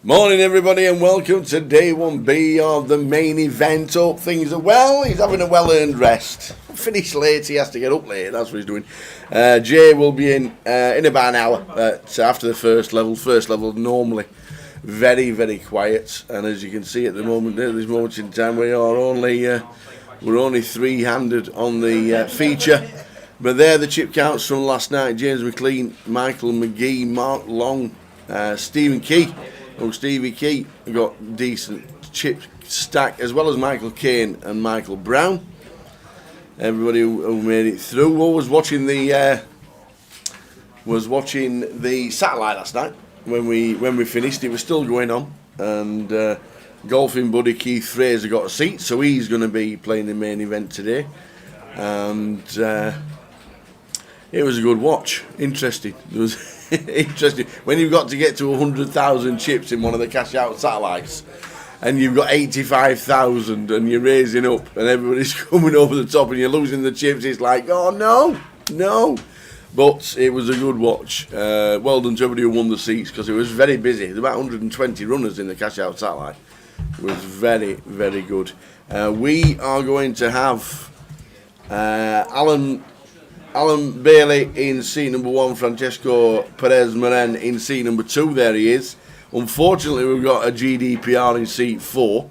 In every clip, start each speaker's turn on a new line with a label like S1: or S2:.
S1: Morning everybody and welcome to day 1B of the main event. Hope things are well. He's having a well-earned rest. Finished late, he has to get up late, that's what he's doing. Jay will be in about an hour after the first level. First level normally very, very quiet, and as you can see at the moment, at this moment in time, we're only three-handed on the feature. But there the chip counts from last night. James McLean, Michael McGee, Mark Long, Stephen Key. Stevie Key got decent chip stack, as well as Michael Kane and Michael Brown. Everybody who made it through. Was watching the satellite last night when we finished. It was still going on, and golfing buddy Keith Fraser got a seat, so he's going to be playing the main event today. And it was a good watch. Interesting. It was interesting when you've got to get to 100,000 chips in one of the cash out satellites, and you've got 85,000, and you're raising up, and everybody's coming over the top, and you're losing the chips. It's like, oh no. But it was a good watch. Well done to everybody who won the seats, because it was very busy. There were about 120 runners in the cash out satellite. It was very, very good. We are going to have Alan Bailey in seat number 1, Francesco Perez Moren in seat number 2. There he is. Unfortunately, we've got a GDPR in seat 4.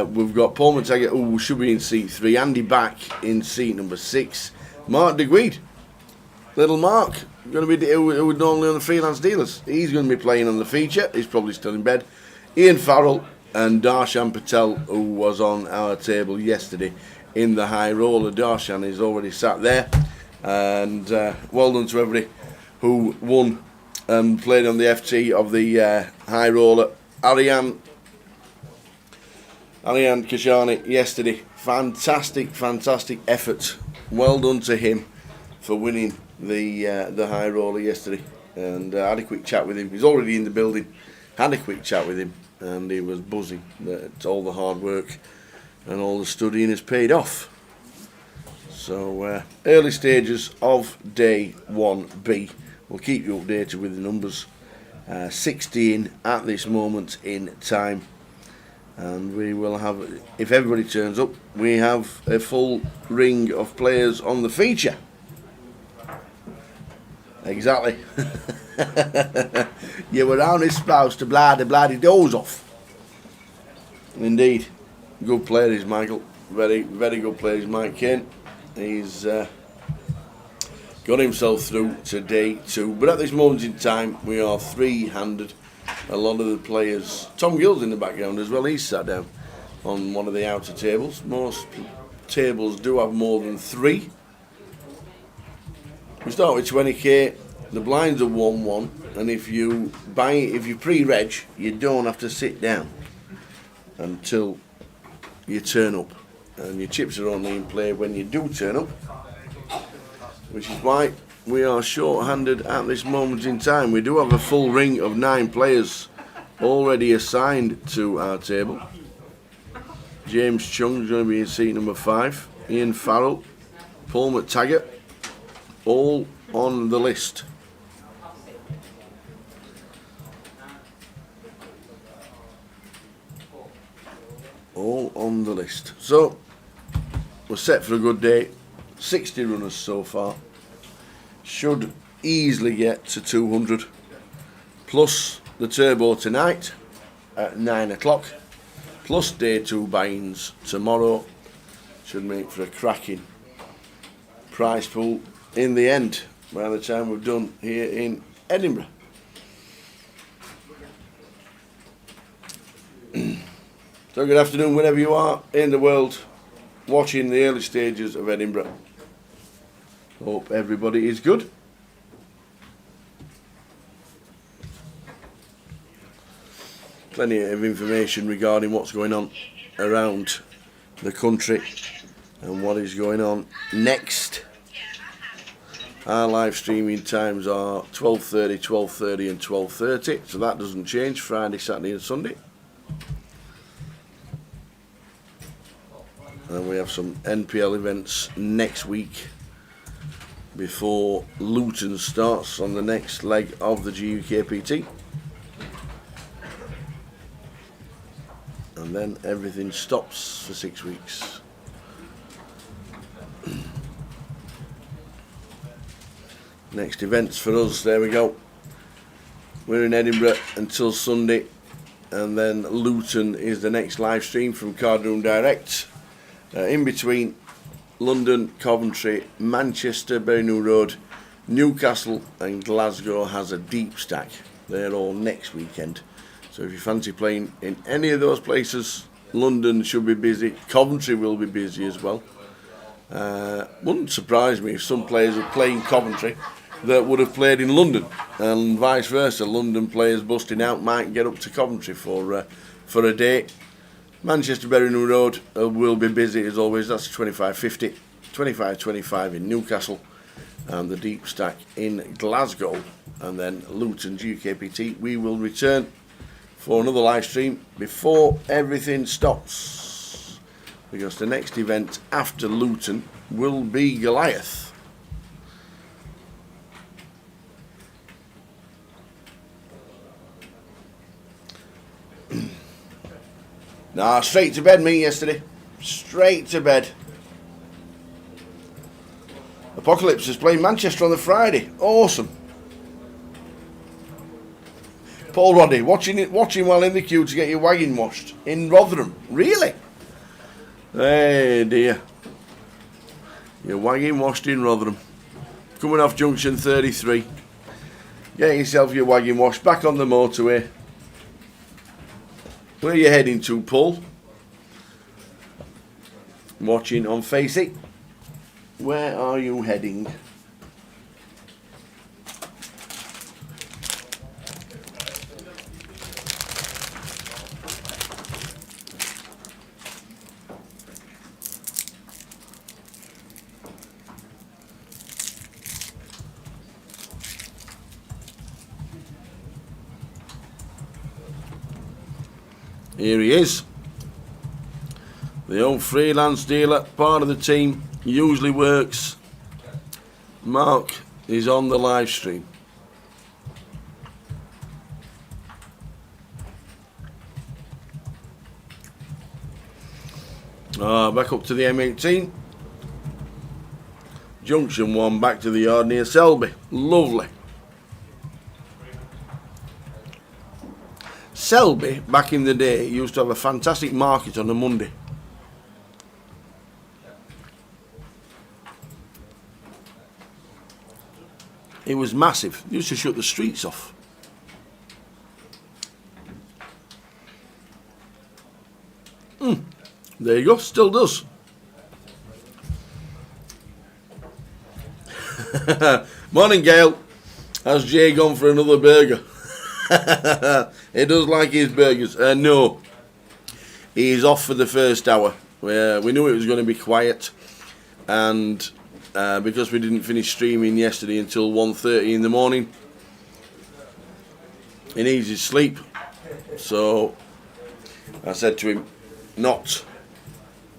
S1: We've got Paul Montega, who should be in seat 3. Andy Back in seat number 6. Mark DeGuide, little Mark, going to be who would normally on the freelance dealers. He's going to be playing on the feature. He's probably still in bed. Ian Farrell and Darshan Patel, who was on our table yesterday in the high roller. Darshan is already sat there, and well done to everybody who won and played on the FT of the high roller. Ariane Kashani yesterday, fantastic effort. Well done to him for winning the high roller yesterday, and I had a quick chat with him. He's already in the building. Had a quick chat with him, and he was buzzing that all the hard work and all the studying has paid off. So early stages of day 1B. We'll keep you updated with the numbers. 16 at this moment in time, and we will have, if everybody turns up, we have a full ring of players on the feature. Exactly. You were only supposed to blow the bloody doors off. Indeed. Good player is Michael. Very, very good player is Mike Kane. He's got himself through to day 2. But at this moment in time, we are three-handed. A lot of the players... Tom Gill's in the background as well. He's sat down on one of the outer tables. Most tables do have more than 3. We start with 20k. The blinds are 1-1. And if you pre-reg, you don't have to sit down until you turn up, and your chips are only in play when you do turn up, which is why we are short-handed at this moment in time. We do have a full ring of 9 players already assigned to our table. James Chung is going to be in seat number 5. Ian Farrell, Paul McTaggart, all on the list. All on the list. So we're set for a good day. 60 runners so far. Should easily get to 200. Plus the turbo tonight at 9 o'clock. Plus day 2 buy-ins tomorrow. Should make for a cracking prize pool in the end by the time we're done here in Edinburgh. So good afternoon wherever you are in the world watching the early stages of Edinburgh. Hope everybody is good. Plenty of information regarding what's going on around the country and what is going on next. Our live streaming times are 12:30, 12:30 and 12:30, so that doesn't change, Friday, Saturday and Sunday. And we have some NPL events next week before Luton starts on the next leg of the GUKPT. and then everything stops for 6 weeks. Next events for us, there we go. We're in Edinburgh until Sunday, and then Luton is the next live stream from Card Room Direct. In between, London, Coventry, Manchester, Bury New Road, Newcastle and Glasgow has a deep stack. They're all next weekend. So if you fancy playing in any of those places, London should be busy. Coventry will be busy as well. Wouldn't surprise me if some players are playing Coventry that would have played in London, and vice versa. London players busting out might get up to Coventry for a day. Manchester, Bury New Road will be busy as always. That's 25.50, 25.25 in Newcastle, and the deep stack in Glasgow. And then Luton GUKPT. We will return for another live stream before everything stops, because the next event after Luton will be Goliath. Nah, straight to bed me yesterday. Straight to bed. Apocalypse is playing Manchester on the Friday. Awesome. Paul Roddy, watching while in the queue to get your wagon washed in Rotherham. Really? Hey dear. Your wagon washed in Rotherham. Coming off junction 33. Get yourself your wagon washed back on the motorway. Where are you heading to, Paul? Watching on Facey. Where are you heading? Here he is, the old freelance dealer, part of the team, usually works. Mark is on the live stream. Back up to the M18. Junction 1 back to the yard near Selby. Lovely. Selby, back in the day, used to have a fantastic market on a Monday. It was massive. It used to shut the streets off. There you go, still does. Morning, Gail. Has Jay gone for another burger? He does like his burgers. No, he's off for the first hour. We knew it was going to be quiet, and because we didn't finish streaming yesterday until 1:30 in the morning, he needs his sleep. So I said to him not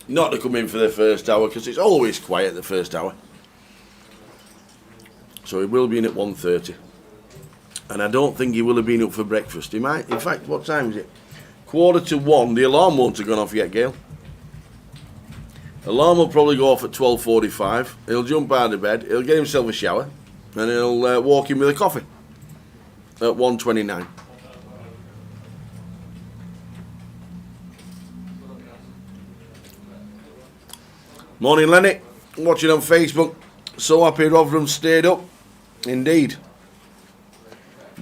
S1: to come in for the first hour, because it's always quiet the first hour. So he will be in at 1:30. And I don't think he will have been up for breakfast. He might. In fact, what time is it? 1:45. The alarm won't have gone off yet, Gail. Alarm will probably go off at 12:45. He'll jump out of bed. He'll get himself a shower, and he'll walk in with a coffee at 1:29. Morning, Lenny. Watching on Facebook. So happy Rotherham stayed up. Indeed.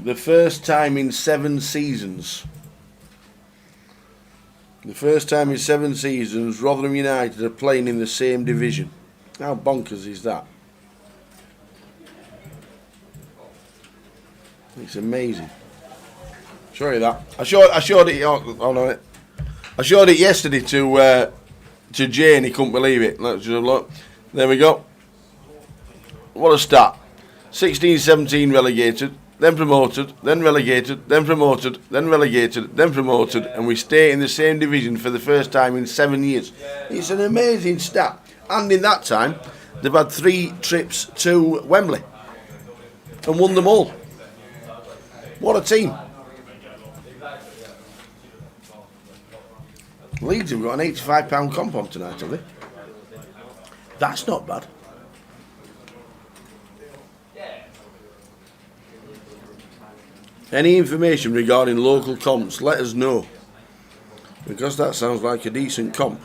S1: The first time in 7 seasons. The first time in 7 seasons Rotherham United are playing in the same division. How bonkers is that? It's amazing. Show you that. I showed it. Oh no! I showed it yesterday to Jay, and he couldn't believe it. Let's just look. There we go. What a start! 16-17 relegated. Then promoted, then relegated, then promoted, then relegated, then promoted, and we stay in the same division for the first time in 7 years. It's an amazing stat. And in that time, they've had 3 trips to Wembley and won them all. What a team. Leeds have got an £85 comp on tonight, have they? That's not bad. Any information regarding local comps, let us know. Because that sounds like a decent comp.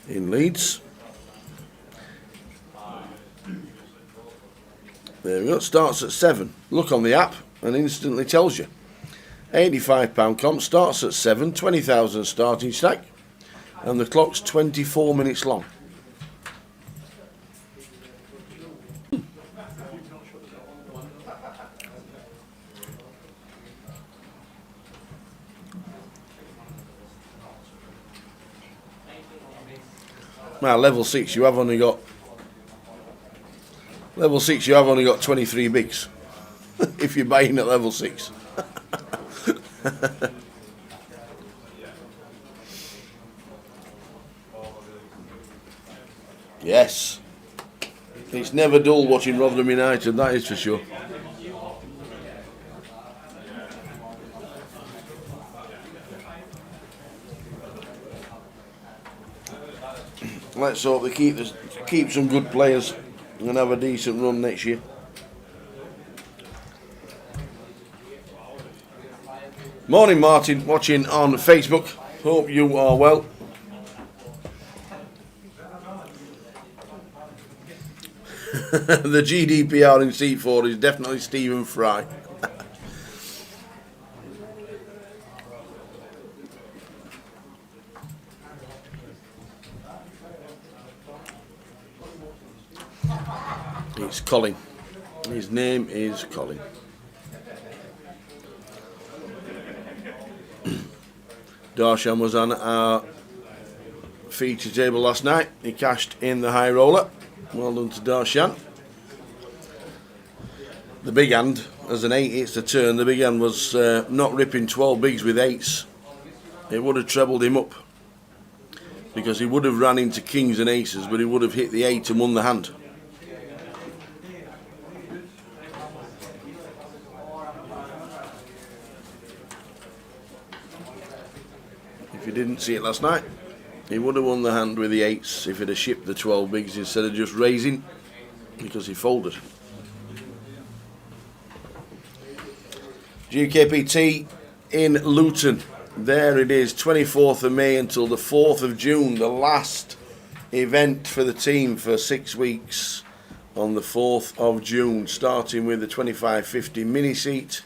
S1: In Leeds. There we go, starts at 7. Look on the app and instantly tells you. £85 comp starts at 7, 20,000 starting stack, and the clock's 24 minutes long. Now level 6 you have only got 23 bigs if you're buying at level 6. Yes, it's never dull watching Rotherham United, that is for sure. Let's hope they keep some good players and have a decent run next year. Morning Martin, watching on Facebook. Hope you are well. The GDPR in seat 4 is definitely Stephen Fry. It's Colin. His name is Colin. Darshan was on our feature table last night. He cashed in the high roller. Well done to Darshan. The big hand, as an 8 hits the turn, the big hand was not ripping 12 bigs with 8s. It would have trebled him up. Because he would have ran into kings and aces, but he would have hit the 8 and won the hand. If you didn't see it last night, he would have won the hand with the 8s if he'd have shipped the 12 bigs instead of just raising, because he folded. GUKPT in Luton. There it is, 24th of May until the 4th of June, the last event for the team for 6 weeks on the 4th of June, starting with the 2550 mini seat.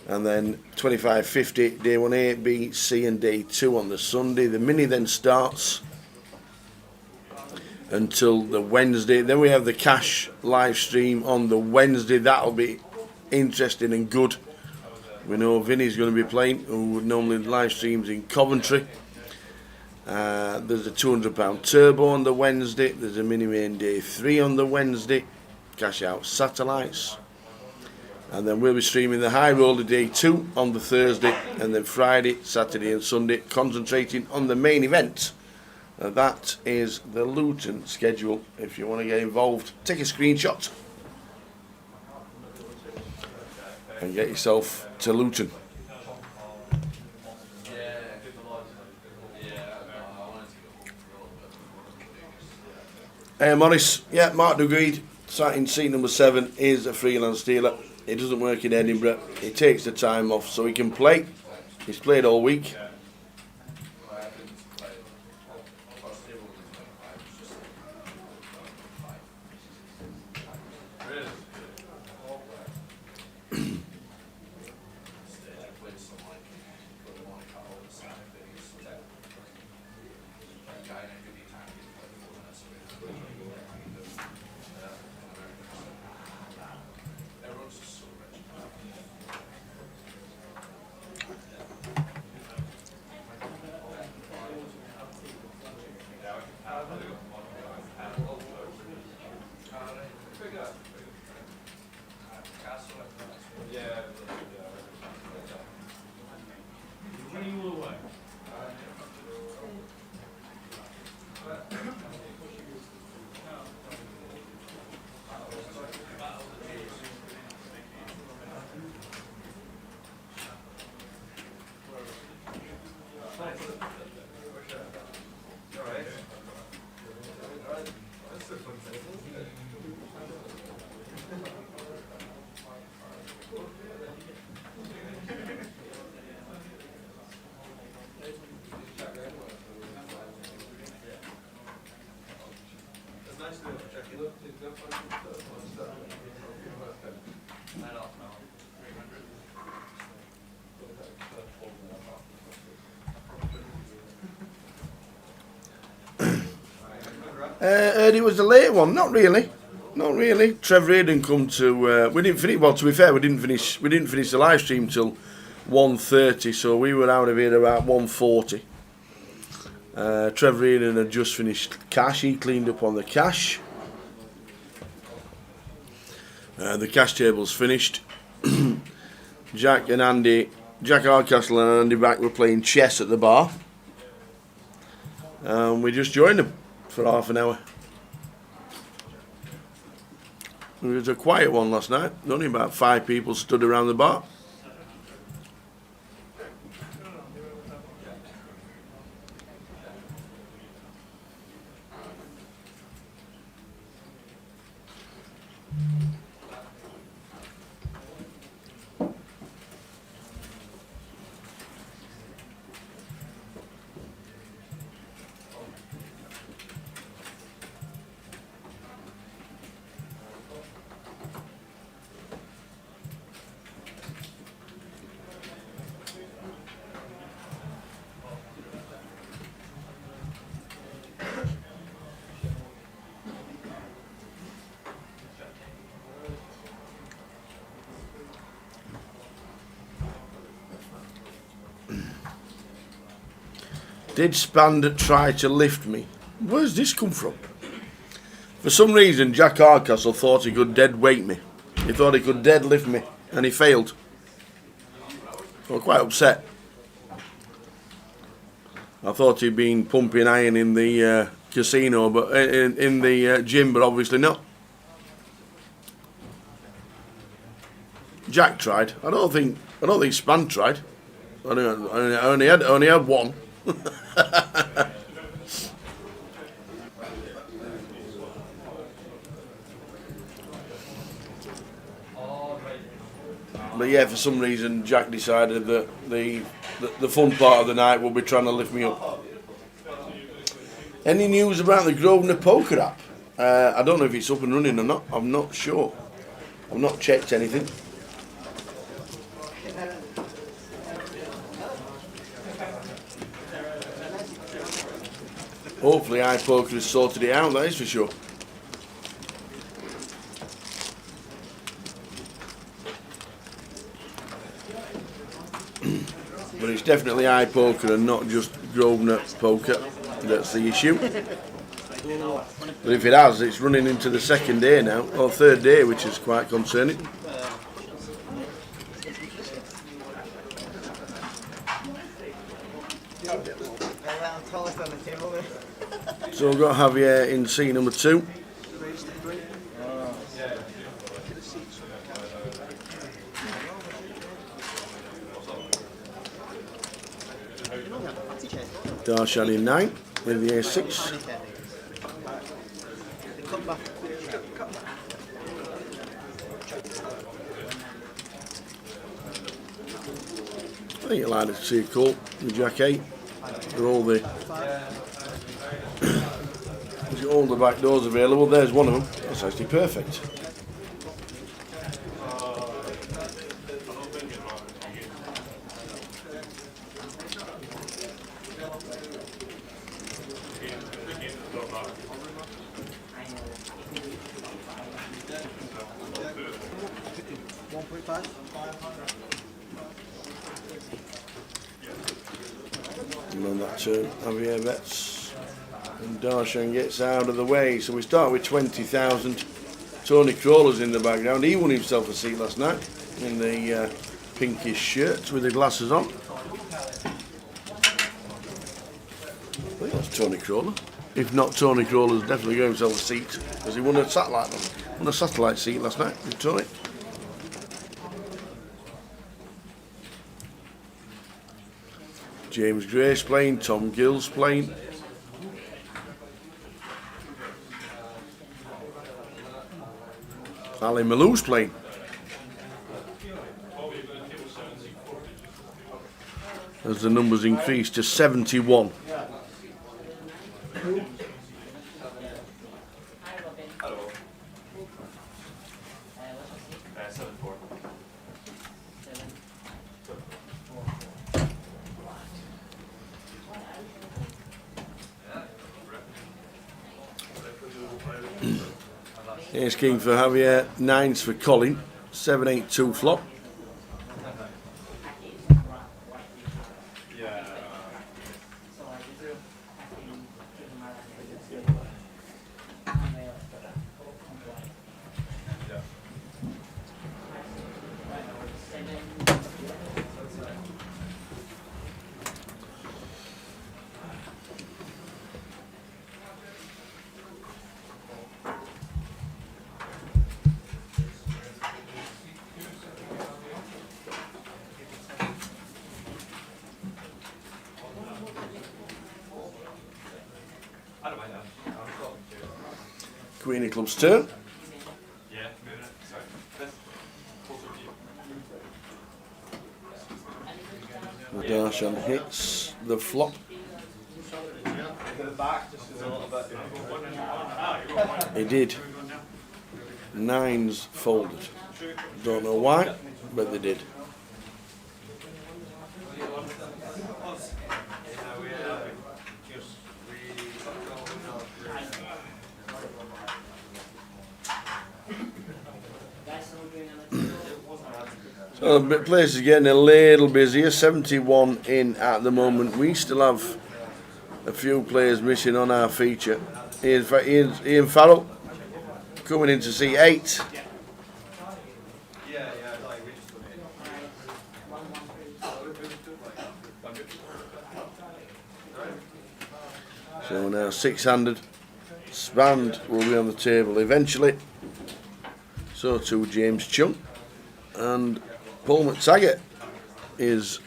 S1: And then 2550 day 1A, B, C and day 2 on the Sunday. The mini then starts until the Wednesday. Then we have the cash live stream on the Wednesday. That'll be interesting and good. We know Vinny's going to be playing, who normally live streams in Coventry. There's a £200 turbo on the Wednesday. There's a mini main day 3 on the Wednesday. Cash out satellites. And then we'll be streaming the high roller day 2 on the Thursday, and then Friday, Saturday and Sunday concentrating on the main event. That is the Luton schedule. If you want to get involved, take a screenshot and get yourself to Luton. Hey Morris, yeah, Mark agreed. Sat in seat number 7 is a freelance dealer. He doesn't work in Edinburgh. He takes the time off so he can play. He's played all week. Heard it was a late one. Not really. Not really. Trevor Hayden come to. We didn't finish. Well, to be fair, we didn't finish. We didn't finish the live stream till 1:30, so we were out of here about 1:40. Trevor Hayden had just finished cash. He cleaned up on the cash. The cash table's finished. Jack Hardcastle and Andy Back were playing chess at the bar. We just joined them for half an hour. It was a quiet one last night. Only about 5 people stood around the bar. Did Spander try to lift me? Where's this come from? For some reason, Jack Hardcastle thought he could dead weight me. He thought he could dead lift me, and he failed. I was quite upset. I thought he'd been pumping iron in the casino, but in the gym, but obviously not. Jack tried. I don't think Span tried. I only had one. But yeah, for some reason Jack decided that the fun part of the night will be trying to lift me up. Any news about the Grosvenor poker app? I don't know if it's up and running or not. I'm not sure. I've not checked anything. Hopefully iPoker has sorted it out, that is for sure. But it's definitely iPoker and not just Grosvenor Poker. That's the issue. But if it has, it's running into the second day now, or third day, which is quite concerning. So we've got Javier in seat number 2. Darshan in 9 with the A6. I think you'll like to see a call with Jack 8. They're all the back doors available. There's one of them. That's actually perfect. And then that Javier bets and Darshan gets out of the way. So we start with 20,000. Tony Crawler's in the background. He won himself a seat last night in the pinkish shirt with the glasses on. I think that's Tony Crawler. If not, Tony Crawler's definitely got himself a seat because he won a satellite seat last night with Tony. James Grace playing, Tom Gill's playing. Ali Malou's playing. As the numbers increase to 71. Ace king for Javier, 9s for Colin, 7-8-2 flop. Queen of clubs turn. The Darshan hits the flop. He did. 9s folded. Don't know why, but they did. So the place is getting a little busier. 71 in at the moment. We still have a few players missing on our feature. Ian Farrell coming in to see 8. So now 6-handed. Spand will be on the table eventually. So too James Chung. And Paul McTaggart is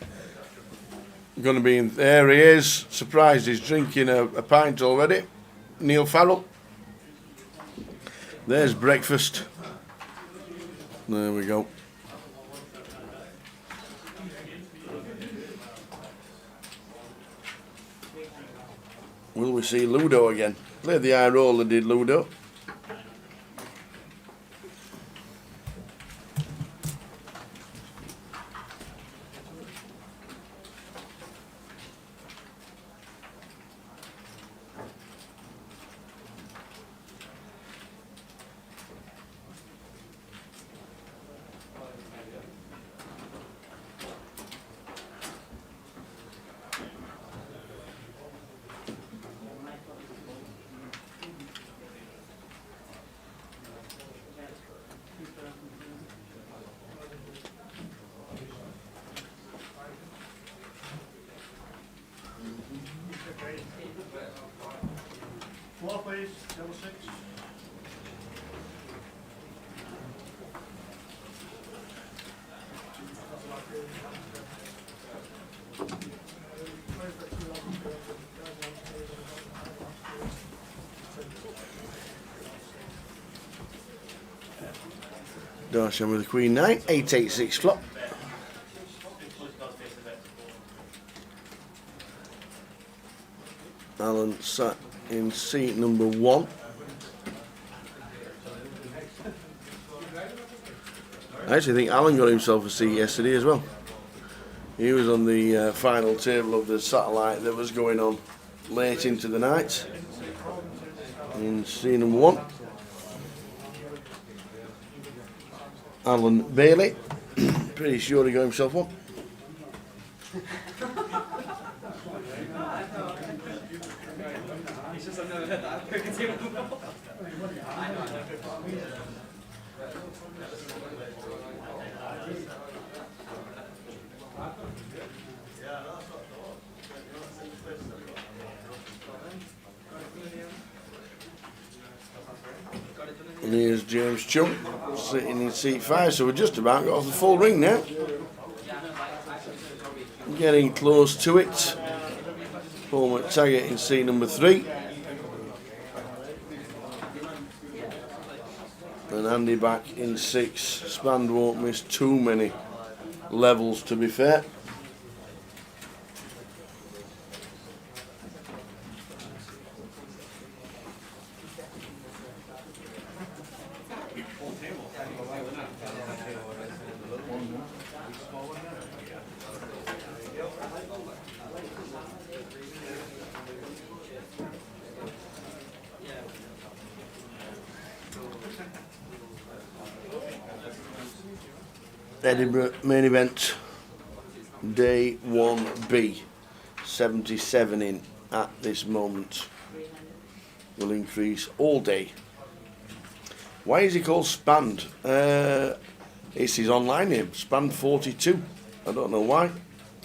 S1: going to be in. There he is. Surprised he's drinking a pint already. Neil Farrell. There's breakfast. There we go. Will we see Ludo again? Played the high roller, did Ludo.
S2: Floor, please. Number 6.
S1: Darshan with the Queen 9, 8-8-6 flop. Alan sat in seat number 1. I actually think Alan got himself a seat yesterday as well. He was on the final table of the satellite that was going on late into the night. In seat number 1. Alan Bailey. Pretty sure he got himself one. And here's James Chung sitting in seat 5, so we're just about got off the full ring now. Getting close to it. Paul McTaggart in seat number 3. And Andy back in 6. Spand won't miss too many levels, to be fair. Edinburgh main event, day 1B, 77 in at this moment. Will increase all day. Why is he called Spand? It's his online name, Spand42. I don't know why.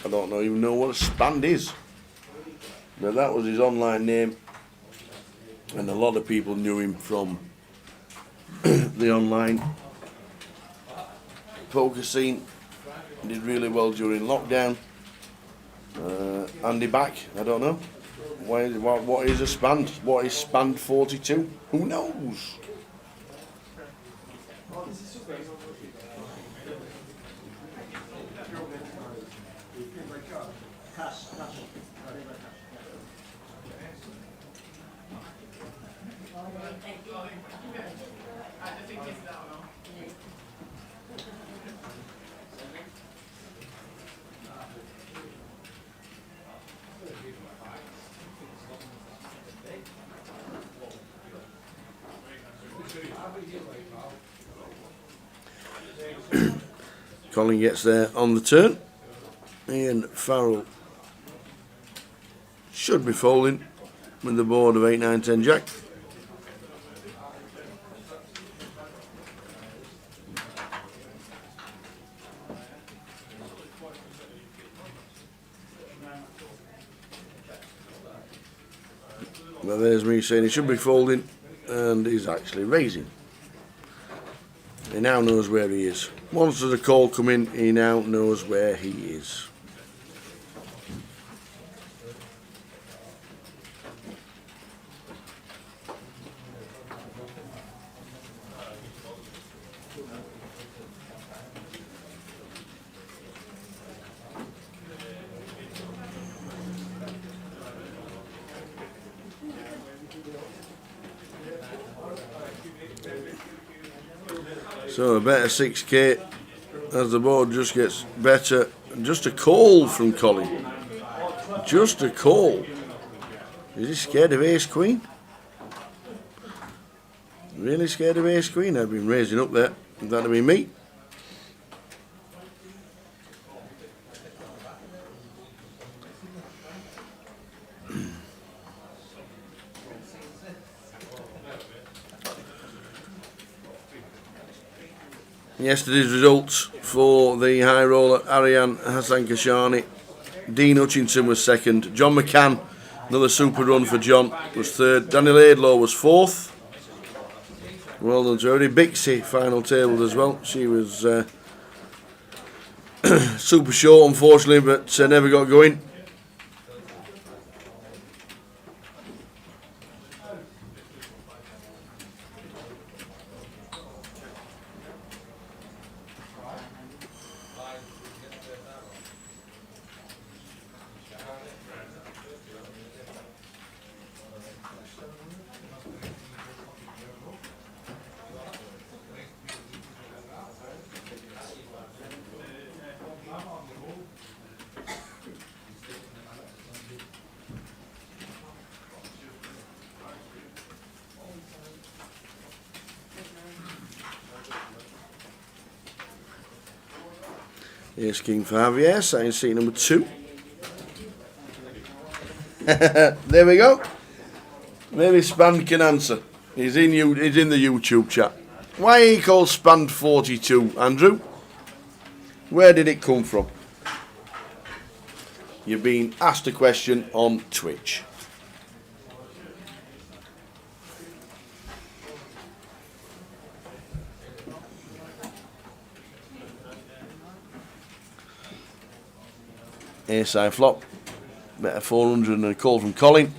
S1: I don't even know what a Spand is. But that was his online name, and a lot of people knew him from the online poker scene. Did really well during lockdown. Andy back, I don't know. What is a Spand? What is Spand42? Who knows? Colin gets there on the turn. Ian Farrell should be folding with the board of 8, 9, 10 jack. Well, there's me saying he should be folding, and he's actually raising. He now knows where he is. Once there's a call come in, he now knows where he is. So a better 6k as the board just gets better. Just a call from Colin. Just a call. Is he scared of ace queen? Really scared of ace queen? I've been raising up there. That'll be me. Yesterday's results for the high roller, Ariane Hassan Kashani. Dean Hutchinson was second. John McCann, another super run for John, was third. Daniel Laidlaw was fourth. Well done to her. Bixie final tabled as well. She was super short, unfortunately, but never got going. Ace King for Javier, second seat number 2. There we go. Maybe Spand can answer. He's in the YouTube chat. Why are he called Spand42, Andrew? Where did it come from? You've been asked a question on Twitch. Ace high flop, better 400 and a call from Colin.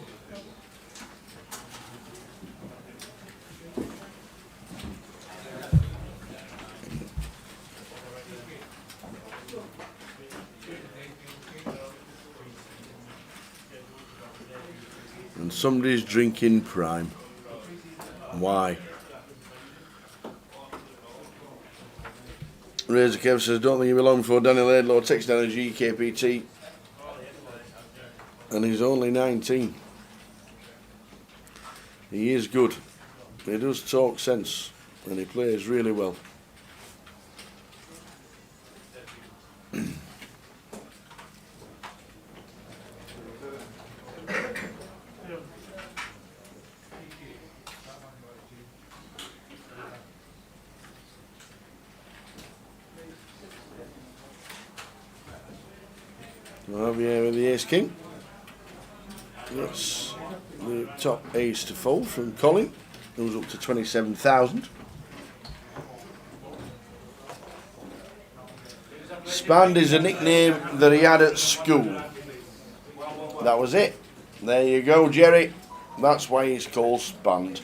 S1: And somebody's drinking prime. Why? Razor Kev says, don't think he'll be long before Daniel Laidlaw takes down a GUKPT. And he's only 19. He is good. He does talk sense, and he plays really well. Over here with the ace king. That's the top ace to fold from Colin. Goes up to 27,000. Spand is a nickname that he had at school. That was it. There you go, Jerry. That's why he's called Spand.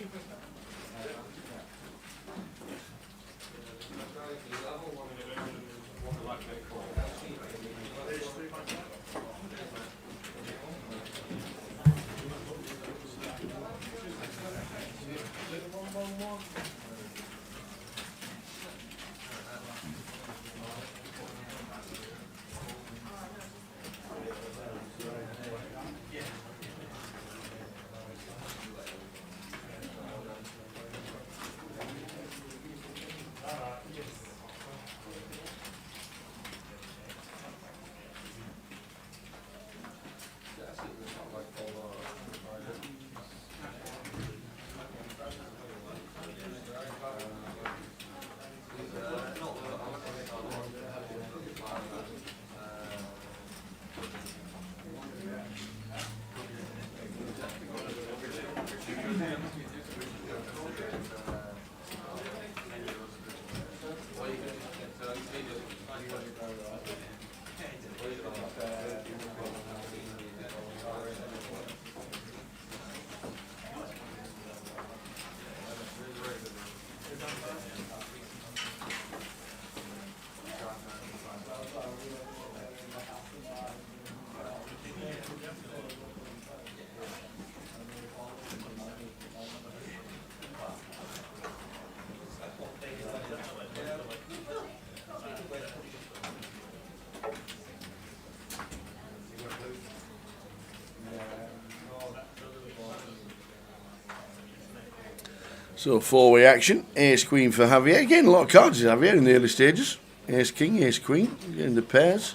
S1: So four-way action. Ace Queen for Javier. Again, a lot of cards in Javier in the early stages. Ace King, Ace Queen, getting the pairs.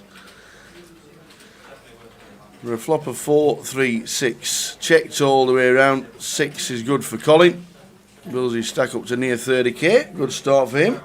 S1: For a flop of 4, 3, 6. Checked all the way around. 6 is good for Colin. Builds his stack up to near 30k. Good start for him.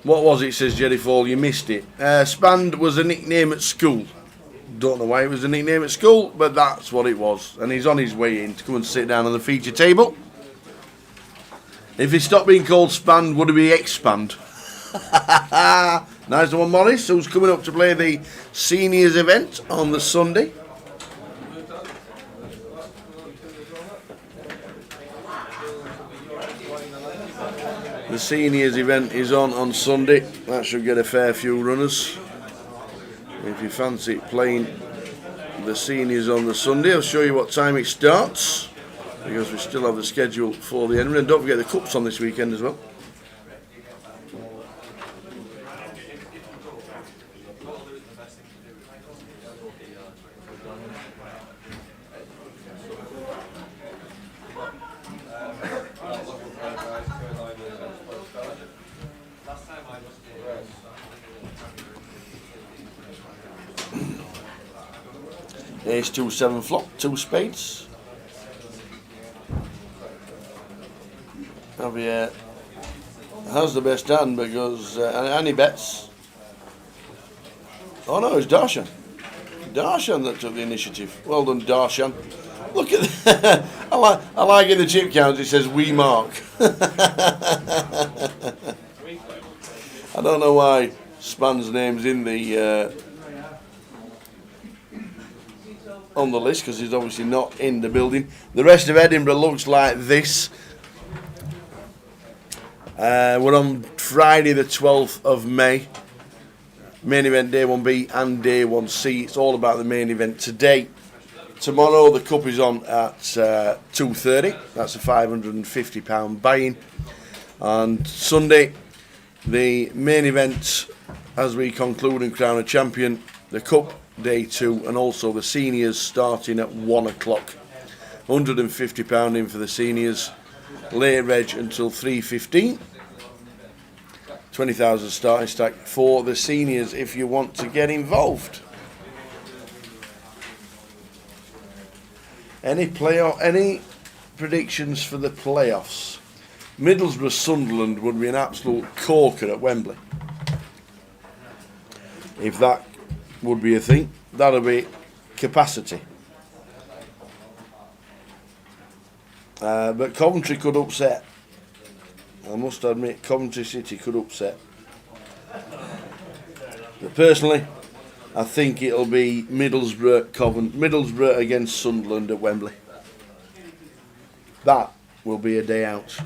S1: What was it, says Jerry Fall, you missed it. Spand was a nickname at school. Don't know why it was a nickname at school, but that's what it was. And he's on his way in to come and sit down on the feature table. If he stopped being called Spand, would it be Expand? Nice one, Morris, who's coming up to play the seniors event on the Sunday. The seniors event is on Sunday. That should get a fair few runners. If you fancy playing the seniors on the Sunday, I'll show you what time it starts, because we still have the schedule for the Edinburgh. And don't forget the cups on this weekend as well. Ace 2, 7 flop, 2 spades. Javier has the best hand because and he bets. Oh no, it's Darshan. Darshan that took the initiative. Well done, Darshan. Look at that. I like in the chip count it says we mark. I don't know why Span's name's in the on the list, because he's obviously not in the building. The rest of Edinburgh looks like this. We're on Friday the 12th of May. Main event day 1B and day 1C. It's all about the main event today. Tomorrow the cup is on at 2:30. That's a £550 buy-in. And Sunday the main event, as we conclude and crown a champion, the cup day 2, and also the seniors starting at 1 o'clock. £150 in for the seniors. Late reg until 3:15. 20,000 starting stack for the seniors if you want to get involved. Any predictions for the playoffs? Middlesbrough Sunderland would be an absolute corker at Wembley. If that would be a thing, that'll be capacity. But Coventry could upset. I must admit, Coventry City could upset. But personally, I think it'll be Middlesbrough against Sunderland at Wembley. That will be a day out.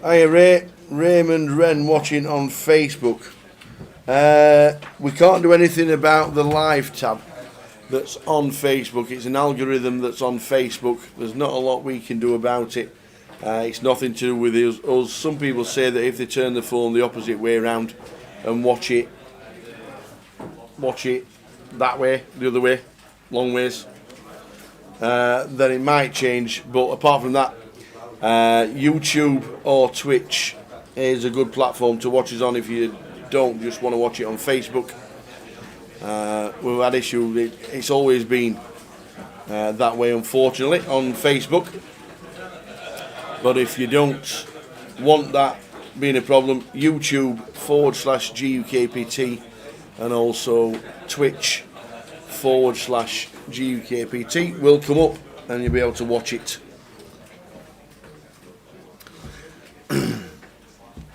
S1: Hiya Raymond Wren watching on Facebook. We can't do anything about the live tab that's on Facebook. It's an algorithm that's on Facebook. There's not a lot we can do about it. It's nothing to do with us. Some people say that if they turn the phone the opposite way around and watch it that way, the other way, long ways, then it might change. But apart from that, YouTube or Twitch is a good platform to watch us on if you don't just want to watch it on Facebook. We've had issues, it's always been that way, unfortunately, on Facebook. But if you don't want that being a problem, YouTube/GUKPT and also Twitch/GUKPT will come up and you'll be able to watch it.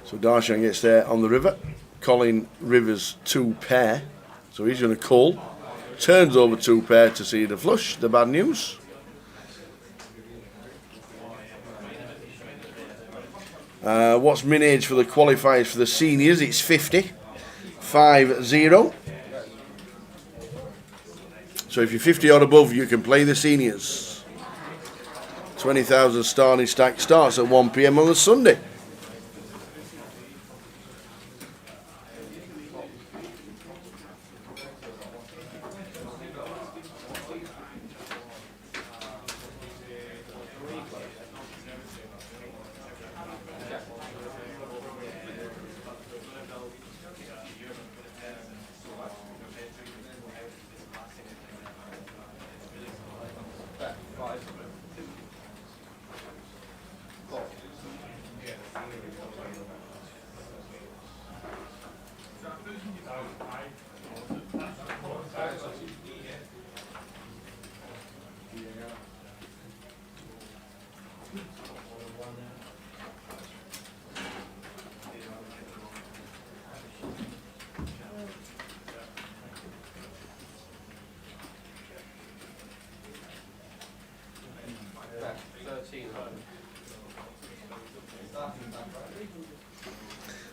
S1: So Darshan gets there on the river. Colin Rivers 2 pair. So he's going to call. turns over 2 pair to see the flush, the bad news. What's min age for the qualifiers for the seniors? It's 50. 5-0. So if you're 50 or above, you can play the seniors. 20,000 starting stack starts at 1 PM on a Sunday.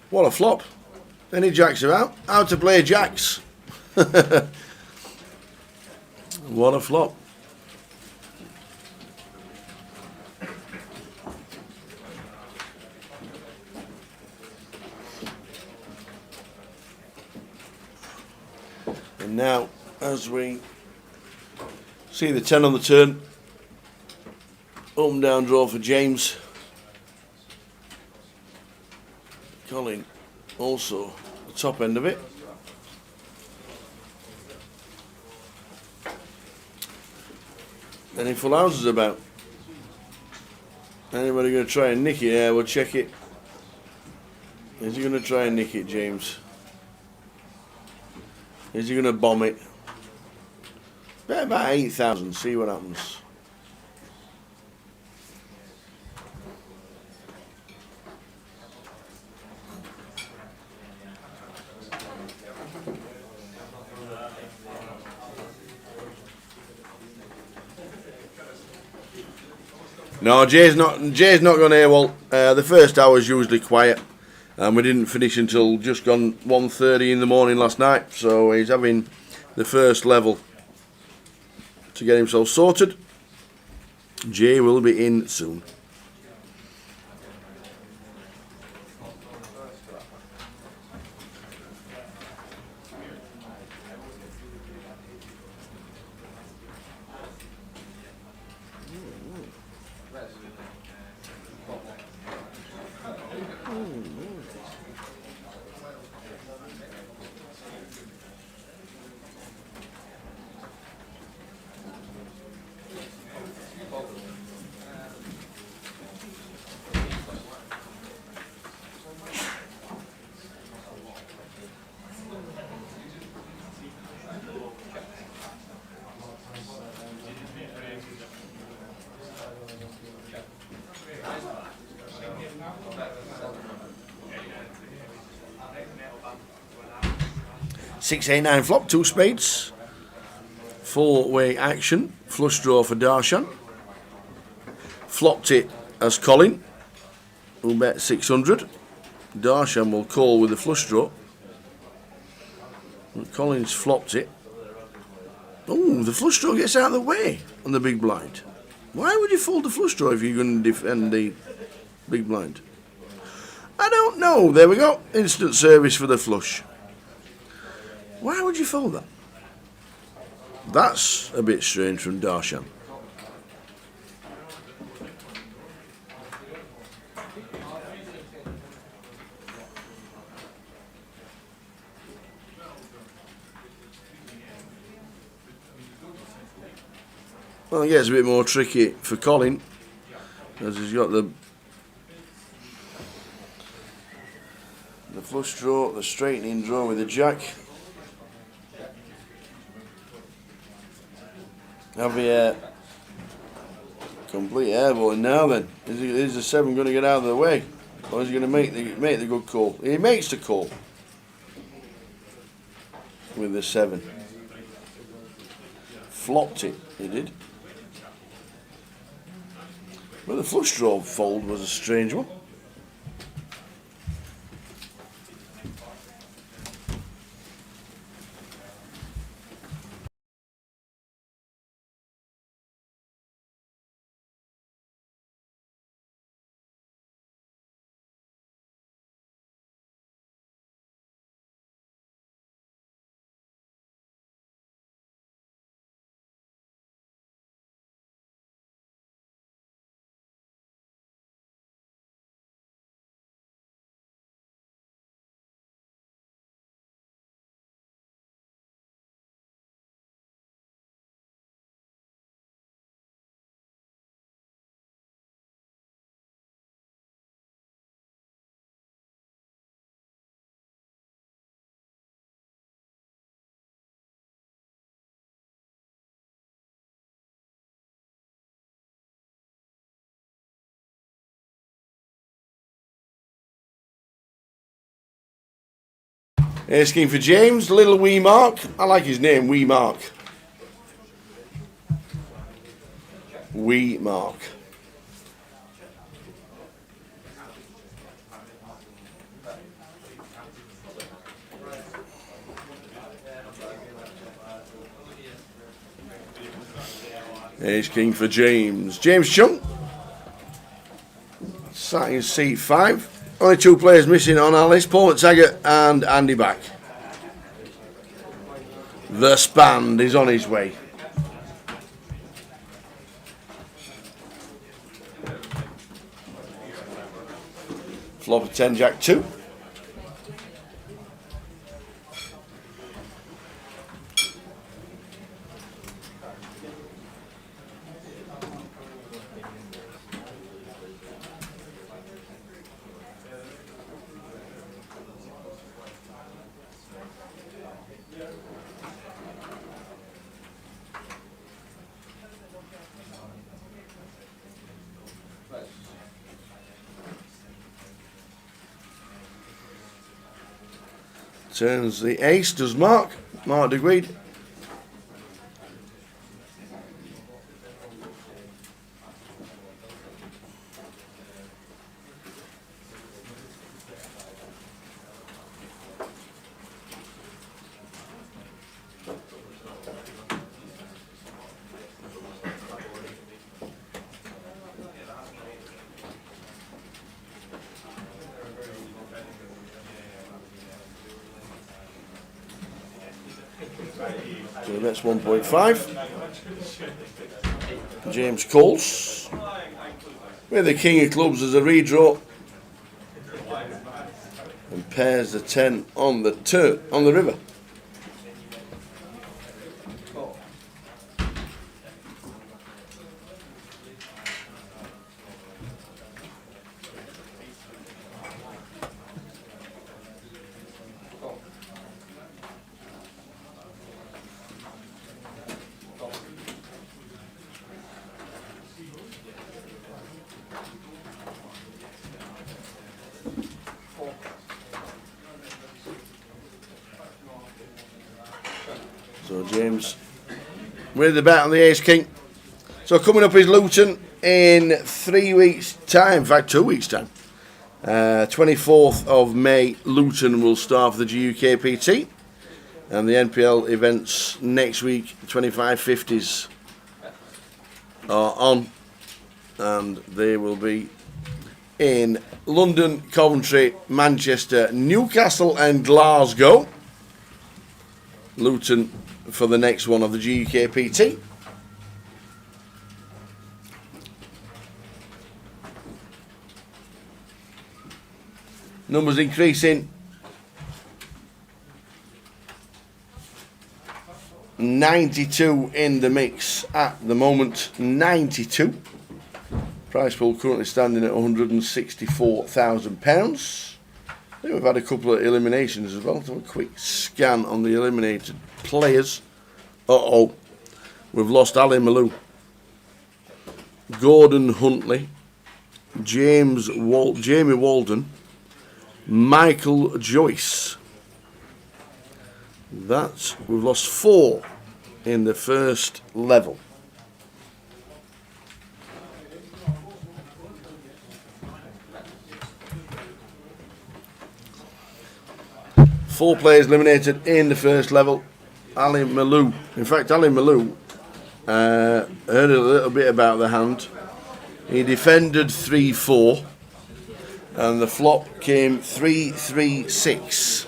S1: What a flop. Any jacks are out. How to play jacks. What a flop. And now, as we see the 10 on the turn, up and down draw for James. Colin also the top end of it. Any full houses about? Anybody going to try and nick it? Yeah, we'll check it. Is he going to try and nick it, James? Is he going to bomb it? Bet about 8,000, see what happens. No, Jay's not going to hear. Well, the first hour is usually quiet, and we didn't finish until just gone 1:30 in the morning last night. So he's having the first level to get himself sorted. Jay will be in soon. Six, eight, nine flop, 2 spades. Full way action. Flush draw for Darshan. Flopped it as Colin, who'll bet 600. Darshan will call with the flush draw. And Colin's flopped it. Oh, the flush draw gets out of the way on the big blind. Why would you fold the flush draw if you're going to defend the big blind? I don't know. There we go. Instant service for the flush. Why would you fold that? That's a bit strange from Darshan. Well, it gets a bit more tricky for Colin, as he's got the flush draw, the straightening draw with the jack. Javier, complete airballing now then. Is the 7 going to get out of the way? Or is he going to make the good call? He makes the call with the 7. Flopped it, he did. But the flush draw fold was a strange one. Ace king for James, little wee Mark. I like his name, wee Mark. Wee Mark. Ace king for James. James Chung. Sat in C5. Only 2 players missing on our list, Paul Taggart and Andy Back. The Spand is on his way. Flop of 10 Jack 2. Turns the ace, does Mark DeGweed. So that's 1.5. James Coles with the king of clubs as a redraw, and pairs the 10 on the river. So James with the bet on the ace king. So coming up is Luton in 3 weeks time, in fact 2 weeks time. 24th of May Luton will start for the GUKPT, and the NPL events next week, 2550s are on, and they will be in London, Coventry, Manchester, Newcastle and Glasgow. Luton for the next one of the GUKPT. Numbers increasing. 92 in the mix at the moment. 92. Prize pool currently standing at £164,000. I think we've had a couple of eliminations as well. Let's have a quick scan on the eliminated players. Uh-oh. We've lost Ali Malou, Gordon Huntley, Jamie Walden, Michael Joyce. We've lost 4 in the first level. Four players eliminated in the first level. Ali Malou. In fact, Ali Malou heard a little bit about the hand. He defended 3-4, and the flop came 3-3-6.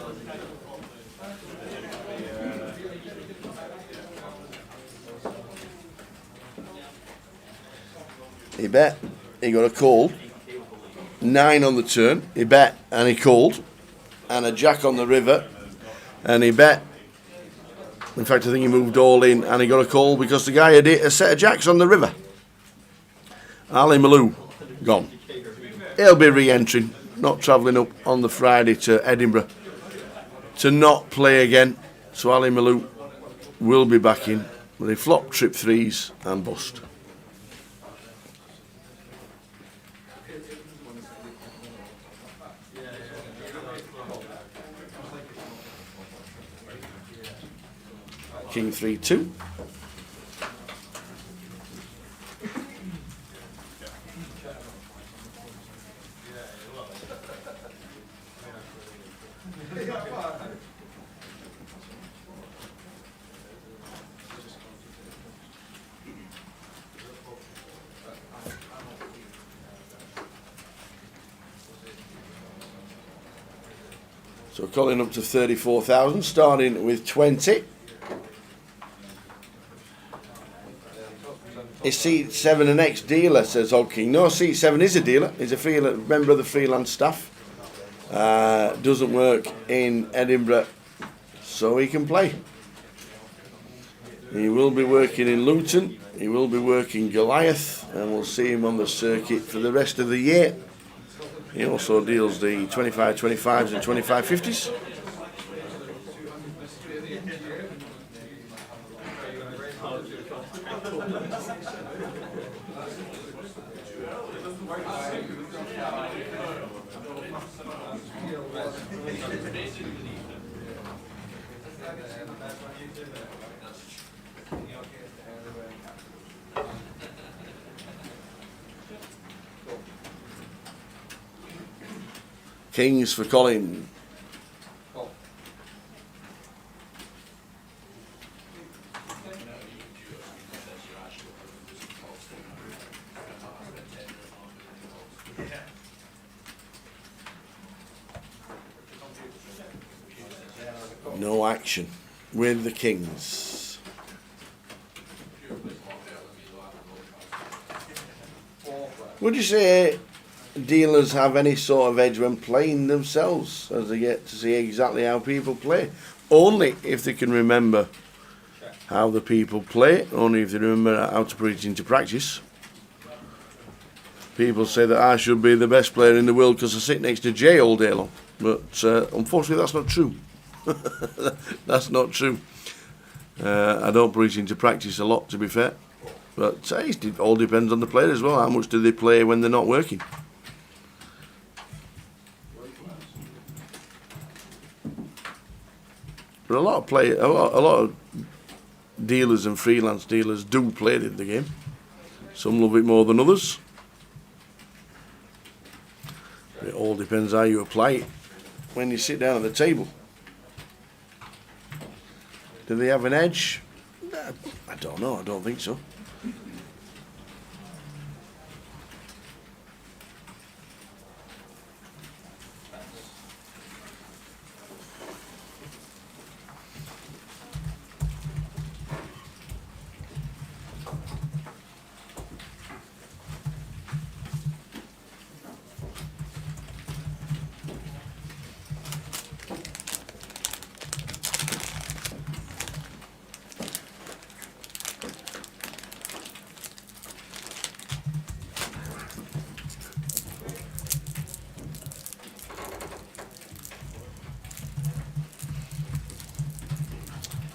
S1: He bet, he got a call. 9 on the turn. He bet and he called. And a jack on the river, and he bet. In fact, I think he moved all in, and he got a call because the guy had hit a set of jacks on the river. Ali Malou, gone. He'll be re-entering, not travelling up on the Friday to Edinburgh to not play again. So Ali Malou will be back in, but he flopped trip threes and bust. King 3-2. So calling up to 34,000, starting with 20. Is seat 7 an ex-dealer, says Hodking. No, seat 7 is a dealer. He's a member of the freelance staff. Doesn't work in Edinburgh, so he can play. He will be working in Luton. He will be working Goliath, and we'll see him on the circuit for the rest of the year. He also deals the 25-25s and 25-50s. Kings for Colin. No action with the Kings. Would you say dealers have any sort of edge when playing themselves, as they get to see exactly how people play? Only if they can remember how the people play, only if they remember how to put it into practice. People say that I should be the best player in the world because I sit next to Jay all day long, but unfortunately that's not true. That's not true. I don't put it into practice a lot, to be fair, but it all depends on the player as well. How much do they play when they're not working? But a lot of dealers and freelance dealers do play the game. Some love it more than others. It all depends how you apply it when you sit down at the table. Do they have an edge? I don't know. I don't think so.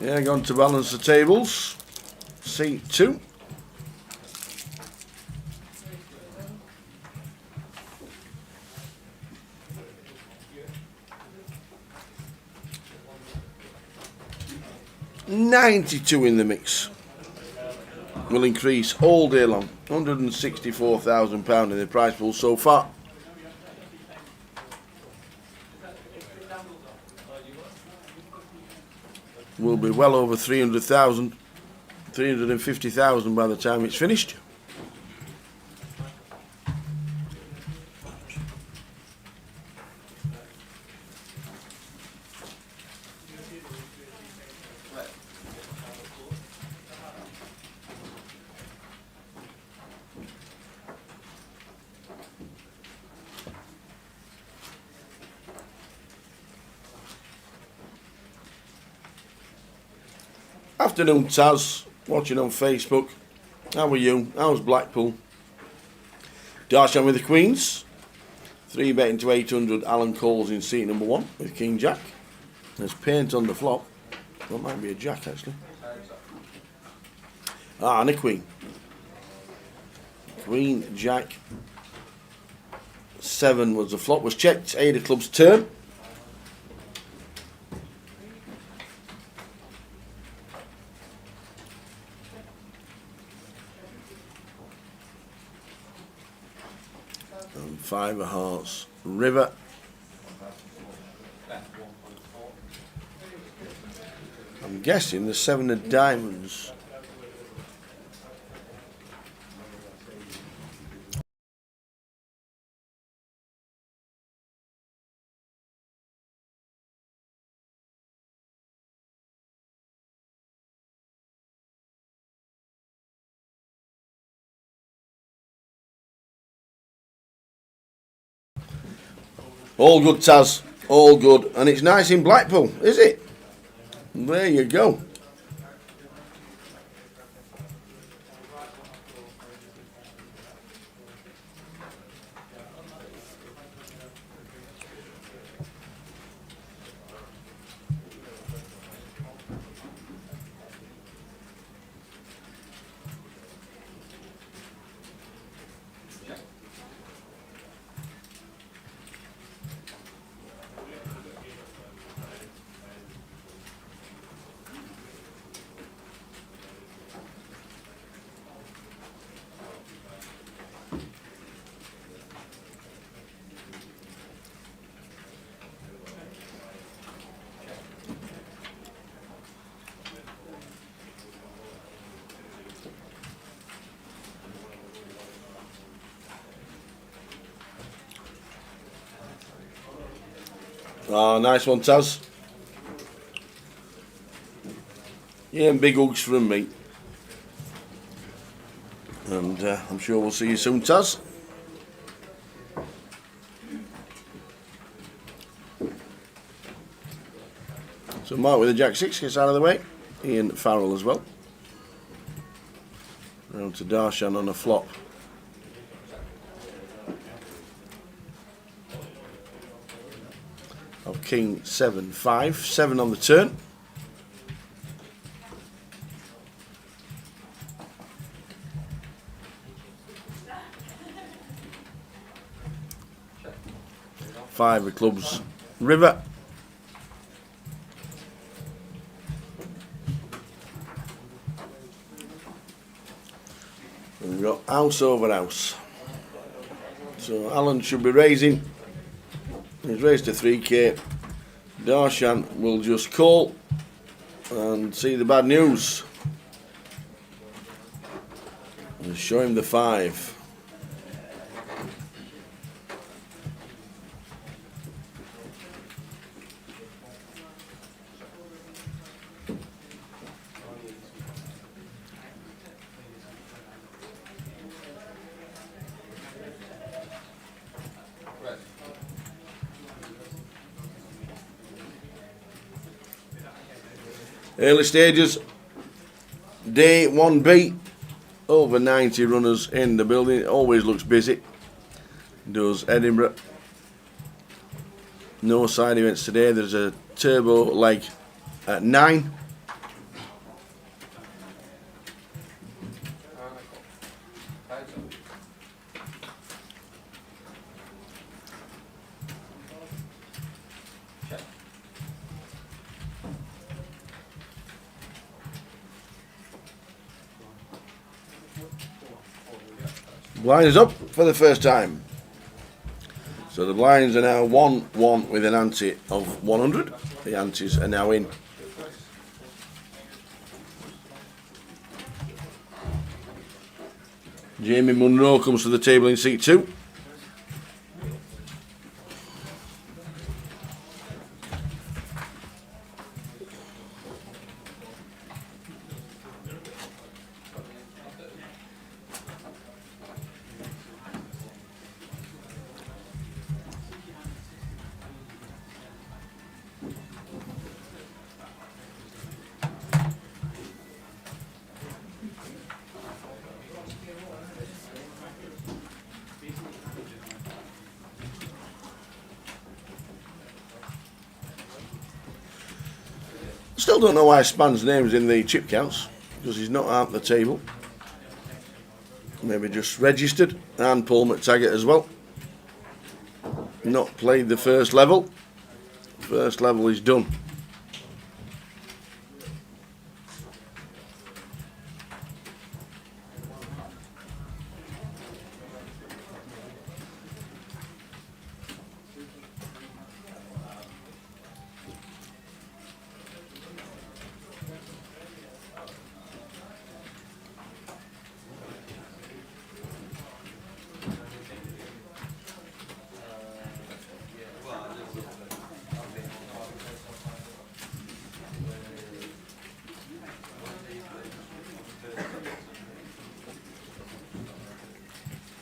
S1: Yeah, going to balance the tables. Seat 2. 92 in the mix. Will increase all day long. £164,000 in the prize pool so far. Will be well over 300,000, 350,000 by the time it's finished. Afternoon, Taz, watching on Facebook. How are you? How's Blackpool? Darshan with the Queens. 3 betting to 800. Alan Cole's in seat number 1 with King Jack. There's paint on the flop. That might be a Jack actually. And a Queen. Queen, Jack. 7 was the flop. Was checked. 8 of clubs turn. And 5 of hearts, river. I'm guessing the 7 of diamonds. All good, Taz. All good. And it's nice in Blackpool, is it? There you go. Ah, nice one, Taz. Yeah, and big hugs from me. And I'm sure we'll see you soon, Taz. So Mark with the Jack 6 gets out of the way. Ian Farrell as well. Round to Darshan on a flop. Of King 7, 5, 7 on the turn. Five of clubs, river. And we've got house over house. So Alan should be raising. He's raised to 3k. Darshan will just call and see the bad news. And show him the 5. Early stages, day 1B, over 90 runners in the building. It always looks busy. Does Edinburgh. No side events today. There's a turbo leg at 9. Blinds up for the first time. So the blinds are now 1-1 with an ante of 100. The antes are now in. Jamie Munro comes to the table in seat 2. Still don't know why Span's name's in the chip counts, because he's not at the table. Maybe just registered. And Paul McTaggart as well. Not played the first level. First level is done.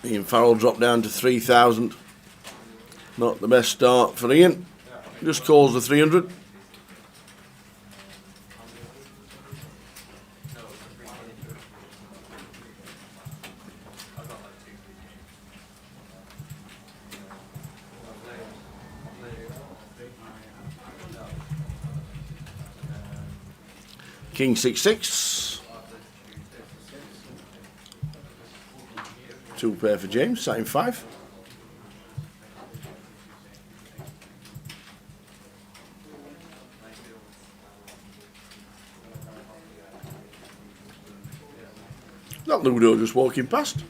S1: Ian Farrell dropped down to 3,000. Not the best start for Ian. Just calls the 300. King 6-6. 2 pair for James, sat in 5. That Ludo just walking past.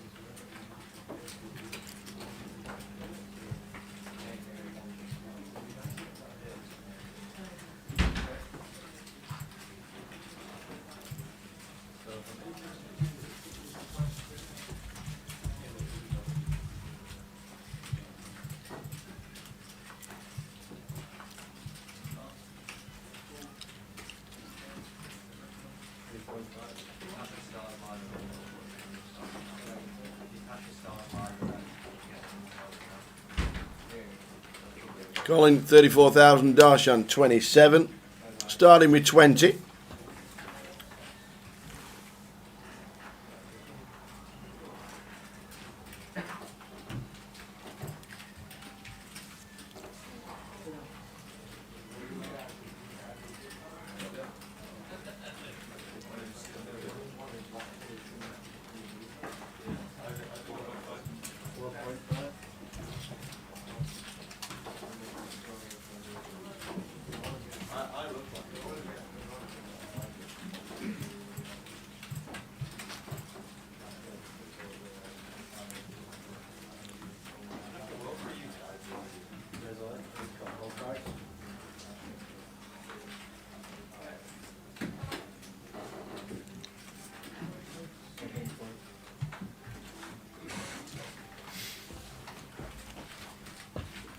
S1: Colin 34,000, Darshan 27. Starting with 20.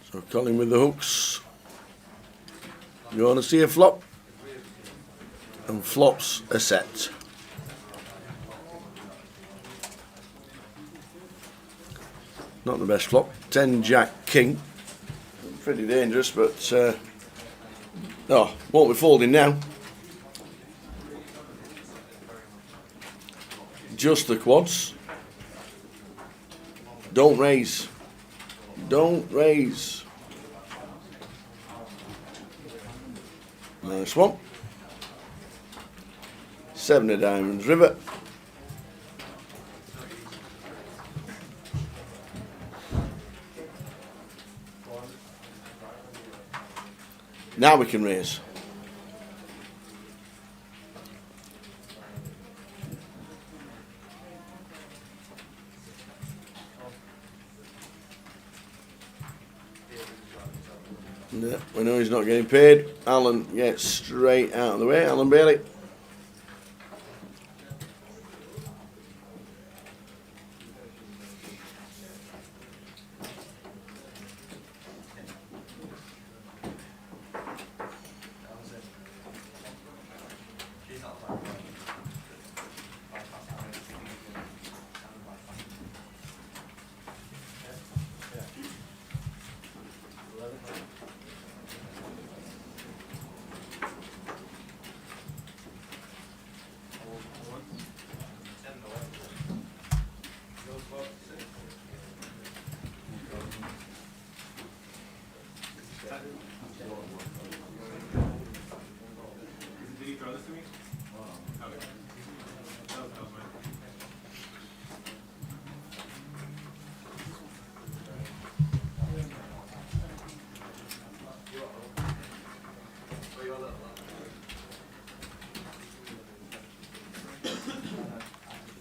S1: So Colin with the hooks. You want to see a flop? And flops a set. Not the best flop. 10 Jack King. Pretty dangerous, but oh, won't be folding now. Just the quads. Don't raise. Don't raise. Nice one. 7 of diamonds, river. Now we can raise. No, we know he's not getting paid. Alan gets straight out of the way. Alan Bailey.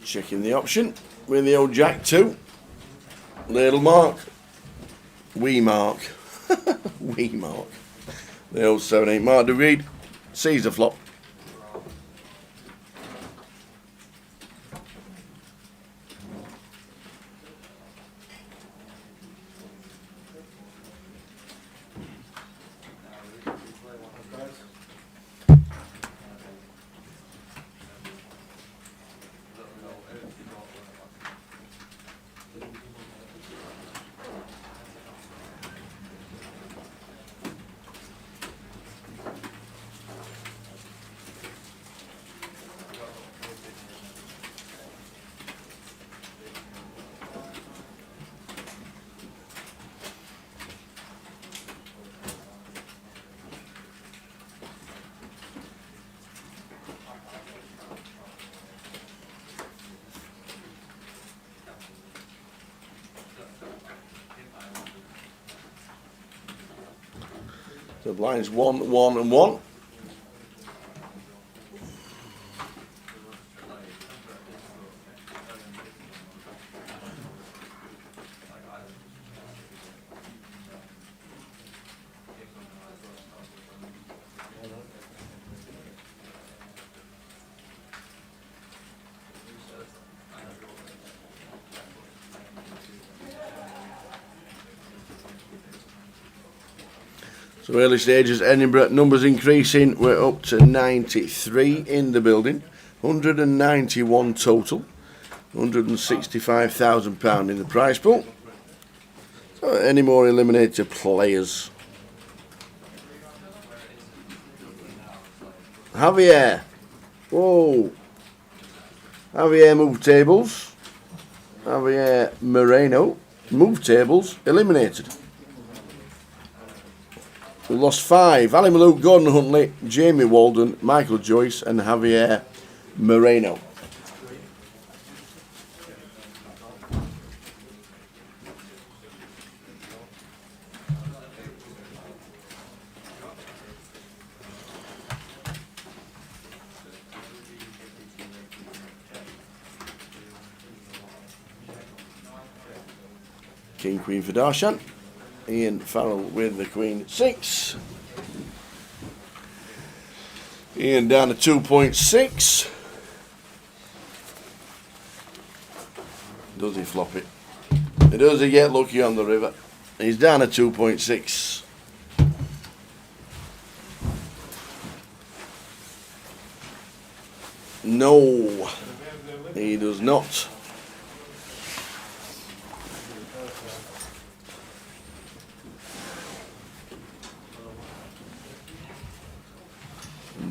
S1: Checking the option with the old Jack 2. Little mark. Wee mark. Wee mark. The old 7-8 mark to read. Sees the flop. So blinds 1, 1 and 1. So early stages, Edinburgh, numbers increasing. We're up to 93 in the building. 191 total. £165,000 in the prize pool. So any more eliminator players? Javier. Whoa. Javier move tables. Javier Moreno. Move tables eliminated. We lost 5. Ali Malou, Gordon Huntley, Jamie Walden, Michael Joyce and Javier Moreno. King Queen for Darshan. Ian Farrell with the Queen 6. Ian down to 2.6. Does he flop it? Does he get lucky on the river? He's down to 2.6. No, he does not.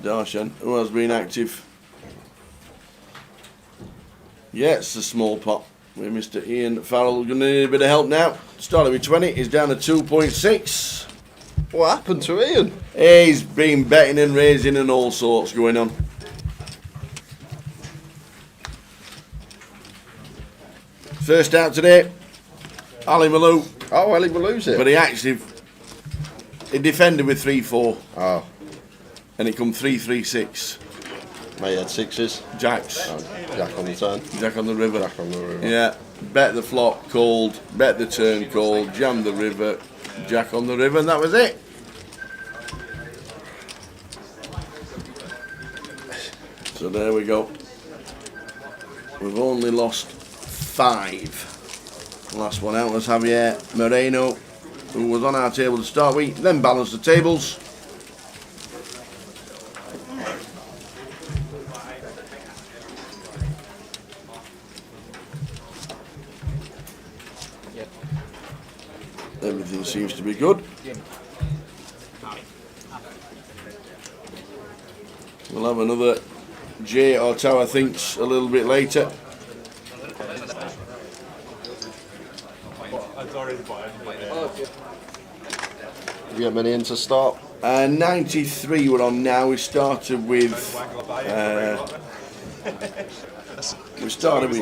S1: Darshan, who has been active? Yes, the small pot with Mr. Ian Farrell. Going to need a bit of help now. Started with 20, he's down to 2.6.
S3: What happened to Ian?
S1: He's been betting and raising and all sorts going on. First out today, Ali Malou.
S3: Oh, Ali Malou's it.
S1: But he defended with 3-4.
S3: Oh,
S1: And it come 3-3-6.
S3: mate had 6s.
S1: Jacks.
S3: Jack on the turn.
S1: Jack on the river.
S3: Jack on the river.
S1: Yeah. Bet the flop called. Bet the turn called. Jammed the river. Jack on the river, and that was it. So there we go. We've only lost 5. Last one out was Javier Moreno, who was on our table to start with, then balanced the tables. Everything seems to be good. We'll have another J or Tower thinks a little bit later.
S3: Have you got many in to start?
S1: 93 we're on now. We started with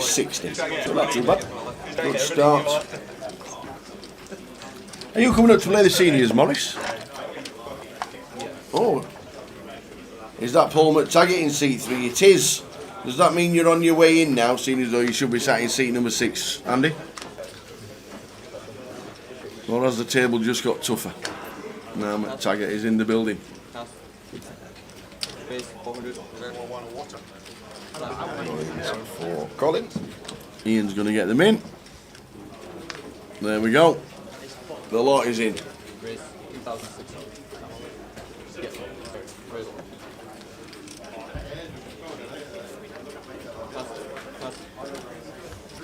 S1: 60. So not too bad. Good start. Are you coming up to play the seniors, Morris? Oh. Is that Paul McTaggart in seat 3? It is. Does that mean you're on your way in now, seeing as though you should be sat in seat number 6, Andy? Or has the table just got tougher? Now McTaggart is in the building.
S3: For Colin.
S1: Ian's going to get them in. There we go. The lot is in.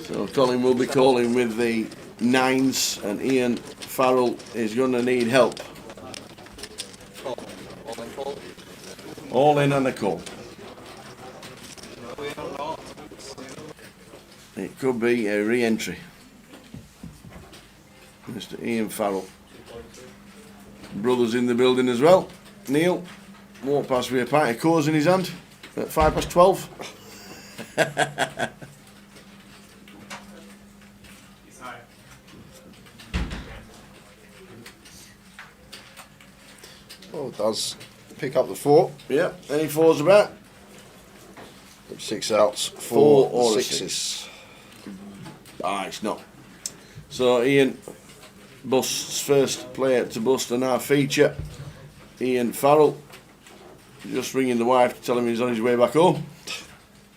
S1: So Colin will be calling with the 9s, and Ian Farrell is going to need help. All in and a call. It could be a re-entry. Mr. Ian Farrell. Brothers in the building as well. Neil walked past with a pint of Coors in his hand at 12:05.
S3: Oh, it does pick up the 4.
S1: Yeah, any 4s about?
S3: 6 outs,
S1: 4
S3: 4
S1: or a
S3: 6s.
S1: Ah, it's not. So Ian busts first player to bust on our feature. Ian Farrell. Just ringing the wife to tell him he's on his way back home.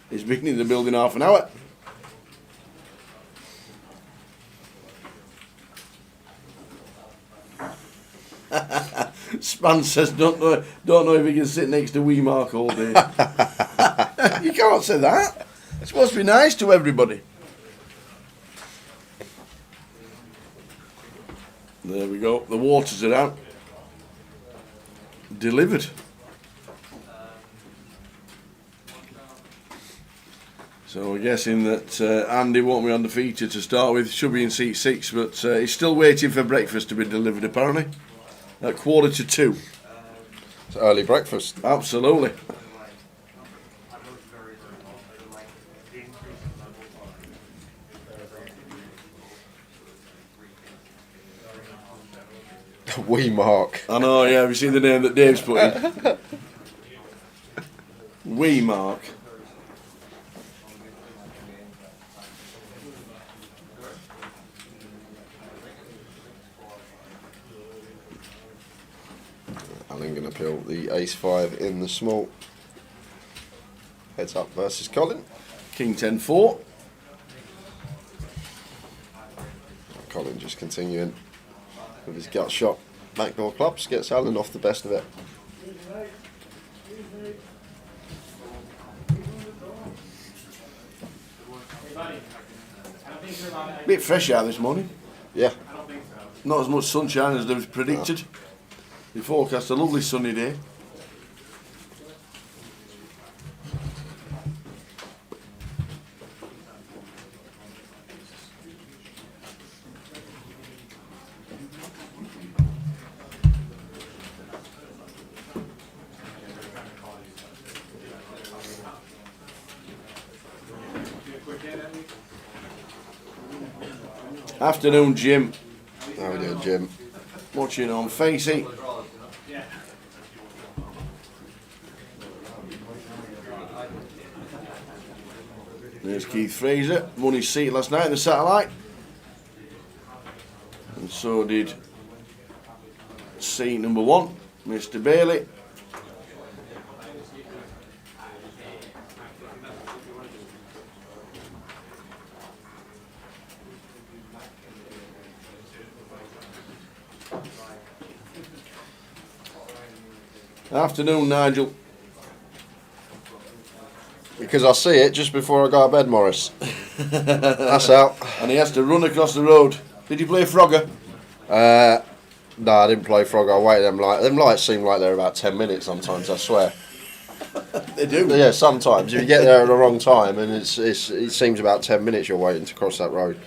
S1: He's been in the building half an hour. Span says don't know if he can sit next to Wee Mark all day. You can't say that. It's supposed to be nice to everybody. There we go. The waters are out. Delivered. So we're guessing that Andy won't be on the feature to start with. Should be in seat 6, but he's still waiting for breakfast to be delivered apparently. At 1:45.
S3: It's early breakfast.
S1: Absolutely.
S3: Wee Mark.
S1: I know, yeah, have you seen the name that Dave's put in? Wee Mark.
S3: Alan going to peel the ace-5 in the small. Heads up versus Colin.
S1: King 10-4.
S3: Colin just continuing with his gut shot. Backdoor clubs, gets Alan off the best of it.
S1: Bit fresh out this morning.
S3: Yeah.
S1: Not as much sunshine as they've predicted. They forecast a lovely sunny day. Afternoon, Jim.
S3: How we doing, Jim?
S1: Watching on Facey. There's Keith Fraser. Won his seat last night in the satellite. And so did seat number 1, Mr. Bailey. Afternoon, Nigel.
S3: Because I see it just before I go to bed, Morris. That's out.
S1: And he has to run across the road. Did you play Frogger?
S3: No, I didn't play Frog. I waited them lights seem like they're about 10 minutes sometimes, I swear.
S1: They do.
S3: Yeah, sometimes. If you get there at the wrong time and it seems about 10 minutes you're waiting to cross that road.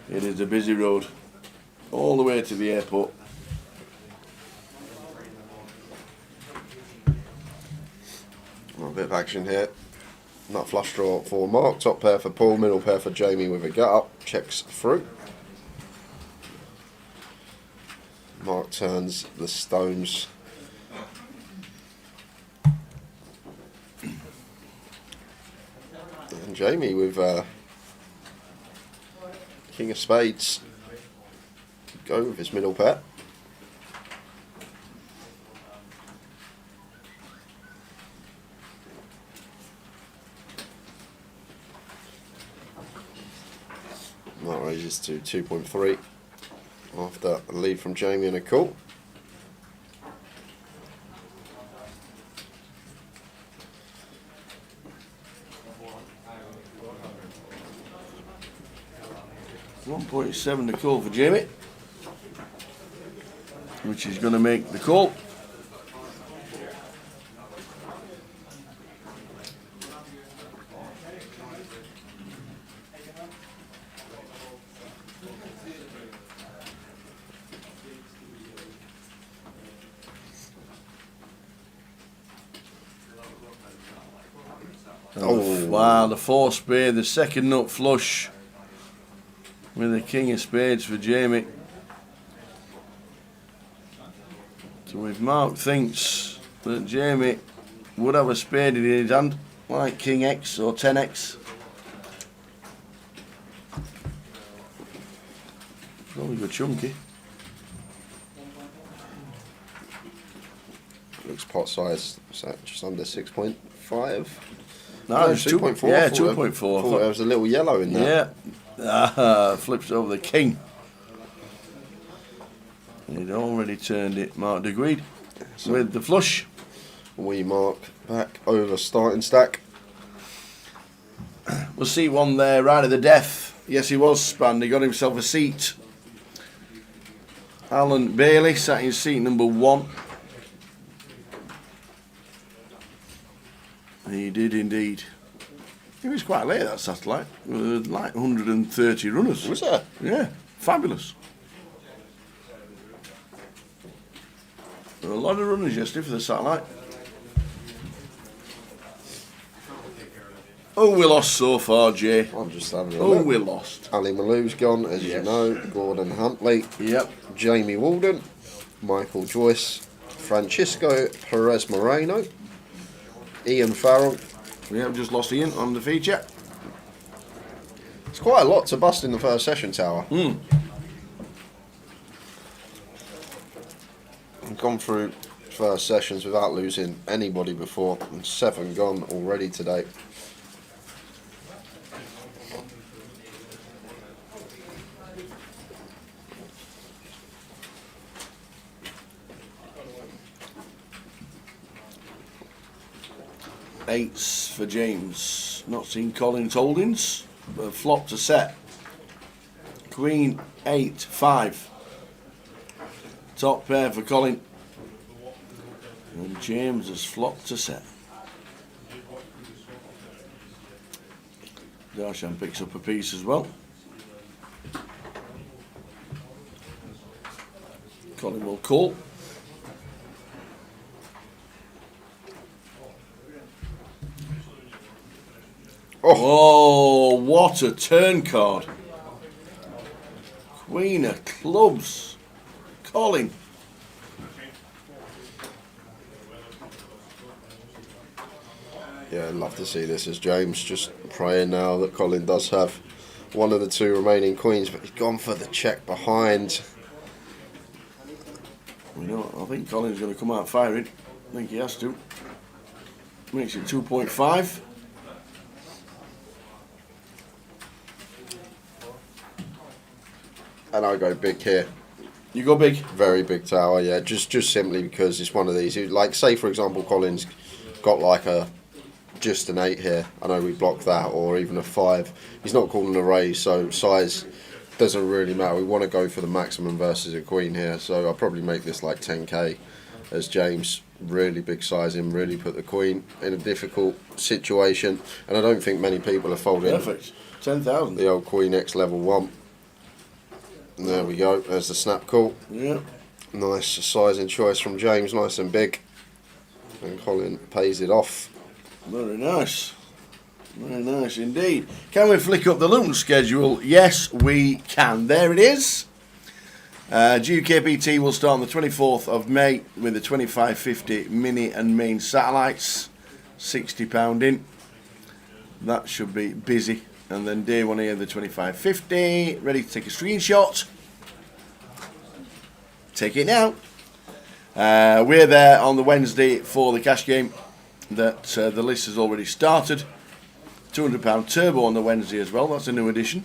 S1: It is a busy road. All the way to the airport.
S3: A bit of action here. Nut flush draw for Mark. Top pair for Paul. Middle pair for Jamie with a gut up. Checks through. Mark turns the stones. And Jamie with King of Spades. Go with his middle pair. That raises to 2.3 after a lead from Jamie and a call.
S1: $1.7 to call for Jamie, which is going to make the call. Oh wow, the 4 spade, the second nut flush with the King of Spades for Jamie. So if Mark thinks that Jamie would have a spade in his hand, like King X or 10X, probably go chunky.
S3: Looks pot size, so just under 6.5.
S1: No, it's 2.4. Yeah, 2.4.
S3: Thought there was a little yellow in there.
S1: Yeah. Flips over the king. He'd already turned it, Mark Degreed, with the flush.
S3: We Mark back over starting stack.
S1: We'll see one there right at the death. Yes, he was spanned. He got himself a seat. Alan Bailey sat in seat number 1. He did indeed. It was quite late, that satellite. There were like 130 runners.
S3: Was there?
S1: Yeah, fabulous. There were a lot of runners yesterday for the satellite. Oh, we lost so far, Jay.
S3: I'm just having a
S1: Oh,
S3: look.
S1: we lost.
S3: Ali Malou's gone, as you
S1: Yes.
S3: know. Gordon Huntley.
S1: Yep.
S3: Jamie Walden. Michael Joyce. Francisco Perez Moreno. Ian Farrell.
S1: We have just lost Ian on the feature.
S3: It's quite a lot to bust in the first session, Tower. I've gone through first sessions without losing anybody before, and 7 gone already today.
S1: Eights for James. Not seen Colin's holdings, but flop to set. Queen 8 5. Top pair for Colin. And James has flopped to set. Darshan picks up a piece as well. Colin will call. Oh, what a turn card. Queen of clubs. Colin.
S3: Yeah, I'd love to see this as James just praying now that Colin does have one of the 2 remaining queens, but he's gone for the check behind.
S1: You know, I think Colin's going to come out firing. I think he has to. Makes it 2.5.
S3: And I go big here.
S1: You go big.
S3: Very big tower, yeah. Just simply because it's one of these. Like, say for example, Colin's got like just an 8 here. I know we block that, or even a 5. He's not calling a raise, so size doesn't really matter. We want to go for the maximum versus a queen here, so I'll probably make this like 10k as James really big size him, really put the queen in a difficult situation, and I don't think many people are folding.
S1: Perfect. 10,000.
S3: The old Queen X level 1. And there we go. There's the snap call.
S1: Yeah.
S3: Nice sizing choice from James, nice and big, and Colin pays it off.
S1: Very nice. Very nice indeed. Can we flick up the Luton schedule? Yes, we can. There it is. GUKPT will start on the 24th of May with the 2550 mini and main satellites. £60 in. That should be busy. And then day 1 here, the 2550. Ready to take a screenshot. Take it now. We're there on the Wednesday for the cash game that the list has already started. £200 turbo on the Wednesday as well. That's a new addition.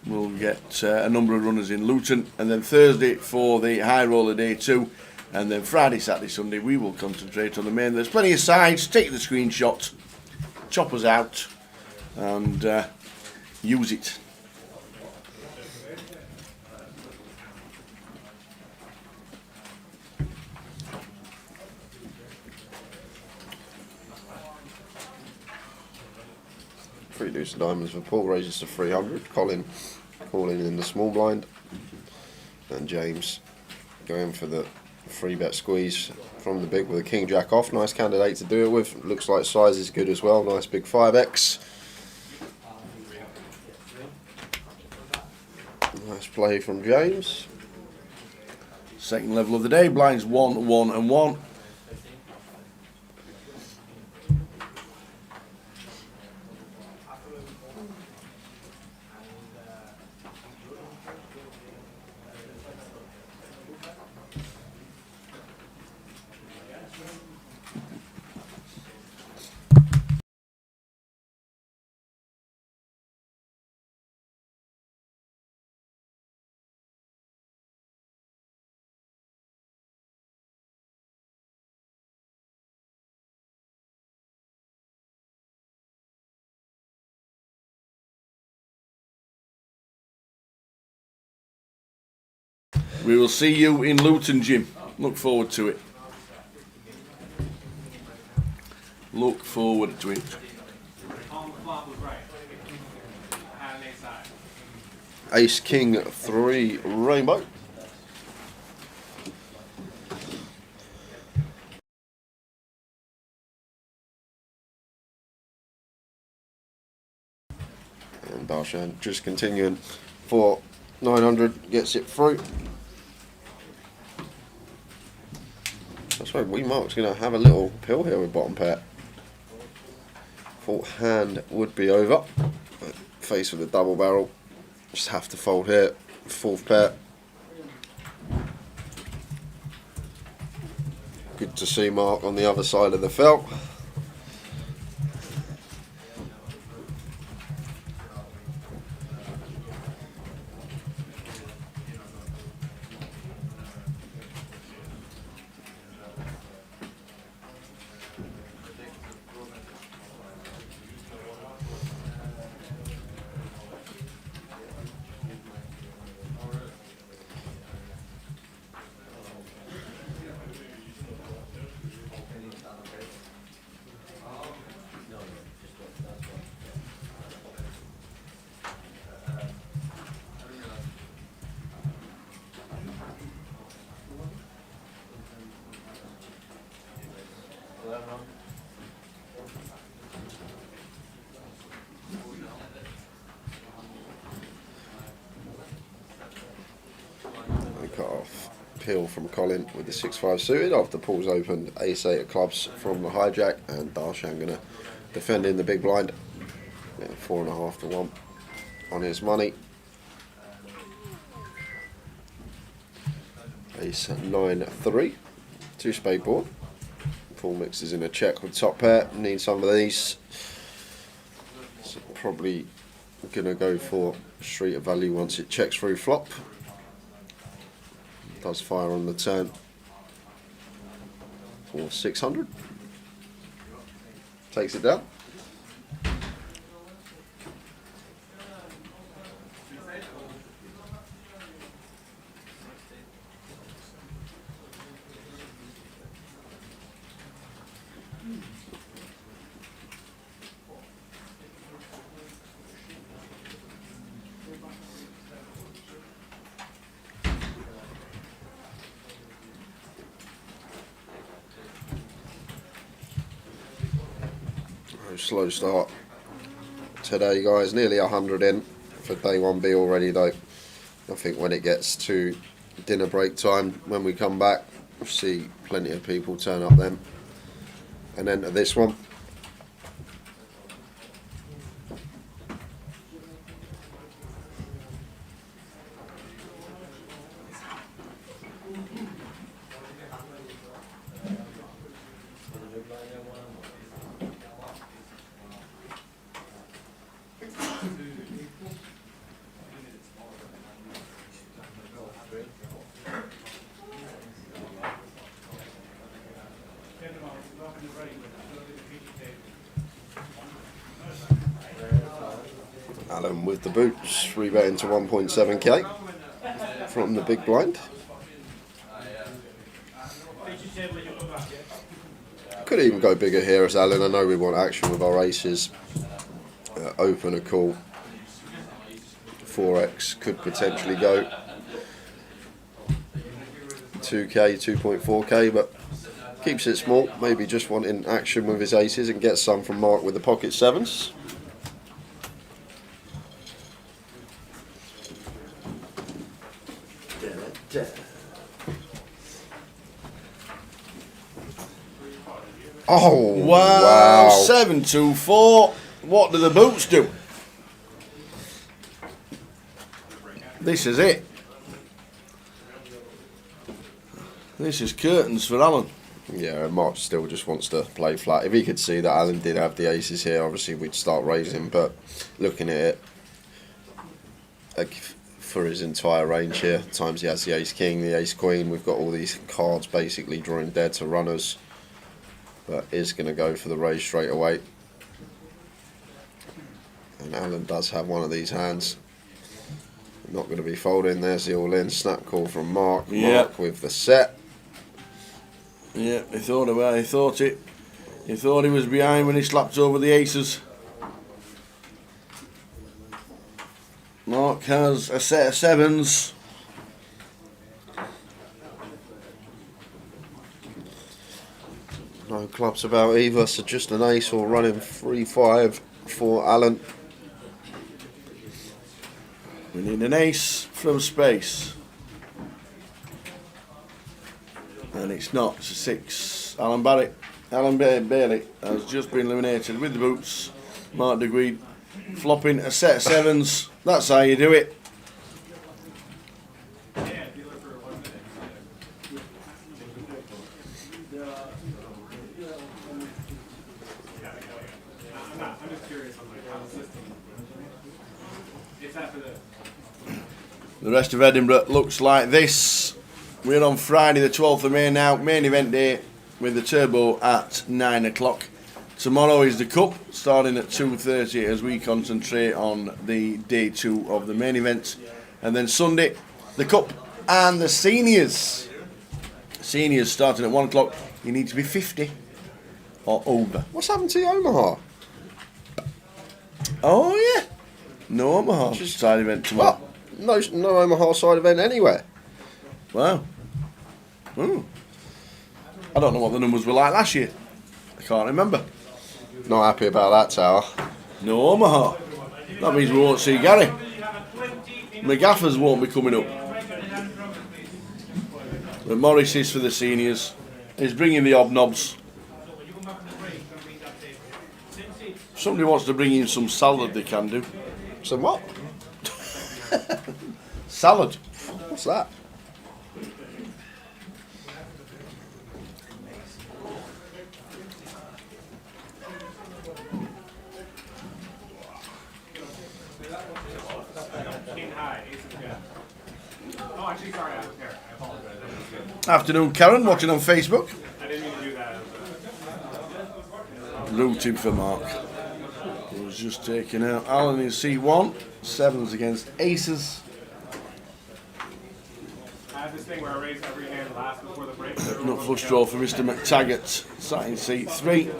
S1: We'll get a number of runners in Luton, and then Thursday for the high roller day 2, and then Friday, Saturday, Sunday we will concentrate on the main. There's plenty of sides. Take the screenshot, chop us out, and use it.
S3: Three deuce of diamonds for Paul, raises to 300. Colin calling in the small blind, and James going for the 3-bet squeeze from the big with a king jack off. Nice candidate to do it with. Looks like size is good as well. Nice big 5x. Nice play from James.
S1: Second level of the day, blinds 1, 1 and 1. We will see you in Luton, Jim. Look forward to it. Look forward to it.
S3: Ace King 3 rainbow. And Darshan just continuing for 900, gets it through. I suppose we Mark's going to have a little pill here with bottom pair. Thought hand would be over. But face with a double barrel. Just have to fold here. 4th pair. Good to see Mark on the other side of the felt. Cut off peel from Colin with the 6-5 suited after Paul's opened ace-8 of clubs from the hijack, and Darshan going to defend in the big blind. Yeah, 4.5 to 1 on his money. Ace 9-3, 2 spade board, Full mixes in a check with top pair. Need some of these. So probably gonna go for street of value once it checks through flop. Does fire on the turn for 600. Takes it down. Slow start today, guys. Nearly 100 in for day 1B already, though. I think when it gets to dinner break time, when we come back, we'll see plenty of people turn up then and enter this one. Alan with the boots, rebetting to 1.7k from the big blind. Could even go bigger here as Alan. I know we want action with our aces. Open a call. 4x could potentially go 2k, 2.4k, but keeps it small. Maybe just wanting action with his aces and gets some from Mark with the pocket sevens. Oh,
S1: wow. 7-2-4. What do the boots do? This is it. This is curtains for Alan.
S3: Yeah, Mark still just wants to play flat. If he could see that Alan did have the aces here, obviously we'd start raising, but looking at it, like for his entire range here, times he has the ace king, the ace queen, we've got all these cards basically drawing dead to runners, but is going to go for the raise straight away. And Alan does have one of these hands. Not going to be folding. There's the all-in. Snap call from Mark.
S1: Yep.
S3: Mark with the set.
S1: Yeah, he thought about it. He thought it. He thought he was behind when he slapped over the aces. Mark has a set of sevens.
S3: No clubs about either, so just an ace or running 3-5 for Alan.
S1: We need an ace from space. And it's not, it's a 6. Alan Bailey has just been eliminated with the boots. Mark Degweed flopping a set of sevens. That's how you do it. The rest of Edinburgh looks like this. We're on Friday the 12th of May now, main event day with the turbo at 9 o'clock. Tomorrow is the Cup, starting at 2:30 as we concentrate on the day 2 of the main event. And then Sunday, the Cup and the Seniors. Seniors starting at 1 o'clock. You need to be 50 or over.
S3: What's happened to Omaha?
S1: Oh yeah, no Omaha side event tomorrow.
S3: What? No Omaha side event anywhere.
S1: Wow. Ooh. I don't know what the numbers were like last year. I can't remember.
S3: Not happy about that, Tower.
S1: No Omaha. That means we won't see Gary. McGaffers won't be coming up. But Morris is for the Seniors. He's bringing the hobnobs. If somebody wants to bring in some salad, they can do.
S3: Some what?
S1: Salad.
S3: What's that?
S1: Afternoon, Karen, watching on Facebook.
S2: I didn't mean to do that.
S1: Rooting for Mark. He was just taking out Alan in C1. Sevens against aces.
S2: I have this thing where I raise every hand last before the break.
S1: Not flush draw for Mr. McTaggart. Sat in C3.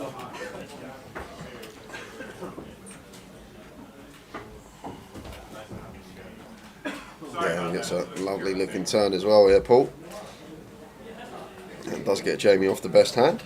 S3: Yeah, he gets a lovely looking turn as well here, Paul. And does get Jamie off the best hand.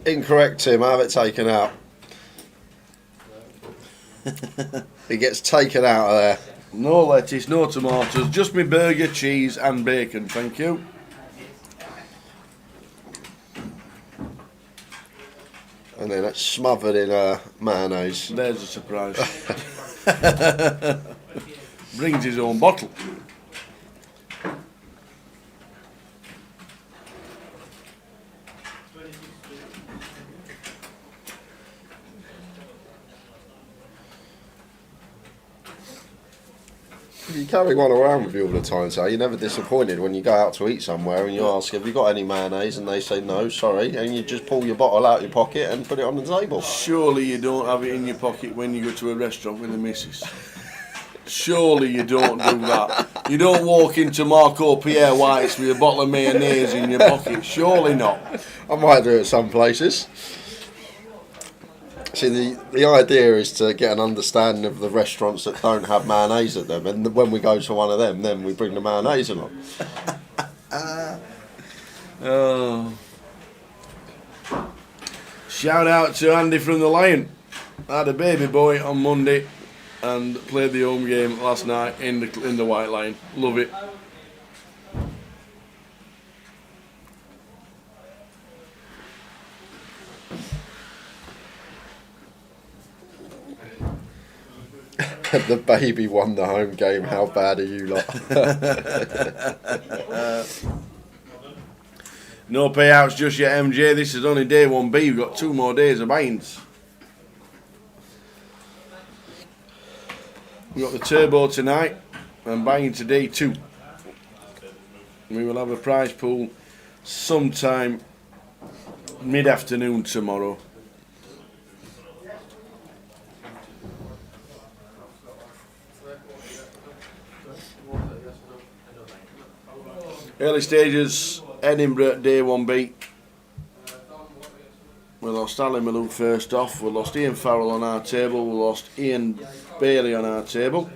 S3: Incorrect, Tim. I have it taken out. He gets taken out of there.
S1: No lettuce, no tomatoes, just me burger, cheese and bacon, thank you.
S3: And then it's smothered in mayonnaise.
S1: There's a surprise. Brings his own bottle.
S3: You carry one around with you all the time, so you're never disappointed when you go out to eat somewhere and you ask, have you got any mayonnaise? And they say, no, sorry. And you just pull your bottle out your pocket and put it on the table.
S1: Surely you don't have it in your pocket when you go to a restaurant with the missus. Surely you don't do that. You don't walk into Marco Pierre White's with a bottle of mayonnaise in your pocket. Surely not.
S3: I might do it some places. See, the idea is to get an understanding of the restaurants that don't have mayonnaise at them, and when we go to one of them, then we bring the mayonnaise along.
S1: Oh. Shout out to Andy from the Lion. I had a baby boy on Monday and played the home game last night in the White Lion. Love it.
S3: The baby won the home game. How bad are you lot?
S1: No payouts just yet, MJ. This is only day 1B. We've got 2 more days of buy-ins. We've got the turbo tonight and buying to day 2. We will have a prize pool sometime mid-afternoon tomorrow. Early stages, Edinburgh, day 1B. We lost Alan Malou first off. We lost Ian Farrell on our table. We lost Ian Bailey on our table.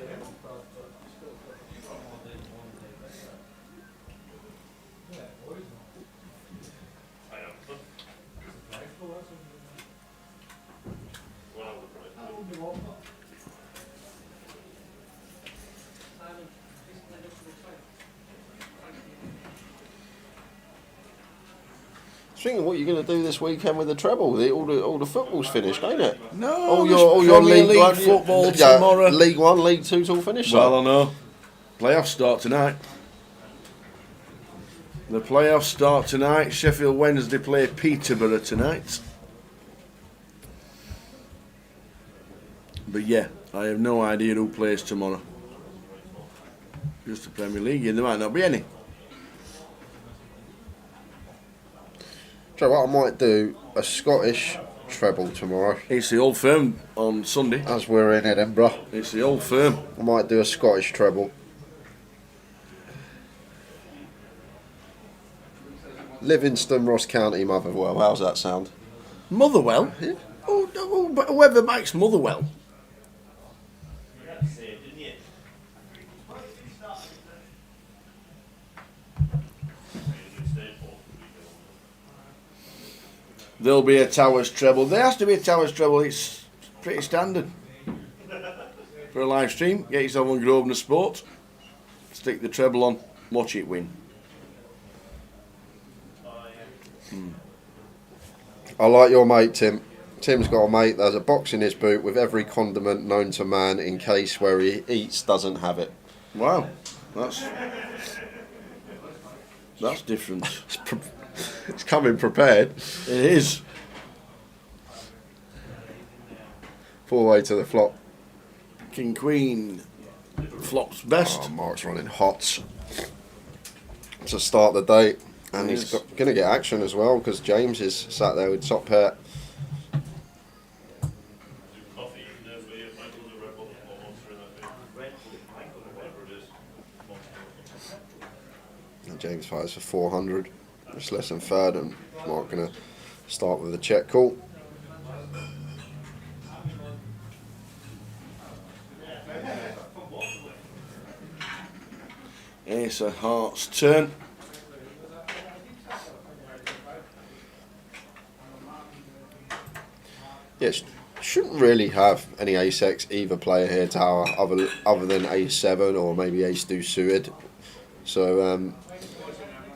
S3: Thinking what you're going to do this weekend with the treble. All the football's finished, ain't it?
S1: No,
S3: all your
S1: League
S3: One
S1: football tomorrow.
S3: League One, League Two's all finished.
S1: Well, I know. Playoffs start tonight. The playoffs start tonight. Sheffield Wednesday play Peterborough tonight. But yeah, I have no idea who plays tomorrow. Just the Premier League. Yeah, there might not be any.
S3: So what I might do, a Scottish treble tomorrow.
S1: It's the Old Firm on Sunday.
S3: As we're in Edinburgh.
S1: It's the Old Firm.
S3: I might do a Scottish treble. Livingston, Ross County, Motherwell. How's that sound?
S1: Motherwell?
S3: Yeah.
S1: Oh, whoever backs Motherwell. There'll be a Towers treble. There has to be a Towers treble. It's pretty standard for a live stream. Get yourself on Grosvenor Sport. Stick the treble on. Watch it win.
S3: I like your mate, Tim. Tim's got a mate. There's a box in his boot with every condiment known to man in case where he eats doesn't have it.
S1: Wow, that's different.
S3: It's coming prepared.
S1: It is.
S3: 4-way to the flop.
S1: King Queen flops best.
S3: Oh, Mark's running hot to start the day, and
S1: Yes.
S3: he's going to get action as well because James is sat there with top pair. And James fires for 400, just less than third, and Mark going to start with a check call.
S1: Ace of Hearts turn.
S3: Yes, shouldn't really have any ace-x either player here, Tower, other than ace-7 or maybe ace-2 suited. So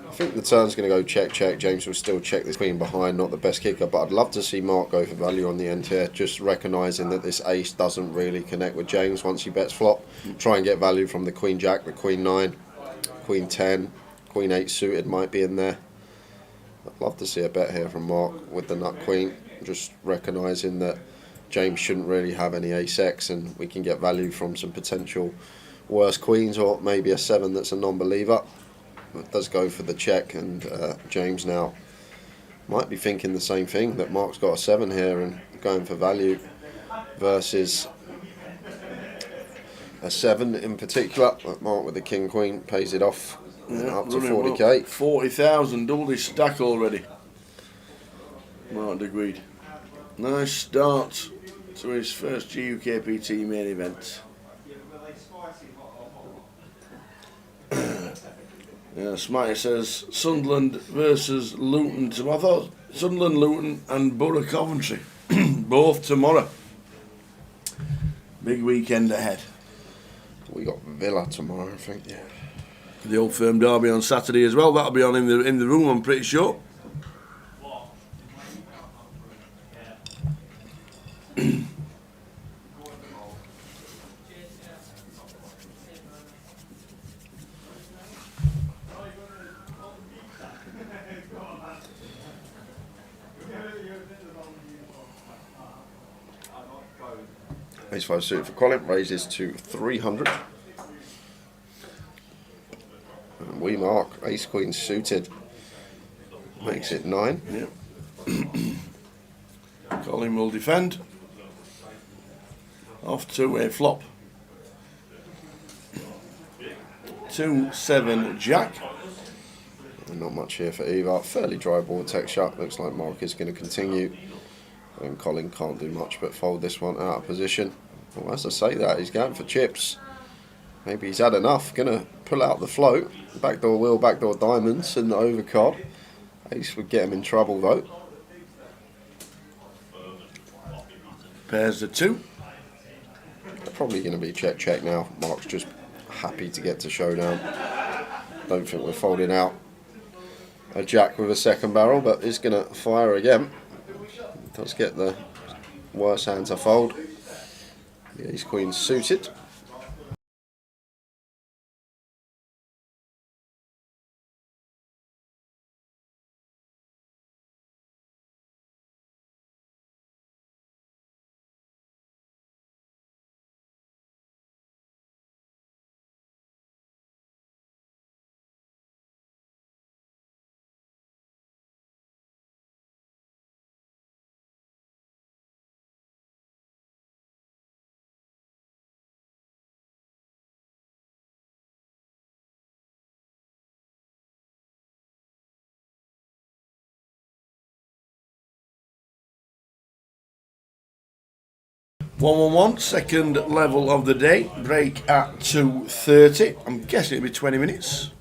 S3: I think the turn's going to go check. James will still check this queen behind, not the best kicker, but I'd love to see Mark go for value on the end here, just recognising that this ace doesn't really connect with James once he bets flop. Try and get value from the queen-jack, the queen-9, queen-10, queen-8 suited might be in there. I'd love to see a bet here from Mark with the nut queen, just recognising that James shouldn't really have any ace-x and we can get value from some potential worse queens or maybe a 7 that's a non-believer. It does go for the check, and James now might be thinking the same thing, that Mark's got a 7 here and going for value versus a 7 in particular. But Mark with the king queen pays it off up to 40k.
S1: Well, 40,000, doubled his stack already. Mark agreed. Nice start to his first GUKPT main event. Yeah, Smitey says Sunderland versus Luton tomorrow. I thought Sunderland, Luton and Borough Coventry both tomorrow. Big weekend ahead.
S3: We got Villa tomorrow, I think. Yeah.
S1: The Old Firm derby on Saturday as well. That'll be on in the room, I'm pretty sure.
S3: Ace-5 suited for Colin, raises to 300. And we mark ace-queen suited, makes it 9.
S1: Yep. Colin will defend. Off to a flop. 2-7 Jack.
S3: And not much here for either. Fairly dry board texture. Looks like Mark is going to continue. And Colin can't do much but fold this one out of position. Well, as I say that, he's going for chips. Maybe he's had enough. Going to pull out the float. Backdoor wheel, backdoor diamonds and the overcard. Ace would get him in trouble though.
S1: Pairs the 2.
S3: Probably going to be check now. Mark's just happy to get to showdown. Don't think we're folding out a jack with a second barrel, but he's going to fire again. Does get the worse hand to fold. The ace queen suited.
S1: One, second level of the day. Break at 2:30. I'm guessing it'll be 20 minutes.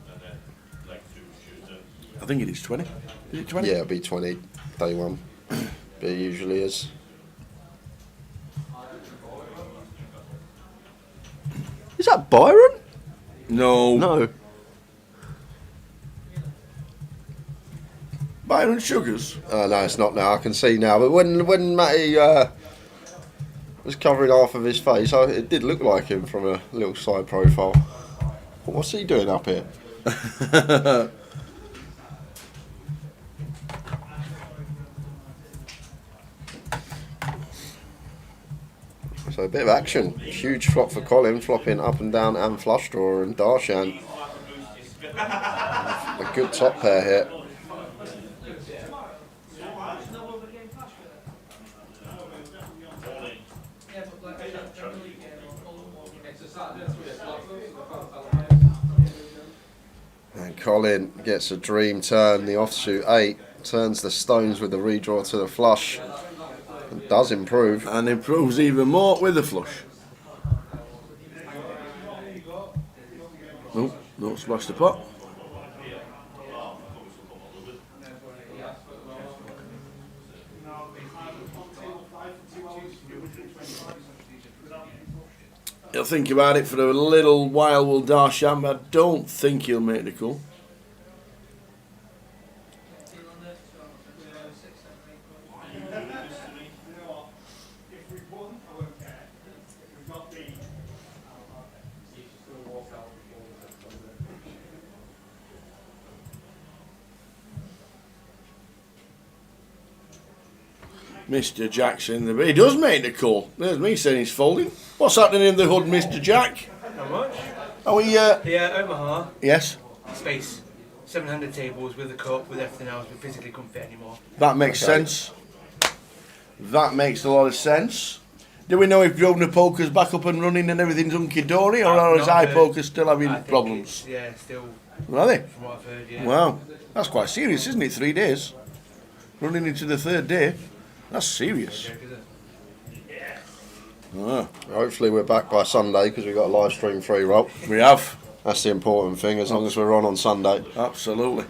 S1: I think it is 20. Is it 20?
S3: Yeah, it'll be 20, day one. But it usually is. Is that Byron?
S1: No.
S3: No.
S1: Byron Sugars.
S3: No, it's not now. I can see now. But when Matty was covering half of his face, it did look like him from a little side profile. What's he doing up here? So a bit of action. Huge flop for Colin, flopping up and down and flush draw, and Darshan. A good top pair here. And Colin gets a dream turn, the offsuit 8, turns the stones with the redraw to the flush, and does improve.
S1: And improves even more with the flush. Nope, don't splash the pot. He'll think about it for a little while, will Darshan, but I don't think he'll make the call. Mr. Jackson, he does make the call. There's me saying he's folding. What's happening in the hood, Mr. Jack?
S4: How much?
S1: Are we,
S4: Omaha,
S1: yes,
S4: space. 700 tables with a cup, with everything else, we physically couldn't fit anymore.
S1: that makes sense. That makes a lot of sense. Do we know if Grosvenor Poker's back up and running and everything's hunky-dory, or is
S4: Not
S1: iPoker still having
S4: I think
S1: problems?
S4: it's, yeah, still,
S1: Are they?
S4: from what I've heard, yeah.
S1: Wow, that's quite serious, isn't it? 3 days. Running into the 3rd day. That's serious.
S4: Joke, is it?
S1: Ah,
S3: Hopefully we're back by Sunday because we've got a live stream free roll.
S1: we have.
S3: That's the important thing, as long as we're on Sunday.
S1: Absolutely.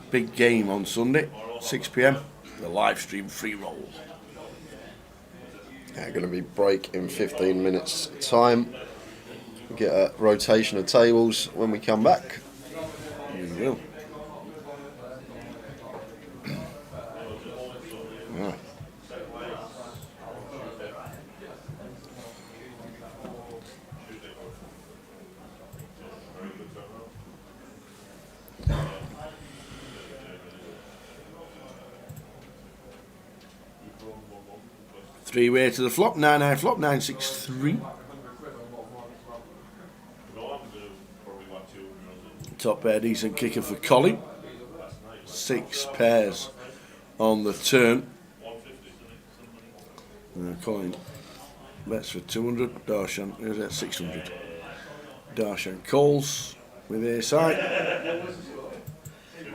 S1: Big game on Sunday, 6 p.m. The live stream free roll.
S3: Yeah, going to be break in 15 minutes time. We'll get a rotation of tables when we come back.
S1: We will. Ah. Three-way to the flop, 9-9 flop, 9-6-3. Top pair, decent kicker for Colin. 6 pairs on the turn. Colin bets for 200. Darshan is at 600. Darshan calls with ace high.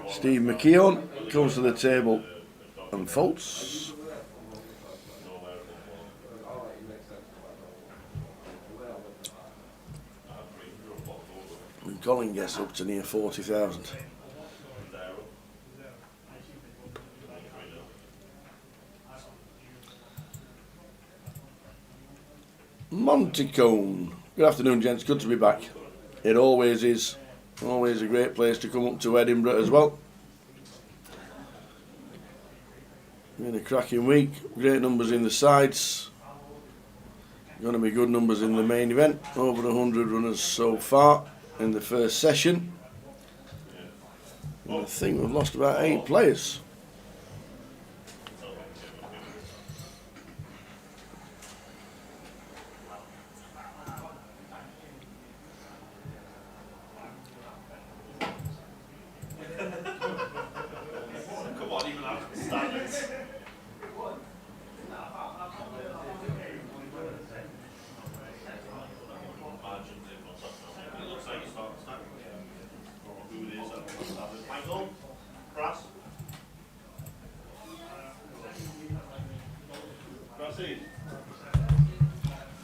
S1: Steve McKeown comes to the table and folds. And Colin gets up to near 40,000. Monticone. Good afternoon, gents. Good to be back. It always is. Always a great place to come up to Edinburgh as well. Been a cracking week. Great numbers in the sides. Going to be good numbers in the main event. Over 100 runners so far in the first session. And I think we've lost about 8 players.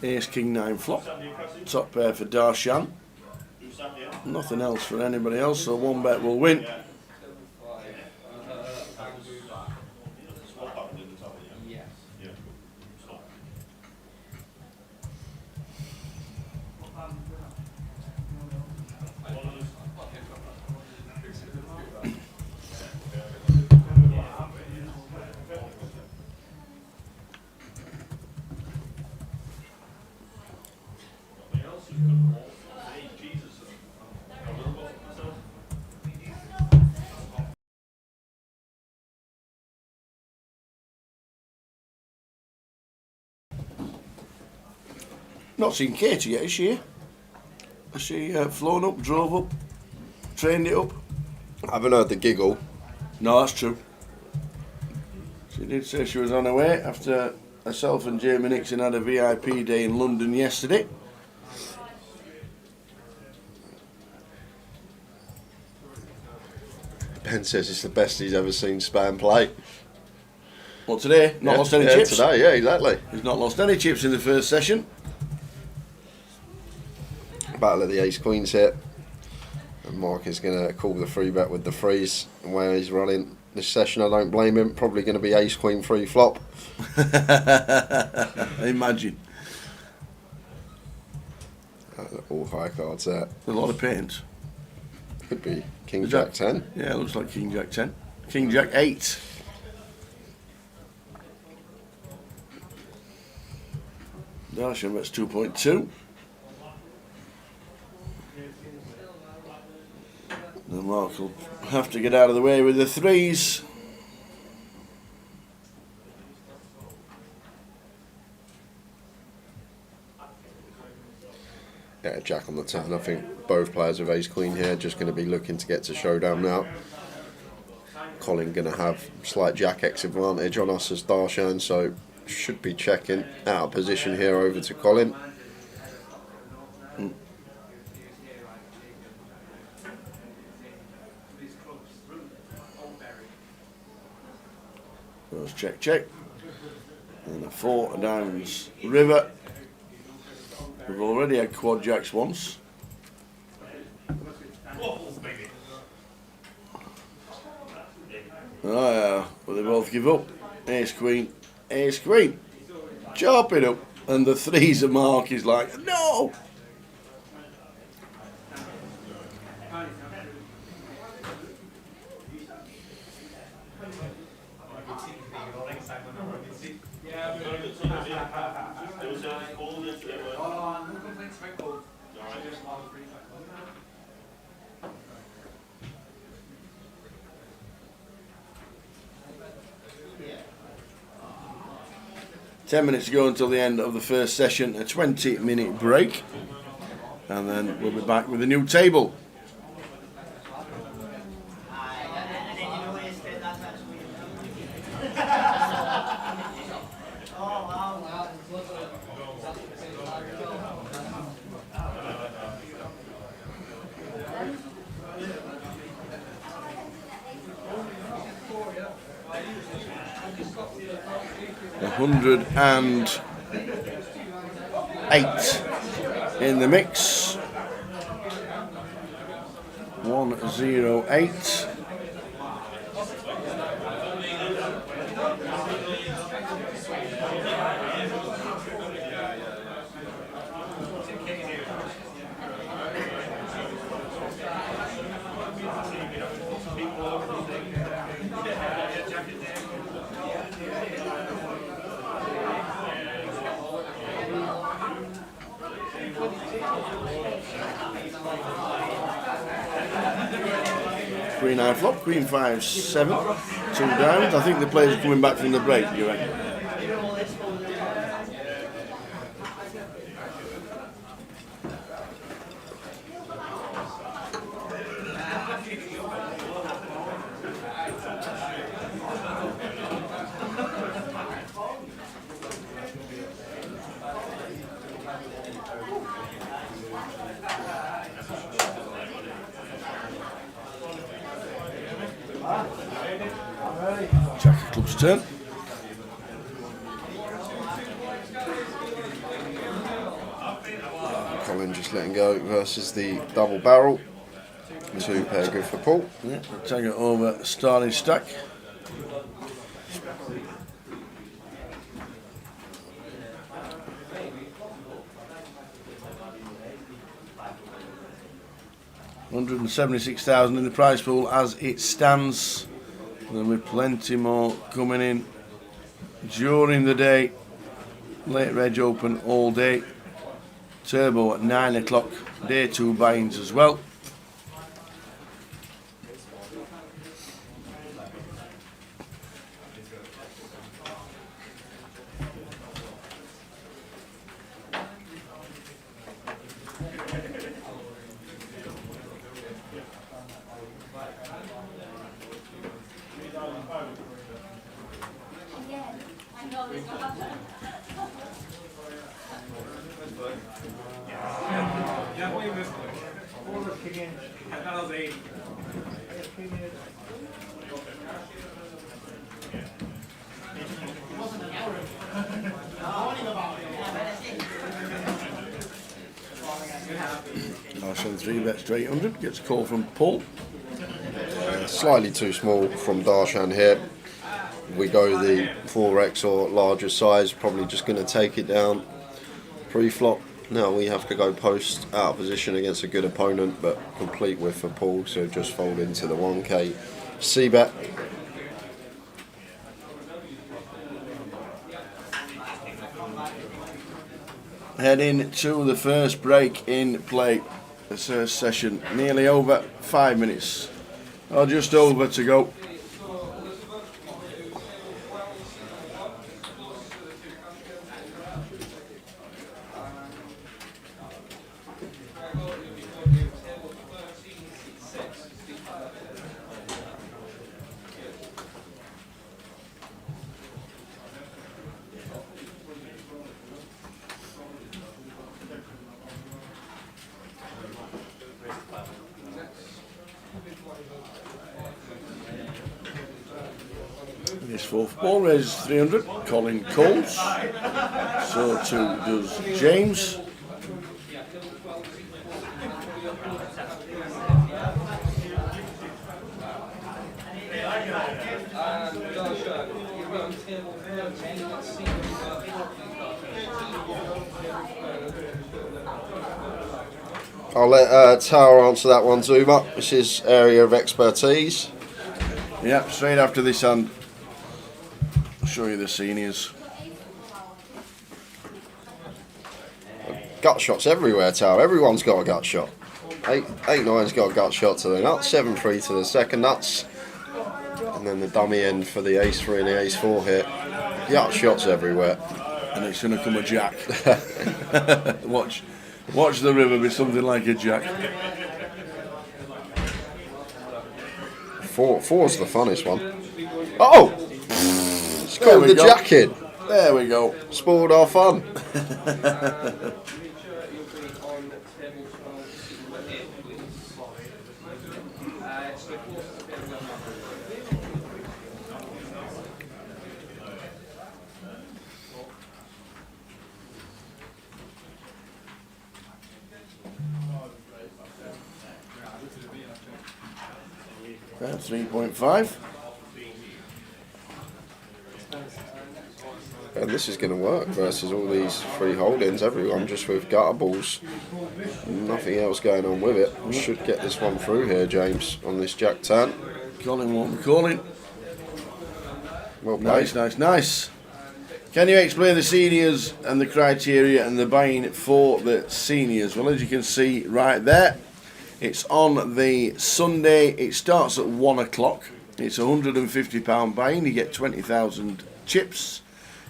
S1: Ace King 9 flop. Top pair for Darshan. Nothing else for anybody else, so one bet will win. Not seen Katie yet, is she here? Has she flown up, drove up, trained it up?
S3: I haven't heard the giggle.
S1: No, that's true. She did say she was on her way after herself and Jamie Nixon had a VIP day in London yesterday.
S3: Ben says it's the best he's ever seen Span play.
S1: Well, today, not lost any chips.
S3: Today, yeah, exactly.
S1: He's not lost any chips in the first session.
S3: Battle of the Ace Queens here. And Mark is going to call the free bet with the freeze. And where he's running this session, I don't blame him. Probably going to be Ace Queen free flop.
S1: Imagine.
S3: All high cards there.
S1: A lot of paint.
S3: Could be King Jack 10.
S1: Yeah, it looks like King Jack 10. King Jack 8. Darsham, that's 2.2. And Mark will have to get out of the way with the threes.
S3: Yeah, Jack on the 10. I think both players of Ace Queen here just going to be looking to get to showdown now. Colin going to have slight Jack X advantage on us as Darshan, so should be checking out of position here over to Colin.
S1: Goes check, check. And a 4 diamonds river. We've already had quad jacks once. Oh yeah, but they both give up. Ace Queen, Ace Queen. Chop it up. And the threes of Mark is like, no! Ten minutes to go until the end of the first session, a 20-minute break, and then we'll be back with a new table. $108 in the mix. 108. Queen high flop, Queen 5-7, 2 downs. I think the players are coming back from the break, do you reckon? Jack of clubs turn.
S3: Colin just letting go versus the double barrel. 2 pair good for Paul.
S1: Yeah, we'll take it over starting stack. $176,000 in the prize pool as it stands. There'll be plenty more coming in during the day. Late Reg open all day. Turbo at 9 o'clock. Day 2 buy-ins as well.
S2: Definitely missed it. I thought it was 80.
S1: Nice on 3 bets to 800. Gets a call from Paul.
S3: Slightly too small from Darshan here. We go the 4x or larger size, probably just going to take it down pre-flop. Now we have to go post out of position against a good opponent, but complete with for Paul, so just fold into the 1k C-bet.
S1: Heading to the first break in play. The first session nearly over, 5 minutes. Or just over to go. This fourth ball raises 300. Colin Coles. So too does James.
S3: I'll let Tower answer that one, Zuma. This is area of expertise.
S1: Yep, straight after this hand. I'll show you the seniors.
S3: Gut shots everywhere, Tower. Everyone's got a gut shot. 8-9's got a gut shot to the nuts. 7-3 to the second nuts. And then the dummy end for the ace-3 and the ace-4 here. Gut shots everywhere.
S1: And it's going to come a jack. Watch the river be something like a jack.
S3: Four's the funnest one. Oh! It's called the jack in.
S1: There we go.
S3: Spoiled our fun.
S1: That's 3.5.
S3: And this is going to work versus all these free holdings. Everyone just with gutter balls. Nothing else going on with it. We should get this one through here, James, on this jack 10.
S1: Colin won't be calling.
S3: Well played.
S1: Nice. Can you explain the seniors and the criteria and the buying for the seniors? Well, as you can see right there, it's on the Sunday. It starts at 1 o'clock. It's £150 buy-in. You get 20,000 chips.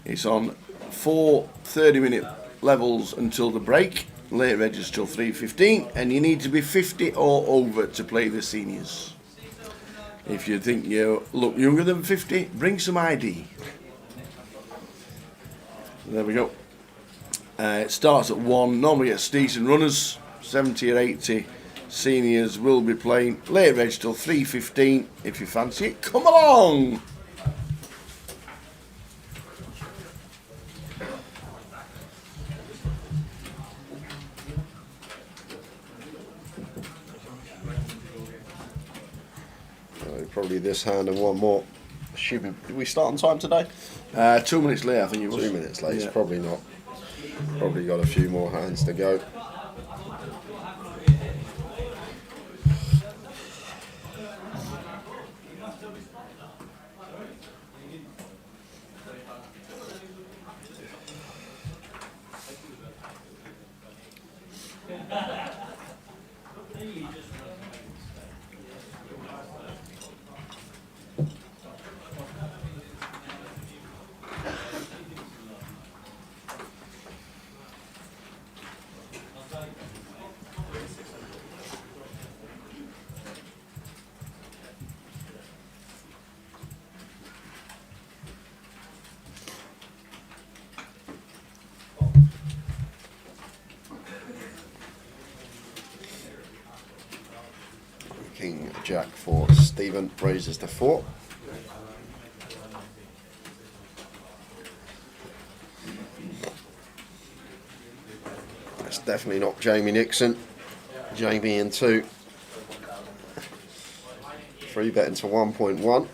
S1: It's on 4 30-minute levels until the break. Late register till 3:15, and you need to be 50 or over to play the seniors. If you think you look younger than 50, bring some ID. There we go. It starts at 1. Normally gets decent runners. 70 or 80 seniors will be playing. Late reg till 3:15. If you fancy it, come along.
S3: Probably this hand and one more. Did we start on time today?
S1: 2 minutes late, I think it was.
S3: 2 minutes late.
S1: Yeah.
S3: It's probably not. Probably got a few more hands to go. King Jack for Stephen, raises to 4. That's definitely not Jamie Nixon. Jamie in 2. 3 betting to 1.1.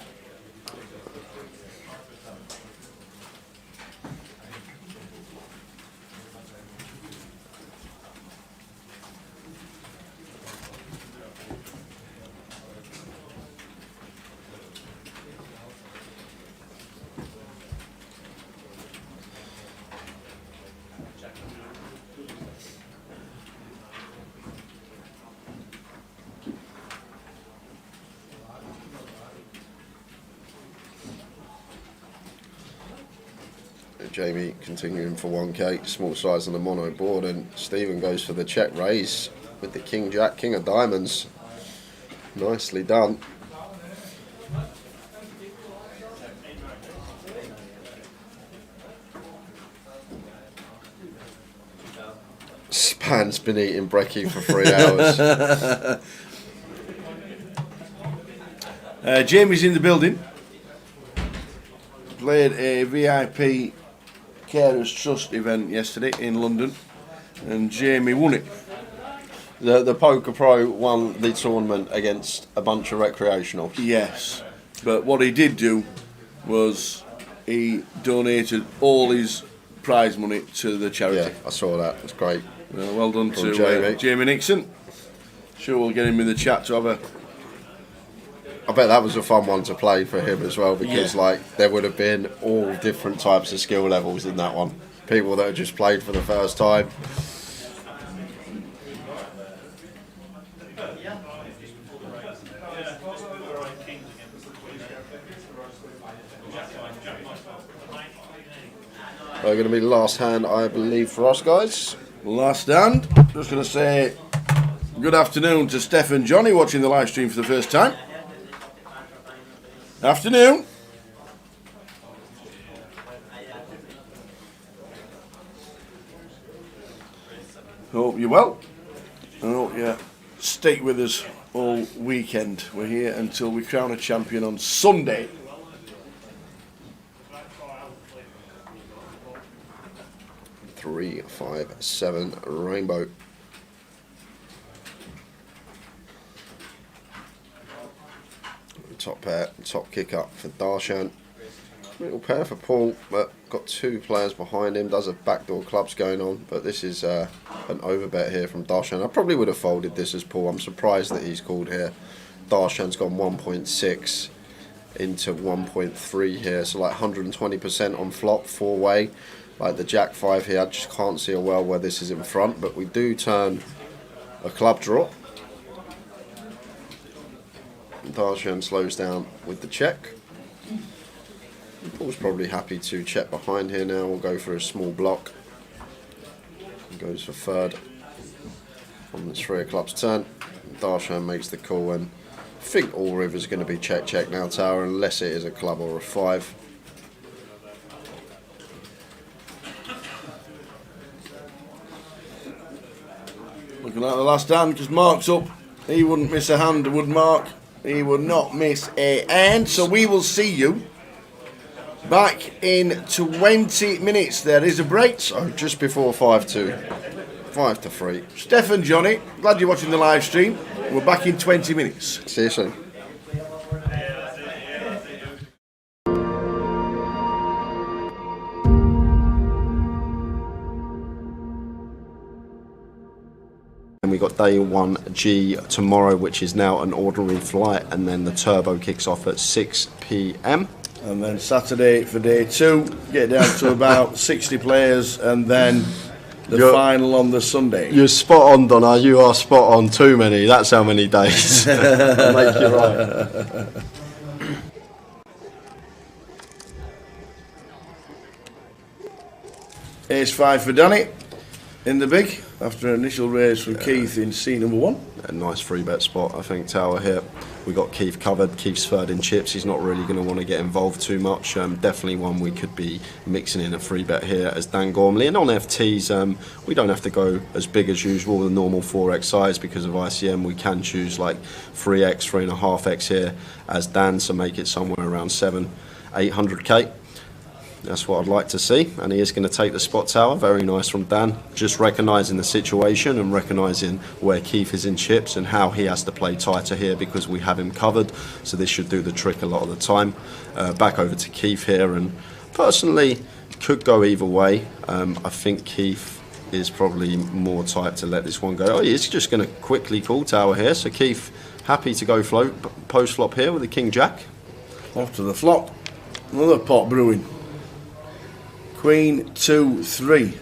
S3: Jamie continuing for 1k, small size on the mono board, and Stephen goes for the check raise with the King Jack, King of Diamonds. Nicely done. Span's been eating brekkie for 3 hours.
S1: Jamie's in the building. Played a VIP Carers Trust event yesterday in London, and Jamie won it.
S3: The Poker Pro won the tournament against a bunch of recreationals.
S1: Yes, but what he did do was he donated all his prize money to the charity.
S3: Yeah, I saw that. It's great.
S1: Well done to
S3: Jamie.
S1: Jamie Nixon. Sure, we'll get him in the chat to have a.
S3: I bet that was a fun one to play for him as well, because like there would have been all different types of skill levels in that one. People that had just played for the first time. They're going to be the last hand, I believe, for us guys.
S1: Last stand. Just going to say good afternoon to Steph and Johnny watching the live stream for the first time. Afternoon. Hope you're well. I hope you stay with us all weekend. We're here until we crown a champion on Sunday.
S3: Three, 5, 7, rainbow. Top pair, top kick up for Darshan. Little pair for Paul, but got 2 players behind him. Does have backdoor clubs going on, but this is an overbet here from Darshan. I probably would have folded this as Paul. I'm surprised that he's called here. Darshan's gone 1.6 into 1.3 here, so like 120% on flop, 4-way. Like the Jack 5 here, I just can't see a well where this is in front, but we do turn a club draw. Darshan slows down with the check. Paul's probably happy to check behind here now. We'll go for a small block. He goes for third on the 3 of clubs turn. Darshan makes the call, and I think all rivers are going to be check now, Tower, unless it is a club or a 5.
S1: Looking at the last hand, because Mark's up. He wouldn't miss a hand, would Mark? He would not miss a hand. So we will see you back in 20 minutes. There is a break.
S3: So just before 5-2, 5-3.
S1: Steph and Johnny, glad you're watching the live stream. We're back in 20 minutes.
S3: See you soon. And we got day 1G tomorrow, which is now an ordinary flight, and then the turbo kicks off at 6 p.m.
S1: And then Saturday for day 2, get down to about 60 players, and then the final on the Sunday.
S3: You're spot on, Donna. You are spot on. Too many. That's how many days. I'll make you right.
S1: Ace 5 for Danny. in the big after an initial raise from Keith in C number 1.
S3: A nice 3-bet spot, I think, tower here. We got Keith covered. Keith's third in chips. He's not really going to want to get involved too much. Definitely one we could be mixing in a 3-bet here as Dan Gormley. And on FTs, we don't have to go as big as usual, the normal 4x size because of ICM. We can choose like 3x, 3.5x here as Dan, so make it somewhere around 800k. That's what I'd like to see, and he is going to take the spot tower. Very nice from Dan, just recognising the situation and recognising where Keith is in chips and how he has to play tighter here because we have him covered, so this should do the trick a lot of the time. Back over to Keith here, and personally could go either way. I think Keith is probably more tight to let this one go. Oh, he's just going to quickly call tower here, so Keith happy to go float post flop here with the King Jack.
S1: Off to the flop, another pot brewing. Queen 2 3.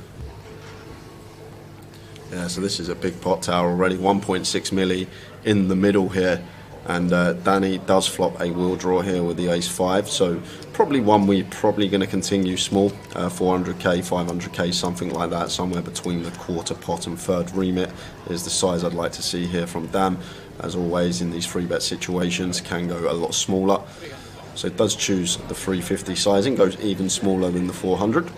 S3: Yeah, so this is a big pot tower already, 1.6 milli in the middle here, and Danny does flop a wheel draw here with the ace 5, so probably one we're probably going to continue small, 400k, 500k, something like that, somewhere between the quarter pot and third remit is the size I'd like to see here from Dan. As always in these 3-bet situations, can go a lot smaller. So it does choose the 350 sizing, goes even smaller than the 400.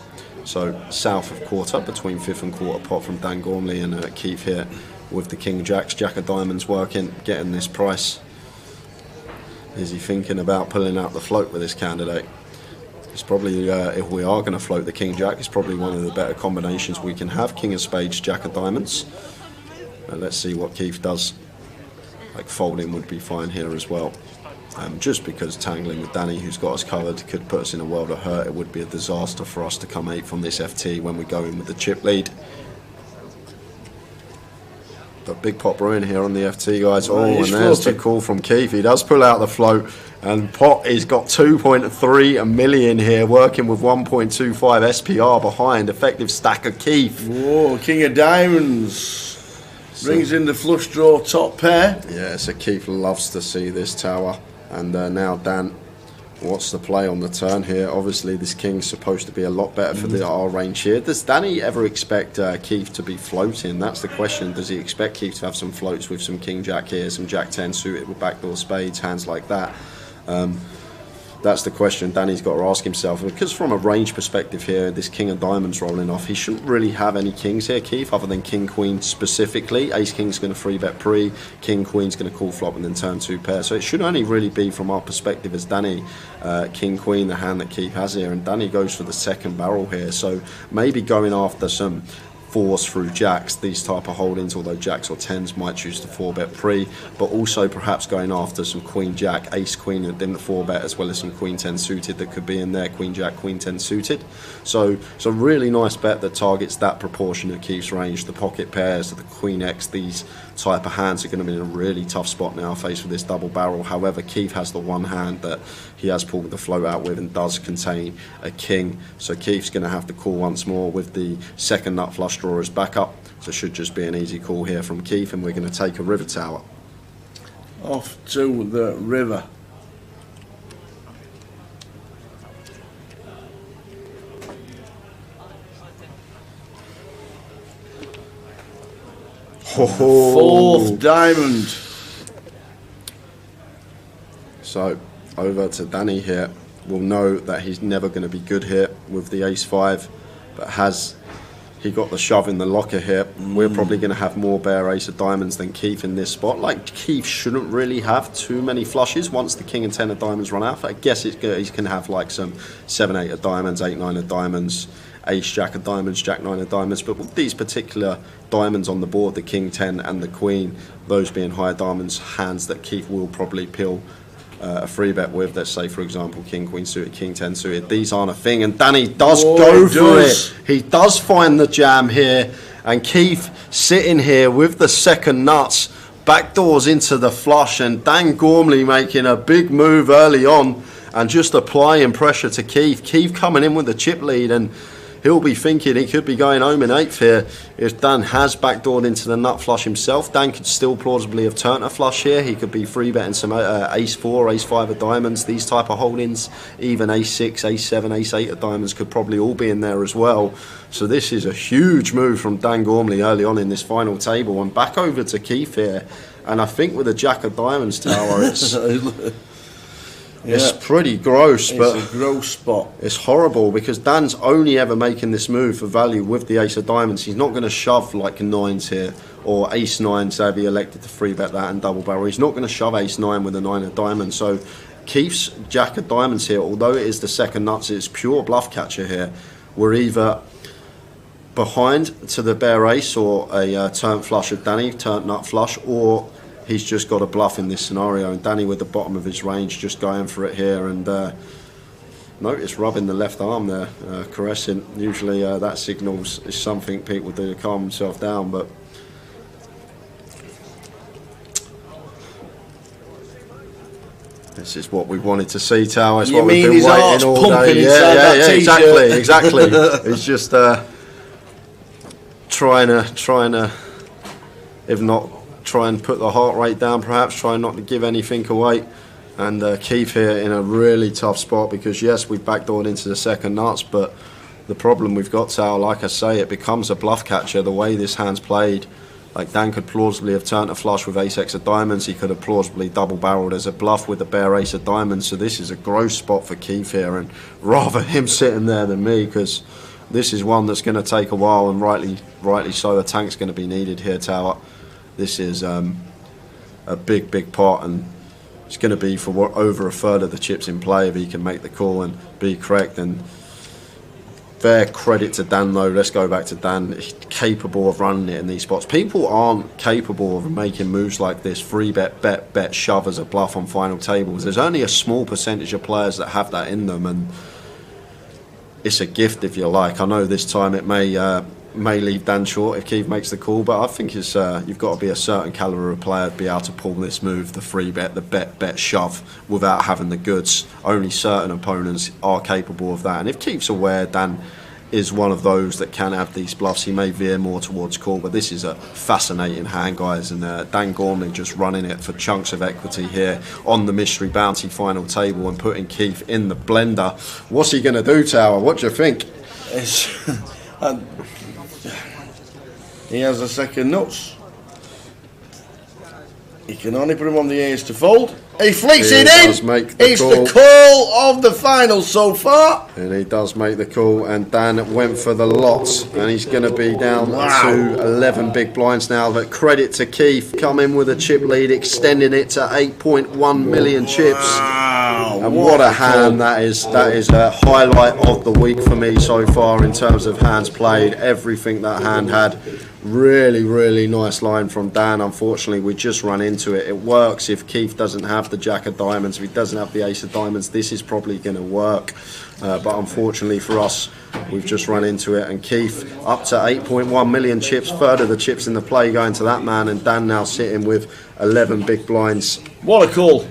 S3: So south of quarter, between fifth and quarter pot from Dan Gormley and Keith here with the King Jacks. Jack of diamonds working, getting this price. Is he thinking about pulling out the float with this candidate? It's probably, if we are going to float the King Jack, it's probably one of the better combinations we can have. King of spades, Jack of diamonds. Let's see what Keith does. Like folding would be fine here as well. Just because tangling with Danny, who's got us covered, could put us in a world of hurt. It would be a disaster for us to come 8 from this FT when we go in with the chip lead. But big pot brewing here on the FT, guys. Oh, and there's the call from Keith. He does pull out the float, and pot has got 2.3 million here, working with 1.25 SPR behind. Effective stack of Keith.
S1: Whoa, King of diamonds. Brings in the flush draw top pair.
S3: Yeah, so Keith loves to see this tower. And now Dan, what's the play on the turn here? Obviously this King's supposed to be a lot better for our range here. Does Danny ever expect Keith to be floating? That's the question. Does he expect Keith to have some floats with some King Jack here, some Jack 10 suited with backdoor spades, hands like that? That's the question Danny's got to ask himself. Because from a range perspective here, this King of diamonds rolling off, he shouldn't really have any kings here, Keith, other than King Queen specifically. Ace King's going to 3-bet pre, King Queen's going to call flop and then turn 2 pair. So it should only really be from our perspective as Danny, King Queen, the hand that Keith has here, and Danny goes for the second barrel here. So maybe going after some fours through jacks, these type of holdings, although jacks or 10s might choose to 4-bet pre, but also perhaps going after some queen jack, ace queen and then the 4-bet, as well as some queen 10 suited that could be in there, queen jack, queen 10 suited. So really nice bet that targets that proportion of Keith's range. The pocket pairs, the queen x, these type of hands are going to be in a really tough spot now faced with this double barrel. However, Keith has the one hand that he has pulled the float out with and does contain a king, so Keith's going to have to call once more with the second nut flush draw as backup. So it should just be an easy call here from Keith, and we're going to take a river tower.
S1: Off to the river. Fourth diamond.
S3: So over to Danny here. We'll know that he's never going to be good here with the ace 5, but has he got the shove in the locker here? We're probably going to have more bare ace of diamonds than Keith in this spot. Like, Keith shouldn't really have too many flushes once the king and 10 of diamonds run out. I guess he's can have like some 7, 8 of diamonds, 8, 9 of diamonds, ace jack of diamonds, jack 9 of diamonds. But with these particular diamonds on the board, the king 10 and the queen, those being higher diamonds, hands that Keith will probably peel a 3-bet with, let's say for example king queen suited, king 10 suited, these aren't a thing, and Danny does go for it. He does find the jam here, and Keith sitting here with the second nuts, backdoors into the flush, and Dan Gormley making a big move early on and just applying pressure to Keith. Keith coming in with the chip lead, and he'll be thinking he could be going home in 8th here if Dan has backdoored into the nut flush himself. Dan could still plausibly have turned a flush here. He could be free betting some ace 4, ace 5 of diamonds, these type of holdings. Even ace 6, ace 7, ace 8 of diamonds could probably all be in there as well. So this is a huge move from Dan Gormley early on in this final table. And back over to Keith here. And I think with a jack of diamonds, Tower, it's pretty gross. But
S1: it's a gross spot.
S3: It's horrible because Dan's only ever making this move for value with the ace of diamonds. He's not going to shove like 9s here or ace 9, so if he elected to free bet that and double barrel. He's not going to shove ace 9 with a 9 of diamonds. So Keith's jack of diamonds here, although it is the second nuts, it's pure bluff catcher here. We're either behind to the bare ace or a turn flush of Danny, turn nut flush, or he's just got a bluff in this scenario, and Danny with the bottom of his range just going for it here. And notice rubbing the left arm there, caressing. Usually that signals is something people do to calm themselves down, but this is what we wanted to see, Tower. It's what we've been waiting all day. Yeah, exactly. It's just trying to, if not, try and put the heart rate down, perhaps try not to give anything away. And Keith here in a really tough spot because yes, we've backdoored into the second nuts, but the problem we've got, Tower, like I say, it becomes a bluff catcher the way this hand's played. Like Dan could plausibly have turned a flush with ace x of diamonds. He could have plausibly double barreled as a bluff with the bare ace of diamonds. So this is a gross spot for Keith here, and rather him sitting there than me, because this is one that's going to take a while, and rightly so. A tank's going to be needed here, Tower. This is a big pot, and it's going to be for over a third of the chips in play if he can make the call and be correct. And fair credit to Dan, though. Let's go back to Dan. He's capable of running it in these spots. People aren't capable of making moves like this. Free bet, shove as a bluff on final tables. There's only a small percentage of players that have that in them, and it's a gift, if you like. I know this time it may leave Dan short if Keith makes the call, but I think it's you've got to be a certain calibre of player to be able to pull this move, the free bet, the bet shove, without having the goods. Only certain opponents are capable of that, and if Keith's aware Dan is one of those that can have these bluffs, he may veer more towards call. But this is a fascinating hand, guys, and Dan Gormley just running it for chunks of equity here on the mystery bounty final table and putting Keith in the blender. What's he going to do, Tower? What do you think?
S1: He has a second nuts. He can only put him on the ace to fold. He flicks it in. It's the call of the final so far.
S3: And he does make the call, and Dan went for the lots, and he's going to be down to 11 big blinds now. But credit to Keith, coming with a chip lead, extending it to 8.1 million chips.
S1: Wow,
S3: and what a hand that is. That is a highlight of the week for me so far in terms of hands played. Everything that hand had. Really nice line from Dan. Unfortunately, we just run into it. It works if Keith doesn't have the jack of diamonds, if he doesn't have the ace of diamonds. This is probably going to work, but unfortunately for us, we've just run into it. And Keith up to 8.1 million chips, third of the chips in the play going to that man, and Dan now sitting with 11 big blinds.
S1: What a call.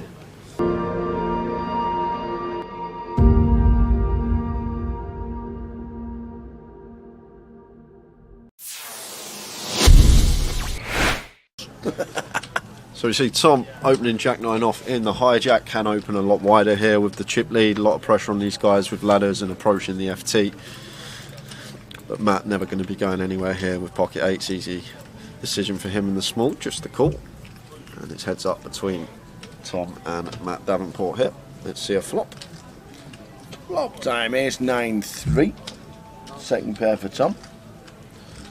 S3: So you see Tom opening Jack 9 off in the hijack, can open a lot wider here with the chip lead, a lot of pressure on these guys with ladders and approaching the FT. But Matt never going to be going anywhere here with pocket 8s, easy decision for him in the small, just the call. And it's heads up between Tom and Matt Davenport here. Let's see a flop.
S1: Flop time, ace 9-3. Second pair for Tom.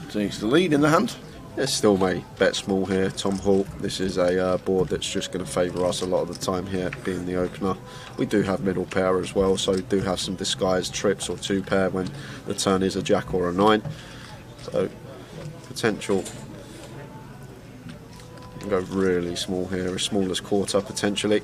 S1: Takes the lead in the hand.
S3: It's still may bet small here, Tom Hall. This is a board that's just going to favour us a lot of the time here, being the opener. We do have middle pair as well, so we do have some disguised trips or two pair when the turn is a jack or a 9. So potential. You can go really small here, as small as quarter potentially.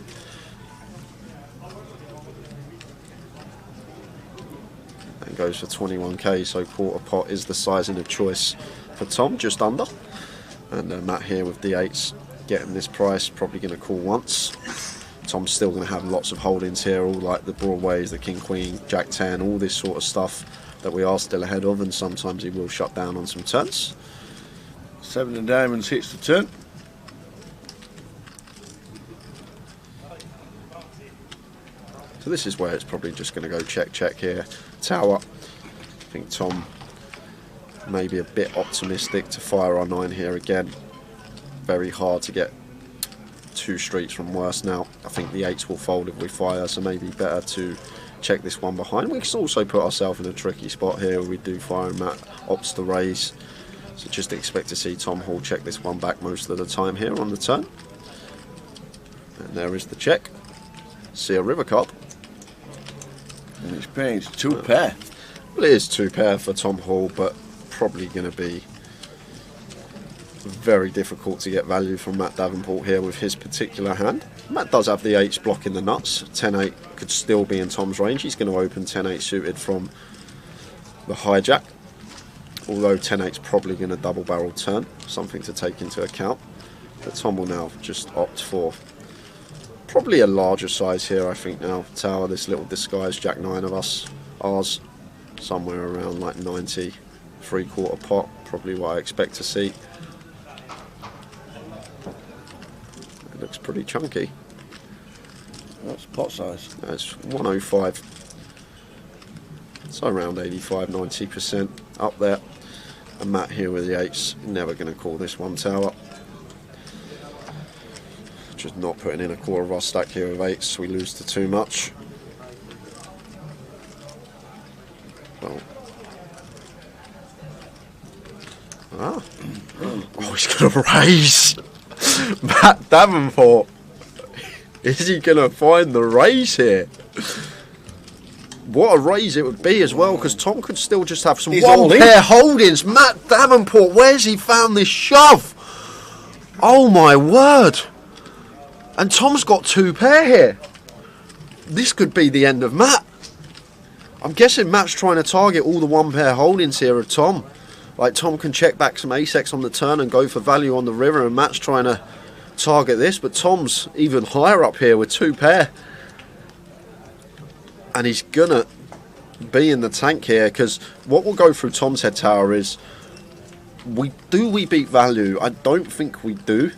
S3: And goes for 21k, so quarter pot is the sizing of choice for Tom, just under. And Matt here with the 8s getting this price, probably going to call once. Tom's still going to have lots of holdings here, all like the broadways, the king queen, jack 10, all this sort of stuff. that we are still ahead of, and sometimes he will shut down on some turns.
S1: 7 of diamonds hits the turn.
S3: So this is where it's probably just going to go check, check here. Tower. I think Tom may be a bit optimistic to fire our 9 here again. Very hard to get 2 streets from worse now. I think the 8s will fold if we fire, so maybe better to check this one behind. We can also put ourselves in a tricky spot here where we do fire and Matt opts to raise. So just expect to see Tom Hall check this one back most of the time here on the turn. And there is the check. See a river card.
S1: And it's paying 2 pair.
S3: Well, it is 2 pair for Tom Hall, but probably going to be very difficult to get value from Matt Davenport here with his particular hand. Matt does have the 8s blocking the nuts. 10-8 could still be in Tom's range. He's going to open 10-8 suited from the hijack. Although 10-8's probably going to double barrel turn. Something to take into account. But Tom will now just opt for probably a larger size here, I think now. Tower, this little disguised Jack 9 of us. Ours, somewhere around like 90, 3/4 pot. Probably what I expect to see. It looks pretty chunky.
S1: That's pot size.
S3: That's 105. So around 85-90% up there. And Matt here with the 8s. Never going to call this one tower. Just not putting in a quarter of our stack here with 8s, so we lose to too much. Well. Ah. Oh, he's going to raise. Matt Davenport. Is he going to find the raise here? What a raise it would be as well, because Tom could still just have some one pair holdings. Matt Davenport, where's he found this shove? Oh my word. And Tom's got 2 pair here. This could be the end of Matt. I'm guessing Matt's trying to target all the 1 pair holdings here of Tom. Like Tom can check back some ace-x on the turn and go for value on the river, and Matt's trying to target this, but Tom's even higher up here with 2 pair. And he's gonna be in the tank here, because what will go through Tom's head, Tower, is we beat value? I don't think we do.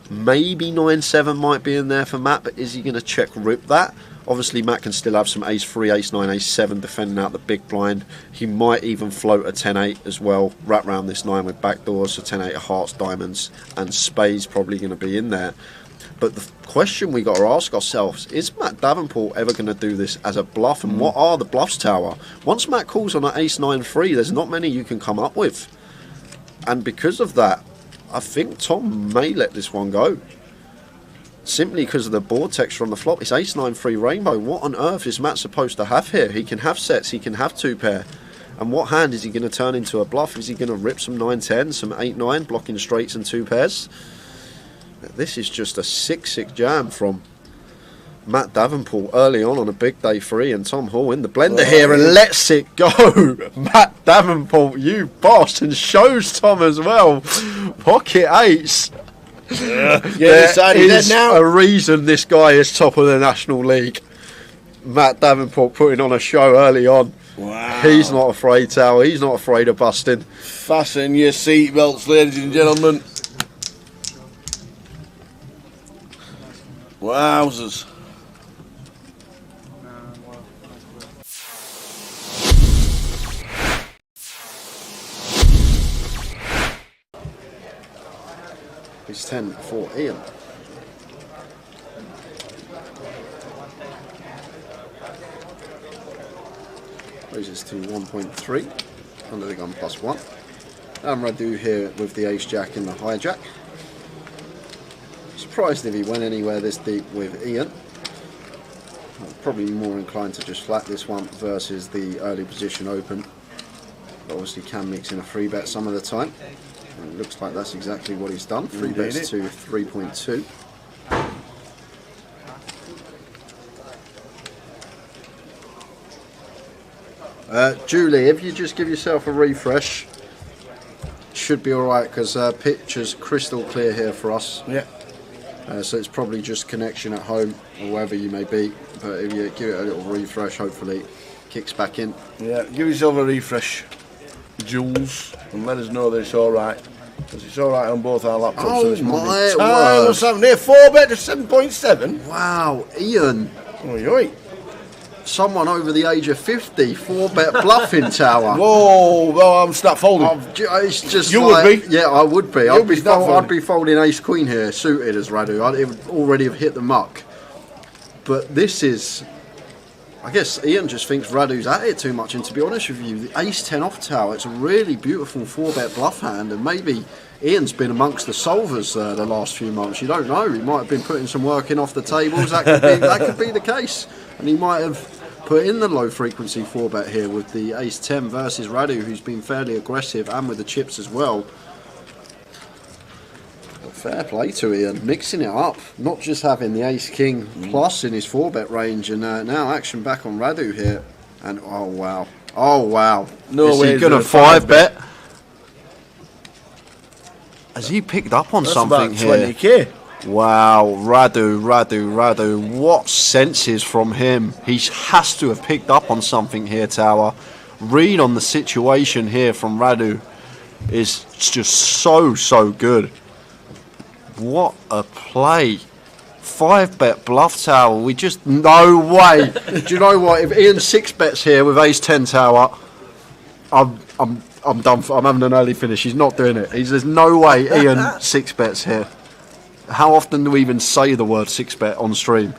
S3: Maybe 9-7 might be in there for Matt, but is he going to check rip that? Obviously Matt can still have some ace-3, ace-9, ace-7 defending out the big blind. He might even float a 10-8 as well, wrap round this 9 with backdoors, so 10-8 of hearts, diamonds and spades probably going to be in there. But the question we got to ask ourselves, is Matt Davenport ever going to do this as a bluff, and what are the bluffs, Tower? Once Matt calls on an ace-9-3, there's not many you can come up with. And because of that, I think Tom may let this one go. Simply because of the board texture on the flop. It's ace-9-3 rainbow. What on earth is Matt supposed to have here? He can have sets, he can have 2 pair. And what hand is he going to turn into a bluff? Is he going to rip some 9-10, some 8-9, blocking straights and 2 pairs? This is just a 6-6 jam from Matt Davenport early on a big day 3, and Tom Hall in the blender here and lets it go. Matt Davenport, you boss, and shows Tom as well. Pocket 8s. There is a reason this guy is top of the National League. Matt Davenport putting on a show early on.
S1: Wow.
S3: He's not afraid, Tower. He's not afraid of busting.
S1: Fasten your seatbelts, ladies and gentlemen. Wowzers.
S3: It's 10 for Ian. Raises to 1.3 under the gun +1. And Radu here with the ace-jack in the hijack. Surprised if he went anywhere this deep with Ian. I'm probably more inclined to just flat this one versus the early position open. But obviously can mix in a 3-bet some of the time. And it looks like that's exactly what he's done. 3 bets to 3.2. Julie, if you just give yourself a refresh, should be alright, because picture's crystal clear here for us.
S1: Yeah.
S3: So it's probably just connection at home or wherever you may be. But if you give it a little refresh, hopefully kicks back in.
S1: Yeah, give yourself a refresh, Jules, and let us know that it's all right. Because it's all right on both our laptops.
S3: Oh,
S1: so it's
S3: my
S1: Monday.
S3: word.
S1: What's happening here? 4-bet to 7.7.
S3: Wow, Ian,
S1: Oi, oi.
S3: someone over the age of 50, 4-bet bluffing tower.
S1: Whoa, well, I'm snap folding.
S3: It's just
S1: You
S3: like,
S1: would be.
S3: Yeah, I would be.
S1: You'd be snap folding.
S3: I'd be folding ace queen here, suited as Radu. It would already have hit the muck. But this is, I guess Ian just thinks Radu's at it too much. And to be honest with you, the ace 10 off tower, it's a really beautiful 4-bet bluff hand. And maybe Ian's been amongst the solvers the last few months. You don't know. He might have been putting some work in off the tables. That could be the case. And he might have put in the low frequency 4-bet here with the ace 10 versus Radu, who's been fairly aggressive, and with the chips as well. But fair play to Ian, mixing it up, not just having the ace king plus in his 4-bet range, and now action back on Radu here. And oh wow,
S1: No
S3: is
S1: way
S3: he
S1: he's
S3: gonna
S1: gonna
S3: 5-bet? Has he picked up on
S1: That's
S3: something
S1: about
S3: here?
S1: 20k.
S3: Wow, Radu, what senses from him. He has to have picked up on something here, Tower. Read on the situation here from Radu is just so good. What a play. 5-bet bluff Tower, we just, no way. Do you know what, if Ian 6-bets here with ace 10 Tower, I'm done for, I'm having an early finish. He's not doing it. There's no way Ian 6-bets here. How often do we even say the word 6-bet on stream?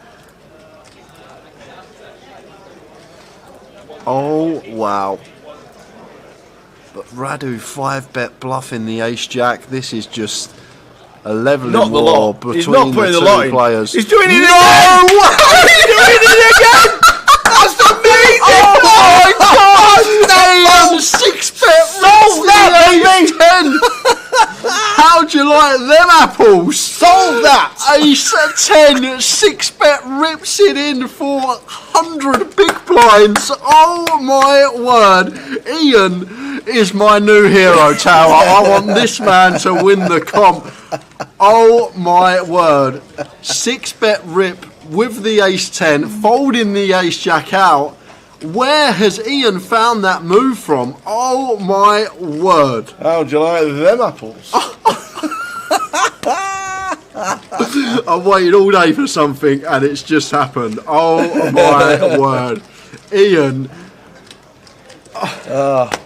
S3: Oh, wow. But Radu 5-bet bluffing the ace-jack. This is just a leveling
S1: Not the
S3: war
S1: lot.
S3: between
S1: He's not putting
S3: the
S1: the lot
S3: two
S1: in.
S3: players.
S1: He's doing it
S3: No
S1: again!
S3: way!
S1: He's doing it again! That's amazing!
S3: Oh my God! Ian 6-bet
S1: Solve that,
S3: baby! 10! How'd you like them apples?
S1: Solve that!
S3: Ace 10, 6-bet rips it in for 100 big blinds. Oh my word. Ian is my new hero, Tower. I want this man to win the comp. Oh my word. 6-bet rip with the ace 10, folding the ace jack out. Where has Ian found that move from? Oh my word.
S1: How'd you like them apples?
S3: I've waited all day for something and it's just happened. Oh my word. Ian. Do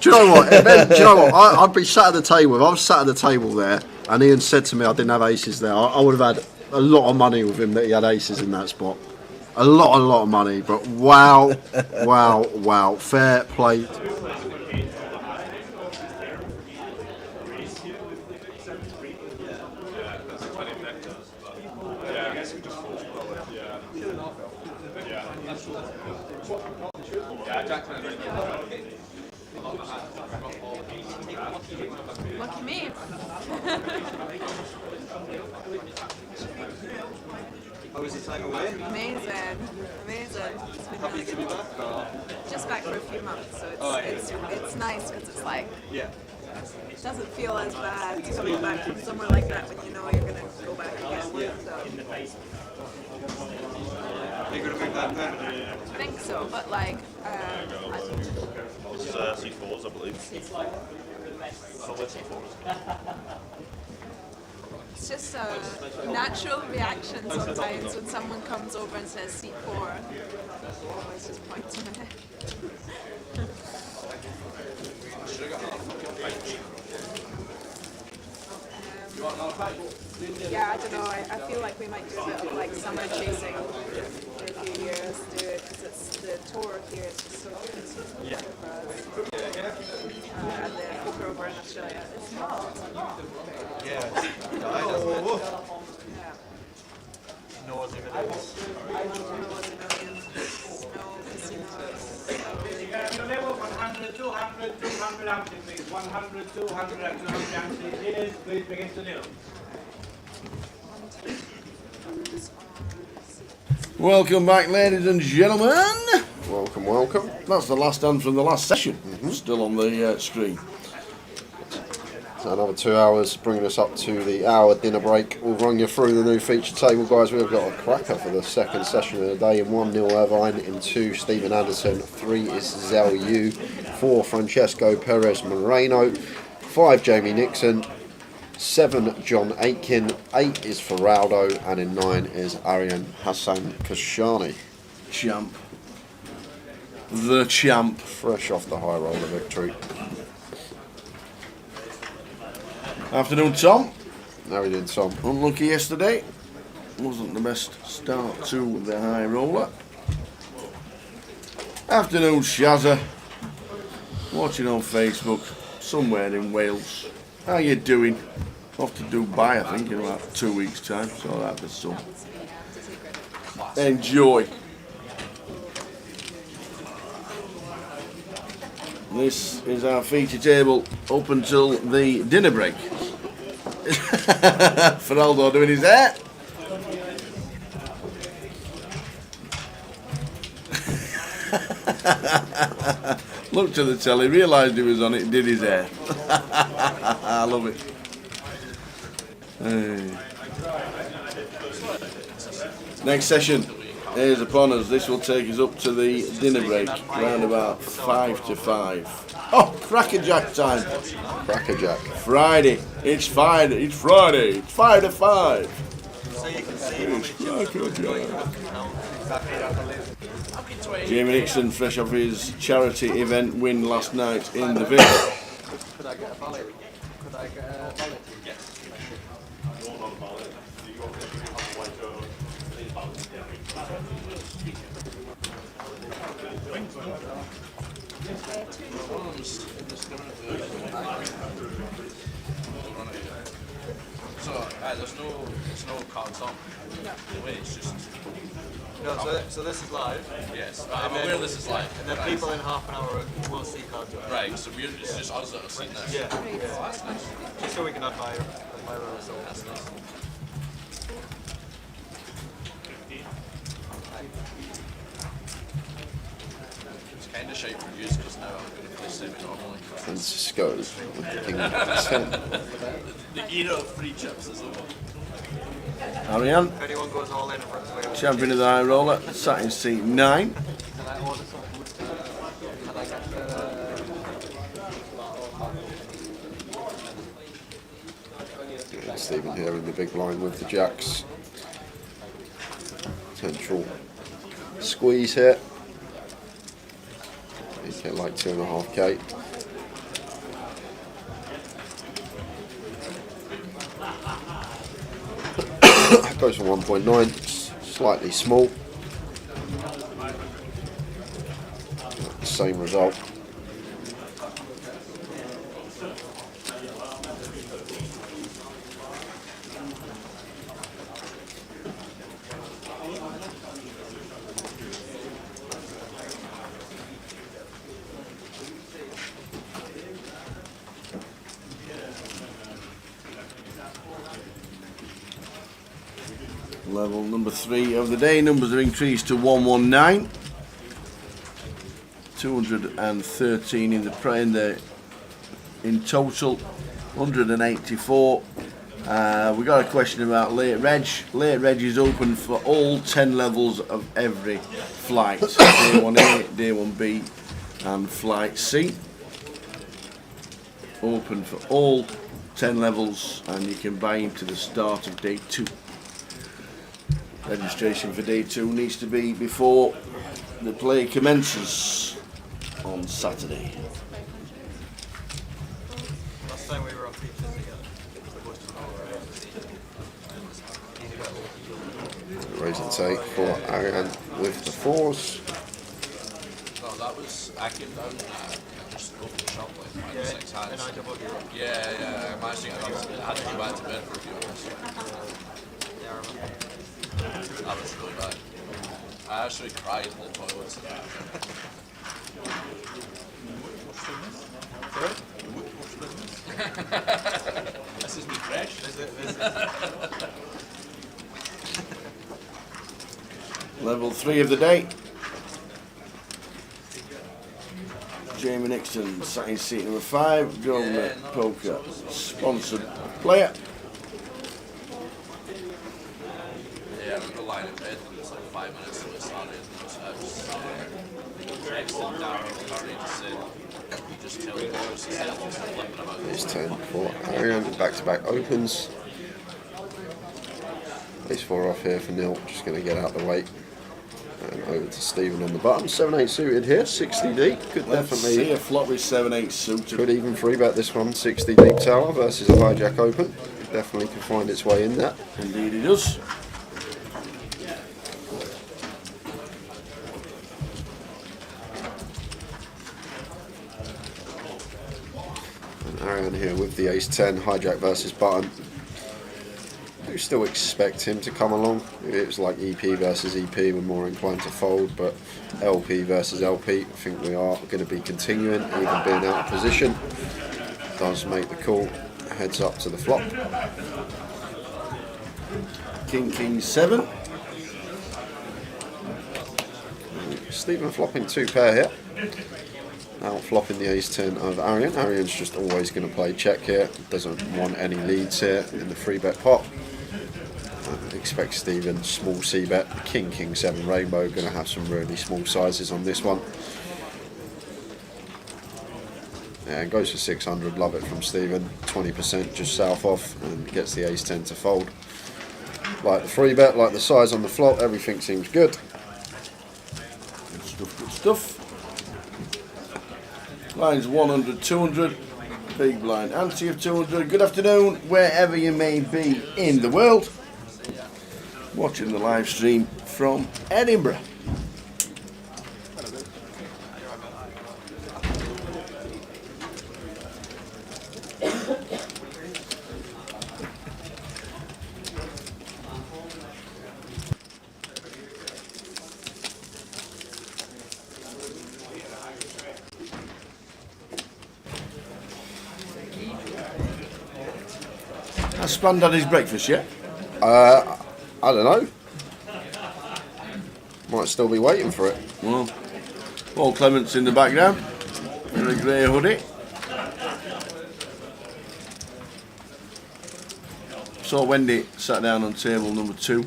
S3: you know what? Do you know what? I'd be sat at the table. If I was sat at the table there and Ian said to me I didn't have aces there, I would have had a lot of money with him that he had aces in that spot. A lot of money. But wow. Fair play.
S5: Lucky me.
S6: How was your time away?
S5: Amazing.
S6: Happy to be back? Or?
S5: Just back for a few months, so it's nice because it's like
S6: Yeah.
S5: it doesn't feel as bad coming back from somewhere like that when you know you're gonna go back again. So
S6: Are you going to make that permanent?
S5: I think so, but like
S7: C4s, I believe.
S5: it's just a natural reaction sometimes when someone comes over and says C4. I always just point to my head. Yeah, I don't know. I feel like we might do a bit of like summer chasing for a few years, do it because it's the tour here. It's just so good for us. And the poker over in Australia, it's not.
S6: Yeah.
S5: Yeah.
S6: No other evidence.
S2: So level 100, 200, 200 empty, please. 100, 200, and 200 empty. Leaders, please begin to kneel.
S1: Welcome back, ladies and gentlemen.
S3: Welcome.
S1: That's the last hand from the last session. Still on the screen.
S3: So another 2 hours, bringing us up to the hour dinner break. We'll run you through the new feature table, guys. We've got a cracker for the second session of the day. In 1-0 Irvine, in 2 Stephen Anderson, 3 is Zhao Yu, 4 Francesco Perez Moreno, 5 Jamie Nixon, 7 John Aitken, 8 is Ferraldo, and in 9 is Aryan Hassan Kashani.
S1: Champ. The champ.
S3: Fresh off the high roller victory.
S1: Afternoon, Tom.
S3: How we doing, Tom?
S1: Unlucky yesterday. Wasn't the best start to the high roller. Afternoon, Shazza. Watching on Facebook, somewhere in Wales. How you doing? Off to Dubai, I think, in about 2 weeks' time. So that'll be some. Enjoy. This is our feature table up until the dinner break. Ferraldo doing his hair. Looked at the telly, realised he was on it, did his hair. I love it. Hey. Next session is upon us. This will take us up to the dinner break, round about 5 to 5. Oh, crackerjack time.
S3: Crackerjack.
S1: Friday. It's Friday. It's Friday. It's 5 to 5.
S6: So you can see
S1: It's crackerjack. Jamie Nixon, fresh off his charity event win last night in the Villa.
S6: Could I get a ballot? Could I get a ballot?
S7: So, there's no cards on. Wait, it's just.
S6: No, so this is live.
S7: Yes, I'm aware this is live.
S6: And then people in half an hour will see cards.
S7: Right, so it's just us that have seen this.
S6: Yeah. Just so we can admire ourselves.
S7: That's nice. It's kind of shite for you because now I'm going to play semi-normally.
S3: Francisco with the King of Consent.
S7: The era of free chips is over.
S1: Ariane,
S6: If anyone goes all in for it,
S1: champion of the high roller, sat in seat 9.
S3: Stephen here in the big line with the jacks. Potential squeeze here. He's get like 2.5k. Goes for 1.9, slightly small. Same result.
S1: Level number 3 of the day. Numbers have increased to 119. 213 in total. 184. We got a question about late reg. Late reg is open for all 10 levels of every flight. Day 1A, Day 1B, and Flight C. Open for all 10 levels, and you can buy into the start of Day 2. Registration for Day 2 needs to be before the play commences on Saturday.
S6: last time we were on features together.
S3: Raise and take for Ariane with the 4s.
S7: No, that was, I came down just opened the shop like 5 or 6 hands.
S6: And I doubled you.
S7: Yeah, I managed to get it. I had to go back to bed for a few hours.
S6: Yeah, I remember.
S7: That was really bad. I actually cried in the toilets. This is me fresh.
S1: Level 3 of the day. Jamie Nixon sat in seat number 5. Government Poker sponsored player.
S7: Yeah, I remember lying in bed and it was like 5 minutes till it started. So I was texting Darryl, Curry, just saying, you just tell me what was his health, just flipping about.
S3: Ace 10 for Arian, back-to-back opens. Ace 4 off here for Neil, just going to get out the way. And over to Stephen on the button. 7-8 suited here, 60 deep. Could
S1: Let's
S3: definitely
S1: see a flop with 7-8 suited.
S3: could even free bet this one. 60 deep tower versus a hijack open. Definitely could find its way in there.
S1: Indeed he does.
S3: And Arian here with the Ace 10 hijack versus button. I do still expect him to come along. If it was like EP versus EP, we're more inclined to fold, but LP versus LP, I think we are going to be continuing, even being out of position. Does make the call, heads up to the flop.
S1: King 7.
S3: Stephen flopping 2 pair here. Out flopping the Ace 10 of Arian. Arian's just always going to play check here. Doesn't want any leads here in the free bet pot. Expect Stephen small C bet. King 7 rainbow, going to have some really small sizes on this one. Yeah, and goes for 600. Love it from Stephen. 20% just south off and gets the Ace 10 to fold. Like the free bet, like the size on the flop, everything seems good.
S1: Good stuff, good stuff. Lines 100, 200. Big blind ante of 200. Good afternoon, wherever you may be in the world. Watching the live stream from Edinburgh. Has Span had his breakfast yet?
S3: I don't know. Might still be waiting for it.
S1: Well, Paul Clement's in the background in a grey hoodie. Saw Wendy sat down on table number 2.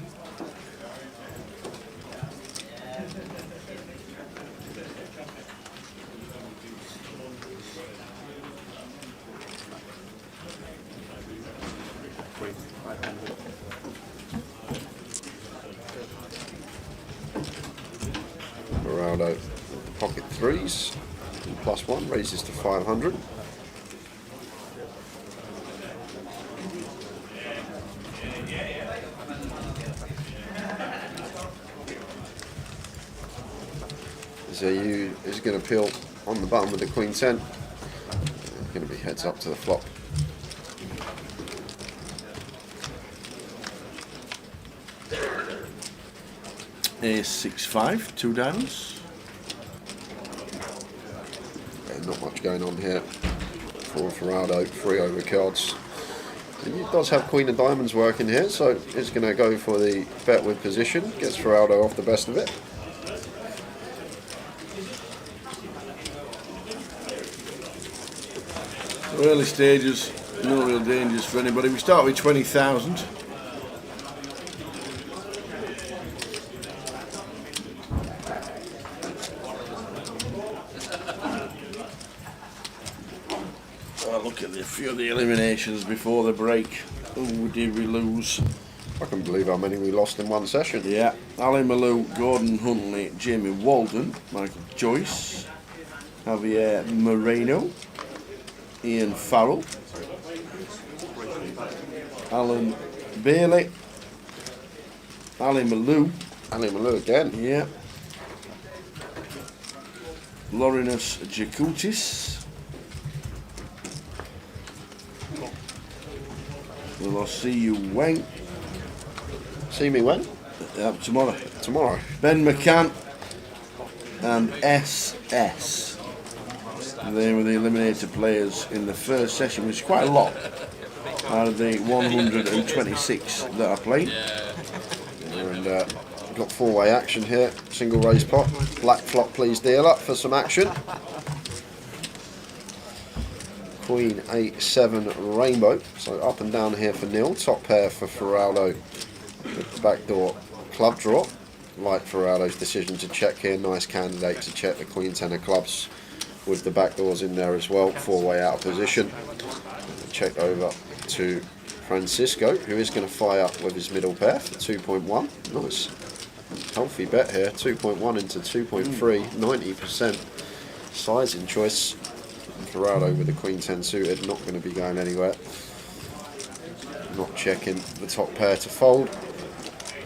S3: Ronaldo pocket 3s. +1 raises to 500. Zayu is going to peel on the button with the Queen 10. Going to be heads up to the flop.
S1: Ace 6-5, 2 diamonds.
S3: Yeah, not much going on here for Ferrado. 3 overcards. He does have Queen of Diamonds working here, so he's going to go for the bet with position. Gets Ferrado off the best of it.
S1: So early stages, no real dangers for anybody. We start with 20,000. Look at a few of the eliminations before the break. Oh, did we lose?
S3: I can believe how many we lost in one session.
S1: Yeah, Ali Malou, Gordon Huntley, Jamie Walden, Michael Joyce, Javier Moreno, Ian Farrell, Alan Bailey, Ali Malou,
S3: Ali Malou again.
S1: yeah, Laurinus Jakutis. Well, I'll see you when?
S3: See me when?
S1: Tomorrow.
S3: Tomorrow.
S1: Ben McCann and SS. They were the eliminated players in the first session, which is quite a lot out of the 126 that are playing.
S3: And got 4-way action here. Single raise pot. Black flop, please deal up for some action. Queen 8-7 rainbow. So up and down here for Neil. Top pair for Ferraldo with the backdoor club draw. Like Ferraldo's decision to check here. Nice candidate to check the Queen 10 of clubs with the backdoors in there as well. 4-way out of position. Check over to Francisco, who is going to fly up with his middle pair for 2.1. Nice. Healthy bet here. 2.1 into 2.3. 90% sizing choice. Ferraldo with the Queen 10 suited, not going to be going anywhere. Not checking the top pair to fold.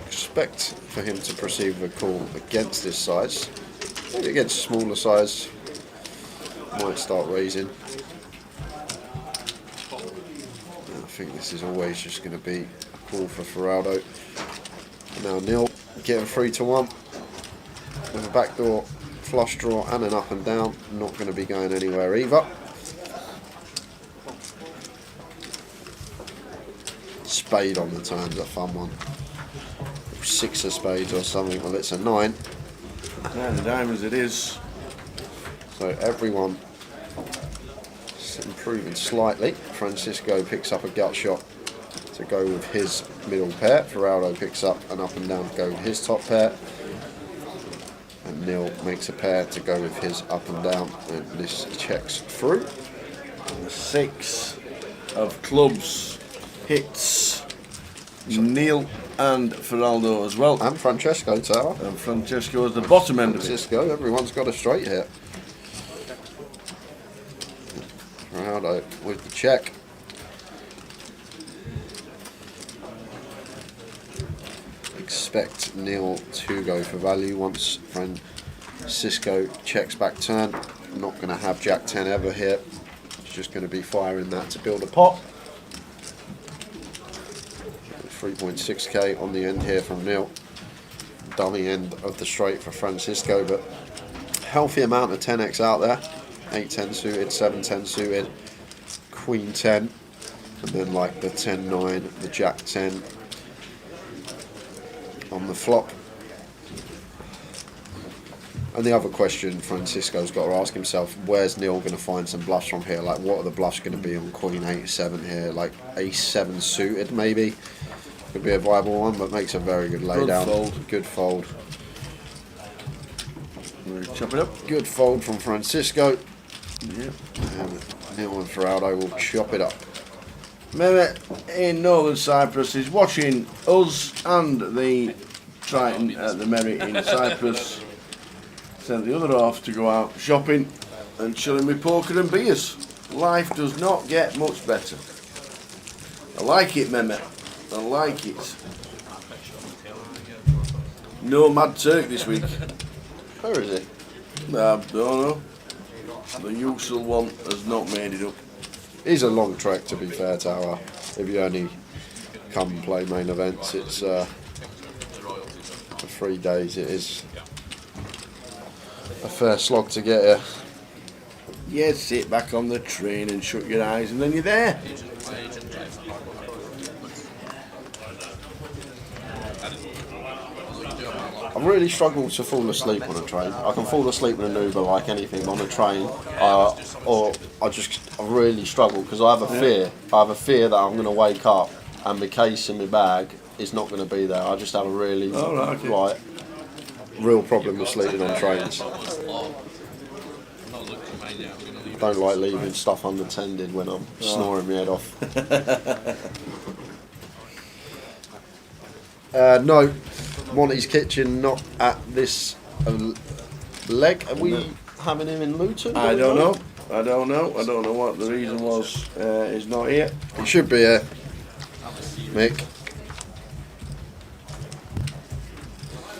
S3: Expect for him to proceed with a call against this size. Maybe against smaller size. Might start raising. I think this is always just going to be a call for Ferraldo. Now Neil getting 3-1 with a backdoor flush draw and an up and down. Not going to be going anywhere either. Spade on the turn's a fun one. 6 of spades or something. Well, it's a 9.
S1: Yeah, the diamonds it is.
S3: So everyone improving slightly. Francisco picks up a gut shot to go with his middle pair. Ferraldo picks up an up and down to go with his top pair. And Neil makes a pair to go with his up and down. And this checks through.
S1: The 6 of clubs hits Neil and Ferraldo as well.
S3: And Francesco Tower.
S1: And Francesco is the bottom end of it.
S3: Francisco, everyone's got a straight here. Ferraldo with the check. Expect Neil to go for value once Francisco checks back turn. Not going to have Jack 10 ever here. It's just going to be firing that to build a pot. 3.6k on the end here from Neil. Dummy end of the straight for Francisco, but healthy amount of 10x out there. 8-10 suited, 7-10 suited, Queen 10, and then like the 10-9, the Jack 10 on the flop. And the other question Francisco's got to ask himself, where's Neil going to find some bluffs from here? Like, what are the bluffs going to be on Queen 8-7 here? Like Ace-7 suited maybe? Could be a viable one, but makes a very good laydown. Good fold.
S1: Chop it up.
S3: Good fold from Francisco.
S1: Yep.
S3: And Neil and Ferraldo will chop it up.
S1: Mehmet in Northern Cyprus is watching us and the Triton at the Merit in Cyprus. Sent the other half to go out shopping and chilling with poker and beers. Life does not get much better. I like it, Mehmet. I like it. No Mad Turk this week.
S3: Where is it?
S1: I don't know. The usual one has not made it up.
S3: It's a long trek, to be fair, Tower. If you only come and play main events, it's for 3 days. It is a fair slog to get here.
S1: Yeah, sit back on the train and shut your eyes and then you're there.
S3: I really struggle to fall asleep on a train. I can fall asleep in an Uber like anything. On a train, or I really struggle because I have a fear. I have a fear that I'm going to wake up and my case in my bag is not going to be there. I just have a really real problem with sleeping on trains. I don't like leaving stuff unattended when I'm snoring my head off. No, Monty's Kitchen not at this leg. Are we having him in Luton?
S1: I don't know. I don't know what the reason was. He's not here.
S3: He should be here. Mick.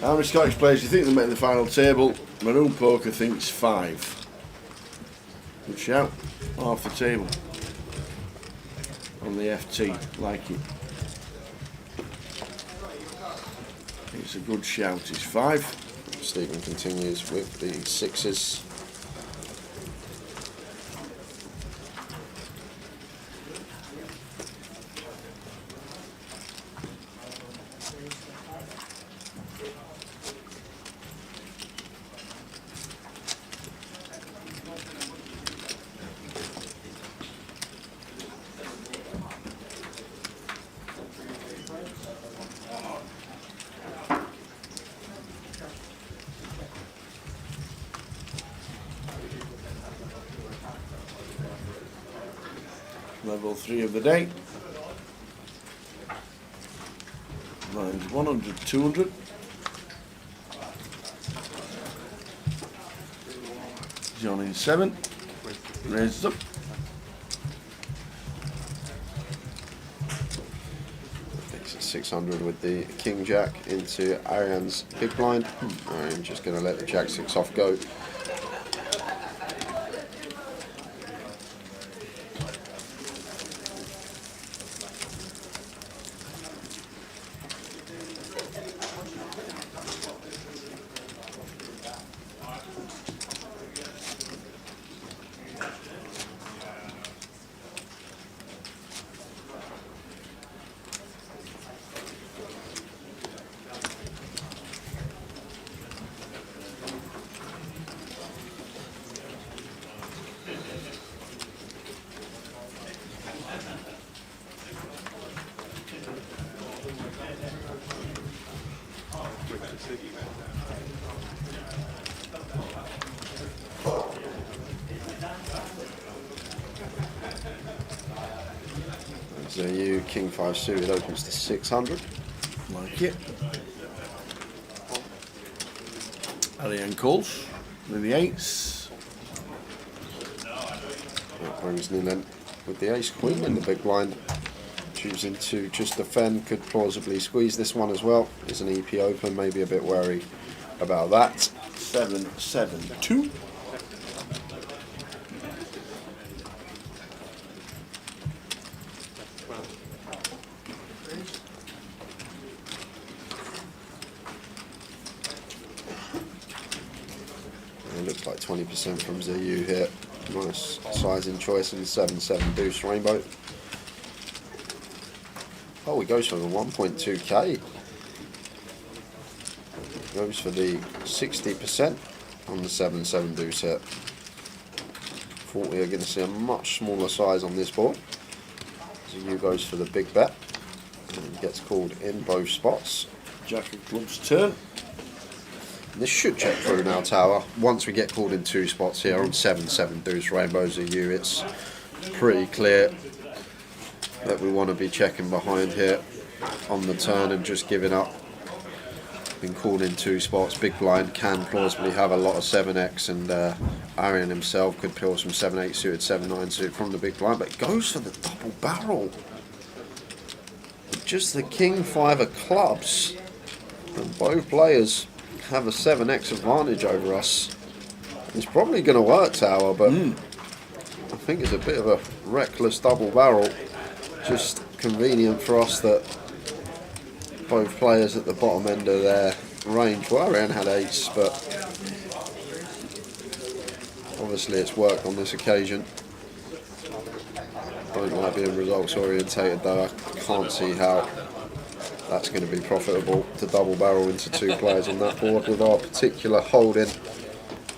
S1: How many Scottish players do you think they make the final table? Maroon Poker thinks 5. Good shout. Half the table. On the FT. Like it. It's a good shout. It's 5.
S3: Stephen continues with the 6s.
S1: Level 3 of the day. Lines 100, 200. John in 7. Raises up.
S3: Takes it 600 with the King Jack into Ariane's big blind. Ariane just going to let the Jack 6 off go. So you King 5 suited opens to 600.
S1: Like it. Ariane calls with the 8s.
S3: That brings Nilen with the ace queen in the big blind. Choosing to just defend, could plausibly squeeze this one as well. Is an EP open, maybe a bit wary about that.
S1: 7, 7, 2.
S3: It looks like 20% from ZU here. Nice sizing choice in 7-7 deuce rainbow. Oh, he goes for the 1.2k. Goes for the 60% on the 7-7 deuce hit. Thought we were going to see a much smaller size on this board. ZU goes for the big bet and gets called in both spots.
S1: Jack of clubs turn.
S3: This should check through now, Tower. Once we get called in 2 spots here on 7-7 deuce rainbows of you, it's pretty clear that we want to be checking behind here on the turn and just giving up. Been called in 2 spots. Big blind can plausibly have a lot of 7x, and Ariane himself could peel some 7-8 suited, 7-9 suited from the big blind, but it goes for the double barrel. Just the King 5 of clubs, and both players have a 7x advantage over us. It's probably going to work, Tower, but I think it's a bit of a reckless double barrel. Just convenient for us that both players at the bottom end of their range. Well, Ariane had ace, but obviously it's worked on this occasion. Don't like being results orientated though. I can't see how that's going to be profitable to double barrel into 2 players on that board with our particular holding.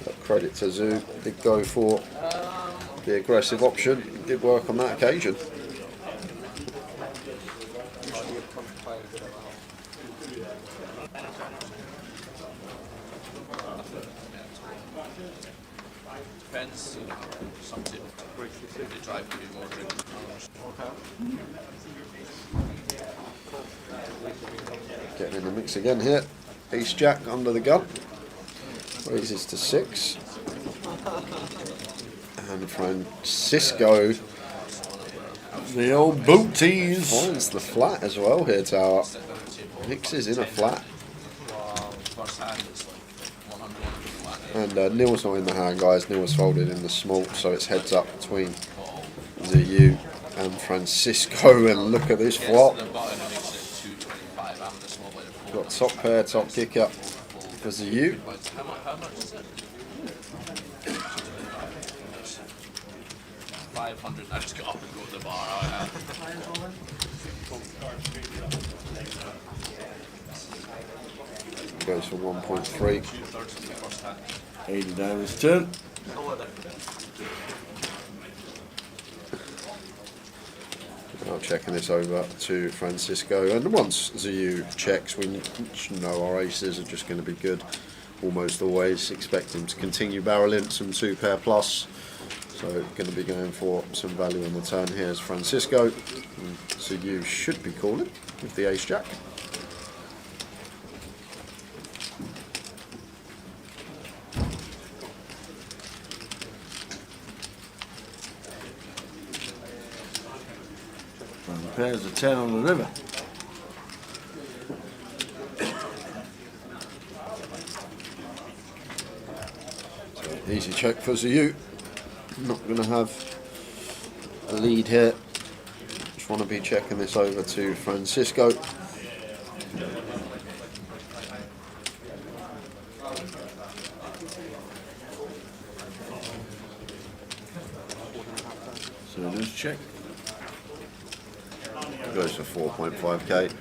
S3: But credit to Zoo, did go for the aggressive option. It did work on that occasion.
S7: Depends, you know, something they try to do more drinking.
S3: Getting in the mix again here. Ace Jack under the gun. Raises to 6. And Francisco
S1: The old booties.
S3: finds the flat as well here, Tower. Mixes in a flat.
S7: First hand, it's like 100
S3: And Neil's not in the hand, guys. Neil's folded in the small, so it's heads up between ZU and Francisco. And look at this flop.
S7: The button and makes it 225 and the small player 4.
S3: Got top pair, top kicker for ZU.
S7: How much is it? 500. I just got up and go to the bar.
S3: Goes for 1.3.
S1: 80 down his turn.
S3: Now checking this over to Francisco, and once ZU checks, we know our aces are just going to be good almost always. Expect him to continue barreling some 2 pair plus, So going to be going for some value on the turn here is Francisco. So you should be calling with the ace jack.
S1: And pairs the 10 on the river.
S3: So easy check for Ziyu. Not going to have a lead here. Just want to be checking this over to Francisco.
S1: So just check.
S3: Goes for 4.5k.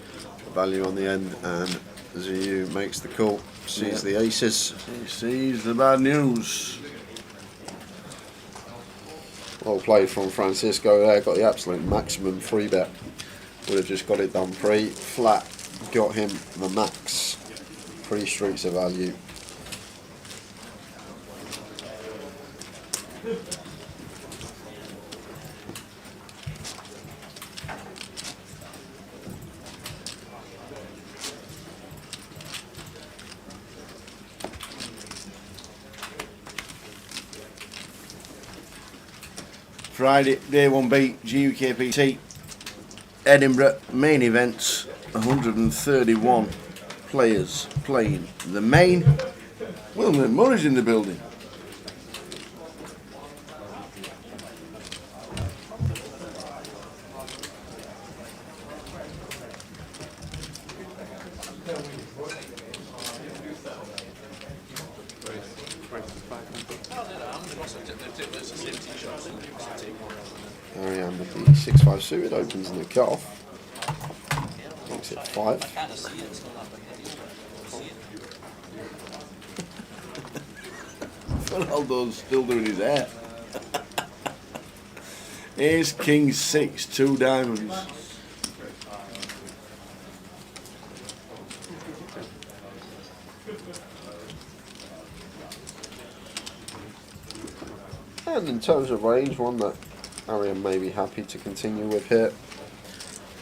S3: Value on the end, and Ziyu makes the call. Sees the aces.
S1: He sees the bad news.
S3: Well played from Francisco there. Got the absolute maximum free bet. Would have just got it done pre. Flat. Got him the max. 3 streaks of value.
S1: Friday, day 1B, GUKPT, Edinburgh, main events, 131 players playing the main. Wilmer Murray's in the building.
S3: Ariane with the 6-5 suited opens in the cut-off. Makes it 5.
S1: Ronaldo's still doing his hair. Here's King 6, 2 diamonds.
S3: And in terms of range, one that Ariane may be happy to continue with here.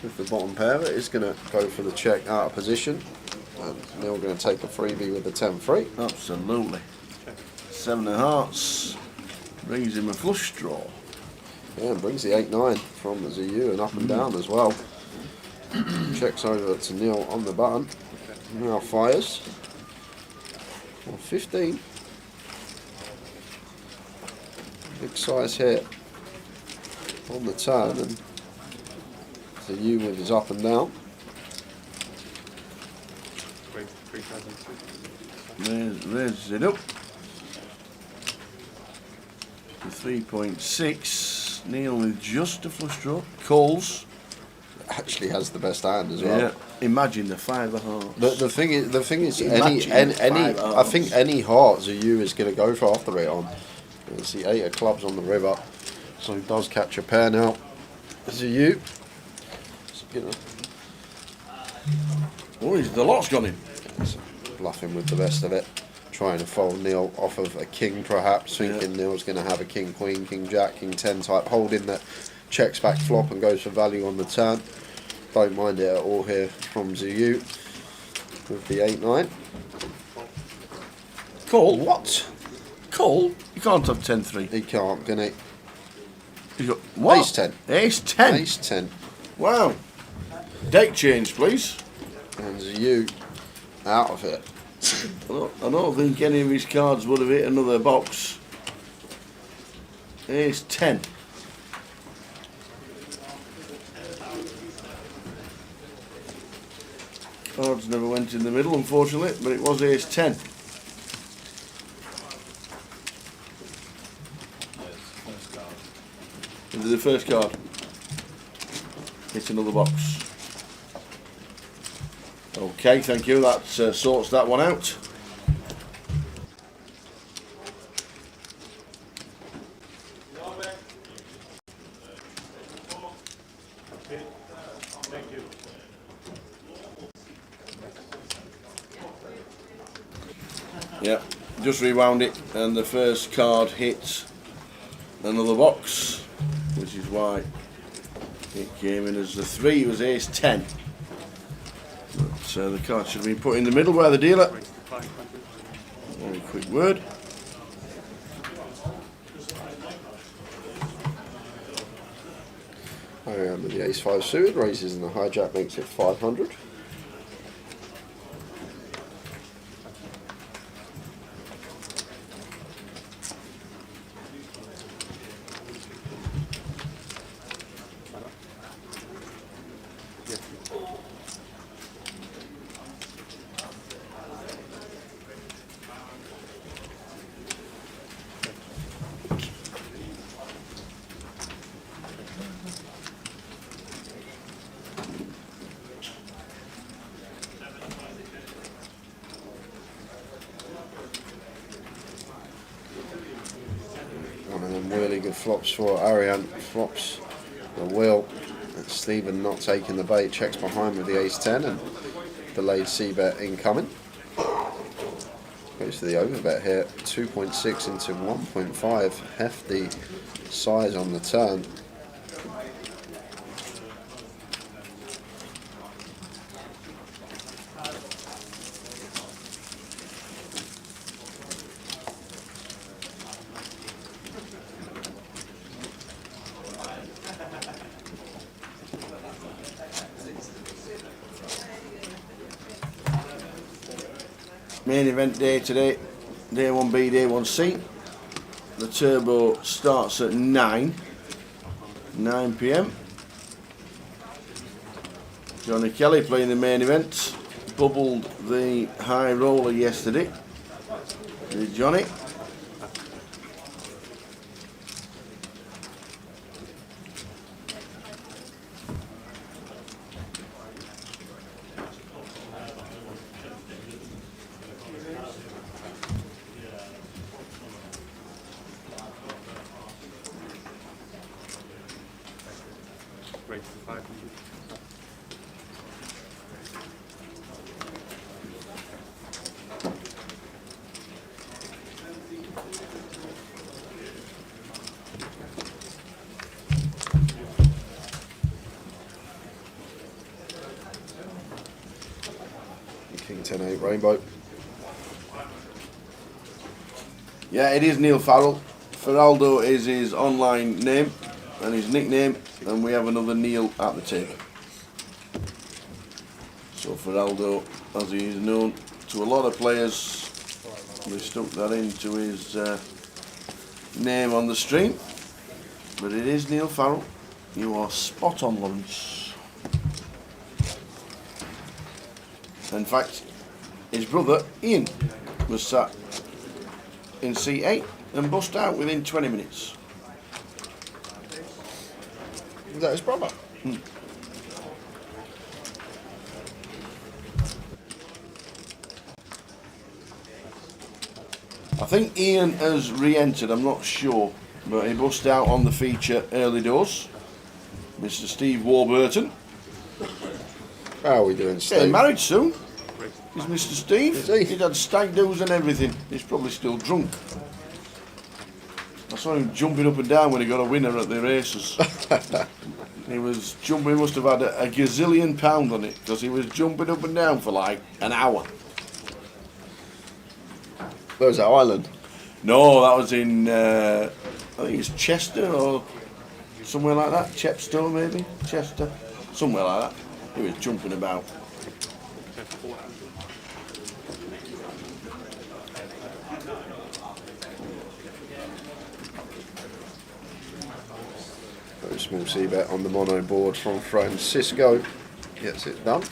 S3: With the bottom pair, it is going to go for the check out of position. And Neil going to take a freebie with the 10-3.
S1: Absolutely. 7 of hearts. Brings him a flush draw.
S3: Yeah, and brings the 8-9 from the Ziyu and up and down as well. Checks over to Neil on the button. Now fires. Well, 15. Big size hit on the turn, and Ziyu with his up and down.
S1: There's it up. To 3.6. Neil with just a flush draw. Calls.
S3: Actually has the best hand as well.
S1: Yeah. Imagine the 5 of hearts.
S3: The thing is,
S1: Imagine
S3: any
S1: five
S3: I think any heart Ziyu is going to go for after it on. It's the 8 of clubs on the river, so he does catch a pair now. Ziyu.
S1: Oh, the lot's gone in.
S3: Bluffing with the rest of it. Trying to fold Neil off of a king perhaps, thinking Neil's going to have a king, queen, king, jack, king 10 type holding that checks back flop and goes for value on the turn. Don't mind it at all here from Ziyu with the 8-9.
S1: Call?
S3: What?
S1: Call? You can't have 10-3.
S3: He can't, can he?
S1: He's got what?
S3: Ace 10.
S1: Ace 10.
S3: Ace 10.
S1: Wow. Deck change, please.
S3: And Ziyu out of it.
S1: I don't think any of his cards would have hit another box. Ace 10. Cards never went in the middle, unfortunately, but it was Ace 10. This is the first card. Hit another box. Okay, thank you. That sorts that one out. Yeah, just rewound it, and the first card hits another box, which is why it came in as the 3. It was ace 10. But the card should have been put in the middle by the dealer. Very quick word.
S3: Ariane with the ace 5 suited raises and the hijack makes it 500. One of them really good flops for Ariane. Flops the wheel. And Stephen not taking the bait. Checks behind with the ace 10 and delayed c-bet incoming. Goes to the overbet here. 2.6 into 1.5. Hefty size on the turn.
S1: Main event day today, day 1B, day 1C. The turbo starts at 9 p.m. Johnny Kelly playing the main event. Bubbled the high roller yesterday. Did Johnny?
S6: Raise to 500.
S3: King 10-8 rainbow.
S1: Yeah, it is Neil Farrell. Feraldo is his online name and his nickname, and we have another Neil at the table. So Feraldo, as he is known to a lot of players, we stuck that into his name on the stream. But it is Neil Farrell. You are spot on, Lawrence. In fact, his brother Ian was sat in C8 and bust out within 20 minutes.
S3: Is that his brother?
S1: I think Ian has re-entered, I'm not sure, but he bust out on the feature early doors. Mr. Steve Warburton.
S3: How are we doing, Steve?
S1: Getting married soon. He's Mr. Steve.
S3: Is he?
S1: He'd had stag do's and everything. He's probably still drunk. I saw him jumping up and down when he got a winner at the races. He was jumping, he must have had a gazillion pound on it, because he was jumping up and down for like an hour.
S3: Where was that, Ireland?
S1: No, that was in, I think it's Chester or somewhere like that. Chepstow maybe? Chester? Somewhere like that. He was jumping about.
S3: Very small c-bet on the mono board from Francisco. Gets it done.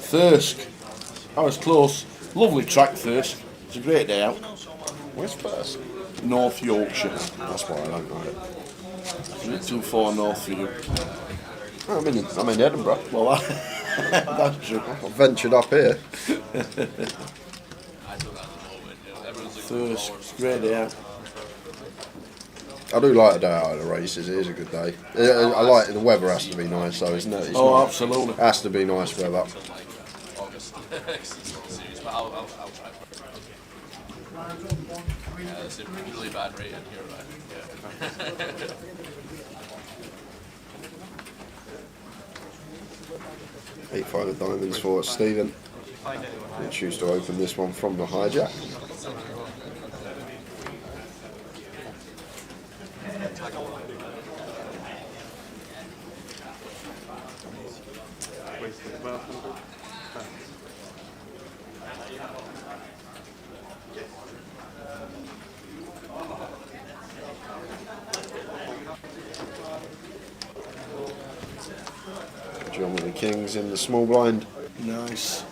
S1: Thirsk. I was close. Lovely track, Thirsk. It's a great day out.
S3: Where's first?
S1: North Yorkshire.
S3: That's why I don't know it.
S1: A bit too far north for you.
S3: Oh, I'm in Edinburgh.
S1: Well, that's true.
S3: I've ventured up here.
S1: Thirsk. Great day out.
S3: I do like a day out of the races. It is a good day. I like the weather has to be nice, so isn't it? It's
S1: Oh,
S3: not,
S1: absolutely.
S3: has to be nice weather.
S7: August. But I'll try. Yeah, it's a really bad rate in here, right? Yeah.
S3: 8-5 of diamonds for Stephen. And choose to open this one from the hijack. John with the kings in the small blind.
S1: Nice.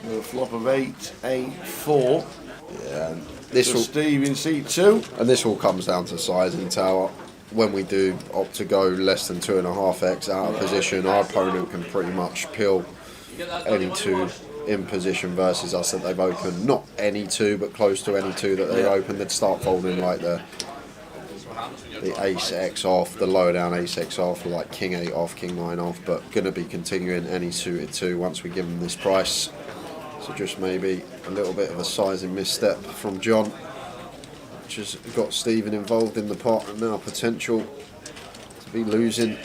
S1: With a flop of 8, 8, 4.
S3: Yeah, and this
S1: So
S3: will,
S1: Steve in seat 2.
S3: and this all comes down to size in tower. When we do opt to go less than 2.5x out of position, our opponent can pretty much peel any 2 in position versus us that they've opened. Not any 2, but close to any 2 that they've opened. They'd start folding like the ace X off, the lower down ace X off, like king 8 off, king 9 off, but going to be continuing any suited 2 once we give them this price. So just maybe a little bit of a sizing misstep from John, which has got Stephen involved in the pot and now potential to be losing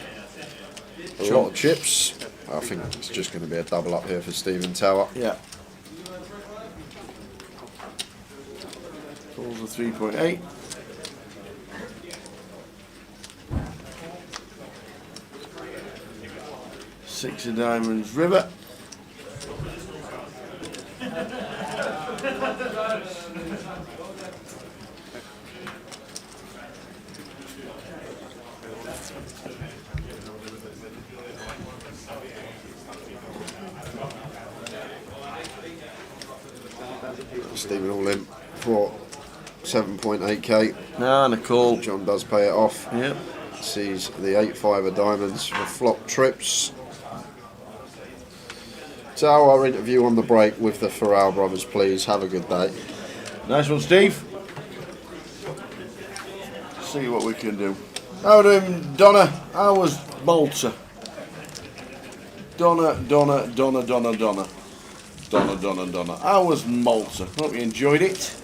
S3: a lot of chips. I think it's just going to be a double up here for Stephen Tower.
S1: Yeah. Calls a 3.8. Six of diamonds, river.
S3: Stephen all in for 7.8k.
S1: And a call.
S3: John does pay it off.
S1: Yep.
S3: Sees the 8-5 of diamonds for flop trips. So our interview on the break with the Farrell brothers, please. Have a good day.
S1: Nice one, Steve. See what we can do. How are we doing, Donna? How was Malta? Donna. How was Malta? Hope you enjoyed it.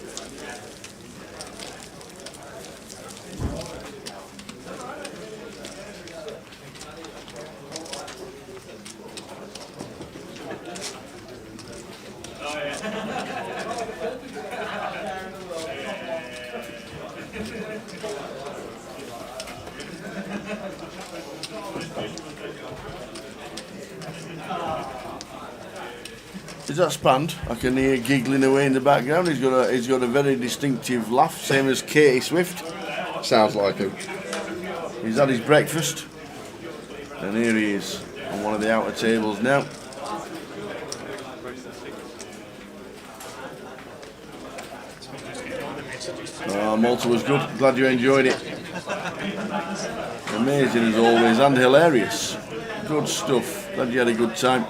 S1: Is that Spand? I can hear giggling away in the background. He's got a very distinctive laugh, same as Katie Swift.
S3: Sounds like him.
S1: He's had his breakfast, and here he is on one of the outer tables now. Oh, Malta was good. Glad you enjoyed it. Amazing as always and hilarious. Good stuff. Glad you had a good time.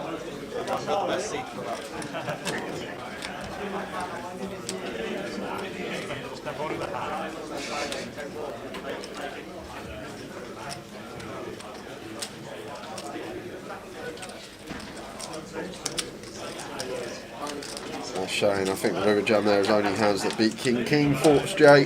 S3: Shane, I think the River Jam there is only hands that beat King Thoughts, Jay.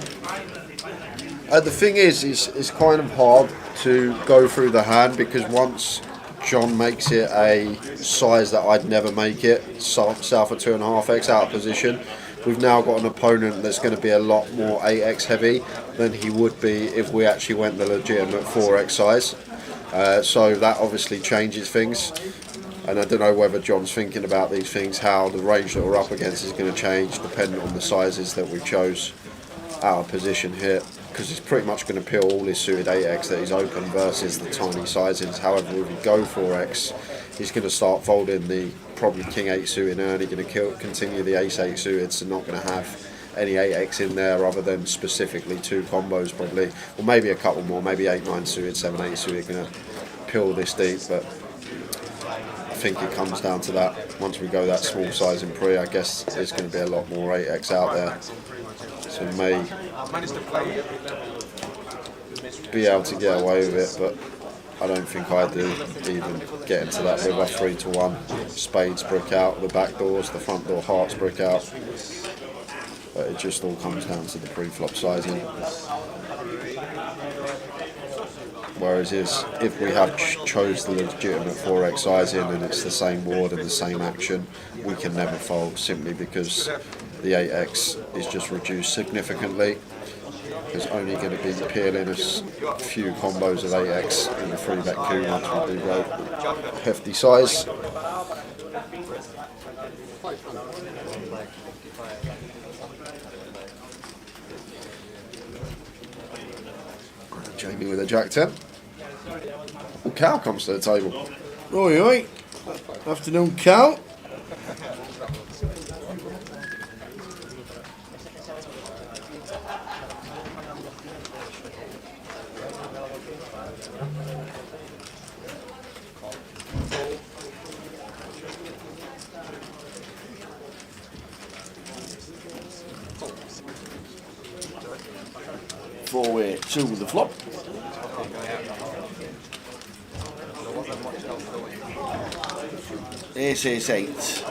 S3: The thing is, it's kind of hard to go through the hand because once John makes it a size that I'd never make it, south of 2.5x out of position, we've now got an opponent that's going to be a lot more 8x heavy than he would be if we actually went the legitimate 4x size. So that obviously changes things. And I don't know whether John's thinking about these things, how the range that we're up against is going to change depending on the sizes that we chose out of position here. Because he's pretty much going to peel all his suited 8x that he's open versus the tiny sizes. However, if we go 4x, he's going to start folding the probably King 8 suited and only going to continue the Ace 8 suited, so not going to have any 8x in there other than specifically 2 combos probably. Or maybe a couple more, maybe 8, 9 suited, 7, 8 suited, going to peel this deep. But I think it comes down to that. Once we go that small size in pre, I guess there's going to be a lot more 8x out there. So may be able to get away with it, but I don't think I do. Even getting to that river 3-1, spades brick out, the back doors, the front door hearts brick out. But it just all comes down to the pre-flop sizing. Whereas if we have chose the legitimate 4x sizing and it's the same board and the same action, we can never fold simply because the 8x is just reduced significantly. There's only going to be peeling a few combos of 8x in the 3-bet coup once we do go hefty size. Jamie with a Jack 10. Well, Cal comes to the table.
S1: Oi, oi. Afternoon, Cal. Four-way, 2 with the flop. Ace, ace, 8.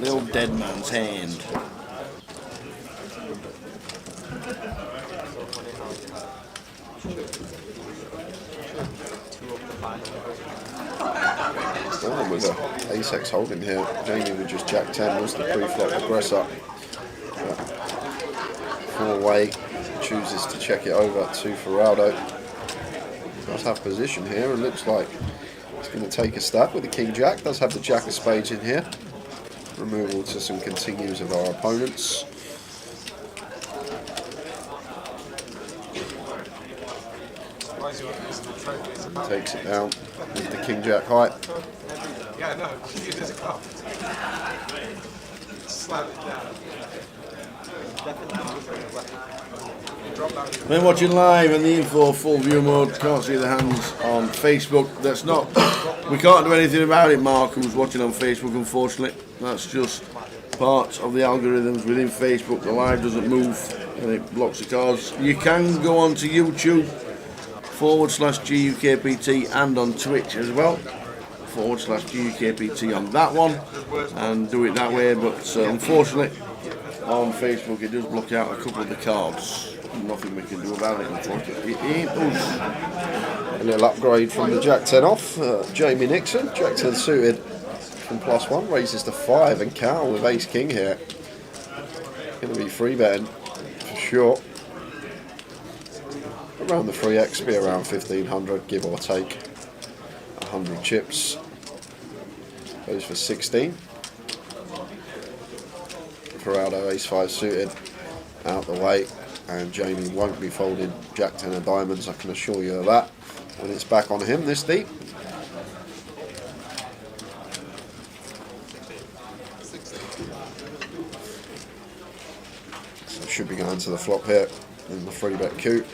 S1: The old dead man's hand.
S3: Oh, with a ace-x holding here. Jamie with just Jack 10 was the pre-flop aggressor. 4-way, chooses to check it over to Ferrado. Does have position here and looks like he's going to take a stab with the King Jack. Does have the Jack of Spades in here. Removal to some continues of our opponents. Takes it down with the King Jack high.
S6: Yeah, no, use it as a cup. Slam it down.
S1: When watching live and the info full view mode, can't see the hands on Facebook. That's not, we can't do anything about it, Mark, who's watching on Facebook, unfortunately. That's just part of the algorithms within Facebook. The live doesn't move and it blocks the cards. You can go onto YouTube /GUKPT and on Twitch as well /GUKPT on that one and do it that way, but unfortunately on Facebook it does block out a couple of the cards. Nothing we can do about it, unfortunately. It ain't us.
S3: A little upgrade from the Jack 10 off. Jamie Nixon, Jack 10 suited from +1, raises to 5, and Cal with Ace King here. Going to be free betting for sure. Around the 3x, be around 1500, give or take. 100 chips. Goes for 16. Ferrado Ace 5 suited, out the way. And Jamie won't be folding Jack 10 of diamonds, I can assure you of that, when it's back on him this deep. So should be going to the flop here in the 3-bet coup.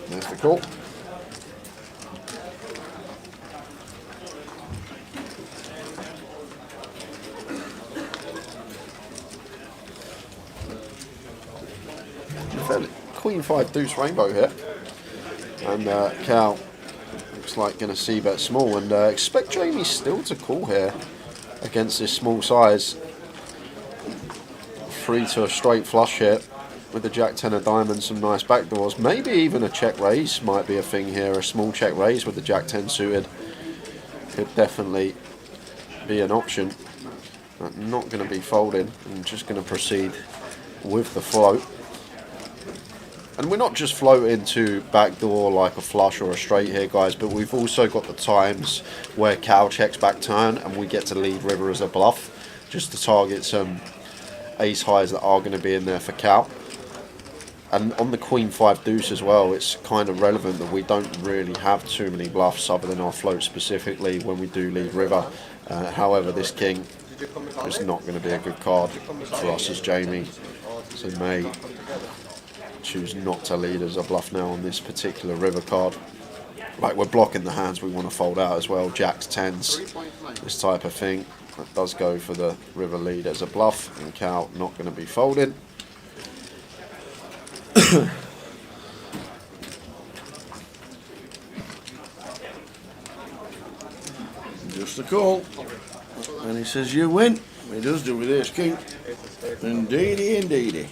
S3: There's the call. Queen 5 deuce rainbow here, and Cal looks like going to see bet small, and expect Jamie still to call here against this small size. 3 to a straight flush here with the Jack 10 of diamonds, some nice backdoors, maybe even a check raise might be a thing here. A small check raise with the Jack 10 suited could definitely be an option. I'm not going to be folding, I'm just going to proceed with the float. And we're not just floating to backdoor like a flush or a straight here, guys, but we've also got the times where Cal checks back turn and we get to lead river as a bluff, just to target some ace highs that are going to be in there for Cal. And on the Queen 5 deuce as well, it's kind of relevant that we don't really have too many bluffs other than our float specifically when we do lead river. However, this king is not going to be a good card for us as Jamie, so may choose not to lead as a bluff now on this particular river card. Like, we're blocking the hands we want to fold out as well, jacks, 10s, this type of thing. That does go for the river lead as a bluff, and Cal not going to be folded.
S1: Just a call. And he says you win. He does do with ace king. Indeedy, indeedy.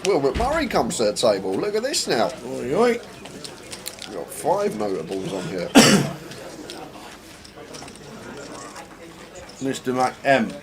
S3: Wilbert Murray comes to the table. Look at this now.
S1: Oi, oi.
S3: We've got 5 notables on here.
S1: Mr. Mac M.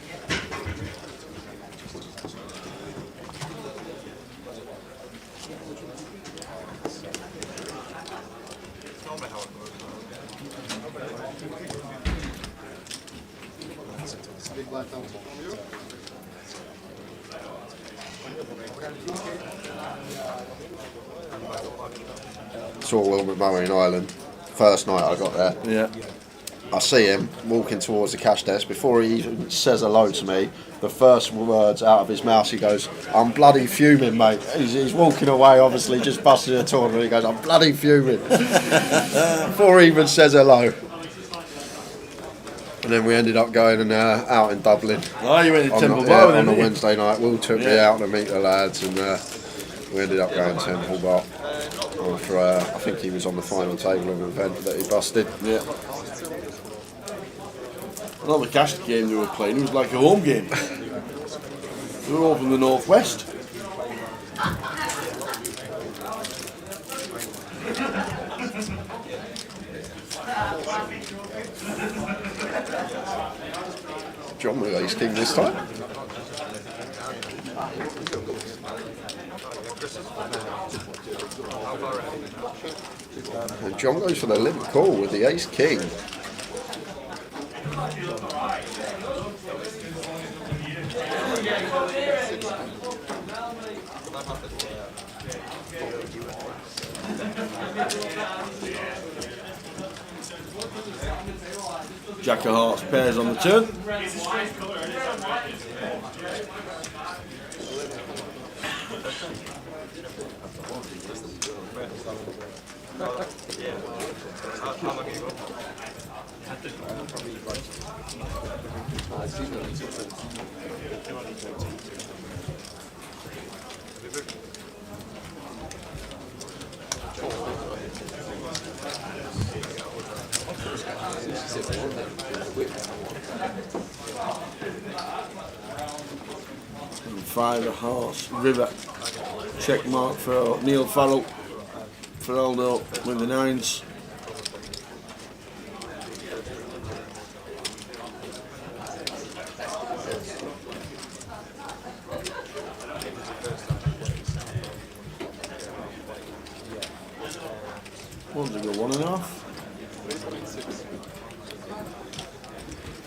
S3: Saw Wilbert Murray in Ireland. First night I got there.
S1: Yeah.
S3: I see him walking towards the cash desk. Before he even says hello to me, the first words out of his mouth, he goes, "I'm bloody fuming, mate." He's walking away, obviously, just busted a tournament. He goes, "I'm bloody fuming." Before he even says hello. And then we ended up going out in Dublin
S1: Oh, you went to
S3: on,
S1: Temple
S3: the,
S1: Bar with
S3: on
S1: him,
S3: a
S1: didn't you?
S3: Wednesday night. Will took me
S1: Yeah.
S3: out to meet the lads, and we ended up going to Temple Bar. For, I think he was on the final table of an event that he busted.
S1: Yeah. Another cash game they were playing, it was like a home game. They were all from the northwest.
S3: John with ace king this time. And John goes for the limp call with the ace king.
S1: Jack of hearts pairs on the turn. And 5 of hearts, river. Check mark for Neil Farrell. For Aldo with the 9s. What did it go, 1.5?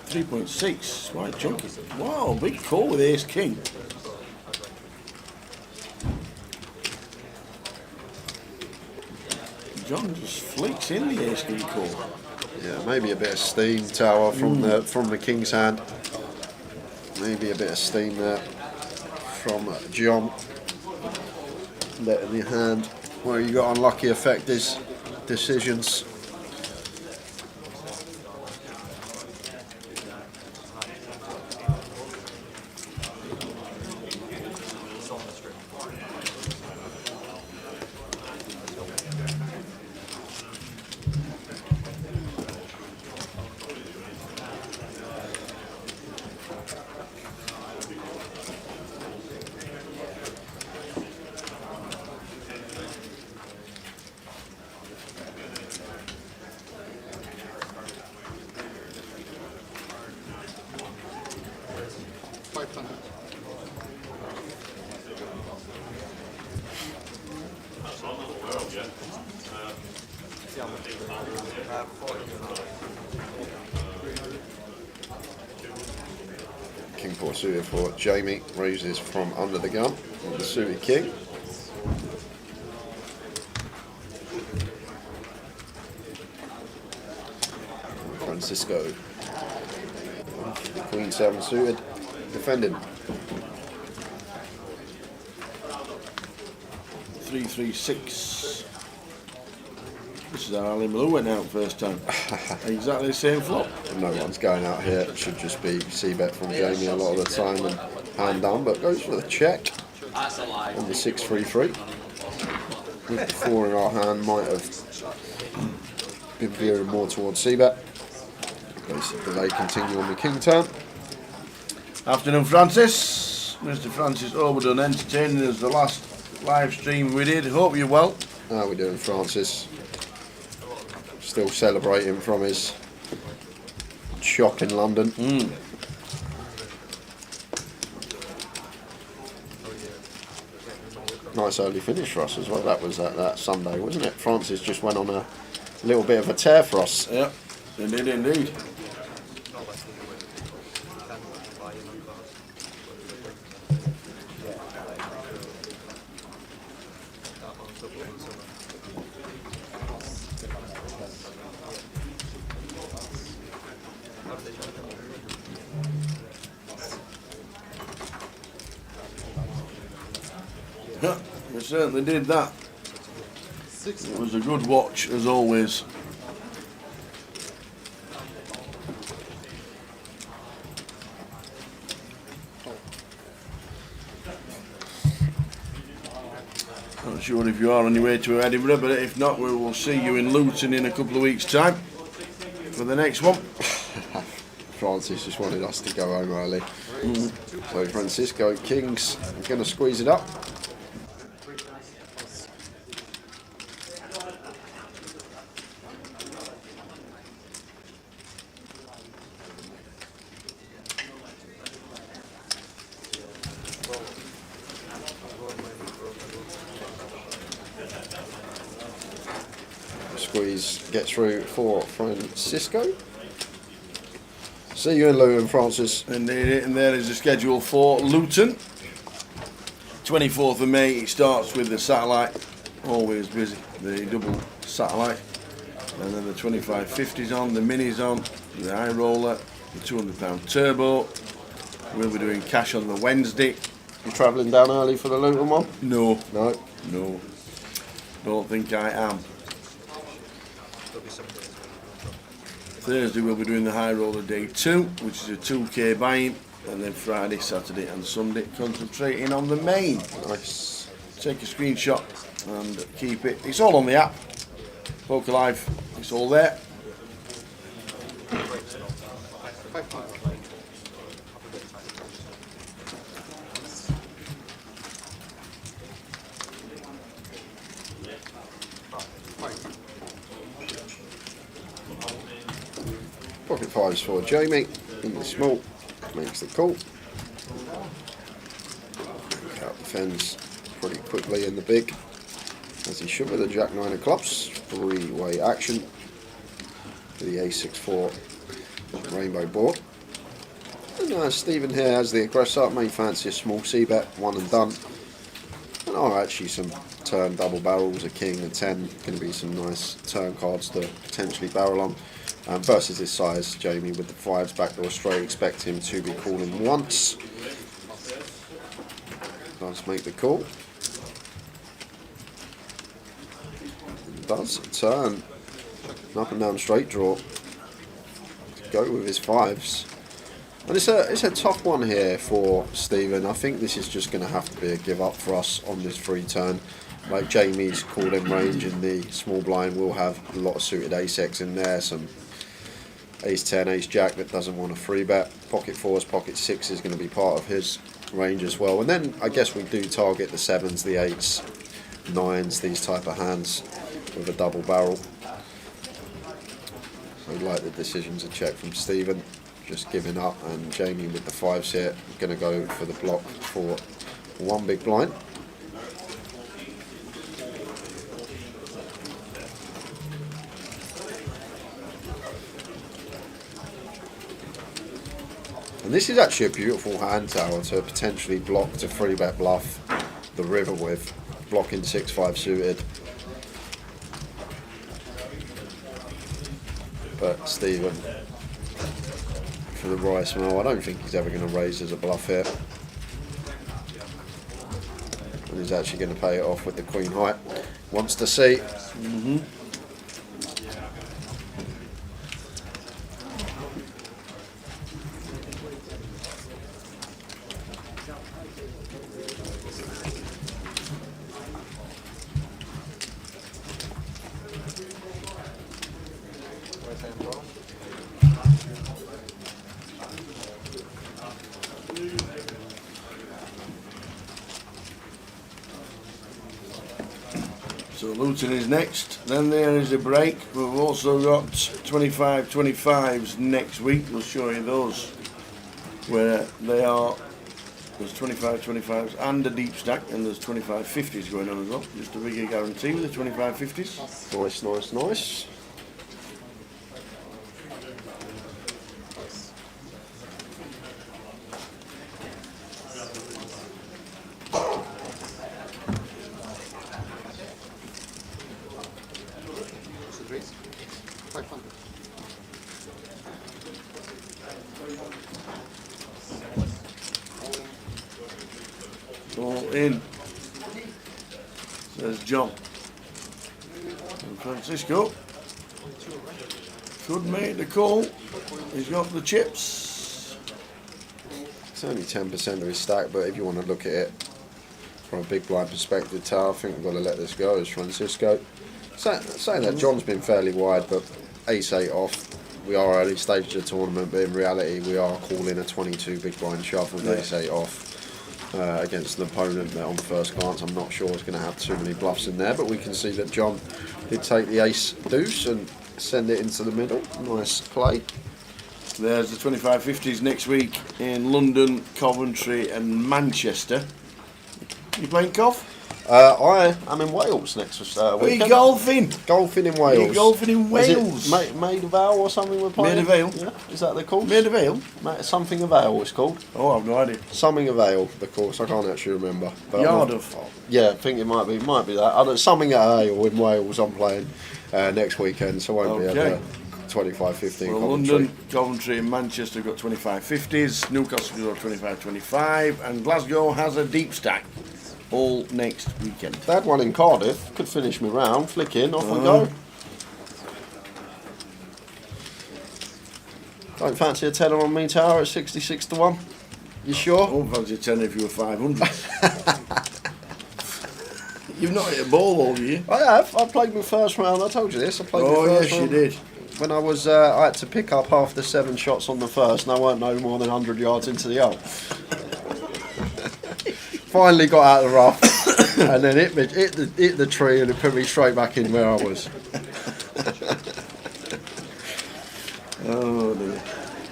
S1: 3.6, right, chunky. Wow, big call with ace king. John just flicks in the ace king call.
S3: Yeah, maybe a bit of steam tower from the king's hand. Maybe a bit of steam there from John. Letting the hand where you got unlucky affect his decisions. King 4 suited for Jamie, raises from under the gun with the suited king. Francisco, Queen 7 suited, defending.
S1: 3-3-6. This is how Ali Malou went out first time. Exactly the same flop.
S3: No one's going out here. It should just be c-bet from Jamie a lot of the time and hand down, but goes for the check.
S7: That's a lie.
S3: on the 6-3-3. With the 4 in our hand, might have been veering more towards c-bet. Basically, they continue on the king turn.
S1: Afternoon, Francis. Mr. Francis Oberdon entertaining us the last live stream we did. Hope you're well.
S3: How are we doing, Francis? Still celebrating from his shop in London. Nice early finish for us as well. That was that Sunday, wasn't it? Francis just went on a little bit of a tear for us.
S1: Yep, they did indeed. Yeah, we certainly did that. It was a good watch as always. Not sure if you are on your way to Edinburgh, but if not, we will see you in Luton in a couple of weeks' time for the next one.
S3: Francis just wanted us to go home early. So Francisco Kings going to squeeze it up. Squeeze gets through for Francisco. See you in Luton, Francis.
S1: Indeed, and there is the schedule for Luton. 24th of May, it starts with the satellite, always busy, the double satellite. And then the 2550's on, the mini's on, the high roller, the £200 turbo. We'll be doing cash on the Wednesday.
S3: You travelling down early for the Luton one?
S1: No,
S3: No.
S1: no, don't think I am. Thursday we'll be doing the high roller day 2, which is a 2k buy-in, and then Friday, Saturday and Sunday concentrating on the main.
S3: Nice.
S1: Take a screenshot and keep it. It's all on the app. Poker Live, it's all there.
S3: Pocket fives for Jamie in the small, makes the call. Out defends pretty quickly in the big, as he should with the Jack 9 of clubs. 3-way action for the A64 rainbow board. And Stephen here has the aggressor, may fancy a small c-bet, 1 and done. And are actually some turn double barrels, a king, a 10, going to be some nice turn cards to potentially barrel on. Versus his size, Jamie with the 5s backdoor straight, expect him to be calling once. Does make the call. Does turn. An up and down straight draw. To go with his 5s. And it's a tough one here for Stephen. I think this is just going to have to be a give up for us on this free turn. Like Jamie's called in range in the small blind, will have a lot of suited ace-x in there, some ace-10, ace-jack that doesn't want a free bet. Pocket 4s, pocket 6 is going to be part of his range as well. And then I guess we do target the 7s, the 8s, 9s, these type of hands with a double barrel. So I'd like the decisions a check from Stephen, just giving up, and Jamie with the 5s here, going to go for the block for 1 big blind. And this is actually a beautiful hand tower to potentially block to 3-bet bluff the river with, blocking 6-5 suited. But Stephen, for the Rice Mill, I don't think he's ever going to raise as a bluff here. And he's actually going to pay it off with the Queen High. Wants to see.
S1: Luton is next. Then there is a break. We've also got 25-25s next week. We'll show you those where they are. There's 25-25s and a deep stack, and there's 25-50s going on as well. Just a bigger guarantee with the 25-50s.
S3: Nice, nice, nice.
S1: All in. Says John. And Francisco could make the call. He's got the chips.
S3: It's only 10% of his stack, but if you want to look at it from a big blind perspective, Tao, I think we've got to let this go as Francisco. Saying that John's been fairly wide, but ace-8 off. We are early stage of the tournament, but in reality we are calling a 22 big blind shove with ace-8 off. Against an opponent that on first glance I'm not sure is going to have too many bluffs in there, but we can see that John did take the ace deuce and send it into the middle. Nice play.
S1: There's the 25-50s next week in London, Coventry and Manchester. You playing Cov?
S3: I am in Wales next weekend.
S1: Are you golfing?
S3: Golfing in Wales.
S1: Are you golfing in Wales?
S3: Is it Maid of Vale or something we're playing?
S1: Maid of Vale?
S3: Yeah. Is that the course?
S1: Maid of Vale?
S3: Something of Vale it's called.
S1: Oh, I've no idea.
S3: Something of Vale, the course. I can't actually remember. But
S1: Yard of.
S3: Yeah, I think it might be that. I don't, something at Ale in Wales I'm playing next weekend, so I won't be at 25-15
S1: well, London, Coventry and Manchester got 25-50s, Newcastle got 25-25 and Glasgow has a deep stack all next weekend.
S3: They had one in Cardiff, could finish me round, flick in, off we go. Don't fancy a tenner on me, Tower, at 66 to 1? You sure?
S1: I won't fancy a tenner if you were 500. You've not hit a ball all year.
S3: I have. I played my first round. I told you this. I played my first round.
S1: You did.
S3: When I was, I had to pick up half the 7 shots on the first, and I weren't no more than 100 yards into the hole. Finally got out of the rough, and then hit the tree, and it put me straight back in where I was.
S1: Oh dear.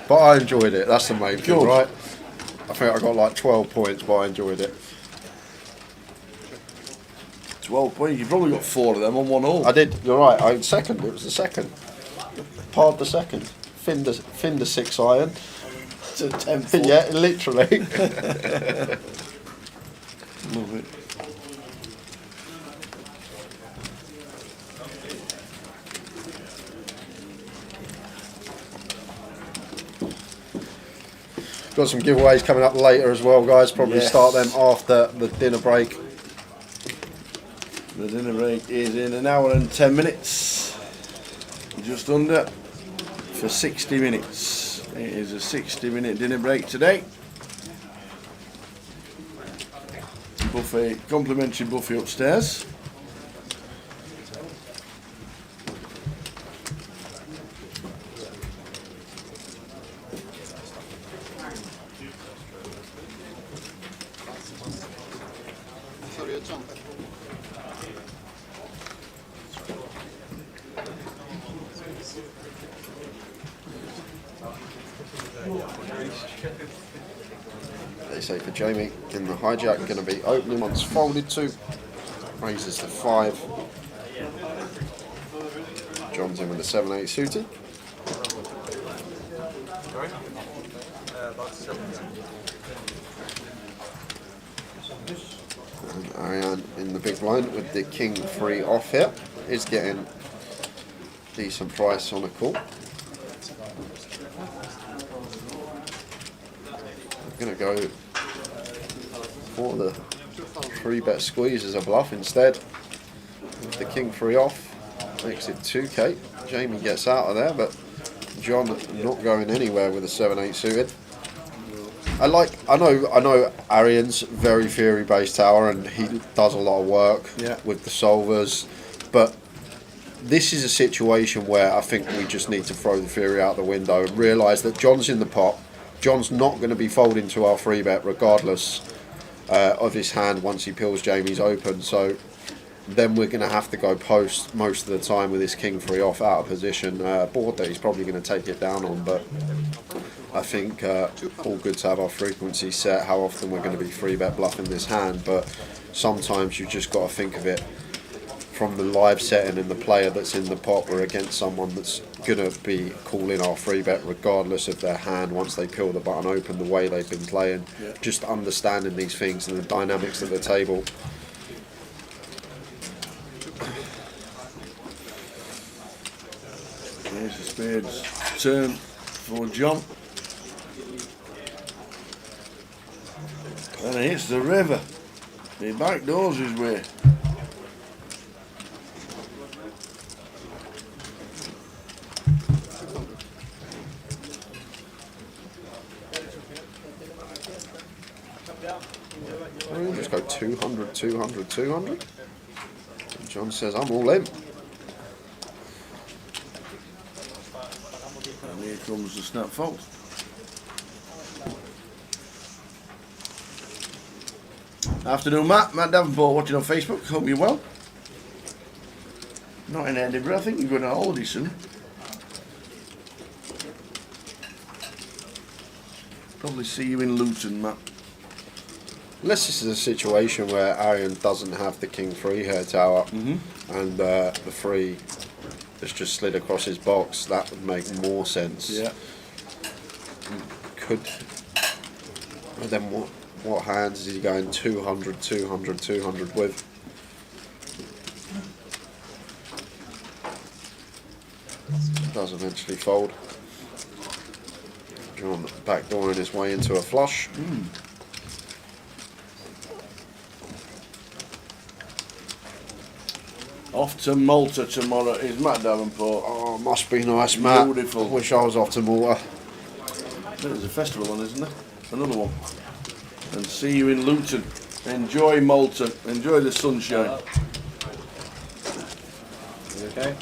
S3: But I enjoyed it. That's the main thing,
S1: Good.
S3: right? I think I got like 12 points, but I enjoyed it.
S1: 12 points. You probably got 4 of them on one hole.
S3: I did. You're right. I second. It was the second. Parred the second. Finned the 6 iron.
S1: To 10.
S3: Yeah, literally.
S1: Love it.
S3: Got some giveaways coming up later as well, guys. Probably start them after the dinner break.
S1: The dinner break is in an hour and 10 minutes. Just under for 60 minutes. It is a 60-minute dinner break today. Buffet, complimentary buffet upstairs.
S3: They say for Jamie in the hijack, going to be opening once folded to. Raises to 5. John's in with the 7-8 suited. And Ariane in the big blind with the king 3 off here is getting decent price on a call. I'm going to go for the 3-bet squeeze as a bluff instead. With the king 3 off, makes it 2k. Jamie gets out of there, but John not going anywhere with a 7-8 suited. I know Arian's very theory based tower and he does a lot of work with the solvers, but this is a situation where I think we just need to throw the theory out the window and realise that John's in the pot. John's not going to be folding to our 3-bet regardless of his hand once he peels Jamie's open. So then we're going to have to go post most of the time with this king three off out of position. Board that he's probably going to take it down on, but I think all good to have our frequency set, how often we're going to be 3-bet bluffing this hand, but sometimes you just got to think of it from the live setting and the player that's in the pot. We're against someone that's going to be calling our 3-bet regardless of their hand once they peel the button open, the way they've been playing.
S1: Yeah.
S3: Just understanding these things and the dynamics of the table.
S1: Here's the spades turn for John. And it hits the river. He backdoors his way.
S3: We'll just go 200, 200, 200. And John says, I'm all in.
S1: And here comes the snap fold. Afternoon, Matt. Matt Davenport watching on Facebook. Hope you're well. Not in Edinburgh. I think you're going on holiday soon. Probably see you in Luton, Matt.
S3: Unless this is a situation where Arian doesn't have the king three here tower and the three has just slid across his box, that would make more sense.
S1: Yeah.
S3: Could. And then what hands is he going 200, 200, 200 with? Does eventually fold. John backdooring his way into a flush.
S1: Off to Malta tomorrow is Matt Davenport.
S3: Oh, must be nice, Matt.
S1: Beautiful.
S3: Wish I was off to Malta.
S1: There's a festival on, isn't there? Another one. And see you in Luton. Enjoy Malta. Enjoy the sunshine.
S6: You okay?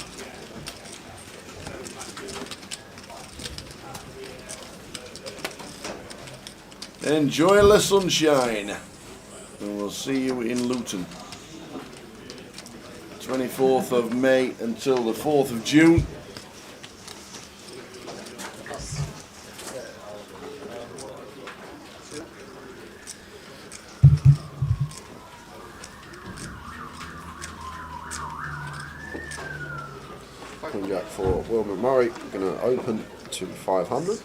S1: Enjoy the sunshine. And we'll see you in Luton. 24th of May until the 4th of June.
S3: Queen Jack for Will McMurray, going to open to 500.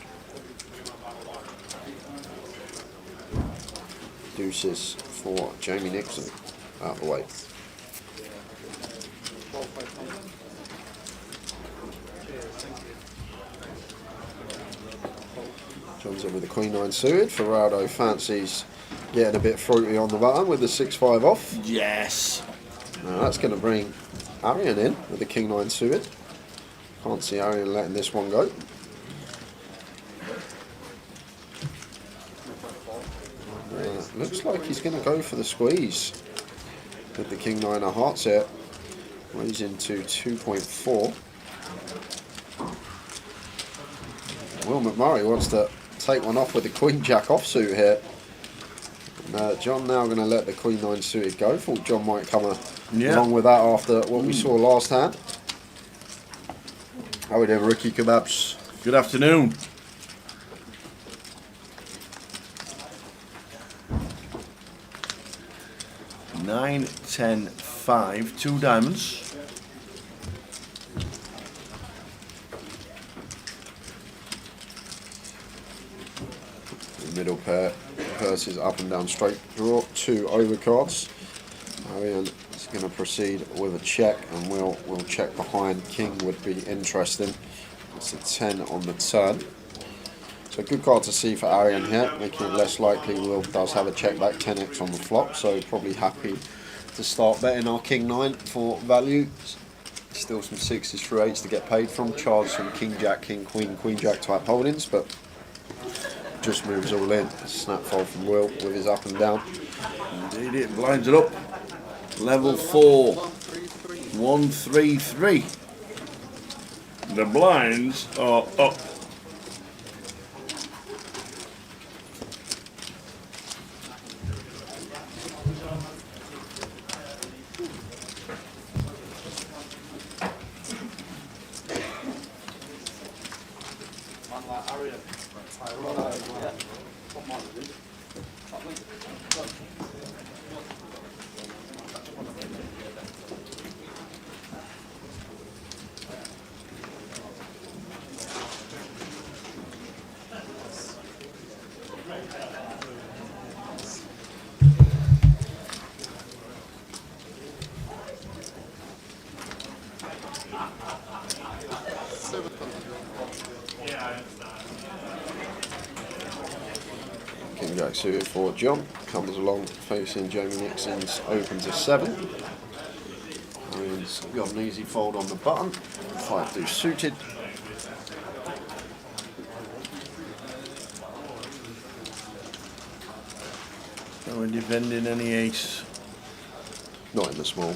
S3: Deuces for Jamie Nixon, out of the way. John's in with the Queen 9 suited. Ferrado fancies getting a bit fruity on the button with the 6-5 off.
S1: Yes.
S3: Now that's going to bring Arian in with the King 9 suited. Can't see Arian letting this one go. Looks like he's going to go for the squeeze with the King 9 of hearts here. Raising to 2.4. Will McMurray wants to take one off with the Queen Jack offsuit here. And, John now going to let the Queen 9 suited go. Thought John might come along with that after what we saw last hand. How are we doing, Ricky Kebabs?
S1: Good afternoon. Nine, 10, 5, 2 diamonds.
S3: The middle pair, purses up and down straight draw, 2 overcards. Arian is going to proceed with a check, and we'll check behind. King would be interesting. It's a 10 on the turn. So a good card to see for Arian here, making it less likely Will does have a check back 10x on the flop, so probably happy to start betting our King 9 for value. Still some 6s through 8s to get paid from. Charge some King Jack, King Queen, Queen Jack type holdings, but just moves all in. A snap fold from Will with his up and down.
S1: Indeed, it blinds it up. Level 4. 1, 3, 3. The blinds are up.
S3: King Jack suited for John, comes along facing Jamie Nixon's open to 7. He's got an easy fold on the button, 5 deuce suited.
S1: So we're defending any ace.
S3: Not in the small.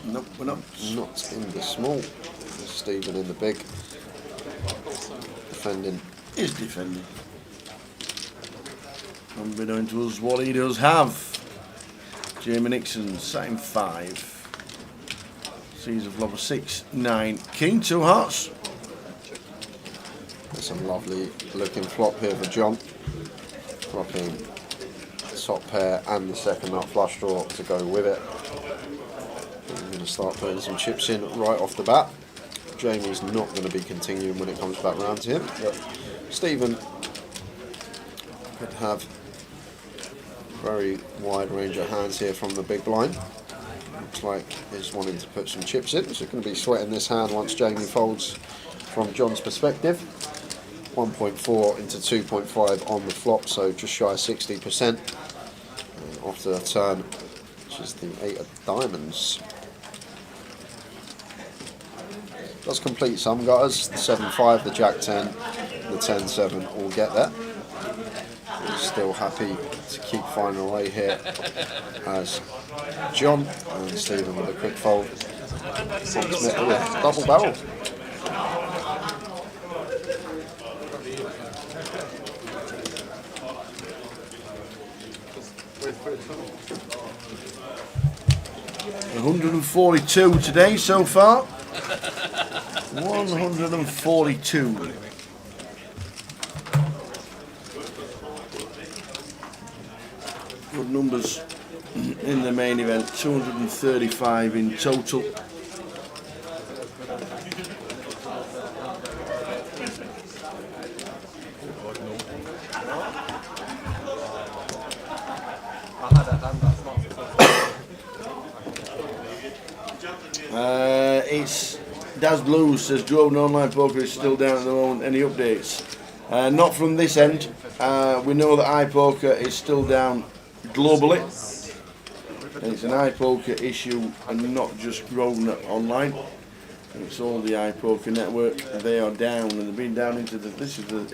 S1: Nope, we're not.
S3: Not in the small. Stephen in the big. Defending.
S1: Is defending. Unbeknown to us what he does have. Jamie Nixon, same 5. Seas of Love 6, 9. King, 2 hearts.
S3: There's some lovely looking flop here for John. Flopping top pair and the second nut flush draw to go with it. I'm going to start putting some chips in right off the bat. Jamie's not going to be continuing when it comes back round to him. Stephen could have a very wide range of hands here from the big blind. Looks like he's wanting to put some chips in, so going to be sweating this hand once Jamie folds from John's perspective. 1.4 into 2.5 on the flop, so just shy of 60%. And after the turn, which is the 8 of diamonds. Does complete some gutters, the 7-5, the Jack 10, the 10-7 all get there. He's still happy to keep finding a way here as John and Stephen with a quick fold. Smith with double barrel.
S1: $142 today so far. 142. Good numbers in the main event. 235 in total. It's Daz Blues says Joe Online Poker is still down at the moment. Any updates? Not from this end. We know that iPoker is still down globally. It's an iPoker issue and not just Grosvenor Online. It's all the iPoker network. They are down and they've been down into the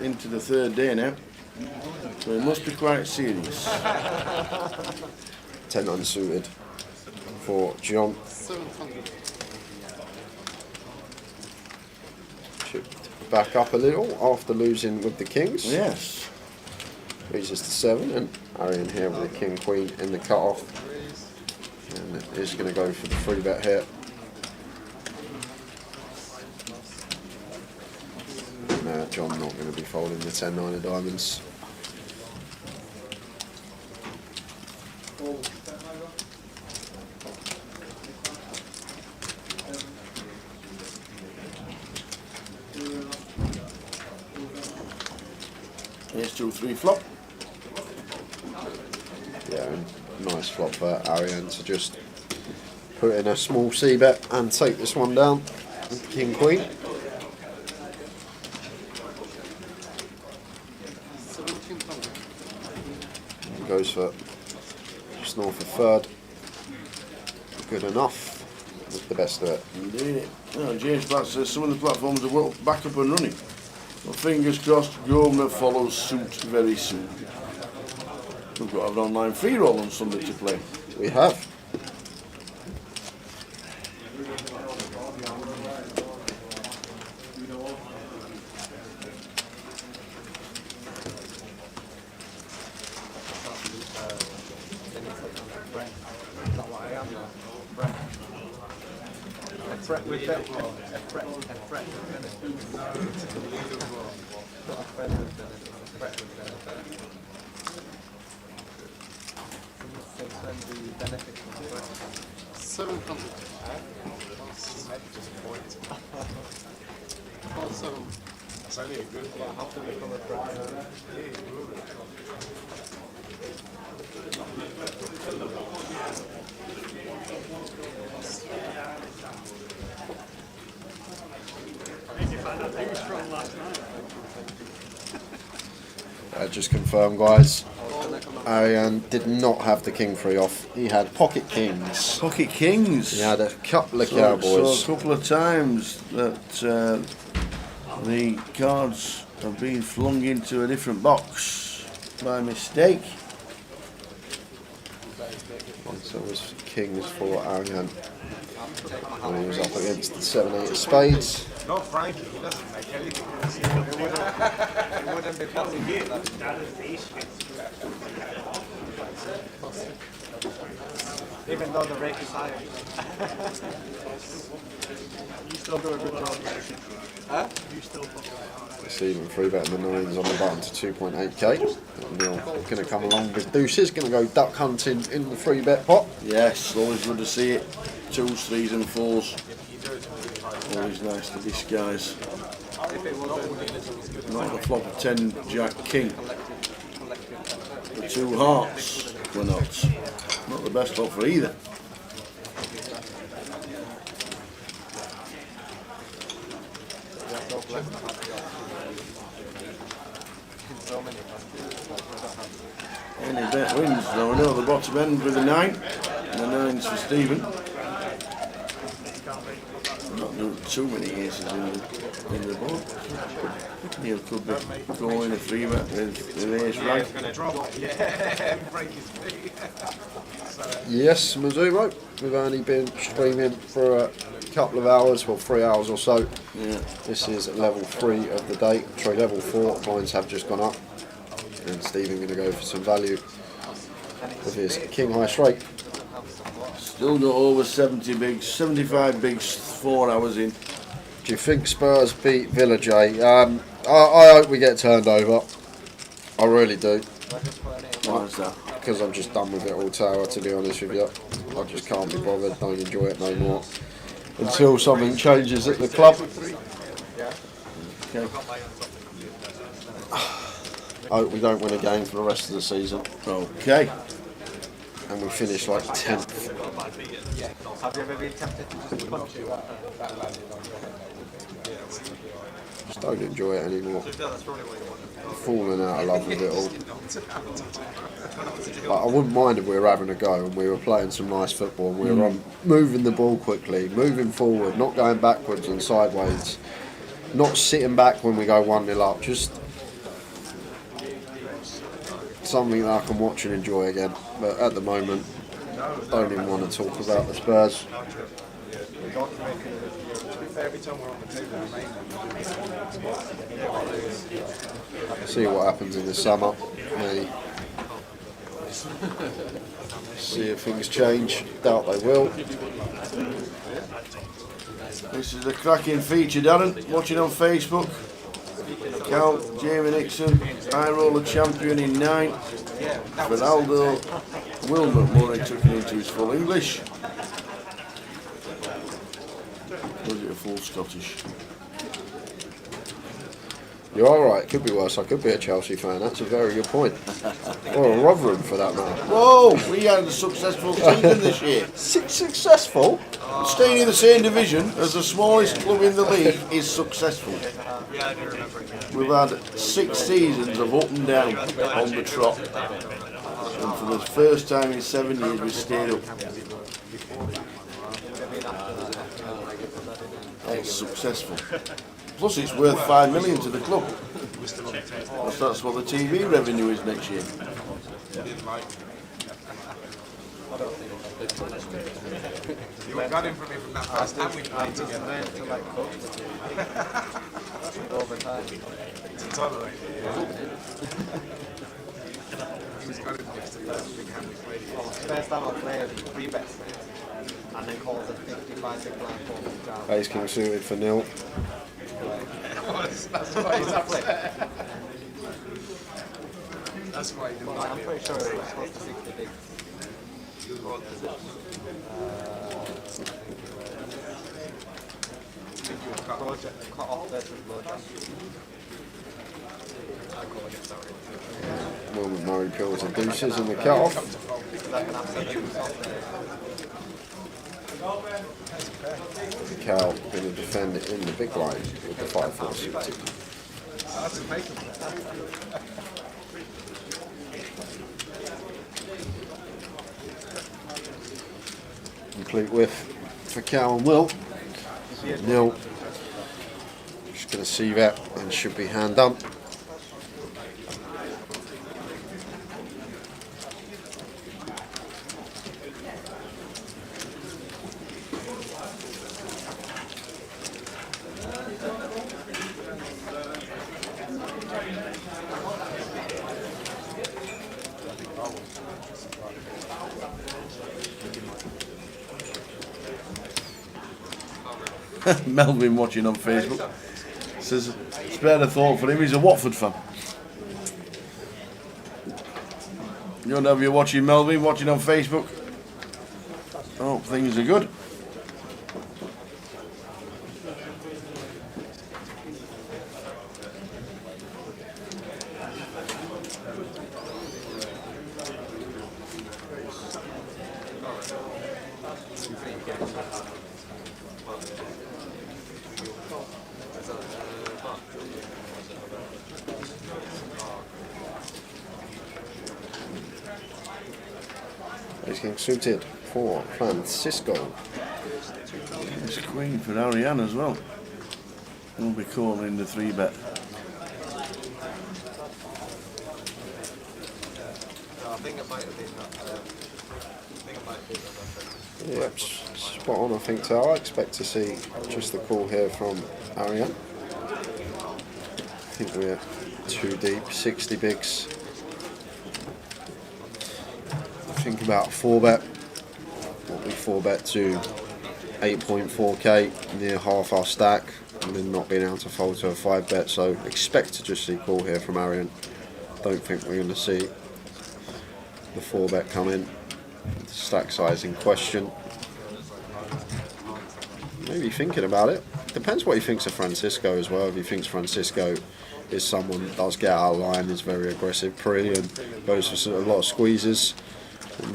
S1: into the 3rd day now. So it must be quite serious.
S3: 10 unsuited for John. Chipped back up a little after losing with the kings.
S1: Yes.
S3: Raises to 7 and Arian here with the king queen in the cut off. And it is going to go for the 3-bet here. No, John not going to be folding the 10-9 of diamonds.
S1: Here's 2-3 flop.
S3: Yeah, and nice flop for Arian to just put in a small c-bet and take this one down. King queen. Goes for just north of 3rd. Good enough. That's the best of it.
S1: Indeed. Well, James Black says some of the platforms are back up and running. Well, fingers crossed, Grosvenor follows suit very soon. We've got an online free roll on Sunday to play.
S3: We have. Just confirm, guys. Ariane did not have the king free off. He had pocket kings.
S1: Pocket kings.
S3: He had a couple of
S1: So
S3: cowboys.
S1: a couple of times that the cards have been flung into a different box by mistake.
S3: So it was kings for Ariane. And he was up against the 7-8 of spades.
S6: Not Frankie, he doesn't make anything. It wouldn't be possible. Even though the rake is higher. You still do a good job. Huh? You still
S3: It's even free betting the nines on the button to 2.8k. Neil going to come along with deuces, going to go duck hunting in the free bet pot.
S1: Yes, always good to see it. 2s, 3s and 4s. Always nice to disguise. Not the flop of 10 Jack King. The 2 hearts were not. Not the best flop for either. Any bet wins though. I know the bottom end with the 9. And the 9's for Stephen. Not doing too many aces in the board. Neil could be going a 3 bet with ace right.
S3: Yes, Mizumo. We've only been streaming for a couple of hours, well 3 hours or so.
S1: Yeah.
S3: This is level 3 of the day. Sorry, level 4. Lines have just gone up. And Stephen going to go for some value with his king high straight.
S1: Still got over 70 bigs, 75 bigs, 4 hours in.
S3: Do you think Spurs beat Villa, Jay? I hope we get turned over. I really do.
S1: Why is that?
S3: Because I'm just done with it all, Tower, to be honest with you. I just can't be bothered, don't enjoy it no more. Until something changes at the club.
S1: Okay.
S3: I hope we don't win a game for the rest of the season.
S1: Okay.
S3: And we finish like 10th.
S6: Have you ever been tempted to just punch you?
S3: Just don't enjoy it anymore. Falling out of love with it all. Like, I wouldn't mind if we were having a go and we were playing some nice football and we were moving the ball quickly, moving forward, not going backwards and sideways, not sitting back when we go 1-0 up, just something that I can watch and enjoy again. But at the moment, I don't even want to talk about the Spurs. See what happens in the summer. Maybe. See if things change. Doubt they will.
S1: This is a cracking feature, Darren. Watching on Facebook. Cal, Jamie Nixon, High Roller champion in 9. Ronaldo, Wilbert Murray took it into his full English. Was it a full Scottish?
S3: You're alright, could be worse. I could be a Chelsea fan. That's a very good point. Or a Rotherham for that matter.
S1: Whoa, we had a successful season this year.
S3: Successful?
S1: Staying in the same division as the smallest club in the league is successful. We've had 6 seasons of up and down on the trot. And for the first time in 7 years we stayed up. It's successful. Plus it's worth 5 million to the club. That's what the TV revenue is next year.
S6: You got him from me from that first time we played together. Over time. To tolerate it. He's got him next to that big hand we played against. First time I played 3 bets and then calls a 55 big blind for
S3: Ace King suited for nil.
S6: That's what he's upset. pretty sure it's close to 60 big. Cut off versus low jump.
S3: Moment Murray pills and deuces in the cut-off. Cal going to defend it in the big line with the 5-4 suited. Complete whiff for Cal and Will. Nil. Just going to see that and should be hand done.
S1: Melvin watching on Facebook says, spare the thought for him, he's a Watford fan. You don't have you watching Melvin watching on Facebook? Oh, things are good.
S3: Ace King suited for Francisco.
S1: It's Queen for Ariane as well. We'll be calling the 3-bet.
S6: I think it might have been that.
S3: Yep, spot on I think so. I expect to see just the call here from Ariane. I think we're too deep, 60 bigs. Think about 4-bet. What we 4-bet to 8.4k, near half our stack, and then not being able to fold to a 5-bet. So expect to just see call here from Arian. Don't think we're going to see the 4-bet come in. The stack size in question. Maybe thinking about it. Depends what he thinks of Francisco as well. If he thinks Francisco is someone that does get out of line, is very aggressive, pretty, and goes for a lot of squeezes,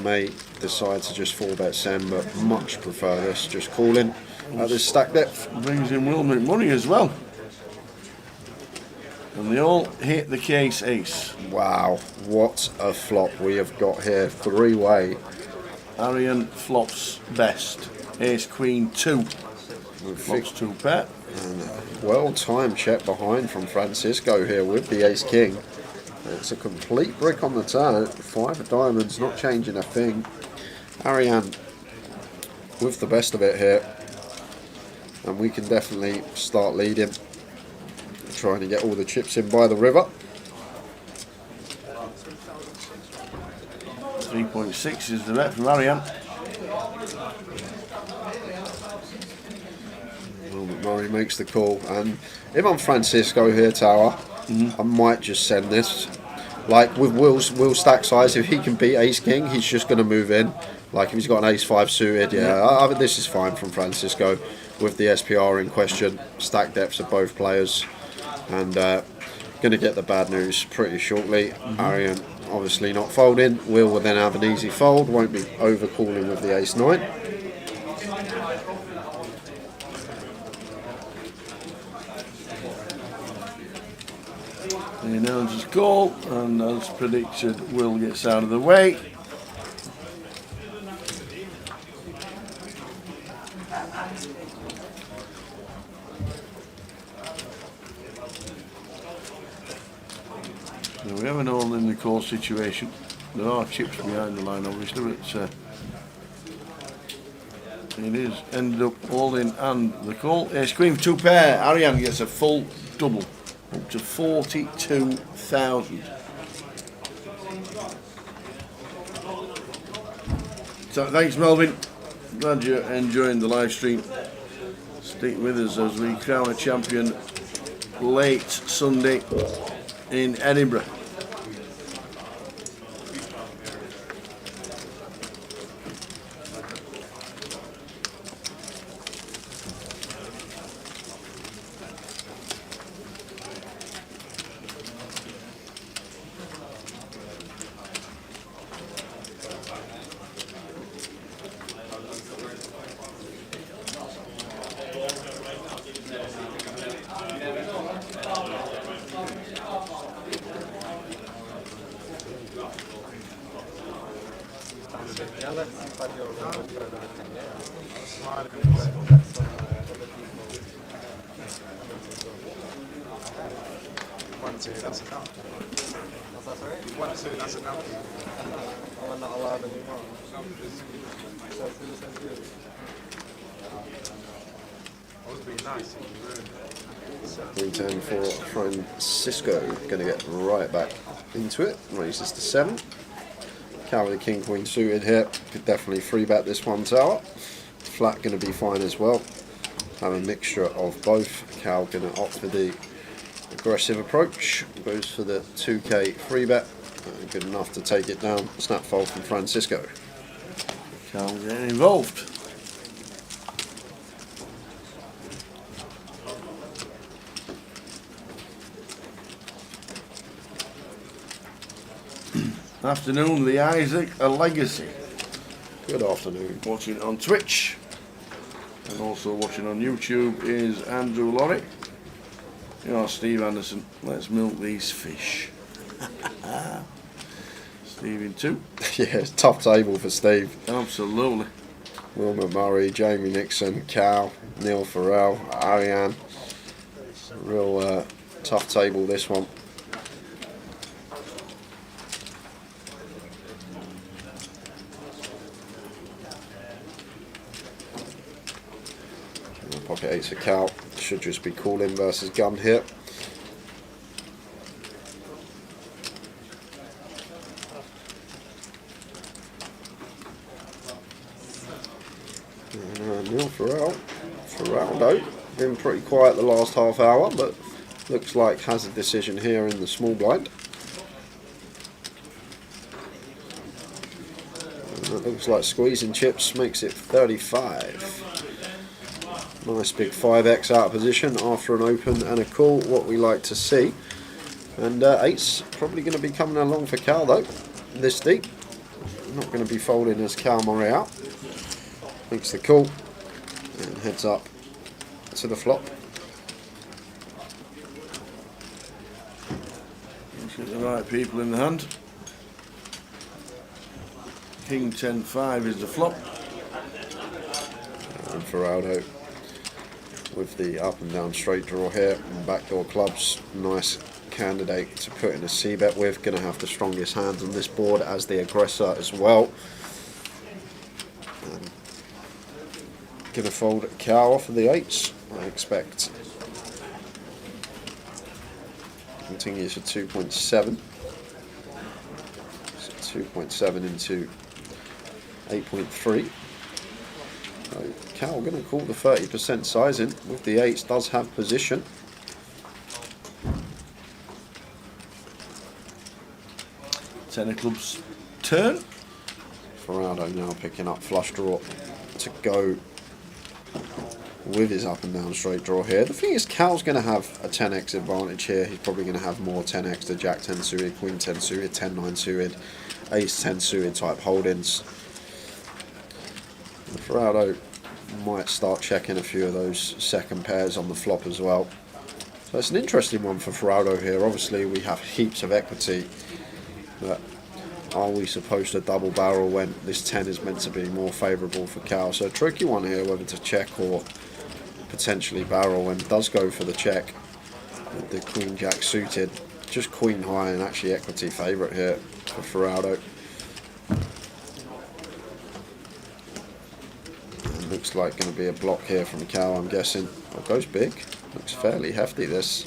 S3: may decide to just 4-bet send, but much prefer this, just calling at this stack depth.
S1: Brings in Will McMoney as well. And they all hit the case ace.
S3: Wow, what a flop we have got here. 3-way.
S1: Arian flops best. Ace Queen 2. Flops 2-bet.
S3: Well-timed check behind from Francisco here with the Ace King. It's a complete brick on the turn. 5 of diamonds, not changing a thing. Ariane with the best of it here. And we can definitely start leading. Trying to get all the chips in by the river.
S1: 3.6 is the bet from Ariane.
S3: Will McMurray makes the call. And if I'm Francisco here, Tower, I might just send this. Like with Will's stack size, if he can beat Ace King, he's just going to move in. Like if he's got an Ace 5 suited, I think this is fine from Francisco with the SPR in question. Stack depths of both players, and going to get the bad news pretty shortly. Arian obviously not folding. Will then have an easy fold. Won't be over calling with the Ace 9.
S1: He announces call, and as predicted, Will gets out of the way. Now we have an all in the call situation. There are chips behind the line, obviously, but it is ended up all in and the call. Ace Queen 2-pair. Ariane gets a full double. Up to 42,000. So thanks, Melvin. Glad you're enjoying the live stream. Stick with us as we crown a champion late Sunday in Edinburgh.
S6: Yeah, let's find your role for another 10 years.
S8: One, two, that's enough.
S6: What's that, sorry?
S8: One, two, that's enough.
S6: I'm not allowed anymore.
S8: I was being nice.
S3: Queen 10 for Francisco. Going to get right back into it. Raises to 7. Cow with the king queen suited here. Could definitely 3-bet this one tower. Flat going to be fine as well. Have a mixture of both. Cow going to opt for the aggressive approach. Goes for the 2k 3-bet. Good enough to take it down. Snap fold from Francisco.
S1: Cow getting involved. Afternoon, the Isaac, a legacy.
S3: Good afternoon.
S1: Watching on Twitch and also watching on YouTube is Andrew Lorry. You know, Steve Anderson, let's milk these fish. Steve in 2.
S3: Yeah, it's a tough table for Steve.
S1: Absolutely.
S3: Wilma Murray, Jamie Nixon, Cal, Neil Farrell, Ariane. Real tough table, this one. Pocket 8's a Cal. Should just be call in versus gun here. And Neil Farrell, been pretty quiet the last half hour, but looks like has a decision here in the small blind. And it looks like squeezing chips makes it 35. Nice big 5x out of position after an open and a call, what we like to see. And 8's probably going to be coming along for Cal though, this deep. Not going to be folding as Cal Murray out. Makes the call and heads up to the flop.
S1: Let's get the right people in the hand. King 10-5 is the flop.
S3: And Ferraldo with the up and down straight draw here, and backdoor clubs, nice candidate to put in a c-bet with. Going to have the strongest hands on this board as the aggressor as well. Going to fold Cow off of the 8s, I expect. Continues at 2.7. So 2.7 into 8.3. Cal going to call the 30% sizing with the 8s, does have position.
S1: Ten of clubs turn.
S3: Ferraldo now picking up flush draw to go with his up and down straight draw here. The thing is, Cal's going to have a 10x advantage here. He's probably going to have more 10x to Jack 10 suited, Queen 10 suited, 10 9 suited, Ace 10 suited type holdings. Ferraldo might start checking a few of those second pairs on the flop as well. So it's an interesting one for Ferraldo here. Obviously we have heaps of equity, but are we supposed to double barrel when this 10 is meant to be more favourable for Cal? So a tricky one here, whether to check or potentially barrel, and does go for the check with the Queen Jack suited. Just Queen high and actually equity favourite here for Ferraldo. Looks like going to be a block here from Cal, I'm guessing. Oh, goes big. Looks fairly hefty this.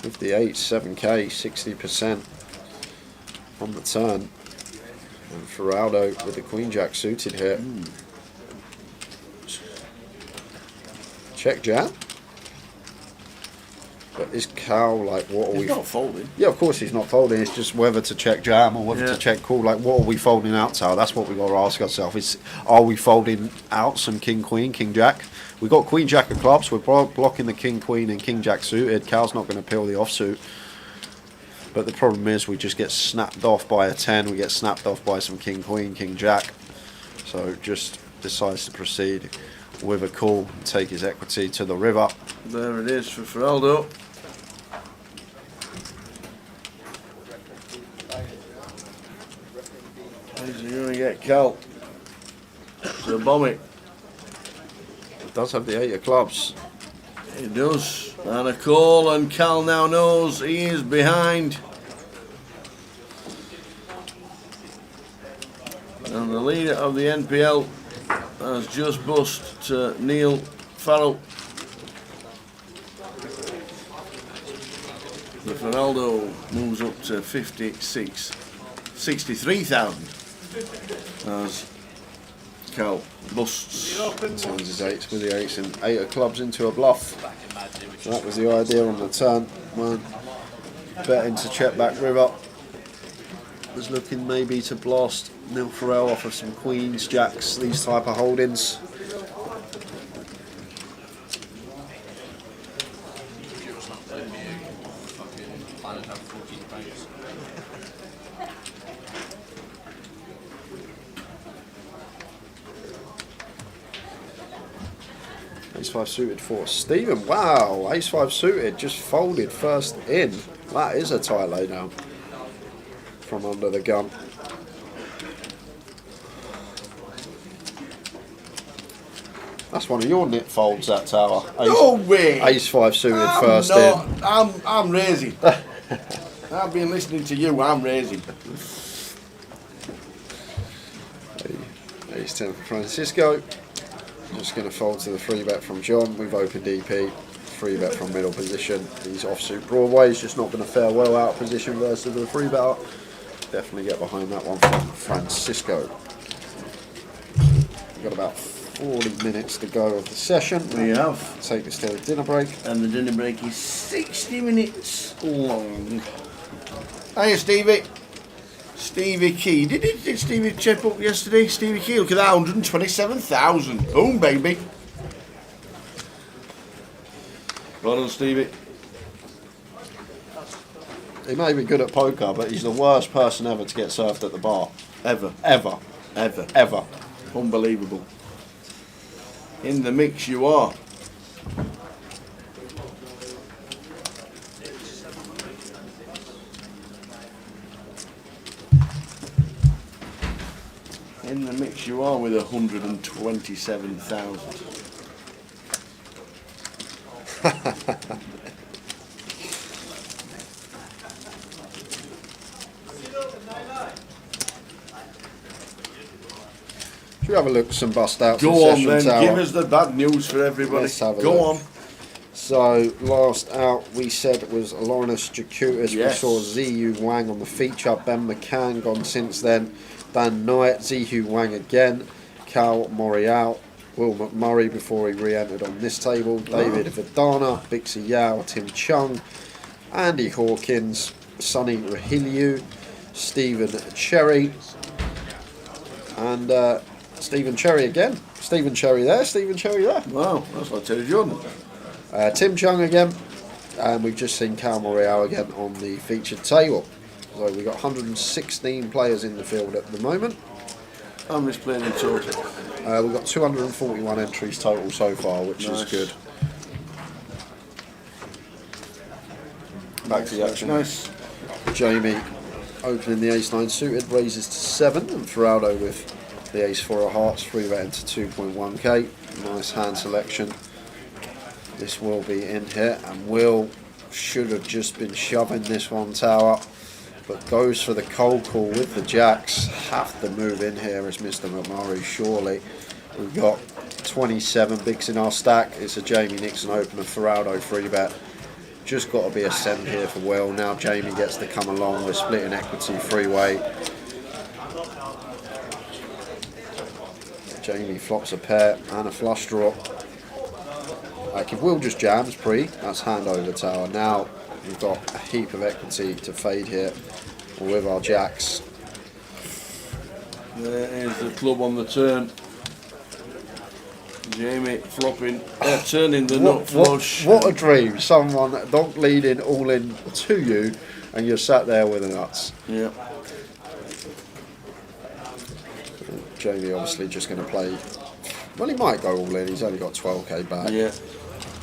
S3: With the 8, 7k, 60% on the turn. And Ferraldo with the Queen Jack suited here. Check jam. But is Cal like, what are we?
S1: He's not folding.
S3: Yeah, of course he's not folding. It's just whether to check jam or whether to check call. Like, what are we folding out to? That's what we got to ask ourselves. Are we folding out some King Queen, King Jack? We got Queen Jack of clubs. We're blocking the King Queen and King Jack suited. Cal's not going to peel the offsuit. But the problem is we just get snapped off by a 10. We get snapped off by some King Queen, King Jack. So just decides to proceed with a call and take his equity to the river.
S1: There it is for Ferraldo. He's going to get Cal to bomb it.
S3: It does have the 8 of clubs.
S1: He does. And a call, and Cal now knows he is behind. And the leader of the NPL has just bust to Neil Farrell. The Ronaldo moves up to 63,000 as Cal busts.
S3: Turns his 8s with the 8s and 8 of clubs into a bluff. So that was the idea on the turn. Man, betting to check back river. Was looking maybe to blast Neil Farrell off of some queens, jacks, these type of holdings. Ace-5 suited for Stephen. Wow, Ace-5 suited just folded first in. That is a tight lay down from under the gun. That's one of your knit folds, that tower.
S1: No way!
S3: Ace-5 suited
S1: I'm
S3: first
S1: not,
S3: in.
S1: I'm raising. I've been listening to you, I'm raising.
S3: Ace-10 for Francisco. Just going to fold to the 3-bet from John. We've opened EP. 3-bet from middle position. He's offsuit Broadway. He's just not going to fare well out of position versus the 3-bet. Definitely get behind that one from Francisco. We've got about 40 minutes to go of the session.
S1: We have.
S3: Take this to the dinner break.
S1: And the dinner break is 60 minutes long. Hiya, Stevie. Stevie Key. Did Stevie chip up yesterday? Stevie Key, look at that, 127,000. Boom, baby. Well done, Stevie.
S3: He may be good at poker, but he's the worst person ever to get served at the bar.
S1: Ever.
S3: Ever.
S1: Ever.
S3: Ever.
S1: Unbelievable. In the mix you are. In the mix you are with 127,000.
S3: Should we have a look at some bust outs?
S1: Go on then, give us the bad news for everybody.
S3: Let's have a
S1: Go
S3: look.
S1: on.
S3: So, last out we said was Laurinus Jakutis.
S1: Yes.
S3: We saw Ziyu Wang on the feature. Ben McCann gone since then. Dan Knight, Ziyu Wang again. Cal Morial. Will McMurray before he re-entered on this table. David Vidana, Bixie Yao, Tim Chung, Andy Hawkins, Sonny Rahiliu, Stephen Cherry, and Stephen Cherry again. Stephen Cherry there, Stephen Cherry there.
S1: Wow, that's like Terry Jordan.
S3: Tim Chung again, and we've just seen Cal Morial again on the featured table. So we've got 116 players in the field at the moment.
S1: How many's playing in total?
S3: We've got 241 entries total so far, which is good. Back to the action.
S1: Nice.
S3: Jamie opening the ace-9 suited, raises to 7, and Feraldo with the ace-4 of hearts, 3-bet into 2.1k. Nice hand selection. This will be in here, and Will should have just been shoving this one tower, but goes for the cold call with the jacks. Have to move in here as Mr. McMurray, surely. We've got 27 bigs in our stack. It's a Jamie Nixon opener, Feraldo 3-bet. Just got to be a send here for Will. Now Jamie gets to come along. We're splitting equity 3-way. Jamie flops a pair and a flush draw. Like if Will just jams pre, that's hand over tower. Now we've got a heap of equity to fade here with our jacks.
S1: There is the club on the turn. Jamie flopping, turning the nut flush.
S3: What a dream. Someone donk leading all in to you and you're sat there with the nuts.
S1: Yeah.
S3: Jamie obviously just going to play. Well, he might go all in. He's only got 12k back.
S1: Yeah.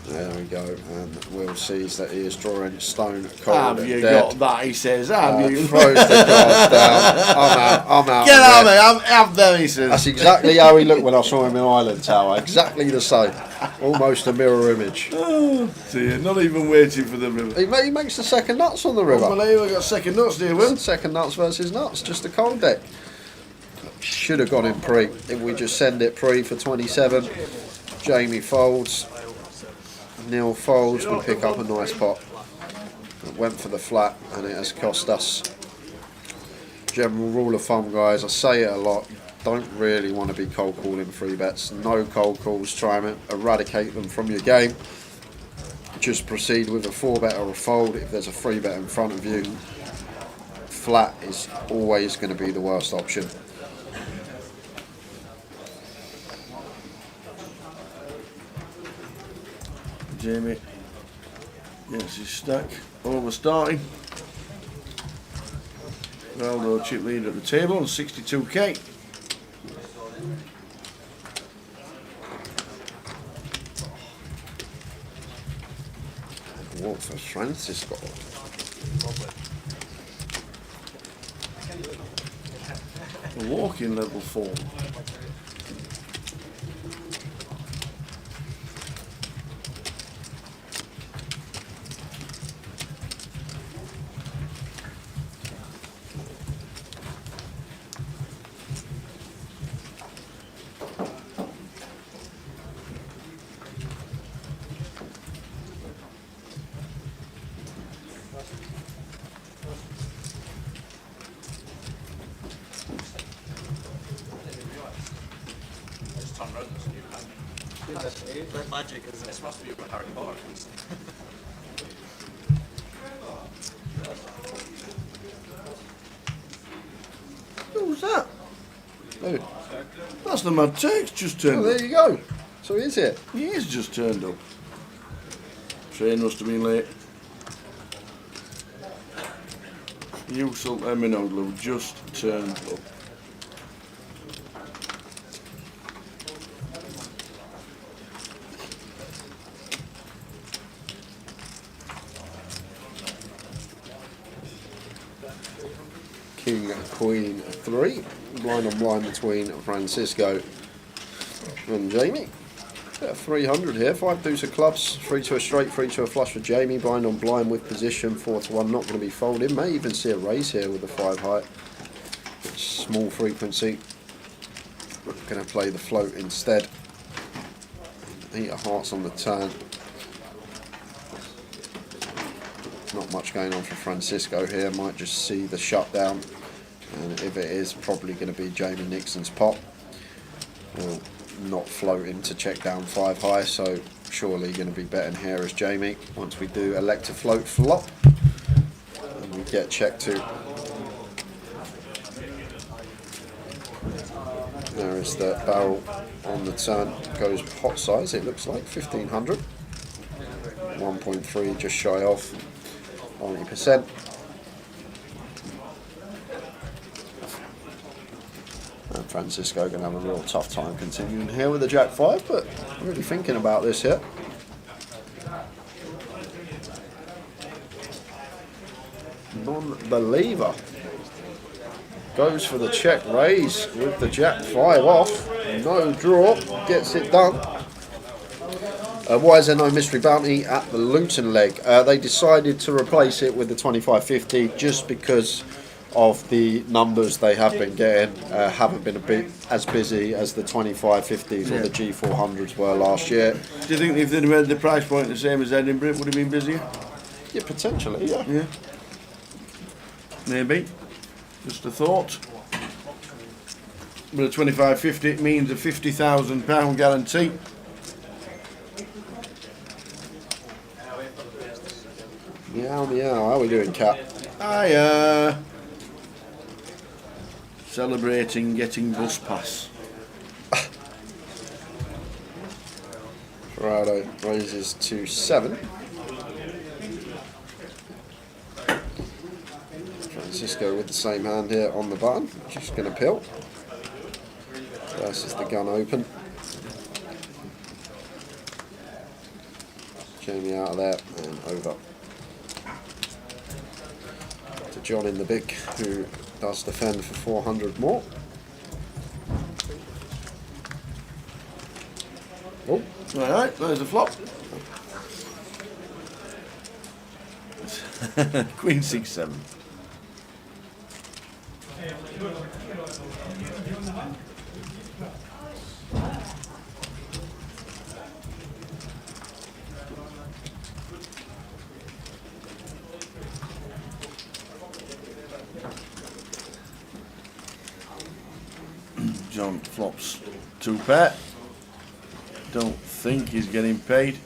S3: There we go, and Will sees that he is drawing stone cold
S1: Have
S3: and
S1: you
S3: dead.
S1: got that? He says, have you?
S3: Throws the cards down. I'm out.
S1: Get
S3: of
S1: out,
S3: there.
S1: mate. Have them, he says.
S3: That's exactly how he looked when I saw him in Island Tower. Exactly the same. Almost a mirror image.
S1: Oh, dear. Not even waiting for the river.
S3: He makes the second nuts on the river.
S1: Unbelievable. Got second nuts, dear Will.
S3: Second nuts versus nuts, just a cold deck. Should have gone in pre. If we just send it pre for 27, Jamie folds, Neil folds, we pick up a nice pot. It went for the flat and it has cost us. General rule of thumb, guys, I say it a lot, don't really want to be cold calling free bets. No cold calls, try and eradicate them from your game. Just proceed with a 4-bet or a fold. If there's a 3-bet in front of you, flat is always going to be the worst option.
S1: Jamie gets his stack over starting. Ronaldo chip lead at the table on 62k.
S3: What for Francisco?
S1: A walking level 4.
S7: Just turn around this new man.
S6: Magic, isn't
S7: This must be about Harry Potter.
S1: Who's that?
S3: Oh,
S1: That's the Mad Takes just turned
S3: there
S1: up.
S3: you go. So he is here.
S1: He is just turned up. Train must have been late. Yusuf Eminoglu just turned up.
S3: King, Queen, 3. Blind on blind between Francisco and Jamie. Bit of 300 here. 5 deuce of clubs. 3 to a straight, 3 to a flush for Jamie. Blind on blind with position. 4 to 1. Not going to be folding. May even see a raise here with the 5 height. Small frequency. Going to play the float instead. 8 of hearts on the turn. Not much going on for Francisco here. Might just see the shutdown, and if it is, probably going to be Jamie Nixon's pot. Well, not floating to check down 5 high, so surely going to be betting here as Jamie. Once we do elect to float flop, and we get check to. There is the barrel on the turn. Goes pot size. It looks like 1500. 1.3 just shy off. 90%. And Francisco going to have a real tough time continuing here with the Jack 5, but really thinking about this here. Non-believer goes for the check raise with the Jack 5 off. No draw, gets it done. Why is there no mystery bounty at the Luton leg? They decided to replace it with the 2550 just because of the numbers they have been getting. Haven't been a bit as busy as the 2550s or the G400s were last year.
S1: Do you think if they'd made the price point the same as Edinburgh, it would have been busier?
S3: Yeah, potentially, yeah.
S1: Yeah. Maybe. Just a thought. But a 2550 it means a £50,000 guarantee.
S3: Meow, meow. How are we doing, Cat?
S1: Hiya. Celebrating getting bus pass.
S3: Ferrado raises to 7. Francisco with the same hand here on the button. Just going to pill. Versus the gun open. Jamie out of there and over to John in the big, who does defend for 400 more. Oh,
S1: Alright, there's a flop. Queen 6-7. John flops 2 pair. Don't think he's getting paid.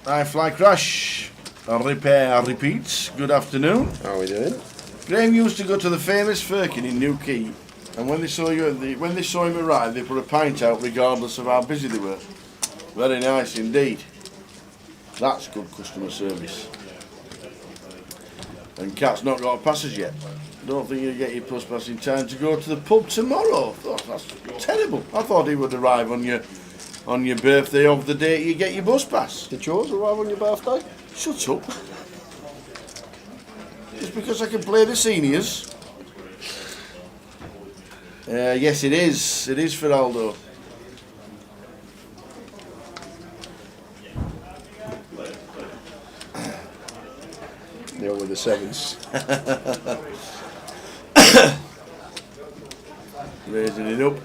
S1: High fly crash. A repair repeats. Good afternoon.
S3: how are we doing?
S1: Graham used to go to the famous Firkin in Newquay, and when they saw him arrive, they put a pint out regardless of how busy they were. Very nice indeed. That's good customer service. And Cat's not got a passage yet. Don't think you'll get your plus pass in time to go to the pub tomorrow. Oh, that's terrible. I thought he would arrive on your birthday of the date you get your bus pass.
S3: Did yours arrive on your birthday?
S1: Shut up. Just because I can play the seniors. Yes, it is. It is for Aldo.
S3: Neil with the 7s.
S1: Raising it up.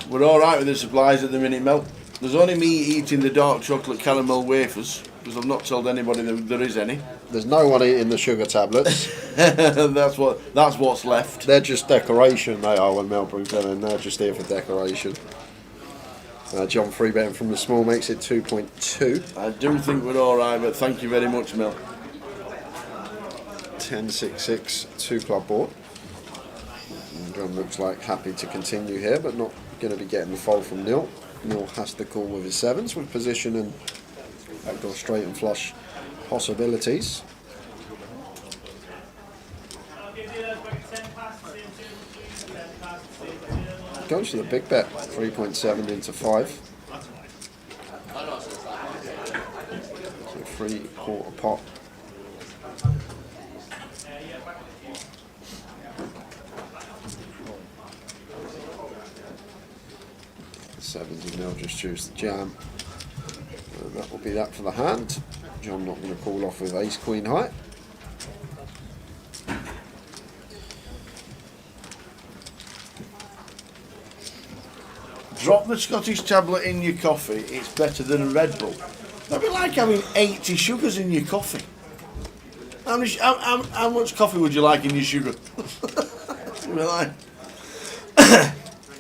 S1: We're alright with the supplies at the minute, Mel. There's only me eating the dark chocolate caramel wafers, because I've not told anybody that there is any.
S3: There's no one eating the sugar tablets.
S1: That's what's left.
S3: They're just decoration, they are, when Mel brings them in. They're just here for decoration. John free betting from the small makes it 2.2.
S1: I do think we're alright, but thank you very much, Mel.
S3: 10-6-6, 2 club board. And John looks like happy to continue here, but not going to be getting the fold from Neil. Neil has to call with his 7s with position and backdoor straight and flush possibilities. Goes to the big bet, 3.7 into 5. So 3/4 pot. Sevens and they'll just choose the jam. And that will be that for the hand. John not going to call off with ace queen high.
S1: Drop the Scottish tablet in your coffee, it's better than a Red Bull. That'd be like having 80 sugars in your coffee. How much coffee would you like in your sugar? You'd be like,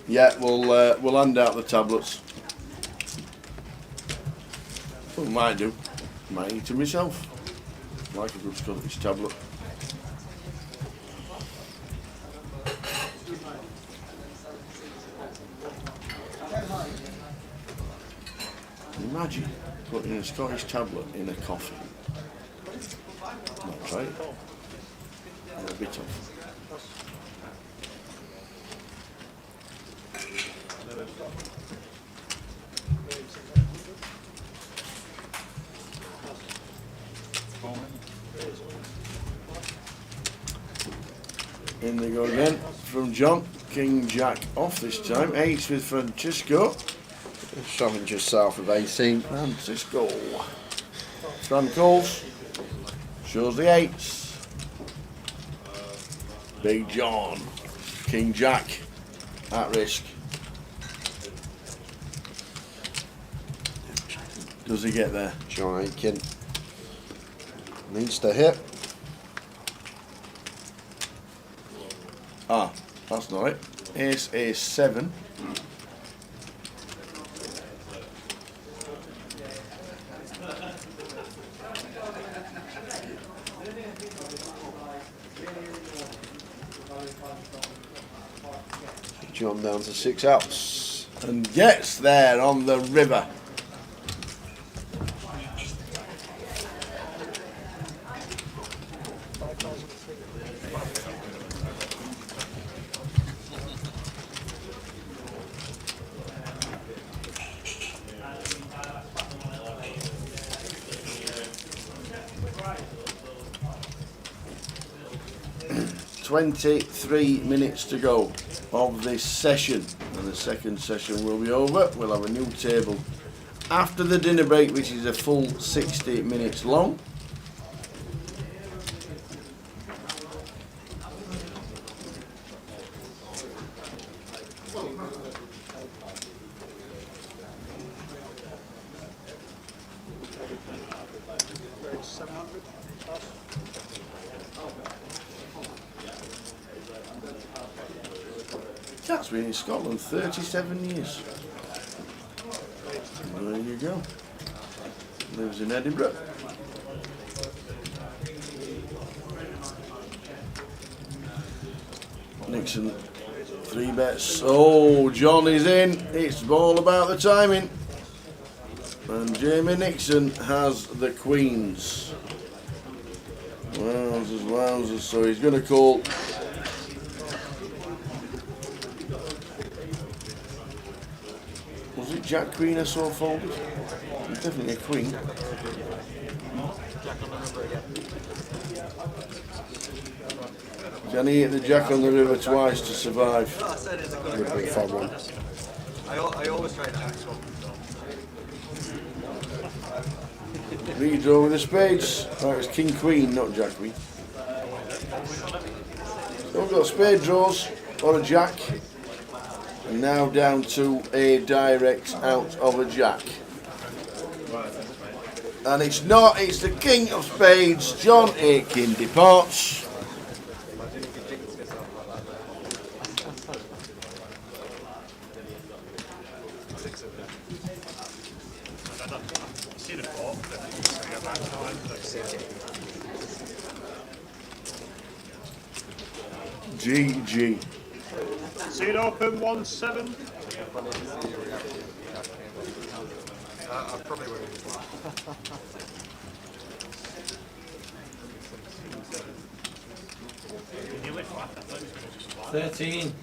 S1: yeah, we'll hand out the tablets. Well, might do. Might eat them myself. Like a good Scottish tablet. Imagine putting a Scottish tablet in a coffee. Not try it. A bit of. In they go again from John. King Jack off this time. 8 with Francisco.
S3: Shoving just south of 18.
S1: Francisco. Fran calls. Shows the 8s. Big John. King Jack. At risk. Does he get there?
S3: John Aitken needs to hit.
S1: Ah, that's not it. Ace is 7.
S3: John down to 6 outs.
S1: And gets there on the river. 23 minutes to go of this session, and the second session will be over. We'll have a new table after the dinner break, which is a full 60 minutes long. That's been in Scotland 37 years. There you go. Lives in Edinburgh. Nixon, 3 bets. Oh, John is in. It's all about the timing. And Jamie Nixon has the Queens. Wowzers, wowzers. So he's going to call. Was it Jack Queen I saw folded? It's definitely a Queen. Can he hit the Jack on the river twice to survive?
S6: I said it's a good
S3: Would be a fun one.
S6: I always try to ask one.
S1: Redraw with the spades. Right, it's King Queen, not Jack Queen. So we've got spade draws or a Jack. And now down to a direct out of a Jack. And it's not, it's the King of Spades. John Aitken departs. GG.
S9: Seat open 1-7.
S8: I probably would have.
S4: 13.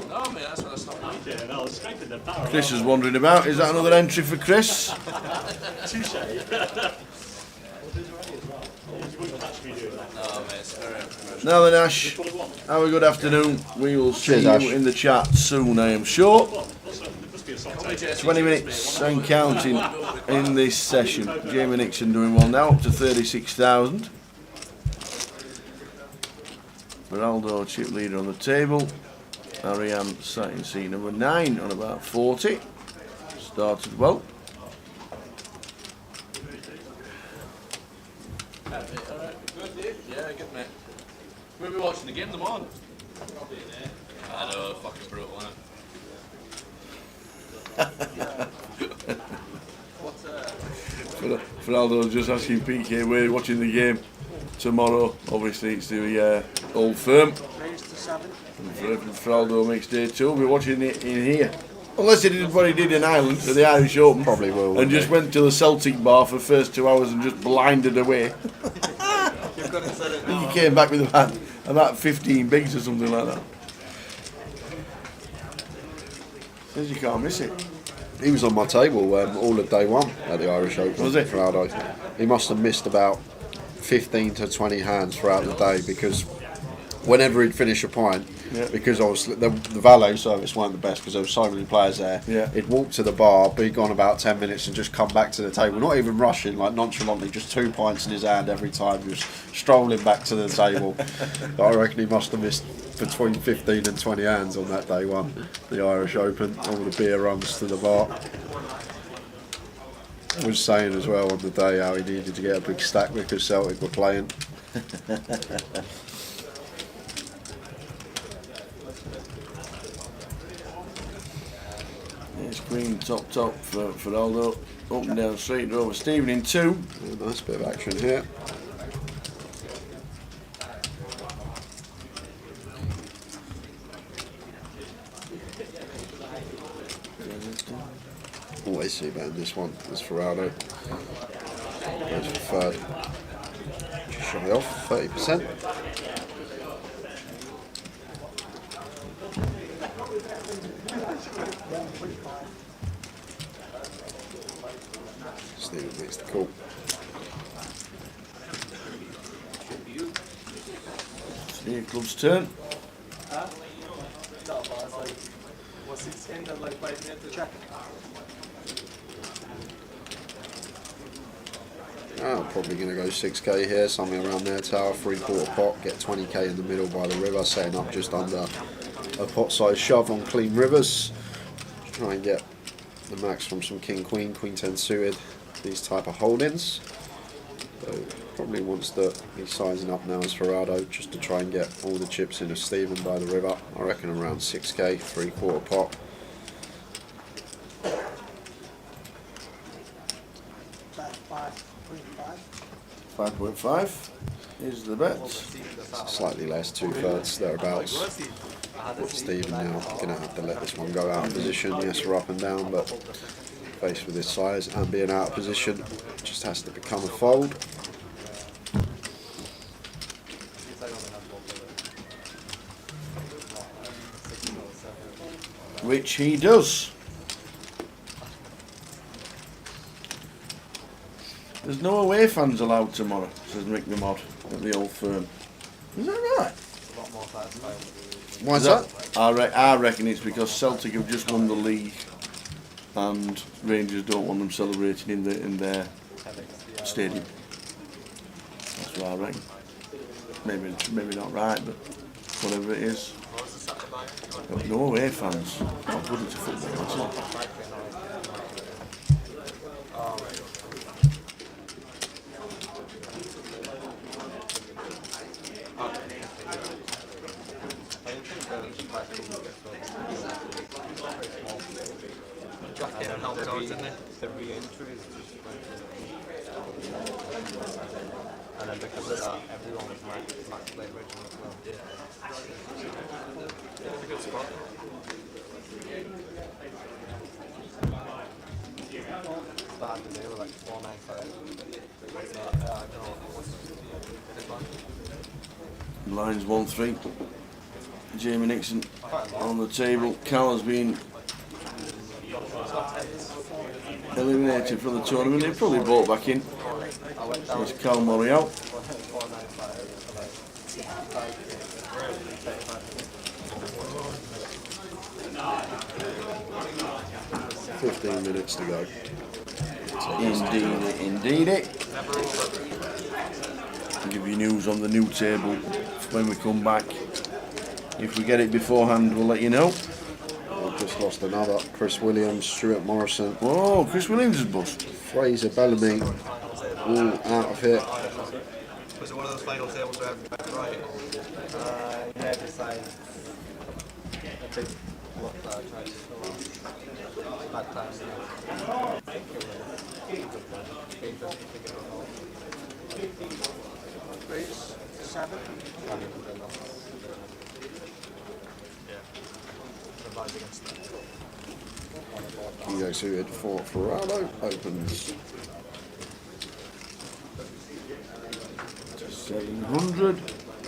S7: No, mate, that's what I stopped.
S9: Yeah, no, strength in the power.
S1: Chris is wandering about. Is that another entry for Chris?
S9: Touche.
S7: No, mate, it's very unprofessional.
S1: Now then, Ash, have a good afternoon. We will see
S3: Cheers,
S1: you
S3: Ash.
S1: in the chat soon, I am sure.
S9: Must be a soft
S1: 20 minutes and counting in this session. Jamie Nixon doing well now, up to 36,000. Ronaldo, chip leader on the table. Ariane sat in seat number 9 on about 40. Started well.
S7: Alright, good, Dave. Yeah, good, mate. We'll be watching the game tomorrow. I know, fucking brutal, isn't it?
S1: Ronaldo's just asking PK where you're watching the game tomorrow. Obviously, it's the Old Firm. Ronaldo makes day 2. We're watching it in here. Unless he did what he did in Ireland for the Irish Open.
S3: Probably will.
S1: And just went to the Celtic bar for the first 2 hours and just blinded away. He came back with about 15 bigs or something like that. Says you can't miss it.
S3: He was on my table all of day 1 at the Irish Open.
S1: Was he?
S3: Ronaldo. He must have missed about 15 to 20 hands throughout the day because whenever he'd finish a point,
S1: Yeah.
S3: because I was the valet service weren't the best because there were so many players there.
S1: Yeah.
S3: He'd walk to the bar, be gone about 10 minutes, and just come back to the table, not even rushing, like nonchalantly, just 2 pints in his hand every time. He was strolling back to the table. I reckon he must have missed between 15 and 20 hands on that day one, the Irish Open. All the beer runs to the bar. I was saying as well on the day how he needed to get a big stack because Celtic were playing.
S1: It's green top for Aldo. Up and down straight over Stephen in 2.
S3: Yeah, nice bit of action here. Always see about this one. It's Ferrado. Goes for third. Just shy off 30%. Stephen makes the call.
S1: Here club's turn.
S3: Oh, probably going to go 6k here, something around there. Tower, 3/4 pot, get 20k in the middle by the river, setting up just under a pot-sized shove on clean rivers. Try and get the max from some king, queen 10 suited, these type of holdings. So probably wants to be sizing up now as Ferrado, just to try and get all the chips in of Stephen by the river. I reckon around 6k, 3/4 pot.
S1: 5.5 is the bet.
S3: Slightly less, 2/3 thereabouts. Stephen now going to have to let this one go out of position. Yes, we're up and down, but faced with this size and being out of position, just has to become a fold.
S1: Which he does. There's no away fans allowed tomorrow, says Mick the Mod at the old firm. Is that right?
S3: Why is that?
S1: I reckon it's because Celtic have just won the league and Rangers don't want them celebrating in their stadium. That's what I reckon. Maybe not right, but whatever it is. No away fans. Not good at football, that's all.
S6: The re-entry is just and then because of that, everyone was max play original as well. It's a good spot. Started the day with like 495.
S1: Lines 1-3. Jamie Nixon on the table. Cal has been eliminated from the tournament. He probably brought back in. There's Cal Murray out.
S3: 15 minutes to go.
S1: Indeed. I'll give you news on the new table when we come back. If we get it beforehand, we'll let you know.
S3: I've just lost another. Chris Williams, Stuart Morrison.
S1: Oh, Chris Williams is bust.
S3: Fraser Bellamy, all out of here.
S6: Was it one of those final tables where everybody right? Yeah, decided a big block that I tried to fill off. Bad times.
S3: Kilo suited for Ferrado opens
S1: 700.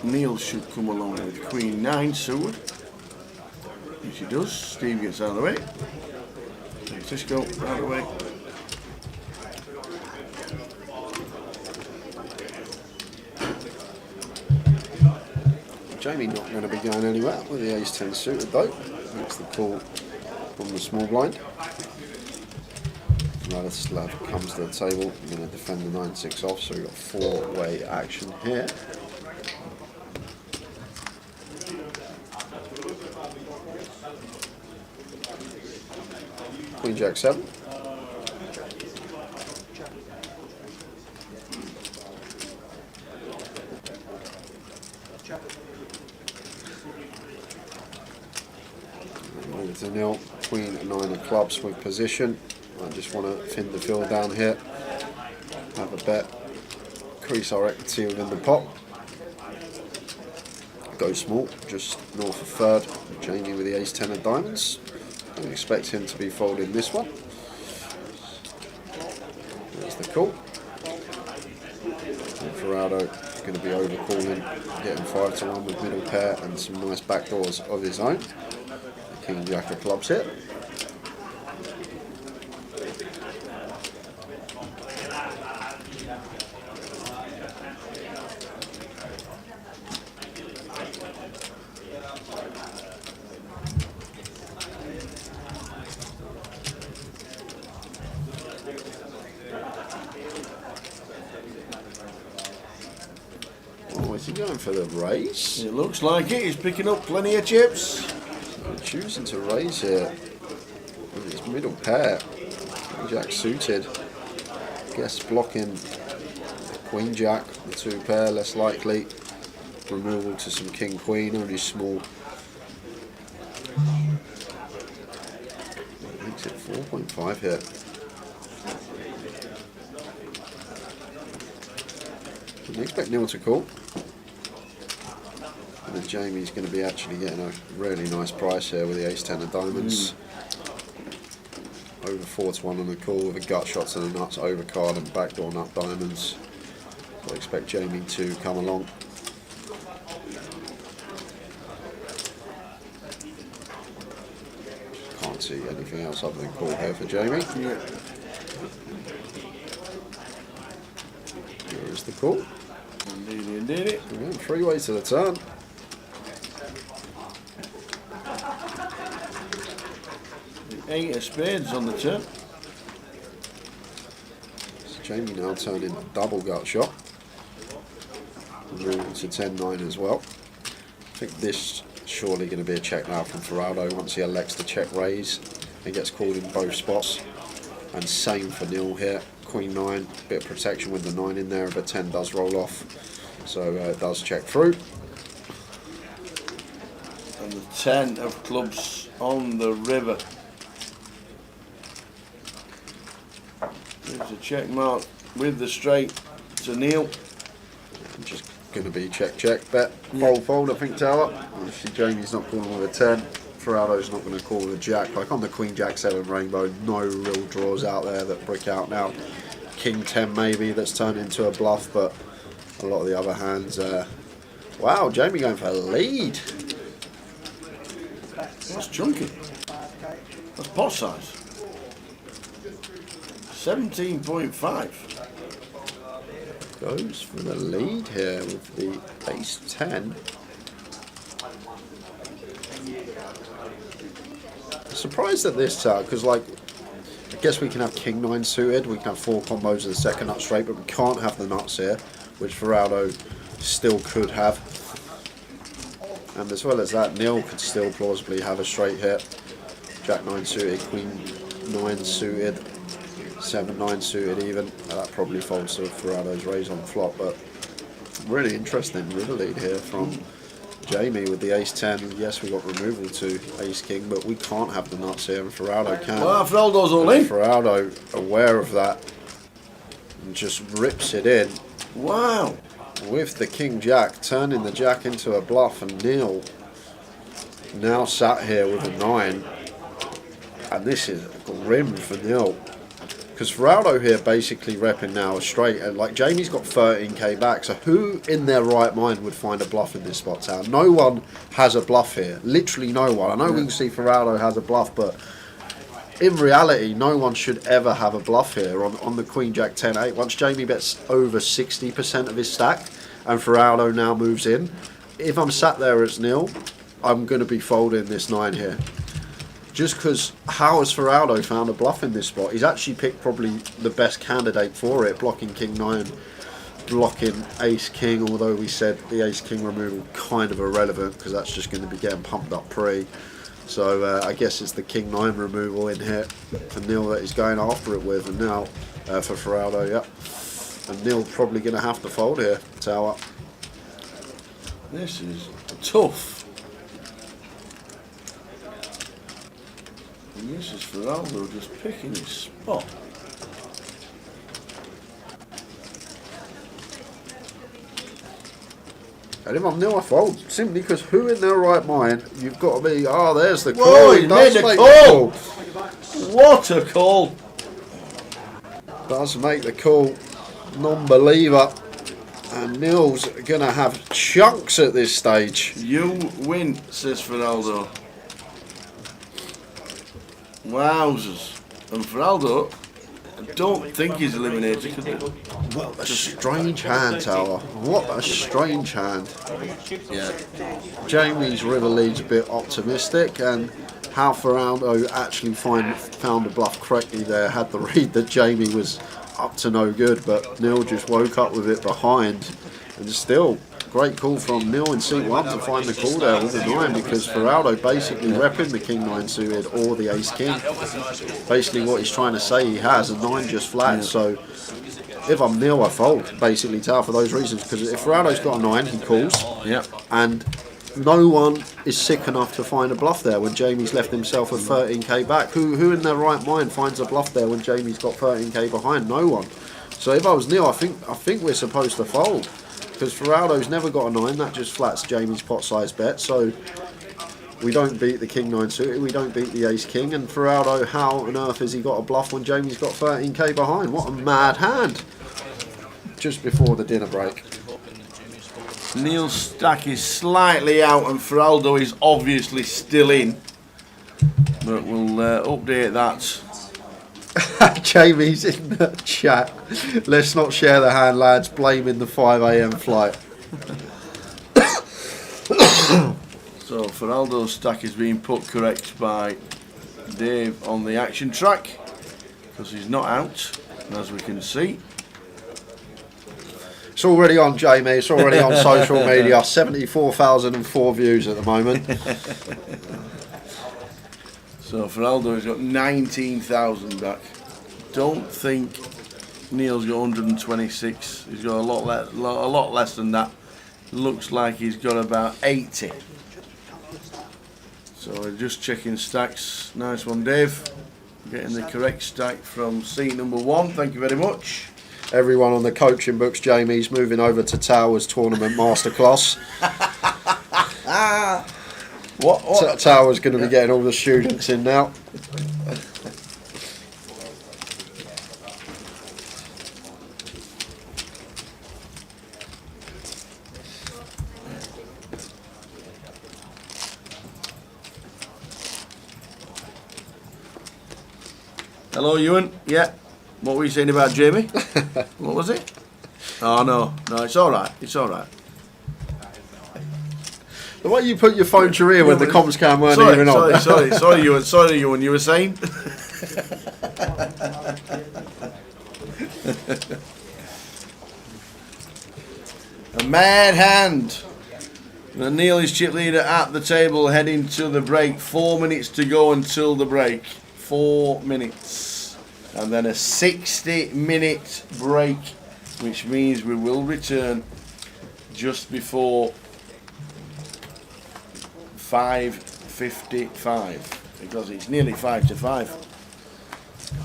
S1: Neil should come along with Queen 9 suited. If she does, Steve gets out of the way. Cisco out of the way.
S3: Jamie not going to be going anywhere with the ace-10 suited though. That's the call from the small blind. Ladislav comes to the table. I'm going to defend the 9-6 off, so we've got four-way action here. Queen Jack 7. Over to nil. Queen 9 of clubs with position. I just want to thin the field down here. Have a bet. Increase our equity within the pot. Go small, just north of third. Jamie with the ace-10 of diamonds. Don't expect him to be folding this one. There's the call. And Ferrado going to be overcalling, getting 5-1 with middle pair and some nice backdoors of his own. The King Jack of clubs here. Is he going for the raise?
S1: It looks like it. He's picking up plenty of chips.
S3: So choosing to raise here with his middle pair. King Jack suited. Guess blocking the Queen Jack, the 2 pair, less likely. Removal to some King Queen, only small. Makes it 4.5 here. Didn't expect Neil to call. And then Jamie's going to be actually getting a really nice price here with the ace-10 of diamonds. Over 4-1 on the call with a gut shot to the nuts, overcard and backdoor nut diamonds. I expect Jamie to come along. Can't see anything else other than call here for Jamie. Here's the call.
S1: Indeed.
S3: We're going 3 ways to the turn.
S1: The 8 of spades on the turn.
S3: So Jamie now turning double gut shot. Moving to 10-9 as well. I think this surely going to be a check now from Ferrado once he elects to check raise and gets called in both spots. And same for Neil here. Queen 9, bit of protection with the 9 in there, but 10 does roll off, so it does check through.
S1: And the 10 of clubs on the river. There's a check mark with the straight to Neil.
S3: Just going to be check, bet, fold, I think, Tower. Obviously Jamie's not calling with a 10. Ferrado's not going to call with a jack. Like on the Queen Jack 7 rainbow, no real draws out there that brick out now. King 10 maybe that's turned into a bluff, but a lot of the other hands. Wow, Jamie going for a lead.
S1: That's chunky. That's pot size. 17.5.
S3: Goes for the lead here with the ace 10. Surprised at this because like I guess we can have King 9 suited, we can have 4 combos of the second nut straight, but we can't have the nuts here, which Ferrado still could have. And as well as that, Neil could still plausibly have a straight hit. Jack 9 suited, Queen 9 suited, 7-9 suited even. That probably folds to Ferrado's raise on the flop, but really interesting river lead here from Jamie with the ace-10. Yes, we got removal to ace-king, but we can't have the nuts here, and Ferrado can.
S1: Well, Ferrado's all in.
S3: Ferrado, aware of that, and just rips it in.
S1: Wow.
S3: With the king-jack, turning the jack into a bluff, and Neil now sat here with a 9. And this is grim for Neil. Because Ferrado here basically repping now a straight, and like Jamie's got 13k back, so who in their right mind would find a bluff in this spot town? No one has a bluff here, literally no one. I know we can see Ferrado has a bluff, but in reality no one should ever have a bluff here on the Queen Jack 10-8. Once Jamie bets over 60% of his stack and Ferrado now moves in, if I'm sat there as Neil, I'm going to be folding this 9 here. Just because how has Feraldo found a bluff in this spot? He's actually picked probably the best candidate for it, blocking King 9, blocking Ace King, although we said the Ace King removal kind of irrelevant because that's just going to be getting pumped up pre. So I guess it's the King 9 removal in here for Neil that he's going after it with, and now for Feraldo, yep. And Neil probably going to have to fold here, tower.
S1: This is tough. And this is Feraldo just picking his spot.
S3: And if I'm Neil, I fold simply because who in their right mind? You've got to be. Oh, there's the call.
S1: Whoa, he
S3: does
S1: made a
S3: make
S1: call.
S3: the
S1: What a call!
S3: Does make the call. Non-believer. And Neil's gonna have chunks at this stage.
S1: You win, says Feraldo. Wowzers. And Feraldo, I don't think he's eliminated.
S3: What a strange hand, Tower. What a strange hand.
S1: Yeah.
S3: Jamie's river lead's a bit optimistic, and how Feraldo actually found the bluff correctly there. Had the read that Jamie was up to no good, but Neil just woke up with it behind, and still great call from Neil in seat 1 to find the call there with the 9, because Feraldo basically repping the King 9 suited or the Ace King. Basically what he's trying to say, he has a 9 just flat. So if I'm Neil, I fold basically Tower for those reasons, because if Feraldo's got a 9, he calls.
S1: Yeah.
S3: And no one is sick enough to find a bluff there when Jamie's left himself with 13k back. Who in their right mind finds a bluff there when Jamie's got 13k behind? No one. So if I was Neil, I think we're supposed to fold, because Feraldo's never got a 9. That just flats Jamie's pot size bet. So we don't beat the King 9 suited, we don't beat the Ace King, and Feraldo, how on earth has he got a bluff when Jamie's got 13k behind? What a mad hand. Just before the dinner break.
S1: Neil's stack is slightly out and Feraldo is obviously still in. But we'll update that.
S3: Jamie's in the chat. Let's not share the hand, lads. Blaming the 5 AM flight.
S1: So Feraldo's stack is being put correct by Dave on the action track, because he's not out, as we can see.
S3: It's already on, Jamie. It's already on social media. 74,004 views at the moment.
S1: So Feraldo has got 19,000 back. Don't think Neil's got 126. He's got a lot less than that. Looks like he's got about 80. So we're just checking stacks. Nice one, Dave. Getting the correct stack from seat number 1. Thank you very much.
S3: Everyone on the coaching books, Jamie's moving over to Towers Tournament Masterclass.
S1: What?
S3: Towers going to be getting all the students in now.
S1: Hello, Ewan. Yeah. What were you saying about Jamie? What was it? Oh, no, it's all right. It's all right.
S3: The way you put your phone to your ear when the comms cam weren't even on.
S1: Sorry, Ewan. You were saying? A mad hand. Neil is chip leader at the table, heading to the break. 4 minutes to go until the break. 4 minutes. And then a 60-minute break, which means we will return just before 5:55, because it's nearly 5 to 5.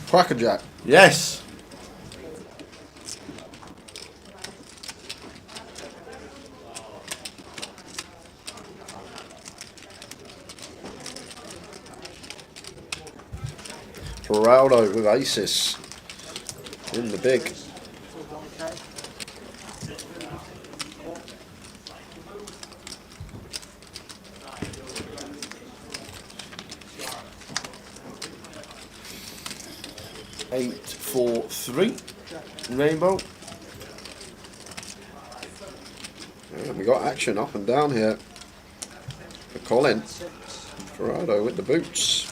S3: Crackerjack.
S1: Yes.
S3: Feraldo with aces in the big.
S1: Eight, 4, 3. Rainbow.
S3: And we got action up and down here for Colin. Ferrado with the boots.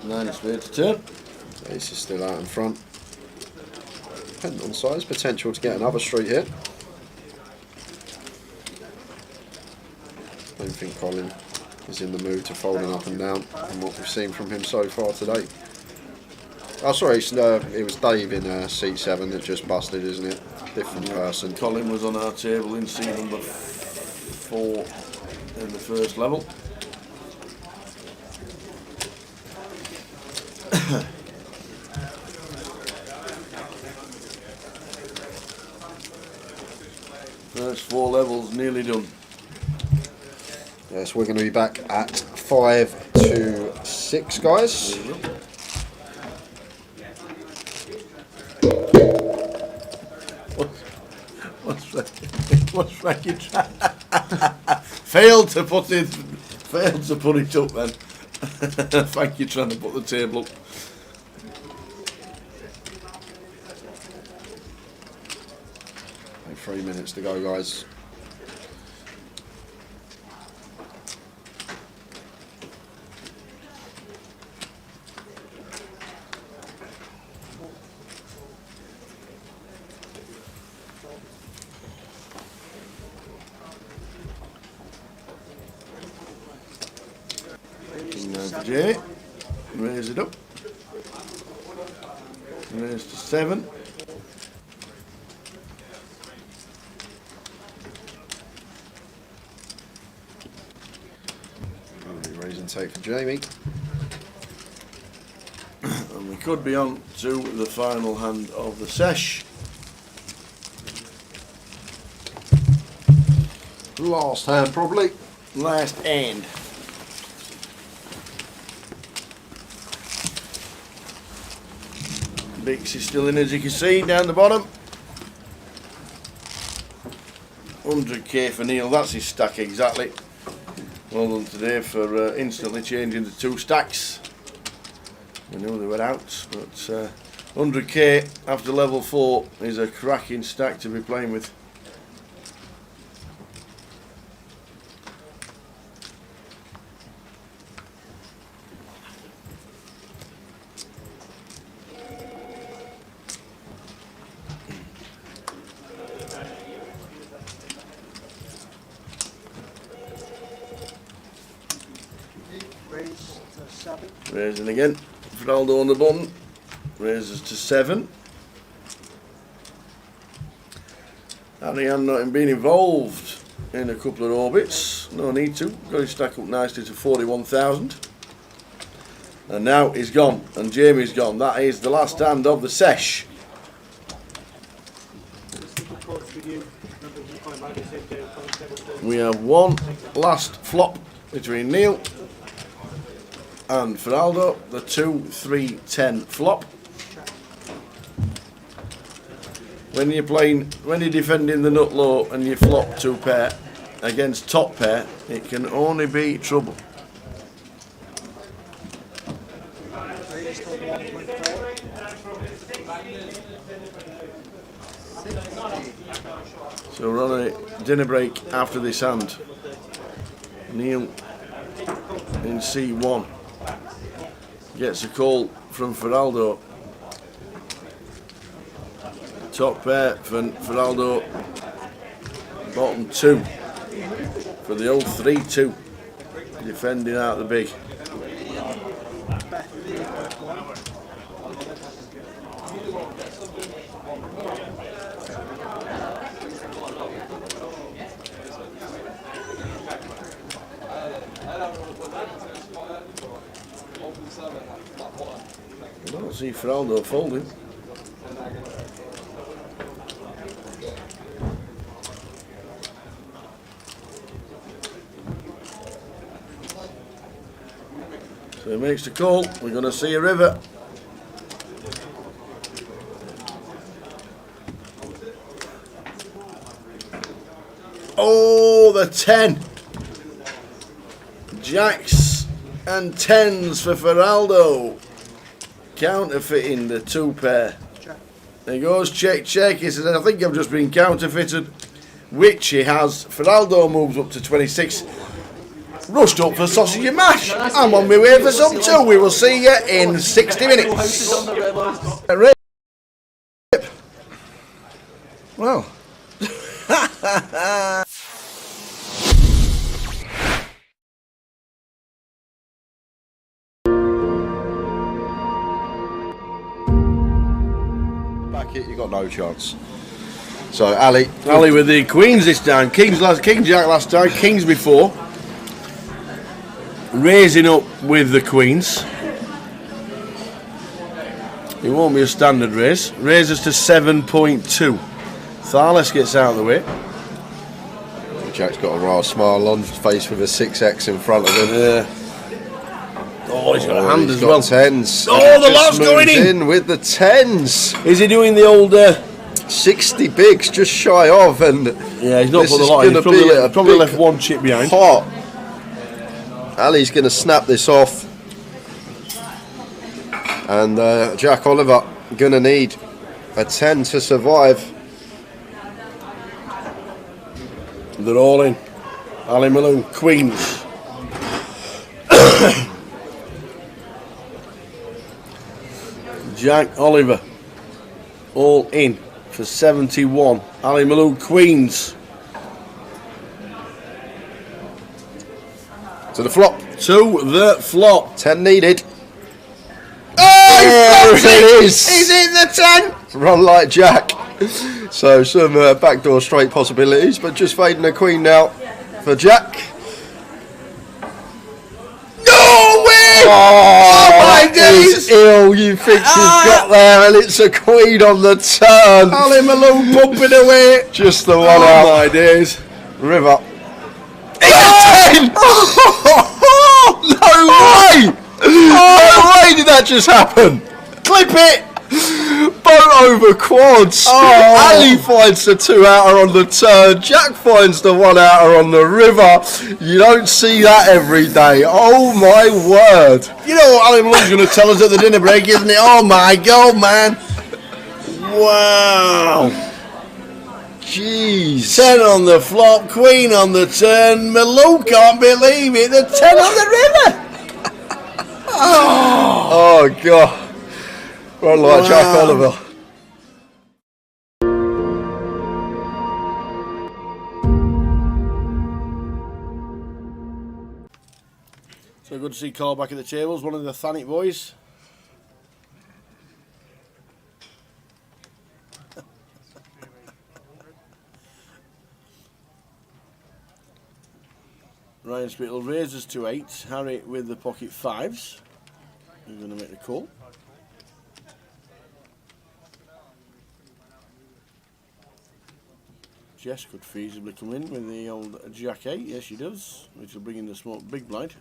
S1: Nine of spades to turn.
S3: Ace is still out in front. Depending on size, potential to get another street hit. Don't think Colin is in the mood to folding up and down from what we've seen from him so far today. Oh, sorry, it was Dave in seat 7 that just busted, isn't it? Different person.
S1: Colin was on our table in seat number 4 in the first level. First 4 levels nearly done.
S3: Yes, we're going to be back at 5 to 6, guys.
S1: What's Frankie trying? Failed to put it up then. Thank you, trying to put the table up.
S3: Like 3 minutes to go, guys.
S1: J, raise it up, raise to 7,
S3: Raise and take for Jamie.
S1: and we could be on to the final hand of the sesh.
S3: Last hand, probably.
S1: Last hand. Bix is still in, as you can see, down the bottom. 100k for Neil, that's his stack exactly. Well done today for instantly changing the 2 stacks. We knew they were out, but 100k after level 4 is a cracking stack to be playing with. Raising again, Ronaldo on the button, raises to 7. Ariane not been involved in a couple of orbits, no need to, got his stack up nicely to 41,000. And now he's gone, and Jamie's gone. That is the last hand of the sesh. We have one last flop between Neil and Feraldo, the 2-3-10 flop. When you're defending the nut low and you flop 2 pair against top pair, it can only be trouble. So we're on a dinner break after this hand. Neil in C1 gets a call from Feraldo. Top pair for Feraldo, bottom 2 for the old 3-2, defending out the big. I don't see Feraldo folding. So he makes the call. We're going to see a river. Oh, the 10. Jacks and 10s for Feraldo. Counterfeiting the 2 pair. There goes, check. He says, I think I've just been counterfeited. Which he has. Feraldo moves up to 26. Rushed up for sausage and mash. I'm on my way for some too. We will see you in 60 minutes. Well.
S3: Back it, you got no chance. So Ali
S1: with the queens this time. King Jack last time. Kings before. Raising up with the queens. It won't be a standard raise. Raises to 7.2. Tharless gets out of the way.
S3: Jack's got a rather smile on his face with a 6x in front of him.
S1: Oh, he's got a hand as well.
S3: 10s.
S1: Oh, the lot's going
S3: in with the 10s.
S1: Is he doing the old
S3: 60 bigs, just shy of, and
S1: yeah, he's not put the lot in. He's probably left one chip behind.
S3: Pot. Ali's going to snap this off, and Jack Oliver going to need a 10 to survive.
S1: They're all in. Ali Malone, queens. Jack Oliver, all in for 71. Ali Malone, queens.
S3: To the flop.
S1: To the flop.
S3: 10 needed.
S1: Oh,
S3: it is.
S1: He's in the 10.
S3: Run like Jack. So some backdoor straight possibilities, but just fading the queen now for Jack.
S1: No way!
S3: Oh
S1: my
S3: days! Ill, you think you've got there, and it's a queen on the turn.
S1: Ali Malone pumping away.
S3: Just the one out.
S1: My days.
S3: River. It's a 10! No way! No way did that just happen!
S1: Clip it!
S3: Boat over quads. Ali finds the 2 outer on the turn. Jack finds the 1 outer on the river. You don't see that every day. Oh my word.
S1: You know what Ali Malone's going to tell us at the dinner break, isn't it? Oh my God, man. Wow.
S3: Jeez.
S1: 10 on the flop, queen on the turn. Malone can't believe it. The 10 on the river.
S3: Oh God. Run like Jack Oliver.
S1: So good to see Carl back at the tables, one of the Thanet boys. Ryan Spittle raises to 8. Harry with the pocket 5s. He's going to make the call. Jess could feasibly come in with the old Jack 8. Yes, she does. Which will bring in the small big blind.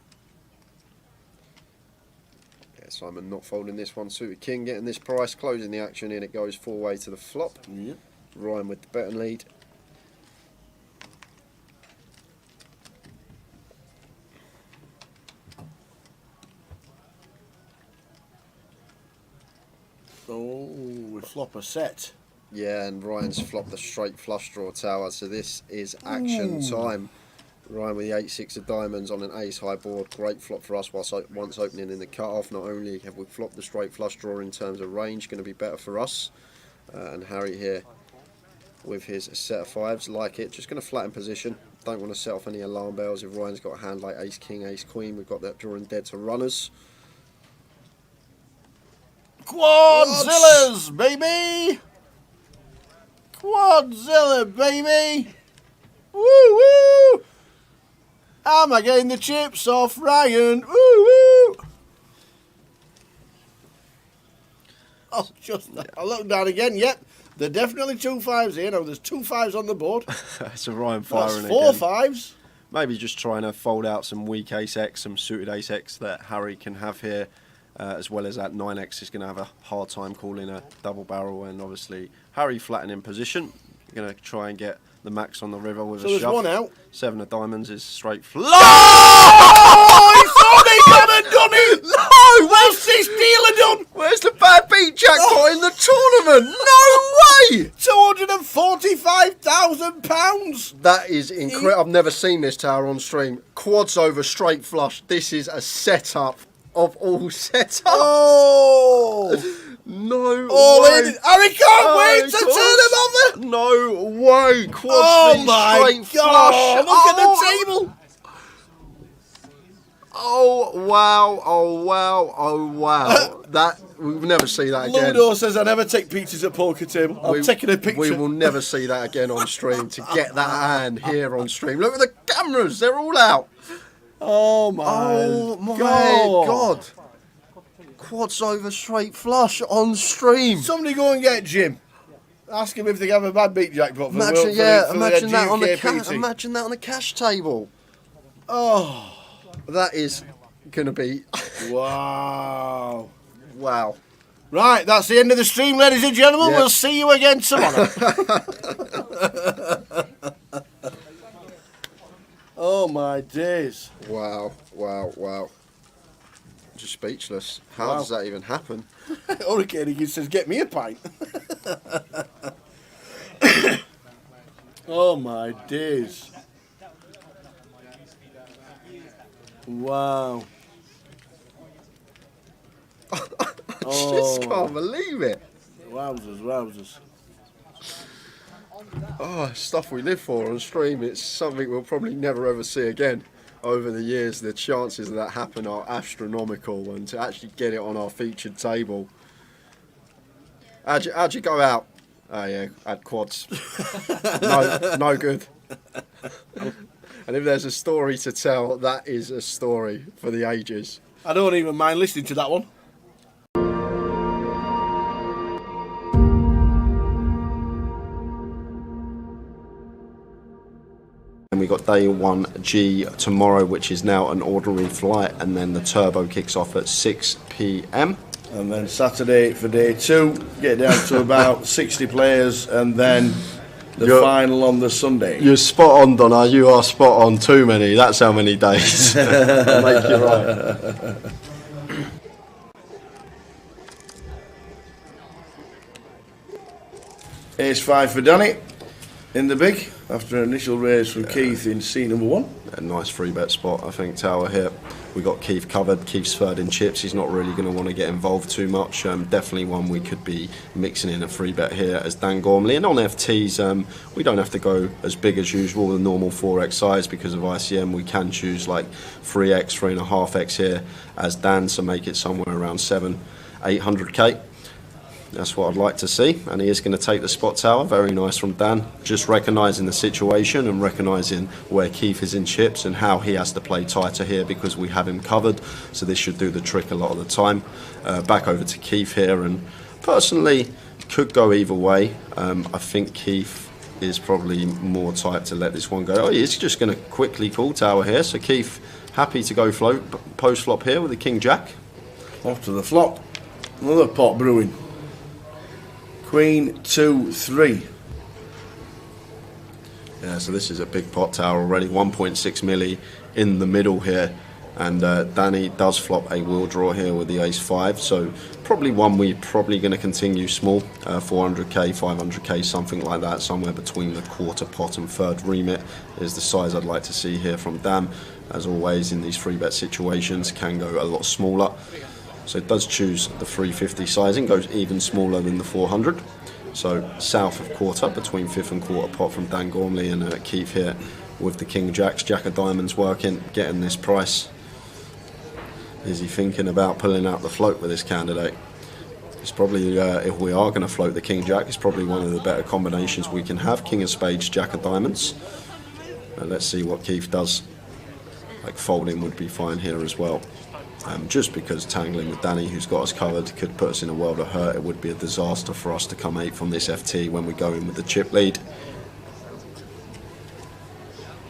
S3: Yeah, Simon not folding this one. Suited King getting this price, closing the action in. It goes 4-way to the flop.
S1: Yep.
S3: Ryan with the betting lead.
S1: Oh, we flop a set.
S3: Yeah, and Ryan's flopped the straight flush draw tower, so this is action time. Ryan with the 8-6 of diamonds on an ace high board. Great flop for us once opening in the cut-off. Not only have we flopped the straight flush draw in terms of range, going to be better for us. And Harry here with his set of 5s, like it. Just going to flatten position. Don't want to set off any alarm bells. If Ryan's got a hand like ace king, ace queen, we've got that drawing dead to runners.
S1: Quadzillas, baby! Quadzilla, baby! Woo woo! Am I getting the chips off Ryan? Woo woo! Oh, I look down again. Yep, there are definitely 2 5s here. Now there's 2 5s on the board.
S3: So Ryan firing
S1: That's 4
S3: again.
S1: 5s.
S3: Maybe just trying to fold out some weak ace X, some suited ace X that Harry can have here. As well as that 9x is going to have a hard time calling a double barrel, and obviously Harry flattening in position. Going to try and get the max on the river with a shove.
S1: So there's 1 out.
S3: 7 of diamonds is straight
S1: Oh, Johnny gone and done it!
S3: No!
S1: What's this dealer done?
S3: Where's the bad beat jackpot in the tournament? No way!
S1: £245,000.
S3: That is incredible. I've never seen this tower on stream. Quads over straight flush. This is a setup of all setups.
S1: Oh!
S3: No
S1: Oh,
S3: way.
S1: Harry can't wait
S3: of
S1: to
S3: course.
S1: turn them over.
S3: No way. Quads
S1: Oh
S3: V
S1: my
S3: straight
S1: God!
S3: flush.
S1: Look at the table.
S3: Oh wow! Oh wow! Oh wow! That we'll never see that again.
S1: Ludo says I never take pictures at poker table. I'm taking a picture.
S3: We will never see that again on stream. To get that hand here on stream. Look at the cameras; they're all out.
S1: Oh my God.
S3: Quads over straight flush on stream.
S1: Somebody go and get Jim. Ask him if they have a bad beat jackpot for
S3: Imagine,
S1: the
S3: imagine that on the
S1: GUKPT.
S3: imagine that on the cash table.
S1: Oh,
S3: That is gonna be
S1: wow.
S3: wow.
S1: Right, that's the end of the stream, ladies and gentlemen.
S3: Yeah.
S1: We'll see you again tomorrow. Oh my days.
S3: Wow, wow, wow. Just speechless. How
S1: Wow.
S3: does that even happen?
S1: Hurricane he says, get me a pint. Oh my days. Wow.
S3: I just can't believe it.
S1: Wowzers.
S3: Oh, stuff we live for on stream. It's something we'll probably never ever see again. Over the years, the chances of that happen are astronomical, and to actually get it on our featured table. How'd you go out? Oh yeah, had quads. No good. And if there's a story to tell, that is a story for the ages.
S1: I don't even mind listening to that one.
S3: And we got day 1G tomorrow, which is now an ordinary flight, and then the turbo kicks off at 6 p.m.
S1: And then Saturday for day 2, get down to about 60 players, and then the final on the Sunday.
S3: You're spot on, Donna. You are spot on. Too many. That's how many days. I'll make you right.
S1: Ace 5 for Danny in the big after an initial raise from Keith in C number 1.
S3: A nice free bet spot, I think, tower here. We got Keith covered. Keith's third in chips. He's not really going to want to get involved too much. Definitely one we could be mixing in a free bet here as Dan Gormley. And on FTs, we don't have to go as big as usual, the normal 4x size, because of ICM. We can choose like 3x, 3.5x here as Dan, so make it somewhere around 800k. That's what I'd like to see, and he is going to take the spot tower. Very nice from Dan, just recognising the situation and recognising where Keith is in chips and how he has to play tighter here because we have him covered, so this should do the trick a lot of the time. Back over to Keith here, and personally could go either way. I think Keith is probably more tight to let this one go. Oh, he's just going to quickly call tower here, so Keith happy to go float post flop here with the King Jack.
S1: Off to the flop, another pot brewing. Queen 2 3.
S3: Yeah, so this is a big pot tower already, 1.6 milli in the middle here, and Danny does flop a wheel draw here with the ace 5, so probably one we're probably going to continue small, 400k, 500k, something like that, somewhere between the quarter pot and third remit is the size I'd like to see here from Dan. As always in these free bet situations, can go a lot smaller. So it does choose the 350 sizing, goes even smaller than the 400. So south of quarter, between fifth and quarter pot from Dan Gormley and Keith here with the King Jacks. Jack of Diamonds working, getting this price. Is he thinking about pulling out the float with this candidate? It's probably, if we are going to float the King Jack, it's probably one of the better combinations we can have. King of Spades, Jack of Diamonds. Let's see what Keith does. Like folding would be fine here as well. Just because tangling with Danny, who's got us covered, could put us in a world of hurt. It would be a disaster for us to come 8 from this FT when we go in with the chip lead.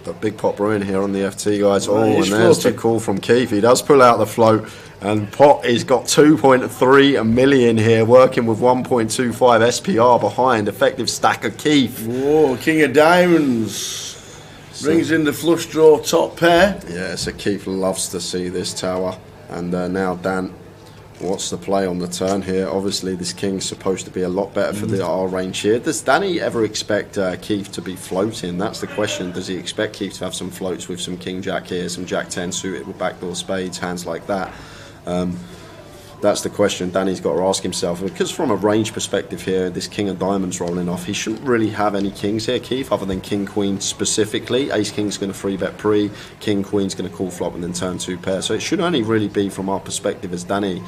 S3: But big pot brewing here on the FT, guys. Oh, and there's the call from Keith. He does pull out the float, and pot has got 2.3 million here, working with 1.25 SPR behind. Effective stack of Keith.
S1: Whoa, King of Diamonds. Brings in the flush draw top pair.
S3: Yeah, so Keith loves to see this tower. And now Dan, what's the play on the turn here? Obviously, this king's supposed to be a lot better for our range here. Does Danny ever expect Keith to be floating? That's the question. Does he expect Keith to have some floats with some king jack here, some jack 10 suited with backdoor spades, hands like that? That's the question Danny's got to ask himself. Because from a range perspective here, this king of diamonds rolling off, he shouldn't really have any kings here, Keith, other than king queen specifically. Ace king's going to 3-bet pre, king queen's going to call flop and then turn 2 pair. So it should only really be from our perspective as Danny,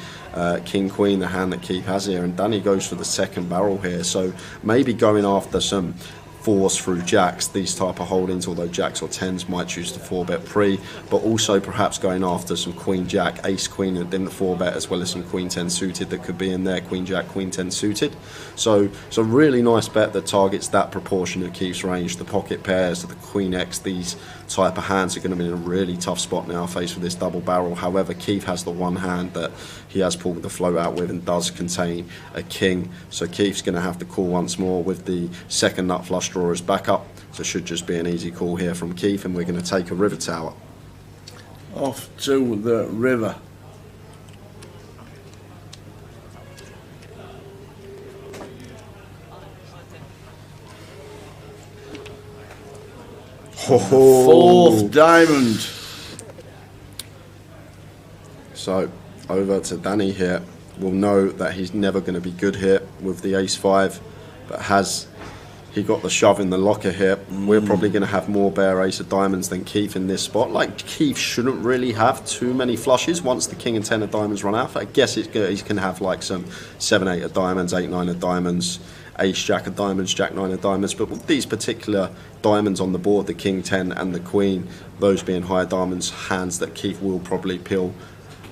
S3: king queen, the hand that Keith has here. And Danny goes for the second barrel here. So maybe going after some 4s through jacks, these type of holdings, although jacks or 10s might choose to 4-bet pre, but also perhaps going after some queen jack, ace queen that didn't 4-bet, as well as some queen 10 suited that could be in there, queen jack, queen 10 suited. So really nice bet that targets that proportion of Keith's range. The pocket pairs, the queen x, these type of hands are going to be in a really tough spot now faced with this double barrel. However, Keith has the one hand that he has pulled the float out with and does contain a king, so Keith's going to have to call once more with the second nut flush draw as backup. So it should just be an easy call here from Keith, and we're going to take a river tower.
S1: Off to the river. Fourth diamond.
S3: So over to Danny here. We'll know that he's never going to be good here with the ace-5, but has he got the shove in the locker here? We're probably going to have more bare ace of diamonds than Keith in this spot. Like, Keith shouldn't really have too many flushes once the king and 10 of diamonds run out. I guess it's good. He can have like some 7-8 of diamonds, 8-9 of diamonds, ace jack of diamonds, jack 9 of diamonds. But with these particular diamonds on the board, the king 10 and the queen, those being high diamonds, hands that Keith will probably peel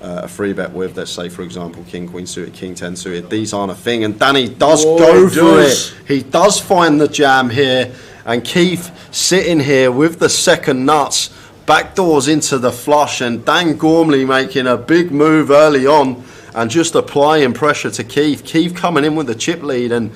S3: a 3-bet with, let's say for example king queen suited, king 10 suited, these aren't a thing, and Danny does go for it. He does find the jam here, and Keith sitting here with the second nuts, backdoors into the flush, and Dan Gormley making a big move early on and just applying pressure to Keith. Keith coming in with the chip lead, and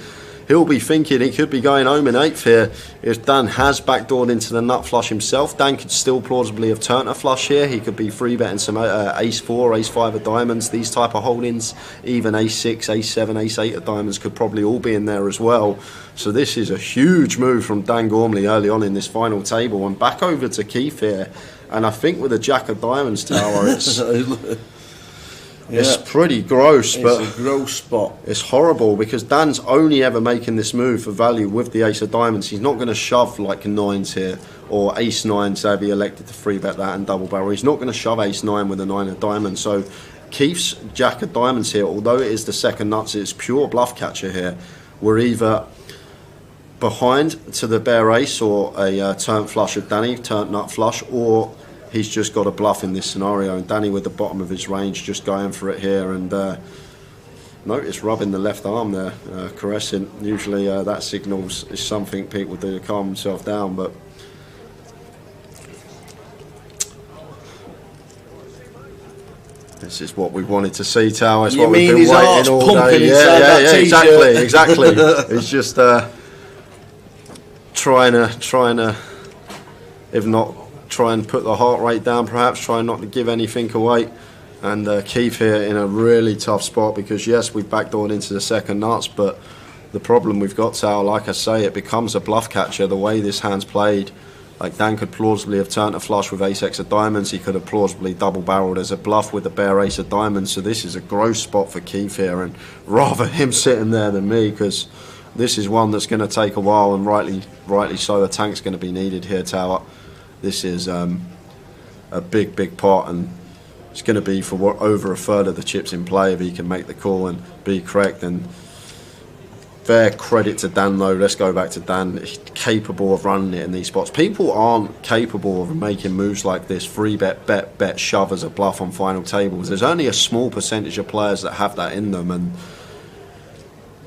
S3: he'll be thinking he could be going home in 8th here if Dan has backdoored into the nut flush himself. Dan could still plausibly have turned a flush here. He could be 3-betting some ace-4, ace-5 of diamonds, these type of holdings. Even ace-6, ace-7, ace-8 of diamonds could probably all be in there as well. So this is a huge move from Dan Gormley early on in this final table. And back over to Keith here. And I think with a jack of diamonds tower, it's... It's pretty gross, but
S1: it's a gross spot.
S3: It's horrible because Dan's only ever making this move for value with the ace of diamonds. He's not going to shove like 9s here or ace 9, say if he elected to 3-bet that and double barrel. He's not going to shove ace 9 with a 9 of diamonds. So Keith's jack of diamonds here, although it is the second nuts, it's pure bluff catcher here. We're either behind to the bare ace or a turn flush of Danny, turn nut flush, or he's just got a bluff in this scenario, and Danny with the bottom of his range just going for it here. And notice rubbing the left arm there, caressing. Usually that signals is something people do to calm themselves down, but this is what we wanted to see, Tower. It's what we've been waiting all day. Yeah, exactly. It's just trying to, if not, try and put the heart rate down, perhaps try not to give anything away. And Keith here in a really tough spot because yes, we've backdoored into the second nuts, but the problem we've got, Sal, like I say, it becomes a bluff catcher the way this hand's played. Like, Dan could plausibly have turned a flush with ace-x of diamonds. He could have plausibly double-barreled as a bluff with the bare ace of diamonds. So this is a gross spot for Keith here, and rather him sitting there than me, because this is one that's going to take a while, and rightly so. A tank's going to be needed here, Tower. This is a big pot, and it's going to be for over a third of the chips in play if he can make the call and be correct. And fair credit to Dan, though. Let's go back to Dan. He's capable of running it in these spots. People aren't capable of making moves like this. 3-bet, bet, shove as a bluff on final tables. There's only a small percentage of players that have that in them, and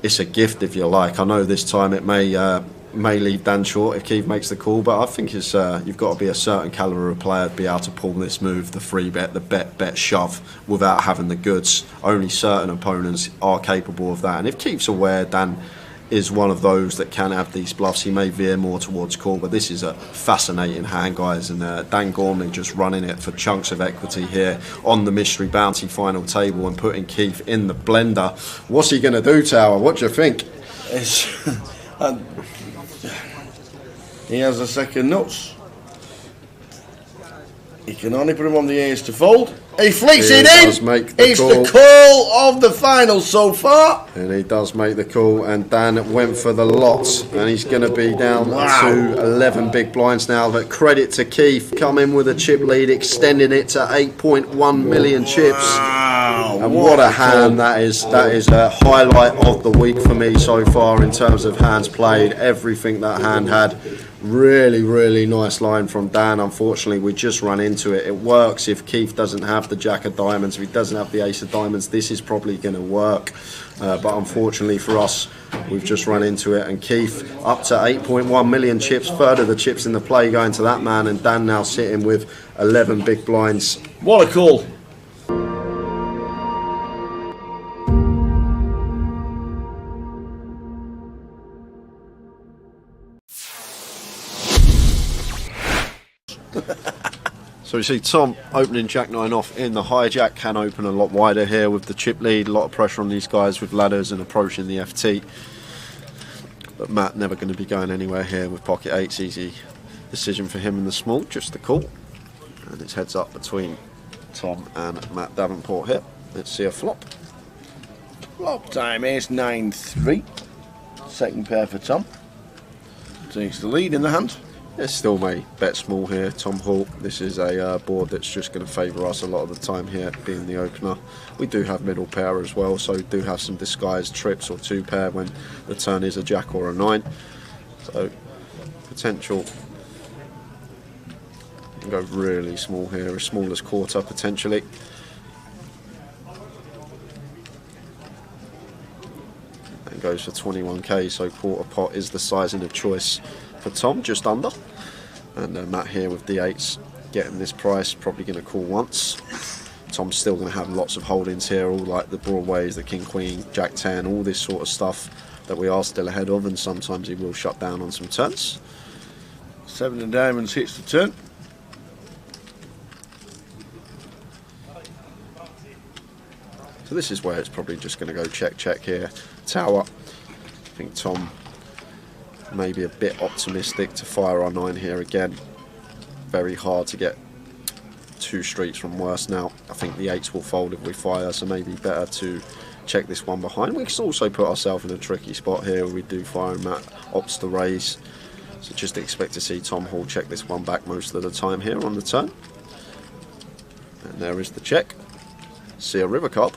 S3: it's a gift, if you like. I know this time it may leave Dan short if Keith makes the call, but I think it's you've got to be a certain caliber of player to be able to pull this move, the 3-bet, the bet, shove, without having the goods. Only certain opponents are capable of that, and if Keith's aware Dan is one of those that can have these bluffs. He may veer more towards call, but this is a fascinating hand, guys, and Dan Gormley just running it for chunks of equity here on the Mystery Bounty final table and putting Keith in the blender. What's he going to do, Tower? What do you think?
S1: He has a second nuts. He can only put him on the ace to fold. He flicks it in. It's the call of the final so far.
S3: And he does make the call, and Dan went for the lot, and he's going to be down to 11 big blinds now. But credit to Keith, coming with a chip lead, extending it to 8.1 million chips.
S1: Wow,
S3: and what a hand that is. That is a highlight of the week for me so far in terms of hands played. Everything that hand had. Really, really nice line from Dan. Unfortunately, we just run into it. It works if Keith doesn't have the jack of diamonds. If he doesn't have the ace of diamonds, this is probably going to work. But unfortunately for us, we've just run into it. And Keith up to 8.1 million chips. Third of the chips in the play going to that man. And Dan now sitting with 11 big blinds.
S1: What a call.
S3: So we see Tom opening Jack 9 off in the hijack. Can open a lot wider here with the chip lead. A lot of pressure on these guys with ladders and approaching the FT. But Matt never going to be going anywhere here with pocket 8s. Easy decision for him in the small, just the call. And it's heads up between Tom and Matt Davenport here. Let's see a flop.
S1: Flop time, ace 9-3. Second pair for Tom. Takes the lead in the hand.
S3: It's still may bet small here, Tom Hall. This is a board that's just going to favour us a lot of the time here, being the opener. We do have middle pair as well, so we do have some disguised trips or two pair when the turn is a jack or a 9. So potential. You can go really small here, as small as quarter potentially. And goes for 21k, so quarter pot is the sizing of choice for Tom, just under. And Matt here with D8s getting this price, probably going to call once. Tom's still going to have lots of holdings here, all like the broadways, the king queen, jack 10, all this sort of stuff that we are still ahead of, and sometimes he will shut down on some turns.
S1: 7 of diamonds hits the turn.
S3: So this is where it's probably just going to go check check here. Tower. I think Tom maybe a bit optimistic to fire our 9 here again. Very hard to get 2 streets from worse now. I think the 8s will fold if we fire, so maybe better to check this one behind. We can also put ourselves in a tricky spot here where we do fire and Matt opts to raise. So just expect to see Tom Hall check this one back most of the time here on the turn. And there is the check. See a river card.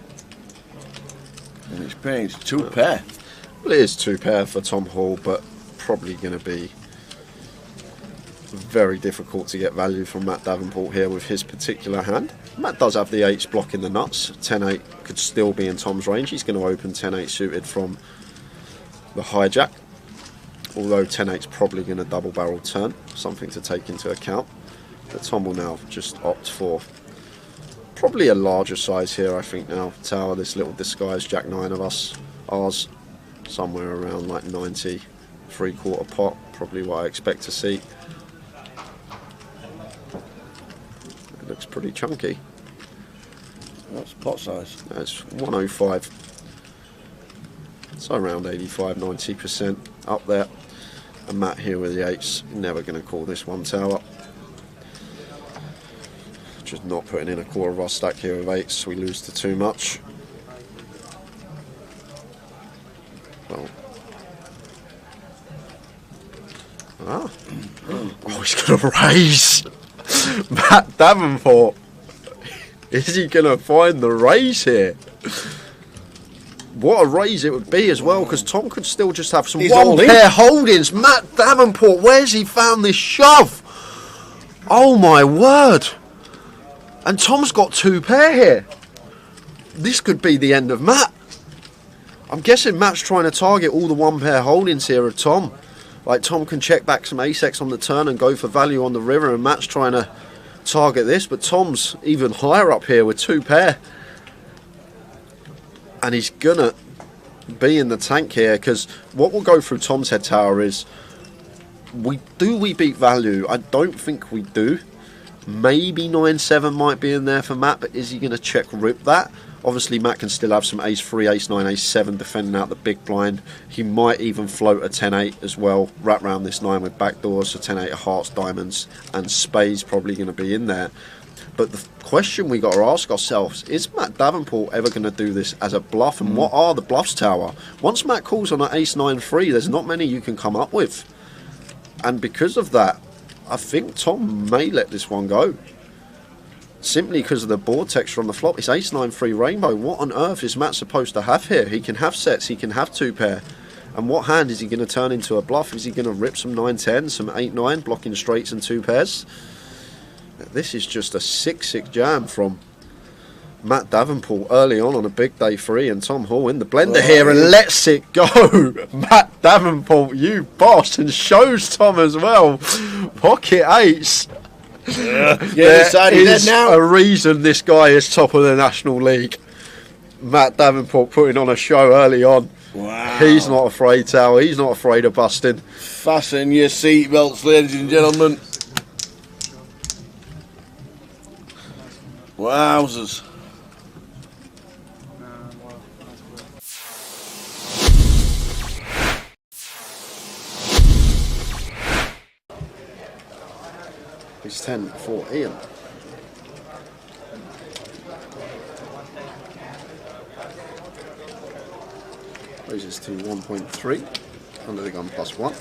S1: And it's paying 2 pair.
S3: Well, it is 2 pair for Tom Hall, but probably going to be very difficult to get value from Matt Davenport here with his particular hand. Matt does have the 8s blocking the nuts. 10-8 could still be in Tom's range. He's going to open 10-8 suited from the hijack, although 10-8's probably going to double barrel turn, something to take into account. But Tom will now just opt for probably a larger size here, I think now. Tower, this little disguised jack 9 of us, ours somewhere around like 90, 3/4 pot, probably what I expect to see. It looks pretty chunky.
S1: That's pot size.
S3: That's 105. So around 85-90% up there. And Matt here with the 8s, never going to call this one, Tower. Just not putting in a quarter of our stack here with 8s, we lose to too much. Well. Ah. Oh, he's going to raise. Matt Davenport. Is he going to find the raise here? What a raise it would be as well, because Tom could still just have some one pair holdings. Matt Davenport, where's he found this shove? Oh my word. And Tom's got 2 pair here. This could be the end of Matt. I'm guessing Matt's trying to target all the 1 pair holdings here of Tom. Like Tom can check back some ace-x on the turn and go for value on the river, and Matt's trying to target this, but Tom's even higher up here with 2 pair. And he's gonna be in the tank here, because what will go through Tom's head, Tower, is we beat value? I don't think we do. Maybe 9-7 might be in there for Matt, but is he going to check rip that? Obviously, Matt can still have some ace-3, ace-9, ace-7 defending out the big blind. He might even float a 10-8 as well, wrap round this 9 with backdoors, so 10-8 of hearts, diamonds, and spades probably going to be in there. But the question we got to ask ourselves, is Matt Davenport ever going to do this as a bluff? And what are the bluffs, Tower? Once Matt calls on an ace-9-3, there's not many you can come up with. And because of that, I think Tom may let this one go. Simply because of the board texture on the flop. It's ace-9-3 rainbow. What on earth is Matt supposed to have here? He can have sets, he can have 2-pair. And what hand is he going to turn into a bluff? Is he going to rip some 9-10, some 8-9, blocking straights and 2-pairs? This is just a 6-6 jam from Matt Davenport early on a big day 3, and Tom Hall in the blender here and lets it go. Matt Davenport, you boss, and shows Tom as well. Pocket eights. There is a reason this guy is top of the National League. Matt Davenport putting on a show early on.
S1: Wow.
S3: He's not afraid, Tower. He's not afraid of busting.
S1: Fasten your seatbelts, ladies and gentlemen. Wowzers.
S3: It's 10 for Ian. Raises to 1.3 under the gun +1.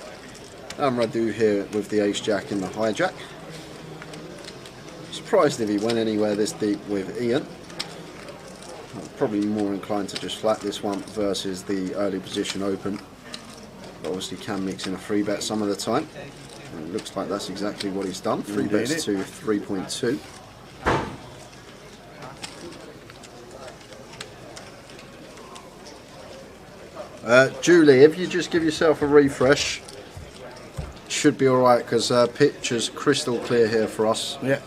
S3: And Radu here with the ace jack in the hijack. Surprised if he went anywhere this deep with Ian. Probably more inclined to just flat this one versus the early position open. But obviously can mix in a 3-bet some of the time. And it looks like that's exactly what he's done. 3-bets to 3.2. Julie, if you just give yourself a refresh, should be alright, because picture's crystal clear here for us.
S1: Yeah.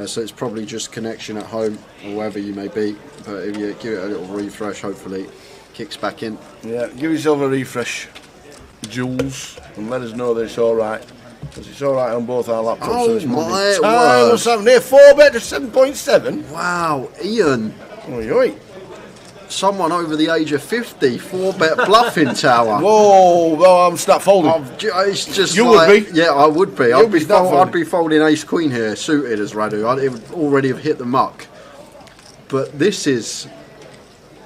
S3: So it's probably just connection at home or wherever you may be. But if you give it a little refresh, hopefully kicks back in.
S1: Yeah, give yourself a refresh, Jules, and let us know that it's alright. Because it's alright on both our laptops.
S3: Oh,
S1: so it's
S3: my
S1: Monday.
S3: word.
S1: What's happening here? 4-bet to 7.7.
S3: Wow, Ian.
S1: Oi, oi.
S3: Someone over the age of 50, 4-bet bluffing, Tower.
S1: Whoa, well, I'm start folding.
S3: It's just
S1: You
S3: like,
S1: would be?
S3: Yeah, I would be.
S1: You'd be start folding.
S3: I'd be folding ace queen here, suited as Radu. It would already have hit the muck. But this is,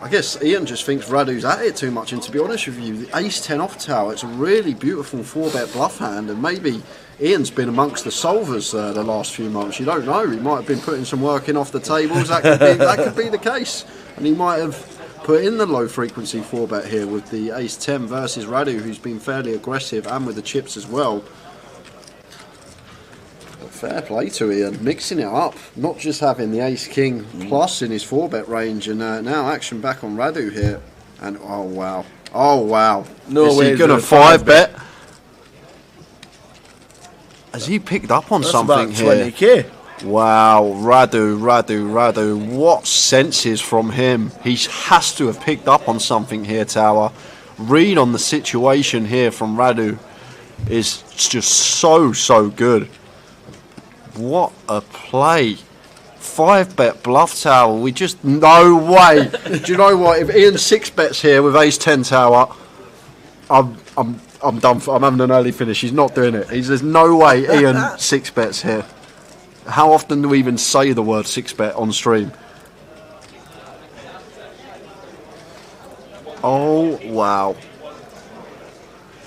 S3: I guess Ian just thinks Radu's at it too much. And to be honest with you, the ace 10 off Tower, it's a really beautiful 4-bet bluff hand. And maybe Ian's been amongst the solvers the last few months. You don't know. He might have been putting some work in off the tables. That could be the case. And he might have put in the low frequency 4-bet here with the ace 10 versus Radu, who's been fairly aggressive, and with the chips as well. But fair play to Ian, mixing it up, not just having the ace king plus in his 4-bet range, and now action back on Radu here. And oh wow,
S1: No
S3: is
S1: way
S3: he gonna 5-bet? Has he picked up on something
S1: about
S3: here?
S1: 20k.
S3: Wow, Radu, what senses from him. He has to have picked up on something here, Tower. Read on the situation here from Radu is just so good. What a play. 5-bet bluff, Tower. We just, no way. Do you know what? If Ian 6-bets here with ace 10, Tower, I'm done. I'm having an early finish. He's not doing it. There's no way Ian 6-bets here. How often do we even say the word 6-bet on stream? Oh, wow.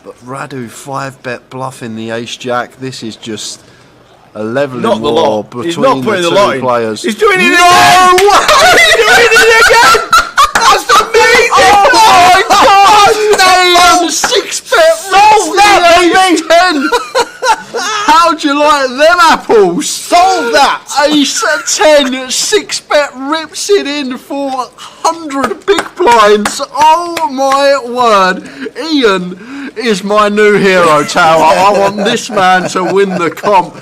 S3: But Radu 5-bet bluffing the ace-jack. This is just a leveling war between the two players.
S1: He's doing it again! He's doing it again! That's amazing!
S3: Oh my God! 6-bet
S1: Solve that, baby!
S3: 10! How'd you like them apples?
S1: Solve that!
S3: Ace 10, 6-bet rips it in for 100 big blinds. Oh my word. Ian is my new hero, Tower. I want this man to win the comp.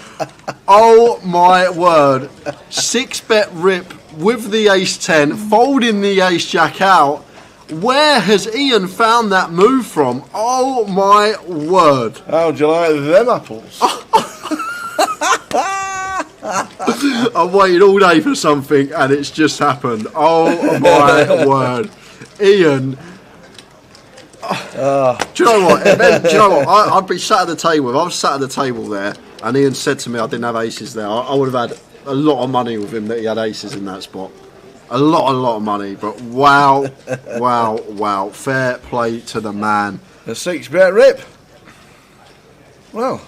S3: Oh my word. 6-bet rip with the ace 10, folding the ace jack out. Where has Ian found that move from? Oh my word.
S1: How do you like them apples?
S3: I've waited all day for something and it's just happened. Oh my word. Ian. Do you know what? Do you know what? I'd be sat at the table. If I was sat at the table there and Ian said to me I didn't have aces there, I would have had a lot of money with him that he had aces in that spot. A lot of money. But wow, wow. Fair play to the man.
S1: A 6-bet rip. Well.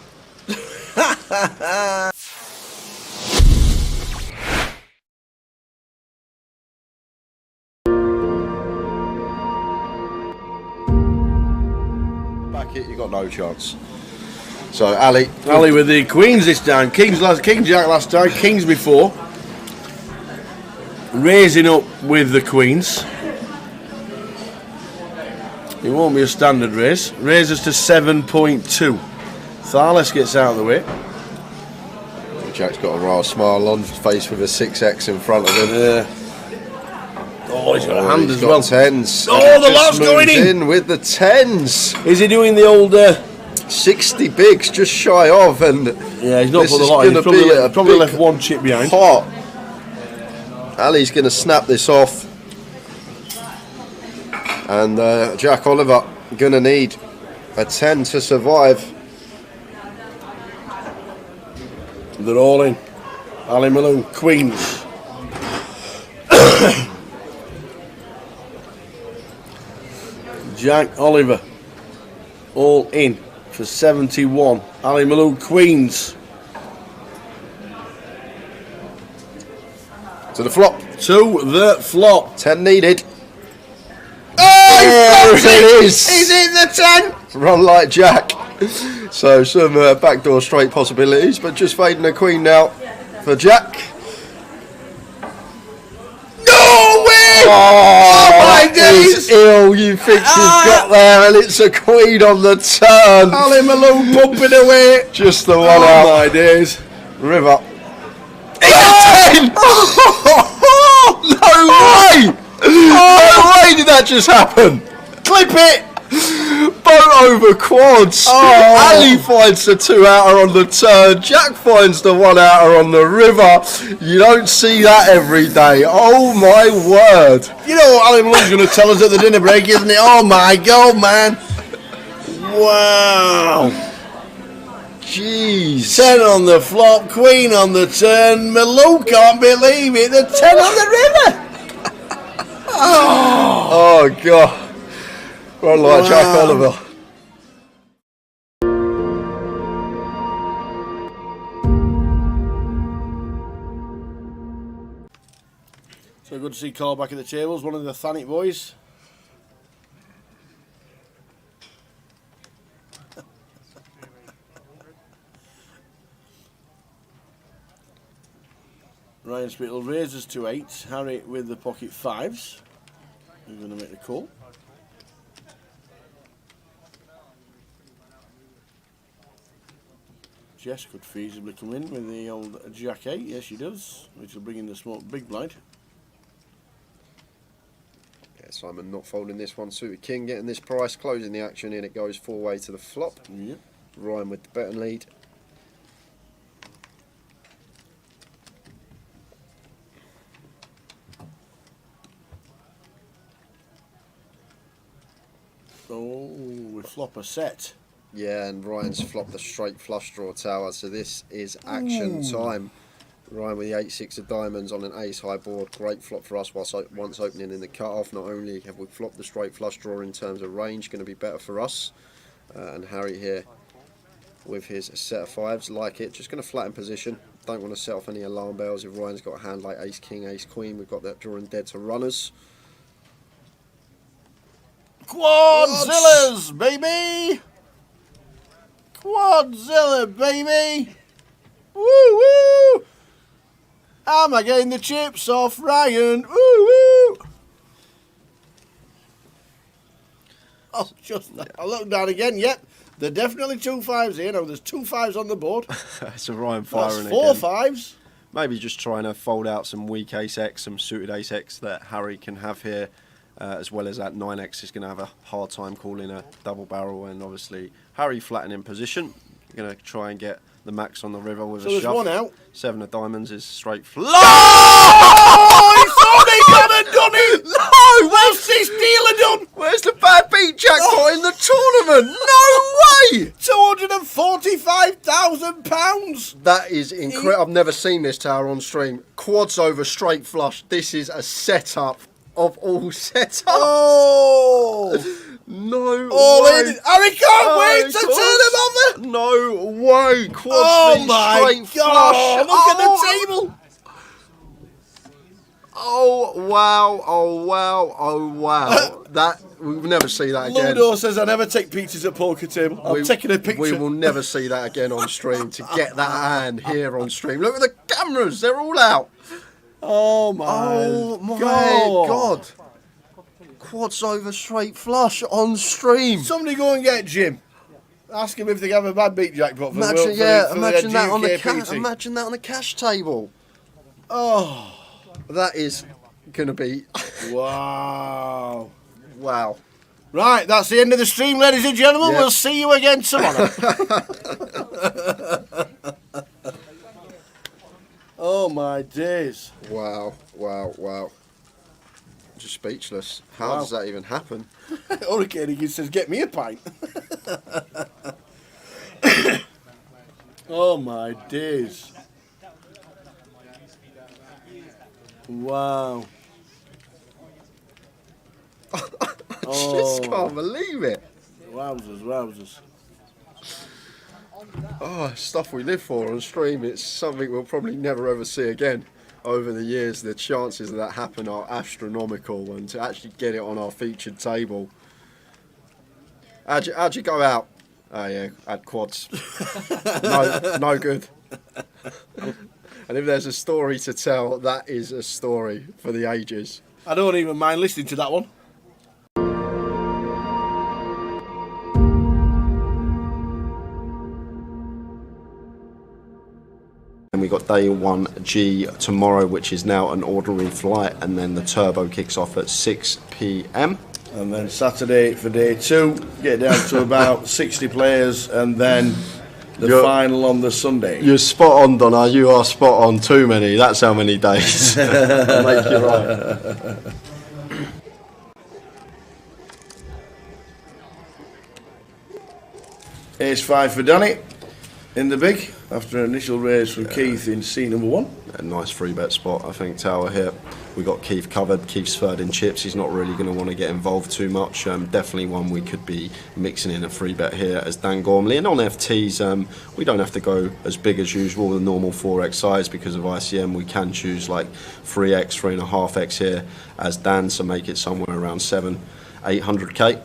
S3: Back it, you got no chance. So Ali
S1: with the queens this time. King jack last time, kings before. Raising up with the queens. It won't be a standard raise. Raises to 7.2. Tharles gets out of the way.
S3: Jack's got a rather smile on his face with a 6x in front of him.
S1: Oh, he's got a hand
S3: He's
S1: as
S3: got
S1: well.
S3: Tens.
S1: Oh, the
S3: Just
S1: lot's going
S3: moves
S1: in.
S3: with the tens.
S1: Is he doing the old
S3: 60 bigs, just shy of, and
S1: yeah, he's not
S3: this
S1: put the
S3: is
S1: lot in.
S3: gonna
S1: He's
S3: be a
S1: probably
S3: big
S1: left one chip behind.
S3: pot. Ali's going to snap this off, and Jack Oliver going to need a 10 to survive.
S1: They're all in. Ali Malone, queens. Jack Oliver, all in for 71. Ali Malone, queens.
S3: To the flop.
S1: To the flop.
S3: 10 needed.
S1: Oh,
S3: There it is.
S1: He's in the 10.
S3: Run like Jack. So some backdoor straight possibilities, but just fading a queen now for Jack.
S1: No way!
S3: Oh,
S1: my
S3: that is
S1: days!
S3: ill. You think you've got there, and it's a queen on the turn.
S1: Ali Malone pumping away.
S3: Just the one
S1: Oh
S3: out.
S1: my days.
S3: River.
S1: No way!
S3: No way did that just happen.
S1: Clip it!
S3: Boat over quads.
S1: Oh.
S3: Ali finds the 2-outer on the turn. Jack finds the 1-outer on the river. You don't see that every day. Oh my word.
S1: You know what Ali Malone's going to tell us at the dinner break, isn't it? Oh my God, man. Wow.
S3: Jeez.
S1: 10 on the flop, queen on the turn. Malone can't believe it. The 10 on the river.
S3: Oh God. Run like Jack Oliver.
S1: So good to see Carl back at the tables, one of the Thanet boys. Ryan Spittle raises to 8. Harry with the pocket 5s. He's going to make the call. Jess could feasibly come in with the old Jack 8. Yes, she does. Which will bring in the small big blind.
S3: Yeah, Simon not folding this one. Suited king getting this price. Closing the action in. It goes 4-way to the flop.
S1: Yep.
S3: Ryan with the betting lead.
S1: Oh, we flop a set.
S3: Yeah, and Ryan's flopped the straight flush draw tower, so this is action time. Ryan with the 8-6 of diamonds on an ace high board. Great flop for us once opening in the cut-off. Not only have we flopped the straight flush draw in terms of range, going to be better for us. And Harry here with his set of 5s, like it. Just going to flatten position. Don't want to set off any alarm bells. If Ryan's got a hand like ace king, ace queen, we've got that drawing dead to runners.
S1: Quadzillas, baby! Quadzilla, baby! Woo woo! Am I getting the chips off Ryan? Woo woo! Oh, just that. I look down again. Yep, there are definitely 2 5s here. Now there's 2 5s on the board.
S3: So Ryan
S1: That's
S3: firing
S1: 4
S3: again.
S1: 5s.
S3: Maybe just trying to fold out some weak ace X, some suited ace X that Harry can have here. as well as that 9x is going to have a hard time calling a double barrel, and obviously Harry flattened in position. Going to try and get the max on the river with
S1: So
S3: a
S1: there's
S3: shove.
S1: one out.
S3: 7 of diamonds is straight flush.
S1: Oh, he thought he got it done it. No, what's this dealer done?
S3: Where's the bad beat jackpot in the tournament? No way!
S1: £245,000.
S3: That is incredible. I've never seen this tower on stream. Quads over straight flush. This is a setup of all setups.
S1: Oh.
S3: No
S1: All
S3: way.
S1: in. Harry can't wait to
S3: course.
S1: turn him over.
S3: No way. Quads
S1: Oh
S3: V
S1: my
S3: straight
S1: God.
S3: flush.
S1: Look at the table.
S3: Oh wow. Oh wow. Oh wow. That we'll never see that again.
S1: Ludo says I never take pictures at poker table. I'm taking a picture.
S3: We will never see that again on stream. To get that hand here on stream. Look at the cameras. They're all out.
S1: Oh my God.
S3: Quads over straight flush on stream.
S1: Somebody go and get Jim. Ask him if they have a bad beat jackpot. For
S3: Imagine, imagine that on the
S1: GUKPT.
S3: imagine that on the cash table.
S1: Oh,
S3: That is gonna be
S1: wow.
S3: wow.
S1: Right, that's the end of the stream, ladies and gentlemen.
S3: Yep.
S1: We'll see you again tomorrow. Oh my days.
S3: Wow. Just speechless. How does that even happen?
S1: Hurricane again says, get me a pint. Oh my days. Wow.
S3: I just can't believe it.
S1: Wowzers.
S3: Oh, stuff we live for on stream. It's something we'll probably never ever see again. Over the years, the chances of that happen are astronomical, and to actually get it on our featured table. How'd you go out? Oh yeah, had quads. No good. And if there's a story to tell, that is a story for the ages.
S1: I don't even mind listening to that one.
S3: And we got day 1G tomorrow, which is now an ordinary flight, and then the turbo kicks off at 6 p.m.
S1: And then Saturday for day 2, get down to about 60 players, and then the final on the Sunday.
S3: You're spot on, Donna. You are spot on. Too many. That's how many days. I'll make you right.
S1: Ace 5 for Danny in the big after an initial raise from Keith in C number 1.
S3: A nice free bet spot, I think, tower here. We got Keith covered. Keith's third in chips. He's not really going to want to get involved too much. Definitely one we could be mixing in a free bet here as Dan Gormley. And on FTs, we don't have to go as big as usual, the normal 4x size, because of ICM. We can choose like 3x, 3.5x here as Dan, so make it somewhere around 800k.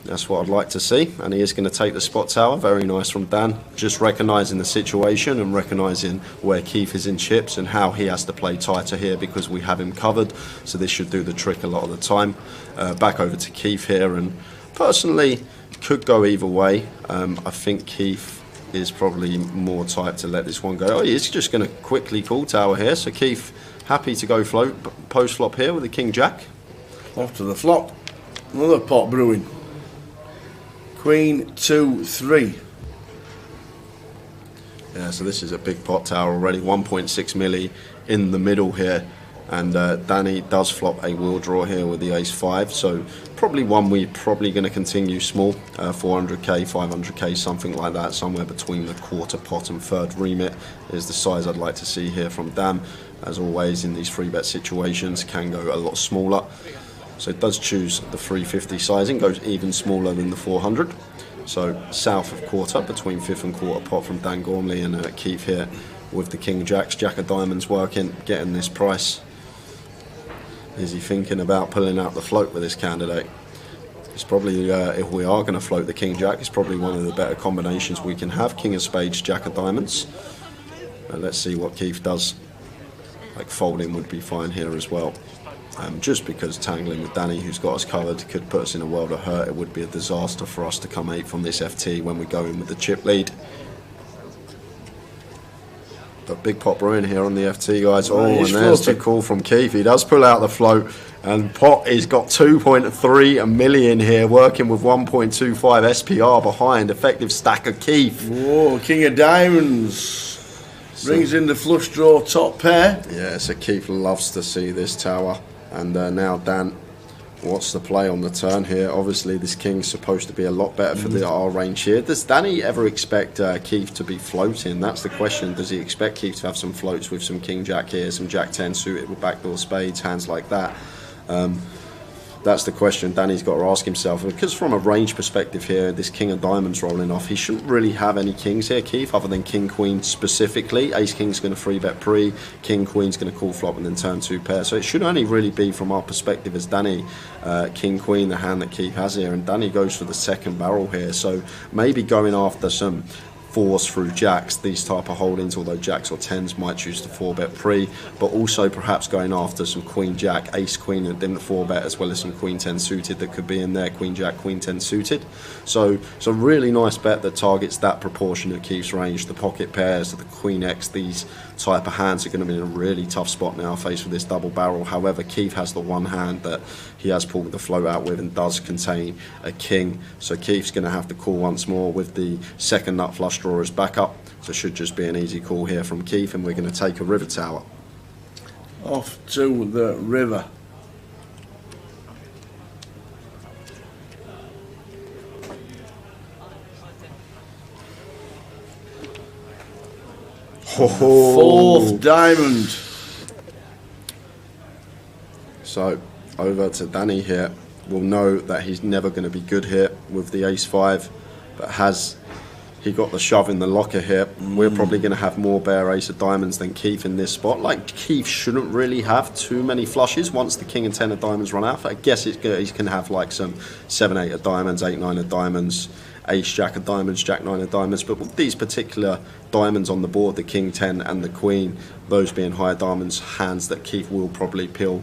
S3: That's what I'd like to see, and he is going to take the spot tower. Very nice from Dan, just recognising the situation and recognising where Keith is in chips and how he has to play tighter here because we have him covered, so this should do the trick a lot of the time. Back over to Keith here, and personally could go either way. I think Keith is probably more type to let this one go. Oh, he's just going to quickly call tower here, so Keith happy to go float post flop here with the King Jack.
S1: Off to the flop, another pot brewing. Queen 2 3.
S3: Yeah, so this is a big pot tower already, 1.6 milli in the middle here, and Danny does flop a wheel draw here with the ace 5, so probably one we're probably going to continue small, 400k, 500k, something like that, somewhere between the quarter pot and third remit is the size I'd like to see here from Dan. As always in these free bet situations, can go a lot smaller. So it does choose the 350 sizing, goes even smaller than the 400. So south of quarter, between fifth and quarter pot from Dan Gormley and Keith here with the King Jacks. Jack of diamonds working, getting this price. Is he thinking about pulling out the float with this candidate? It's probably, if we are going to float the King Jack, it's probably one of the better combinations we can have. King of spades, Jack of diamonds. Let's see what Keith does. Like folding would be fine here as well. Just because tangling with Danny, who's got us covered, could put us in a world of hurt. It would be a disaster for us to come 8 from this FT when we go in with the chip lead. But big pot brewing here on the FT, guys. Oh, and there's the call from Keith. He does pull out the float, And Pot has got 2.3 million here, working with 1.25 SPR behind. Effective stack of Keith.
S1: Whoa, King of Diamonds. Brings in the flush draw top pair.
S3: Yeah, so Keith loves to see this tower. And now Dan, what's the play on the turn here? Obviously, this king's supposed to be a lot better for our range here. Does Danny ever expect Keith to be floating? That's the question. Does he expect Keith to have some floats with some King Jack here, some Jack 10 suited with backdoor spades, hands like that? That's the question Danny's got to ask himself. Because from a range perspective here, this King of Diamonds rolling off, he shouldn't really have any kings here, Keith, other than King Queen specifically. Ace King's going to 3-bet pre, King Queen's going to call flop and then turn 2 pair. So it should only really be from our perspective as Danny, King Queen, the hand that Keith has here. And Danny goes for the second barrel here. So maybe going after some 4s through jacks, these type of holdings, although jacks or 10s might choose to 4-bet pre, but also perhaps going after some queen jack, ace queen and then the 4-bet, as well as some queen 10 suited that could be in there, queen jack, queen 10 suited. So really nice bet that targets that proportion of Keith's range. The pocket pairs, the queen x, these type of hands are going to be in a really tough spot now faced with this double barrel. However, Keith has the one hand that he has pulled the float out with and does contain a king, so Keith's going to have to call once more with the second nut flush draw as backup. So it should just be an easy call here from Keith, and we're going to take a river tower.
S1: Off to the river. Fourth diamond.
S3: So over to Danny here. We'll know that he's never going to be good here with the ace 5, but has he got the shove in the locker here? We're probably going to have more bare ace of diamonds than Keith in this spot. Like, Keith shouldn't really have too many flushes once the king and 10 of diamonds run out. I guess he's going to have like some 7, 8 of diamonds, 8, 9 of diamonds, ace jack of diamonds, jack 9 of diamonds. But with these particular diamonds on the board, the king 10 and the queen, those being higher diamonds, hands that Keith will probably peel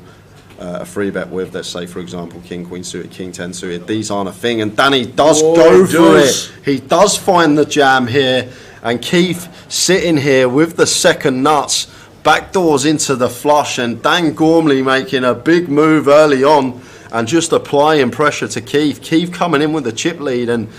S3: a 3-bet with, let's say for example king queen suited, king 10 suited, these aren't a thing, and Danny does go for it. He does find the jam here, and Keith sitting here with the second nuts, backdoors into the flush, and Dan Gormley making a big move early on and just applying pressure to Keith. Keith coming in with the chip lead, and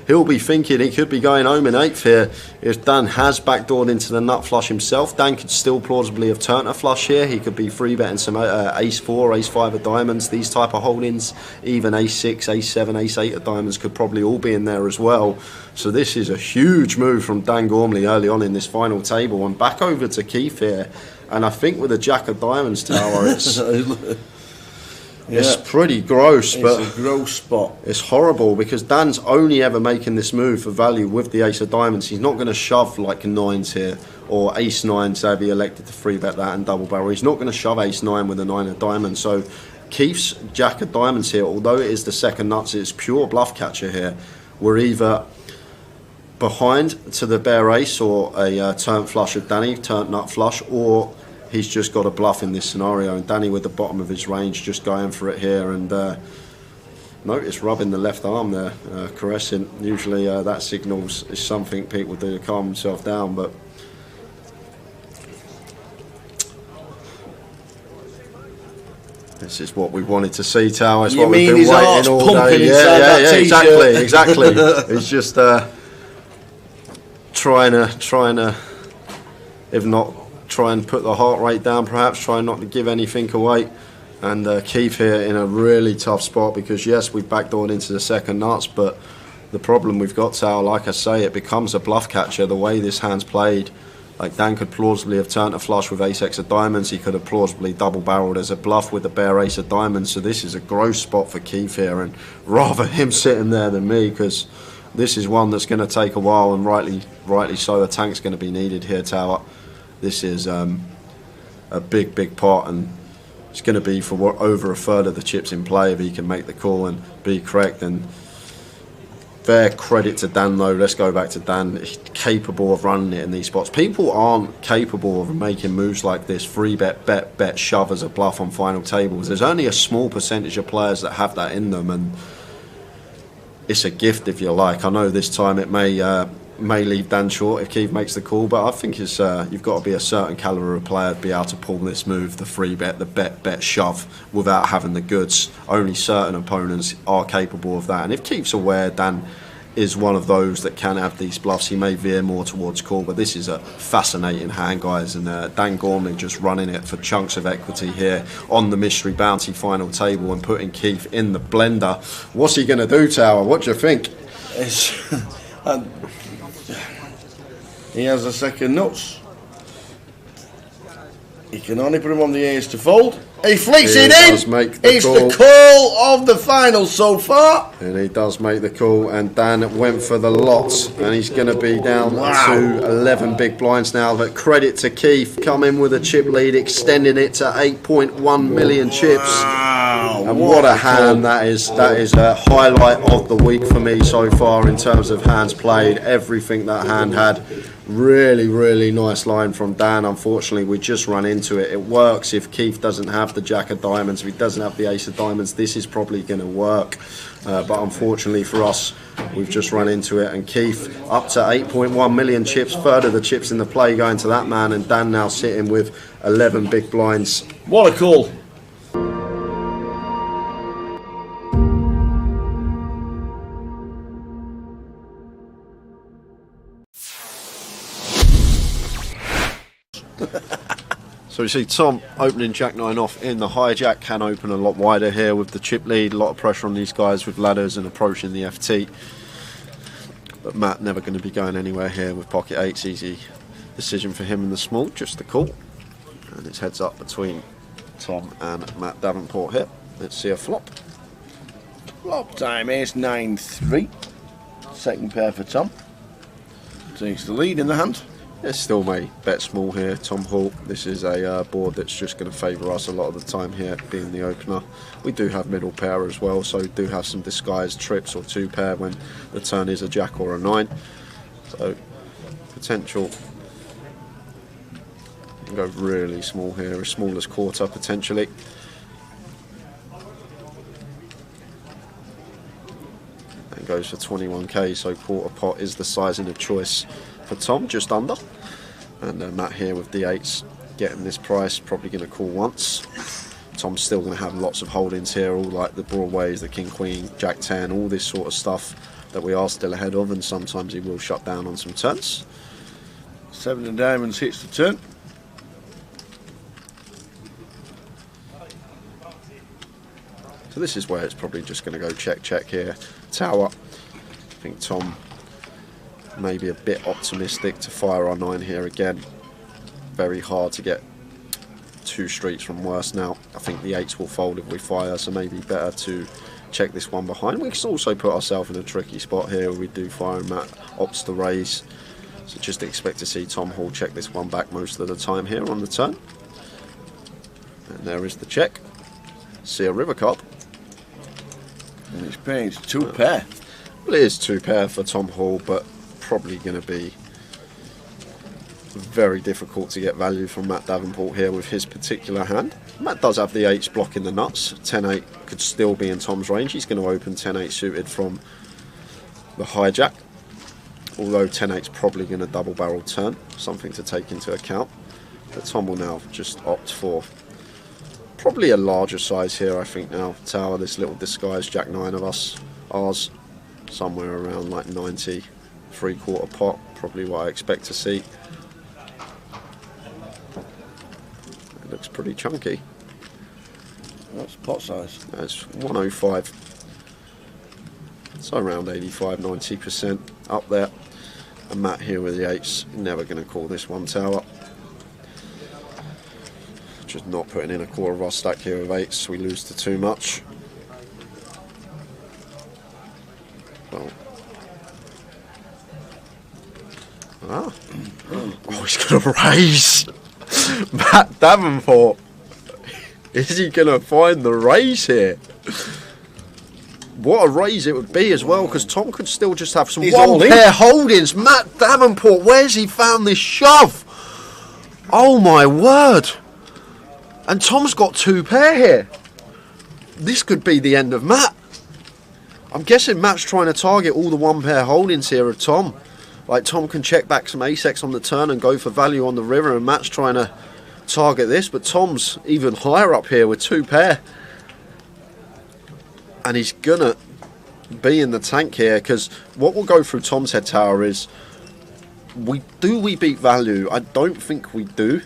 S3: he'll be thinking he could be going home in 8th here if Dan has backdoored into the nut flush himself. Dan could still plausibly have turned a flush here. He could be 3-betting some ace 4, ace 5 of diamonds, these type of holdings. Even ace 6, ace 7, ace 8 of diamonds could probably all be in there as well. So this is a huge move from Dan Gormley early on in this final table. And back over to Keith here. And I think with a jack of diamonds tower, it's pretty gross, but
S1: it's a gross spot.
S3: It's horrible because Dan's only ever making this move for value with the ace of diamonds. He's not going to shove like 9s here or ace 9, say if he elected to 3-bet that and double barrel. He's not going to shove ace 9 with a 9 of diamonds. So Keith's jack of diamonds here, although it is the second nuts, it's pure bluff catcher here. We're either behind to the bare ace or a turn flush of Danny, turn nut flush, or he's just got a bluff in this scenario, and Danny with the bottom of his range just going for it here, and notice rubbing the left arm there, caressing. Usually that signals is something people do to calm themselves down, but this is what we wanted to see, Tower. It's what we've been waiting all day. Yeah, exactly. It's just trying to, if not, try and put the heart rate down, perhaps try not to give anything away. And Keith here in a really tough spot because yes, we've backdoored into the second nuts, but the problem we've got, Tower, like I say, it becomes a bluff catcher the way this hand's played. Like, Dan could plausibly have turned a flush with ace x of diamonds. He could have plausibly double barreled as a bluff with a bare ace of diamonds. So this is a gross spot for Keith here, and rather him sitting there than me, because this is one that's going to take a while, and rightly so. A tank's going to be needed here, Tower. This is a big pot, and it's going to be for over a third of the chips in play if he can make the call and be correct. And fair credit to Dan, though. Let's go back to Dan. He's capable of running it in these spots. People aren't capable of making moves like this. 3-bet, bet, shove as a bluff on final tables. There's only a small percentage of players that have that in them, and it's a gift if you like. I know this time it may may leave Dan short if Keith makes the call, but I think it's you've got to be a certain calibre of player to be able to pull this move, the free bet, the bet shove, without having the goods. Only certain opponents are capable of that, and if Keith's aware Dan is one of those that can have these bluffs, he may veer more towards call, but this is a fascinating hand, guys, and Dan Gormley just running it for chunks of equity here on the mystery bounty final table and putting Keith in the blender. What's he going to do, Tower? What do you think?
S1: He has a second nuts. He can only put him on the ace to fold. He flicks it in. It's the call of the final so far.
S3: And he does make the call, and Dan went for the lot, and he's going to be down to 11 big blinds now. But credit to Keith, coming with a chip lead, extending it to 8.1 million chips.
S1: Wow,
S3: and what a hand that is. That is a highlight of the week for me so far in terms of hands played. Everything that hand had. Really, really nice line from Dan. Unfortunately, we just run into it. It works if Keith doesn't have the jack of diamonds, if he doesn't have the ace of diamonds. This is probably going to work. But unfortunately for us, we've just run into it. And Keith up to 8.1 million chips, third of the chips in the play going to that man. And Dan now sitting with 11 big blinds.
S1: What a call.
S3: So you see Tom opening Jack 9 off in the hijack, can open a lot wider here with the chip lead, a lot of pressure on these guys with ladders and approaching the FT. But Matt never going to be going anywhere here with pocket 8s, easy decision for him in the small, just the call. And it's heads up between Tom and Matt Davenport here. Let's see a flop.
S1: Flop time, ace 9-3. Second pair for Tom. Takes the lead in the hand.
S3: It's still may bet small here, Tom Hall. This is a board that's just going to favour us a lot of the time here, being the opener. We do have middle pair as well, so we do have some disguised trips or two pair when the turn is a jack or a 9. So potential. You can go really small here, as small as quarter potentially. And goes for 21k, so quarter pot is the sizing of choice for Tom, just under. And Matt here with D8s getting this price, probably going to call once. Tom's still going to have lots of holdings here, all like the broadways, the king queen, jack 10, all this sort of stuff that we are still ahead of, and sometimes he will shut down on some turns.
S1: 7 of diamonds hits the turn.
S3: So this is where it's probably just going to go check here. Tower. I think Tom maybe a bit optimistic to fire our 9 here again. Very hard to get 2 streets from worse now. I think the 8s will fold if we fire, so maybe better to check this one behind. We can also put ourselves in a tricky spot here where we do fire and Matt opts to raise. So just expect to see Tom Hall check this one back most of the time here on the turn. And there is the check. See a river card.
S1: And it's paying 2 pair.
S3: Well, it is 2 pair for Tom Hall, but probably going to be very difficult to get value from Matt Davenport here with his particular hand. Matt does have the 8s blocking the nuts. 10-8 could still be in Tom's range. He's going to open 10-8 suited from the hijack, although 10-8's probably going to double barrel turn, something to take into account. But Tom will now just opt for probably a larger size here, I think now. Tower, this little disguised jack 9 of us, ours, somewhere around like 90, 3/4 pot, probably what I expect to see. It looks pretty chunky.
S1: That's pot size.
S3: That's 105. So around 85-90% up there. And Matt here with the 8s, never going to call this one, Tower. Just not putting in a quarter of our stack here with 8s, we lose to too much. Well. Oh, he's going to raise. Matt Davenport. Is he going to find the raise here? What a raise it would be as well, because Tom could still just have some one pair holdings. Matt Davenport, where's he found this shove? Oh my word. And Tom's got 2 pair here. This could be the end of Matt. I'm guessing Matt's trying to target all the 1 pair holdings here of Tom. Like, Tom can check back some ace-x on the turn and go for value on the river, and Matt's trying to target this, but Tom's even higher up here with 2 pair. And he's gonna be in the tank here, because what will go through Tom's head tower is, we beat value? I don't think we do.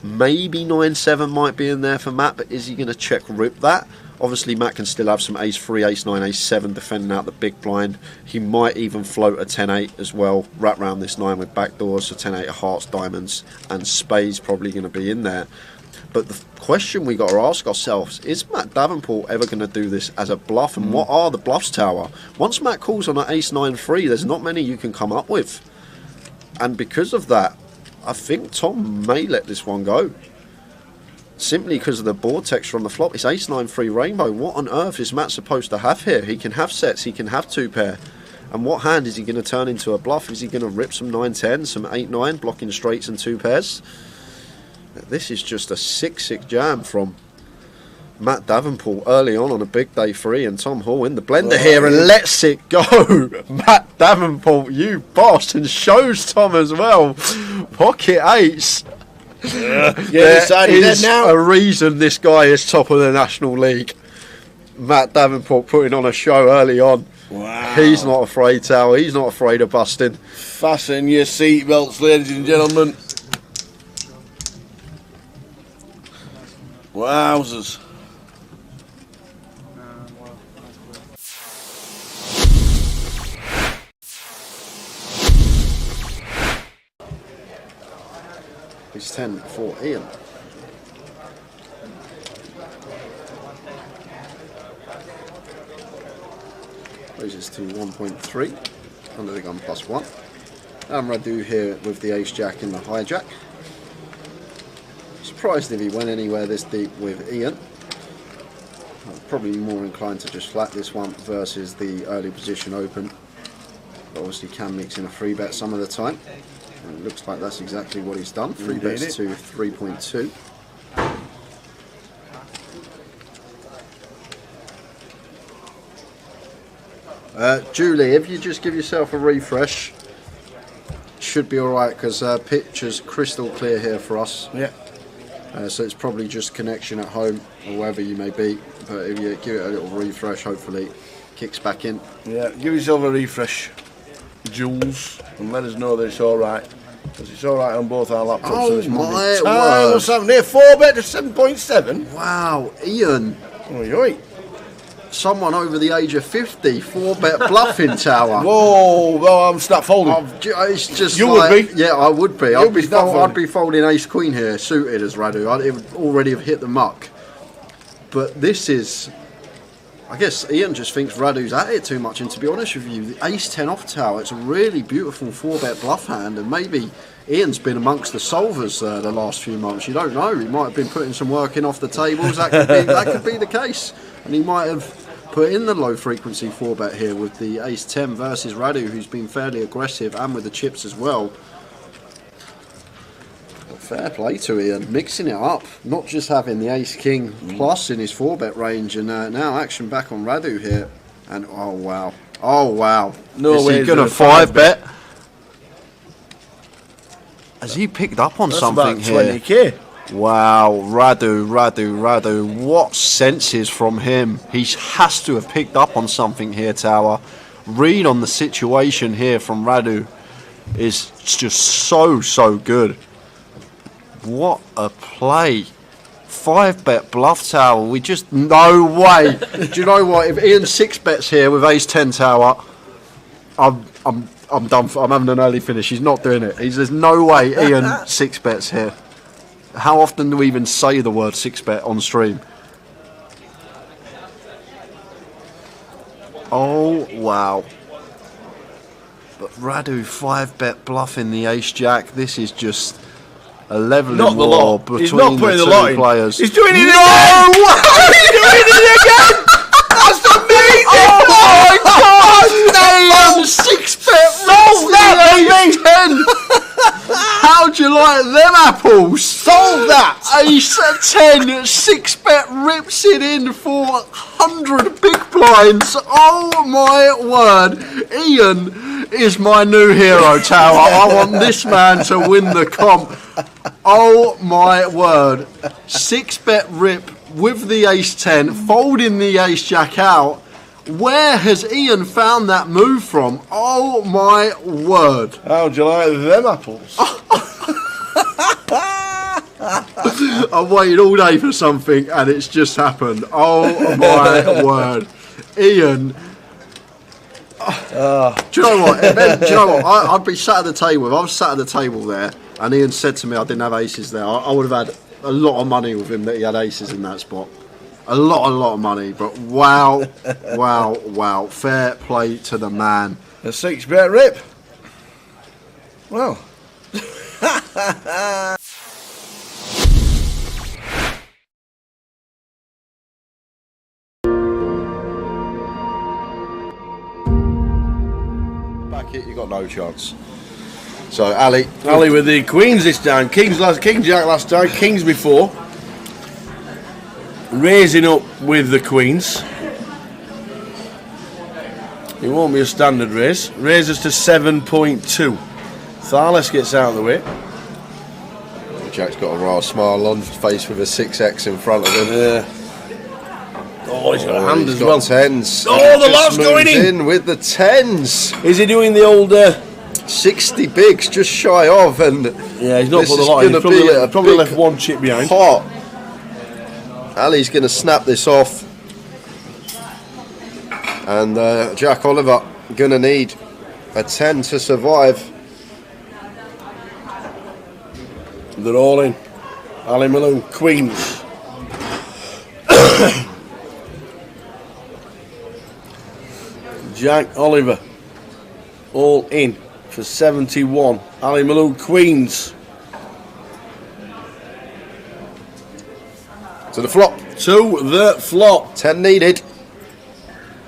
S3: Maybe 9-7 might be in there for Matt, but is he going to check rip that? Obviously, Matt can still have some ace-3, ace-9, ace-7 defending out the big blind. He might even float a 10-8 as well, wrap round this 9 with backdoors, so 10-8 of hearts, diamonds, and spades probably going to be in there. But the question we got to ask ourselves, is Matt Davenport ever going to do this as a bluff, and what are the bluffs, Tower? Once Matt calls on an ace-9-3, there's not many you can come up with. And because of that, I think Tom may let this one go. Simply because of the board texture on the flop. It's ace-9-3 rainbow. What on earth is Matt supposed to have here? He can have sets, he can have 2 pair. And what hand is he going to turn into a bluff? Is he going to rip some 9-10, some 8-9, blocking straights and 2 pairs? This is just a 6-6 jam from Matt Davenport early on a big day 3, and Tom Hall in the blender here and lets it go. Matt Davenport, you boss, and shows Tom as well. Pocket ace. There is a reason this guy is top of the National League. Matt Davenport putting on a show early on.
S1: Wow.
S3: He's not afraid, Tower. He's not afraid of busting.
S1: Fasten your seatbelts, ladies and gentlemen. Wowzers.
S3: It's 10 for Ian. Raises to 1.3 under the gun +1. And Radu here with the ace jack in the hijack. Surprised if he went anywhere this deep with Ian. Probably more inclined to just flat this one versus the early position open. But obviously can mix in a 3-bet some of the time. And it looks like that's exactly what he's done. 3 bets to 3.2. Julie, if you just give yourself a refresh, should be alright, because picture's crystal clear here for us.
S1: Yeah.
S3: So it's probably just connection at home or wherever you may be. But if you give it a little refresh, hopefully it kicks back in.
S1: Yeah, give yourself a refresh, Jules, and let us know that it's alright. Because it's alright on both our laptops.
S3: Oh,
S1: so it's
S3: my
S1: word. What's happening here? 4-bet to 7.7.
S3: Wow, Ian.
S1: Oi, oi.
S3: Someone over the age of 50, 4-bet bluffing, Tower.
S1: Whoa, well, I'm snap folding.
S3: It's just
S1: You
S3: like,
S1: would be.
S3: Yeah, I would be.
S1: You'd be snap folding.
S3: I'd be folding ace-queen here, suited as Radu. It would already have hit the muck. But this is... I guess Ian just thinks Radu's at it too much, and to be honest with you, the ace-10 off Tower, it's a really beautiful 4-bet bluff hand, and maybe Ian's been amongst the solvers the last few months. You don't know. He might have been putting some work in off the tables. That could be the case. And he might have put in the low frequency 4-bet here with the ace-10 versus Radu, who's been fairly aggressive, and with the chips as well. But fair play to Ian, mixing it up, not just having the ace-king plus in his 4-bet range, and now action back on Radu here. And oh wow.
S1: No way.
S3: Is he going to 5-bet? Has he picked up on something here?
S1: 20k.
S3: Wow, Radu, what senses from him. He has to have picked up on something here, Tower. Read on the situation here from Radu is just so good. What a play. 5-bet bluff, Tower. We just, no way. Do you know what? If Ian 6-bets here with ace-10, Tower, I'm done. I'm having an early finish. He's not doing it. There's no way Ian 6-bets here. How often do we even say the word 6-bet on stream? Oh, wow. But Radu 5-bet bluffing the ace-jack. This is just a leveling war between
S1: He's not putting
S3: the
S1: the lot
S3: two
S1: in.
S3: players.
S1: He's doing it again!
S3: No way!
S1: He's doing it again! That's amazing!
S3: Oh my God! Damn! 6-bet roll that, baby! 10! How'd you like them apples?
S1: Solve that!
S3: Ace 10, 6-bet rips it in for 100 big blinds. Oh my word. Ian is my new hero, Tower. I want this man to win the comp. Oh my word. 6-bet rip with the Ace 10, folding the Ace Jack out. Where has Ian found that move from? Oh my word.
S1: How'd you like them apples?
S3: I've waited all day for something and it's just happened. Oh my word. Ian. Do you know what? Do you know what? I'd be sat at the table. If I was sat at the table there and Ian said to me I didn't have aces there, I would have had a lot of money with him that he had aces in that spot. A lot of money. But wow, wow. Fair play to the man.
S1: A 6-bet rip. Well.
S3: Back it, you got no chance. So Ali
S1: with the queens this time. King Jack last time. Kings before. Raising up with the queens. It won't be a standard raise. Raises to 7.2. Tharles gets out of the way.
S3: Jack's got a rather smile on his face with a 6x in front of him.
S1: Oh, he's got a hand
S3: He's
S1: as
S3: got
S1: well.
S3: Tens.
S1: Oh, the
S3: Just
S1: lot's going
S3: moves
S1: in
S3: with the 10s.
S1: Is he doing the old
S3: 60 bigs, just shy of, and
S1: yeah, he's not
S3: this
S1: put the
S3: is
S1: lot in.
S3: gonna
S1: He's
S3: be a
S1: probably
S3: big
S1: left one chip behind.
S3: pot. Ali's going to snap this off, and Jack Oliver going to need a 10 to survive.
S1: They're all in. Ali Malone, queens. Jack Oliver, all in for 71. Ali Malone, queens.
S3: To the flop.
S1: To the flop.
S3: 10 needed.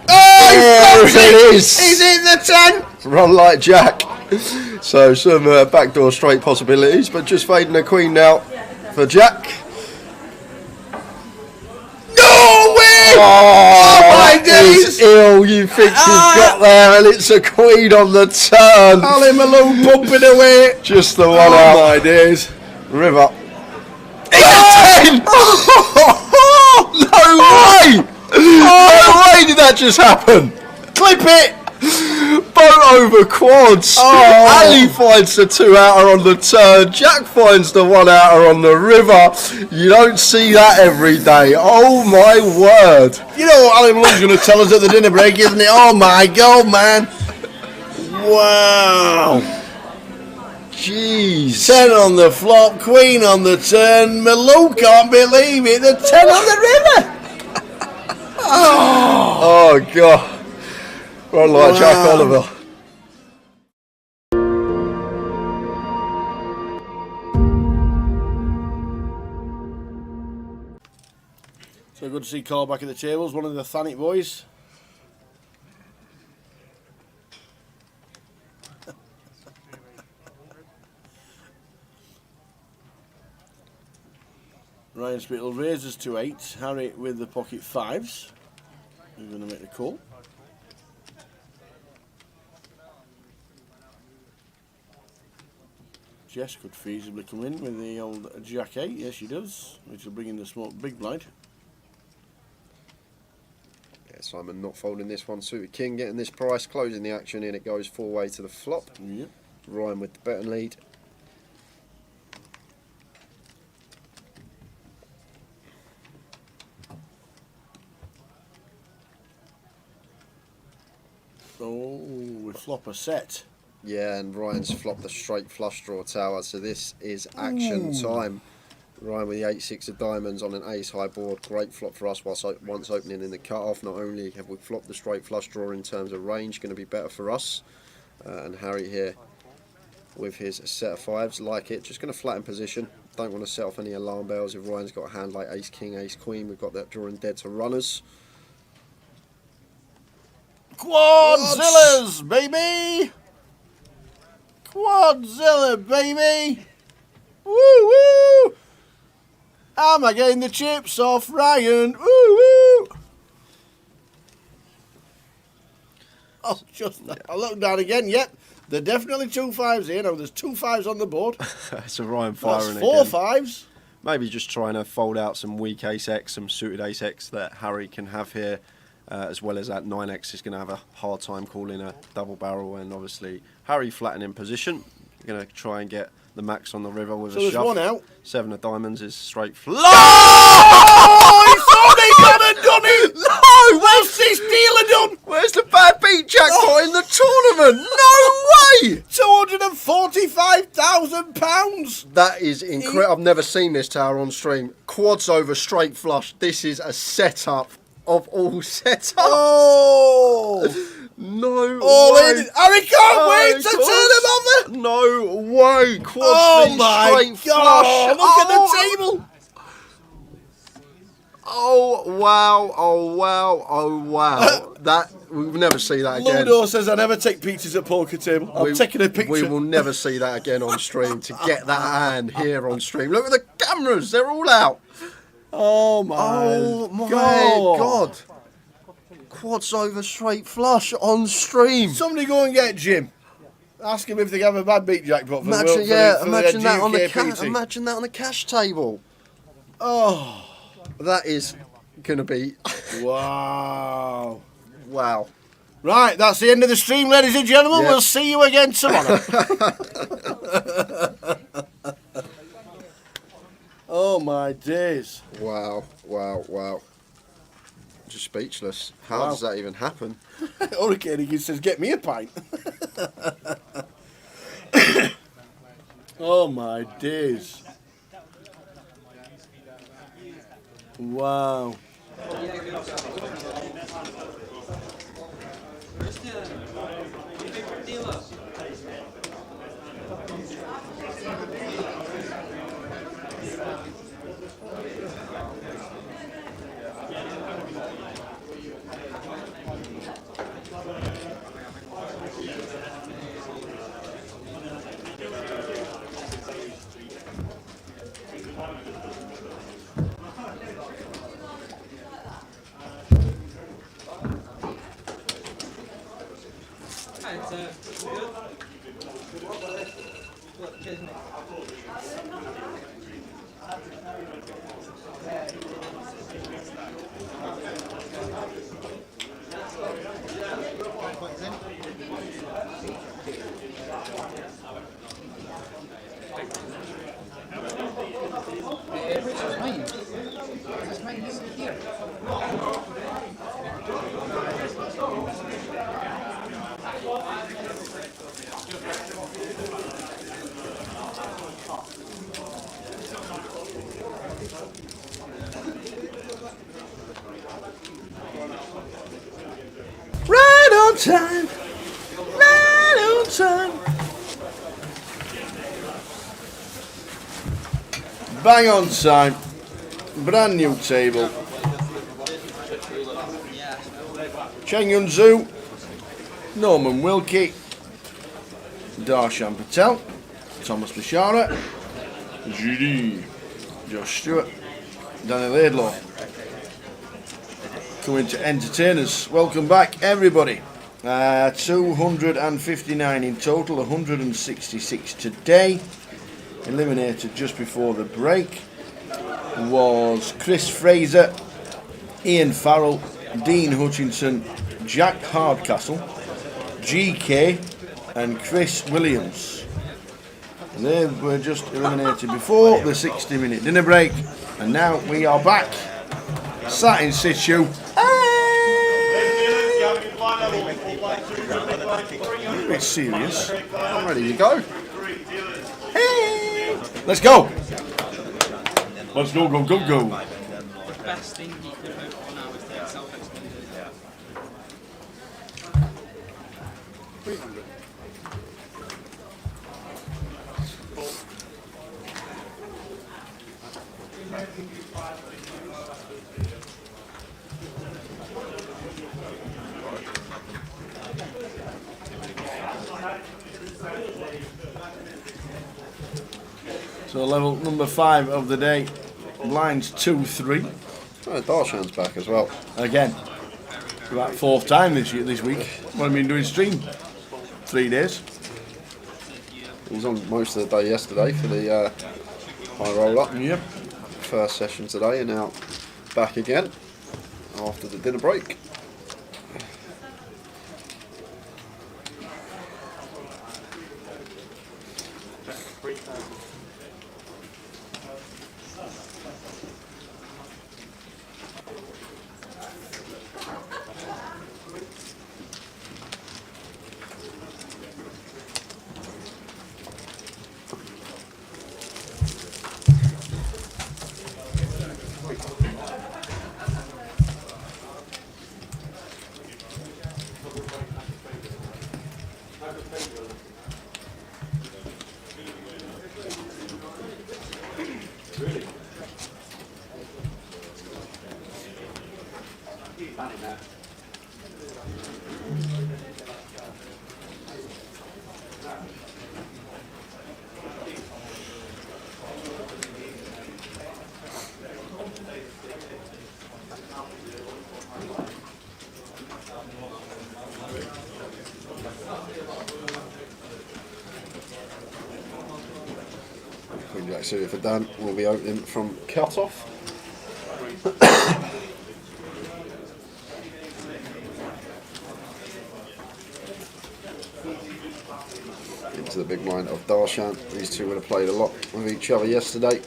S1: Oh,
S3: it is.
S1: He's in the 10.
S3: Run like Jack. So some backdoor straight possibilities, but just fading a queen now for Jack.
S1: No way!
S3: Oh,
S1: my
S3: that is
S1: days!
S3: ill. You think you've got there, and it's a queen on the turn.
S1: Ali Malone pumping away.
S3: Just the one
S1: Oh
S3: out.
S1: my days.
S3: River.
S1: No way!
S3: No way did that just happen.
S1: Clip it!
S3: Boat over quads. Ali finds the 2-outer on the turn. Jack finds the 1-outer on the river. You don't see that every day. Oh my word.
S1: You know what Ali Malone's going to tell us at the dinner break, isn't it? Oh my god, man. Wow.
S3: Jeez.
S1: 10 on the flop, queen on the turn. Malone can't believe it. The 10 on the river.
S3: Oh god. Run like Jack Oliver.
S1: So good to see Carl back at the tables, one of the Thanet boys. Ryan Spittle raises to 8. Harry with the pocket 5s. He's going to make the call. Jess could feasibly come in with the old Jack 8. Yes, she does. Which will bring in the small big blind.
S3: Yeah, Simon not folding this one. Suited King getting this price, closing the action in. It goes 4-way to the flop.
S1: Yep.
S3: Ryan with the betting lead.
S1: Oh, we flop a set.
S3: Yeah, and Ryan's flopped the straight flush draw tower, so this is action time. Ryan with the 8-6 of diamonds on an ace high board. Great flop for us once opening in the cut-off. Not only have we flopped the straight flush draw in terms of range, going to be better for us. And Harry here with his set of 5s, like it. Just going to flatten position. Don't want to set off any alarm bells. If Ryan's got a hand like ace king, ace queen, we've got that drawing dead to runners.
S1: Quadzillas, baby! Quadzilla, baby! Woo woo! Am I getting the chips off Ryan? Woo woo! Oh, just that. I look down again. Yep, there are definitely 2 5s here. Now there's 2 5s on the board.
S3: So Ryan
S1: That's
S3: firing
S1: 4
S3: again.
S1: 5s.
S3: Maybe just trying to fold out some weak ace-x, some suited ace-x that Harry can have here, as well as that 9x is going to have a hard time calling a double barrel, and obviously Harry flattened in position. Going to try and get the max on the river with
S1: So
S3: a
S1: there's
S3: shove.
S1: 1 out.
S3: 7 of diamonds is straight
S1: Oh, he thought he got and done it! No! What's this dealer done?
S3: Where's the bad beat jackpot in the tournament? No way!
S1: £245,000!
S3: That is incredible. I've never seen this tower on stream. Quads over straight flush. This is a setup of all setups.
S1: Oh!
S3: No
S1: All
S3: way.
S1: in. Harry can't wait to
S3: course.
S1: turn him over!
S3: No way. Quads
S1: Oh
S3: V
S1: my
S3: straight
S1: God!
S3: flush.
S1: Look at the table!
S3: Oh wow, oh wow, oh wow. That we'll never see that again.
S1: Ludo says I never take pictures at poker table. I'm taking a picture.
S3: We will never see that again on stream. To get that hand here on stream. Look at the cameras, they're all out.
S1: Oh my God.
S3: Quads over straight flush on stream.
S1: Somebody go and get Jim. Ask him if they have a bad beat jackpot for
S3: Imagine,
S1: the
S3: imagine that on the
S1: GUKPT.
S3: imagine that on the cash table.
S1: Oh,
S3: That is gonna be
S1: wow.
S3: wow.
S1: Right, that's the end of the stream, ladies and gentlemen.
S3: Yep.
S1: We'll see you again tomorrow. Oh my days.
S3: Wow, wow, wow. Just speechless. How
S1: Wow.
S3: does that even happen?
S1: Hurricane he says, get me a pint. Oh my days. Wow. Right on time. Right on time. Bang on time. Brand new table. Cheng Yun Zhu, Norman Wilkie, Darshan Patel, Thomas Bashara, GD, Josh Stewart, Danny Laidlaw. Coming to entertain us. Welcome back, everybody. 259 in total, 166 today. Eliminated just before the break was Chris Fraser, Ian Farrell, Dean Hutchinson, Jack Hardcastle, GK and Chris Williams. And they were just eliminated before the 60-minute dinner break, and now we are back, sat in situ. It's serious.
S3: I'm ready to go.
S1: Hey. Let's go. Let's go, go, go, go.
S10: The best thing you could hope for now is that self-extended.
S1: So level number 5 of the day, Blinds 2-3.
S3: Oh, Darshan's back as well.
S1: Again. About 4th time this week. What have I been doing stream? 3 days.
S3: He was on most of the day yesterday for the high roll up.
S1: Yep.
S3: First session today, and now back again after the dinner break. Queen Jack suited for Dan will be opening from cut off. Into the big blind of Darshan. These two would have played a lot with each other yesterday.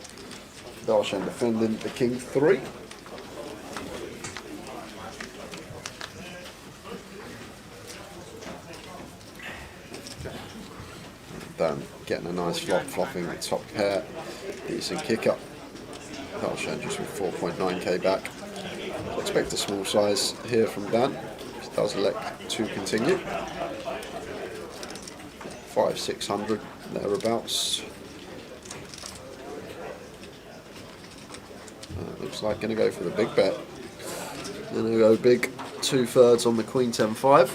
S3: Darshan defending the King 3. Dan getting a nice flop, flopping the top pair. Decent kick up. Darshan just with 4.9k back. So expect a small size here from Dan. He does elect to continue. 500-600 thereabouts. Looks like going to go for the big bet. Going to go big 2/3 on the Queen 10-5.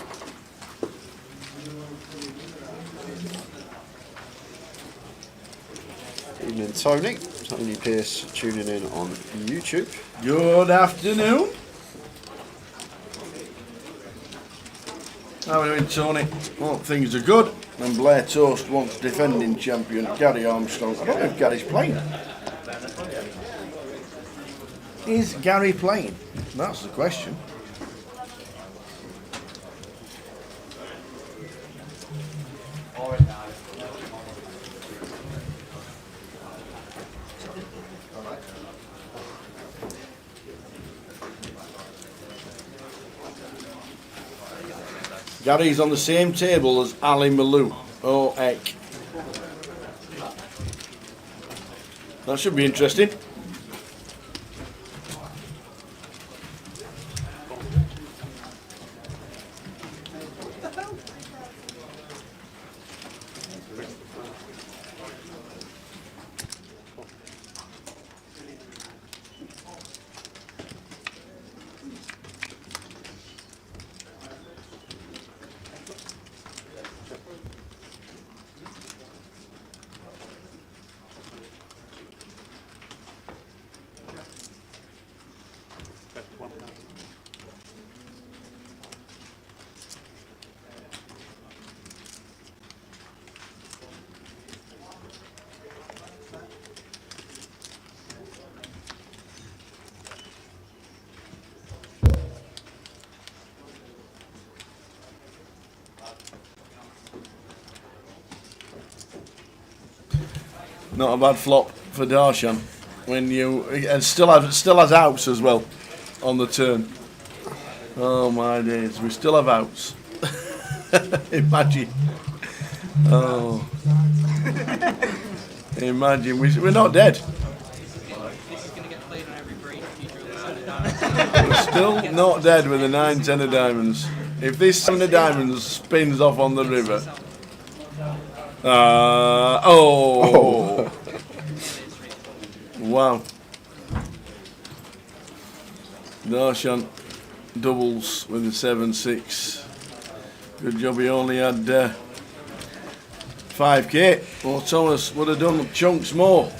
S3: Evening, Tony. Tony Pierce tuning in on YouTube.
S1: Good afternoon. How are we doing, Tony? Well, things are good. And Blair Toast wants defending champion Gary Armstrong. I don't know if Gary's playing. Is Gary playing? That's the question. Gary's on the same table as Ali Malou. Oh, heck. That should be interesting. Not a bad flop for Darshan when you and still has outs as well on the turn. Oh my days, we still have outs. Imagine. Oh. Imagine we're not dead.
S10: This is going to get played on every break.
S1: We're still not dead with the 9-10 of diamonds. If this 7 of diamonds spins off on the river. Oh. Wow. Darshan doubles with the 7-6. Good job he only had 5k. Well, Thomas would have done chunks more.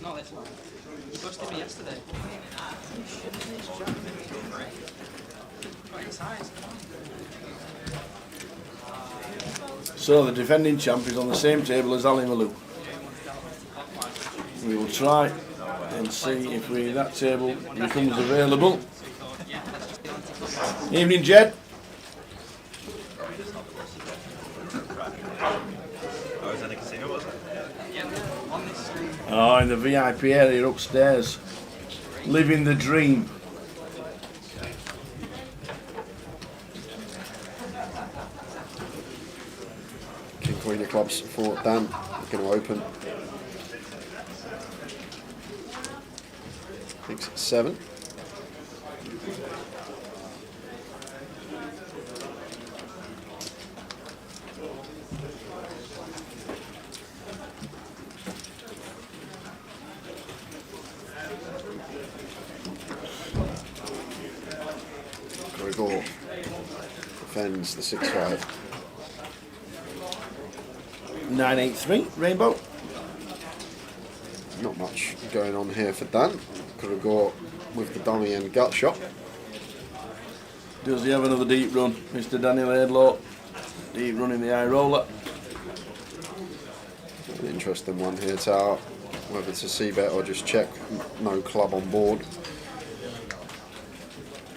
S10: Not this one. You busted me yesterday. Got inside.
S1: So the defending champ is on the same table as Ali Malou. We will try and see if that table becomes available. Evening, Jed.
S8: Oh, was that a casino, was it?
S1: Oh, in the VIP area upstairs. Living the dream.
S3: King Queen of clubs for Dan. Going to open. Thinks it's 7. Gregor defends the 6-5.
S1: 983, Rainbow.
S3: Not much going on here for Dan. Gregor with the dummy and gut shot.
S1: Does he have another deep run? Mr. Daniel Aidlaw. Deep run in the eye roller.
S3: An interesting one here, Tower. Whether it's a c-bet or just check. No club on board.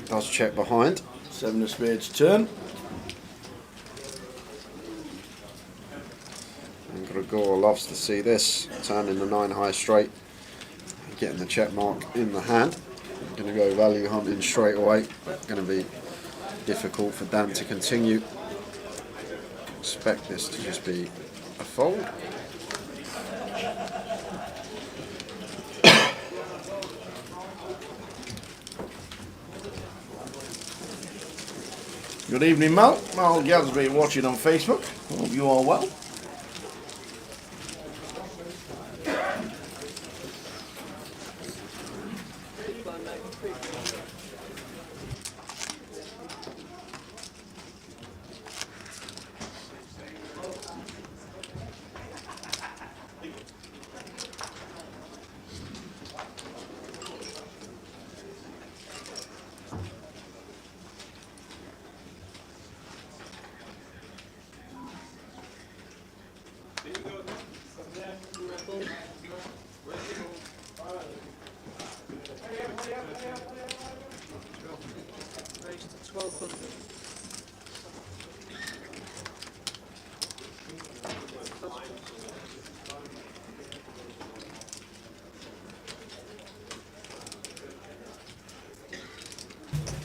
S3: Does check behind.
S1: 7 of spades turn.
S3: And Gregor loves to see this. Turning the 9 high straight. Getting the check mark in the hand. Going to go value hunting straight away. Going to be difficult for Dan to continue. Expect this to just be a fold.
S1: Good evening, Mal. Mal Gadsby watching on Facebook. Hope you all well.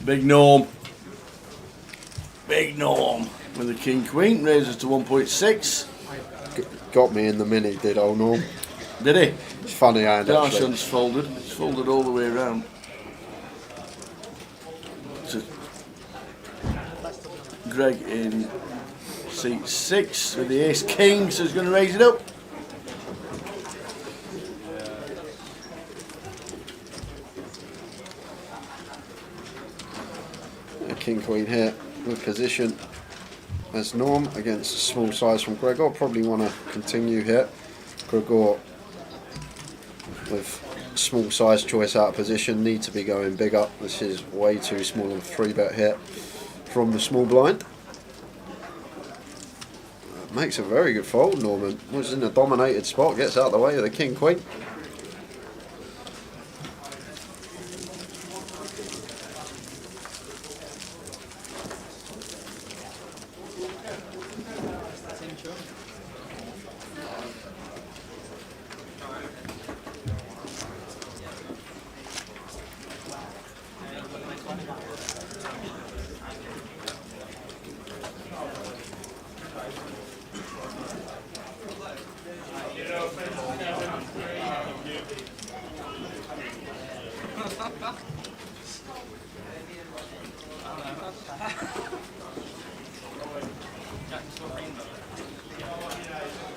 S1: Big Norm. Big Norm with the King Queen. Raises to 1.6.
S3: Got me in the mini, did old Norm.
S1: Did he?
S3: It's funny hand actually.
S1: Darshan's folded. It's folded all the way around. To Greg in seat 6 with the Ace King, so he's going to raise it up.
S3: King Queen here with position as Norm against a small size from Gregor. Probably want to continue here. Gregor with small size choice out of position, need to be going big up. This is way too small of a 3-bet here from the small blind. Makes a very good fold. Norman was in a dominated spot, gets out of the way of the King Queen.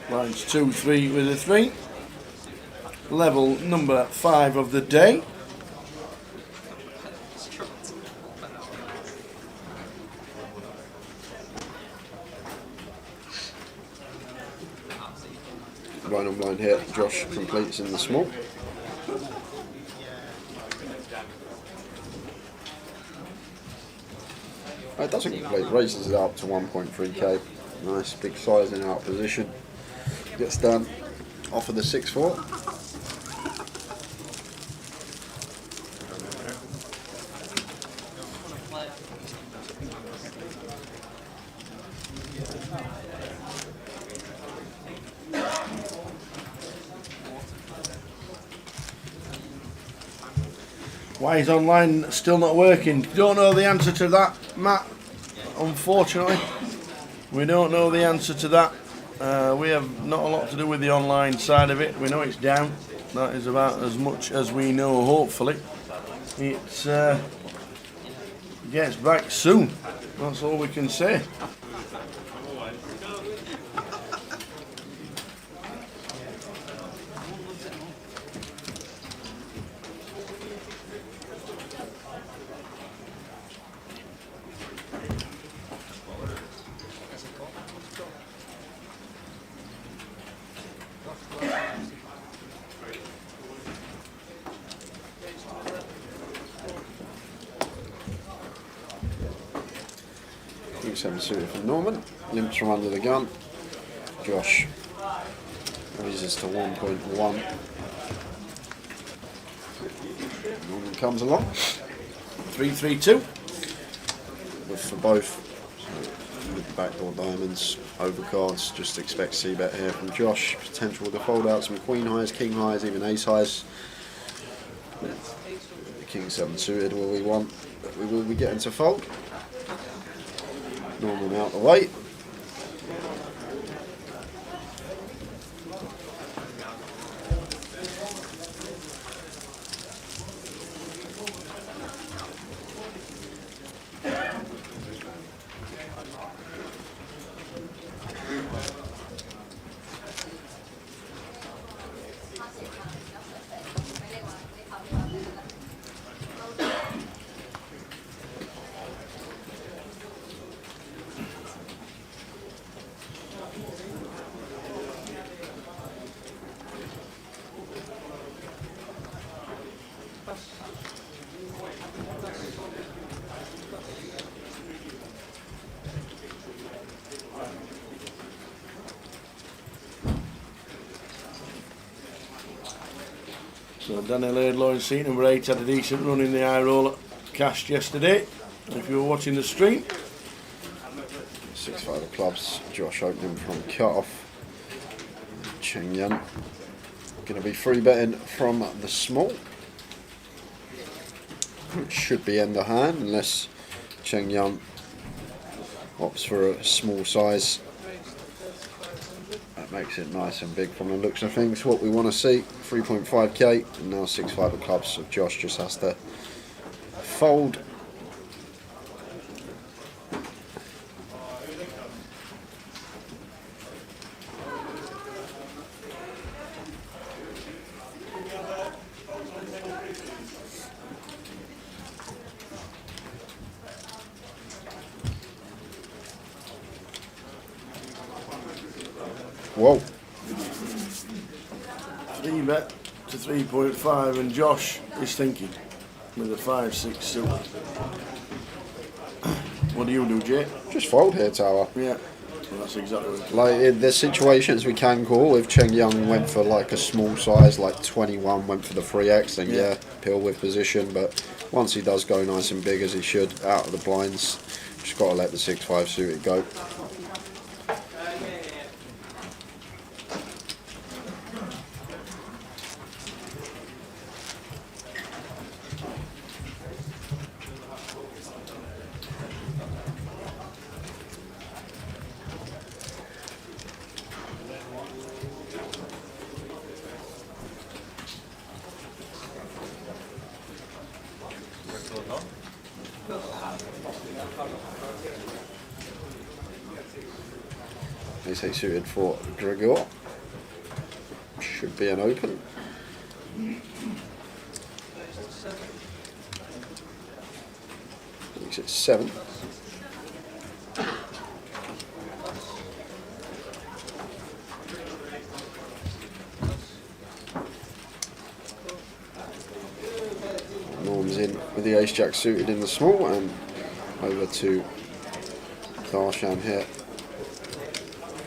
S1: Lines 2, 3 with a 3. Level number 5 of the day.
S3: blind on blind here. Josh completes in the small. It doesn't complete, raises it up to 1.3k. Nice, big size in out position. Gets done off of the 6-4.
S1: Why is online still not working? Don't know the answer to that, Matt. Unfortunately, we don't know the answer to that. We have not a lot to do with the online side of it. We know it's down. That is about as much as we know. Hopefully, it gets back soon. That's all we can say.
S3: King 7 suited for Norman. Limps from under the gun. Josh raises to 1.1. Norman comes along.
S1: 3-3-2.
S3: For both. So, with the backdoor diamonds, overcards, just expect C-bet here from Josh. Potential with the fold out, some queen highs, king highs, even ace highs. The King 7 suited will we want, but we will be getting to fold. Norman out the way.
S1: So Daniel Laidlaw in seat number 8 had a decent run in the high roller cashed yesterday. If you were watching the stream.
S3: 6-5 of clubs. Josh opening from cut off. Cheng Yan going to be free betting from the small. It should be end of hand unless Cheng Yan opts for a small size. That makes it nice and big from the looks of things. What we want to see, 3.5k, and now 6-5 of clubs. So Josh just has to fold. Whoa.
S1: 3 bet to 3.5 and Josh is thinking with a 5-6 suit. What do you do, Jay?
S3: Just fold here, Tower.
S1: Yeah, well, that's exactly what
S3: like there's situations we can call. If Cheng Young went for like a small size, like 21, went for the 3x, then yeah, pill with position. But once he does go nice and big as he should, out of the blinds, just got to let the 6-5 suited go. Ace suited for Gregor. Should be an open. Makes it 7. in with the ace-jack suited in the small, and over to Darshan here,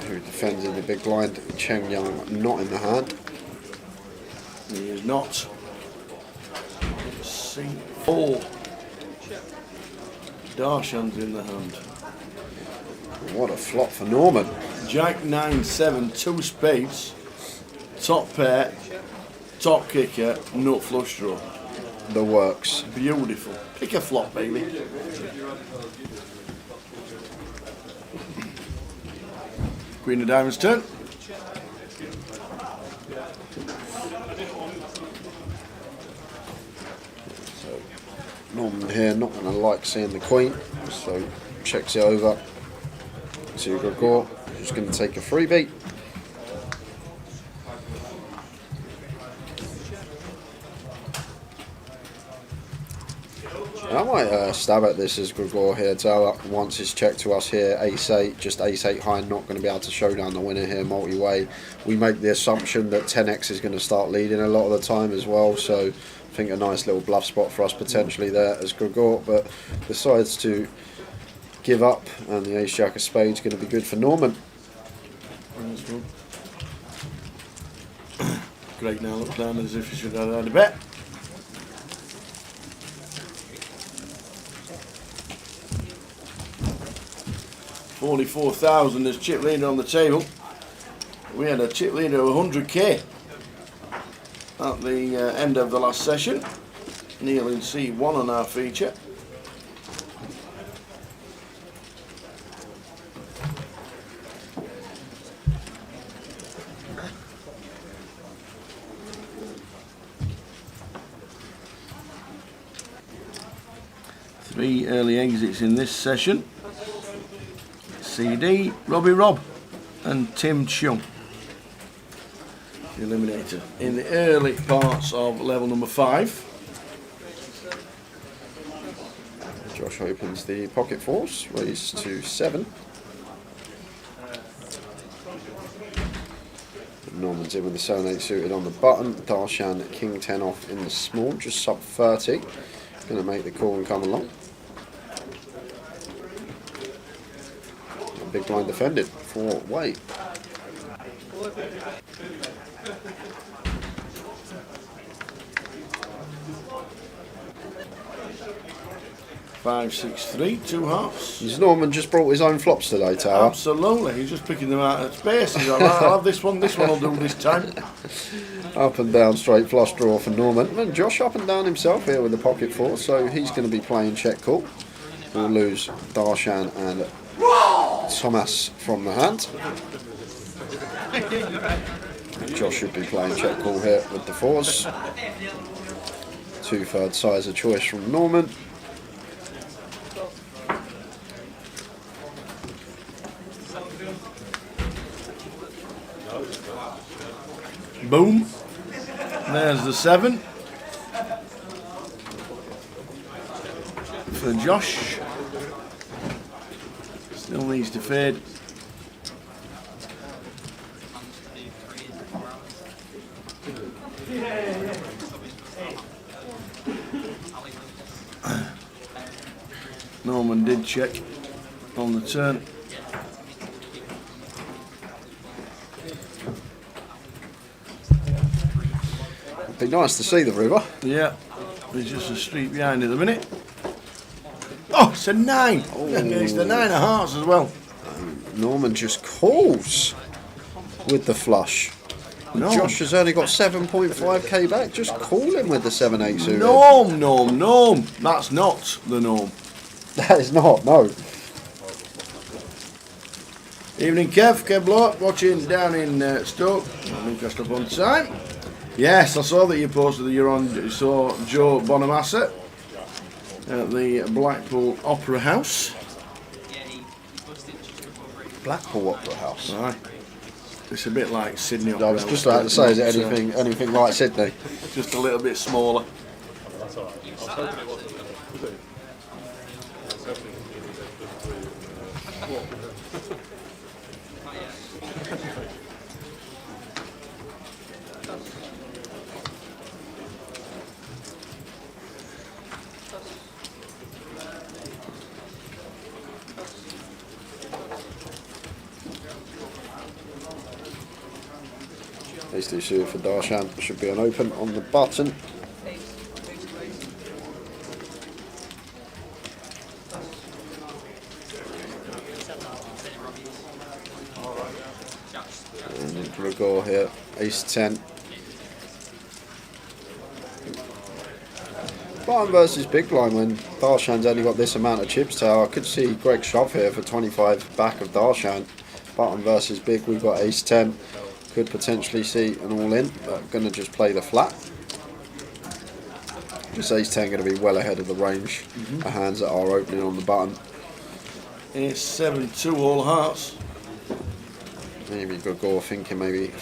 S3: who defends in the big blind. Cheng Yang not in the hand.
S1: He is not. C4. Darshan's in the hand.
S3: What a flop for Norman.
S1: Jack 9-7, 2 spades, top pair, top kicker, nut flush draw.
S3: The works.
S1: Beautiful. Pick a flop, baby. Queen of Diamonds turn.
S3: Norman here not going to like seeing the queen, so checks it over to Gregor, who's going to take a freebie. I might stab at this as Gregor here. Tower once it's checked to us here, ace-8, just ace-8 high, not going to be able to show down the winner here multi-way. We make the assumption that 10x is going to start leading a lot of the time as well, so I think a nice little bluff spot for us potentially there as Gregor, but decides to give up, and the ace-jack of spades going to be good for Norman.
S1: Great now, looks down as if he should have had a bet. $44,000 as chip leader on the table. We had a chip leader of 100k at the end of the last session. Neil in C1 on our feature. Three early exits in this session. CD, Robbie Rob and Tim Chung. The eliminator in the early parts of level number 5.
S3: Josh opens the pocket fours, raised to 7. Norman's in with the 7-8 suited on the button. Darshan king 10 off in the small, just sub 30. Going to make the call and come along. Big blind defended for weight.
S1: Five, 6, 3, 2 halves.
S3: Has Norman just brought his own flops today, Tower?
S1: Absolutely, he's just picking them out at space. He's like, I'll have this one will do this time.
S3: Up and down straight flush draw for Norman. And Josh up and down himself here with the pocket four, so he's going to be playing check call. We'll lose Darshan and Thomas from the hand. Josh should be playing check call here with the fours. 2/3 size of choice from Norman.
S1: Boom. There's the 7 for Josh. Still needs to fade. Norman did check on the turn.
S3: It'd be nice to see the river.
S1: Yeah, there's just a street behind at the minute. Oh, it's a 9.
S3: Oh.
S1: It's the 9 of hearts as well.
S3: Norman just calls with the flush.
S1: No.
S3: Josh has only got 7.5k back. Just call him with the 7-8 suited.
S1: Norm. That's not the norm.
S3: That is not, no.
S1: Evening, Kev Block, watching down in Stoke. Newcastle upon time. Yes, I saw that you posted that you saw Joe Bonamassa at the Blackpool Opera House.
S3: Blackpool Opera House.
S1: Aye. It's a bit like Sydney Opera
S3: I was
S1: House.
S3: just about to say, is it
S1: Not,
S3: anything like Sydney?
S1: just a little bit smaller.
S9: That's alright. I was hoping it wasn't. Was it? I was hoping
S3: ace deuce suited for Darshan. Should be an open on the button. And then Gregor here, ace 10. Button versus big blind when Darshan's only got this amount of chips tail. I could see Greg shove here for 25 back of Darshan. Button versus big, we've got ace 10. Could potentially see an all in, but I'm going to just play the flat. Just ace 10 going to be well ahead of the range. The hands that are opening on the button.
S1: Ace 7, 2 all hearts.
S3: Maybe Gregor thinking maybe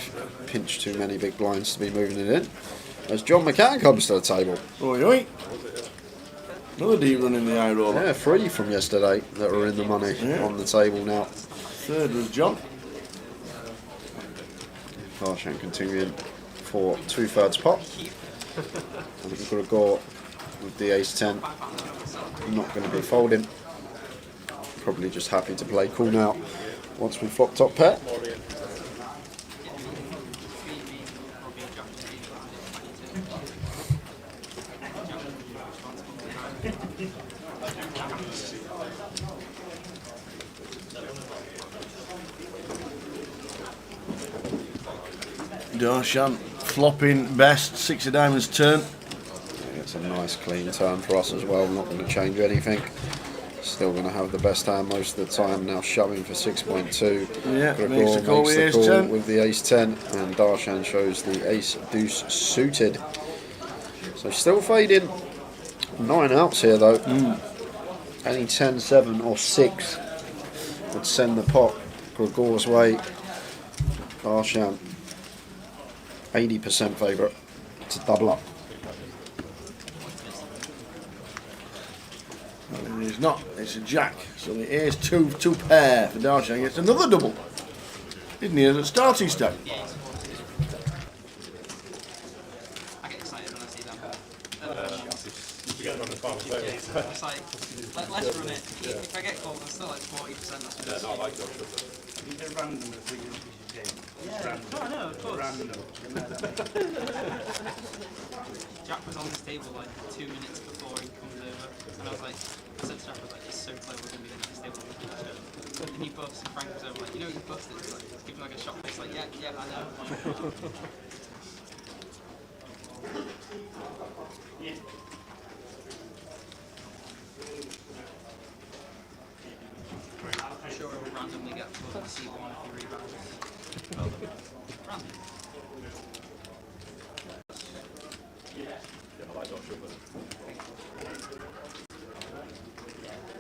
S3: pinch too many big blinds to be moving it in. As John McCann comes to the table.
S1: Oi, oi. Another deep run in the eye roller.
S3: Yeah, 3 from yesterday that are in the money on the table now.
S1: Third was John.
S3: Darshan continuing for 2/3 pot. And Gregor with the ace 10. Not going to be folding. Probably just happy to play cool now once we flop top pair.
S1: Darshan flopping best, 6 of diamonds turn.
S3: It's a nice clean turn for us as well, not going to change anything. Still going to have the best hand most of the time. Now shoving for 6.2.
S1: Yeah,
S3: Gregor
S1: makes the call with the ace 10.
S3: With the ace 10, and Darshan shows the ace deuce suited. So still fading. 9 outs here though. Any 10, 7 or 6 would send the pot Gregor's way. Darshan 80% favourite to double up.
S1: And it's not, it's a jack. So the ace 2 pair for Darshan gets another double. Isn't he, as a starting stack?
S10: I get excited when I see that.
S9: You get on the farm, so
S10: It's like, let's run it. If I get called, I'm still like 40%. That's what
S9: I like that.
S2: Is it random as we use this game?
S10: Yeah, no, I know, of course.
S2: Random.
S10: Jack was on this table like 2 minutes before he comes over, and I was like, I said to Jack, I was like, it's so clear we're going to be on this table. And he busts, and Frank was over like, you know what you busted? He's like, give him like a shot face, like, yeah, I know. I'm sure he'll randomly get to the C1 if he rebounds. Random.
S9: I like that sugar.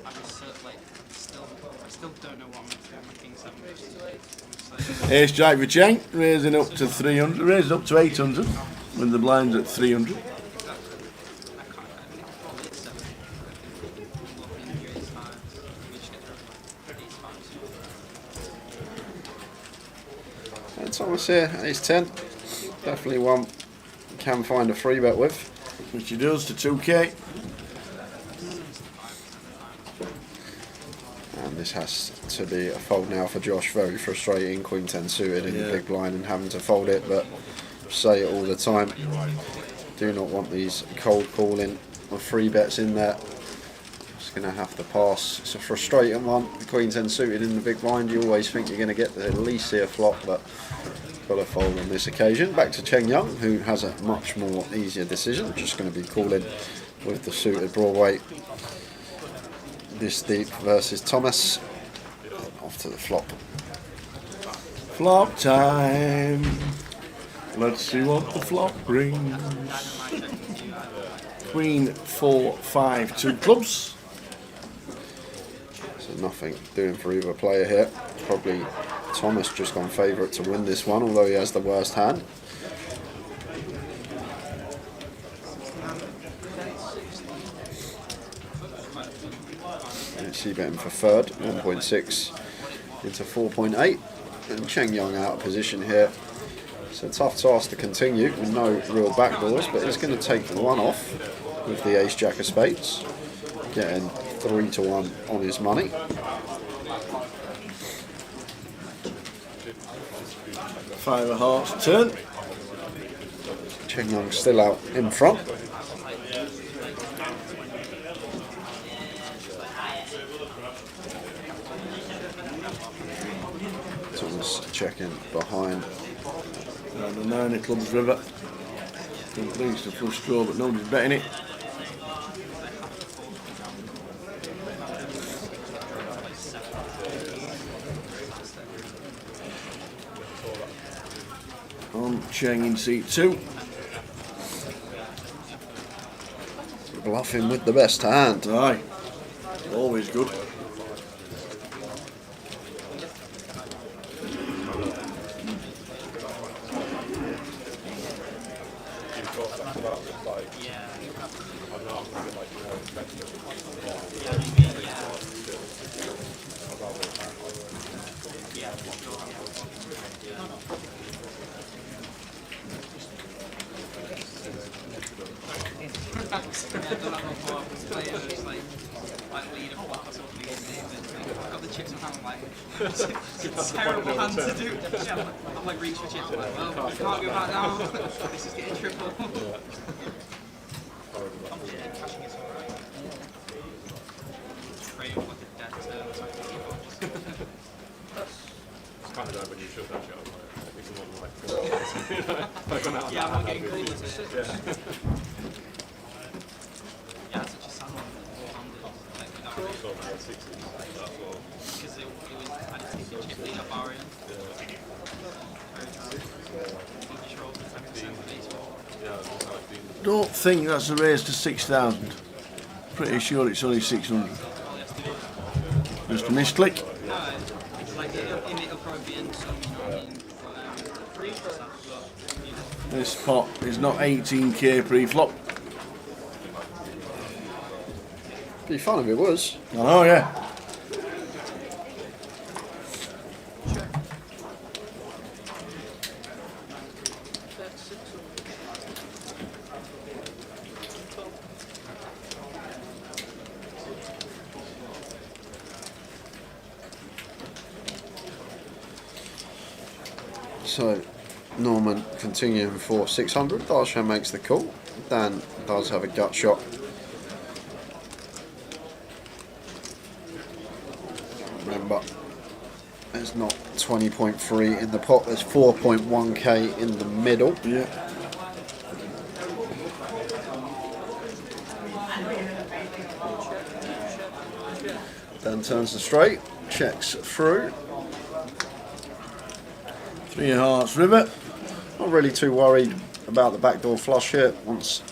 S10: I just like I still don't know what I'm going to do with my King 7.
S1: Ace jack for Cheng, raising up to 300, raising up to 800 when the blind's at 300.
S3: And Thomas here, ace 10. Definitely one can find a free bet with.
S1: Which he does to 2k.
S3: And this has to be a fold now for Josh. Very frustrating. Queen 10 suited in the big blind and having to fold it, but say it all the time. Do not want these cold calling or free bets in there. Just going to have to pass. It's a frustrating one. The Queen 10 suited in the big blind. You always think you're going to get at least see a flop, but got a fold on this occasion. Back to Cheng Young, who has a much more easier decision. Just going to be calling with the suited Broadway. This deep versus Thomas. Off to the flop.
S1: Flop time. Let's see what the flop brings. Queen 4, 5, 2 clubs.
S3: So nothing doing for either player here. Probably Thomas just gone favourite to win this one, although he has the worst hand. See betting for third, 1.6 into 4.8, and Cheng Young out of position here. It's a tough task to continue with no real backdoors, but he's going to take the one off with the ace jack of spades, getting 3-1 on his money.
S1: Five of hearts turn.
S3: Chen Young still out in front. Thomas checking behind.
S1: The 9 of clubs river. Leads to full straw, but nobody's betting it. On Cheng in seat 2.
S3: Bluffing with the best hand.
S1: Aye, always good.
S10: It's terrible hand to do. Yeah, I'm like reach for chips. I'm like, well, I can't go back now. This is getting triple. Cashing is alright. Trade off like a dead turn.
S9: It's kind of like when you shove that shit out. I think someone like
S10: Yeah, I'm not getting cool with it. Yeah, it's such a sad one. Like, without it. Because it was, I just think the chip lead up our end.
S1: Don't think that's a raise to 6,000. Pretty sure it's only 600. Just a misclick.
S10: No, it's like it'll probably be in some, you know what I mean, stuff, but, you know.
S1: This pot is not 18k pre-flop.
S3: Be fun if it was.
S1: I know, yeah.
S3: So Norman continuing for 600. Darshan makes the call. Dan does have a gut shot. Remember, there's not 20.3 in the pot, there's 4.1k in the middle.
S1: Yeah.
S3: Dan turns the straight, checks through.
S1: 3 of hearts river.
S3: Not really too worried about the backdoor flush here. Once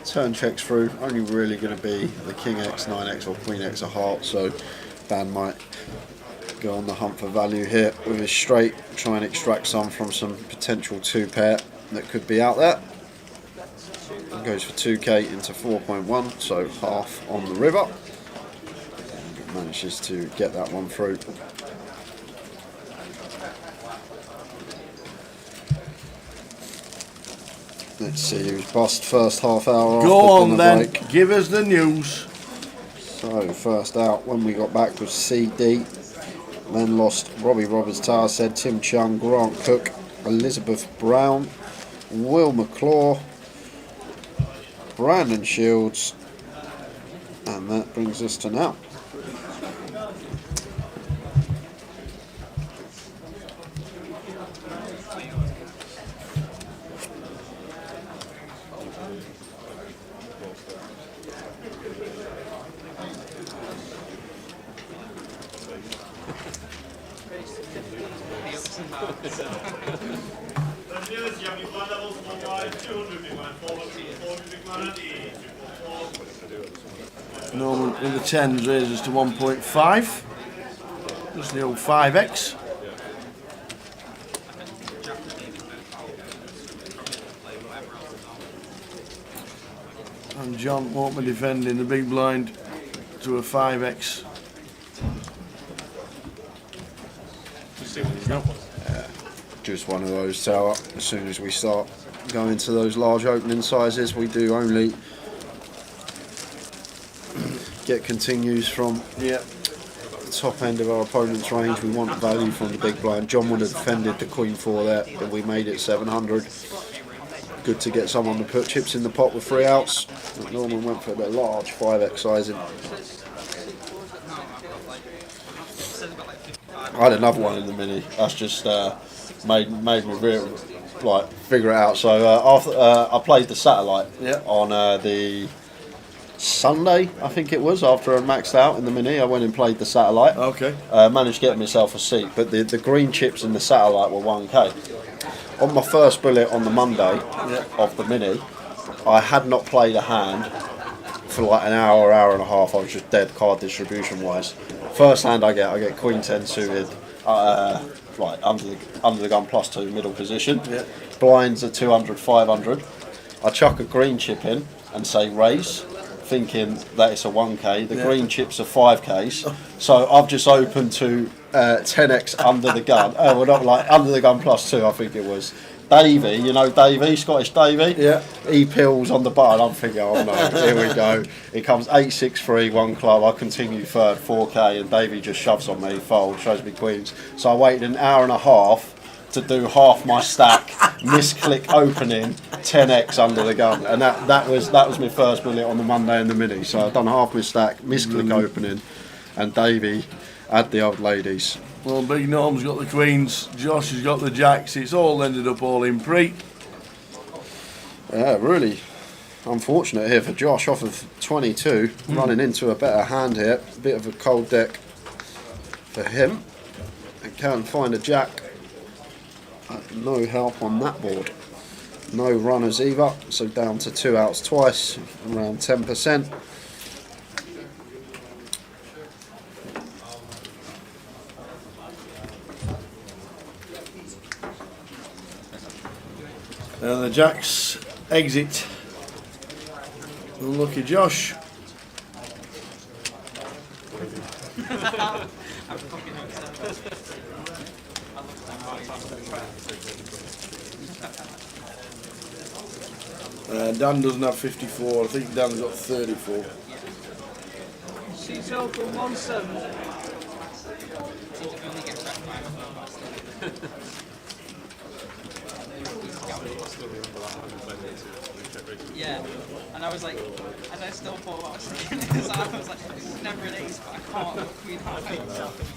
S3: turn checks through, only really going to be the King X, 9X or Queen X of hearts, so Dan might go on the hunt for value here with his straight, try and extract some from some potential 2 pair that could be out there. And goes for 2k into 4.1, so half on the river. And manages to get that one through. Let's see who's bust first half hour.
S1: Go on
S3: the
S1: then,
S3: break.
S1: give us the news.
S3: So first out when we got back was CD. Then lost Robbie Roberts, Tower said, Tim Chung, Grant Cook, Elizabeth Brown, Will McClaw, Brandon Shields, and that brings us to now.
S1: Norman with the 10s raises to 1.5. Just the old 5x. And John won't be defending the big blind to a 5x.
S3: Just one of those tower. As soon as we start going to those large opening sizes, we do only get continues from the top end of our opponent's range. We want value from the big blind. John would have defended the Queen 4 there, but we made it 700. good to get someone to put chips in the pot with 3 outs. Norman went for the large 5x sizing. I had another one in the mini. That's just made me really figure it out. So after I played the satellite on the Sunday, I think it was, after I maxed out in the mini. I went and played the satellite.
S1: Okay.
S3: Managed to get myself a seat, but the green chips in the satellite were 1k. On my first bullet on the Monday of the mini, I had not played a hand for like an hour and a half. I was just dead card distribution wise. First hand I get Queen 10 suited, under the gun +2 middle position.
S1: Yeah.
S3: Blinds are 200, 500. I chuck a green chip in and say raise, thinking that it's a 1k. The green chips are 5ks, so I've just opened to 10x under the gun. Well, not like under the gun +2, I think it was. Davey, you know Davey, Scottish Davey?
S1: Yeah.
S3: He pills on the button. I'm thinking, oh no, here we go. It comes 8-6-3, 1 club. I continue third, 4k, and Davey just shoves on me, fold, shows me queens. So I waited an hour and a half to do half my stack, misclick opening, 10x under the gun, and that was my first bullet on the Monday in the mini. So I've done half my stack, misclick opening, and Davey had the old ladies.
S1: Well, Big Norm's got the queens, Josh has got the jacks. It's all ended up all in pre.
S3: Yeah, really unfortunate here for Josh off of 22, running into a better hand here. A bit of a cold deck for him. And can't find a jack. No help on that board. No runners either, so down to 2 outs twice, around 10%.
S1: And the jacks exit. Unlucky Josh. Dan doesn't have 54. I think Dan's got 34.
S5: She's open 1-7.
S10: Yeah, and I was like, and I still thought about sticking this out. I was like, this is never an ace, but I can't have a queen half eight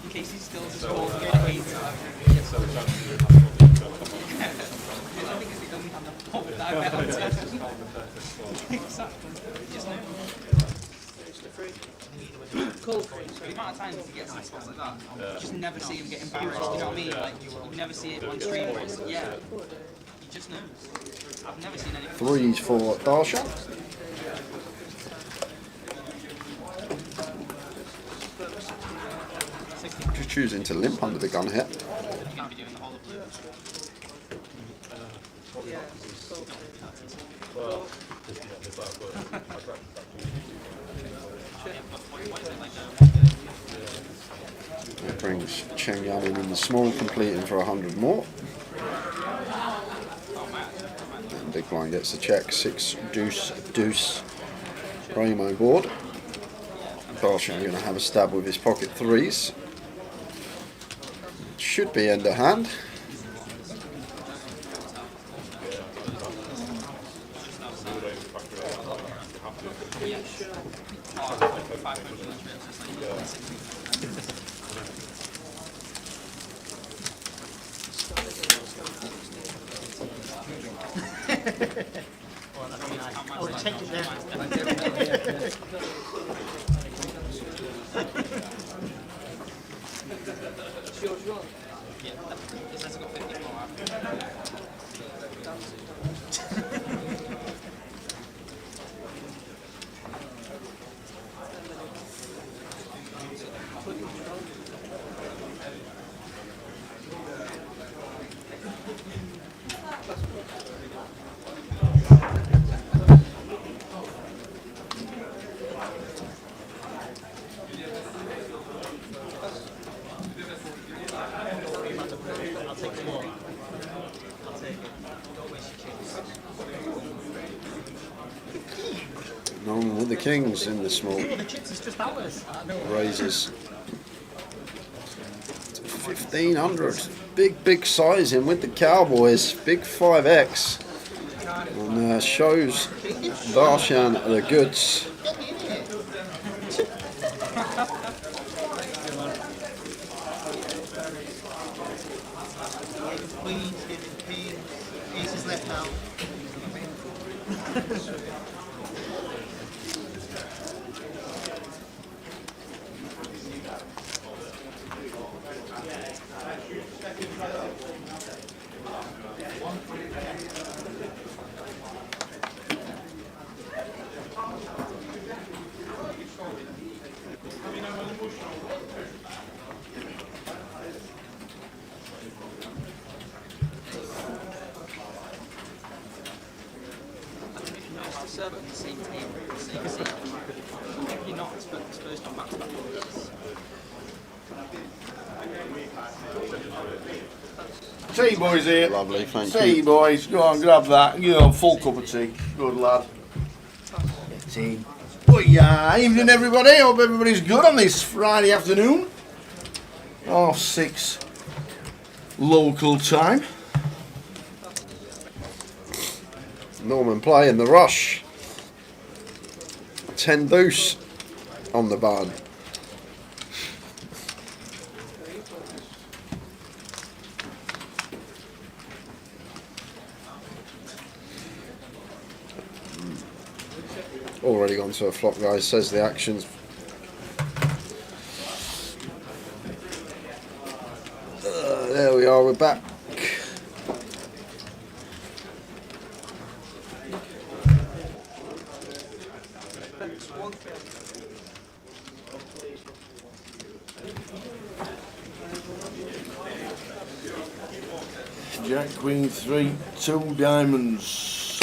S10: in case he still just rolls good eight. I think it's the only hand I've fought with that I bet on turn. Exactly. Just know. Cool. The amount of times he gets in spots like that, you just never see him get embarrassed. You know what I mean? Like you never see it on stream. Yeah. He just knows. I've never seen any.
S3: 3s for Darsha. Just choosing to limp under the gun here.
S10: You can't be doing the whole of blue.
S3: That brings Cheng Yan in the small, completing for 100 more. And Big Blind gets the check, 6 deuce Ramo board. Darshan going to have a stab with his pocket 3s. Should be end of hand. Norman with the kings in the small. Raises. 1500. Big sizing with the Cowboys. Big 5x. Shows Darshan the goods.
S6: Queen, king, aces left out.
S10: Serve at the same table, the same seat. You're not supposed to back to back orders.
S1: Tea boys here.
S3: Lovely, thank
S1: Tea
S3: you.
S1: boys, go on, grab that. You know, full cup of tea. Good lad. Tea. Oh yeah, evening everybody. Hope everybody's good on this Friday afternoon. 6:30 local time.
S3: Norman playing the rush. 10 deuce on the barn. Already gone to a flop, guys, says the actions. There we are, we're back.
S1: Jack, Queen, 3, 2 diamonds.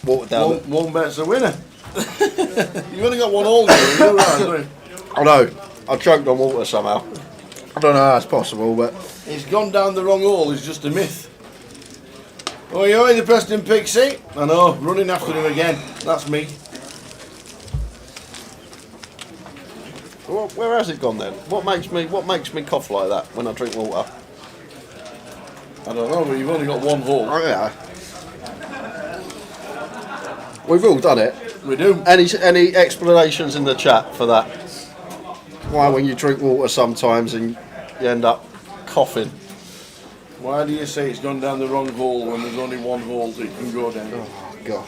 S3: Walk down.
S1: One bet's the winner. You've only got one all there. You're right, haven't you?
S3: I know. I choked on water somehow. I don't know how it's possible, but
S1: He's gone down the wrong hole. It's just a myth. Oh, you're in the Preston Pixie. I know, running after him again. That's me.
S3: where has it gone then? What makes me cough like that when I drink water?
S1: I don't know, but you've only got one hole.
S3: Oh yeah. We've all done it.
S1: We do.
S3: Any explanations in the chat for that? Why when you drink water sometimes and you end up coughing?
S1: Why do you say it's gone down the wrong hole when there's only one hole that it can go down?
S3: Oh God.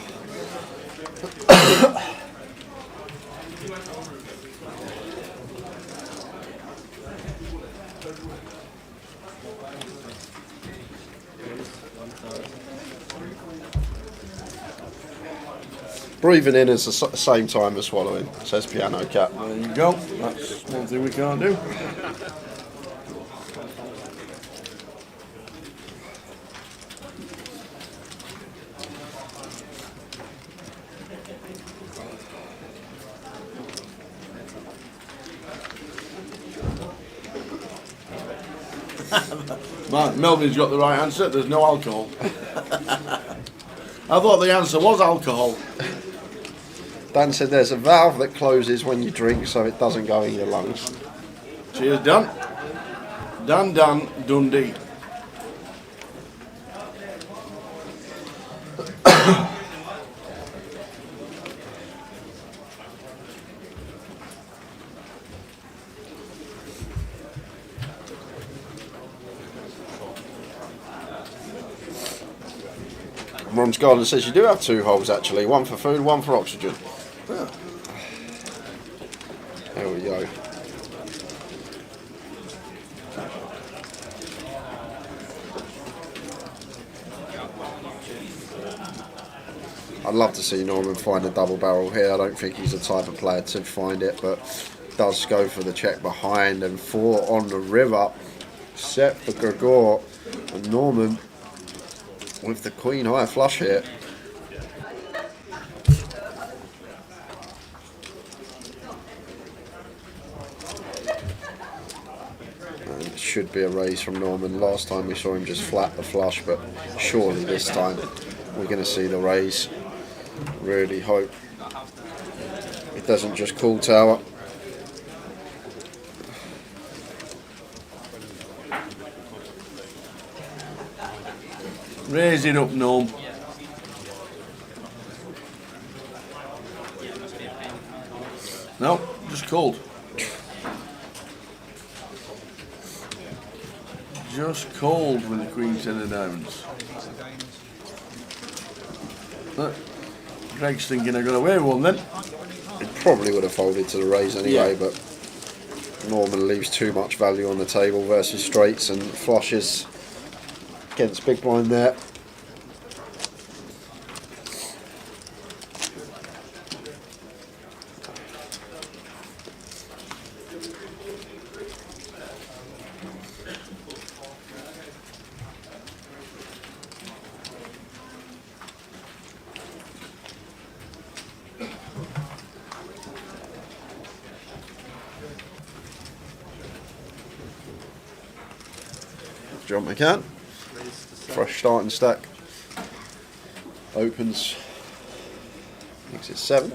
S3: Breathing in is the same time as swallowing, says Piano Cat.
S1: There you go. That's one thing we can't do. Man, Melvin's got the right answer. There's no alcohol. I thought the answer was alcohol.
S3: Dan said there's a valve that closes when you drink so it doesn't go in your lungs.
S1: Cheers, Dan. Dan Dundee.
S3: Ron's Garden says you do have two holes actually, one for food, one for oxygen.
S1: Yeah.
S3: There we go. I'd love to see Norman find a double barrel here. I don't think he's the type of player to find it, but does go for the check behind and 4 on the river. Set for Gregor and Norman with the queen high flush here. And it should be a raise from Norman. Last time we saw him just flat the flush, but surely this time we're going to see the raise. Really hope It doesn't just call tower.
S1: Raise it up, Gnome. No, just called. Just called with the Queen Ten of Diamonds. Greg's thinking I got away with one then.
S3: It probably would have folded to the raise anyway,
S1: Yeah.
S3: but Norman leaves too much value on the table versus straights and flushes against big blind there. Jump McCann. Fresh starting stack. Opens. Thinks it's 7.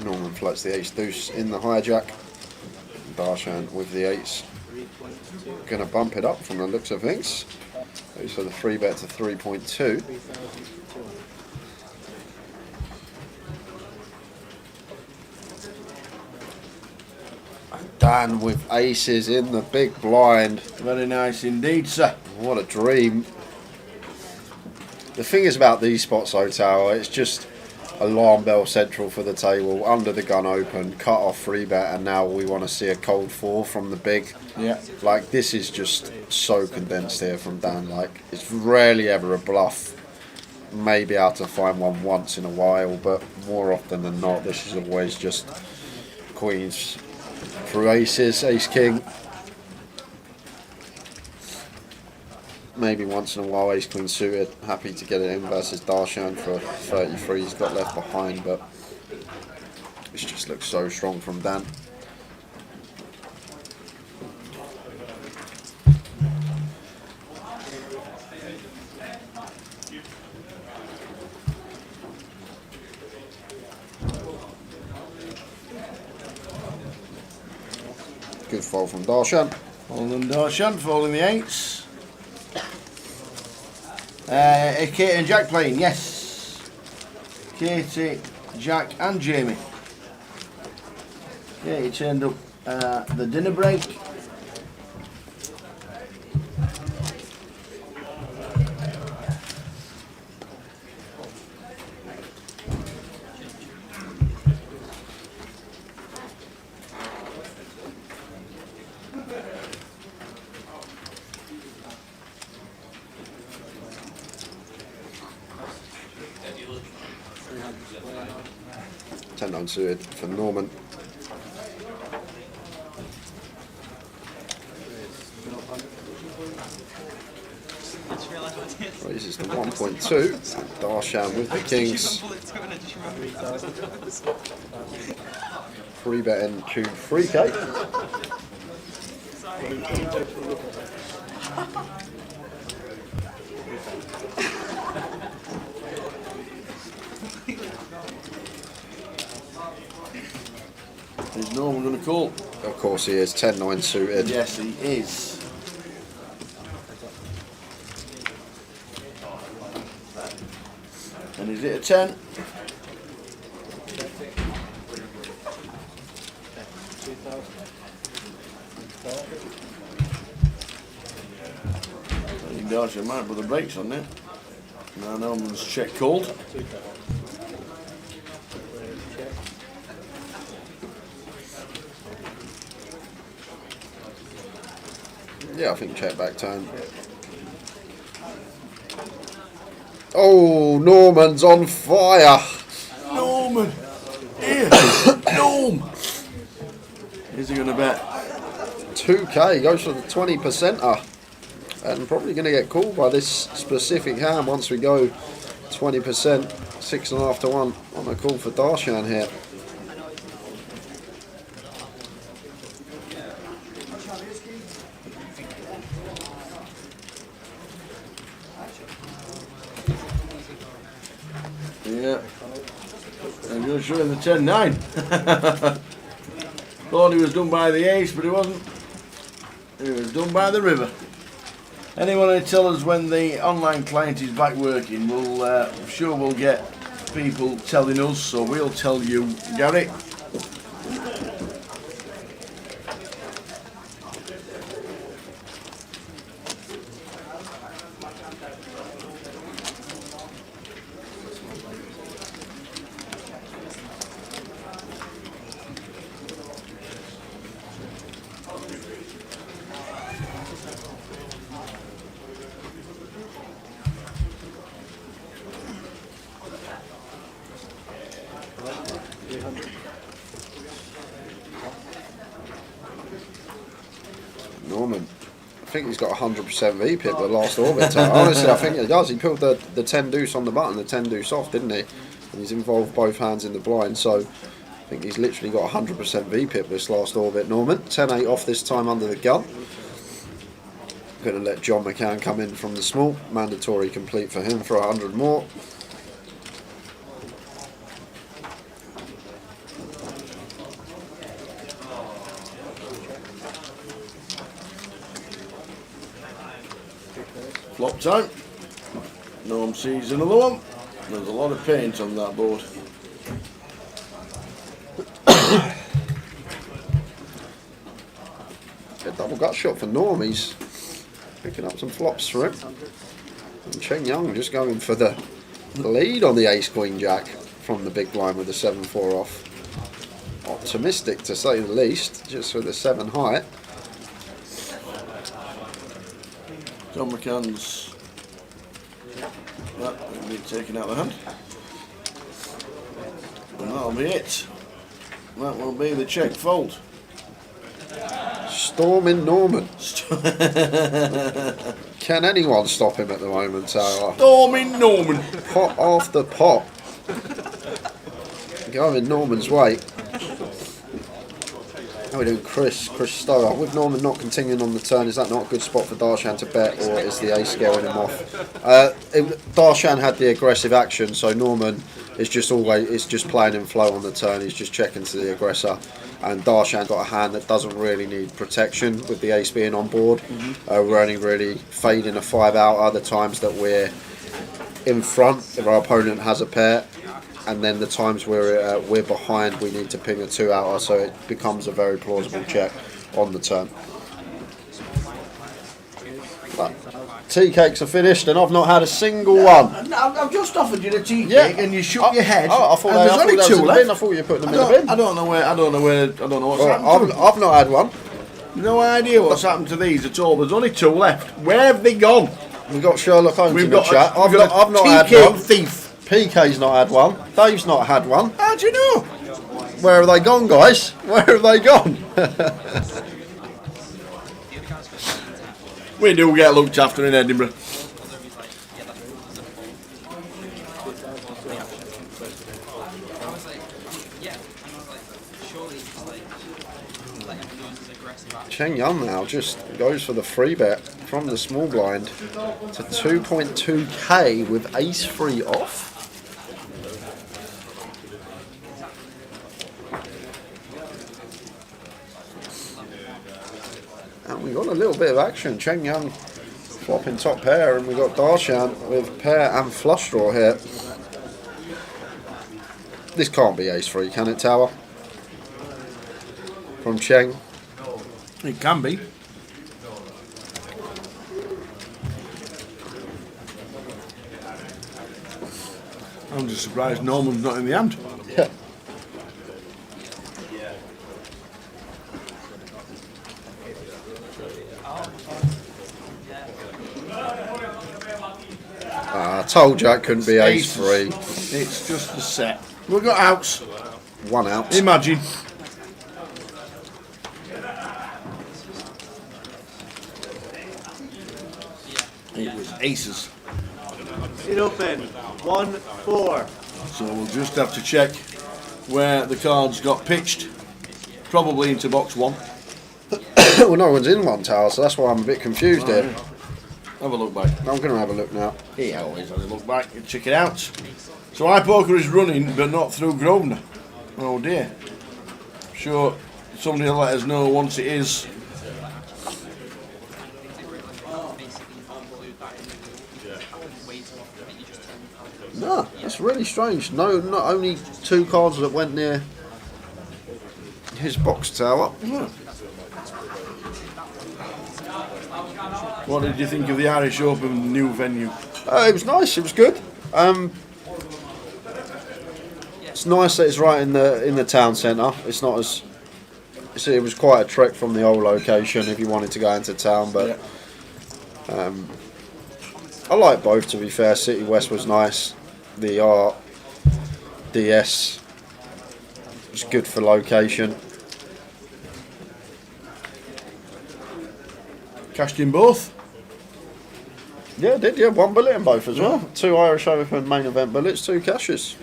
S3: Norman floats the ace deuce in the hijack. Darshan with the 8s. Gonna bump it up from the looks of things. Goes for the 3-bet to 3.2. Dan with aces in the big blind.
S1: Very nice indeed, sir.
S3: What a dream. The thing is about these spots, though, Tower, it's just alarm bell central for the table, under the gun open, cut off 3-bet, and now we want to see a cold 4 from the big.
S1: Yeah.
S3: Like, this is just so condensed here from Dan. Like, it's rarely ever a bluff. Maybe able to find one once in a while, but more often than not, this is always just queens through aces, ace king. Maybe once in a while ace queen suited. Happy to get it in versus Darshan for 33. He's got left behind, but this just looks so strong from Dan. Good fold from Darshan.
S1: Folding Darshan, folding the 8s. Katie and Jack playing, yes. Katie, Jack and Jamie. Katie turned up the dinner break.
S3: Ten unsuited for Norman. Raises to 1.2. Darshan with the kings. 3-bet in tune 3k.
S1: Is Norman going to call?
S3: Of course he is. 10-9 suited.
S1: Yes, he is. And is it a 10? I think Darshan might put the brakes on it. Now Norman's check called.
S3: Yeah, I think check back turn. Oh, Norman's on fire.
S1: Norman! Here! Norm! Is he going to bet?
S3: 2k, goes for the 20%er. And probably going to get called by this specific hand once we go 20%, 6.5 to 1 on a call for Darshan here.
S1: Yeah. I'm going to show him the 10-9. Thought he was done by the ace, but he wasn't. He was done by the river. Anyone who tell us when the online client is back working, I'm sure we'll get people telling us, so we'll tell you, Gary.
S3: Norman. I think he's got 100% VPIP the last orbit. Honestly, I think he does. He pulled the 10 deuce on the button, the 10 deuce off, didn't he? And he's involved both hands in the blind, so I think he's literally got 100% VPIP this last orbit, Norman. 10-8 off this time under the gun. Going to let John McCann come in from the small. Mandatory complete for him for 100 more.
S1: Flop time. Norm sees another one. There's a lot of paint on that board.
S3: A double gut shot for Norm. He's picking up some flops for him. And Cheng Young just going for the lead on the ace queen jack from the big blind with the 7-4 off. Optimistic to say the least, just with the 7 high.
S1: John McCann's that will be taken out of the hand. And that'll be it. That will be the check fold.
S3: Storming Norman. Can anyone stop him at the moment, Tara?
S1: Storming Norman.
S3: Pot after pot. Going Norman's way. How are we doing, Chris Stower? With Norman not continuing on the turn, is that not a good spot for Darshan to bet, or is the ace scaring him off? Darshan had the aggressive action, so Norman is just playing in flow on the turn. He's just checking to the aggressor, and Darshan got a hand that doesn't really need protection with the ace being on board. We're only really fading a 5 out other times that we're in front if our opponent has a pair. And then the times we're behind, we need to ping a 2 outer, so it becomes a very plausible check on the turn. But tea cakes are finished, and I've not had a single one.
S1: I've just offered you the tea cake, and you shook your head.
S3: I thought
S1: there's only
S3: that was
S1: 2
S3: in the
S1: left.
S3: bin. I thought you were putting them in the bin.
S1: I don't know what's happened.
S3: I've not had one.
S1: No idea what's happened to these at all. There's only 2 left. Where have they gone?
S3: We've got Sherlock Holmes in the chat. I've not
S1: tea
S3: had
S1: cake
S3: one.
S1: Thief.
S3: PK's not had one. Dave's not had one.
S1: How do you know?
S3: Where have they gone, guys? Where have they gone?
S1: We do get looked after in Edinburgh.
S3: Cheng Yun now just goes for the free bet from the small blind to 2.2k with ace 3 off. And we got a little bit of action. Cheng Young flopping top pair, and we got Darshan with pair and flush draw here. This can't be ace 3, can it, Tower? From Cheng.
S1: It can be. I'm just surprised Norman's not in the hand.
S3: Yeah. I told you it couldn't be ace 3.
S1: It's just the set. We've got outs.
S3: 1 out.
S1: Imagine. It was aces.
S6: It open. 1-4.
S1: So we'll just have to check where the cards got pitched. Probably into box 1.
S3: Well, no one's in one, Tower, so that's why I'm a bit confused here.
S1: Have a look back.
S3: I'm going to have a look now.
S1: He always has a look back and check it out. So iPoker is running, but not through Grosvenor. Oh dear. Sure, somebody will let us know once it is.
S3: No, that's really strange. No, not only 2 cards that went near his box tower.
S1: What did you think of the Irish Open new venue?
S3: It was nice. It was good. It's nice that it's right in the town centre. It's not as it was quite a trek from the old location if you wanted to go into town, but I like both. To be fair, City West was nice. The RDS was good for location.
S1: Cashed in both.
S3: Yeah, I did. Yeah, 1 bullet in both as well. 2 Irish Open main event bullets, 2 cashes.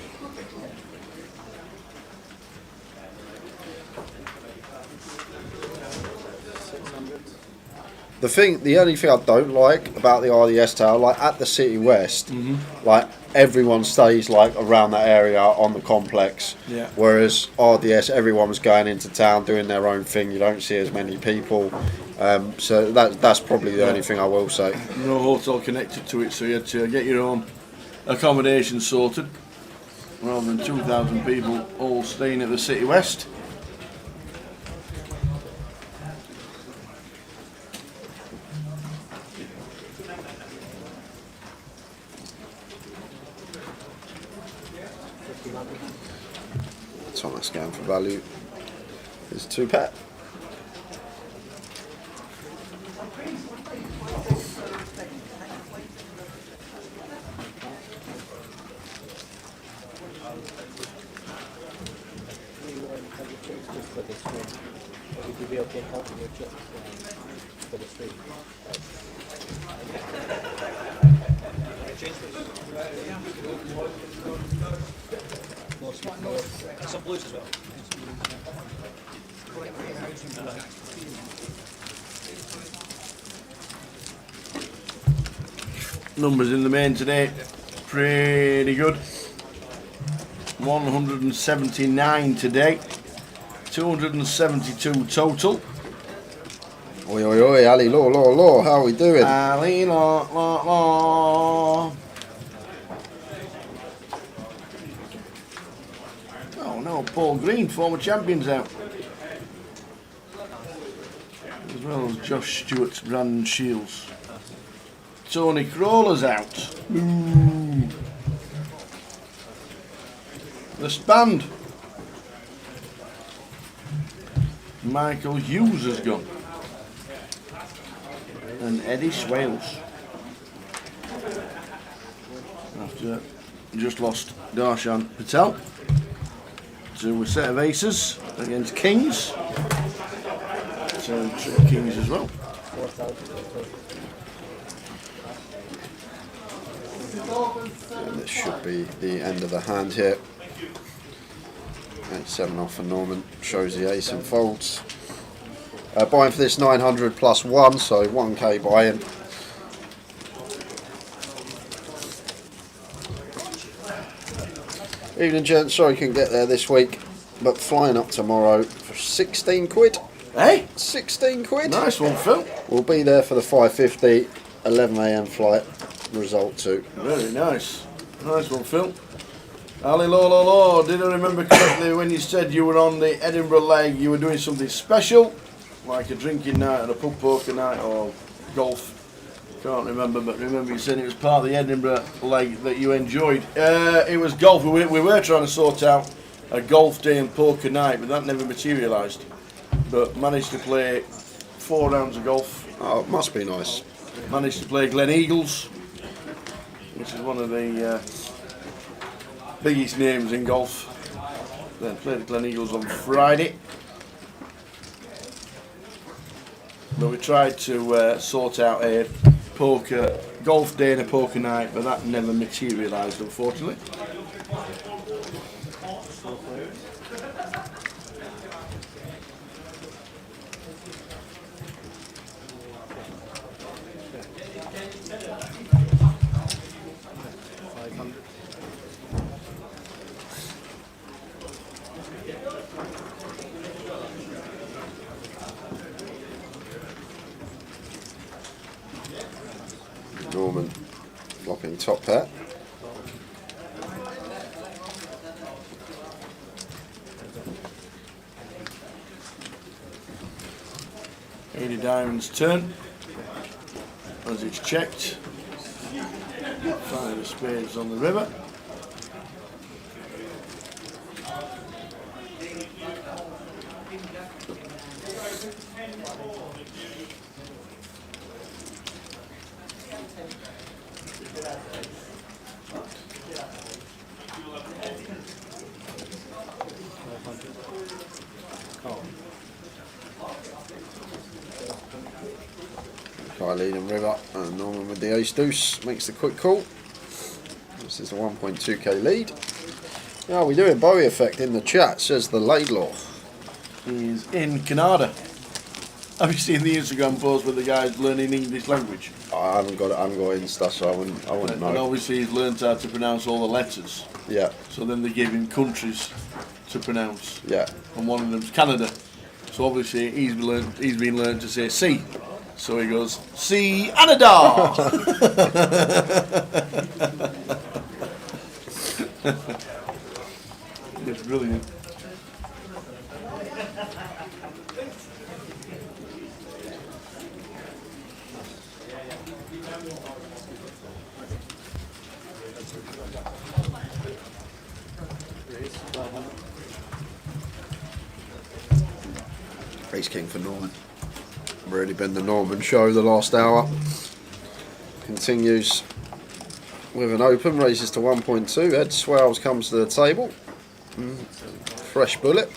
S3: The only thing I don't like about the RDS tower, like at the City West, like everyone stays like around that area on the complex.
S1: Yeah.
S3: Whereas RDS, everyone was going into town doing their own thing. You don't see as many people. So that's probably the only thing I will say.
S1: No hotel connected to it, so you had to get your own accommodation sorted, rather than 2,000 people all staying at the City West.
S3: Thomas going for value. It's 2 pat.
S8: Some blues as well.
S1: Numbers in the main today, pretty good. 179 today, 272 total.
S3: Oi, oi, oi, Ali, law, how are we doing?
S1: Ali, law. Oh no, Paul Green, former champions out. As well as Josh Stewart, Brandon Shields. Tony Crawler's out. Ooh. The Spand. Michael Hughes has gone. And Eddie Swales. After just lost Darshan Patel to a set of aces against Kings. So Kings as well.
S3: And this should be the end of the hand here. 8-7 off for Norman, shows the ace and folds. Buying for this 900 plus 1, so 1k buy-in. Evening gents, sorry couldn't get there this week, but flying up tomorrow for 16 quid.
S1: Hey?
S3: 16 quid.
S1: Nice one, Phil.
S3: We'll be there for the 5:50, 11 a.m. flight, result 2.
S1: Very nice. Nice one, Phil. Ali Law, did I remember correctly when you said you were on the Edinburgh leg, you were doing something special? Like a drinking night or a pub poker night or golf? Can't remember, but remember you said it was part of the Edinburgh leg that you enjoyed. It was golf. We were trying to sort out a golf day and poker night, but that never materialised. But managed to play 4 rounds of golf.
S3: Oh, it must be nice.
S1: Managed to play Glen Eagles, which is one of the biggest names in golf. Then played the Glen Eagles on Friday. But we tried to sort out a golf day and a poker night, but that never materialised, unfortunately.
S3: Norman flopping top pair.
S1: Eight of diamonds turn. As it's checked. Five of spades on the river.
S3: Guy leading river, and Norman with the ace deuce makes the quick call. This is a 1.2k lead. How are we doing? Bowie effect in the chat, says the Laidlaw.
S1: He's in Canada. Have you seen the Instagram post with the guys learning English language?
S3: I haven't got Insta, so I wouldn't
S1: And
S3: know.
S1: obviously he's learned how to pronounce all the letters.
S3: Yeah,
S1: So then they gave him countries to pronounce.
S3: yeah.
S1: And one of them's Canada. So obviously he's been learned to say C. So he goes, C Canada. It's brilliant.
S3: Ace king for Norman. Really been the Norman show the last hour. Continues with an open, raises to 1.2. Ed Swells comes to the table. Fresh bullet.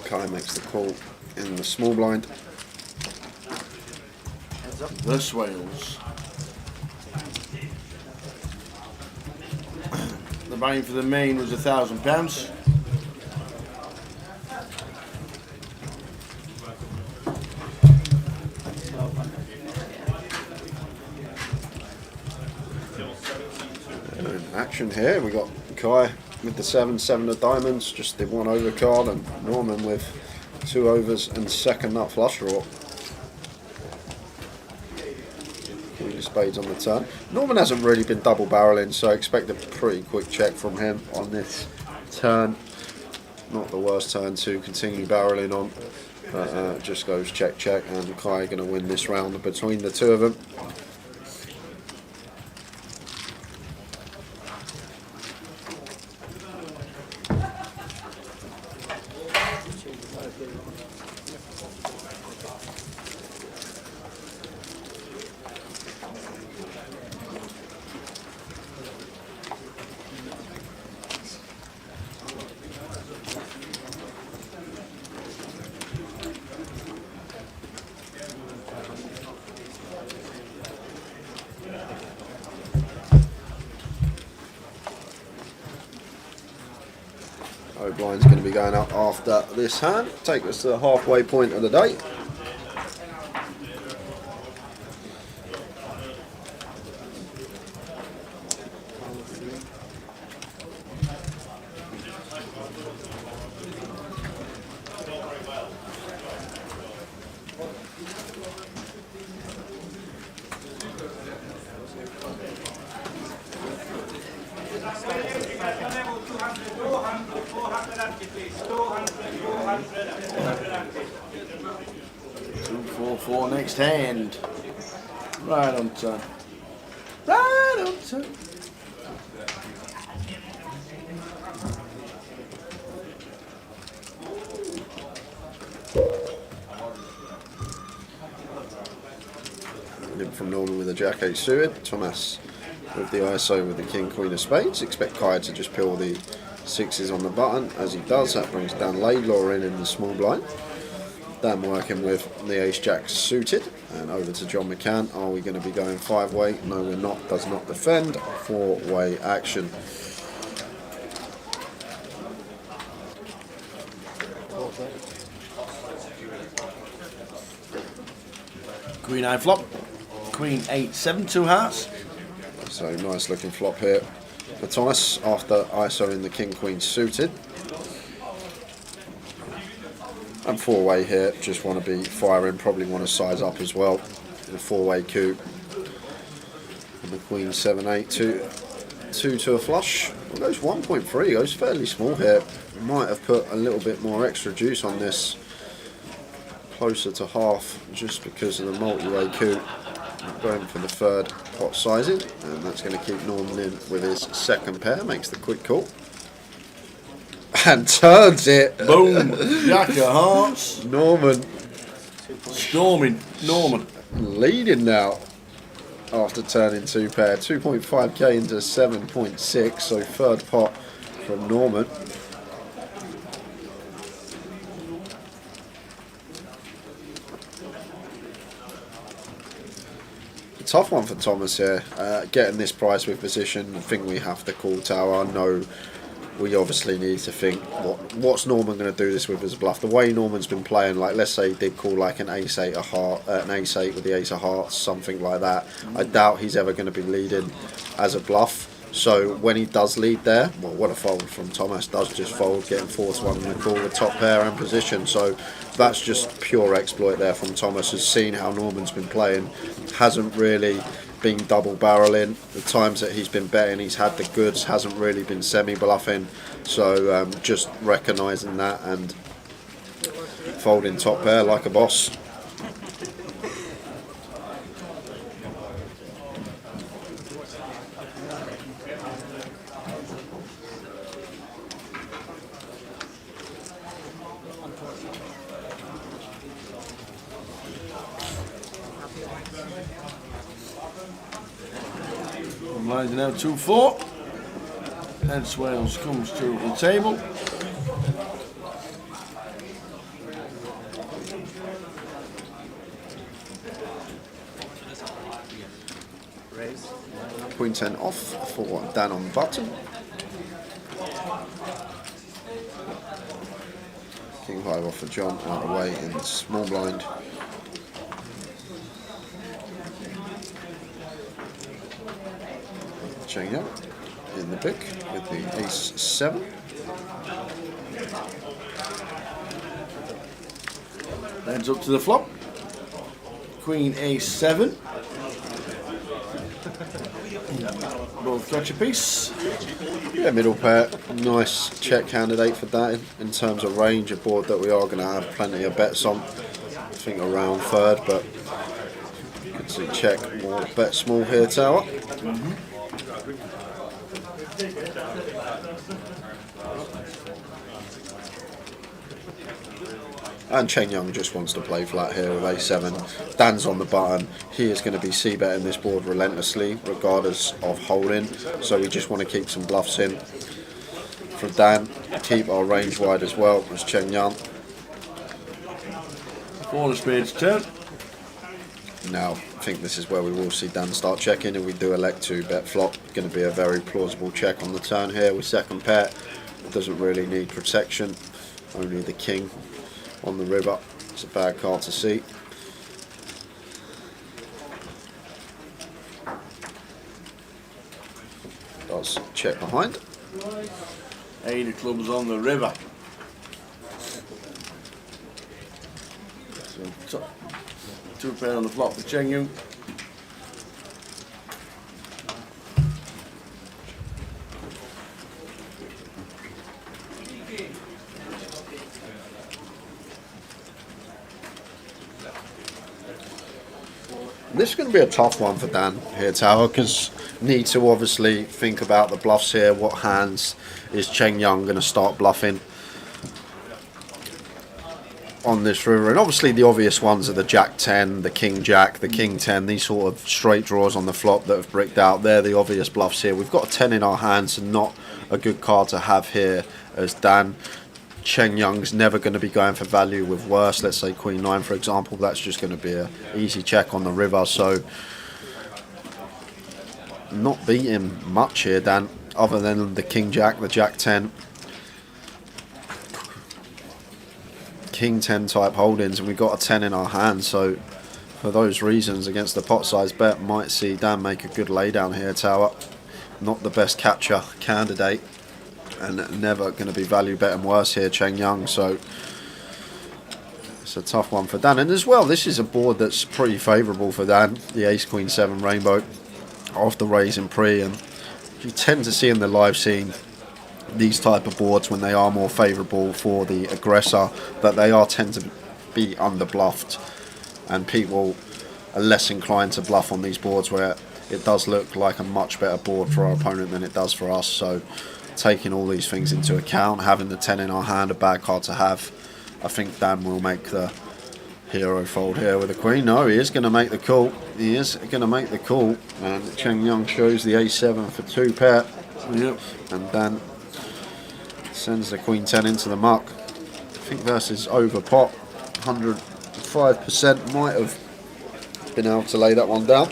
S3: Kai makes the call in the small blind.
S1: The Swales. The buying for the main was £1,000.
S3: Action here. We got Kai with the 7 of diamonds, just the 1 over card, and Norman with 2 overs and second nut flush draw. Queen of spades on the turn. Norman hasn't really been double barreling, so I expect a pretty quick check from him on this turn. Not the worst turn to continue barreling on, but just goes check check, and Kai going to win this round between the two of them. Blind's going to be going up after this hand. Take us to the halfway point of the day.
S1: For next hand. Right on time. Right on time.
S3: In from Norman with a jack 8 suited. Thomas with the ISO with the king queen of spades. Expect Kai to just peel the 6s on the button. As he does, that brings Dan Laidlaw in the small blind. Dan working with the ace jack suited, and over to John McCann. Are we going to be going 5-way? No, we're not. Does not defend. 4-way action.
S1: Queen 9 flop. Queen 8-7, 2 hearts.
S3: So nice looking flop here for Thomas after ISO in the King Queen suited. And 4-way here, just want to be firing, probably want to size up as well. The 4-way coup. And the Queen 7-8, 2 to a flush. Well, goes 1.3, goes fairly small here. Might have put a little bit more extra juice on this, closer to half, just because of the multi-way coup. Going for the third pot sizing, and that's going to keep Norman in with his second pair. Makes the quick call and turns it.
S1: Boom! Jack of hearts.
S3: Norman
S1: Storming. Norman.
S3: leading now after turning 2 pair. 2.5k into 7.6, so third pot from Norman. Tough one for Thomas here, getting this price with position. I think we have to call tower. No, we obviously need to think what's Norman going to do this with as a bluff. The way Norman's been playing, like let's say he did call like an ace-8 of heart, an ace-8 with the ace of hearts, something like that. I doubt he's ever going to be leading as a bluff. So when he does lead there, well, what a fold from Thomas. Does just fold, getting 4-1 in the call with top pair and position. So that's just pure exploit there from Thomas. Has seen how Norman's been playing, hasn't really been double barreling. The times that he's been betting, he's had the goods, hasn't really been semi bluffing. So just recognising that and folding top pair like a boss.
S1: Lines are now 2-4. Ed Swales comes to the table.
S3: Queen 10 off for Dan on button. King 5 off for John, out of the way in small blind. Chain up in the pick with the ace 7.
S1: Heads up to the flop. Queen ace 7. Both catch a piece.
S3: Yeah, middle pair. Nice check candidate for that in terms of range. A board that we are going to have plenty of bets on. I think around third, but you can see check more bet small here, tower. And Chen Young just wants to play flat here with a7. Dan's on the button. He is going to be c-betting this board relentlessly, regardless of holding. So we just want to keep some bluffs in. For Dan, keep our range wide as well as Chen Young.
S1: 4 of spades turn.
S3: Now, I think this is where we will see Dan start checking. If we do elect to bet flop, going to be a very plausible check on the turn here with second pair. Doesn't really need protection. Only the king on the river. It's a bad card to see. Does check behind.
S1: 8 of clubs on the river. So 2 pair on the flop for Cheng Yu.
S3: This is going to be a tough one for Dan here, Tower, because need to obviously think about the bluffs here. What hands is Chen Young going to start bluffing on this river? And obviously the obvious ones are the Jack 10, the King Jack, the King 10, these sort of straight draws on the flop that have bricked out. They're the obvious bluffs here. We've got a 10 in our hands and not a good card to have here as Dan. Chen Young's never going to be going for value with worse. Let's say Queen 9, for example. That's just going to be an easy check on the river. So not beating much here, Dan, other than the King Jack, the Jack 10, King 10 type holdings, and we've got a 10 in our hands. So for those reasons, against the pot size bet, might see Dan make a good laydown here, Tower. Not the best catcher candidate, and never going to be value betting worse here, Cheng Young. So it's a tough one for Dan. And as well, this is a board that's pretty favourable for Dan, the Ace Queen 7 Rainbow, after raising pre. And you tend to see in the live scene these type of boards, when they are more favourable for the aggressor, that they are tend to be under bluffed, and people are less inclined to bluff on these boards where it does look like a much better board for our opponent than it does for us. So taking all these things into account, having the 10 in our hand, a bad card to have, I think Dan will make the hero fold here with the queen. No, he is going to make the call. He is going to make the call, and Cheng Young shows the A7 for 2 pair.
S1: Yep.
S3: And Dan sends the queen 10 into the muck. I think versus over pot, 105% might have been able to lay that one down.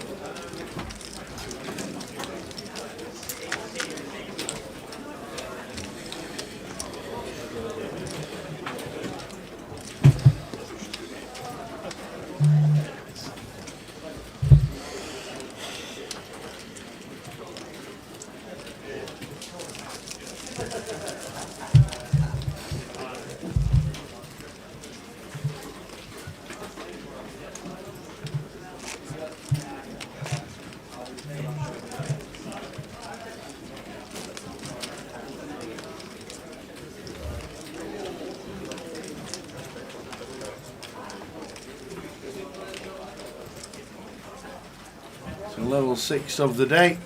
S1: So level 6 of the day.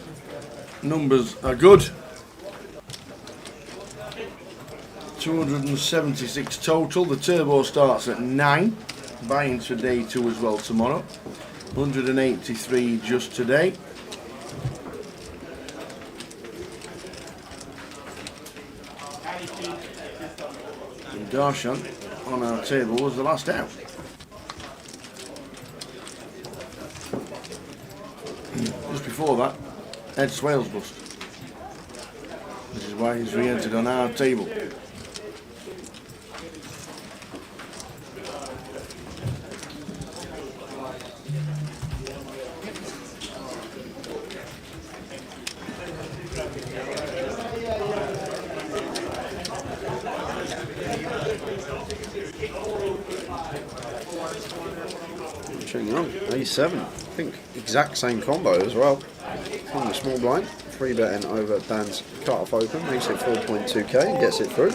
S1: Numbers are good. 276 total. The turbo starts at 9. Buy-ins for day 2 as well tomorrow. 183 just today. And Darshan on our table was the last out. Just before that, Ed Swales bust. This is why he's re-entered on our table.
S3: Cheng Young, A7. I think exact same combo as well. From the small blind, 3 betting over Dan's cut-off open, makes it 4.2k and gets it through.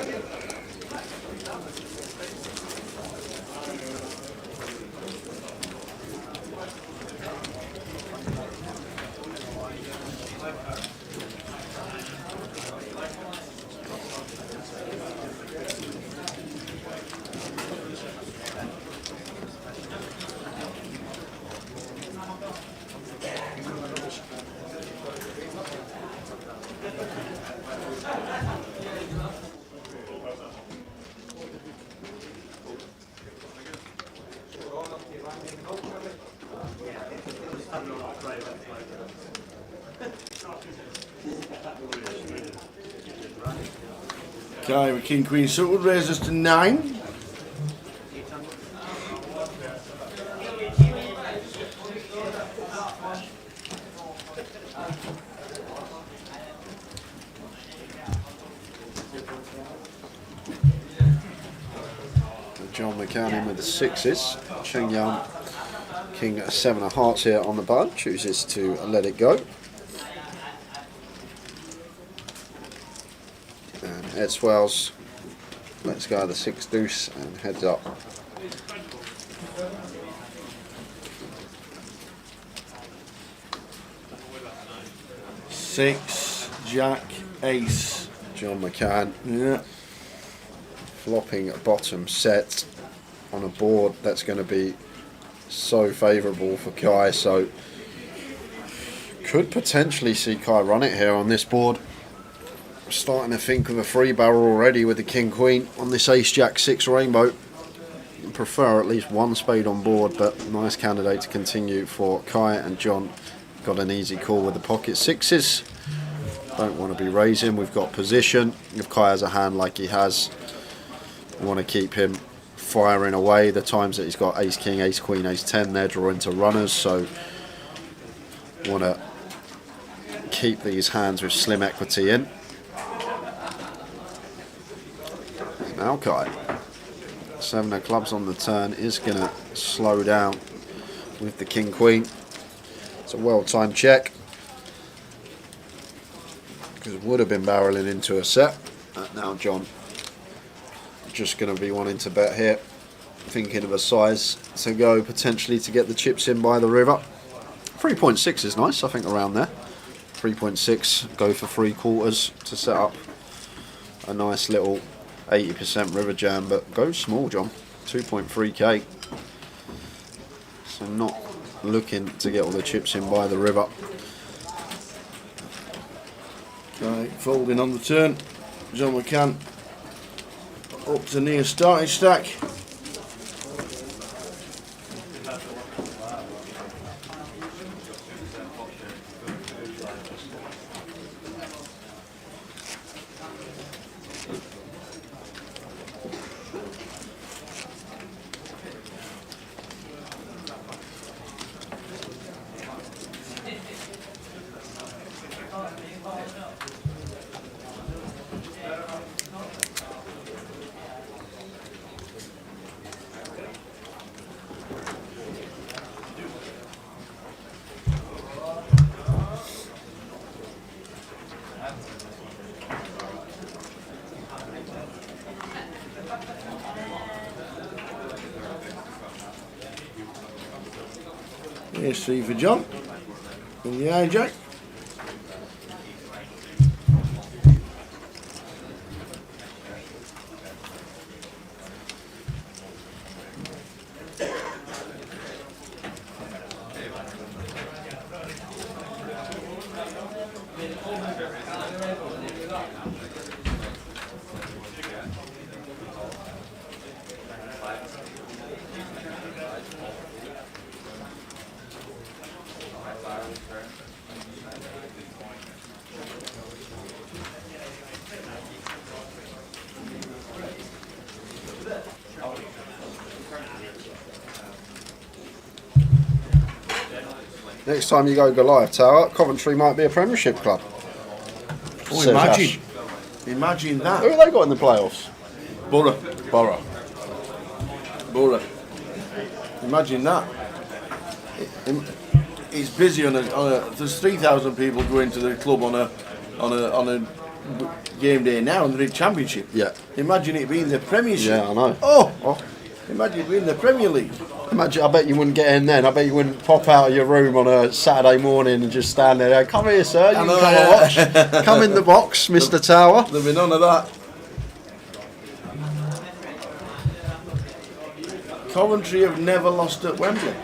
S1: Kai with King Queen suited raises to 9.
S3: John McCann in with the 6s. Cheng Young, King 7 of hearts here on the button, chooses to let it go. And Ed Swales lets go of the 6 deuce and heads up.
S1: Six, Jack, Ace.
S3: John McCann.
S1: Yeah.
S3: Flopping bottom set on a board that's going to be so favourable for Kai, so could potentially see Kai run it here on this board. Starting to think of a 3 barrel already with the King Queen on this Ace Jack 6 Rainbow. Prefer at least 1 spade on board, but nice candidate to continue for Kai, and John got an easy call with the pocket 6s. Don't want to be raising, we've got position. If Kai has a hand like he has, we want to keep him firing away. The times that he's got ace king, ace queen, ace 10, they're drawing to runners, so want to keep these hands with slim equity in. Now Kai, 7 of clubs on the turn, is going to slow down with the king queen. It's a well-timed check, because it would have been barreling into a set. Now John just going to be wanting to bet here, thinking of a size to go potentially to get the chips in by the river. 3.6 is nice, I think, around there. 3.6, go for 3/4 to set up a nice little 80% river jam, but go small, John. 2.3k. So not looking to get all the chips in by the river.
S1: Right, folding on the turn. John McCann up to near starting stack. Here's 3 for John in the hijack.
S3: Next time you go Goliath Tower, Coventry might be a Premiership club.
S1: Oh,
S3: Says
S1: imagine.
S3: Ash.
S1: Imagine
S3: Who
S1: that.
S3: have they got in the playoffs?
S1: Borough. Imagine that. It's busy on a there's 3,000 people going to the club on a game day now, and they're in Championship.
S3: Yeah.
S1: Imagine it being the Premiership.
S3: Yeah, I know.
S1: Oh. Imagine it being the Premier League.
S3: Imagine, I bet you wouldn't get in then. I bet you wouldn't pop out of your room on a Saturday morning and just stand there. Come here, sir. You can come and watch. Come in the box, Mr. Tower.
S1: There'll be none of that. Coventry have never lost at Wembley.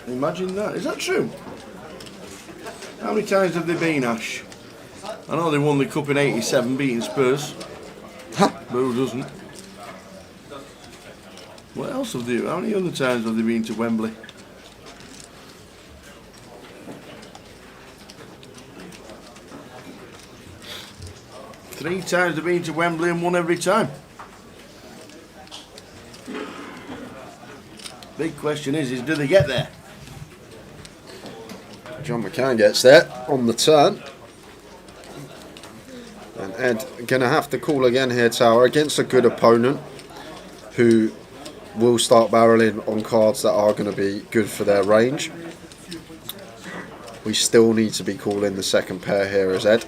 S1: Imagine that. Is that true? How many times have they been, Ash? I know they won the cup in '87, beating Spurs. But who doesn't? What else have they? How many other times have they been to Wembley? Three times they've been to Wembley and won every time. Big question is do they get there?
S3: John McCann gets there on the turn. And Ed going to have to call again here, Tower, against a good opponent who will start barreling on cards that are going to be good for their range. We still need to be calling the second pair here as Ed.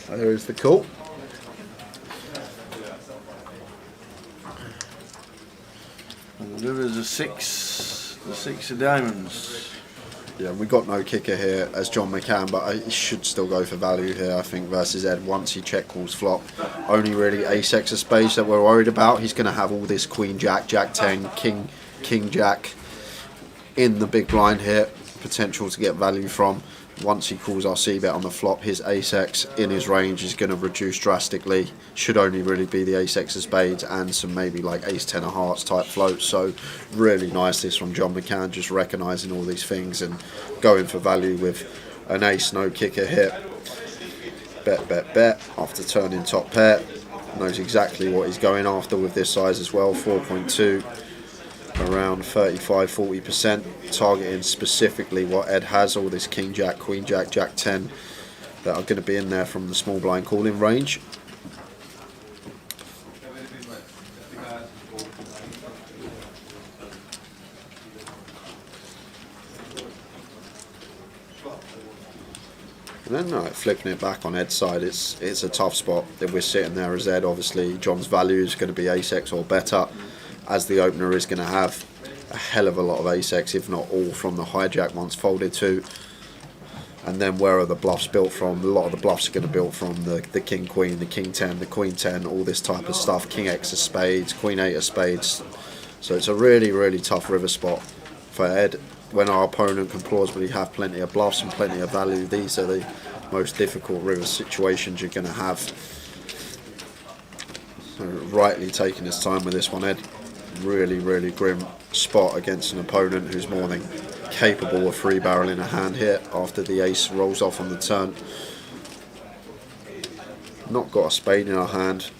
S3: There is the call.
S1: And the river's the six of diamonds.
S3: Yeah, we got no kicker here as John McCann, but he should still go for value here, I think, versus Ed once he check calls flop. Only really ace-x of spades that we're worried about. He's going to have all this queen jack, jack 10, king jack in the big blind here. Potential to get value from. once he calls our c-bet on the flop, his ace-x in his range is going to reduce drastically. Should only really be the ace-x of spades and some maybe like ace-10 of hearts type floats. So really nice this from John McCann, just recognising all these things and going for value with an ace no kicker hit. Bet, bet, bet after turning top pair. Knows exactly what he's going after with this size as well. 4.2, around 35-40%, targeting specifically what Ed has, all this king jack, queen jack, jack 10 that are going to be in there from the small blind calling range. And then flipping it back on Ed's side, it's a tough spot. If we're sitting there as Ed, obviously John's value is going to be ace-x or better, as the opener is going to have a hell of a lot of ace-x, if not all, from the hijack once folded to. And then where are the bluffs built from? A lot of the bluffs are going to build from the king queen, the king 10, the queen 10, all this type of stuff. King x of spades, queen 8 of spades. So it's a really, really tough river spot for Ed. When our opponent can plausibly have plenty of bluffs and plenty of value, these are the most difficult river situations you're going to have. So rightly taking his time with this one, Ed. Really, really grim spot against an opponent who's more than capable of free barreling a hand here after the ace rolls off on the turn. Not got a spade in our hand,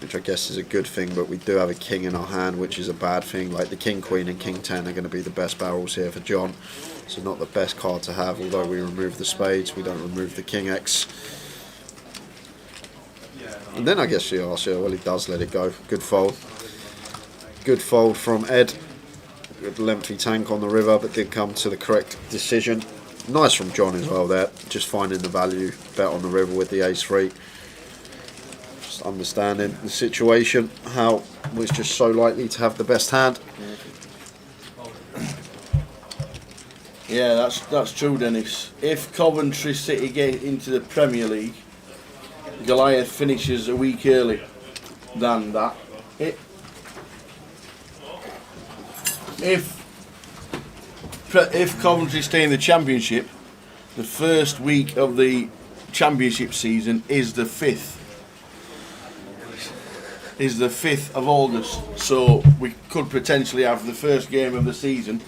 S3: which I guess is a good thing, but we do have a king in our hand, which is a bad thing. Like the king queen and king 10 are going to be the best barrels here for John, so not the best card to have. Although we remove the spades, we don't remove the king x. And then I guess you ask, well, he does let it go. Good fold. Good fold from Ed. Good lengthy tank on the river, but did come to the correct decision. Nice from John as well there, just finding the value, bet on the river with the ace-3. Just understanding the situation, how was just so likely to have the best hand.
S1: Yeah, that's true, Dennis. If Coventry City get into the Premier League, Goliath finishes a week early than that. If Coventry stay in the Championship, the first week of the Championship season is the 5th. Is the 5th of August. So we could potentially have the first game of the season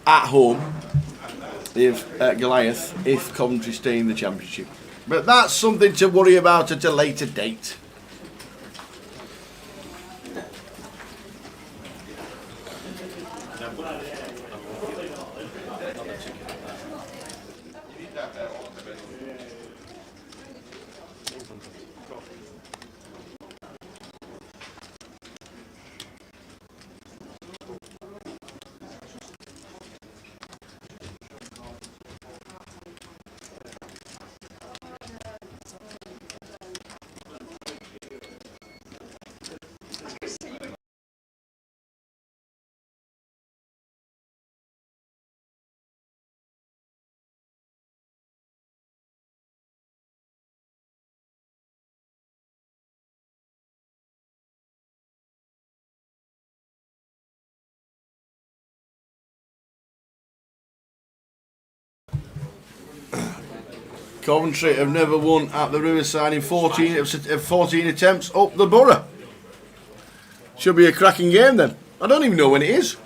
S1: at home if Goliath, if Coventry stay in the Championship. But that's something to worry about at a later date. Coventry have never won at the Riverside in 14 attempts up the borough. Should be a cracking game then. I don't even know when it is.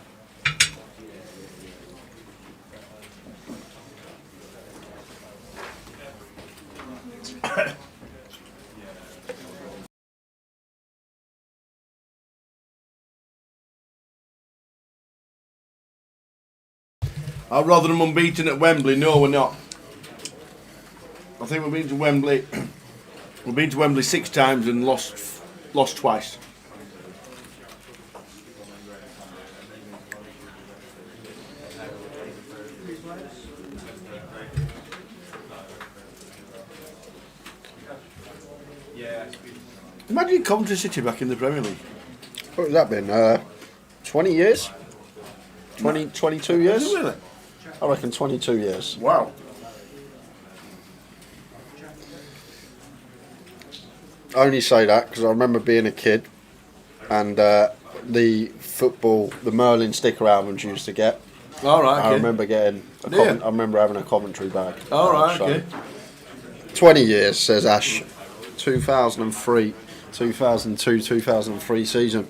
S1: I'd rather them unbeaten at Wembley. No, we're not. I think we've been to Wembley. We've been to Wembley 6 times and lost twice. Imagine Coventry City back in the Premier League.
S3: What has that been? 20 years? 22 years?
S1: Really?
S3: I reckon 22 years.
S1: Wow.
S3: I only say that because I remember being a kid and the football, the Merlin sticker albums you used to get.
S1: All right. Okay.
S3: I remember getting.
S1: Yeah.
S3: I remember having a commentary bag.
S1: All right.
S3: So,
S1: Okay.
S3: 20 years, says Ash. 2003, 2002, 2003 season.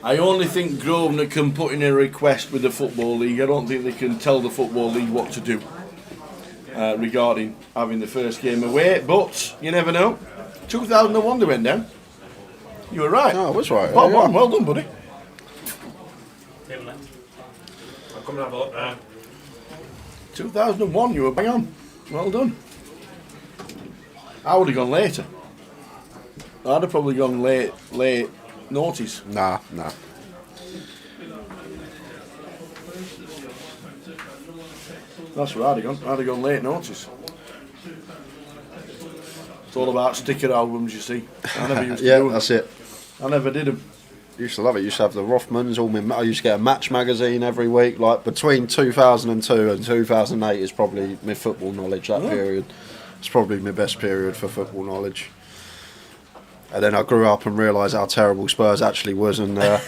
S1: I only think Grosvenor can put in a request with the Football League. I don't think they can tell the Football League what to do regarding having the first game away. But you never know. 2001 they went down. You were right.
S3: No, I was right.
S1: Well,
S3: Yeah.
S1: well done, buddy.
S9: Table next. I'll come and have a look now.
S1: 2001, you were bang on. Well done. I would have gone later. I'd have probably gone late noughties.
S3: Nah.
S1: That's where I'd have gone. I'd have gone late noughties. It's all about sticker albums, you see. I never used to
S3: Yeah,
S1: do them.
S3: that's it.
S1: I never did them.
S3: Used to love it. Used to have the Rothmans. I used to get a Match magazine every week. Like between 2002 and 2008 is probably my football knowledge. That period. It's probably my best period for football knowledge. And then I grew up and realised how terrible Spurs actually was, and
S1: There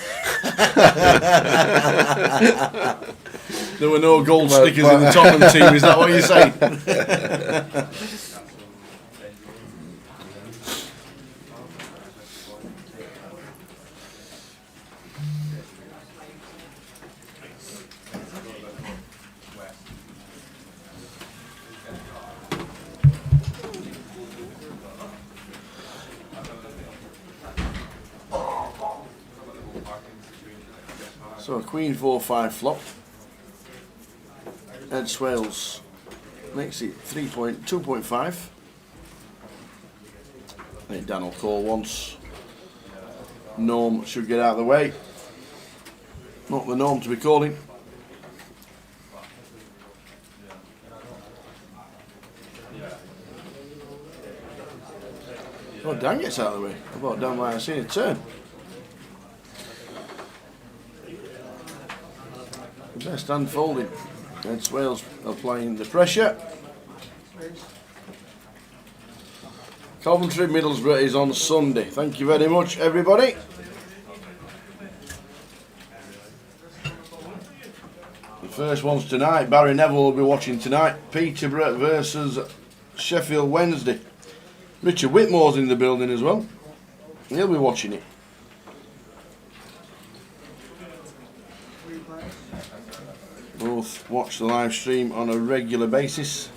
S1: were no gold stickers in the Tottenham team, is that what you're saying? So Queen 4-5 flop. Ed Swales makes it 2.5. I think Dan will call once. Norm should get out of the way. Not the norm to be calling. Oh, Dan gets out of the way. I thought Dan might have seen a turn. Best hand folding. Ed Swales applying the pressure. Coventry Middlesbrough is on Sunday. Thank you very much, everybody. The first one's tonight. Barry Neville will be watching tonight. Peterborough versus Sheffield Wednesday. Richard Whitmore's in the building as well. He'll be watching it. Both watch the live stream on a regular basis.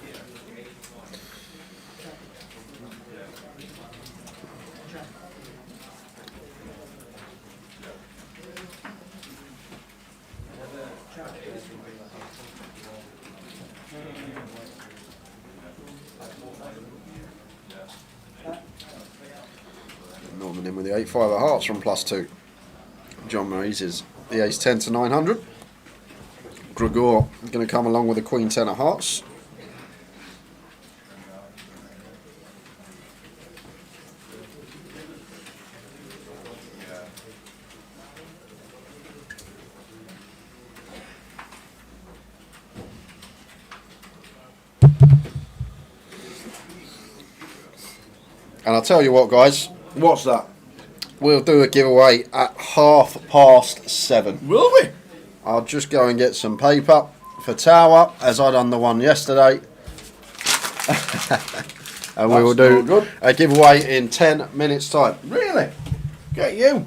S3: Norman in with the 8-5 of hearts from +2. John Maries is the ace 10 to 900. Gregor going to come along with the Queen 10 of hearts. And I'll tell you what, guys.
S1: What's that?
S3: We'll do a giveaway at 7:30.
S1: Will we?
S3: I'll just go and get some paper for Tower, as I done the one yesterday. And we will do a giveaway in 10 minutes time.
S1: Really? Get you.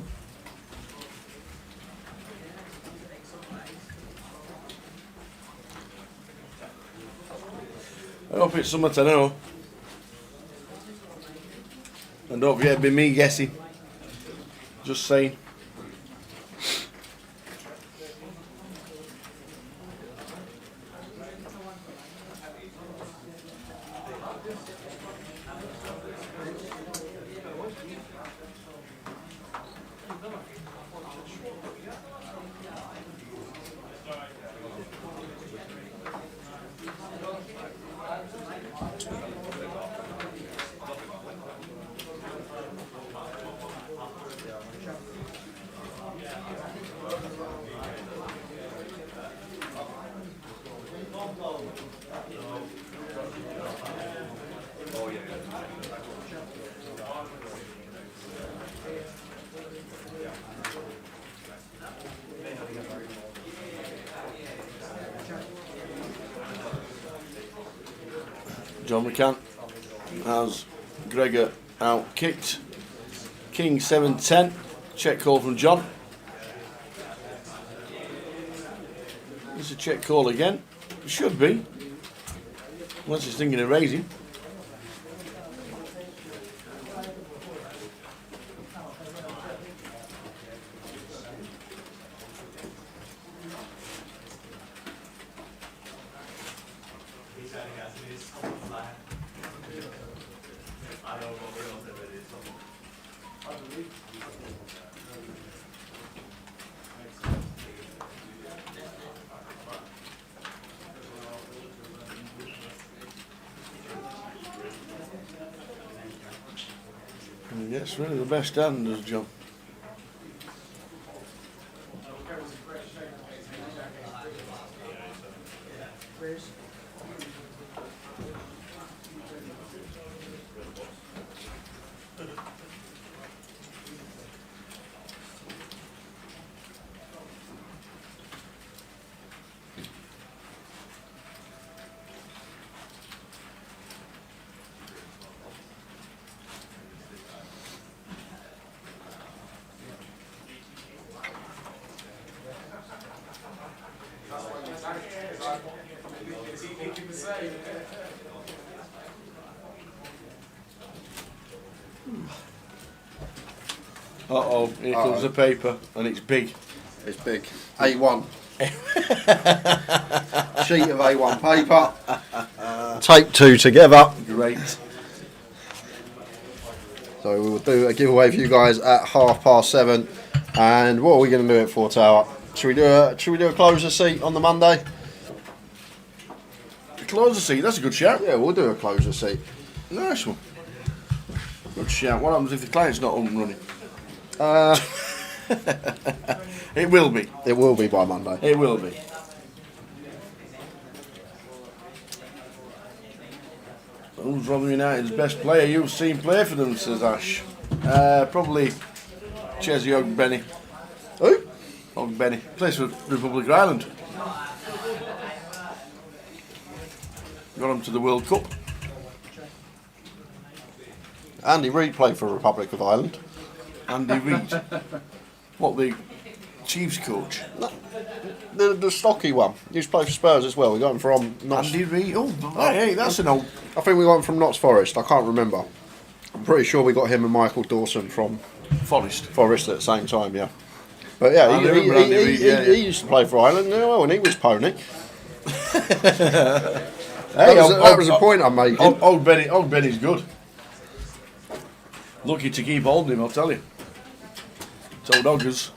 S1: I hope it's something to know. And don't forget, it'd be me guessing. Just saying. John McCann has Gregor out kicked. King 7-10. Check call from John. It's a check call again. It should be. Unless he's thinking of raising. Yes, really the best hand, does John. Uh-oh, here comes the paper, and it's big.
S3: It's big. A1. Sheet of A1 paper. Tape 2 together.
S1: Great.
S3: So we will do a giveaway for you guys at 7:30. And what are we going to do it for, Tower? Should we do a closer seat on the Monday?
S1: A closer seat, that's a good shout.
S3: Yeah, we'll do a closer seat.
S1: Nice one. Good shout. What happens if the client's not up and running? It will be.
S3: It will be by Monday.
S1: It will be. Who's Rotherham United's best player you've seen play for them, says Ash. Probably Chesney Ogbenny.
S3: Who?
S1: Ogbenny. Plays for Republic of Ireland. Got him to the World Cup.
S3: Andy Reid played for Republic of Ireland.
S1: Andy Reid. What, the Chiefs coach?
S3: No, the stocky one. He used to play for Spurs as well. We got him from Notts.
S1: Andy Reid. Oh, hey, that's an old.
S3: I think we got him from Notts Forest. I can't remember. I'm pretty sure we got him and Michael Dawson from
S1: Forest
S3: at the same time. Yeah. But yeah,
S1: I remember Andy Reid, yeah.
S3: he used to play for Ireland. Well, and he was pony.
S1: Hey,
S3: that was a point I'm making.
S1: Old Benny's good. Lucky to keep holding him, I'll tell you. Told Oggers.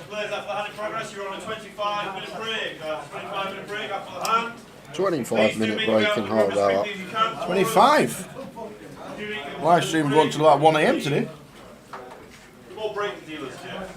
S2: Players after the hand in progress, you're on a 25-minute break. 25-minute break after the hand.
S3: 25-minute break in half hour.
S1: 25? Live stream going till about 1 AM today.
S2: More break dealers, Jeff.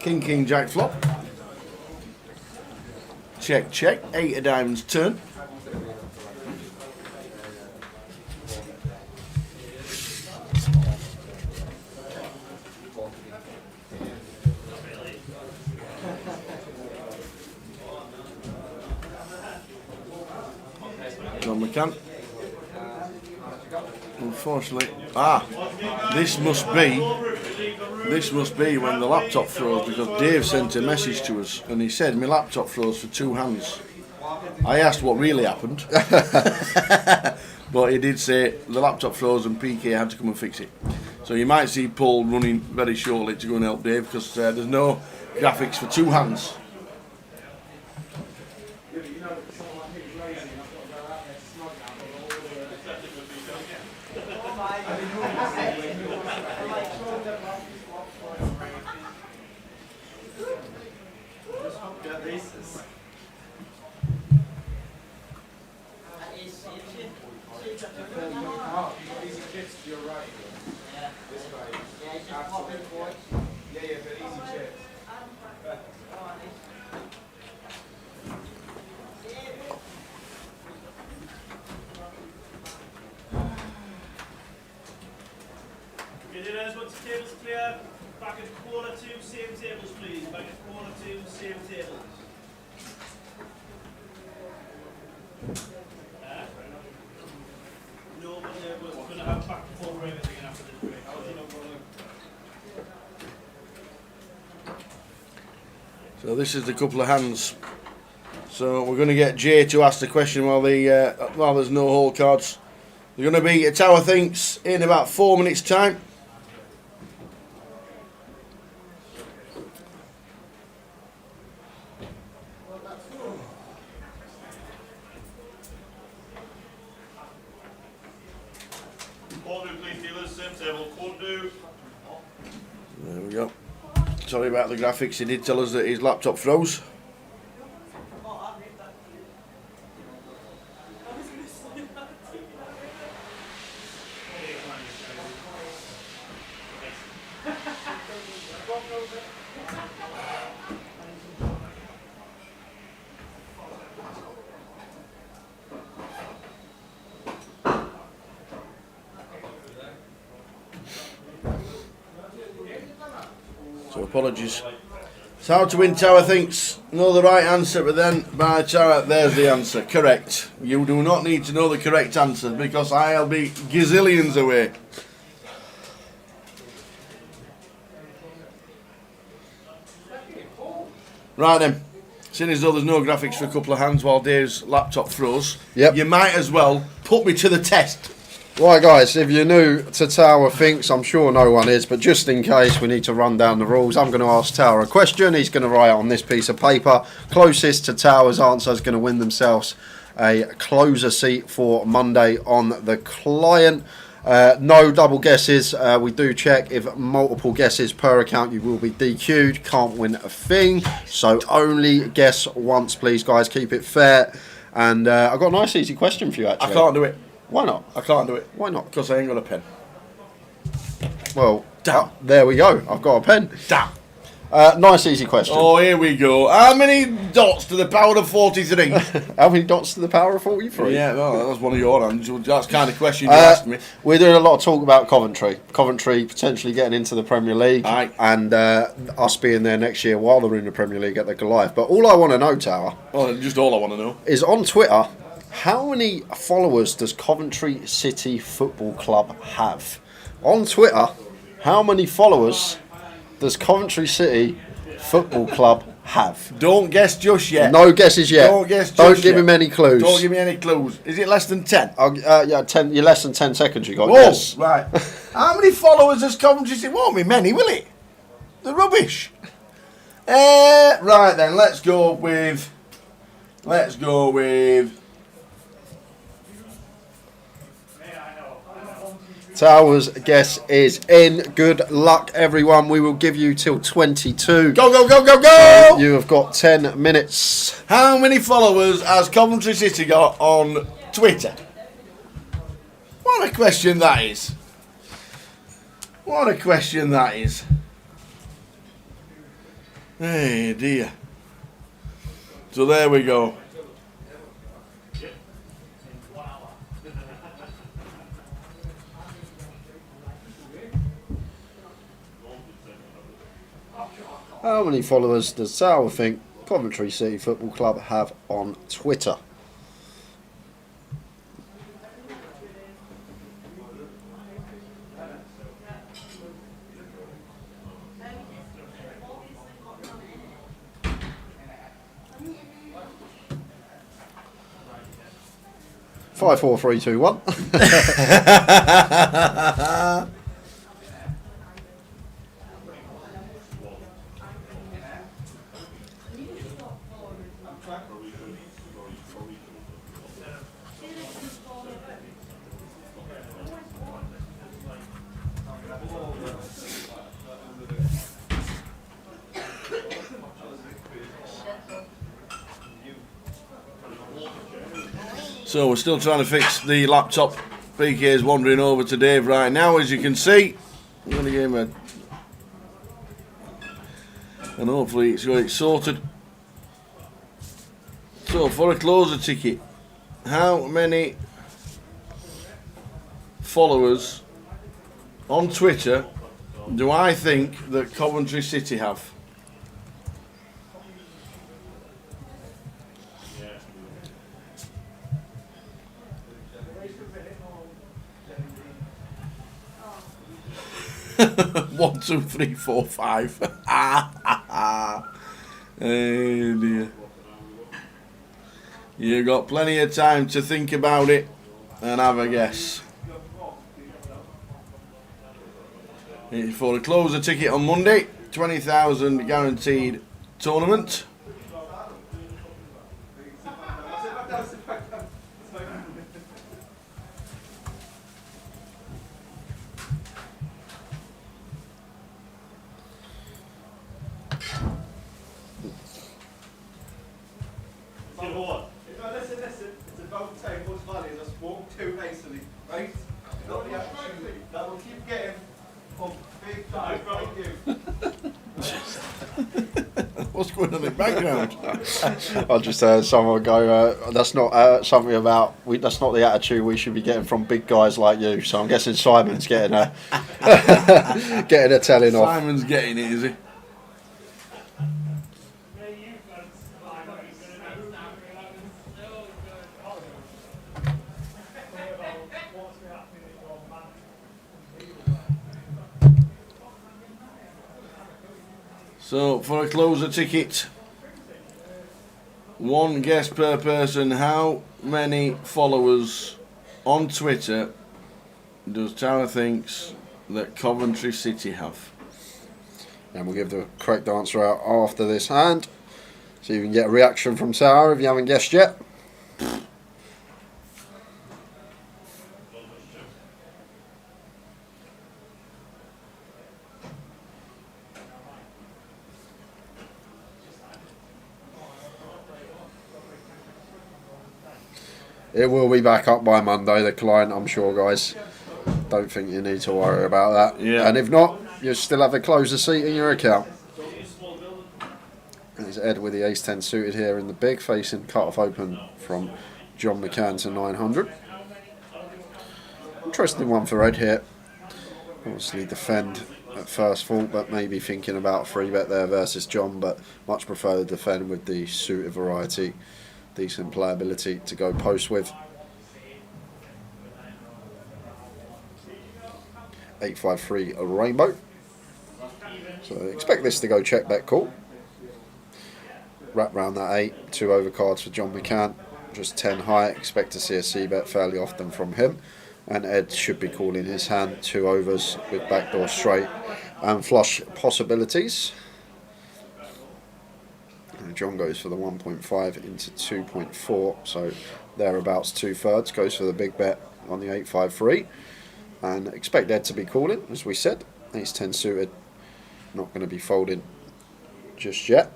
S1: King, Jack flop. Check, 8 of diamonds turn. when we can. Unfortunately, this must be when the laptop froze, because Dave sent a message to us and he said my laptop froze for 2 hands. I asked what really happened, but he did say the laptop froze and PK had to come and fix it. So you might see Paul running very shortly to go and help Dave, because there's no graphics for 2 hands.
S2: Once the table's clear, back at corner 2, same tables please. Back at corner 2, same tables. No, but we're going to have back and forth for everything after this break.
S1: So this is the couple of hands. So we're going to get Jay to ask the question while there's no hole cards. They're going to be a Tower Thinks in about 4 minutes' time. There we go. Sorry about the graphics, he did tell us that his laptop froze. So apologies. So how to win Tower Thinks. Know the right answer, but then by Tower, there's the answer. Correct. You do not need to know the correct answer, because I'll be gazillions away. Right then. Seeing as though there's no graphics for a couple of hands while Dave's laptop froze,
S3: Yep.
S1: you might as well put me to the test.
S3: Right guys, if you're new to Tower Thinks, I'm sure no one is, but just in case we need to run down the rules, I'm going to ask Tower a question. He's going to write on this piece of paper. Closest to Tower's answer is going to win themselves a closer seat for Monday on the client. No double guesses. We do check if multiple guesses per account, you will be DQ'd. Can't win a thing. So only guess once, please, guys. Keep it fair. And I've got a nice, easy question for you, actually.
S1: I can't do it.
S3: Why not?
S1: I can't do it.
S3: Why not?
S1: Because I ain't got a pen.
S3: Well,
S1: Damn.
S3: there we go. I've got a pen.
S1: Damn.
S3: Nice, easy question.
S1: Oh, here we go. How many dots to the power of 43?
S3: How many dots to the power of 43?
S1: Yeah, well, that was one of your answers. That's the kind of question you asked me.
S3: We're doing a lot of talk about Coventry. Coventry potentially getting into the Premier League.
S1: Aye.
S3: And us being there next year while they're in the Premier League at the Goliath. But all I want to know, Tower,
S1: Well, just all I want to know.
S3: is on Twitter, how many followers does Coventry City Football Club have? On Twitter, how many followers does Coventry City Football Club have?
S1: Don't guess just yet.
S3: No guesses yet.
S1: Don't guess just
S3: Don't give
S1: yet.
S3: him any clues.
S1: Don't give me any clues. Is it less than 10?
S3: Yeah, 10. You're less than 10 seconds. You got.
S1: Whoa,
S3: Yes.
S1: right. How many followers does Coventry City? Won't be many, will it? The rubbish. Right then, let's go with.
S3: Tower's guess is in. Good luck, everyone. We will give you till 22.
S1: Go, go, go, go, go!
S3: You have got 10 minutes.
S1: How many followers has Coventry City got on Twitter? What a question that is. What a question that is. Hey dear. So there we go.
S3: How many followers does Tower think Coventry City Football Club have on Twitter? 5, 4, 3, 2, 1.
S1: So we're still trying to fix the laptop. PK is wandering over to Dave right now, as you can see. I'm going to give him a... And hopefully it's got it sorted. So for a closer ticket, how many followers on Twitter do I think that Coventry City have? One, two, three, four, five. Oh dear. You got plenty of time to think about it and have a guess. For a closer ticket on Monday, 20,000 guaranteed tournament.
S6: Listen, it's about tables valleys. I spoke too hastily, right? Not the attitude. That will keep getting big time from you.
S1: What's going on in the background?
S3: I just heard someone go, that's not something about, that's not the attitude we should be getting from big guys like you. So I'm guessing Simon's getting a, getting a telling off.
S1: Simon's getting it, is he? So, for a closer ticket, one guess per person, how many followers on Twitter does Tara thinks that Coventry City have?
S3: And we'll give the correct answer out after this hand. So you can get a reaction from Tara if you haven't guessed yet. It will be back up by Monday, the client, I'm sure, guys. Don't think you need to worry about that.
S1: Yeah.
S3: And if not, you still have a closer seat in your account. There's Ed with the ace-10 suited here in the big, facing cut-off open from John McCann to 900. Interesting one for Ed here. Obviously defend at first fault, but maybe thinking about free bet there versus John, but much prefer to defend with the suited variety. Decent playability to go post with. 853 a rainbow. So expect this to go check bet call. Wrap round that 8, 2 overcards for John McCann. Just 10 high. Expect to see a C bet fairly often from him. And Ed should be calling his hand 2 overs with backdoor straight and flush possibilities. John goes for the 1.5 into 2.4, so thereabouts 2/3. Goes for the big bet on the 853, and expect Ed to be calling, as we said. Ace-10 suited, not going to be folding just yet.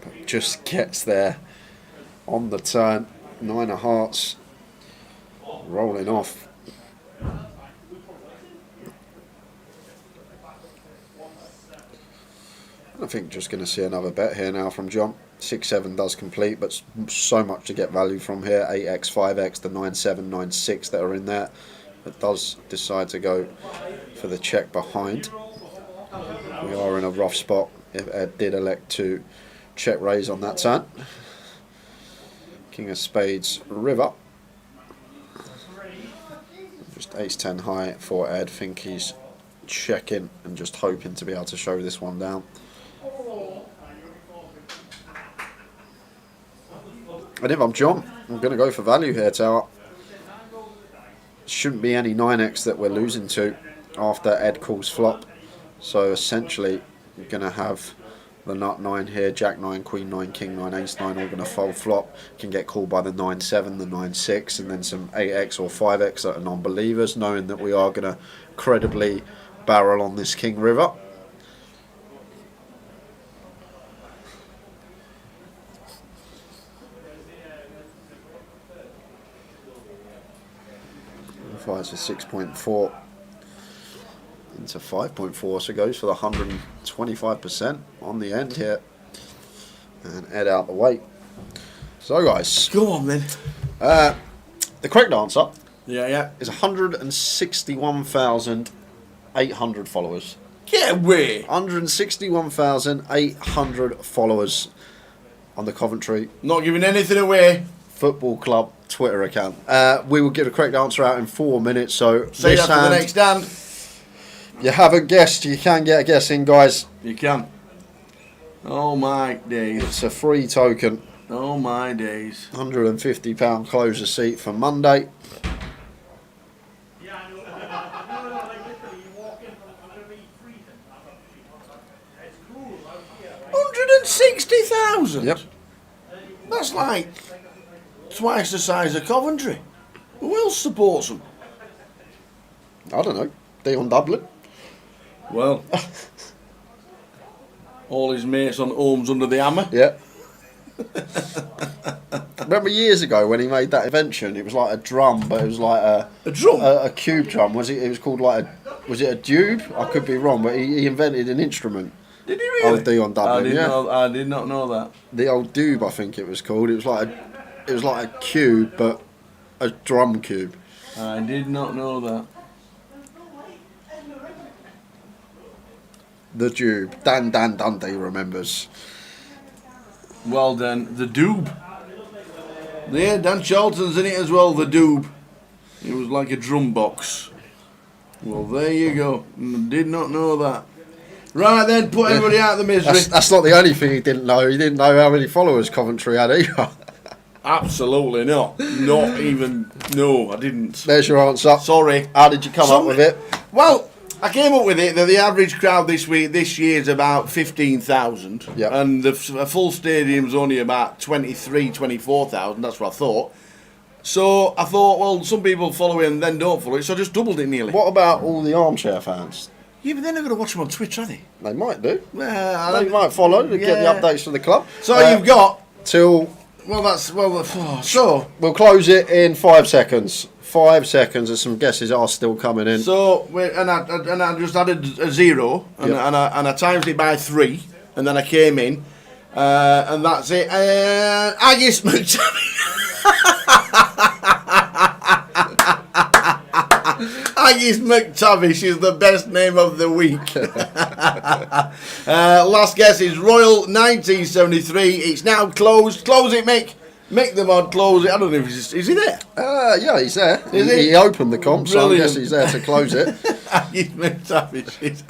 S3: But just gets there on the turn. 9 of hearts, rolling off. I think just going to see another bet here now from John. 6-7 does complete, but so much to get value from here. 8x, 5x, the 9-7, 9-6 that are in there. But does decide to go for the check behind. We are in a rough spot if Ed did elect to check raise on that turn. King of Spades, river. Just ace-10 high for Ed. Think he's checking and just hoping to be able to show this one down. And if I'm John, I'm going to go for value here, Tower. Shouldn't be any 9x that we're losing to after Ed calls flop. So essentially, you're going to have the nut 9 here, jack 9, queen 9, king 9, ace 9, all going to fold flop. Can get called by the 9-7, the 9-6, and then some 8x or 5x that are non-believers, knowing that we are going to credibly barrel on this king river. Fires for 6.4 into 5.4, so goes for the 125% on the end here. And Ed out the way. So guys,
S1: Go on then.
S3: the correct answer
S1: Yeah.
S3: is 161,800 followers.
S1: Get away.
S3: 161,800 followers on the Coventry
S1: Not giving anything away.
S3: Football Club Twitter account. We will get a correct answer out in 4 minutes. So
S1: Say
S3: this
S1: that for the
S3: hand,
S1: next hand.
S3: you haven't guessed, you can get a guess in, guys.
S1: You can. Oh my days.
S3: It's a free token.
S1: Oh my days.
S3: £150 close receipt for Monday.
S1: 160,000.
S3: Yep.
S1: That's like twice the size of Coventry. Who else supports them?
S3: I don't know. Dion Dublin.
S1: Well, all his mates on Holmes under the hammer.
S3: Yeah. Remember years ago when he made that invention? It was like a drum, but it was like
S1: A drum?
S3: a cube drum. Was it? It was called like a. Was it a dube? I could be wrong, but he invented an instrument.
S1: Did he really?
S3: Old Dion Dublin.
S1: I did not know that.
S3: The old dube, I think it was called. It was like a cube, but a drum cube.
S1: I did not know that.
S3: The Dube. Dan Dundee remembers.
S1: Well done. The Doob. Yeah, Dan Charlton's in it as well, the Doob. It was like a drum box. Well, there you go. Did not know that. Right then, put everybody out of the misery.
S3: That's not the only thing he didn't know. He didn't know how many followers Coventry had either.
S1: Absolutely not. Not even. No, I didn't.
S3: There's your answer.
S1: Sorry.
S3: How did you come up with it?
S1: Well, I came up with it that the average crowd this year is about 15,000.
S3: Yep.
S1: And a full stadium's only about 24,000. That's what I thought. So I thought, well, some people follow it and then don't follow it, so I just doubled it nearly.
S3: What about all the armchair fans?
S1: Yeah, but they're never going to watch them on Twitch, are they?
S3: They might do.
S1: Well,
S3: They might follow to get the updates from the club.
S1: So you've got
S3: till.
S1: Well, so
S3: we'll close it in 5 seconds. 5 seconds, and some guesses are still coming in.
S1: So I just added a 0 and,
S3: Yep.
S1: and I times it by 3, and then I came in, and that's it. Agis McTavish. Agis McTavish is the best name of the week. Last guess is Royal 1973. It's now closed. Close it, Mick. Make the mod, close it. I don't know if is he there?
S3: Yeah, he's there.
S1: Is he?
S3: He opened the comp, so I
S1: Brilliant.
S3: guess he's there to close it.
S1: Agis McTavish.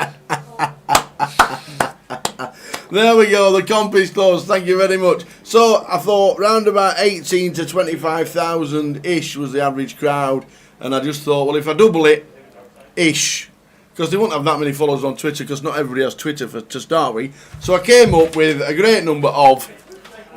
S1: There we go, the comp is closed, thank you very much. So I thought round about 18 to 25,000-ish was the average crowd, and I just thought, well, if I double it, ish, because they won't have that many followers on Twitter, because not everybody has Twitter to start with. So I came up with a great number of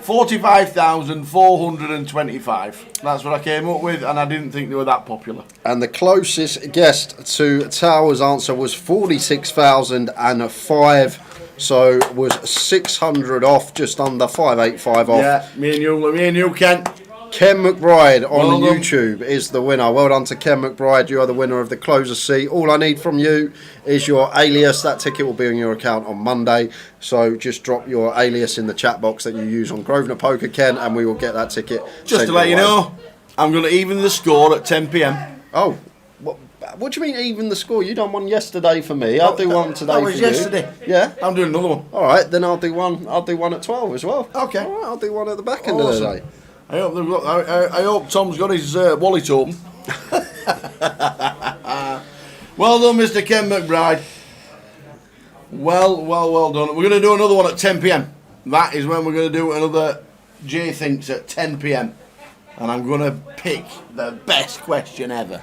S1: 45,425. That's what I came up with, and I didn't think they were that popular.
S3: And the closest guest to Tower's answer was 46,005. So was 600 off, just under 585 off.
S1: Yeah, me and you, Kent.
S3: Ken McBride on
S1: Well done.
S3: YouTube is the winner. Well done to Ken McBride. You are the winner of the closer seat. All I need from you is your alias. That ticket will be on your account on Monday. So just drop your alias in the chat box that you use on Grosvenor Poker, Ken, and we will get that ticket.
S1: Just
S3: sent
S1: to let you
S3: your way.
S1: know, I'm going to even the score at 10 p.m.
S3: Oh, what do you mean even the score? You done one yesterday for me. I'll do one today
S1: That
S3: for
S1: was
S3: you.
S1: yesterday.
S3: Yeah.
S1: I'm doing another one.
S3: All right, then I'll do one. I'll do one at 12 as well.
S1: Okay.
S3: All right, I'll do one at the back end of the day.
S1: I hope I hope Tom's got his wallet open. Well done, Mr. Ken McBride. Well done. We're going to do another one at 10 p.m. That is when we're going to do another Jay thinks at 10 p.m. and I'm going to pick the best question ever.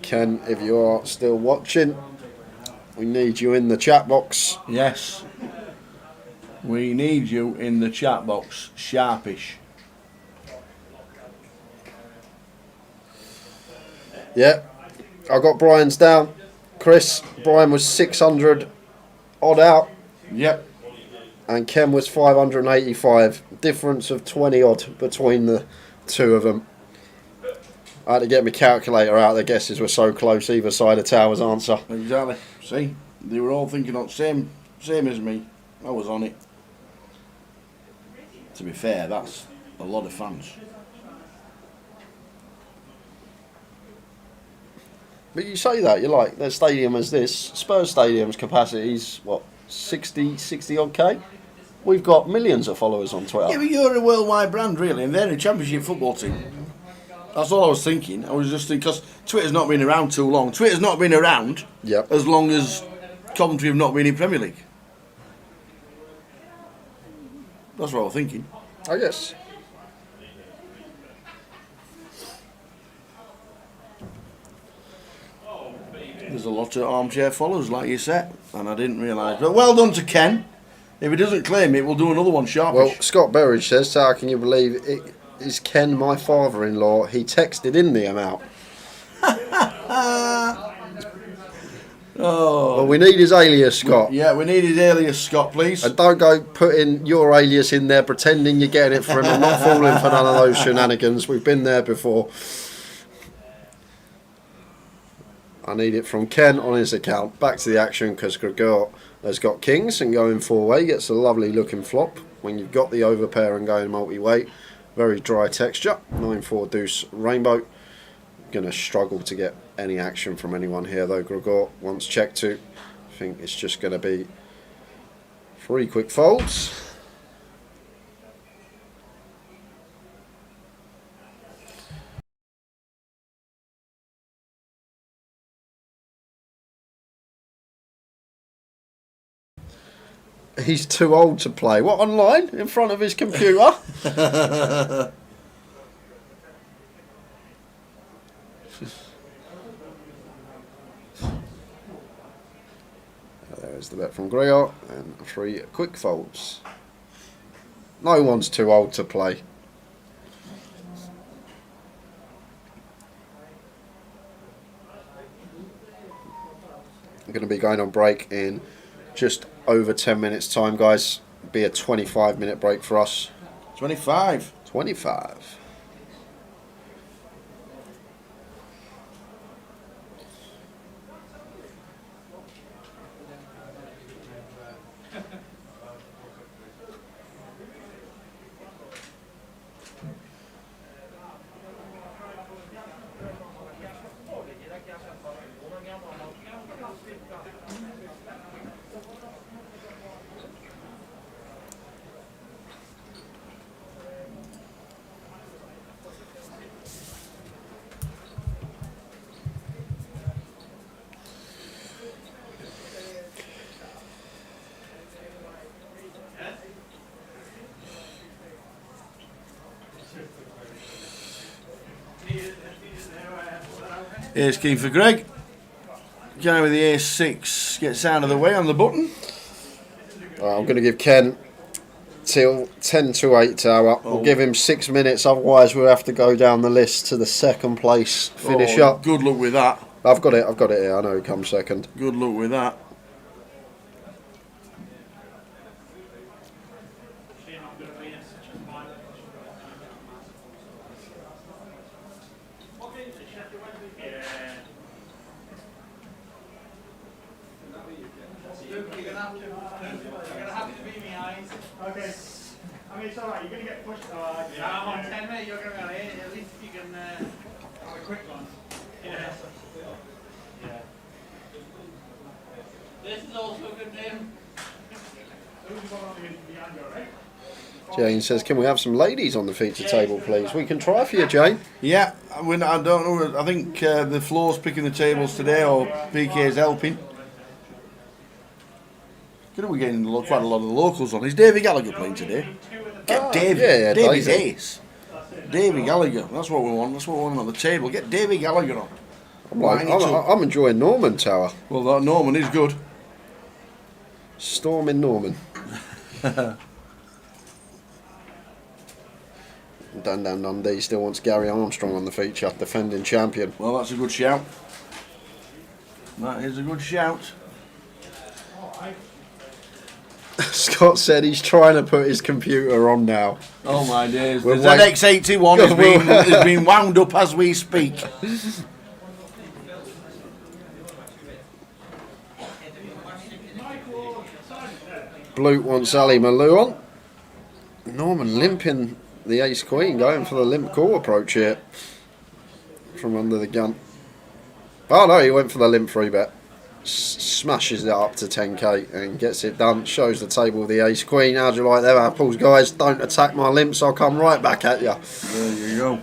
S3: Ken, if you are still watching, we need you in the chat box.
S1: Yes. We need you in the chat box. Sharpish.
S3: Yeah, I got Brian's down. Chris, Brian was 600 odd out.
S1: Yep.
S3: And Ken was 585. Difference of 20 odd between the two of them. I had to get my calculator out. The guesses were so close either side of Tower's answer.
S1: Exactly. See, they were all thinking on same as me. I was on it. To be fair, that's a lot of fans.
S3: But you say that, you're like, their stadium is this. Spurs Stadium's capacity is, what, 60 odd K? We've got millions of followers on Twitter.
S1: Yeah, but you're a worldwide brand, really, and they're a championship football team. That's all I was thinking. I was just thinking, because Twitter's not been around too long. Twitter's not been around as long as Coventry have not been in Premier League. That's what I was thinking.
S3: I guess.
S1: There's a lot of armchair followers, like you said, and I didn't realise. But well done to Ken. If he doesn't claim it, we'll do another one sharpish.
S3: Well, Scott Berridge says, how can you believe it is Ken, my father-in-law? He texted in the amount.
S1: Oh.
S3: Well, we need his alias, Scott.
S1: Yeah, we need his alias, Scott, please.
S3: And don't go putting your alias in there pretending you're getting it for him. I'm not falling for none of those shenanigans. We've been there before. I need it from Ken on his account. Back to the action, because Gregor has got kings and going four-way gets a lovely looking flop when you've got the overpair and going multi-way. Very dry texture. 9-4 deuce rainbow. Going to struggle to get any action from anyone here though. Gregor wants check to. I think it's just going to be 3 quick folds. He's too old to play. What, online? In front of his computer? There's the bet from Gregor, and 3 quick folds. No one's too old to play. I'm going to be going on break in just over 10 minutes time, guys. Be a 25-minute break for us.
S1: 25.
S3: 25.
S1: Ace king for Greg. Guy with the ace 6 gets out of the way on the button.
S3: I'm going to give Ken till 10 to 8 Tower. We'll give him 6 minutes, otherwise we'll have to go down the list to the second place finish up.
S1: Good luck with that.
S3: I've got it here. I know he comes second.
S1: Good luck with that.
S2: Okay. I mean, it's alright, you're going to get pushed. I'm on 10, mate. You're going to be 8. At least if you can have a quick one. Yeah. This is also a good name. Who's the one on the behind you, right?
S3: Jane says, can we have some ladies on the feature table, please? We can try for you, Jane.
S1: Yeah, I don't know. I think the floor's picking the tables today, or PK's helping. We're getting quite a lot of the locals on. Is Davy Gallagher playing today? Get Davy.
S3: yeah,
S1: Davy's
S3: Davey.
S1: ace. Davy Gallagher. That's what we want. That's what we want on the table. Get Davy Gallagher on.
S3: I'm enjoying Norman Tower.
S1: Well, that Norman is good.
S3: Storming Norman. Dan Dundee still wants Gary Armstrong on the feature, defending champion.
S1: Well, that's a good shout. That is a good shout.
S3: Scott said he's trying to put his computer on now.
S1: Oh my days. The
S3: We're wait-
S1: ZX81 has been wound up as we speak.
S3: Blute wants Ali Malou on. Norman limping the ace queen, going for the limp call approach here from under the gun. Oh no, he went for the limp 3-bet. Smashes it up to 10k and gets it done. Shows the table with the ace queen. How do you like them apples, guys? Don't attack my limps, I'll come right back at you.
S1: There you go.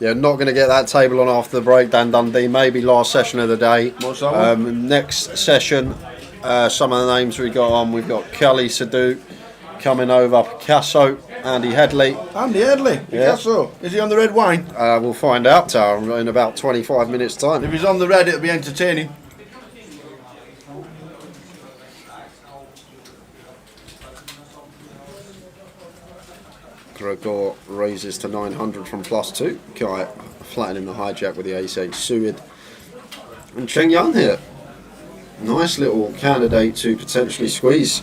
S3: Yeah, not going to get that table on after the break, Dan Dundee. Maybe last session of the day.
S1: What's that one?
S3: Next session, some of the names we got on. We've got Kelly Sadu coming over, Picasso, Andy Headley.
S1: Andy Headley, Picasso. Is he on the red wine?
S3: We'll find out, Tower, in about 25 minutes' time.
S1: If he's on the red, it'll be entertaining.
S3: Gregor raises to 900 from +2. Guy flattening the hijack with the ace-8 suited. And Cheng Yun here. Nice little candidate to potentially squeeze.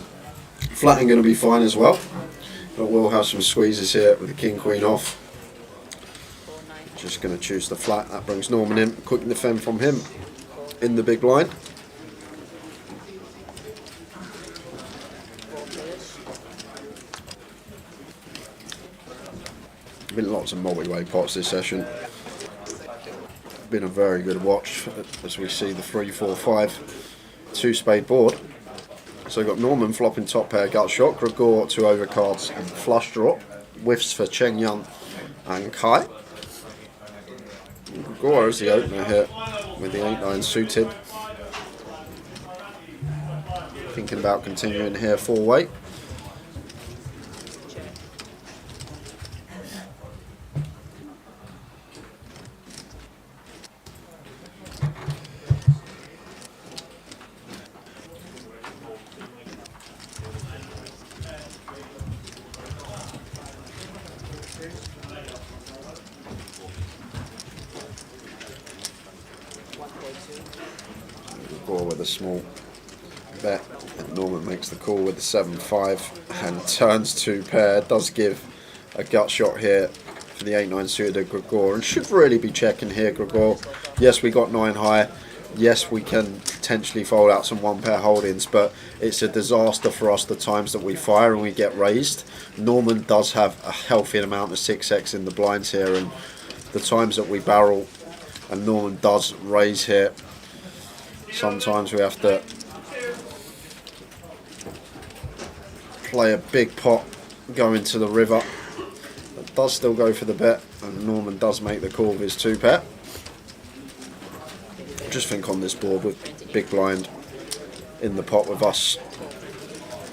S3: Flatting going to be fine as well. But we'll have some squeezes here with the king-queen off. Just going to choose the flat. That brings Norman in. Quick defend from him in the big blind. Been lots of multi-way pots this session. Been a very good watch as we see the 3-4-5 two-spade board. So we've got Norman flopping top pair gut shot, Gregor 2 overcards and flush draw. Whiffs for Cheng Yun and Kai. And Gregor is the opener here with the 8-9 suited. Thinking about continuing here 4-way. With a small bet, and Norman makes the call with the 7-5 and turns 2 pair. Does give a gut shot here for the 8-9 suited of Gregor, and should really be checking here, Gregor. Yes, we got 9 high. Yes, we can potentially fold out some 1-pair holdings, but it's a disaster for us the times that we fire and we get raised. Norman does have a healthy amount of 6x in the blinds here, and the times that we barrel and Norman does raise here, sometimes we have to play a big pot, go into the river. It does still go for the bet, and Norman does make the call with his 2-pair. Just think on this board with big blind in the pot with us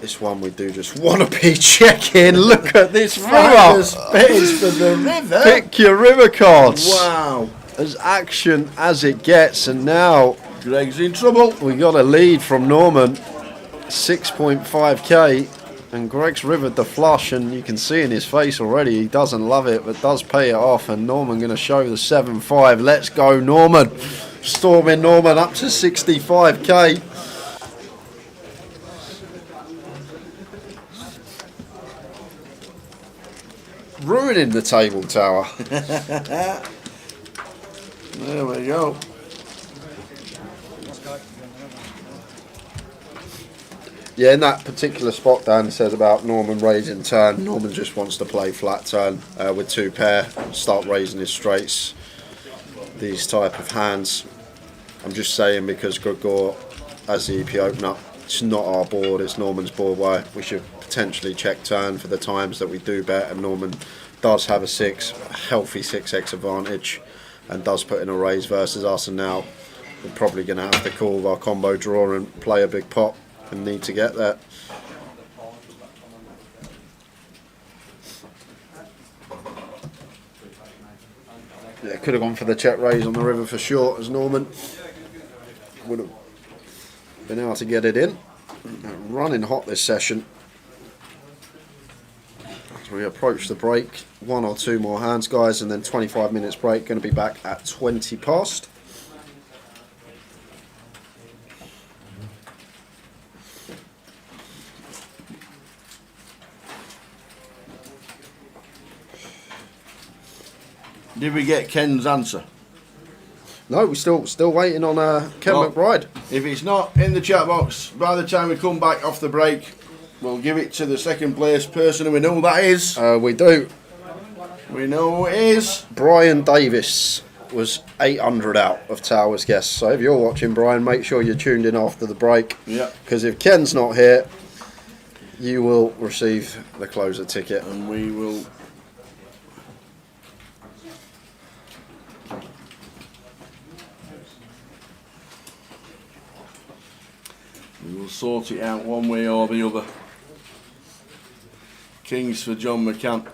S3: This one we do just want to be checking. Look at this
S1: Right,
S3: river.
S1: space for the river.
S3: Pick your river cards.
S1: Wow.
S3: As action as it gets, and now
S1: Greg's in trouble.
S3: we got a lead from Norman, 6.5k, and Greg's rivered the flush, and you can see in his face already he doesn't love it, but does pay it off. And Norman going to show the 7-5. Let's go, Norman. Storming Norman up to 65k. Ruining the table tower.
S1: There we go.
S3: Yeah, in that particular spot Dan said about Norman raising turn, Norman just wants to play flat turn with 2 pair, start raising his straights, these type of hands. I'm just saying because Gregor, as the EP open up, it's not our board, it's Norman's board, why we should potentially check turn for the times that we do bet, and Norman does have a healthy 6x advantage and does put in a raise versus us, and now we're probably going to have to call our combo draw and play a big pot and need to get that. Yeah, could have gone for the check raise on the river for short as Norman would have been able to get it in. Running hot this session. As we approach the break, 1 or 2 more hands, guys, and then 25 minutes break. Going to be back at 20 past.
S1: Did we get Ken's answer?
S3: No, we're still waiting on Ken
S1: Well,
S3: McBride.
S1: If it's not in the chat box, by the time we come back off the break, we'll give it to the second place person, and we know who that is.
S3: We do.
S1: We know who it is.
S3: Brian Davis was 800 out of Towers guests. So if you're watching, Brian, make sure you're tuned in after the break.
S1: Yeah.
S3: Because if Ken's not here, you will receive the closer ticket.
S1: And we will... We will sort it out one way or the other. Kings for John McCann.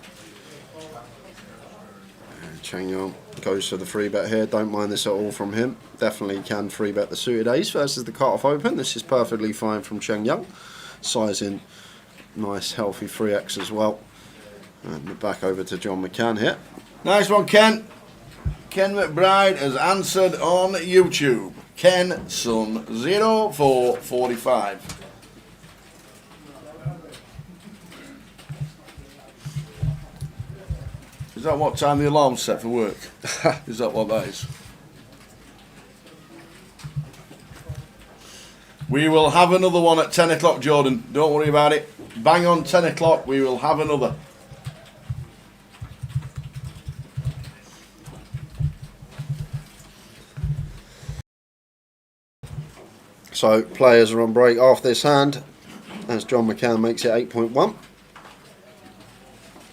S3: Chang Yong goes for the free bet here. Don't mind this at all from him. Definitely can free bet the suited ace versus the cut-off open. This is perfectly fine from Chang Yong. Sizing nice healthy 3x as well. And back over to John McCann here.
S1: Nice one, Ken. Ken McBride has answered on YouTube. Ken Sun 0445. Is that what time the alarm's set for work? Is that what that is? We will have another one at 10 o'clock, Jordan. Don't worry about it. Bang on 10 o'clock, we will have another.
S3: So players are on break after this hand as John McCann makes it 8.1.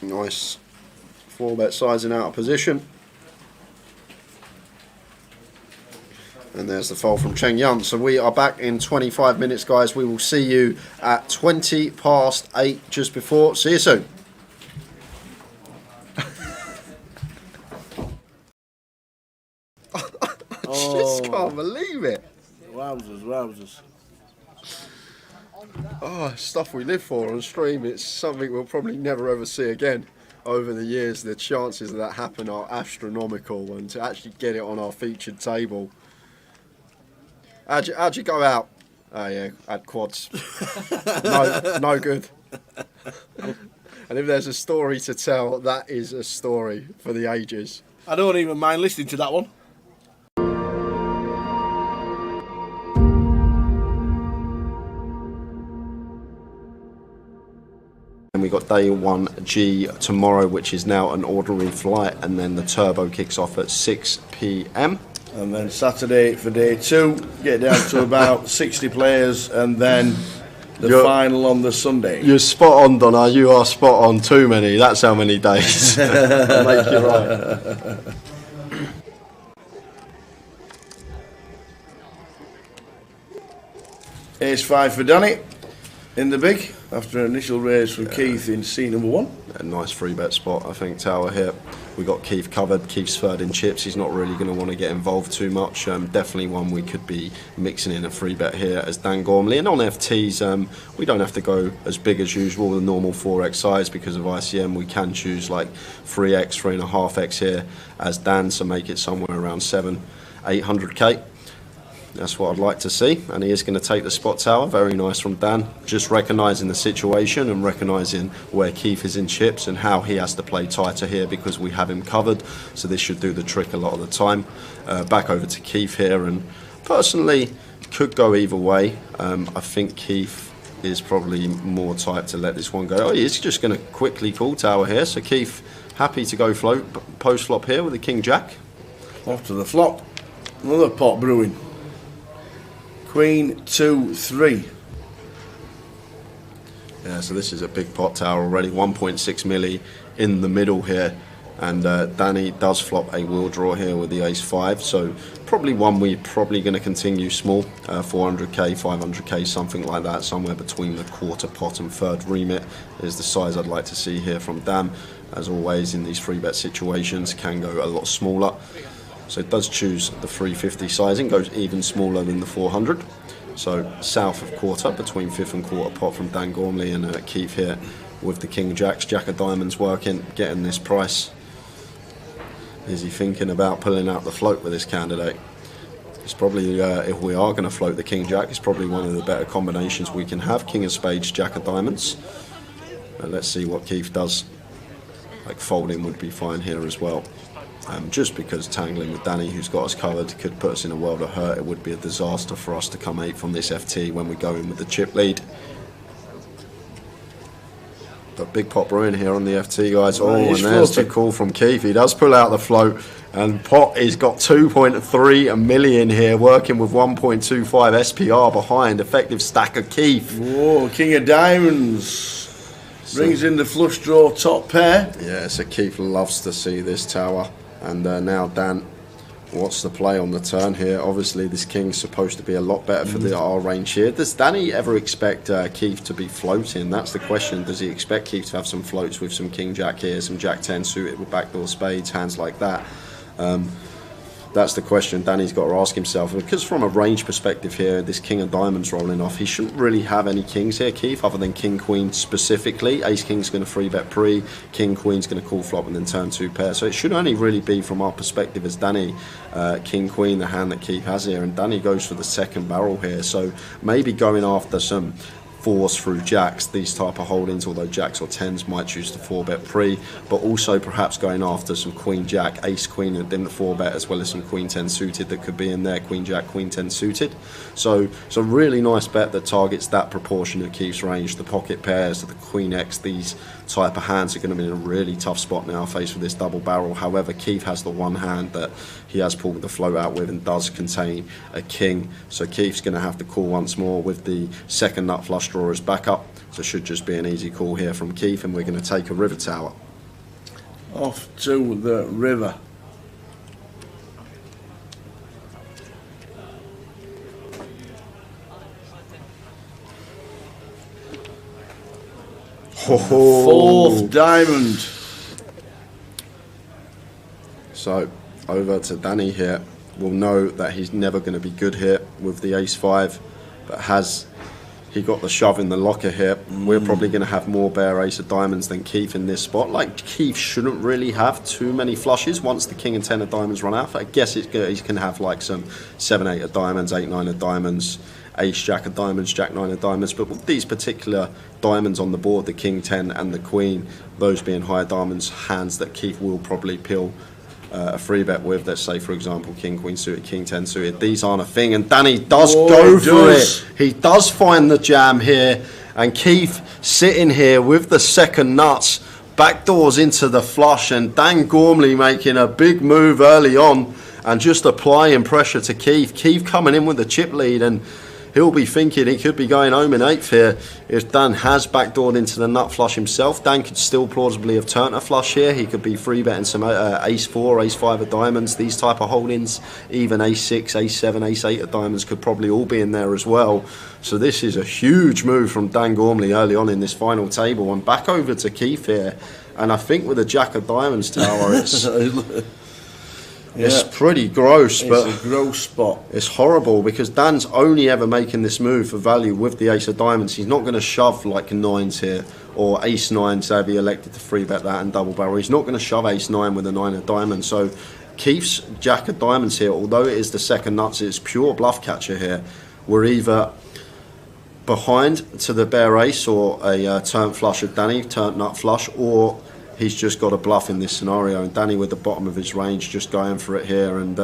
S3: Nice 4-bet sizing out of position. And there's the fold from Cheng Yun. So we are back in 25 minutes, guys. We will see you at 20 past 8 just before. See you soon. I just can't believe it.
S1: Wowzers, wowzers.
S3: Oh, stuff we live for on stream. It's something we'll probably never ever see again. Over the years, the chances of that happen are astronomical, and to actually get it on our featured table. How'd you go out? Oh yeah, had quads. No good. And if there's a story to tell, that is a story for the ages.
S1: I don't even mind listening to that one.
S3: And we got day 1G tomorrow, which is now an ordinary flight, and then the turbo kicks off at 6 p.m.
S1: And then Saturday for day 2, get down to about 60 players, and then the final on the Sunday.
S3: You're spot on, Donna. You are spot on. Too many. That's how many days. I'll make you right.
S1: Ace 5 for Danny. in the big after an initial raise from Keith in C number 1.
S3: A nice 3-bet spot, I think, tower here. We got Keith covered. Keith's third in chips. He's not really going to want to get involved too much. Definitely one we could be mixing in a 3-bet here as Dan Gormley. And on FTs, we don't have to go as big as usual, the normal 4x size because of ICM. We can choose like 3x, 3.5x here as Dan, so make it somewhere around 700-800k. That's what I'd like to see, and he is going to take the spot tower. Very nice from Dan, just recognising the situation and recognising where Keith is in chips and how he has to play tighter here because we have him covered, so this should do the trick a lot of the time. Back over to Keith here, and personally could go either way. I think Keith is probably more type to let this one go. Oh, he's just going to quickly call tower here, so Keith happy to go float post flop here with the King Jack.
S1: Off to the flop, another pot brewing. Queen 2-3.
S3: Yeah, so this is a big pot tower already, 1.6 milli in the middle here, and Danny does flop a wheel draw here with the ace 5, so probably one we're probably going to continue small, 400k, 500k, something like that, somewhere between the quarter pot and third remit is the size I'd like to see here from Dan. As always in these 3-bet situations, can go a lot smaller. So it does choose the 350 sizing, goes even smaller than the 400. So south of quarter, between fifth and quarter pot from Dan Gormley and Keith here with the King Jacks. Jack of diamonds working, getting this price. Is he thinking about pulling out the float with this candidate? It's probably, if we are going to float the King Jack, it's probably one of the better combinations we can have. King of spades, Jack of diamonds. Let's see what Keith does. Like folding would be fine here as well. Just because tangling with Danny, who's got us covered, could put us in a world of hurt. It would be a disaster for us to come 8th on this FT when we go in with the chip lead. But big pot brewing here on the FT, guys. Oh, and there's the call from Keith. He does pull out the float, and pot has got 2.3 million here, working with 1.25 SPR behind. Effective stack of Keith.
S1: Whoa, King of diamonds. Brings in the flush draw top pair.
S3: Yeah, so Keith loves to see this tower. And now Dan, what's the play on the turn here? Obviously this King's supposed to be a lot better for the R range here. Does Danny ever expect Keith to be floating? That's the question. Does he expect Keith to have some floats with some King Jack here, some Jack 10 suited with backdoor spades, hands like that? That's the question Danny's got to ask himself. Because from a range perspective here, this King of diamonds rolling off, he shouldn't really have any kings here, Keith, other than King Queen specifically. Ace King's going to 3-bet pre, King Queen's going to call flop and then turn 2 pair. So it should only really be from our perspective as Danny, King Queen, the hand that Keith has here, and Danny goes for the second barrel here. So maybe going after some 4s through jacks, these type of holdings, although jacks or 10s might choose to 4-bet pre, but also perhaps going after some Queen Jack, Ace Queen and then the 4-bet, as well as some Queen 10 suited that could be in there, Queen Jack, Queen 10 suited. So really nice bet that targets that proportion of Keith's range. The pocket pairs, the Queen X, these type of hands are going to be in a really tough spot now faced with this double barrel. However, Keith has the one hand that he has pulled the float out with and does contain a king, so Keith's going to have to call once more with the second nut flush draw as backup. So should just be an easy call here from Keith, and we're going to take a river tower.
S1: Off to the river. Fourth diamond.
S3: So over to Danny here. We'll know that he's never going to be good here with the ace 5, but has he got the shove in the locker here? We're probably going to have more bare ace of diamonds than Keith in this spot. Like, Keith shouldn't really have too many flushes once the king and 10 of diamonds run out. I guess he's can have like some 7, 8 of diamonds, 8, 9 of diamonds, ace jack of diamonds, jack 9 of diamonds, but with these particular diamonds on the board, the king 10 and the queen, those being higher diamonds, hands that Keith will probably peel a 3-bet with, let's say for example King Queen suited, King 10 suited, these aren't a thing, and Danny does go for it. He does find the jam here, and Keith sitting here with the second nuts, backdoors into the flush, and Dan Gormley making a big move early on and just applying pressure to Keith. Keith coming in with the chip lead, and he'll be thinking he could be going home in 8th here if Dan has backdoored into the nut flush himself. Dan could still plausibly have turned a flush here. He could be free betting some ace 4, ace 5 of diamonds, these type of holdings. Even ace 6, ace 7, ace 8 of diamonds could probably all be in there as well. So this is a huge move from Dan Gormley early on in this final table. And back over to Keith here. And I think with a jack of diamonds, Tower, it's pretty gross. But
S1: it's a gross spot.
S3: It's horrible because Dan's only ever making this move for value with the ace of diamonds. He's not going to shove like 9s here or ace 9, so if he elected to free bet that and double barrel. He's not going to shove ace 9 with a 9 of diamonds. So Keith's jack of diamonds here, although it is the second nuts, it's pure bluff catcher here. We're either behind to the bare ace or a turn flush of Danny, turn nut flush, or he's just got a bluff in this scenario. And Danny with the bottom of his range just going for it here. And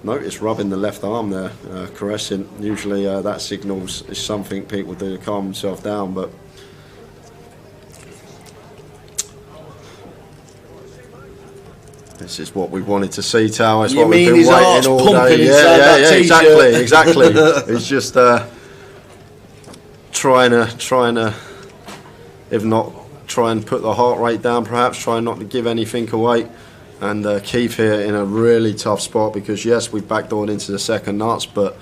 S3: notice rubbing the left arm there, caressing. Usually that signals is something people do to calm themselves down, but this is what we wanted to see, Tower. It's what we've been waiting all day. Yeah, exactly. It's just trying to, if not try and put the heart rate down, perhaps try not to give anything away. And Keith here in a really tough spot because yes, we've backdoored into the second nuts, but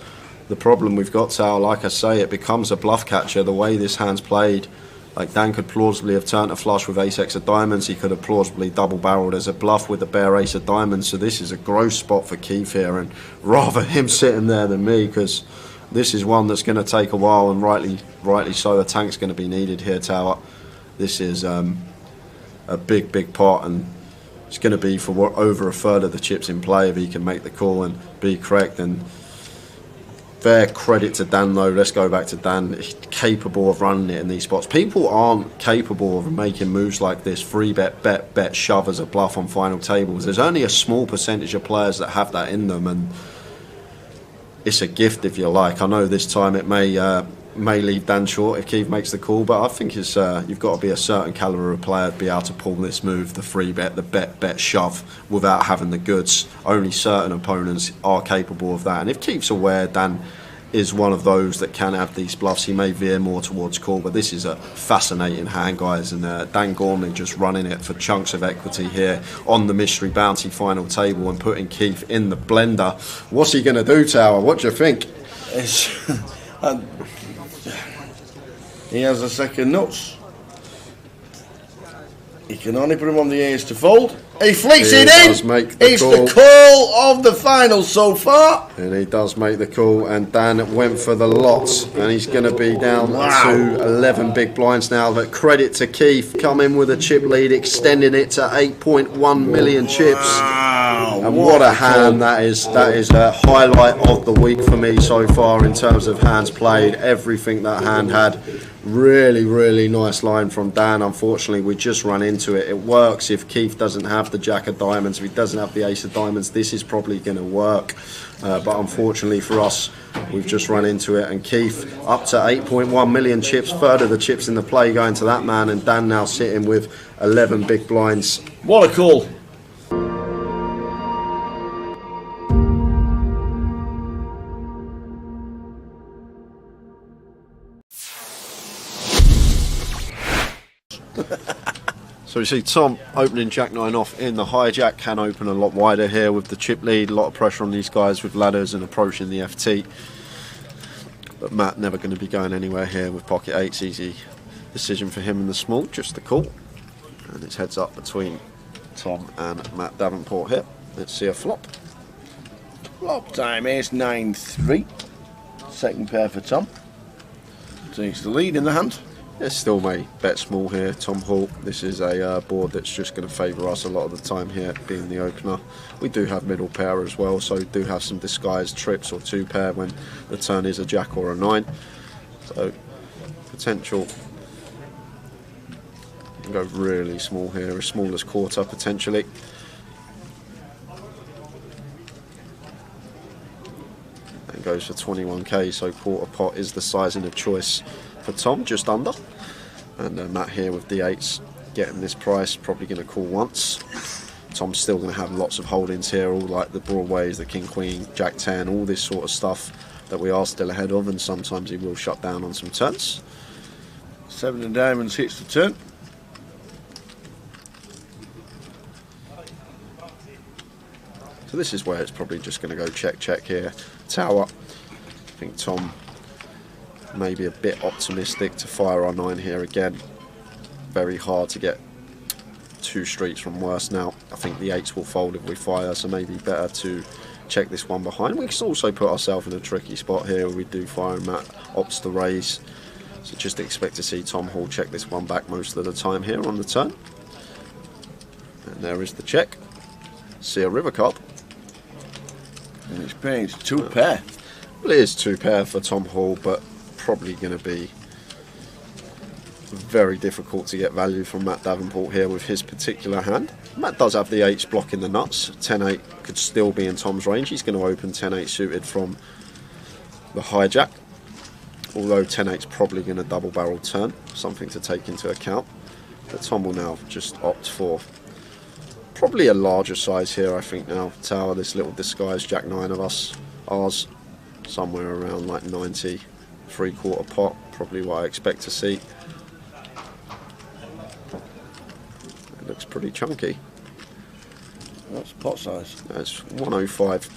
S3: the problem we've got, Tower, like I say, it becomes a bluff catcher the way this hand's played. Like Dan could plausibly have turned a flush with ace x of diamonds. He could have plausibly double barreled as a bluff with the bare ace of diamonds. So this is a gross spot for Keith here, and rather him sitting there than me, because this is one that's going to take a while, and rightly so. A tank's going to be needed here, Tower. This is a big pot, and it's going to be for over a third of the chips in play if he can make the call and be correct. And fair credit to Dan though. Let's go back to Dan. He's capable of running it in these spots. People aren't capable of making moves like this. Free bet, shove as a bluff on final tables. There's only a small percentage of players that have that in them, and it's a gift if you like. I know this time it may leave Dan short if Keith makes the call, but I think it's you've got to be a certain calibre of player to be able to pull this move, the free bet, the bet shove, without having the goods. Only certain opponents are capable of that, and if Keith's aware Dan is one of those that can have these bluffs, he may veer more towards call. But this is a fascinating hand, guys, and Dan Gormley just running it for chunks of equity here on the mystery bounty final table and putting Keith in the blender. What's he going to do, Tower? What do you think?
S1: He has a second nuts. He can only put him on the ace to fold. He flicks it in. It's the call of the final so far.
S3: And he does make the call, and Dan went for the lots, and he's going to be down to 11 big blinds now. But credit to Keith, coming with a chip lead, extending it to 8.1 million chips. And what a hand that is. That is a highlight of the week for me so far in terms of hands played. Everything that hand had. Really nice line from Dan. Unfortunately, we just run into it. It works if Keith doesn't have the jack of diamonds, if he doesn't have the ace of diamonds. This is probably going to work, but unfortunately for us, we've just run into it. And Keith up to 8.1 million chips, third of the chips in the play going to that man, and Dan now sitting with 11 big blinds.
S1: What a call.
S3: So we see Tom opening Jack 9 off in the hijack. Can open a lot wider here with the chip lead. A lot of pressure on these guys with ladders and approaching the FT. But Matt never going to be going anywhere here with pocket 8s. Easy decision for him in the small, just the call. And it's heads up between Tom and Matt Davenport here. Let's see a flop.
S1: Flop time, ace 9-3. Second pair for Tom. Takes the lead in the hand.
S3: Yeah, still may bet small here, Tom Hall. This is a board that's just going to favour us a lot of the time here, being the opener. We do have middle pair as well, so we do have some disguised trips or two pair when the turn is a jack or a 9. So potential. Can go really small here, as small as quarter potentially. And goes for 21k, so quarter pot is the sizing of choice for Tom, just under. And Matt here with D8s getting this price, probably going to call once. Tom's still going to have lots of holdings here, all like the broadways, the king queen, jack 10, all this sort of stuff. that we are still ahead of, and sometimes he will shut down on some turns.
S1: 7 of diamonds hits the turn.
S3: So this is where it's probably just going to go check, check here. Tower. I think Tom may be a bit optimistic to fire our 9 here again. Very hard to get 2 streets from worse now. I think the 8s will fold if we fire, so maybe better to check this one behind. We can also put ourselves in a tricky spot here. We do fire and Matt opts to raise. So just expect to see Tom Hall check this one back most of the time here on the turn. And there is the check. See a river card.
S1: And it's paying 2 pair.
S3: Well, it is 2 pair for Tom Hall, but probably going to be very difficult to get value from Matt Davenport here with his particular hand. Matt does have the 8s blocking the nuts. 10-8 could still be in Tom's range. He's going to open 10-8 suited from the hijack. Although 10-8's probably going to double barrel turn. Something to take into account. But Tom will now just opt for probably a larger size here, I think now. Tower, this little disguised Jack 9 of us. Ours, somewhere around like 90, 3/4 pot. Probably what I expect to see. It looks pretty chunky.
S1: That's pot size.
S3: That's 105.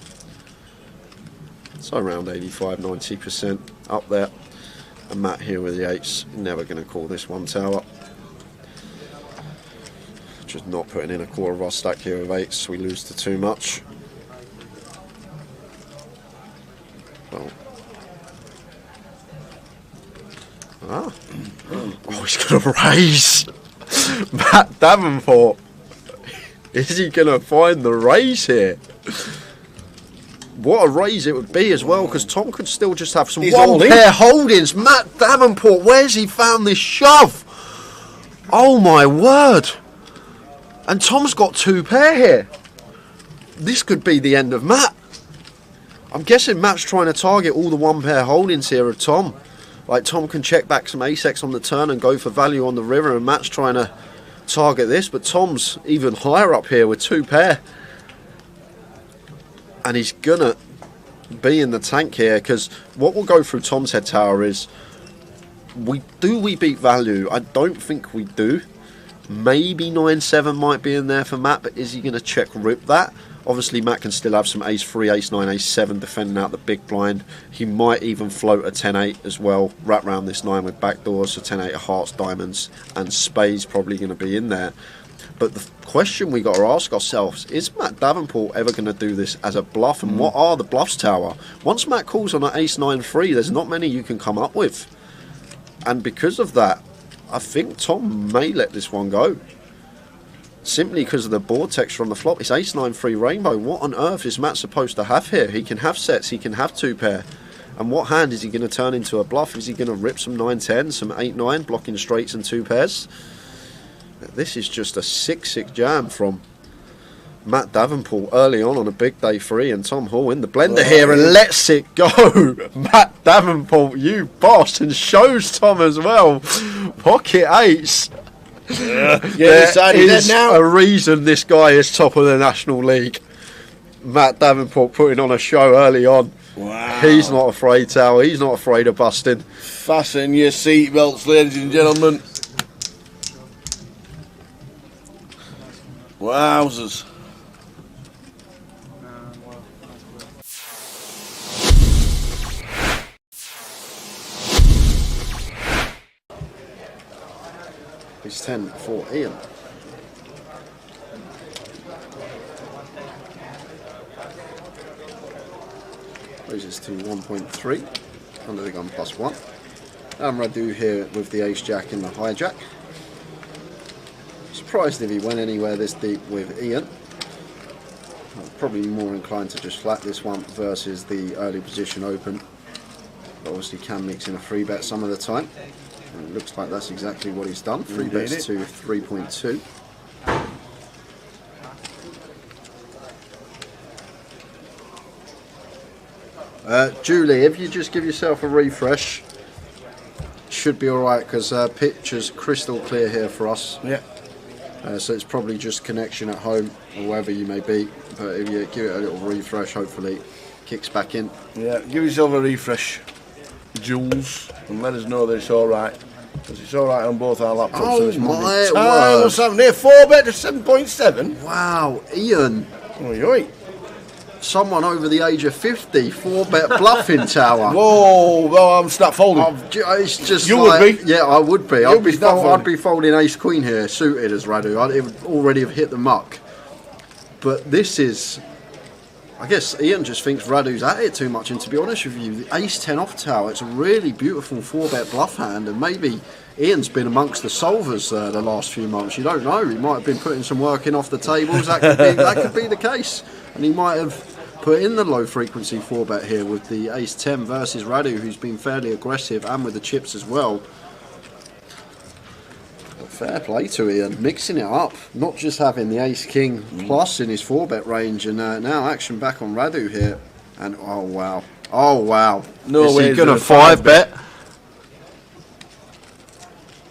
S3: So around 85-90% up there. And Matt here with the 8s. Never going to call this one tower. Just not putting in a quarter of our stack here with 8s. We lose to too much. Well. Ah. Oh, he's going to raise. Matt Davenport. Is he going to find the raise here? What a raise it would be as well, because Tom could still just have some one pair holdings. Matt Davenport, where's he found this shove? Oh my word. And Tom's got 2 pair here. This could be the end of Matt. I'm guessing Matt's trying to target all the 1 pair holdings here of Tom. Like Tom can check back some ace-x on the turn and go for value on the river, and Matt's trying to target this, but Tom's even higher up here with 2 pair. And he's gonna be in the tank here, because what will go through Tom's head tower is, we beat value? I don't think we do. Maybe 9-7 might be in there for Matt, but is he going to check rip that? Obviously Matt can still have some ace-3, ace-9, ace-7 defending out the big blind. He might even float a 10-8 as well, wrap around this 9 with backdoors, so 10-8 of hearts, diamonds and spades probably going to be in there. But the question we got to ask ourselves, is Matt Davenport ever going to do this as a bluff? And what are the bluffs, Tower? Once Matt calls on an ace-9-3, there's not many you can come up with. And because of that, I think Tom may let this one go. Simply because of the board texture on the flop. It's ace-9-3 rainbow. What on earth is Matt supposed to have here? He can have sets, he can have 2 pair. And what hand is he going to turn into a bluff? Is he going to rip some 9-10, some 8-9, blocking straights and 2 pairs? This is just a 6-6 jam from Matt Davenport early on a big day 3, and Tom Hall in the blender here and lets it go. Matt Davenport, you boss, and shows Tom as well. Pocket 8s. There is a reason this guy is top of the National League. Matt Davenport putting on a show early on.
S1: Wow.
S3: He's not afraid, Tower. He's not afraid of busting.
S1: Fasten your seatbelts, ladies and gentlemen. Wowzers.
S3: He's 10 for Ian. Raises to 1.3 under the gun +1. And Radu here with the ace jack in the hijack. Surprised if he went anywhere this deep with Ian. I'm probably more inclined to just flat this one versus the early position open. But obviously can mix in a 3-bet some of the time. And it looks like that's exactly what he's done. 3 bets to 3.2. Julie, if you just give yourself a refresh, should be alright, because picture's crystal clear here for us.
S1: Yeah.
S3: So it's probably just connection at home or wherever you may be. But if you give it a little refresh, hopefully kicks back in.
S1: Yeah, give yourself a refresh, Jules, and let us know that it's all right. Because it's all right on both our laptops.
S3: Oh,
S1: so it's
S3: my
S1: Monday.
S3: word.
S1: What's happening here? 4-bet to 7.7.
S3: Wow, Ian.
S1: Oi, oi.
S3: Someone over the age of 50, 4-bet bluffing tower.
S1: Whoa, well, I'm snap folding.
S3: It's just
S1: You
S3: like,
S1: would be.
S3: Yeah, I would be.
S1: You'd be snap folding.
S3: I'd be folding ace queen here, suited as Radu. It would already have hit the muck. But this is, I guess Ian just thinks Radu's at it too much. And to be honest with you, the ace 10 off tower, it's a really beautiful 4-bet bluff hand. And maybe Ian's been amongst the solvers the last few months. You don't know. He might have been putting some work in off the tables. That could be the case. And he might have put in the low frequency 4-bet here with the ace 10 versus Radu, who's been fairly aggressive, and with the chips as well. Fair play to Ian, mixing it up, not just having the ace king plus in his 4-bet range, and now action back on Radu here. And oh wow,
S1: No way
S3: is he gonna 5-bet?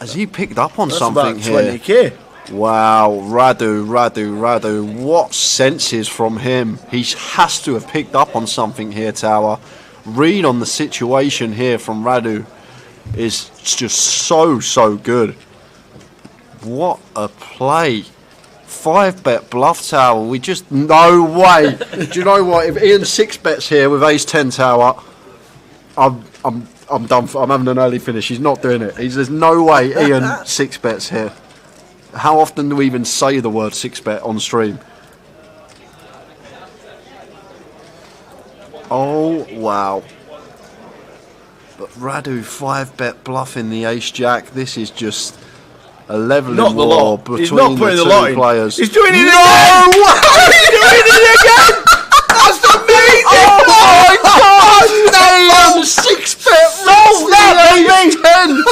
S3: Has he picked up on
S1: That's
S3: something
S1: about
S3: here?
S1: 20k.
S3: Wow, Radu. What senses from him? He has to have picked up on something here, Tower. Read on the situation here from Radu is just so good. What a play. 5-bet bluff Tower. We just, no way. Do you know what? If Ian 6-bets here with ace 10 Tower, I'm done. I'm having an early finish. He's not doing it. There's no way Ian 6-bets here. How often do we even say the word 6-bet on stream? Oh, wow. But Radu 5-bet bluffing the ace-jack. This is just a leveling war between
S1: He's not putting
S3: the
S1: the lot
S3: two
S1: in.
S3: players.
S1: He's doing it again! He's doing it again! That's amazing!
S3: Oh my God! Ian 6-bet
S1: Solve that, baby!
S3: 10!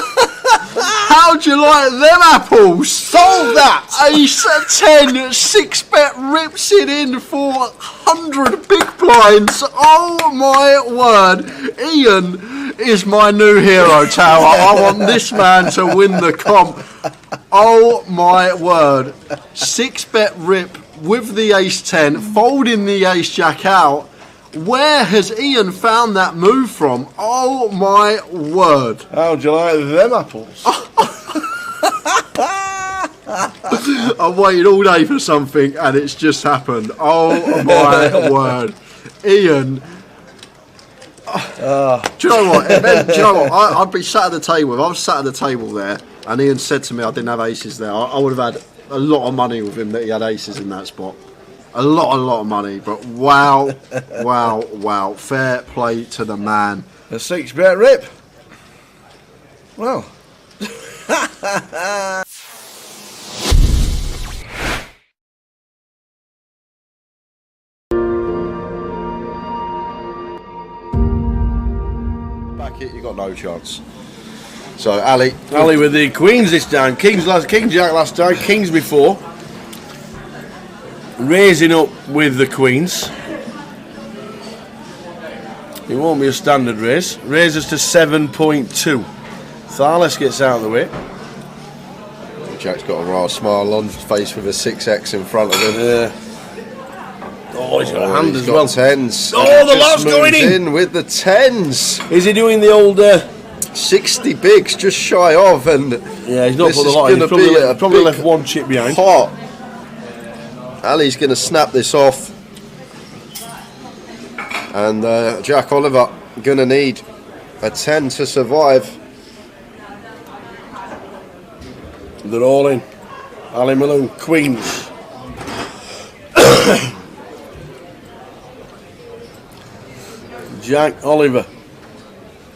S3: How'd you like them apples?
S1: Solve that!
S3: Ace 10, 6-bet rips it in for 100 big blinds. Oh my word. Ian is my new hero, Tower. I want this man to win the comp. Oh my word. 6-bet rip with the ace 10, folding the ace jack out. Where has Ian found that move from? Oh my word.
S1: How'd you like them apples?
S3: I've waited all day for something and it's just happened. Oh my word. Ian. Do you know what? I'd be sat at the table. If I was sat at the table there and Ian said to me I didn't have aces there, I would have had a lot of money with him that he had aces in that spot. A lot of money. But wow. Fair play to the man.
S1: A 6-bet rip. Well.
S3: Back it, you got no chance. So Ali
S1: with the queens this time. King jack last time. Kings before. Raising up with the queens. It won't be a standard raise. Raises to 7.2. Tharless gets out of the way.
S3: Jack's got a rather smile on his face with a 6x in front of him.
S1: Oh, he's got a hand
S3: He's
S1: as
S3: got
S1: well.
S3: Tens.
S1: Oh, the
S3: Just
S1: lot's going
S3: moves
S1: in
S3: with the tens.
S1: Is he doing the old
S3: 60 bigs, just shy of, and
S1: yeah, he's not
S3: this
S1: put the
S3: is
S1: lot in. He's
S3: gonna be
S1: probably
S3: a
S1: left
S3: big
S1: one chip behind.
S3: pot. Ali's going to snap this off, and Jack Oliver going to need a 10 to survive.
S1: They're all in. Ali Malone, queens. Jack Oliver,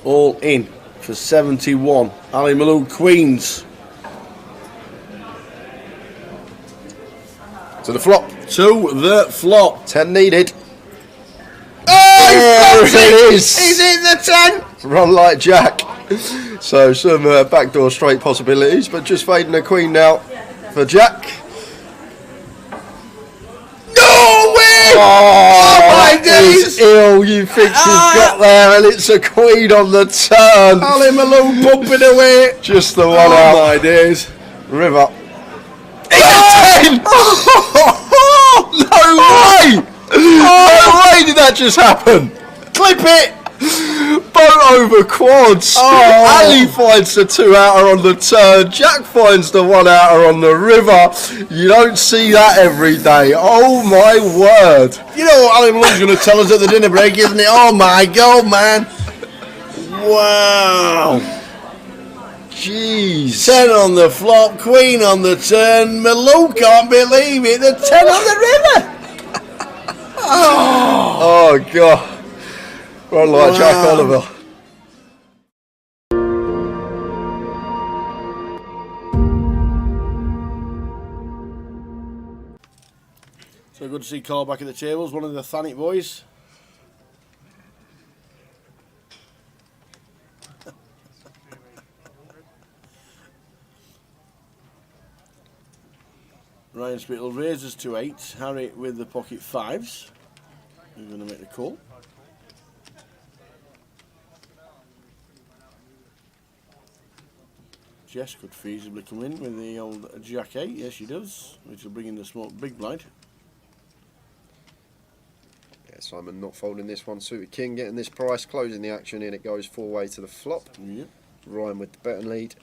S1: all in for 71. Ali Malone, queens.
S3: To the flop.
S1: To the flop.
S3: 10 needed.
S1: Oh,
S3: there it is.
S1: He's in the 10.
S3: Run like Jack. So some backdoor straight possibilities, but just fading a queen now for Jack.
S1: No way!
S3: Oh
S1: my days!
S3: It's ill. You think you've got there, and it's a queen on the turn.
S1: Ali Malone bumping away.
S3: Just the one
S1: Oh
S3: out.
S1: my days.
S3: River.
S1: Oh!
S3: No way! No way did that just happen?
S1: Clip it!
S3: Boat over quads.
S1: Oh.
S3: Ali finds the 2-outer on the turn. Jack finds the 1-outer on the river. You don't see that every day. Oh my word.
S1: You know what Ali Malone's going to tell us at the dinner break, isn't it? Oh my God, man. Wow.
S3: Jeez.
S1: 10 on the flop, queen on the turn. Malone can't believe it. The 10 on the river.
S3: Oh God. Run like Jack Oliver.
S1: So good to see Carl back at the tables, one of the Thanet boys. Ryan Spittle raises to 8. Harry with the pocket 5s. He's going to make the call. Jess could feasibly come in with the old Jack 8. Yes, she does. Which will bring in the small big blind.
S3: Yeah, Simon not folding this one. Suited King getting this price, closing the action in. It goes 4-way to the flop.
S1: Yep.
S3: Ryan with the betting lead.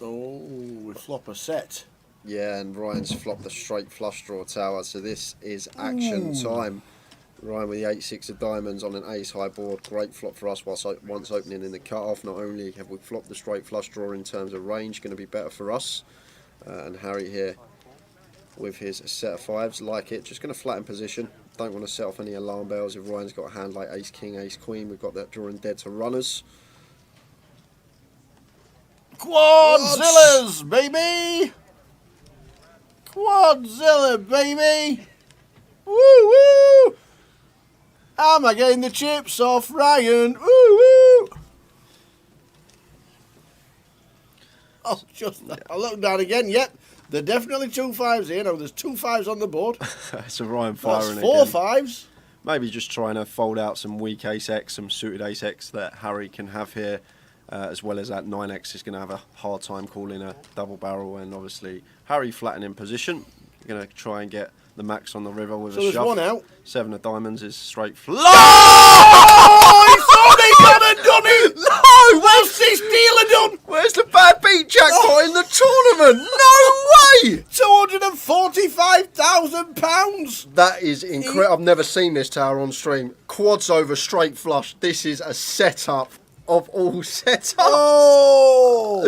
S1: Oh, we flop a set.
S3: Yeah, and Ryan's flopped the straight flush draw tower, so this is action time. Ryan with the 8-6 of diamonds on an ace high board. Great flop for us once opening in the cut-off. Not only have we flopped the straight flush draw in terms of range, going to be better for us. And Harry here with his set of 5s, like it. Just going to flatten position. Don't want to set off any alarm bells. If Ryan's got a hand like ace king, ace queen, we've got that drawing dead to runners.
S1: Quadzillas, baby! Quadzilla, baby! Woo woo! Am I getting the chips off Ryan? Woo woo! Oh, I look down again. Yep, there are definitely 2 5s here. Now there's 2 5s on the board.
S3: So Ryan firing
S1: That's 4
S3: again.
S1: 5s.
S3: Maybe just trying to fold out some weak ace-x, some suited ace-x that Harry can have here. As well as that 9x is going to have a hard time calling a double barrel, and obviously Harry flattening in position. Going to try and get the max on the river with a
S1: So there's
S3: shove.
S1: 1 out.
S3: 7 of diamonds is straight flush.
S1: Oh, he thought he could have done it! No! What's this dealer done?
S3: Where's the bad beat jackpot in the tournament? No way!
S1: £245,000!
S3: That is incredible. I've never seen this tower on stream. Quads over straight flush. This is a setup of all setups.
S1: Oh!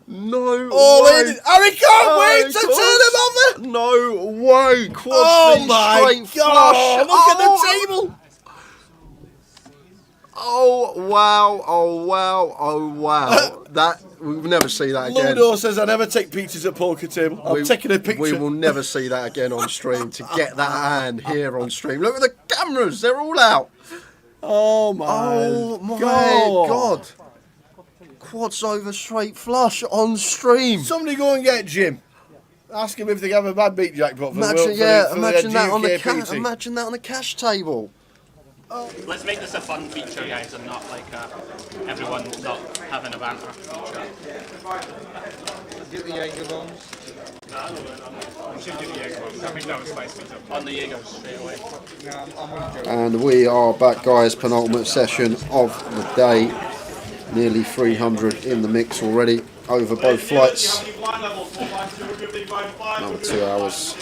S3: No
S1: Oh,
S3: way.
S1: Harry can't wait to turn him over!
S3: No way. Quads
S1: Oh
S3: V
S1: my
S3: straight
S1: God!
S3: flush.
S1: Look at the table!
S3: Oh wow, oh wow, oh wow. That we'll never see that again.
S1: Ludo says I never take pictures at poker table. I'm taking a picture.
S3: We will never see that again on stream. To get that hand here on stream. Look at the cameras, they're all out.
S1: Oh my God.
S3: Quads over straight flush on stream.
S1: Somebody go and get Jim. Ask him if they have a bad beat jackpot for
S3: Imagine,
S1: the
S3: imagine that on the
S1: GUKPT.
S3: imagine that on the cash table.
S8: Let's make this a fun feature, guys, and not like everyone not having a banter feature.
S6: Get the Jaeger bombs.
S2: We should do the egg ones. I think that would spice things up.
S8: On the Jaegers straight away.
S6: Yeah, I'm gonna go.
S3: And we are back, guys. Penultimate session of the day. Nearly 300 in the mix already. Over both flights. Another 2 hours.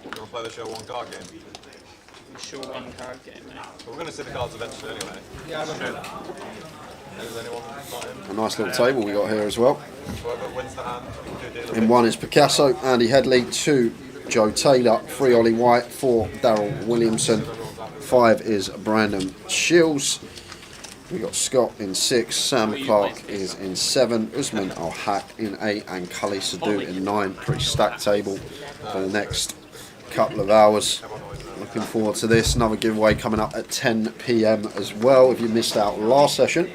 S9: We're going to play the show 1 card game.
S8: Show 1 card game.
S9: We're going to see the cards eventually anyway.
S6: Yeah, I don't know.
S9: Is anyone not in?
S3: A nice little table we got here as well.
S9: Whoever wins the hand, we can do a deal.
S3: In 1 is Picasso, Andy Headley. 2, Joe Taylor. 3, Ollie White. 4, Darryl Williamson. 5 is Brandon Shields. We got Scott in 6, Sam Clark is in 7, Usman Al-Haq in 8, and Kali Sadu in 9. Pretty stacked table for the next couple of hours. Looking forward to this. Another giveaway coming up at 10 PM as well if you missed out last session.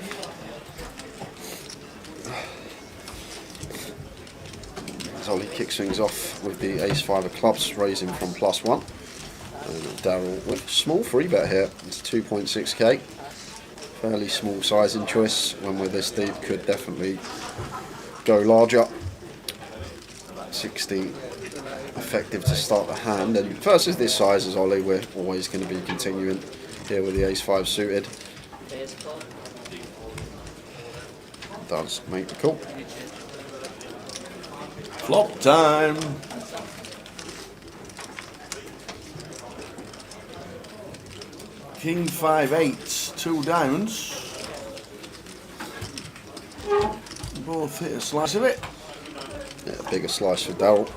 S3: As Ollie kicks things off with the ace-5 of clubs, raising from +1. And Daryl with a small free bet here. It's 2.6k. Fairly small sizing choice. When we're this deep, could definitely go larger. 60 effective to start the hand. And versus this size as Ollie, we're always going to be continuing here with the ace-5 suited. Does make the call.
S1: Flop time. King 5-8, 2 diamonds. Both hit a slice of it.
S3: Yeah, a bigger slice for Daryl.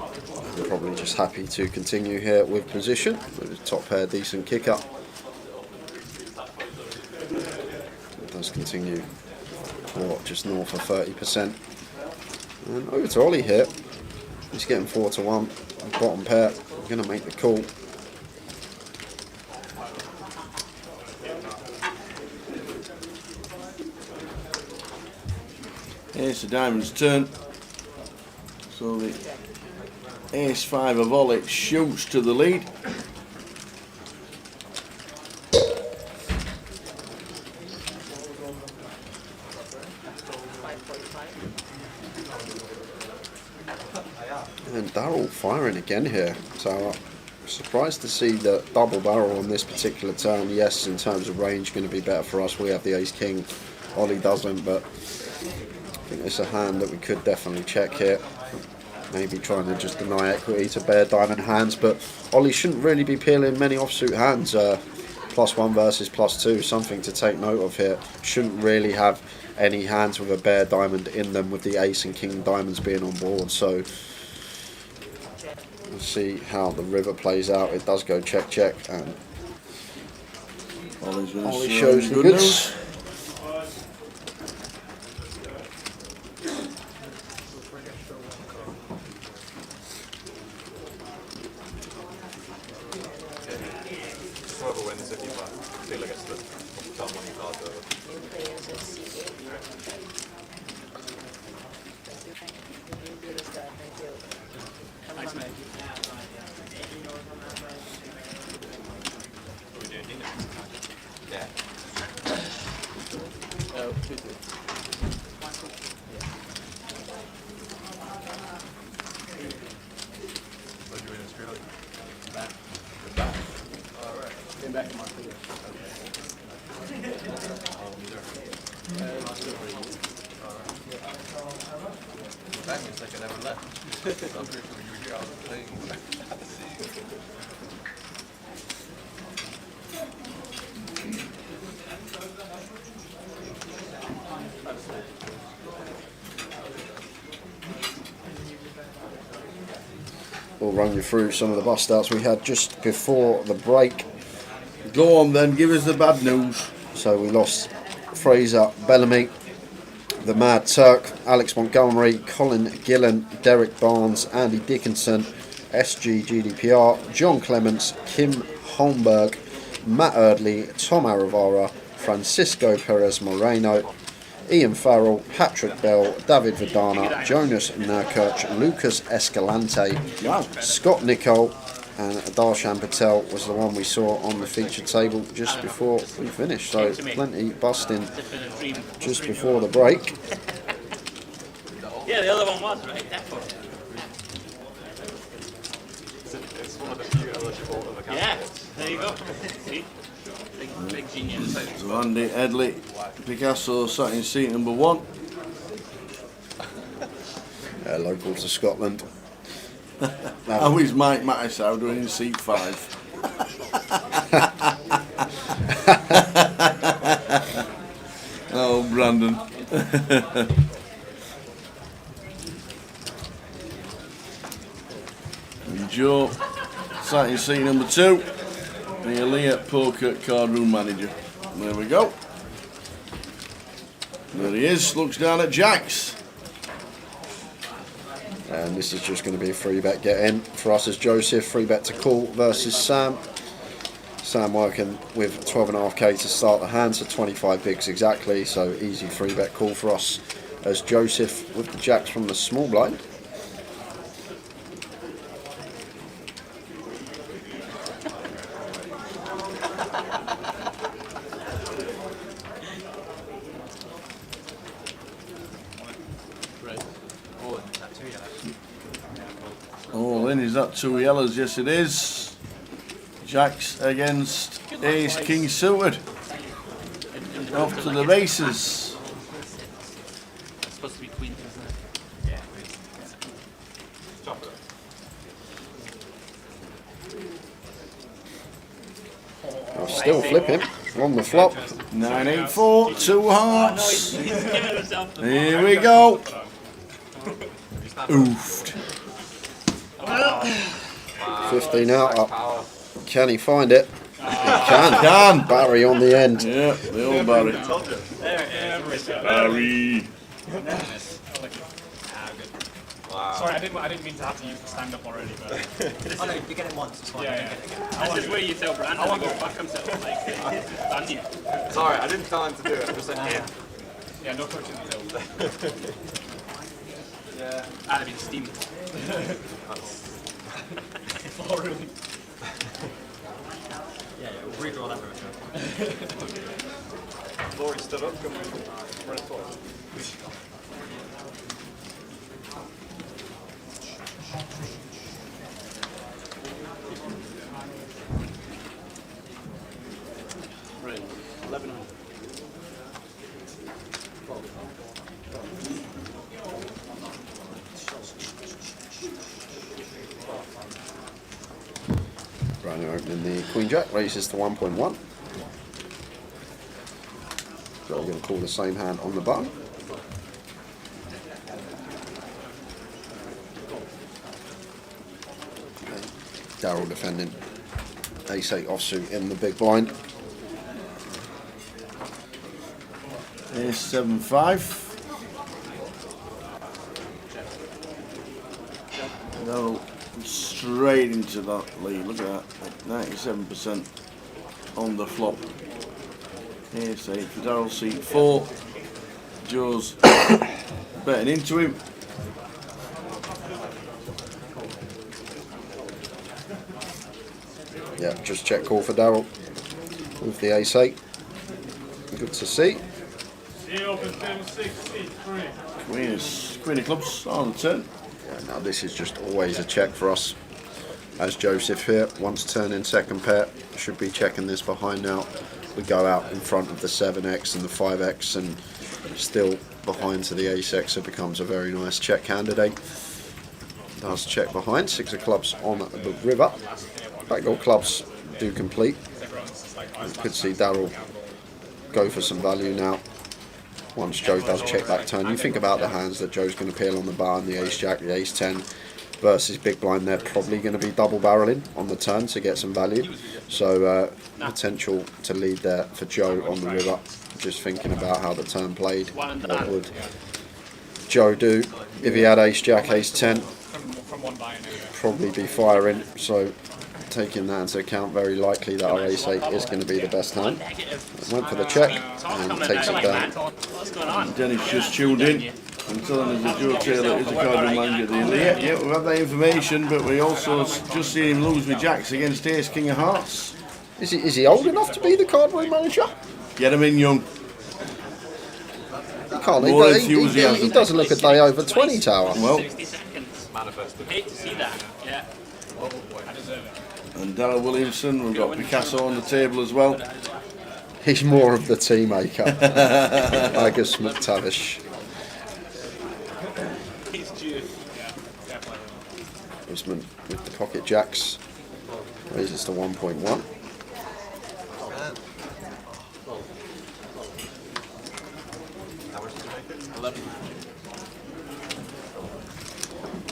S3: Probably just happy to continue here with position. With his top pair, decent kick up. It does continue for just north of 30%. And over to Ollie here. He's getting 4 to 1. Bottom pair, going to make the call.
S1: Ace of diamonds turn. So the ace-5 of Ollie shoots to the lead.
S3: And Daryl firing again here. So surprised to see the double barrel on this particular turn. Yes, in terms of range, going to be better for us. We have the ace-king. Ollie doesn't, but I think it's a hand that we could definitely check here. Maybe trying to just deny equity to bare diamond hands, but Ollie shouldn't really be peeling many offsuit hands. +1 versus +2, something to take note of here. Shouldn't really have any hands with a bare diamond in them, with the ace and king diamonds being on board. So we'll see how the river plays out. It does go check check, and Ollie shows the goods.
S9: Whoever wins if you dealer gets the top money card over.
S8: Thanks, mate.
S9: Are we doing dinner? Yeah.
S8: Oh, 2-2.
S9: What are you in Australia?
S8: Back.
S9: You're back.
S8: Came back in March. Last 2 or 3 years.
S9: Back, it's like I never left. I'm pretty sure you were here, I was playing.
S3: We'll run you through some of the bust outs we had just before the break.
S1: Go on then, give us the bad news.
S3: So we lost Fraser Bellamy, the Mad Turk, Alex Montgomery, Colin Gillen, Derek Barnes, Andy Dickinson, SG GDPR, John Clements, Kim Holmberg, Matt Erdley, Tom Aravara, Francisco Perez Moreno, Ian Farrell, Patrick Bell, David Vidana, Jonas Nurkirch, Lucas Escalante, Scott Nicole, and Darshan Patel was the one we saw on the featured table just before we finished. So plenty busting just before the break.
S8: Yeah, the other one was, right? Definitely.
S9: It's one of the few eligible of a
S8: Yeah, there you go. See? Big genius.
S1: So Andy Edley, Picasso sat in seat number 1.
S3: Local to Scotland.
S1: How is Mike Mattisau doing in seat 5? Oh, Brandon. And Joe sat in seat number 2. The Elliot Poker Card Room Manager. There we go. There he is, looks down at Jack's.
S3: And this is just going to be a free bet get in for us as Joseph. Free bet to call versus Sam. Sam working with 12.5k to start the hand, so 25 bigs exactly. So easy free bet call for us as Joseph with the jacks from the small blind.
S1: Is that 2 yellows? Yes, it is. Jacks against ace king suited. Off to the races.
S8: It's supposed to be queen, isn't it?
S3: I'll still flip him on the flop.
S1: 984, 2 hearts.
S8: He's giving himself the
S1: Here we go. Oofed.
S3: 15 out up. Can he find it? He can. Barry on the end.
S1: Yeah, the old Barry. Barry.
S2: Sorry, I didn't mean to have to use the stand up already, but
S6: Oh no, you get it once, it's fine.
S2: yeah.
S8: This is where you tell Brandon to go back himself. Like, done you.
S6: Sorry, I didn't tell him to do it. I'm just saying.
S2: Yeah, no touching the hill.
S6: Yeah.
S8: That'd have been steam.
S2: Oh, really?
S6: Yeah, we'll redraw that version. Laurie stood up, can we run it forward?
S8: Right. 1100.
S3: Brandon opening the Queen Jack, raises to 1.1. So we're going to call the same hand on the button. Darryl defending ace-8 offsuit in the big blind.
S1: Ace 7-5. No, straight into that lead. Look at that, 97% on the flop. Ace 8 for Darryl, seat 4. Joe's betting into him.
S3: Yeah, just check call for Darryl with the ace-8. Good to see.
S1: Queen of clubs on the turn.
S3: Yeah, now this is just always a check for us. As Joseph here, once turn in second pair, should be checking this behind now. We go out in front of the 7x and the 5x and still behind to the ace-x, so it becomes a very nice check candidate. Does check behind, 6 of clubs on the river. Backdoor clubs do complete. You could see Darryl go for some value now. Once Joe does check that turn, you think about the hands that Joe's going to peel on the bar, the ace-jack, the ace-10 versus big blind. They're probably going to be double barreling on the turn to get some value. So potential to lead there for Joe on the river. Just thinking about how the turn played. What would Joe do if he had ace-jack, ace-10? Probably be firing. So taking that into account, very likely that our ace-8 is going to be the best hand. Went for the check and takes it down.
S8: What's going on?
S1: Dennis just tuned in and telling us that Joe Taylor is a cardinal manager at the end. Yeah, we have that information, but we also just seen him lose with jacks against ace king of hearts.
S3: Is he old enough to be the card room manager?
S1: Get him in young.
S3: He can't.
S1: More
S3: He
S1: enthusiasm.
S3: doesn't look a day over 20, Tower.
S1: Well,
S8: 60 seconds. Hate to see that. Yeah.
S2: I deserve it.
S1: and Darryl Williamson, we've got Picasso on the table as well.
S3: He's more of the tea maker. Agus McTavish.
S8: He's due.
S3: Usman with the pocket jacks. Raises to 1.1.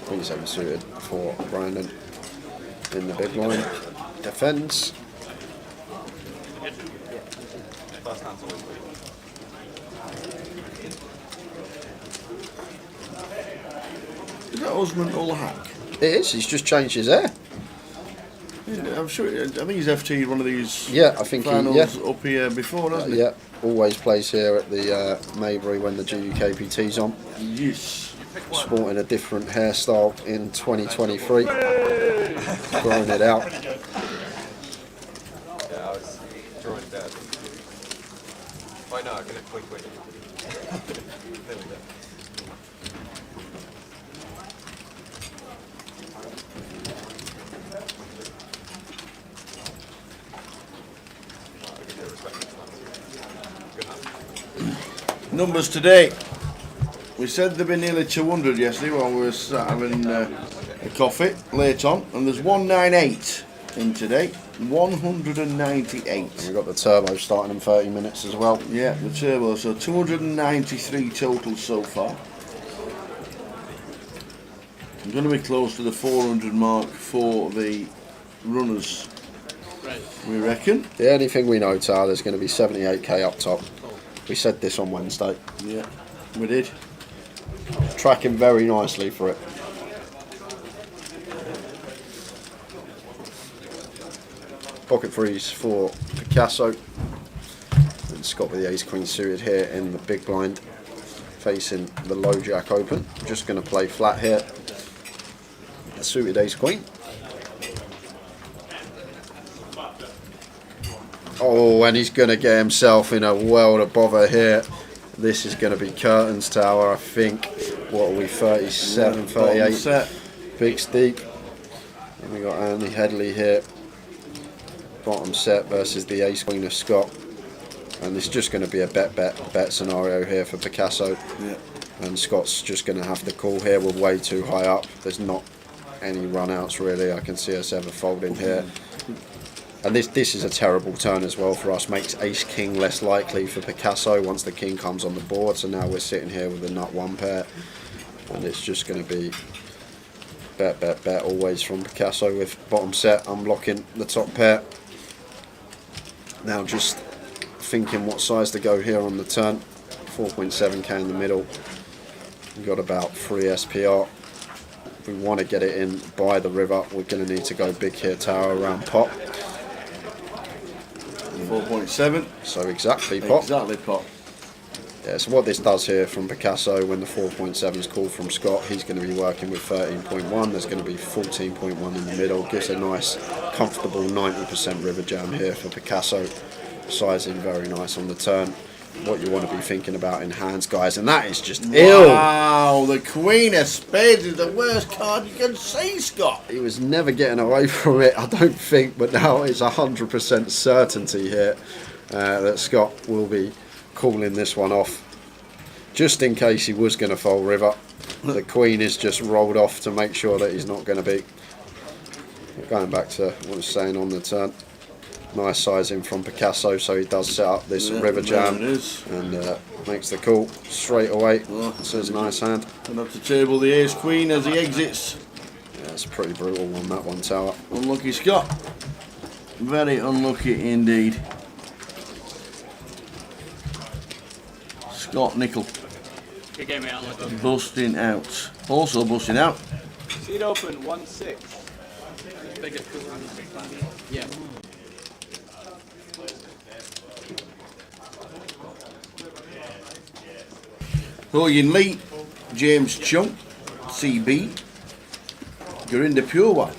S3: Queen 7 suited for Brandon in the big line. Defends.
S1: Is that Usman or Hack?
S3: It is. He's just changed his hair.
S1: I'm sure. I think he's FT'd one of these
S3: Yeah, I think
S1: finals up here before, hasn't he?
S3: Yeah, always plays here at the Maybury when the GUKPT's on.
S1: Yes.
S3: Sporting a different hairstyle in 2023. Throwing it out.
S6: Yeah, I was drawing dead. Why not? Get it quick. There we go.
S1: Numbers today. We said there'd be nearly 200 yesterday while we were sat having a coffee late on, and there's 198 in today. 198.
S3: And we've got the turbo starting in 30 minutes as well.
S1: Yeah, the turbo. So 293 total so far. I'm going to be close to the 400 mark for the runners.
S8: Right.
S1: We reckon.
S3: The only thing we know, Tar, there's going to be 78k up top. We said this on Wednesday.
S1: Yeah, we did.
S3: Tracking very nicely for it. Pocket freeze for Picasso. And Scott with the ace queen suited here in the big blind, facing the low jack open. Just going to play flat here. The suited ace queen. Oh, and he's going to get himself in a world of bother here. This is going to be curtains tower, I think. What are we, 37, 38?
S1: Set.
S3: Big steep. And we got Andy Headley here. Bottom set versus the ace queen of Scott. And it's just going to be a bet scenario here for Picasso.
S1: Yeah.
S3: And Scott's just going to have to call here. We're way too high up. There's not any run outs really. I can see us ever folding here. And this is a terrible turn as well for us. Makes ace king less likely for Picasso once the king comes on the board. So now we're sitting here with a nut one pair, and it's just going to be bet always from Picasso with bottom set unblocking the top pair. Now just thinking what size to go here on the turn. 4.7k in the middle. We've got about 3 SPR. If we want to get it in by the river, we're going to need to go big here tower around pot.
S1: 4.7.
S3: So exactly pot.
S1: Exactly pot.
S3: Yeah, so what this does here from Picasso, when the 4.7 is called from Scott, he's going to be working with 13.1. There's going to be 14.1 in the middle. Gives a nice, comfortable 90% river jam here for Picasso. Sizing very nice on the turn. What you want to be thinking about in hands, guys, and that is just ill.
S1: Wow, the Queen of Spades is the worst card you can see, Scott.
S3: He was never getting away from it, I don't think, but now it's 100% certainty here that Scott will be calling this one off. Just in case he was going to fold river, the Queen is just rolled off to make sure that he's not going to be. Going back to what I was saying on the turn. Nice sizing from Picasso, so he does set up this river jam and makes the call straight away. Says nice hand.
S1: And up to table the ace queen as he exits.
S3: Yeah, it's pretty brutal on that one tower.
S1: Unlucky Scott. Very unlucky indeed. Scott Nickel.
S8: Good game, mate. Unlucky.
S1: Busting out. Also busting out.
S2: Seat open 1-6.
S8: Yeah.
S1: Hogan Lee, James Chung, CB, Gorinda Pure One,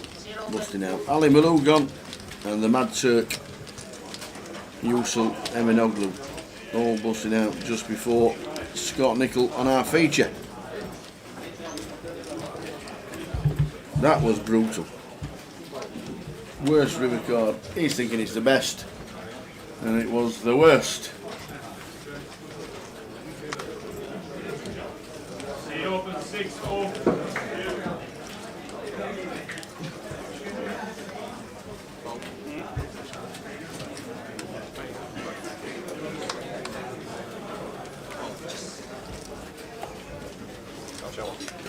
S1: busting out. Ali Malugon and the Mad Turk, Yusul Eminoglu, all busting out just before Scott Nickel on our feature. That was brutal. Worst river card. He's thinking it's the best, and it was the worst.
S2: Seat open 6-4.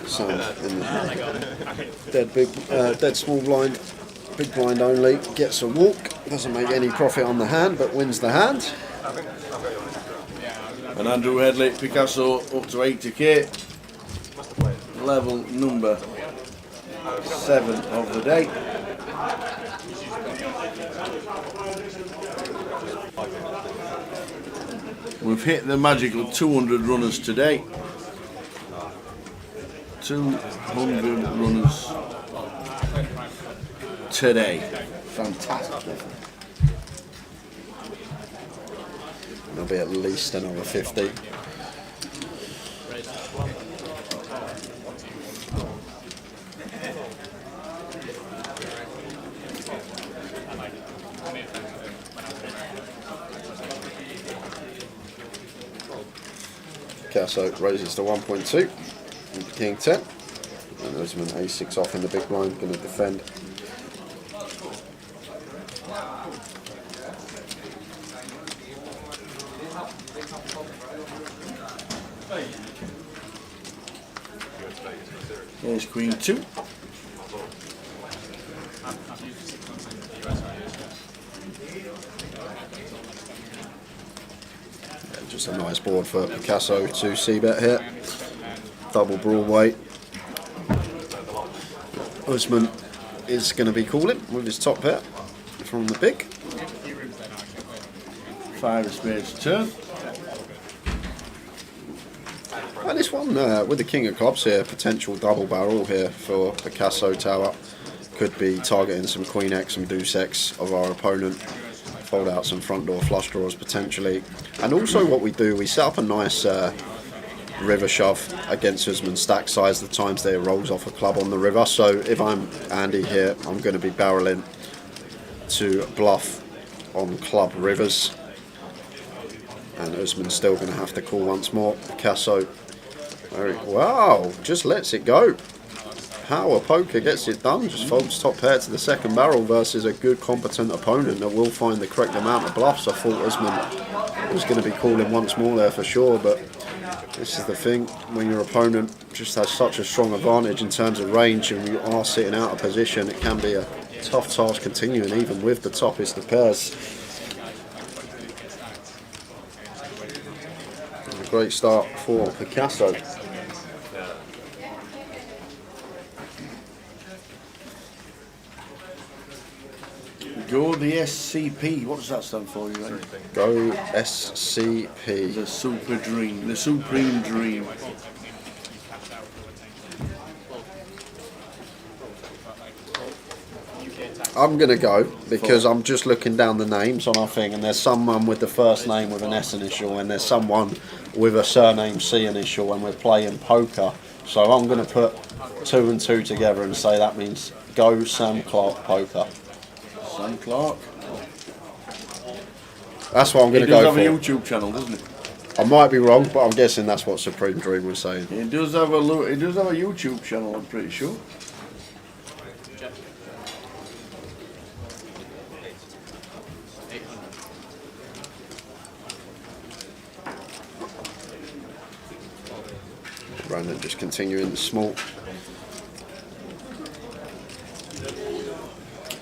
S3: So in the dead small blind, big blind only, gets a walk, doesn't make any profit on the hand, but wins the hand.
S1: And Andrew Headley, Picasso up to 80k. Level number 7 of the day. We've hit the magical 200 runners today. 200 runners today. Fantastic.
S3: There'll be at least another 50. Picasso raises to 1.2. King 10. And Usman A6 off in the big blind, going to defend.
S1: There's Queen 2.
S3: Just a nice board for Picasso to c-bet here. Double Broadway. Usman is going to be calling with his top pair from the big.
S1: 5 of spades turn.
S3: And this one with the king of clubs here, potential double barrel here for Picasso tower. Could be targeting some queen x, some deuce x of our opponent. Fold out some front door flush draws potentially. And also what we do, we set up a nice river shove against Usman's stack size the times there rolls off a club on the river. So if I'm Andy here, I'm going to be barreling to bluff on club rivers. And Usman's still going to have to call once more. Picasso, wow, just lets it go. Power poker gets it done, just folds top pair to the second barrel versus a good competent opponent that will find the correct amount of bluffs. I thought Usman was going to be calling once more there for sure, but this is the thing, when your opponent just has such a strong advantage in terms of range and you are sitting out of position, it can be a tough task continuing even with the toppest of pairs. A great start for Picasso.
S1: Go the SCP. What does that stand for? You reckon?
S3: Go SCP.
S1: The super dream. The supreme dream.
S3: I'm going to go because I'm just looking down the names on our thing and there's someone with the first name with an S initial and there's someone with a surname C initial when we're playing poker. So I'm going to put 2 and 2 together and say that means go Sam Clark Poker.
S1: Sam Clark.
S3: That's what I'm going to
S1: He
S3: go
S1: does
S3: for.
S1: have a YouTube channel, doesn't he?
S3: I might be wrong, but I'm guessing that's what Supreme Dream was saying.
S1: He does have a YouTube channel, I'm pretty sure.
S3: Brandon just continuing the small.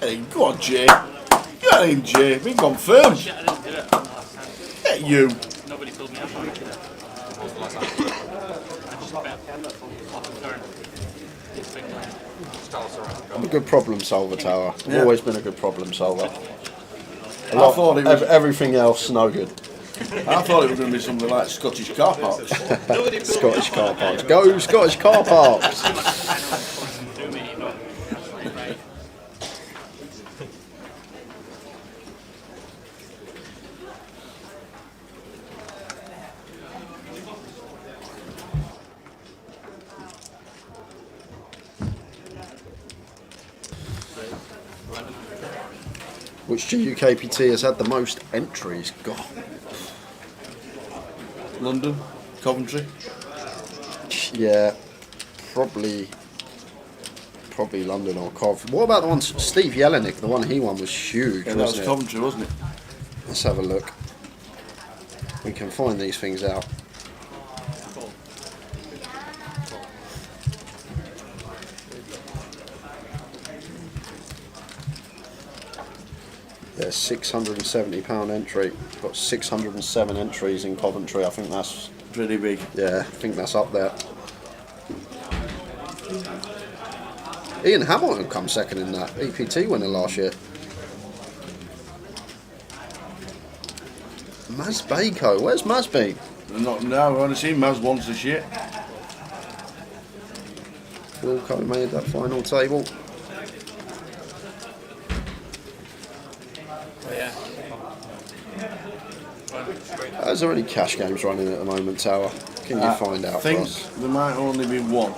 S1: Hey, go on, Jay. Get in, Jay. Been confirmed.
S8: Shit, I didn't do it last time.
S1: Get you.
S8: Nobody told me I should do it. I just bet off the turn. It's big line.
S3: I'm a good problem solver, Tower. I've always been a good problem solver.
S1: I thought it was
S3: everything else no good.
S1: I thought it was going to be something like Scottish car parks.
S3: Scottish car parks. Go Scottish car parks. Which GUKPT has had the most entries? God.
S1: London, Coventry.
S3: Yeah, probably London or Cov. What about the one Steve Jelinek? The one he won was huge.
S1: Yeah, that was Coventry, wasn't it?
S3: Let's have a look. We can find these things out. There's £670 entry. Got 607 entries in Coventry. I think that's
S1: pretty big.
S3: Yeah, I think that's up there. Ian Hamilton come second in that EPT winner last year. Maz Bako, where's Maz been?
S1: No, I've only seen Maz once this year.
S3: Wilco made that final table. Is there any cash games running at the moment, Tower? Can you find out for us?
S1: I think there might only be one.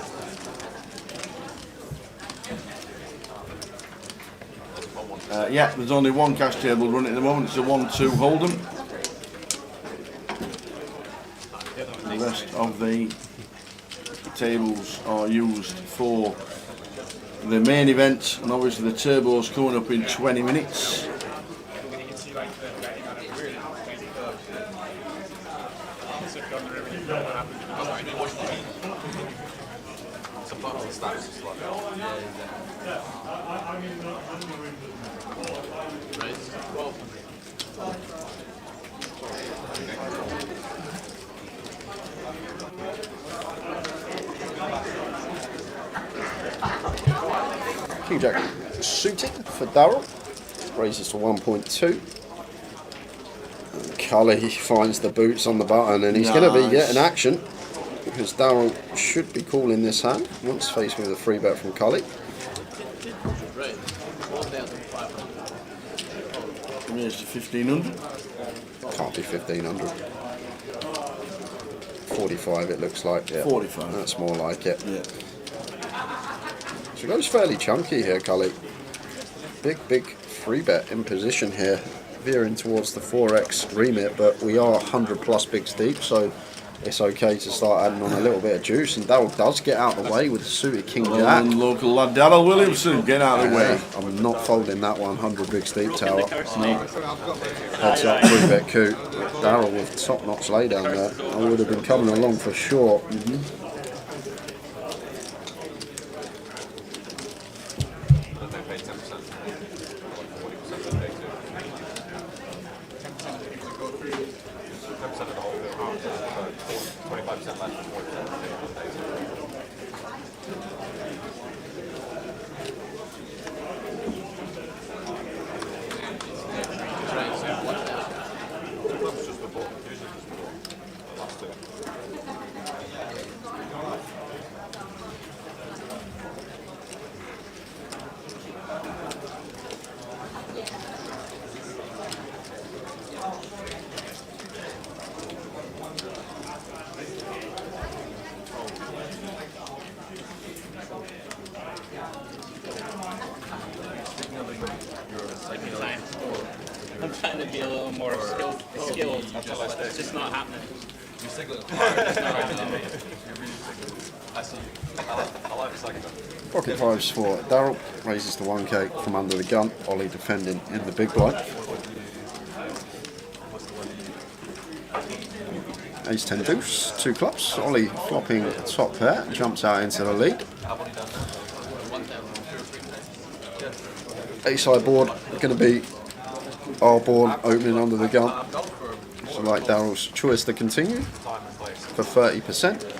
S1: Yeah, there's only one cash table running at the moment. It's a 1-2 Hold'em. rest of the tables are used for the main event, and obviously the turbo's coming up in 20 minutes.
S3: King Jack suited for Darrell, raises to 1.2. Cully finds the boots on the button, and he's going to be getting action because Darrell should be calling this hand once faced with a free bet from Cully.
S1: Raise to 1500.
S3: Can't be 1500. 45 it looks like. Yeah.
S1: 45.
S3: That's more like it.
S1: Yeah.
S3: So it goes fairly chunky here, Cully. Big free bet in position here, veering towards the 4x remit, but we are 100 plus bigs deep, so it's okay to start adding on a little bit of juice. And Darrell does get out of the way with the suited King Jack.
S1: Local lad Darrell Williamson, get out of the way.
S3: I'm not folding that 100 bigs deep tower. No. Heads up, free bet coup. Darrell with top notch laydown there. I would have been coming along for sure.
S10: I'm trying to be a little more skilled. It's just not happening.
S3: Pocket fives for Darrell, raises to 1k from under the gun. Ollie defending in the big blind. Ace 10 deuce, 2 clubs. Ollie flopping top pair, jumps out into the lead. Ace high board, going to be our board opening under the gun. So like Darrell's choice to continue for 30%.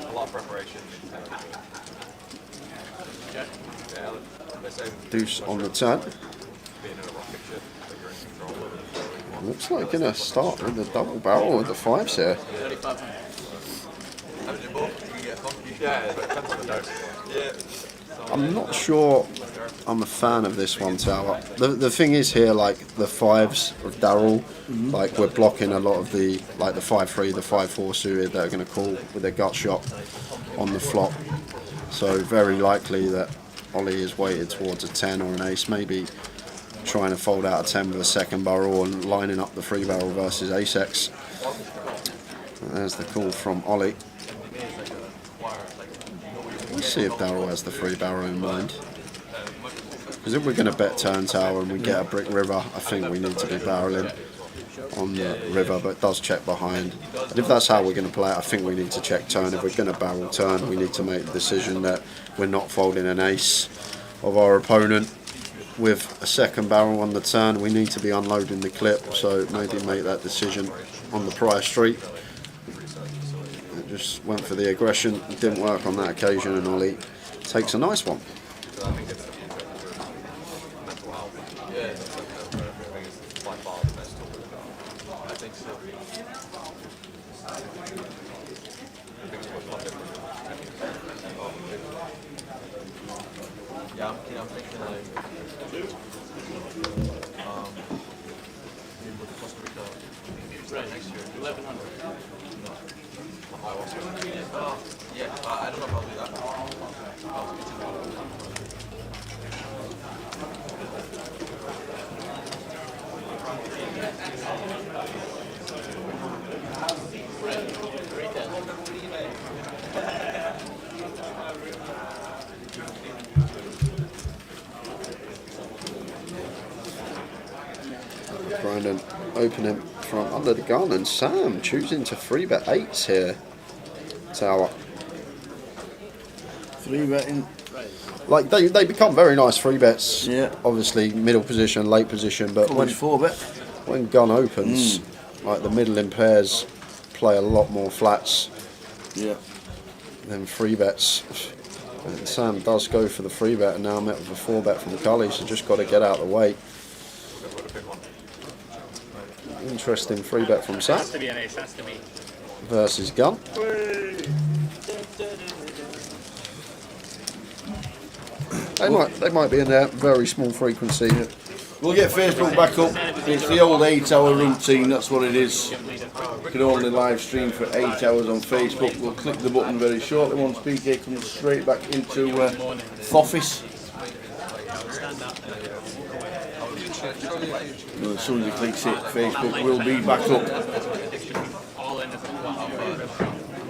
S3: Deuce on the turn. Looks like going to start with the double barrel with the fives here. I'm not sure I'm a fan of this one, Tower. The thing is here, like the fives of Darrell, like we're blocking a lot of the, like the 5-3, the 5-4 suited that are going to call with their gut shot on the flop. So very likely that Ollie is weighted towards a 10 or an ace, maybe trying to fold out a 10 with a second barrel and lining up the 3 barrel versus ace-x. There's the call from Ollie. Let's see if Darrell has the 3 barrel in mind. Because if we're going to bet turn tower and we get a brick river, I think we need to be barreling on the river, but it does check behind. And if that's how we're going to play it, I think we need to check turn. If we're going to barrel turn, we need to make the decision that we're not folding an ace of our opponent with a second barrel on the turn. We need to be unloading the clip, so maybe make that decision on the prior street. It just went for the aggression, it didn't work on that occasion, and Ollie takes a nice one. Brandon opening from under the gun, and Sam choosing to 3-bet 8s here. Tower.
S1: 3-betting.
S3: Like they become very nice 3-bets.
S1: Yeah.
S3: Obviously middle position, late position, but when
S1: 4-bet.
S3: when gun opens, like the middling pairs play a lot more flats.
S1: Yeah.
S3: Than 3-bets. And Sam does go for the 3-bet, and now met with a 4-bet from Cully, so just got to get out of the way. Interesting 3-bet from Sam.
S8: Has to be an ace, has to be.
S3: Versus gun. They might be in there, very small frequency.
S1: We'll get Facebook back up. It's the old 8-hour routine, that's what it is. You can only live stream for 8 hours on Facebook. We'll click the button very shortly once PK comes straight back into the office. And as soon as he clicks it, Facebook will be back up.
S8: All in as a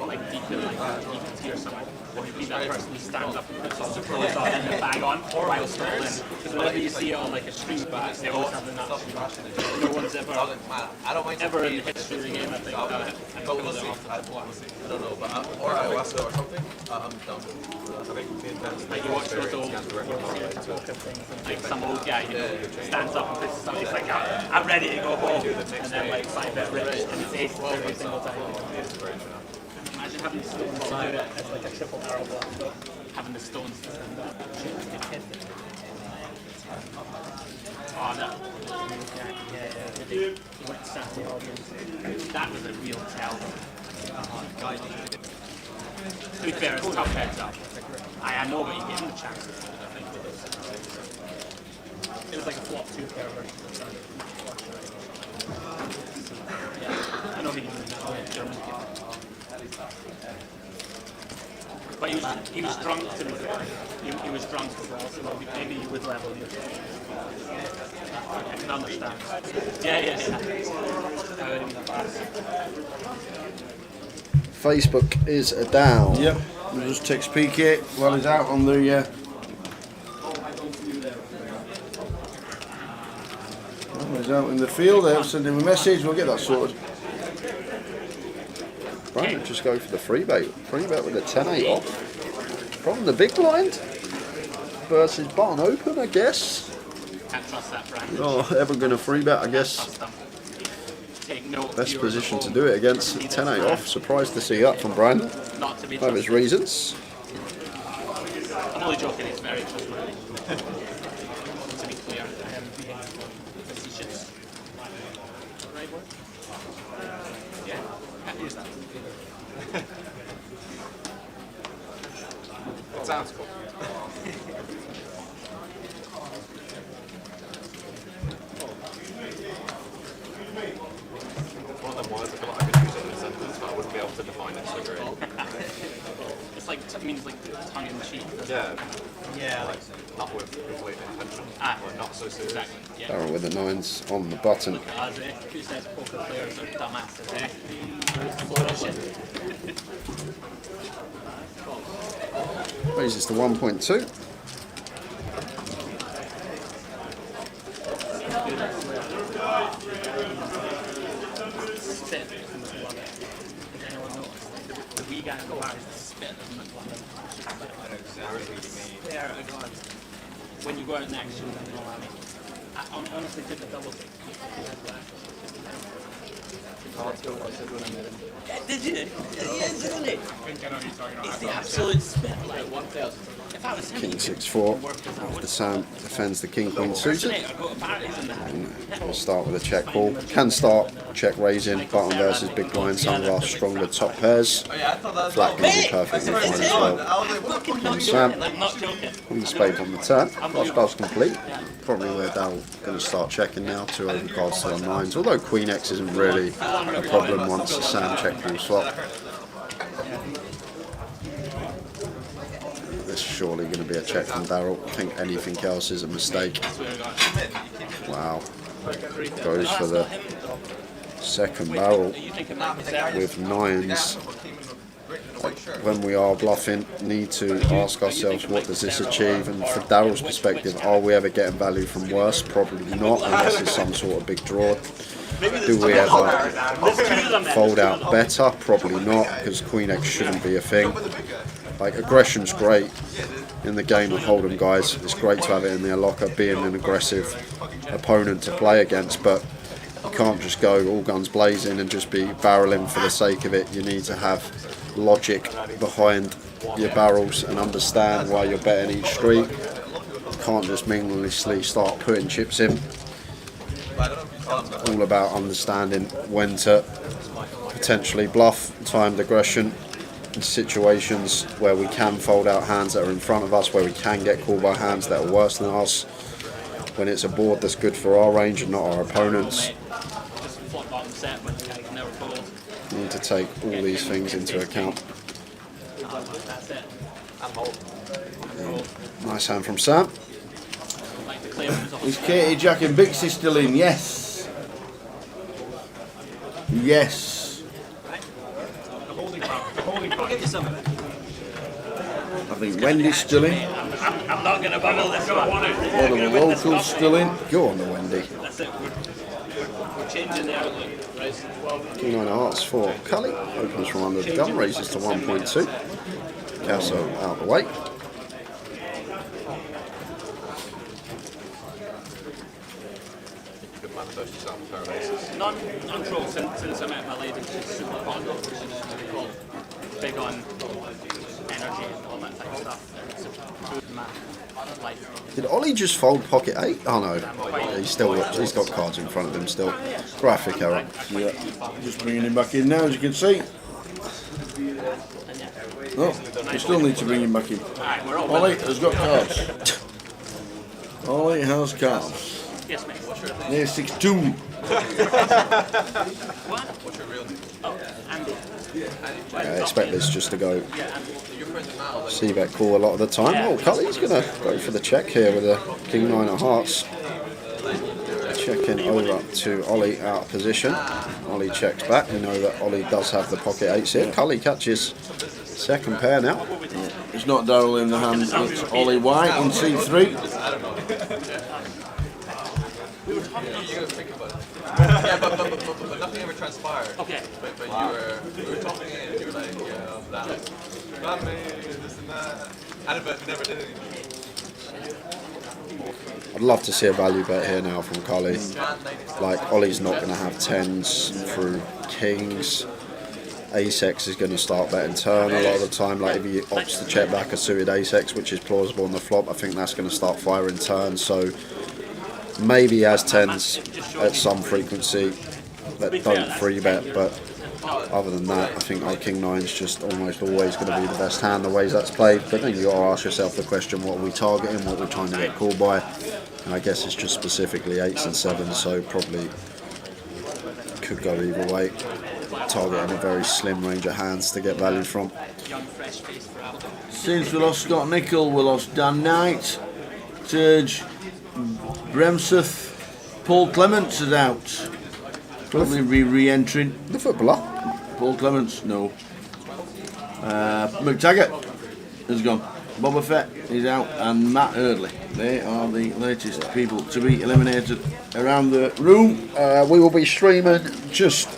S8: like deep in like tier somewhere. Or maybe that person stands up and puts his supports on and the bag on while still in. Because whenever you see it on like a stream back, they always have the nuts. No one's ever in the history of the game, I think, and pulled it off.
S7: I don't know, but or ayahuasca or something. I'm done.
S8: Like you watch those old things, and like some old guy, you know, stands up and puts something, he's like, I'm ready to go home. And then like 5-bet rich and it's ace every single time. Imagine having the stones to do it as like a triple barrel block, having the stones to stand up. Oh, that. Yeah. He went to Santiago. That was a real tell. To be fair, it's tough heads up. I know, but you give him the chances. I think it was like a flop 2 pair version. Yeah, I know he was German. But he was drunk to be fair. He was drunk as well, so maybe he would level you. I can understand. Yeah.
S3: Facebook is down.
S1: Yep. We'll just text PK while he's out on the. He's out in the field. They'll send him a message. We'll get that sorted.
S3: Brandon just go for the 3-bet. 3-bet with a 10-8 off. From the big blind. Versus button open, I guess.
S8: Can't trust that, Brandon.
S3: Oh, ever going to 3-bet, I guess. Best position to do it against 10-8 off. Surprised to see that from Brandon.
S8: Not to be
S3: Have his reasons.
S8: I'm only joking, it's very trustworthy. To be clear, I am being facetious. Right word? Yeah, can't use that.
S7: It sounds cool. One of them words, I feel like I could use it in a sentence, but I wouldn't be able to define it so great.
S8: It's like, it means like tongue in cheek.
S7: Yeah, like not with complete intention, or not so serious.
S8: Exactly, yeah.
S3: Barrel with the 9s on the button.
S8: Look at us, eh? Who says poker players are dumbasses, eh? Load of shit.
S3: Raises to 1.2.
S8: Spit. Love it. Does anyone know? The wee guy in the bar is the spit of McLaren. There it goes. When you go out next, you'll know what I mean. I honestly took a double take. Did you? Yes, isn't it? It's the absolute spit. Like 1,000. If I was him,
S3: King 6-4. After Sam defends the King Queen suited. And we'll start with a check call. Can start check raising. Button versus big blind. Some of our stronger top pairs. Flat can be perfectly fine as well. And Sam. Queen spade on the turn. Flush does complete. Probably where Dal going to start checking now. 2 over cards to our 9s. Although Queen X isn't really a problem once the Sam check call swap. This is surely going to be a check from Darryl. I think anything else is a mistake. Wow. Goes for the second barrel with 9s. when we are bluffing, need to ask ourselves, what does this achieve? And from Daryl's perspective, are we ever getting value from worse? Probably not, unless it's some sort of big draw. Do we ever fold out better? Probably not, because Queen X shouldn't be a thing. Like, aggression's great in the game of Hold'em, guys. It's great to have it in their locker, being an aggressive opponent to play against, but you can't just go all guns blazing and just be barreling for the sake of it. You need to have logic behind your barrels and understand why you're betting each street. You can't just meaninglessly start putting chips in. All about understanding when to potentially bluff, timed aggression, in situations where we can fold out hands that are in front of us, where we can get called by hands that are worse than us, when it's a board that's good for our range and not our opponents. You need to take all these things into account. Nice hand from Sam.
S1: Is Katie, Jack and Bixie still in? Yes. Yes. I think Wendy's still in.
S8: I'm not going to bubble this one.
S1: One of the locals still in.
S3: Go on, the Wendy.
S8: That's it. We're changing the outlook.
S3: King 9 of hearts for Cully. Opens from under the gun, raises to 1.2. Casso out the way.
S8: Non-troll since I met my lady, she's super fond of, which is really cool. Big on energy and all that type of stuff. It's a good man. Life.
S3: Did Ollie just fold pocket 8? Oh no, he's got cards in front of him still. Graphic error.
S1: Yeah, just bringing him back in now, as you can see. No, we still need to bring him back in. Ollie has got cards. Ollie has cards.
S8: Yes, mate.
S1: There's 6-2.
S9: What's your real name?
S8: Oh, Andy.
S3: I expect this just to go C-bet call a lot of the time. Oh, Cully's going to go for the check here with a King 9 of hearts. Checking over to Ollie out of position. Ollie checks back. We know that Ollie does have the pocket 8s here. Cully catches second pair now.
S1: It's not Daryl in the hand, it's Ollie White in C3.
S9: You gotta think about it. Yeah, but nothing ever transpired.
S8: Okay.
S9: But we were talking and you were like, yeah, that. Not me, this and that. But we never did anything.
S3: I'd love to see a value bet here now from Cully. Like, Ollie's not going to have 10s through kings. Ace-X is going to start betting turn a lot of the time. Like, if he opts to check back a suited Ace-X, which is plausible on the flop, I think that's going to start firing turn. So maybe he has 10s at some frequency that don't free bet, but other than that, I think our King 9's just almost always going to be the best hand the ways that's played. But then you got to ask yourself the question, what are we targeting, what we're trying to get called by? And I guess it's just specifically 8s and 7s, so probably could go either way. Targeting a very slim range of hands to get value from.
S1: Since we lost Scott Nicol, we lost Dan Knight, Serge Bremseth, Paul Clements is out. Probably re-entering.
S3: The footballer?
S1: Paul Clements, no. McTaggart is gone. Boba Fett is out, and Matt Eardley. They are the latest people to be eliminated around the room.
S3: We will be streaming just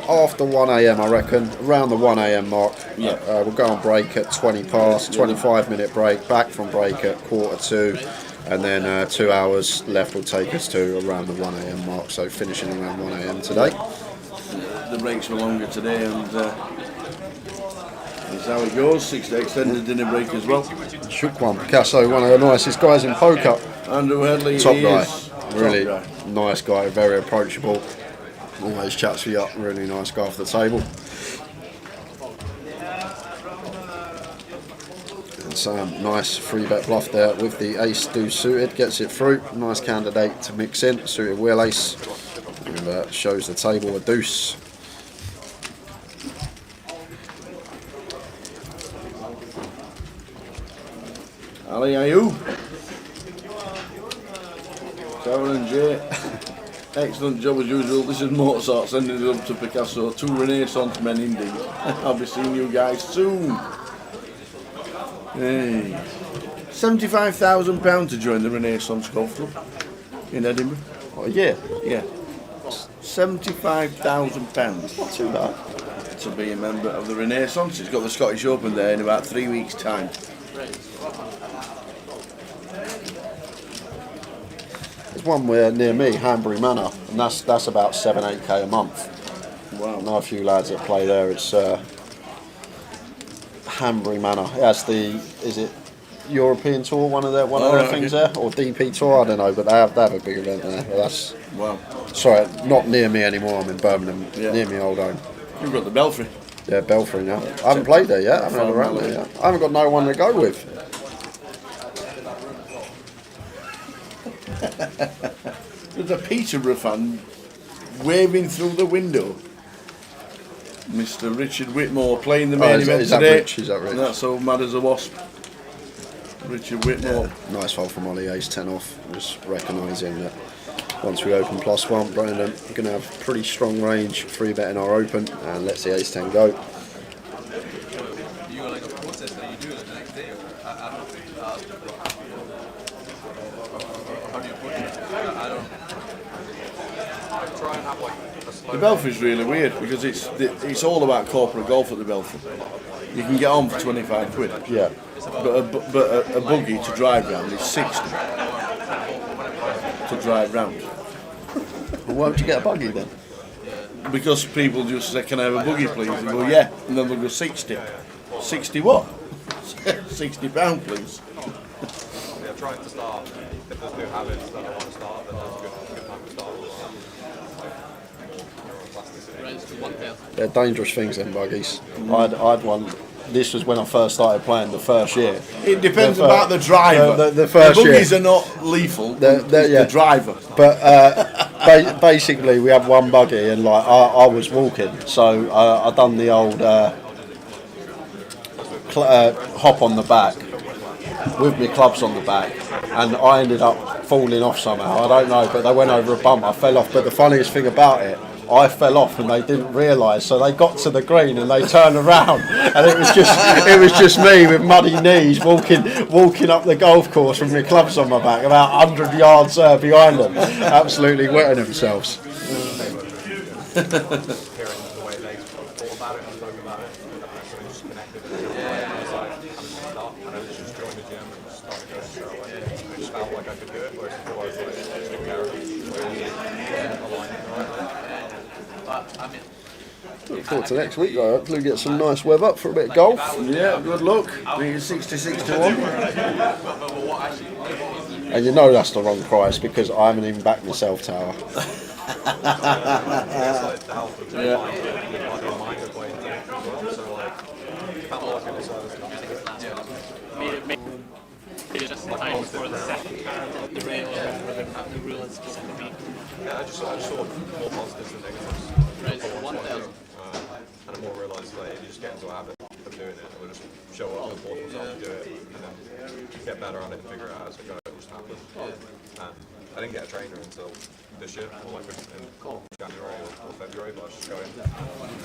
S3: after 1 AM, I reckon, around the 1 AM mark.
S1: Yeah.
S3: We'll go on break at 20 past, 25-minute break, back from break at 1:45, and then 2 hours left will take us to around the 1 AM mark, so finishing around 1 AM today.
S1: The breaks were longer today, and that's how it goes. 6-day extended dinner break as well.
S3: Shook one. Picasso, one of the nicest guys in poker.
S1: Andrew Headley,
S3: Top
S1: he
S3: guy.
S1: is
S3: Really
S1: top guy.
S3: nice guy, very approachable. Always chats you up, really nice guy off the table. And Sam, nice 3-bet bluff there with the ace deuce suited, gets it through. Nice candidate to mix in, suited wheel ace, and shows the table a deuce.
S1: Ali Ayoub. Sarah and Jay. Excellent job as usual. This is Mozart sending it up to Picasso. 2 Renaissance men indeed. I'll be seeing you guys soon. Hey. £75,000 to join the Renaissance Golf Club in Edinburgh.
S3: Oh, yeah.
S1: Yeah. £75,000.
S3: Not too bad.
S1: To be a member of the Renaissance. It's got the Scottish Open there in about 3 weeks' time.
S3: There's one where near me, Hanbury Manor, and that's about 7-8k a month.
S1: Wow.
S3: I know a few lads that play there. It's Hanbury Manor. That's is it European Tour? One of their things there, or DP Tour? I don't know, but they have a big event there. That's
S1: wow.
S3: Sorry, not near me anymore. I'm in Birmingham, near me old home.
S1: You've got the Belfry.
S3: Yeah, Belfry now. I haven't played there yet. I haven't had around there yet. I haven't got no one to go with.
S1: There's a Peterborough fan waving through the window. Mr. Richard Whitmore playing the main event today.
S3: Is that Rich?
S1: That's so mad as a wasp. Richard Whitmore.
S3: Yeah, nice hole from Ollie, ace 10 off. Just recognising that once we open +1, Brandon, we're going to have pretty strong range, 3-bet in our open, and let's see ace 10 go.
S9: You got like a process that you do it the next day, or how do you put it? I try and have like a slow.
S1: The Belfry's really weird because it's all about corporate golf at the Belfry. You can get on for 25 quid.
S3: Yeah.
S1: But a buggy to drive round is 60 to drive round.
S3: Well, why would you get a buggy then?
S1: Because people just say, can I have a buggy please? And go, yeah. And then they'll go 60. 60 what? £60 please.
S9: Yeah, trying to start. If there's new habits that I want to start, then that's a good time to start.
S3: They're dangerous things, them buggies. I'd one. This was when I first started playing the first year.
S1: It depends about the driver.
S3: The first
S1: the buggies
S3: year.
S1: are not lethal.
S3: Yeah.
S1: The driver.
S3: But basically, we had one buggy, and like I was walking, so I done the old hop on the back with my clubs on the back, and I ended up falling off somehow. I don't know, but they went over a bump. I fell off. But the funniest thing about it, I fell off and they didn't realise, so they got to the green and they turned around, and it was just me with muddy knees walking up the golf course with my clubs on my back, about 100 yards behind them, absolutely wetting themselves. Look forward to next week, though. Hopefully we get some nice weather for a bit of golf.
S1: Yeah, good luck. I think it's 66 to 1.
S3: And you know that's the wrong price because I haven't even backed myself, Tower.
S1: Yeah.
S8: It's just time for the second card of the rail, or the rule is specifically.
S9: Yeah, I just saw more positives than negatives.
S8: Right, so 1,000.
S9: And I more realised that if you just get into a habit of doing it, it'll just show up and force myself to do it, and then get better at it and figure it out as I go. It just happens. And I didn't get a trainer until this year, or like in January or February, but I was just going.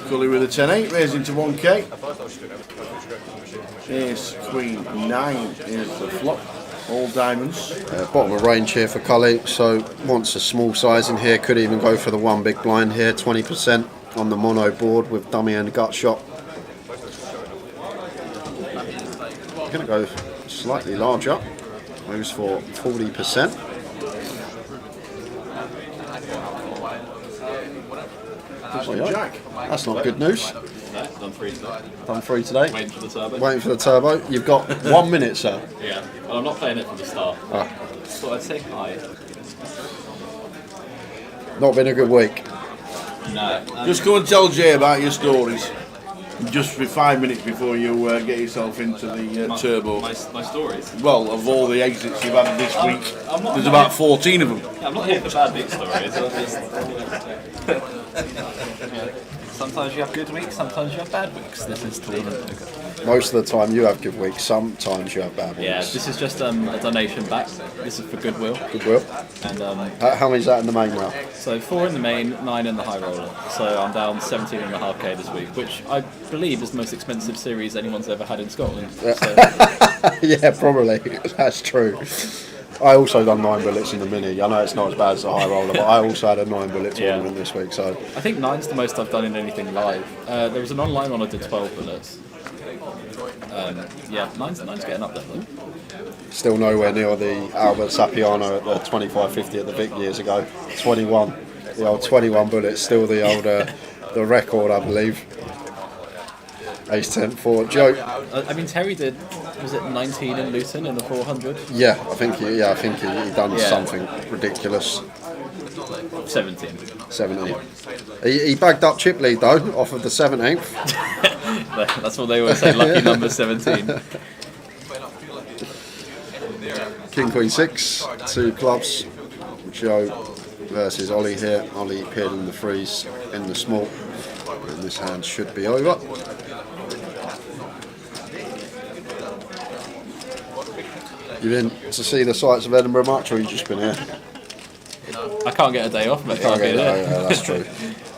S1: Cully with a 10-8, raising to 1k.
S9: At first I was just doing everything. I was just going from machine to machine.
S1: Ace, Queen, 9 is the flop. All diamonds.
S3: Bottom of range here for Cully, so wants a small size in here, could even go for the one big blind here, 20% on the mono board with dummy and gut shot. Going to go slightly larger, goes for 40%.
S1: Jack.
S3: That's not good news.
S11: No, done 3 today.
S3: Done 3 today.
S11: Waiting for the turbo.
S3: Waiting for the turbo. You've got 1 minute, sir.
S11: Yeah. Well, I'm not playing it from the start.
S3: Ah.
S11: Thought I'd say hi.
S3: Not been a good week.
S11: No.
S1: Just go and tell Jay about your stories. Just for 5 minutes before you get yourself into the turbo.
S11: My stories.
S1: Well, of all the exits you've had this week,
S11: I'm not
S1: there's about 14 of them.
S11: Yeah, I'm not here for bad big stories. I'm just, sometimes you have good weeks, sometimes you have bad weeks. This is to
S3: Most of the time you have good weeks, sometimes you have bad ones.
S11: Yeah, this is just a donation back. This is for Goodwill.
S3: Goodwill.
S11: And
S3: How many is that in the main now?
S11: So 4 in the main, 9 in the high roller. So I'm down 17.5k this week, which I believe is the most expensive series anyone's ever had in Scotland. So.
S3: Yeah, probably. That's true. I also done 9 bullets in the mini. I know it's not as bad as the high roller, but I also had a 9 bullet tournament this week. So
S11: I think 9's the most I've done in anything live. There was an online one I did 12 bullets. Yeah, 9's getting up there though.
S3: Still nowhere near the Albert Sapiano at the 25.50 at the Vic years ago. 21. The old 21 bullets, still the old the record, I believe. Ace 10 for Joe.
S11: I mean, Terry did, was it 19 in Luton in the 400?
S3: Yeah, I think he done something ridiculous.
S11: 17.
S3: 17. He bagged up chip lead though, off of the 17th.
S11: That's what they always say, lucky number 17.
S3: King Queen 6, 2 clubs. Joe versus Ollie here. Ollie appeared in the freeze in the small. And this hand should be over. You been to see the sights of Edinburgh much, or you just been here?
S11: I can't get a day off, mate.
S3: Can't get a day, yeah, that's true.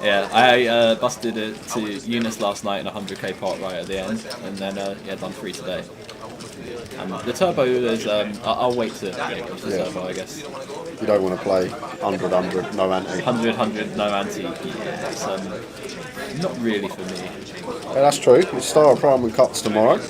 S11: Yeah, I busted it to Eunice last night in a 100k pot right at the end, and then done 3 today. The turbo is I'll wait to get into the turbo, I guess.
S3: You don't want to play 100, no ante.
S11: 100, no ante. Yeah, it's not really for me.
S3: Yeah, that's true. We start Prime and Cuts tomorrow.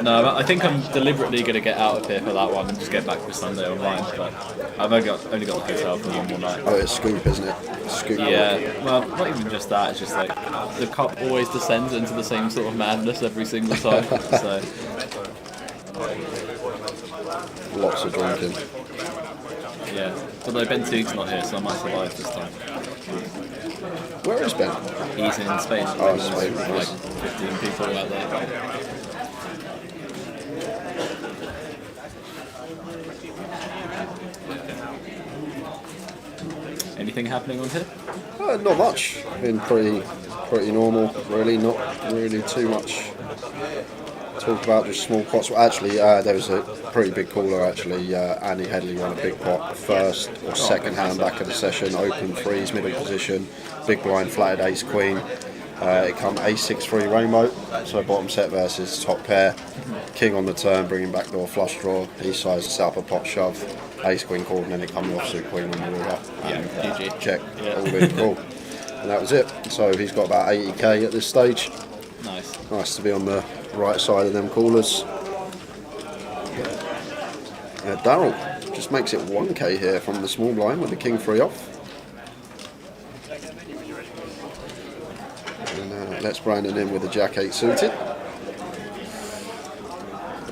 S11: No, I think I'm deliberately going to get out of here for that one and just get back for Sunday online. But I've only got the hotel for one more night.
S3: Oh, it's Scoop, isn't it? Scoop.
S11: Yeah, well, not even just that. It's just like the cup always descends into the same sort of madness every single time. So
S3: lots of drinking.
S11: Yeah, although Ben Teague's not here, so I might survive this time.
S3: Where is Ben?
S11: He's in Spain.
S3: Oh, Spain.
S11: Like 15 people out there. Anything happening on here?
S3: Not much. Been pretty normal, really. Not really too much talk about, just small pots. Actually, there was a pretty big caller. Actually, Annie Headley won a big pot, first or second hand back of the session, open freeze, middle position, big blind, flatted ace queen. It come ace 6-3 rainbow, so bottom set versus top pair. King on the turn, bringing back door flush draw. He sized us up a pot shove, ace queen called, and then it come the offsuit queen on the river. And check, all in cool. And that was it. So he's got about 80k at this stage. Nice to be on the right side of them callers. Darryl just makes it 1k here from the small blind with the king 3 off. And lets Brandon in with the jack 8 suited.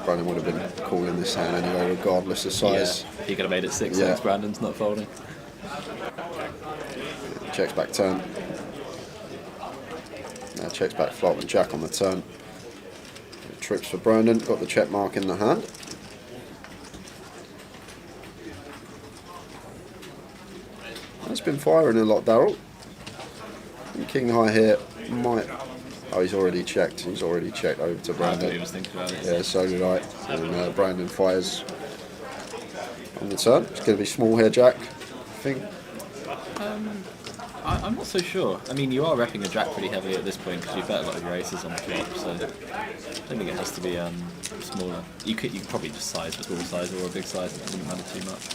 S3: Brandon would have been calling this hand anyway, regardless of size.
S11: Yeah, he could have made it 6 since Brandon's not folding.
S3: Checks back turn. Now checks back flop and jack on the turn. Trips for Brandon, got the check mark in the hand. That's been firing a lot, Darryl. King high here might. Oh, he's already checked. He's already checked over to Brandon.
S11: He was thinking about it.
S3: Yeah, so did I. And Brandon fires on the turn. It's going to be small here, Jack, I think.
S11: I'm not so sure. I mean, you are repping a jack pretty heavily at this point because you bet a lot of your aces on the flop, so I don't think it has to be smaller. You could probably just size the small size or a big size. It wouldn't matter too much.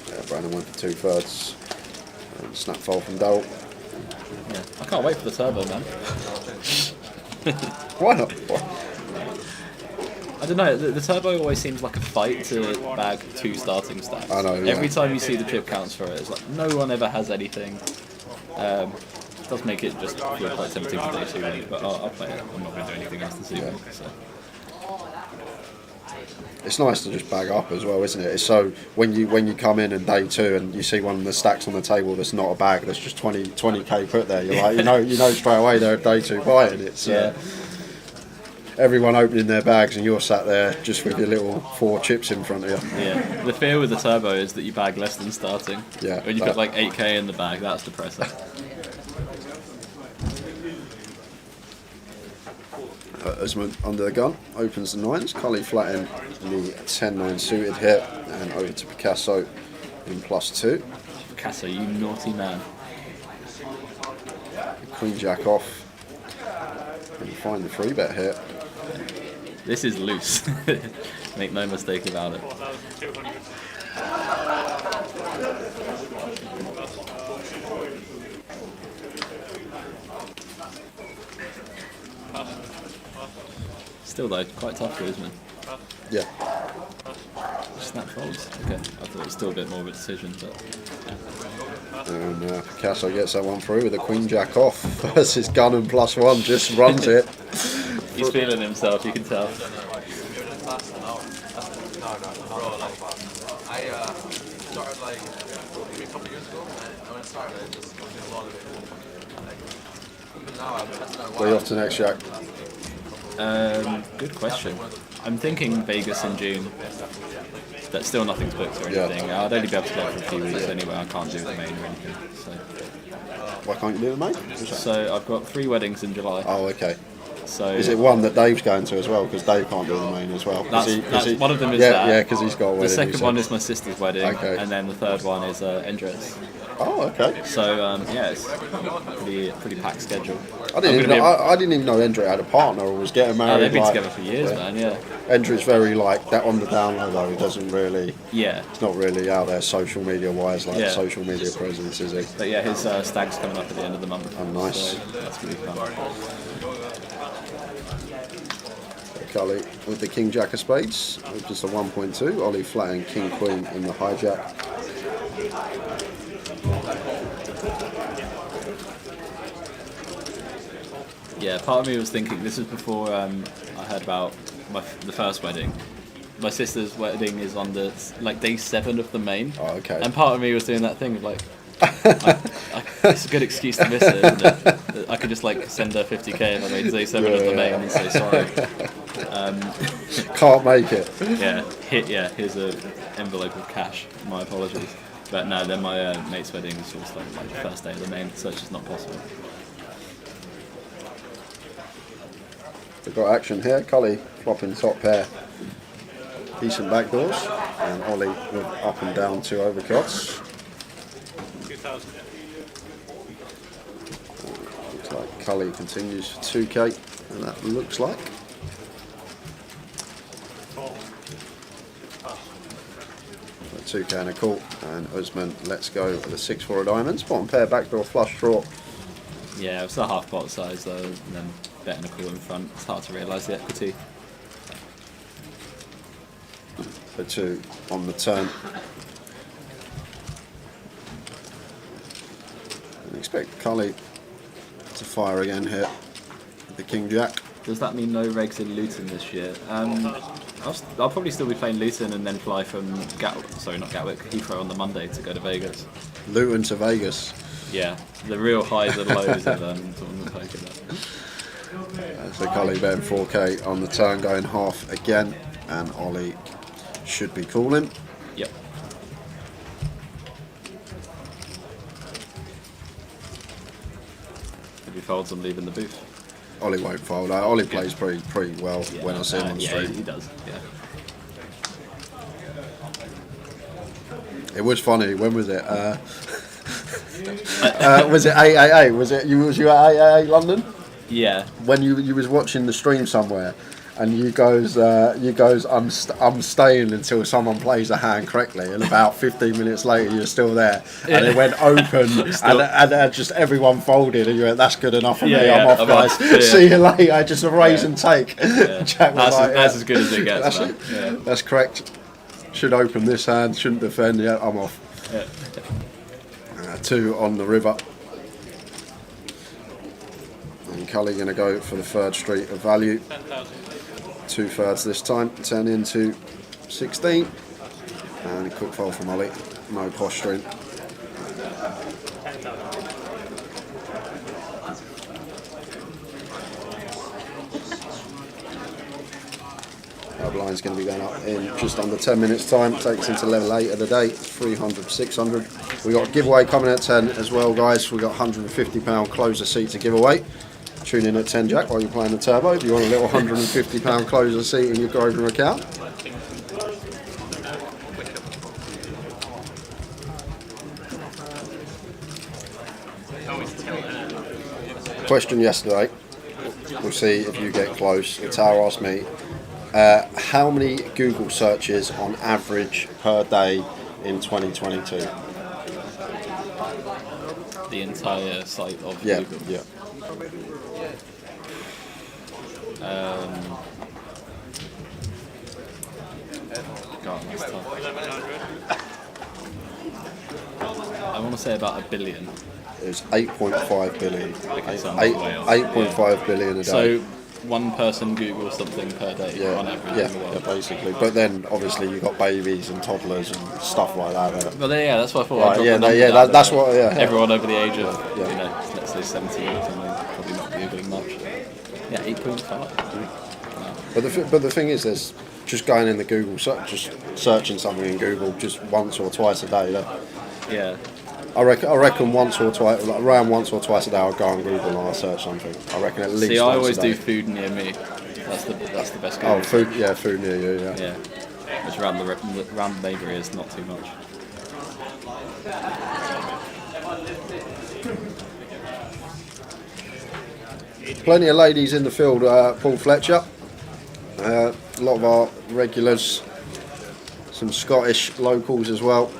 S3: Yeah, Brandon went for 2/3. And snap fold from Darryl.
S11: Yeah, I can't wait for the turbo, man.
S3: Why not?
S11: I don't know, the turbo always seems like a fight to bag 2 starting stacks.
S3: I know, yeah.
S11: Every time you see the chip counts for it, it's like no one ever has anything. It does make it just feel quite tempting to day 2 really, but I'll play it. I'm not going to do anything else this evening. So.
S3: It's nice to just bag up as well, isn't it? It's so when you come in day 2 and you see one of the stacks on the table that's not a bag, that's just 20k put there. You're like, you know straight away they're a day 2 buy, and it's everyone opening their bags and you're sat there just with your little 4 chips in front of you.
S11: Yeah, the fear with the turbo is that you bag less than starting.
S3: Yeah,
S11: when you put like 8k in the bag, that's depressing.
S3: Usman under the gun, opens the 9s. Cully flatting the 10-9 suited here, and over to Picasso in +2.
S11: Picasso, you naughty man.
S3: Queen Jack off. Can you find the free bet here?
S11: This is loose. Make no mistake about it.
S8: 4,200.
S11: Still though, quite tough for Usman.
S3: Yeah.
S11: Snap folds. Okay, I thought it was still a bit more of a decision, but
S3: And Picasso gets that one through with a Queen Jack off versus gun and +1, just runs it.
S11: he's feeling himself. You can tell.
S7: I started like maybe a couple of years ago, and when I started, I just was doing a lot of it. But now I'm testing out
S3: Way off to next Jack.
S11: Good question. I'm thinking Vegas in June. But still nothing's booked or anything.
S3: Yeah.
S11: I'd only be able to go for a few weeks anyway. I can't do the main or anything. So.
S3: Why can't you do the main?
S11: So I've got 3 weddings in July.
S3: Oh, okay.
S11: So
S3: is it one that Dave's going to as well? Because Dave can't do the main as well.
S11: That's one of them is
S3: yeah,
S11: that.
S3: Yeah, because he's got a wedding.
S11: The second one is my sister's wedding,
S3: Okay.
S11: and then the third one is Endress.
S3: Oh, okay.
S11: So yeah, it's pretty packed schedule.
S3: I didn't even know Endre had a partner or was getting married.
S11: Oh, they've been
S3: like,
S11: together for years, man. Yeah.
S3: Endre's very like that on the down low though. He doesn't really.
S11: Yeah.
S3: He's not really out there social media wise, like
S11: Yeah.
S3: social media presence, is he?
S11: But yeah, his stag's coming up at the end of the month.
S3: Oh, nice.
S11: So that's gonna be fun.
S3: Cully with the King Jack of Spades, with just a 1.2. Ollie flattening King Queen in the hijack.
S11: Yeah, part of me was thinking, this was before I heard about the first wedding. My sister's wedding is on the day 7 of the main.
S3: Oh, okay.
S11: And part of me was doing that thing of it's a good excuse to miss it, isn't it? I could just send her 50k if I made day 7 of the main and say sorry.
S3: Can't make it.
S11: Here's an envelope of cash. My apologies. But no, then my mate's wedding was just like the first day of the main, so it's just not possible.
S3: We've got action here. Cully flopping top pair. Decent backdoors. And Ollie with up and down 2 overcuts.
S8: 2,000.
S3: Looks like Cully continues for 2k. And that looks like.
S8: Call.
S3: 2k and a call. And Usman lets go with the 6-4 of diamonds. Bottom pair backdoor flush draw.
S11: Yeah, it's a half pot size though, and then betting a call in front. It's hard to realise the equity.
S3: For 2 on the turn. And expect Cully to fire again here with the King Jack.
S11: Does that mean no regs in Luton this year? I'll probably still be playing Luton and then fly from Heathrow on the Monday to go to Vegas.
S3: Luton to Vegas.
S11: Yeah, the real highs and lows of tournament poker.
S3: So Cully betting 4k on the turn, going half again, and Ollie should be calling.
S11: Yep. If he folds, I'm leaving the booth.
S3: Ollie won't fold. Ollie plays pretty well when I see him on the street.
S11: Yeah, he does. Yeah.
S3: It was funny. When was it? Was it AAA? Was you at AAA London?
S11: Yeah.
S3: When you was watching the stream somewhere, and you goes, I'm staying until someone plays a hand correctly, and about 15 minutes later you're still there, and it went open, and just everyone folded, and you went, that's good enough for me. I'm off, guys. See you later. Just a raise and take.
S11: Yeah.
S3: Jack was
S11: That's as good as it gets.
S3: That's correct. Should open this hand. Shouldn't defend. Yeah, I'm off.
S11: Yeah.
S3: 2 on the river. And Cully going to go for the 3rd street of value. 2/3 this time. 10 into 16. And a quick fold from Ollie. No posturing. Our blind's going to be going up in just under 10 minutes time. Takes into level 8 of the day, 300, 600. We got a giveaway coming at 10 as well, guys. We got £150 closer seat to give away. Tune in at 10 Jack while you're playing the turbo. If you want a little £150 closer seat in your Grosvenor account. Question yesterday. We'll see if you get close. Tara asked me, how many Google searches on average per day in 2022?
S11: The entire site of
S3: Yeah,
S11: Google.
S3: yeah.
S11: God, that's tough. I want to say about 1 billion.
S3: It was 8.5 billion.
S11: Okay, so I'm way off.
S3: 8.5 billion a day.
S11: So one person Googles something per day
S3: yeah,
S11: on average
S3: yeah,
S11: in the world.
S3: yeah, basically. But then obviously you've got babies and toddlers and stuff like that.
S11: Well, yeah, that's what I thought.
S3: Right,
S11: I'd drop
S3: yeah,
S11: the number
S3: yeah,
S11: down,
S3: that's
S11: but
S3: what. Yeah.
S11: Everyone over the age of,
S3: Yeah.
S11: you know, let's say 17 or something, probably not Googling much. Yeah, 8.5.
S3: But the thing is, there's just going in the Google, just searching something in Google just once or twice a day.
S11: Yeah.
S3: I reckon once or twice, like around once or twice a day, I'll go on Google and I'll search something. I reckon at least.
S11: See, I
S3: once
S11: always
S3: a day.
S11: do food near me. That's the best Google.
S3: Oh, food, yeah, food near you, yeah.
S11: Yeah. Which around the neighbourhood is not too much.
S3: Plenty of ladies in the field. Paul Fletcher, a lot of our regulars, some Scottish locals as well.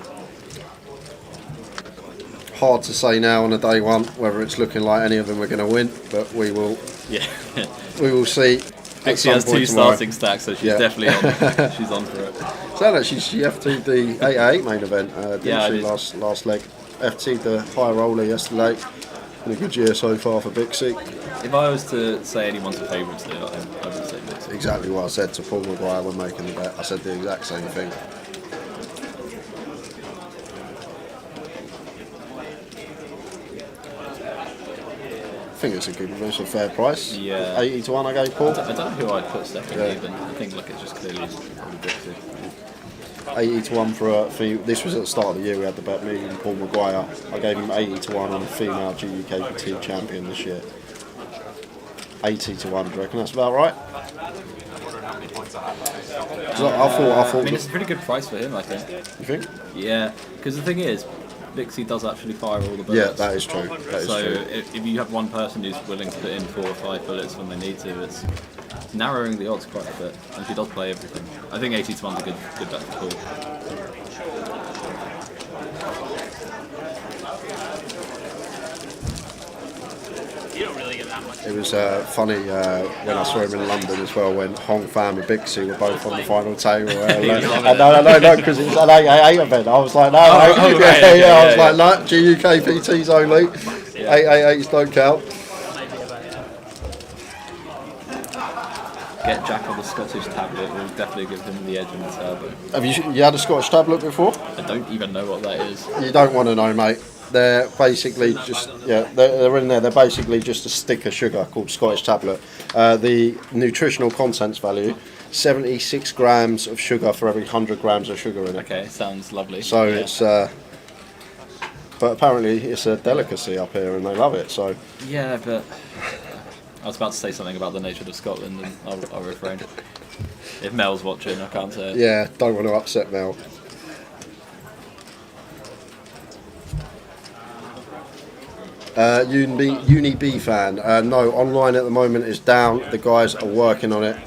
S3: Hard to say now on a day one whether it's looking like any of them are going to win, but we will.
S11: Yeah.
S3: We will see.
S11: She has 2 starting stacks, so she's definitely on. She's on for it.
S3: So that she FT'd the 8-8 main event, didn't she, last leg? FT'd the high roller yesterday. Been a good year so far for Bixie.
S11: If I was to say anyone's a favourite to do it, I would say Bixie.
S3: Exactly what I said to Paul Maguire when making the bet. I said the exact same thing. I think it's a good, it's a fair price.
S11: Yeah.
S3: 80 to 1 I gave Paul.
S11: I don't know who I'd put second even. I think it's just clearly probably Bixie.
S3: 80 to 1 for this was at the start of the year. We had the bet, me and Paul Maguire. I gave him 80 to 1 on a female GUKPT champion this year. 80 to 1, do you reckon that's about right?
S11: I mean, it's a pretty good price for him, I think.
S3: You think?
S11: Yeah, because the thing is, Bixie does actually fire all the bullets.
S3: Yeah, that is true. That is
S11: so
S3: true.
S11: If you have one person who's willing to put in 4 or 5 bullets when they need to, it's narrowing the odds quite a bit. And she does play everything. I think 80 to 1's a good bet for Paul.
S8: You don't really get that much.
S3: It was funny when I saw him in London as well, when Hong Pham and Bixie were both on the final table. No, because it was an 8-8 event. I was like, no, I was like, no, GUKPTs only. 8-8s don't count.
S11: Get Jack on the Scottish tablet will definitely give him the edge in the turbo.
S3: Have you had a Scottish tablet before?
S11: I don't even know what that is.
S3: You don't want to know, mate. They're basically just, they're in there. They're basically just a stick of sugar called Scottish tablet. The nutritional contents value, 76 grams of sugar for every 100 grams of sugar in it.
S11: Okay, sounds lovely.
S3: So it's, but apparently it's a delicacy up here and they love it. So
S11: yeah, but I was about to say something about the nature of Scotland and I'll refrain. If Mel's watching, I can't say it.
S3: Yeah, don't want to upset Mel. Uni B fan. No, online at the moment is down. The guys are working on it.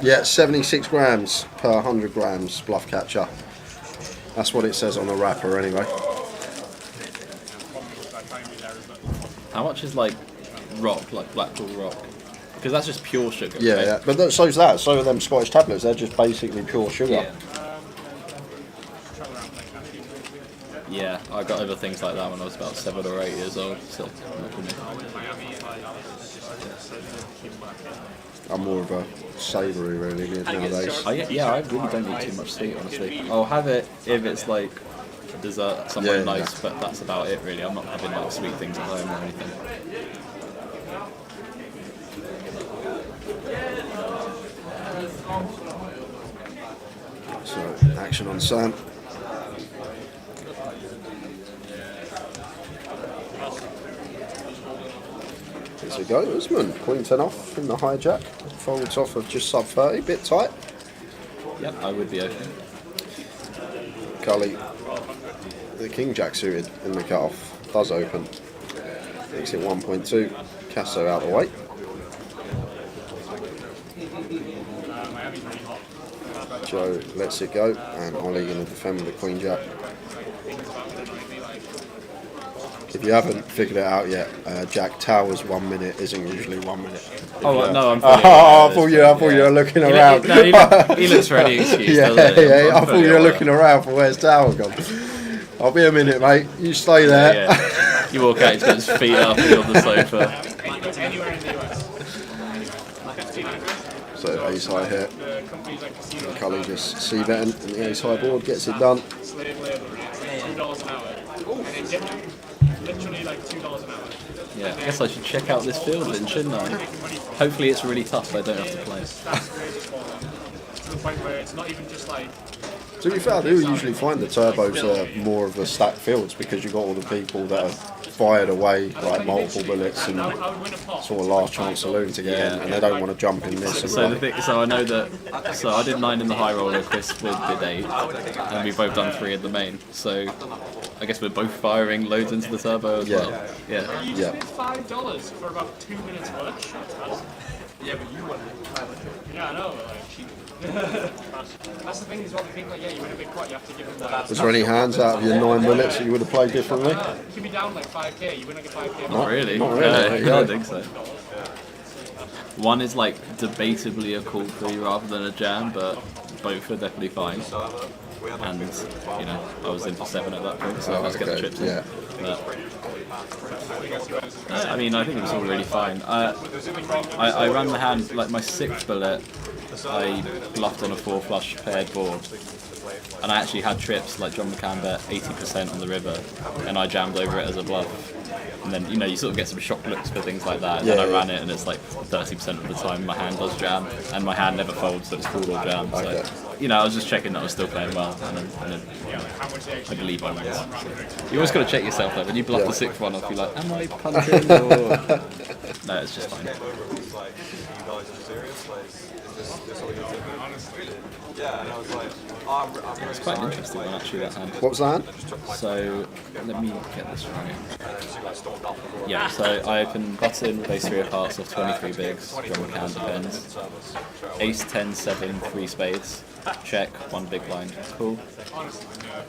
S3: Yeah, 76 grams per 100 grams bluff catcher. That's what it says on the wrapper anyway.
S11: How much is like rock, like Blackpool rock? Because that's just pure sugar.
S3: Yeah,
S11: right?
S3: yeah. But so's that. So are them Scottish tablets. They're just basically pure sugar.
S11: Yeah. Yeah, I got over things like that when I was about 7 or 8 years old. So not for me.
S3: I'm more of a savoury really nowadays.
S11: I really don't need too much sweet, honestly. I'll have it if it's like dessert somewhere nice, but that's about it really. I'm not having like sweet things at home or anything.
S3: So action on Sam. There we go, Usman. Queen 10 off in the hijack. Folds off of just sub 30, bit tight.
S11: Yep, I would be okay.
S3: Gully The king jack suited in the cut-off does open. Makes it 1.2. Casso out of the way. Joe lets it go, and Ollie going to defend with the queen jack. If you haven't figured it out yet, Jack Towers 1 minute isn't usually 1 minute.
S11: Oh no, I'm.
S3: I thought you were looking around.
S11: He looks for any excuse.
S3: Yeah,
S11: doesn't he?
S3: I thought you were looking around for where's Tower gone. I'll be a minute, mate. You stay there.
S11: Yeah. You walk out, he's got his feet up on the sofa.
S3: So ace high here. Cully just c-betting and the ace high board gets it done.
S2: Literally like $2 an hour.
S11: Yeah, I guess I should check out this field then, shouldn't I? Hopefully it's really tough so I don't have to play.
S2: To the point where it's not even just like.
S3: To be fair, I do usually find the turbos are more of the stacked fields because you've got all the people that are fired away like multiple bullets and sort of last chance saloon to get in, and they don't want to jump in this.
S11: So I know that. So I did 9 in the high roller, Chris did 8, and we've both done 3 in the main. So I guess we're both firing loads into the turbo as well. Yeah.
S2: You just paid $5 for about 2 minutes worth.
S6: Yeah, but you want to.
S2: Yeah, I know. Like, that's the thing as well. I think like you win a big pot, you have to give them that.
S3: Was there any hands out of your 9 bullets that you would have played differently?
S2: You could be down like 5k. You win like a 5k.
S11: Not really.
S3: Not really.
S11: I don't think so. One is like debatably a call 3 rather than a jam, but both are definitely fine. And you know, I was in for 7 at that point, so I was getting the trips in.
S3: Yeah.
S11: But, I mean, I think it was all really fine. I ran the hand like my 6th bullet. I bluffed on a 4 flush paired board, and I actually had trips like John McCann bet 80% on the river, and I jammed over it as a bluff. And then you sort of get some shock looks for things like that. And then I ran it, and it's like 30% of the time my hand does jam, and my hand never folds, so it's full or jam. So I was just checking that I was still playing well, and then I believe I won. So. You always got to check yourself though. When you bluff the 6th one off, you're like, am I punting or? No, it's just fine.
S9: Yeah, and I was like,
S11: it's quite an interesting one actually, that hand.
S3: What was that?
S11: So, let me get this right. Yeah, so I open button, base 3 of hearts off 23 bigs, John McCann depends. Ace 10, 7, 3 spades, check, 1 big blind, cool.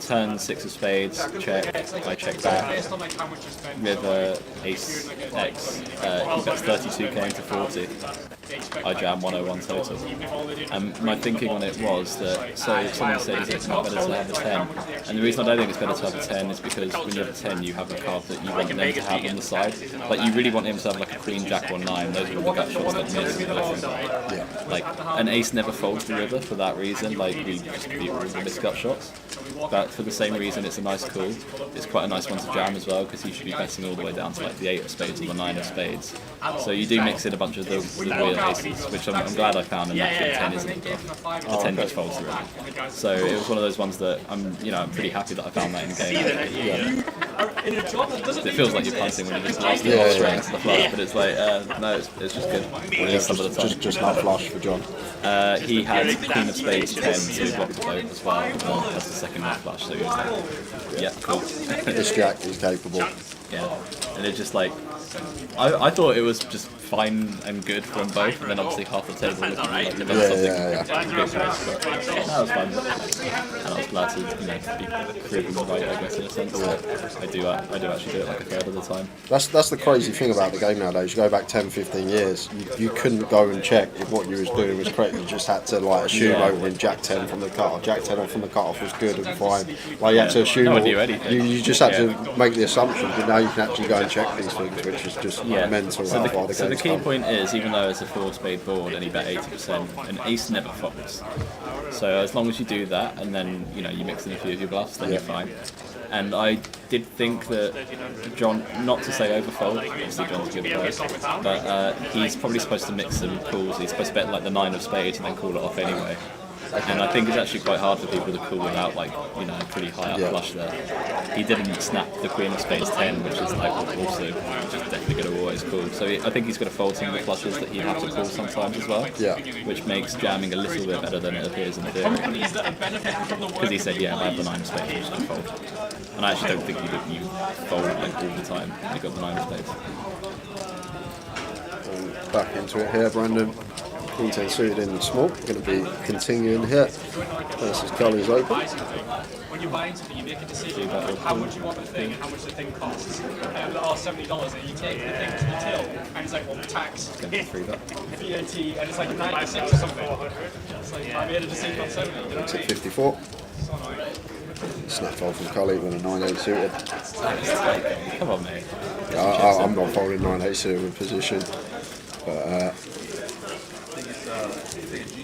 S11: Turn 6 of spades, check, I check back. River, ace X, he bets 32k into 40. I jam 101 total. My thinking on it was that, so someone said, is it not better to have a 10? And the reason I don't think it's better to have a 10 is because when you have a 10, you have a card that you want them to have on the side. Like, you really want him to have like a queen, jack, or 9. Those are the gut shots that miss. Like, an ace never folds the river for that reason. Like, we just beat all the missed gut shots. But for the same reason, it's a nice call. It's quite a nice one to jam as well, because you should be betting all the way down to like the 8 of spades or the 9 of spades. So you do mix in a bunch of the weird aces, which I'm glad I found, and actually the 10 isn't the bluff. The 10 just folds the river. So it was one of those ones that I'm pretty happy that I found that in game. It feels like you're punting when you just last it straight into the flush, but it's like, no, it's just good. Some of the time.
S3: Just not flush for John.
S11: He had queen of spades 10, so he blocked the boat as well. That's the second nut flush, so he was like, yeah, cool.
S3: This jack is capable.
S11: Yeah, and it's just like, I thought it was just fine and good from both, and then obviously half the table looking like they've done something ridiculous, but that was fun. And I was glad to be proven right, I guess, in a sense. I do actually do it like a third of the time.
S3: That's the crazy thing about the game nowadays. You go back 10-15 years, you couldn't go and check if what you was doing was correct. You just had to like assume over in Jack 10 from the cut-off. Jack 10 off from the cut-off was good and fine. Like you had to assume. You just had to make the assumptions, but now you can actually go and check these things, which is just mental.
S11: So the key point is, even though it's a 4-spade board and he bet 80%, an ace never folds. So as long as you do that, and then you mix in a few of your bluffs, then you're fine. And I did think that John, not to say overfold, obviously John's a good player, but he's probably supposed to mix some calls. He's supposed to bet like the 9 of spades and then call it off anyway. and I think it's actually quite hard for people to call without like a pretty high up flush there. He didn't snap the Queen of Spades 10, which is like also just definitely going to always call. So I think he's going to fold some of the flushes that he'd have to call sometimes as well, which makes jamming a little bit better than it appears in theory. Because he said, yeah, I have the 9 of spades, I'm just going to fold. And I actually don't think you fold like all the time when you've got the 9 of spades.
S3: Back into it here, Brandon. Queen 10 suited in small. Going to be continuing here. Versus Gully's open.
S2: When you're buying something, you make a decision of how much you want the thing and how much the thing costs. $70, and you take the thing to the till, and it's like, well, tax, VAT, and it's like 96 or something. It's like, I made a decision on 70. You know what I mean?
S3: 54. Snap fold from Cully with a 9-8 suited.
S11: Come on, mate.
S3: I'm not folding 9-8 suited with position. But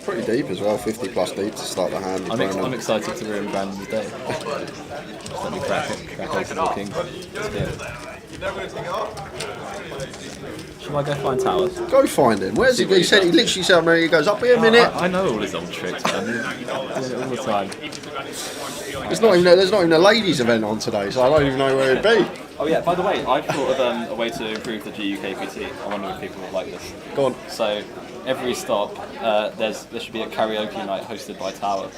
S3: pretty deep as well, 50 plus deep to start the hand.
S11: I'm excited to ruin Brandon's day. Just let me crack open the king. Shall I go find towers?
S3: Go find him. Where's he? He said he literally said, he goes up here a minute.
S11: I know all his old tricks, man. All the time.
S3: There's not even a ladies event on today, so I don't even know where it'd be.
S11: Oh yeah, by the way, I've thought of a way to improve the GUKPT. I wonder if people would like this.
S3: Go on.
S11: So, every stop, there should be a karaoke night hosted by Tower.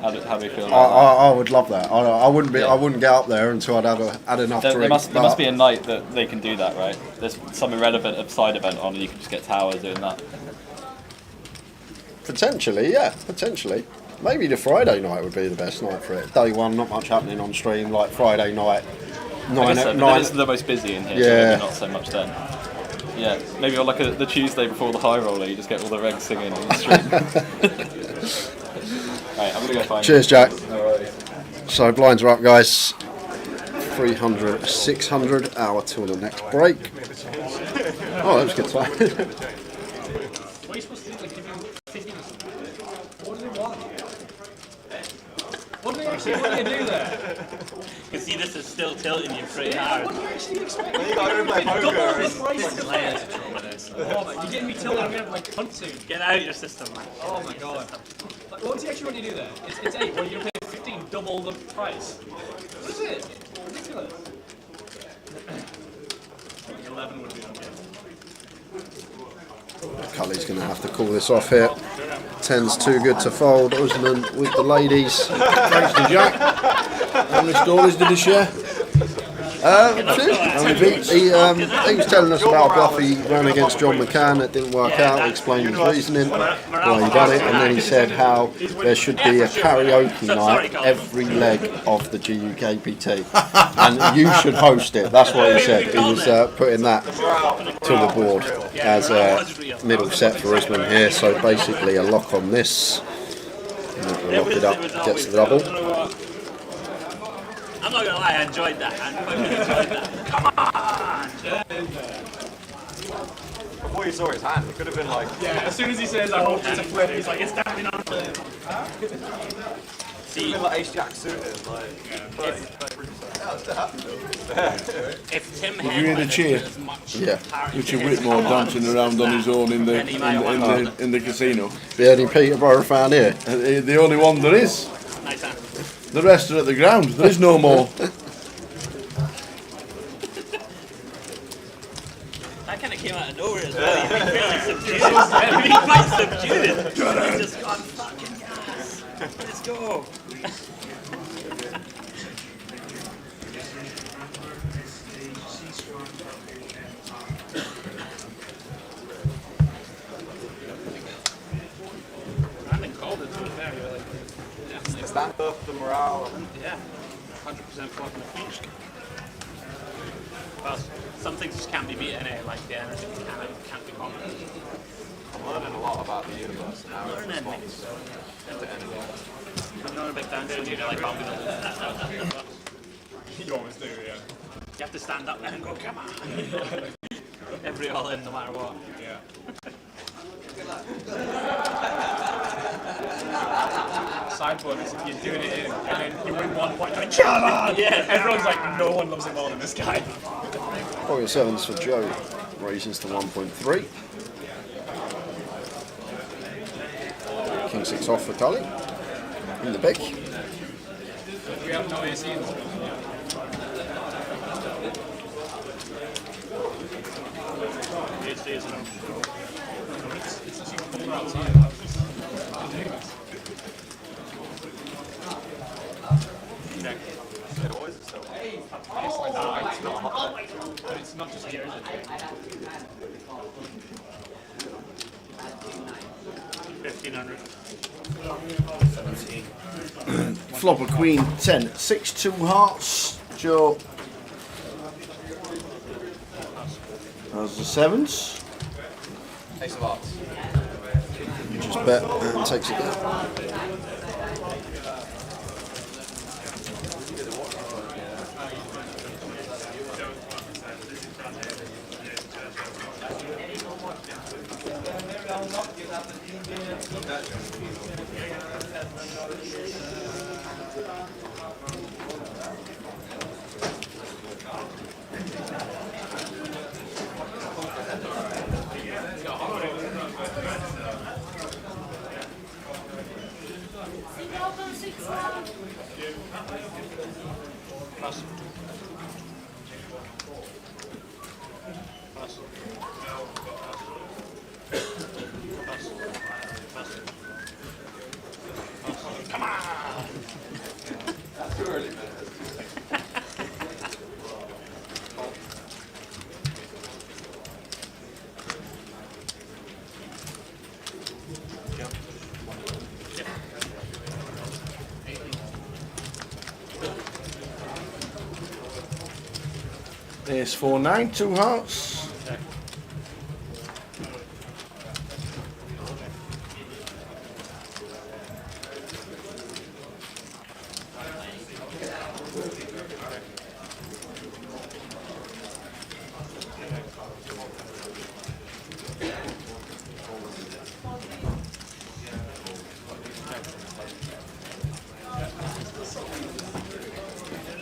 S11: How do you feel about that?
S3: I would love that. I wouldn't get up there until I'd had enough drinks.
S11: There must be a night that they can do that, right? There's some irrelevant side event on, and you can just get Tower doing that.
S3: Potentially, yeah, potentially. Maybe the Friday night would be the best night for it. Day one, not much happening on stream. Like Friday night, 9
S11: so,
S3: at
S11: but
S3: 9.
S11: it's the most busy in here,
S3: Yeah.
S11: so maybe not so much then. Yeah, maybe on like the Tuesday before the high roller, you just get all the regs singing on the stream. Right, I'm gonna go find.
S3: Cheers, Jack.
S11: No worries.
S3: So blinds are up, guys. 300, 600 hour till the next break. Oh, that was good time.
S2: What are you supposed to do? Like, give him 50 or something? What do they want? What do they actually want you to do there?
S8: You see, this is still tilting you pretty hard.
S2: What do you actually expect?
S9: You gotta play poker.
S2: Double this price to
S8: Layers
S2: play.
S8: of trauma this.
S2: Oh, man, you're getting me tilted. I'm gonna have like punt soon.
S8: Get out of your system, man.
S2: Oh my god. Like, what does he actually want you to do there? It's 8. Well, you're paying 15, double the price. What is it? Ridiculous. 11 would be okay.
S3: Cully's going to have to call this off here. 10's too good to fold. Usman with the ladies.
S1: Thanks to Jack. How many stories did he share?
S3: He was telling us about a bluff he ran against John McCann that didn't work out. He explained his reasoning, why he done it, and then he said how there should be a karaoke night every leg of the GUKPT, and you should host it. That's what he said. He was putting that to the board as a middle set for Usman here. So basically a lock on this. And lock it up, gets the double.
S8: I'm not gonna lie, I enjoyed that. I fucking enjoyed that. Come on!
S9: Before you saw his hand, it could have been like.
S2: Yeah, as soon as he says, I want you to flip, he's like, it's definitely not a flip.
S8: See,
S9: like Ace Jack suited, like.
S8: if Tim
S1: Did you hear the cheer?
S3: Yeah.
S1: Richard Whitmore dancing around on his own in the casino.
S3: The only Peterborough fan here.
S1: The only one there is.
S8: nice hand.
S1: The rest are at the ground. There is no more.
S8: That kind of came out of nowhere as well. He's been really subdued. He's been quite subdued. He's just gone fucking gas. Let's go. Brandon called it to be fair, really.
S9: Stand up, the morale.
S8: Yeah, 100% fucking the finish. Well, some things just can't be beaten, like the energy can't be conquered.
S9: I'm learning a lot about the universe now.
S8: Learning. I'm not a big fan of you, like, I'm gonna lose that.
S2: You always do, yeah.
S8: You have to stand up there and go, come on. Every all in, no matter what.
S2: Yeah. Sideboard is if you're doing it in and then you win 1 point, like, come on!
S8: Yeah.
S2: Everyone's like, no one loves it more than this guy.
S3: Pocket 7s for Joe. Raises to 1.3. 26 off for Tully. In the big.
S2: We have no AC in this. It's just even colder outside. It's not just here, is it?
S8: 1500.
S1: Flopper Queen 10, 6 2 hearts. Joe has the sevens.
S9: Ace of hearts.
S3: Just bet and takes it down.
S1: Ace 4 9, 2 hearts.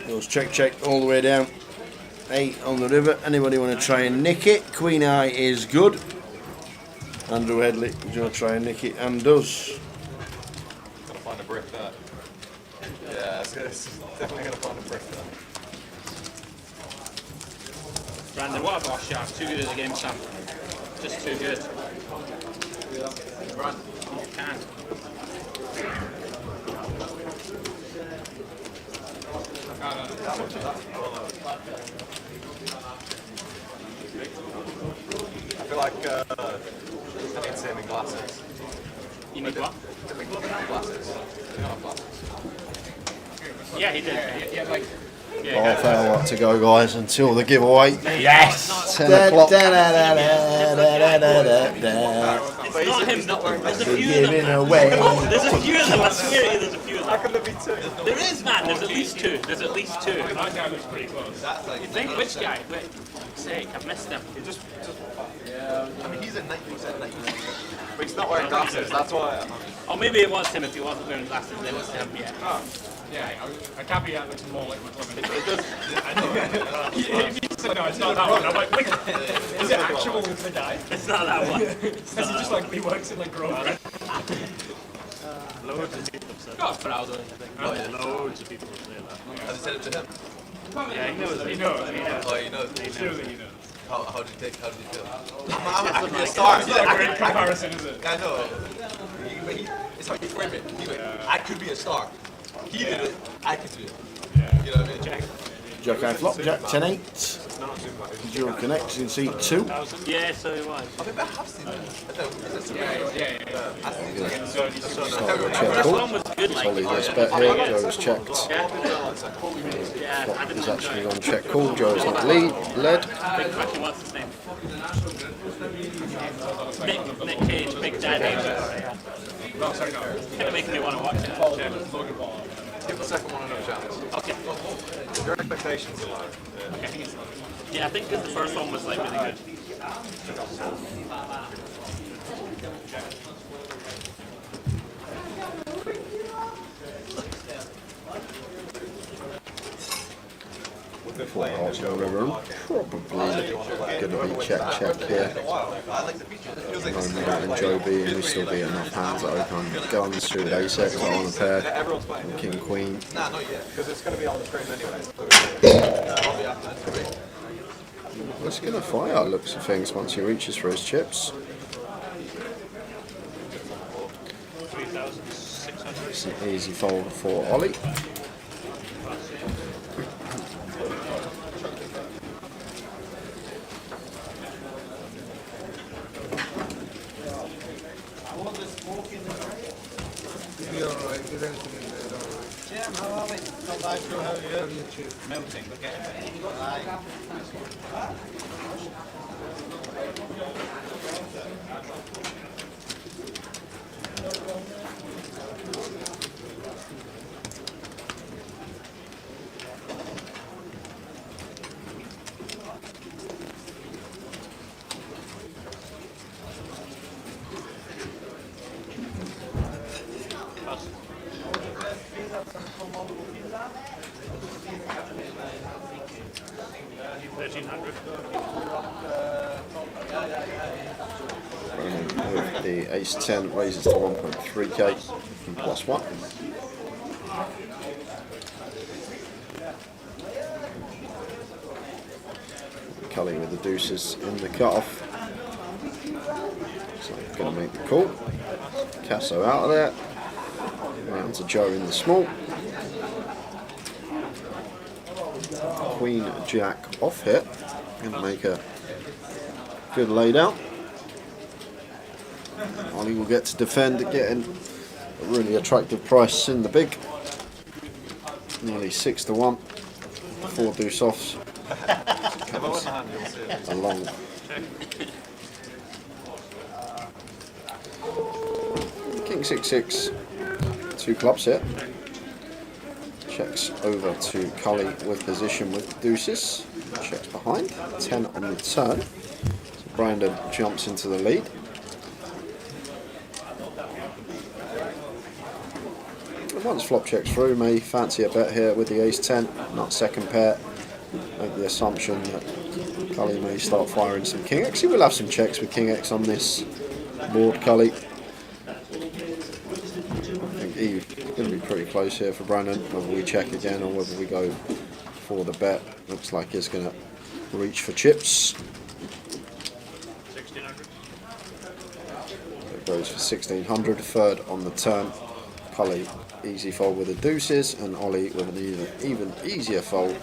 S1: Goes check, check all the way down. 8 on the river. Anybody want to try and nick it? Queen Eye is good. Andrew Headley, do you want to try and nick it? And does.
S9: Gonna find a brick there. Yeah, it's definitely gonna find a brick there.
S8: Brandon, what a boss shot. Too good at the game, Sam. Just too good. Run. You can.
S9: I feel like I need to see him in glasses.
S8: You need what?
S9: Glasses. You don't have glasses.
S8: Yeah, he did.
S2: Yeah, like.
S3: Half hour to go, guys, until the giveaway.
S1: Yes!
S3: 10 o'clock.
S8: It's not him. There's a few of them.
S1: Giving away.
S8: There's a few of them. I swear to you, there's a few of them.
S9: How can there be two?
S8: There is, man. There's at least two. There's at least two.
S2: That guy looks pretty close.
S9: That's like.
S8: You think? Which guy? Wait. Sake, I've missed him.
S9: He just. I mean, he's at 90%. But he's not wearing glasses. That's why.
S8: Or maybe it was him if he wasn't wearing glasses. Then it was him. Yeah.
S2: Yeah, a caveat looks more like McLovin.
S9: It does.
S2: I know. If you said no, it's not that one. I'm like, wait, is it actual the guy?
S8: It's not that one.
S2: Is he just like, he works in like Grove?
S8: Loads of people have said
S2: Got a proud of it,
S8: that. Yeah, loads of people have said that.
S9: Have you said it to him?
S8: Yeah, he knows.
S2: He knows. He knows.
S9: Oh, you know.
S2: He knows that he knows.
S9: How did you feel? I could be a star.
S2: It's not a great comparison, is it?
S9: I know. It's how you frame it. He went, I could be a star. He did it. I could do it. Yeah. You know what I mean?
S1: Jack Eye flop, Jack 10 8. Dual connects in seat 2.
S8: Yeah, so he was.
S9: I think I have seen that.
S8: Yeah.
S3: Check
S8: This
S3: call.
S8: one was good, like.
S3: Solly's this bet here. Joe's checked.
S8: Yeah, I
S3: Flop is
S8: didn't
S3: actually on check call. Joe's not led.
S8: Big question, what's his name? Nick Cage, Big Daddy.
S2: No, sorry, no.
S8: Kind of making me want to watch it.
S2: Yeah, Logan Paul.
S9: Give the second one another chance.
S8: Okay.
S9: Your expectations are low.
S8: Okay. Yeah, I think the first one was like really good.
S3: 4 hearts on the river. Probably going to be check here. No more than Joe B, and we still be enough hands that open guns through the ace X on a pair. And King Queen. It's going to fire, looks of things, once he reaches for his chips. It's an easy fold for Ollie.
S8: Melting, but getting
S3: With the ace 10 raises to 1.3k from +1. Cully with the deuces in the cutoff. So he's going to make the call. Casso out of there. Round to Joe in the small. Queen Jack off hit. Going to make a good lay down. Ollie will get to defend, getting a really attractive price in the big. Nearly 6-1. 4 deuce offs. Along. King 6-6. 2 clubs here. Checks over to Cully with position with deuces. Checks behind. 10 on the turn. So Brandon jumps into the lead. Once flop checks through, may fancy a bet here with the ace 10, not second pair. Make the assumption that Cully may start firing some king x. He will have some checks with king x on this board, Cully. I think he's going to be pretty close here for Brandon, whether we check again or whether we go for the bet. Looks like he's going to reach for chips. It goes for 1600, third on the turn. Cully easy fold with the deuces, and Ollie with an even easier fold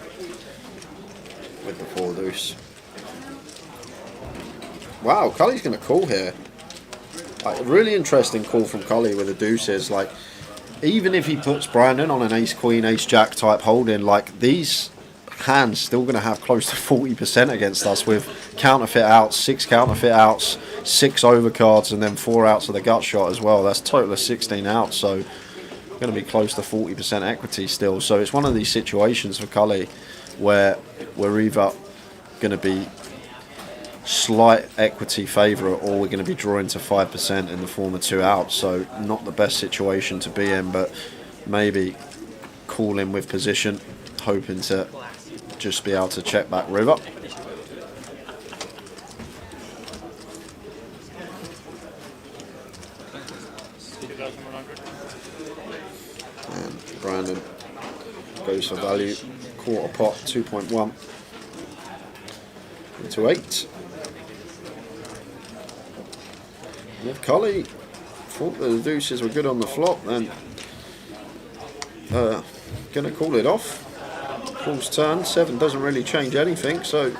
S3: with the 4 deuce. Wow, Cully's going to call here. Like, a really interesting call from Cully with the deuces. Like, even if he puts Brandon on an ace queen, ace jack type holding, like, these hands still going to have close to 40% against us with counterfeit outs, 6 counterfeit outs, 6 overcards, and then 4 outs of the gut shot as well. That's a total of 16 outs, so going to be close to 40% equity still. So it's one of these situations for Cully where we're either going to be slight equity favourite or we're going to be drawing to 5% in the form of 2 outs. So not the best situation to be in, but maybe calling with position, hoping to just be able to check back river. And Brandon goes for value, quarter pot, 2.1 into 8. And if Cully thought the deuces were good on the flop, then gonna call it off. Calls turn, 7 doesn't really change anything, so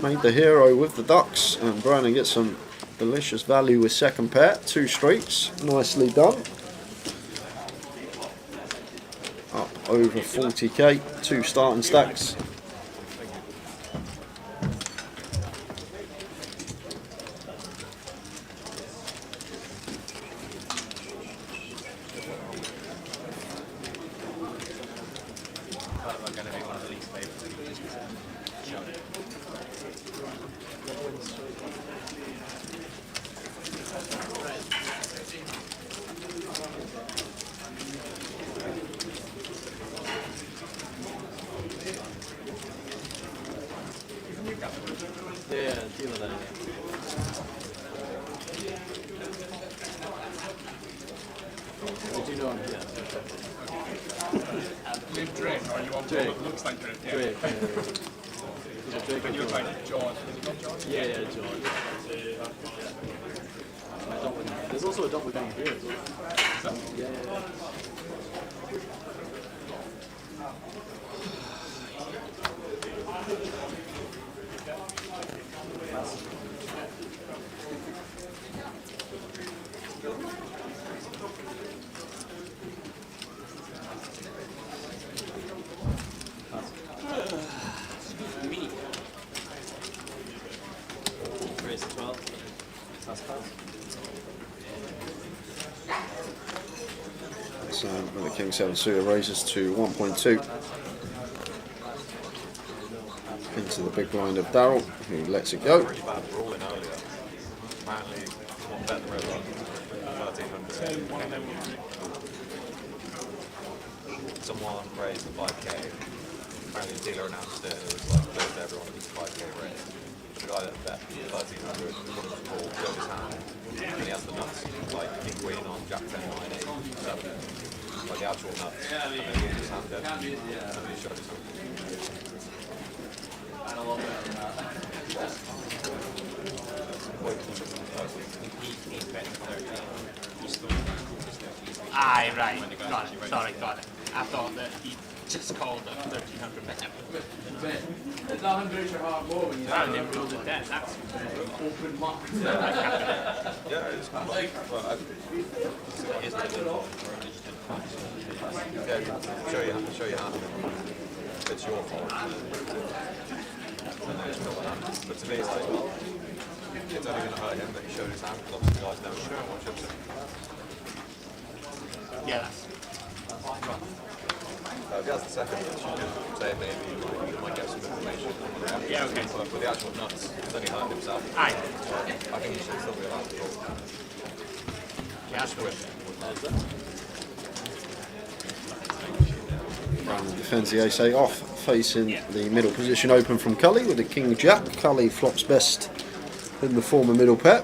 S3: made the hero with the ducks, and Brandon gets some delicious value with second pair, 2 streets, nicely done. Up over 40k, 2 starting stacks.
S2: Drake, or are you on one that looks like Drake?
S11: Drake.
S2: And you're like George. Is it not George?
S11: Yeah, George. There's also a doppelganger here as well. Yeah.
S8: Raise to 12. That's pass.
S3: So with the King 7 suitor raises to 1.2 into the big blind of Daryl, who lets it go.
S9: Pretty bad ruling earlier. Apparently, one bet the red one, 1300. Someone raised the 5k. Apparently, the dealer announced it. It was like close to everyone with 5k raise. The guy that bet 1300 wanted to call, showed his hand, and he has the nuts, like king queen on jack 10, 9, 8, 7. Like the actual nuts. And then he his hand dead. And he showed his hand.
S8: And a lot better than that. Aye, right. Got it. Sorry, got it. I thought that he just called a 1300 bet.
S6: It's 100 your heart more when you
S8: I never ruled it dead. That's
S6: open mark.
S9: Yeah, it's kind of like, well, yeah, show your hand. It's your fault. And then it's still hand. But to me, it's like, it's only going to hurt him that he showed his hand, because obviously the guy's never shown what chips it.
S8: yeah, that's
S9: If he has the second, you could say maybe like, you might get some information on the reaction.
S8: Yeah, okay.
S9: But with the actual nuts, he's only hurt himself.
S8: aye.
S9: I think he should still be allowed to call.
S8: Yeah, that's good.
S3: Brandon defends the ace-8 off, facing the middle position open from Cully with the king-jack. Cully flops best in the former middle pair.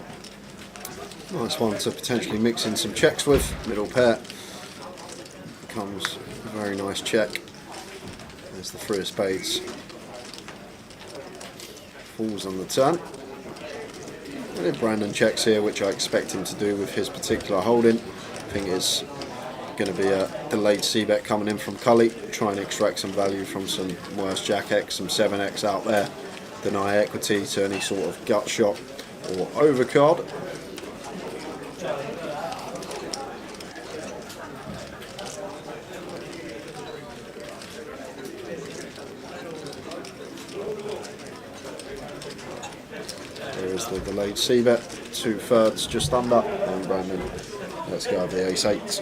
S3: Nice one to potentially mix in some checks with. Middle pair becomes a very nice check. There's the 3 of spades. Falls on the turn. And if Brandon checks here, which I expect him to do with his particular holding, I think it's going to be a delayed c-bet coming in from Cully, trying to extract some value from some worse jack X, some 7x out there, deny equity to any sort of gut shot or overcard. There is the delayed c-bet, 2/3 just under, and Brandon lets go of the ace-8.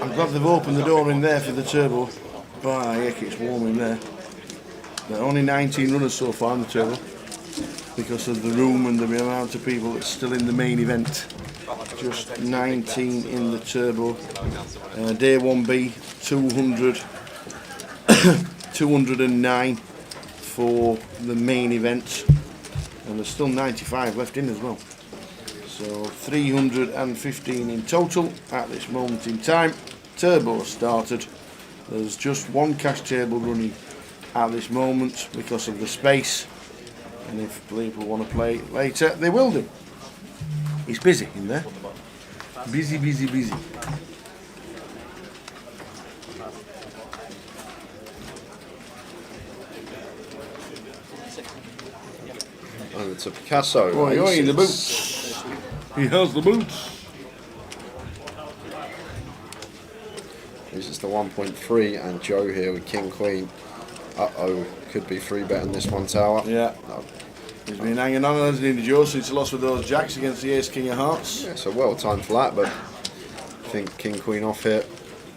S1: I'm glad they've opened the door in there for the turbo. By heck, it's warm in there. There are only 19 runners so far in the turbo because of the room and the amount of people that's still in the main event. Just 19 in the turbo. Day 1B, 200, 209 for the main event, and there's still 95 left in as well. So 315 in total at this moment in time. Turbo started. There's just one cash table running at this moment because of the space, and if people want to play later, they will do. It's busy in there. Busy, busy, busy.
S3: Over to Picasso.
S1: Oh, you're in the
S3: aces.
S1: boots. He has the boots.
S3: Uses the 1.3, and Joe here with King Queen. Uh-oh, could be 3-betting this one tower.
S1: Yeah.
S3: No.
S1: He's been hanging on, hasn't he, Joe, since he lost with those jacks against the Ace King of Hearts.
S3: Yeah, so well timed flat, but I think King Queen off here.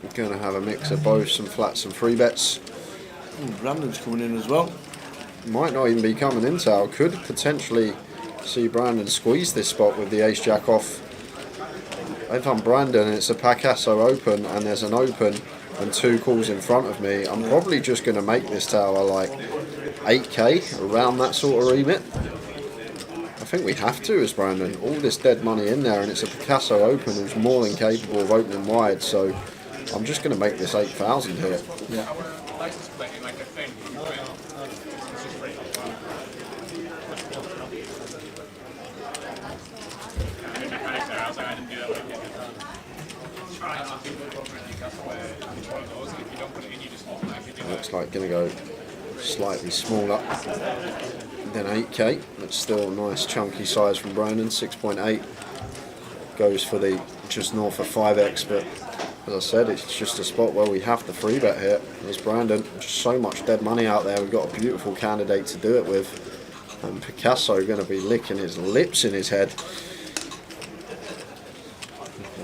S3: We're going to have a mix of both, some flats and 3-bets.
S1: Brandon's coming in as well.
S3: Might not even be coming in tower. Could potentially see Brandon squeeze this spot with the ace jack off. If I'm Brandon and it's a Picasso open and there's an open and 2 calls in front of me, I'm probably just going to make this tower like 8k, around that sort of remit. I think we have to as Brandon. All this dead money in there, and it's a Picasso open who's more than capable of opening wide, so I'm just going to make this 8,000 here.
S11: Yeah.
S2: License plate in like a thing. It's just pretty cool. I didn't mechanic there. I was like, I didn't do that when I did it. Try not to do it over in Newcastle where it's one of those, and if you don't put it in, you just automatically do it.
S3: Looks like going to go slightly smaller than 8k. That's still a nice chunky size from Brandon. 6.8 goes for the just north of 5x, but as I said, it's just a spot where we have to free bet here. There's Brandon. Just so much dead money out there. We've got a beautiful candidate to do it with. And Picasso going to be licking his lips in his head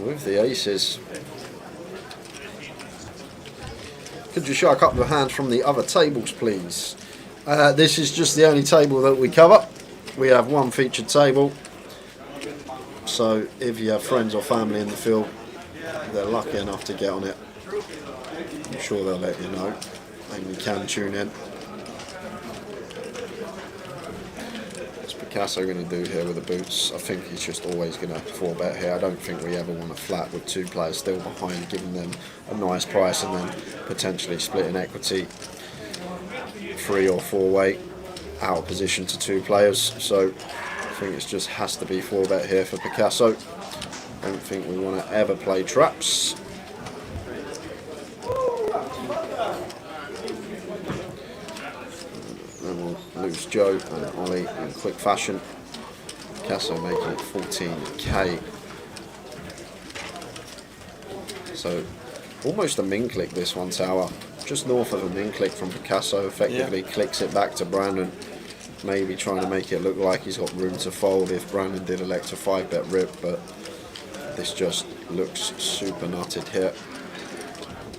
S3: with the aces. Could you show a couple of hands from the other tables, please? This is just the only table that we cover. We have one featured table. So if you have friends or family in the field, they're lucky enough to get on it, I'm sure they'll let you know, and you can tune in. What's Picasso going to do here with the boots? I think he's just always going to 4-bet here. I don't think we ever want a flat with 2 players still behind, giving them a nice price and then potentially splitting equity 3 or 4-way out of position to 2 players. So I think it just has to be 4-bet here for Picasso. Don't think we want to ever play traps. Then we'll lose Joe and Ollie in quick fashion. Picasso making it 14k. So almost a min click this one, Tower. Just north of a min click from Picasso. Effectively clicks it back to Brandon. Maybe trying to make it look like he's got room to fold if Brandon did elect a 5-bet rip, but this just looks super nutted here.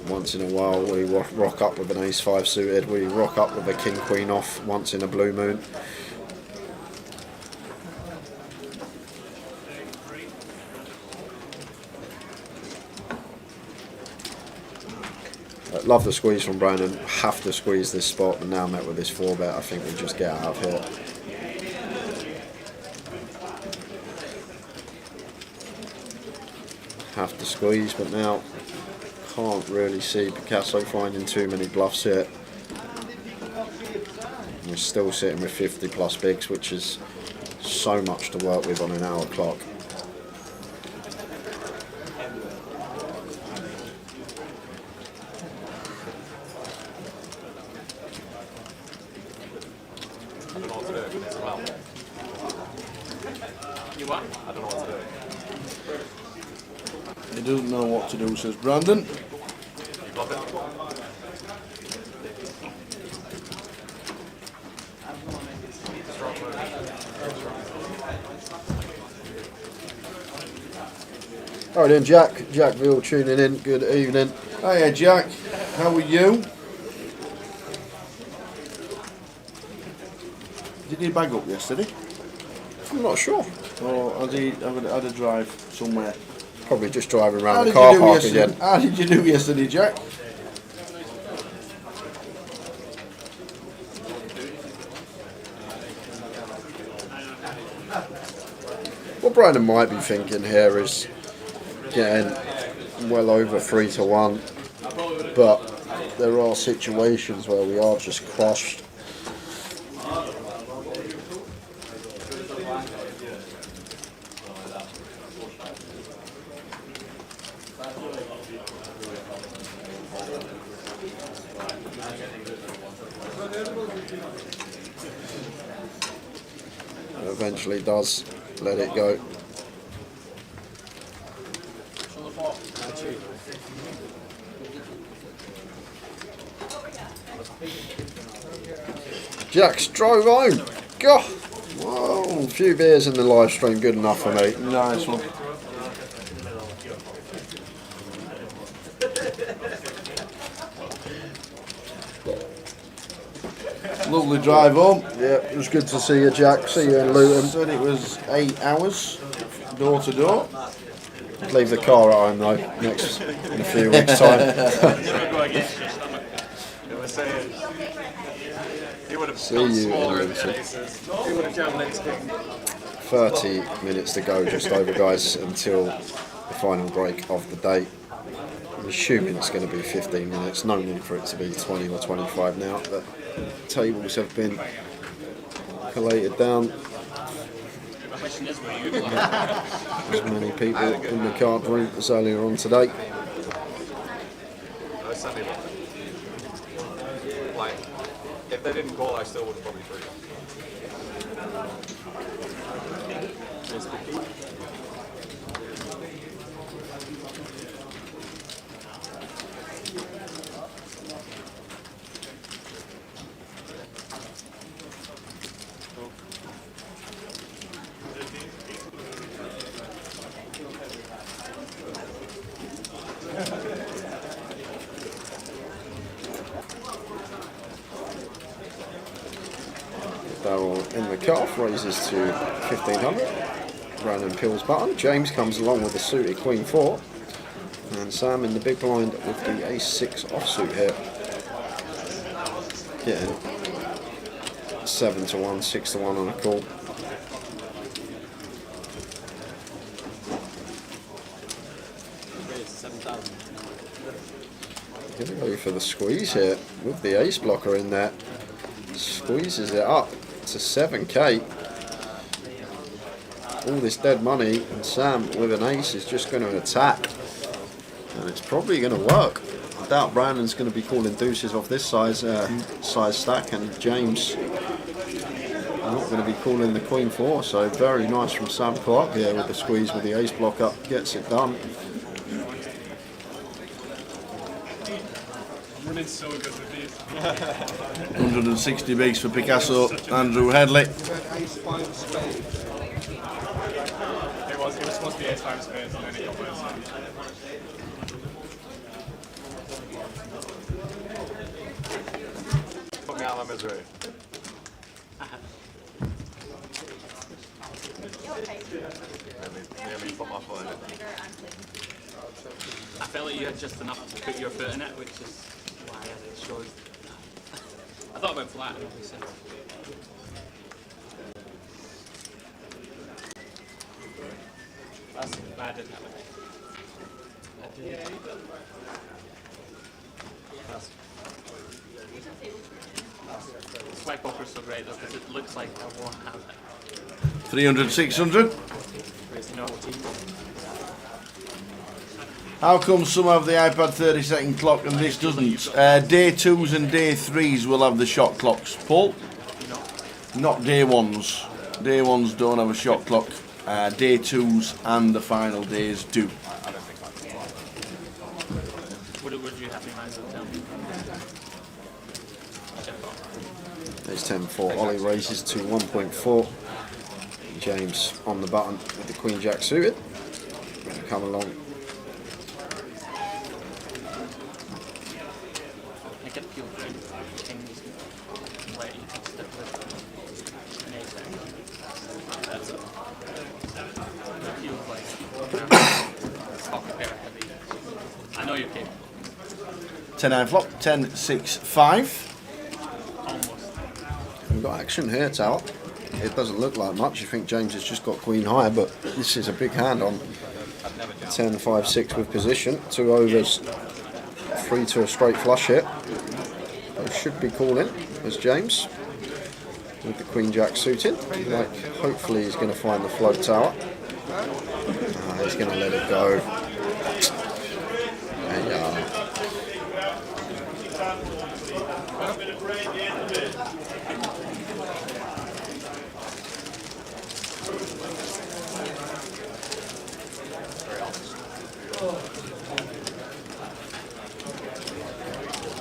S3: Once in a while we rock up with an ace-5 suited, we rock up with a king-queen off once in a blue moon. Love the squeeze from Brandon, have to squeeze this spot, but now met with this 4-bet, I think we just get out of here. Have to squeeze, but now can't really see Picasso finding too many bluffs here. We're still sitting with 50 plus bigs, which is so much to work with on an hour clock.
S2: You what?
S9: I don't know what to do.
S1: He doesn't know what to do, says Brandon.
S9: You bluff it?
S3: Alright then, Jackville tuning in, good evening.
S1: Hiya Jack, how are you? Did he bag up yesterday?
S3: I'm not sure.
S1: Or had he had a drive somewhere?
S3: Probably just driving
S1: How
S3: around the
S1: did
S3: car
S1: you do
S3: park
S1: yesterday?
S3: again.
S1: How did you do yesterday, Jack?
S3: What Brandon might be thinking here is getting well over 3-1, but there are situations where we are just crushed. Eventually does let it go. Jack's drove home. God, whoa, a few beers in the live stream, good enough for me.
S1: Nice one. Lovely drive home.
S3: Yeah, it was good to see you, Jack. See you in Luton.
S1: Said it was 8 hours, door to door.
S3: Leave the car at home though, next in a few weeks' time. See you in Luton. 30 minutes to go, just over, guys, until the final break of the day. assuming it's going to be 15 minutes. No need for it to be 20 or 25 now. The tables have been collated down. As many people in the card room as earlier on today.
S9: Like, if they didn't call, I still would have probably treated.
S3: Barrel in the cuff raises to 1500. Brandon Pill's button. James comes along with the suited Queen 4. And Sam in the big blind with the Ace 6 offsuit here. Getting 7 to 1, 6 to 1 on a call. Gonna go for the squeeze here with the ace blocker in there. Squeezes it up to 7k. All this dead money, and Sam with an ace is just going to attack, and it's probably going to work. I doubt Brandon's going to be calling deuces off this size stack, and James not going to be calling the Queen 4. So very nice from Sam Clark here with the squeeze with the ace block up, gets it done.
S2: Running so good with these.
S1: 160 bigs for Picasso, Andrew Headley.
S2: It was supposed to be ace 5 spades and then it got worse.
S9: Put me out of my misery. Let me put my foot in it.
S8: I felt like you had just enough to put your foot in it, which is why it shows. I thought about flat, obviously. That's bad, isn't it? Swipe poker's so great though, because it looks like I won't have it.
S1: 300, 600.
S8: There's no team.
S1: How come some have the iPad 30-second clock and this doesn't? Day 2s and day 3s will have the shot clocks. Paul? Not day 1s. Day 1s don't have a shot clock. Day 2s and the final days do.
S8: Would you have in mind with them?
S3: There's 10-4. Ollie raises to 1.4. James on the button with the Queen Jack suited. Come along.
S8: I get feel free. Kings where you can stick with an ace. That's it. It feels like pocket pair heavy. I know you're capable.
S1: 10-9 flop, 10-6-5.
S8: Almost.
S3: We've got action here, Tower. It doesn't look like much. You think James has just got Queen high, but this is a big hand on 10-5-6 with position. 2 overs, 3 to a straight flush here. So should be calling as James with the Queen Jack suited. Like, hopefully he's going to find the float tower. He's going to let it go. And,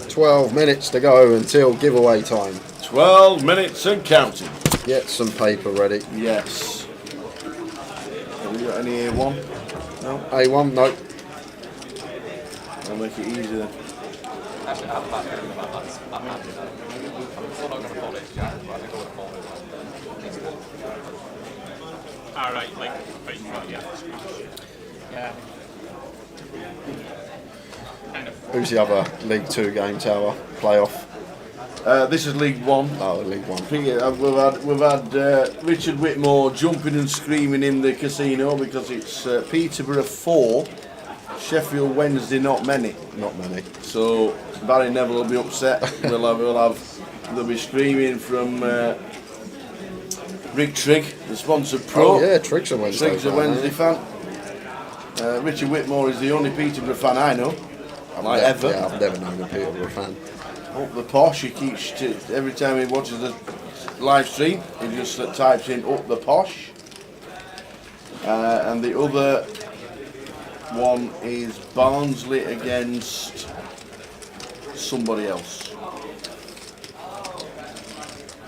S3: 12 minutes to go until giveaway time.
S1: 12 minutes and counting.
S3: Get some paper ready.
S1: Yes. Have we got any A1? No?
S3: A1, no.
S1: I'll make it easier.
S9: Actually, I have a bad feeling about that. I'm still not going to fold it, Jack, but I think I would have folded it.
S2: Alright, like, yeah.
S8: Yeah. Kind of.
S3: Who's the other League 2 game, Tower? Playoff?
S1: This is League 1.
S3: Oh, League 1.
S1: We've had Richard Whitmore jumping and screaming in the casino because it's Peterborough 4, Sheffield Wednesday, not many.
S3: Not many.
S1: So Barry Neville will be upset. They'll be screaming from Rick Trigg, the sponsored pro.
S3: Oh yeah, Trigg's a Wednesday
S1: Trigg's a Wednesday fan. Richard Whitmore is the only Peterborough fan I know. Ever.
S3: Yeah, I've never known a Peterborough fan.
S1: Up the posh, he keeps every time he watches the live stream, he just types in up the posh. And the other one is Barnsley against somebody else.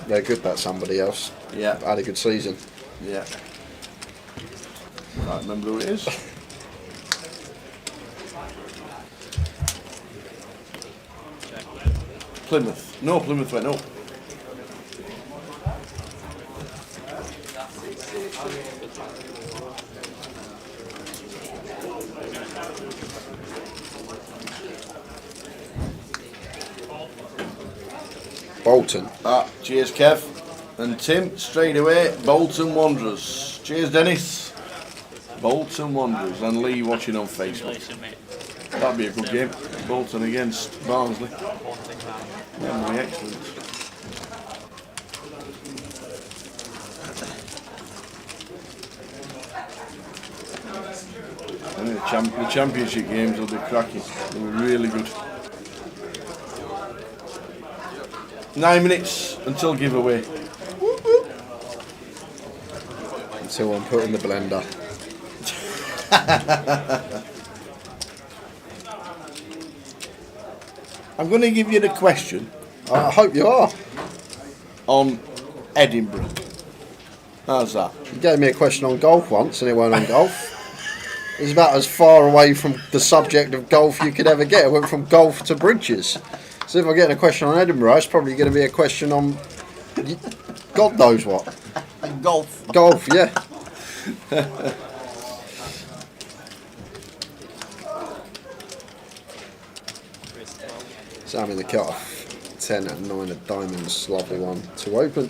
S3: They're good, that somebody else.
S1: Yeah.
S3: Had a good season.
S1: Yeah. Can't remember who it is. Plymouth. No, Plymouth went up.
S3: Bolton.
S1: Cheers, Kev. And Tim, straight away, Bolton Wanderers. Cheers, Dennis. Bolton Wanderers. And Lee watching on Facebook. That'd be a good game. Bolton against Barnsley. That'd be excellent. I think the championship games will be cracking. They'll be really good. 9 minutes until giveaway.
S3: Until I'm put in the blender.
S1: I'm going to give you the question.
S3: I hope you are.
S1: On Edinburgh. How's that?
S3: You gave me a question on golf once and it weren't on golf. It's about as far away from the subject of golf you could ever get. It went from golf to bridges. So if I get a question on Edinburgh, it's probably going to be a question on God knows what.
S1: Golf.
S3: Golf, yeah. Sam in the cut-off. 10 and 9 of diamonds. Lovely one to open.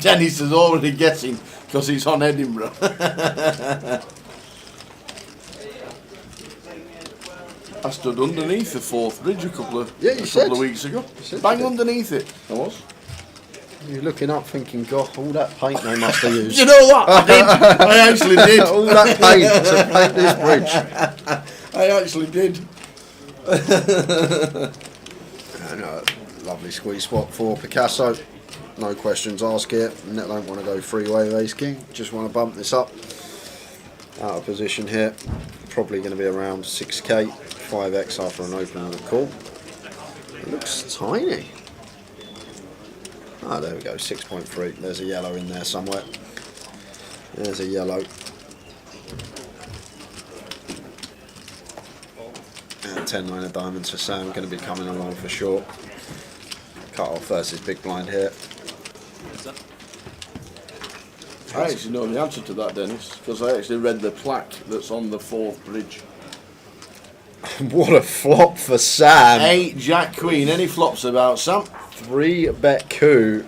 S1: Dennis is already guessing because he's on Edinburgh. I stood underneath the fourth bridge a couple of weeks ago. Bang underneath it. I was.
S3: You're looking up thinking, God, all that paint they must have used.
S1: You know what? I did. I actually did.
S3: All that paint to paint this bridge.
S1: I actually did.
S3: And, lovely squeeze spot for Picasso. No questions asked here. Net don't want to go freeway with ace king. Just want to bump this up. Out of position here. Probably going to be around 6k. 5x after an open and a call. It looks tiny. Ah, there we go. 6.3. There's a yellow in there somewhere. There's a yellow. And 10-9 of diamonds for Sam. Going to be coming along for short. Cut off versus big blind here.
S1: I actually know the answer to that, Dennis, because I actually read the plaque that's on the fourth bridge.
S3: What a flop for Sam.
S1: 8 Jack Queen. Any flops about Sam?
S3: 3-bet coup.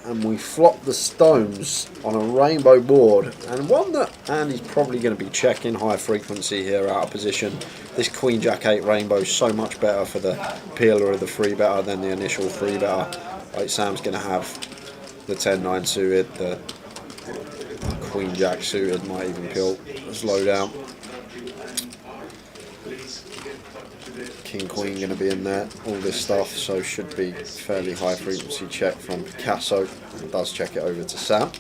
S3: And we flopped the stones on a rainbow board. And one that Andy's probably going to be checking. High frequency here out of position. This Queen Jack 8 rainbow is so much better for the peeler of the 3-better than the initial 3-better. Like Sam's going to have the 10-9 suited, the Queen Jack suited, might even peel slow down. King Queen going to be in there, all this stuff, so should be fairly high frequency check from Picasso. It does check it over to Sam.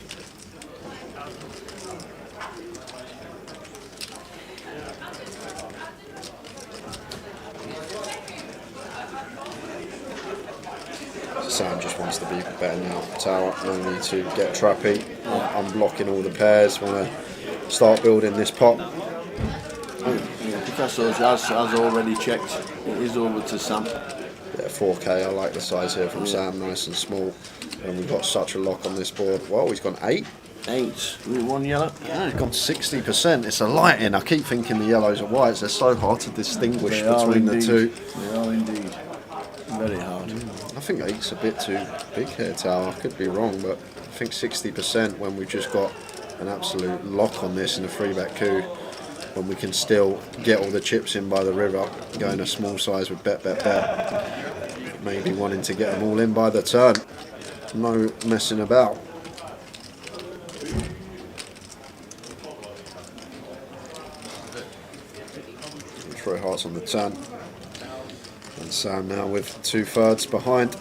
S3: Sam just wants to be better now. Tower, no need to get trappy. Unblocking all the pairs, want to start building this pot.
S1: Yeah, Picasso has already checked. It is over to Sam.
S3: Yeah, 4k. I like the size here from Sam, nice and small. And we've got such a lock on this board. Well, he's gone 8.
S1: 8 with 1 yellow.
S3: Yeah, he's gone 60%. It's a lighting. I keep thinking the yellows are whites. They're so hard to distinguish between the two.
S1: They are indeed. Very hard.
S3: I think 8's a bit too big here, Tower. I could be wrong, but I think 60% when we've just got an absolute lock on this in a 3-bet coup. when we can still get all the chips in by the river, going a small size with bet. Maybe wanting to get them all in by the turn. No messing about. 3 hearts on the turn. And Sam now with 2/3 behind.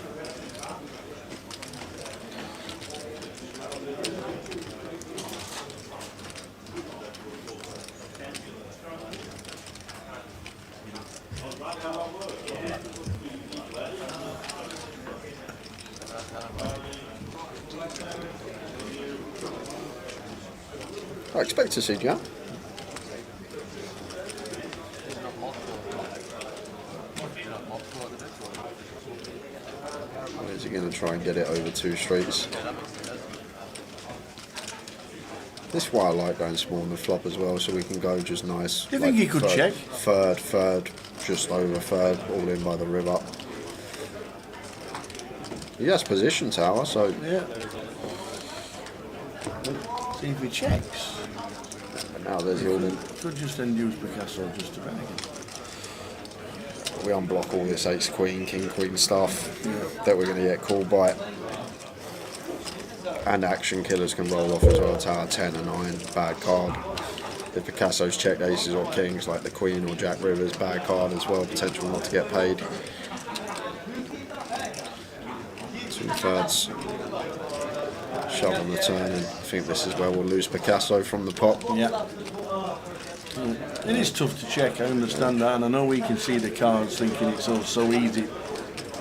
S3: I expect to see Jack. Or is he going to try and get it over 2 streets? This is why I like going small on the flop as well, so we can go just nice.
S1: Do you think he could check?
S3: Third, just over third, all in by the river. He has position tower, so
S1: yeah. See if he checks.
S3: Now there's the all in.
S1: Could just then use Picasso just to again.
S3: We unblock all this ace queen, king queen stuff that we're going to get called by. And action killers can roll off as well. Tower 10 and 9, bad card. If Picasso's check aces or kings like the queen or jack rivers, bad card as well. Potential not to get paid. 2/3. Shove on the turn, and I think this is where we'll lose Picasso from the pot.
S1: Yeah. It is tough to check, I understand that, and I know we can see the cards thinking it's all so easy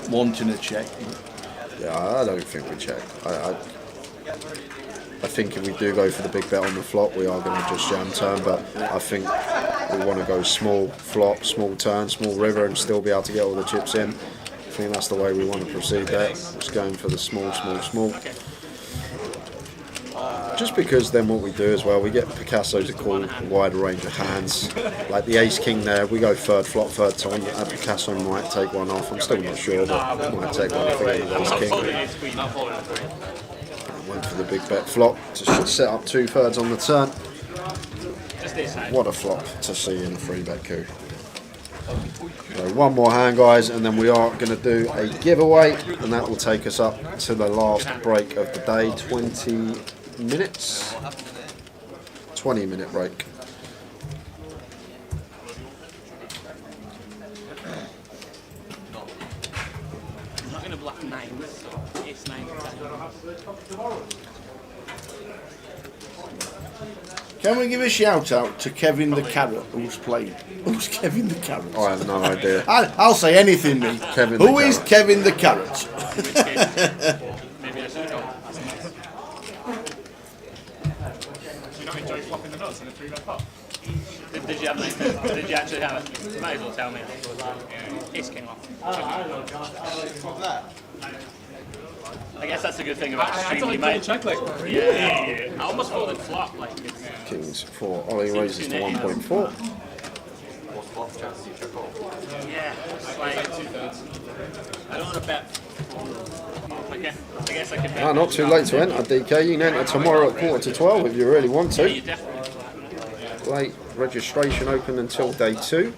S1: wanting a check.
S3: Yeah, I don't think we check. I think if we do go for the big bet on the flop, we are going to just jam turn, but I think we want to go small flop, small turn, small river, and still be able to get all the chips in. I think that's the way we want to proceed there. Just going for the small. Just because then what we do as well, we get Picasso to call a wider range of hands. Like the ace king there, we go third flop, third time, and Picasso might take one off. I'm still not sure, but might take one off again with ace king. Went for the big bet flop to set up 2/3 on the turn. What a flop to see in a 3-bet coup. So one more hand, guys, and then we are going to do a giveaway, and that will take us up to the last break of the day. 20 minutes. 20-minute break.
S8: I'm not going to bluff 9, so it's 9 or 10.
S1: Can we give a shout out to Kevin the Carrot who's playing? Who's Kevin the Carrot?
S3: I have no idea.
S1: I'll say anything, me.
S3: Kevin
S1: Who
S3: the
S1: is
S3: Carrot.
S1: Kevin the Carrot?
S2: Maybe I should go. Do you not enjoy flopping the nuts in a 3-bet pot?
S8: Did you have did you actually have it? You might as well tell me. Ace king off. I guess that's a good thing about extremely
S2: I check like
S8: yeah. I almost folded flop like it's
S3: Kings 4. Ollie raises to 1.4.
S8: yeah. It's like I don't want to bet. I guess I could bet.
S3: Ah, not too late to enter, DK. You can enter tomorrow at 11:45 if you really want
S8: Yeah,
S3: to.
S8: you definitely.
S3: Late registration open until day 2.
S8: It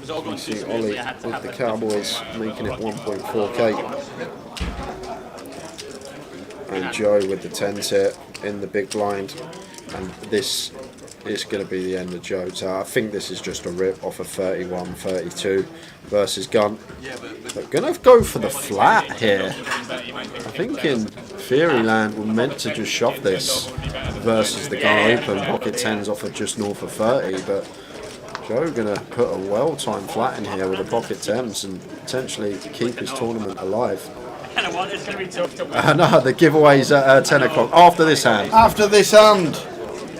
S8: was all going too
S3: See
S8: smoothly.
S3: Ollie
S8: I had to
S3: with
S8: have
S3: the
S8: it.
S3: Cowboys making it 1.4k. And Joe with the 10s here in the big blind. And this is going to be the end of Joe. So I think this is just a rip off of 31-32 versus Gun. They're going to go for the flat here. I think in Fairyland we're meant to just shove this versus the Gun open. Pocket 10s off of just north of 30. But Joe going to put a well-timed flat in here with the pocket 10s and potentially keep his tournament alive.
S8: And I want it's going to be tough to win.
S3: No, the giveaway's at 10 o'clock after this hand.
S1: After this hand.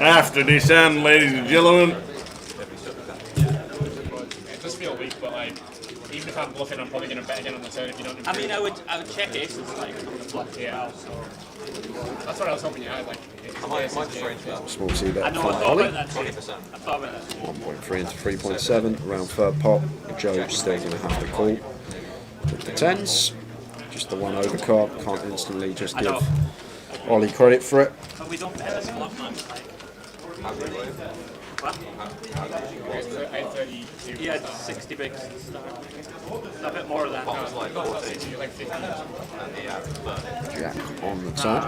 S1: After this hand, ladies and gentlemen.
S2: it does feel weak, but like even if I'm bluffing, I'm probably going to bet again on the turn if you don't improve.
S8: I mean, I would check aces like on the flop.
S2: Yeah, that's what I was hoping you had. Like,
S3: Small C bet
S8: I know.
S3: from
S8: I thought
S3: Ollie.
S8: about that. 20%. I thought about that.
S3: 1.3 into 3.7, around third pot. Joe's still going to have to call with the 10s. Just the one over card. Can't instantly just give Ollie credit for it.
S8: But we don't bet this flop, man. What?
S2: I had 32.
S8: He had 60 bigs to start. A bit more than that.
S2: Like 50.
S3: Jack on the turn.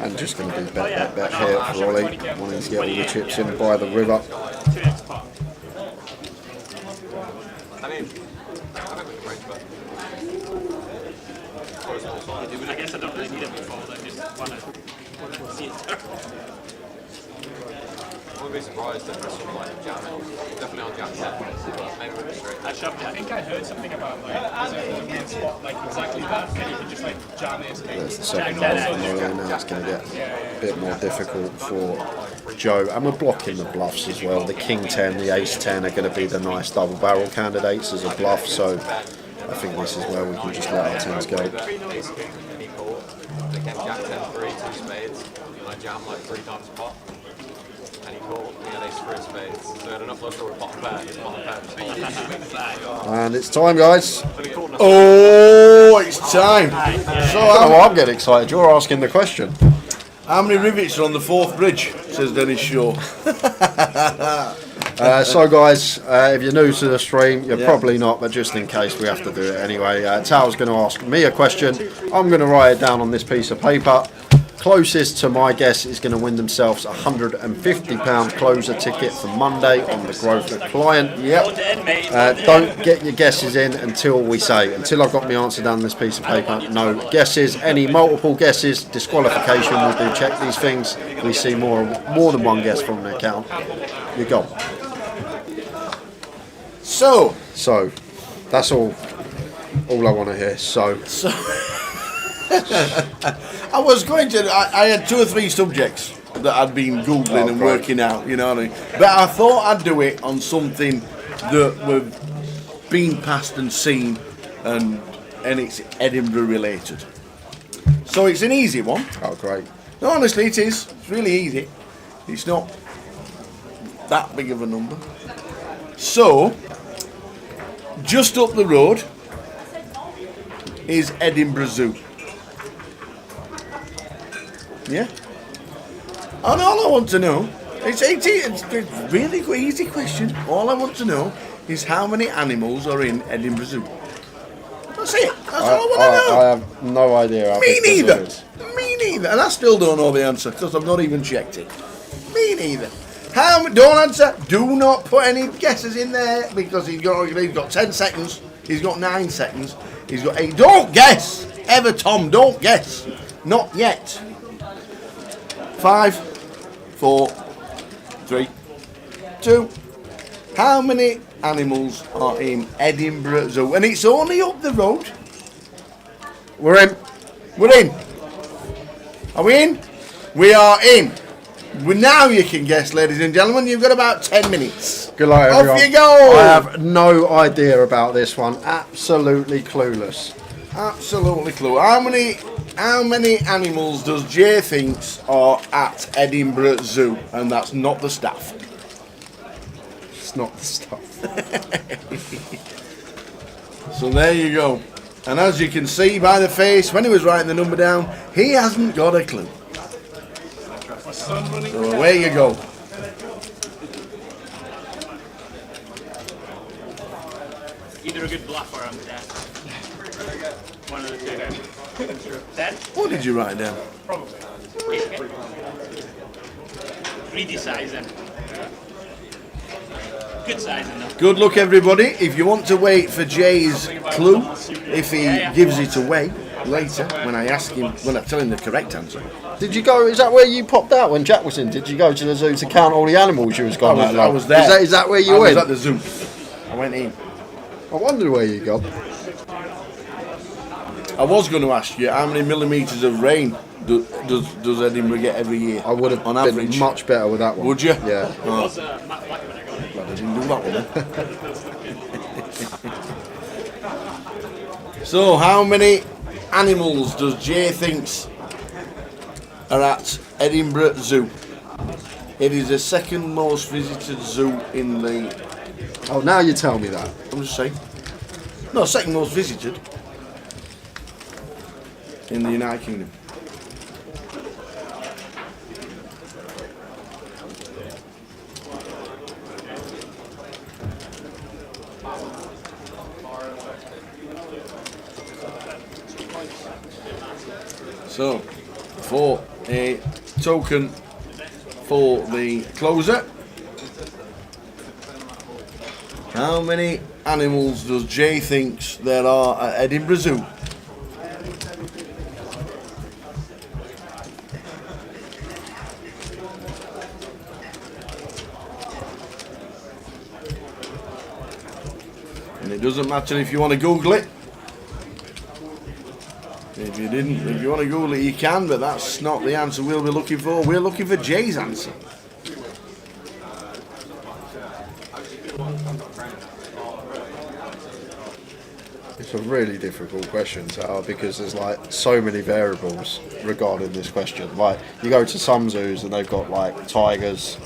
S3: And just going to do bet here for Ollie. Wanting to get all the chips in by the river.
S8: 2x pot.
S9: I mean, I think we can range bet.
S8: I guess I don't really need it before, I just want to see it.
S9: I wouldn't be surprised if there's something like jam it. Definitely on jam 10, but maybe with the straight.
S8: I shoved it.
S2: I think I heard something about like there's a weird spot like exactly that, and you can just like jam it.
S3: There's the second half of the row now. It's going to get a bit more difficult for Joe. And we're blocking the bluffs as well. The King 10, the Ace 10 are going to be the nice double barrel candidates as a bluff. So I think this is where we can just let our tens go.
S9: Ace king, and he called. They came jack 10 3, 2 spades, and I jammed like 3 times pot. And he called, and he had ace 3 spades. So he had enough left over to bottom pair, just bottom pair.
S3: And it's time, guys.
S1: Oh, it's time.
S3: So I'm getting excited. You're asking the question.
S1: How many rivets are on the 4th bridge? Says Dennis Shaw.
S3: So guys, if you're new to the stream, you're probably not, but just in case we have to do it anyway. Tao's going to ask me a question. I'm going to write it down on this piece of paper. Closest to my guess is going to win themselves a £150 closer ticket for Monday on the Grosvenor client. Don't get your guesses in until we say. Until I've got my answer down on this piece of paper, no guesses. Any multiple guesses, disqualification. We do check these things. We see more than one guess from the account. You go. So that's all I want to hear. So.
S1: I was going to. I had 2 or 3 subjects that I'd been googling and working out. You know what I mean? But I thought I'd do it on something that we've been past and seen, and it's Edinburgh related. So it's an easy one.
S3: Oh, great!
S1: No, honestly, it is. It's really easy. It's not that big of a number. So, just up the road is Edinburgh Zoo. Yeah. And all I want to know, it's a really easy question. All I want to know is how many animals are in Edinburgh Zoo. That's it. That's all I want to know.
S3: I have no idea.
S1: Me neither. Me neither. And I still don't know the answer because I've not even checked it. Me neither. Don't answer. Do not put any guesses in there because he's got 10 seconds. He's got 9 seconds. He's got 8. Don't guess. Ever, Tom. Don't guess. Not yet. 5, 4, 3, 2. How many animals are in Edinburgh Zoo? And it's only up the road. We're in. We're in. Are we in? We are in. Now you can guess, ladies and gentlemen. You've got about 10 minutes.
S3: Good luck, everyone.
S1: Off you go.
S3: I have no idea about this one. Absolutely clueless.
S1: Absolutely clueless. How many animals does Jay thinks are at Edinburgh Zoo? And that's not the staff.
S3: It's not the staff.
S1: So there you go. And as you can see by the face, when he was writing the number down, he hasn't got a clue. So away you go.
S8: Either a good bluff or I'm dead. One of the two. Dead?
S1: What did you write down?
S8: Probably. Greedy sizing. Good sizing though.
S1: Good luck, everybody. If you want to wait for Jay's clue, if he gives it away later, when I tell him the correct answer.
S3: Did you go? Is that where you popped out when Jack was in? Did you go to the zoo to count all the animals you was gone that long?
S1: I was there.
S3: Is that where you went?
S1: I was at the zoo. I went in.
S3: I wondered where you gone.
S1: I was going to ask you how many millimetres of rain does Edinburgh get every year?
S3: I would have
S1: on
S3: been
S1: average.
S3: much better with that one.
S1: Would you?
S3: Yeah.
S1: Oh. Well, I didn't do that one. So, how many animals does Jay thinks are at Edinburgh Zoo? It is the second most visited zoo in the...
S3: Oh, now you tell me that.
S1: I'm just saying. No, second most visited in the United Kingdom. So, for a token for the closer, how many animals does Jay thinks there are at Edinburgh Zoo? And it doesn't matter if you want to Google it. If you want to Google it, you can, but that's not the answer we'll be looking for. We're looking for Jay's answer.
S3: It's a really difficult question, Sal, because there's like so many variables regarding this question. Like you go to some zoos and they've got like tigers,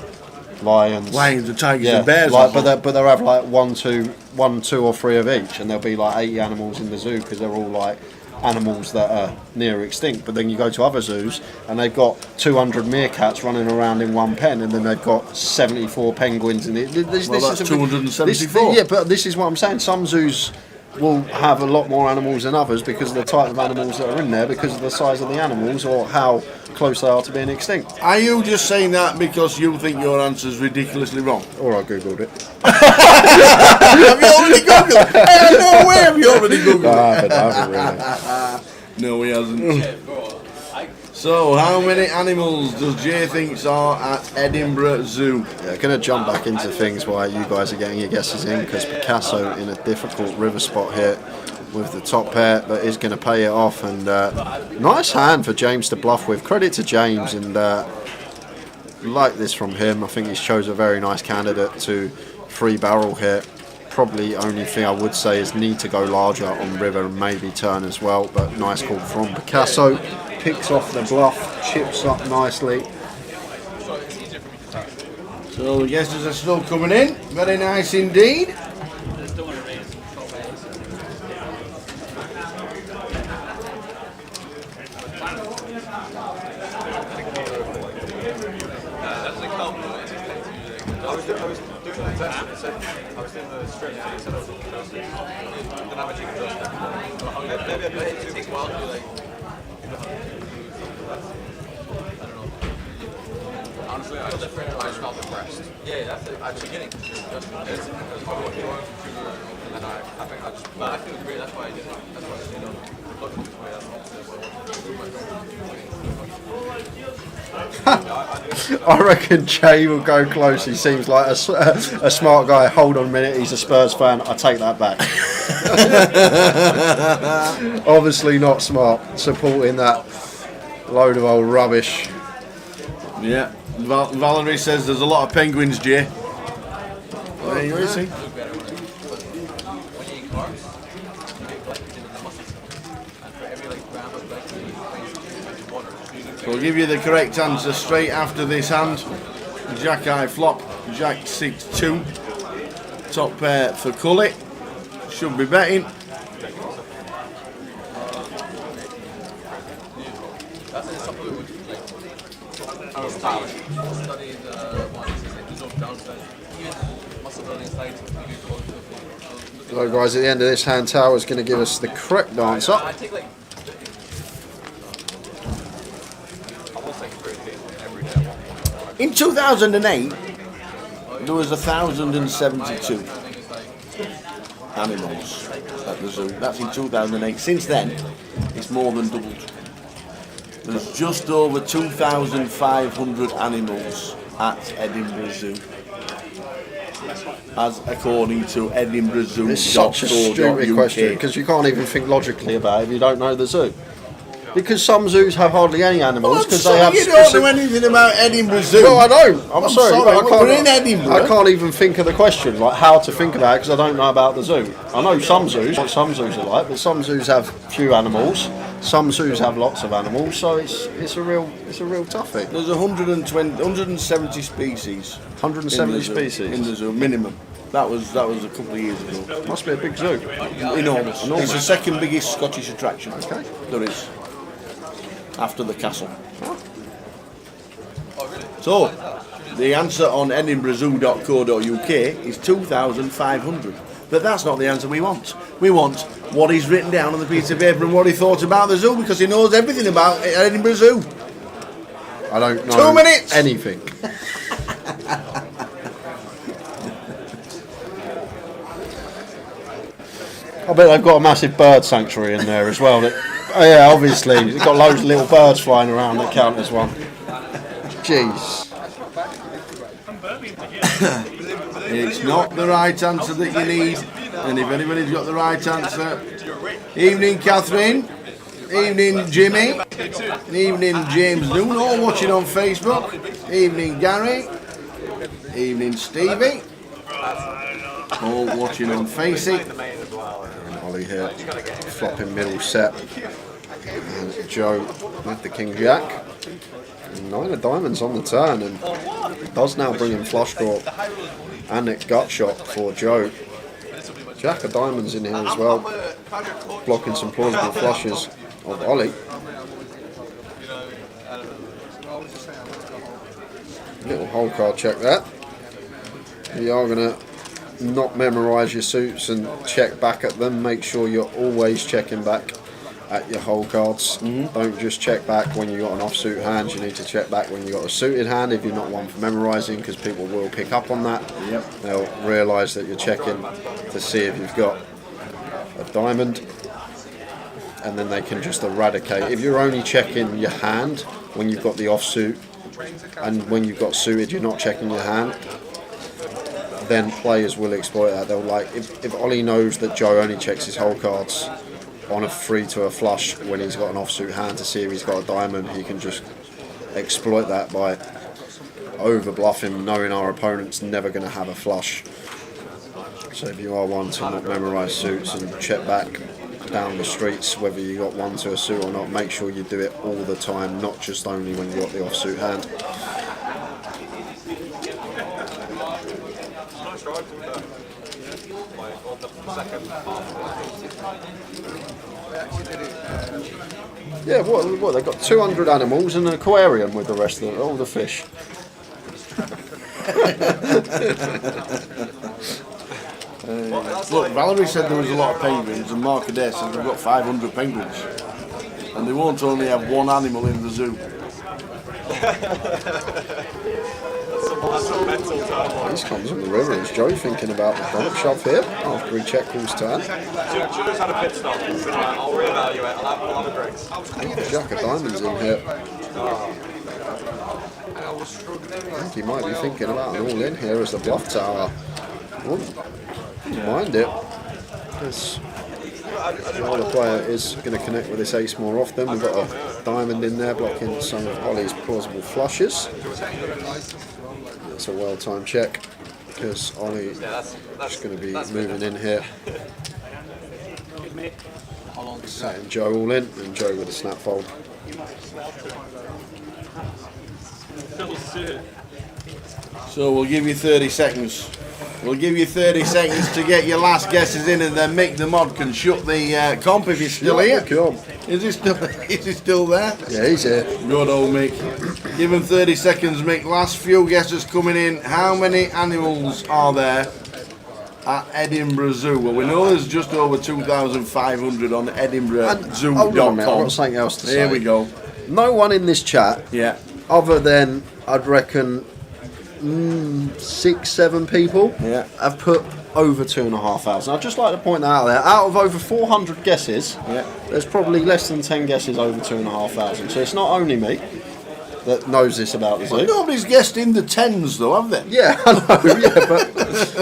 S3: lions
S1: and tigers and bears.
S3: Like, but they'll have like one, two, or three of each, and there'll be like 80 animals in the zoo because they're all like animals that are near extinct. But then you go to other zoos and they've got 200 meerkats running around in one pen, and then they've got 74 penguins in it.
S1: That's 274.
S3: Yeah, but this is what I'm saying. Some zoos will have a lot more animals than others because of the type of animals that are in there, because of the size of the animals or how close they are to being extinct.
S1: Are you just saying that because you think your answer's ridiculously wrong?
S3: Or I googled it.
S1: Have you already googled it? No way have you already googled it.
S3: I haven't really.
S1: No, he hasn't. So, how many animals does Jay think are at Edinburgh Zoo?
S3: Yeah, going to jump back into things while you guys are getting your guesses in, because Picasso in a difficult river spot here with the top pair, but is going to pay it off. And nice hand for James to bluff with. Credit to James, and like this from him. I think he's chose a very nice candidate to free barrel here. Probably only thing I would say is need to go larger on river and maybe turn as well, but nice call from Picasso. Picks off the bluff, chips up nicely.
S1: So the guesses are still coming in. Very nice indeed.
S7: Honestly, I just felt depressed. Yeah, that's it. At the beginning. Just because I'm looking forward to, and I think I just, but I feel great. That's why I did it. That's why I, looking this way.
S3: I reckon Jay will go close. He seems like a smart guy. Hold on a minute, he's a Spurs fan. I take that back. Obviously not smart, supporting that load of old rubbish.
S1: Yeah, Valerie says there's a lot of penguins, Jay. There you see. So I'll give you the correct answer straight after this hand. Jack Eye flop, Jack 6-2. Top pair for Cully. Should be betting.
S3: So guys, at the end of this hand, Tower's going to give us the correct answer.
S1: In 2008, there was 1,072 animals at the zoo. That's in 2008. Since then, it's more than doubled. There's just over 2,500 animals at Edinburgh Zoo, as according to Edinburgh Zoo.
S3: It's such a stupid question, because you can't even think logically about it if you don't know the zoo. Because some zoos have hardly any animals, because they have.
S1: You don't know anything about Edinburgh Zoo.
S3: Well, I don't. I'm sorry, but I can't.
S1: We're in Edinburgh.
S3: I can't even think of the question, like how to think about it, because I don't know about the zoo. I know some zoos, what some zoos are like, but some zoos have few animals. Some zoos have lots of animals, so it's a real toughie.
S1: There's 170 species.
S3: 170 species
S1: in the zoo, minimum. That was a couple of years ago.
S3: Must be a big zoo.
S1: Enormous. It's the second biggest Scottish attraction.
S3: Okay.
S1: There is. After the castle. So, the answer on edinburghzoo.co.uk is 2,500. But that's not the answer we want. We want what he's written down on the piece of paper and what he thought about the zoo, because he knows everything about Edinburgh Zoo.
S3: I don't know
S1: 2 minutes.
S3: anything. I bet they've got a massive bird sanctuary in there as well. Yeah, obviously. They've got loads of little birds flying around that count as one. Jeez.
S1: It's not the right answer that you need. And if anybody's got the right answer, evening Catherine, evening Jimmy, evening James Noon, all watching on Facebook, evening Gary, evening Stevie, all watching on Facey.
S3: And Ollie here, flopping middle set. And Joe with the King Jack. 9 of diamonds on the turn, and does now bring in flush draw and a gut shot for Joe. Jack of diamonds in here as well, blocking some plausible flushes of Ollie. Little hole card check there. You are going to not memorise your suits and check back at them. Make sure you're always checking back at your hole cards. Don't just check back when you got an offsuit hand. You need to check back when you got a suited hand if you're not one for memorising, because people will pick up on that. They'll realise that you're checking to see if you've got a diamond, and then they can just eradicate. If you're only checking your hand when you've got the offsuit, and when you've got suited you're not checking your hand, then players will exploit that. They'll like, if Ollie knows that Joe only checks his hole cards on a free to a flush when he's got an offsuit hand to see if he's got a diamond, he can just exploit that by over bluffing, knowing our opponent's never going to have a flush. So if you are one to not memorise suits and check back down the streets whether you got one to a suit or not, make sure you do it all the time, not just only when you got the offsuit hand. Yeah, what they've got 200 animals and an aquarium with the rest of all the fish.
S1: Look, Valerie said there was a lot of penguins, and Mark Adair said they've got 500 penguins, and they won't only have one animal in the zoo.
S3: This comes on the river. Is Joe thinking about the front shove here after he checked his turn?
S9: Joe's had a pit stop. I'll reevaluate. I'll have a drink.
S3: Jack of diamonds in here. I think he might be thinking about an all in here as the bluff tower. Wouldn't mind it. Because the other player is going to connect with this ace more often. We've got a diamond in there blocking some of Ollie's plausible flushes. It's a well-timed check because Ollie is going to be moving in here. Setting Joe all in, and Joe with a snap fold.
S1: So we'll give you 30 seconds. We'll give you 30 seconds to get your last guesses in, and then Mick the mod can shut the comp if he's still here. Is he still there?
S3: Yeah, he's here.
S1: Good old Mick. Give him 30 seconds, Mick. Last few guesses coming in. How many animals are there at Edinburgh Zoo? Well, we know there's just over 2,500 on EdinburghZoo.com.
S3: Hold on a minute, I've got something else to say.
S1: Here we go.
S3: No one in this chat, other than I'd reckon 6-7 people, have put over 2,500. I'd just like to point that out there. Out of over 400 guesses, there's probably less than 10 guesses over 2,500. So it's not only me that knows this about the zoo.
S1: Well, nobody's guessed in the tens though, have they?
S3: Yeah, I know, but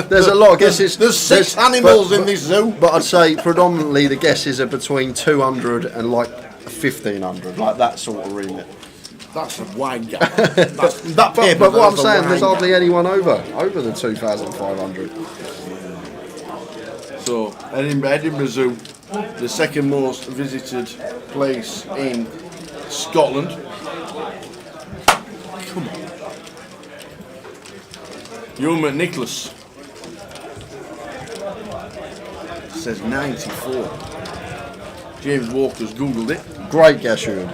S3: there's a lot of guesses.
S1: There's 6 animals in this zoo.
S3: But I'd say predominantly the guesses are between 200 and like 1,500, like that sort of remit.
S1: That's a wide gap.
S3: But what I'm saying, there's hardly anyone over the 2,500.
S1: So Edinburgh Zoo, the second most visited place in Scotland. Come on. Ewan McNicholas says 94. James Walker's googled it.
S3: Great guess, Ewan.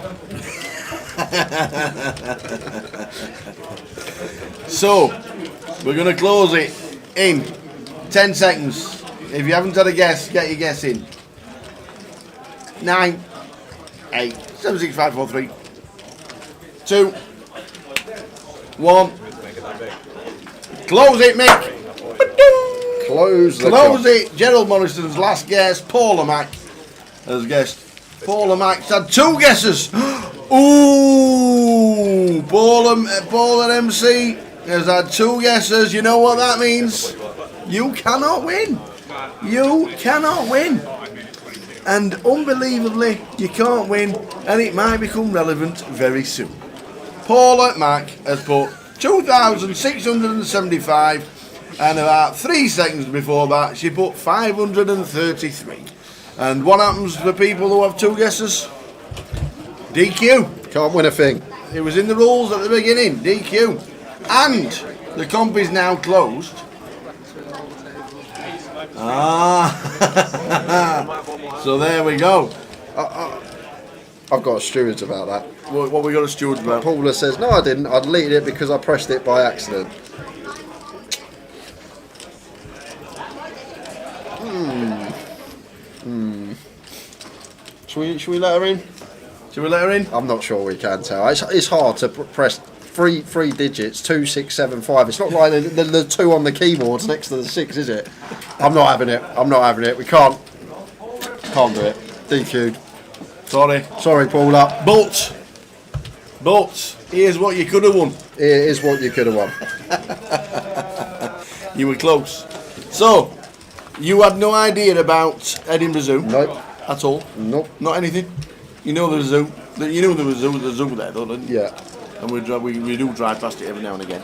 S1: So we're going to close it in 10 seconds. If you haven't had a guess, get your guess in. 9, 8, 7, 6, 5, 4, 3, 2, 1. Close it, Mick.
S3: Close the
S1: Close it. Gerald Morrison's last guess. Paula Mack has guessed. Paula Mack's had 2 guesses. Ooh, Paula MC has had 2 guesses. You know what that means? You cannot win. You cannot win. And unbelievably, you can't win, and it might become relevant very soon. Paula Mack has put 2,675, and about 3 seconds before that, she put 533. And what happens to the people who have 2 guesses? DQ.
S3: Can't win a thing.
S1: It was in the rules at the beginning, DQ. And the comp is now closed. So there we go.
S3: I've got a stewards about that.
S1: What we got a stewards about?
S3: Paula says, no, I didn't. I deleted it because I pressed it by accident. Should we let her in?
S1: Should we let her in?
S3: I'm not sure we can tell. It's hard to press three digits, 2, 6, 7, 5. It's not like the 2 on the keyboards next to the 6, is it? I'm not having it. I'm not having it. We can't do it. DQ'd. Sorry, Paula.
S1: But here's what you could have won.
S3: Here is what you could have won.
S1: You were close. So you had no idea about Edinburgh Zoo?
S3: Nope.
S1: At all?
S3: Nope.
S1: Not anything? You know there's a zoo? You knew there was a zoo there though, didn't you?
S3: Yeah.
S1: And we do drive past it every now and again.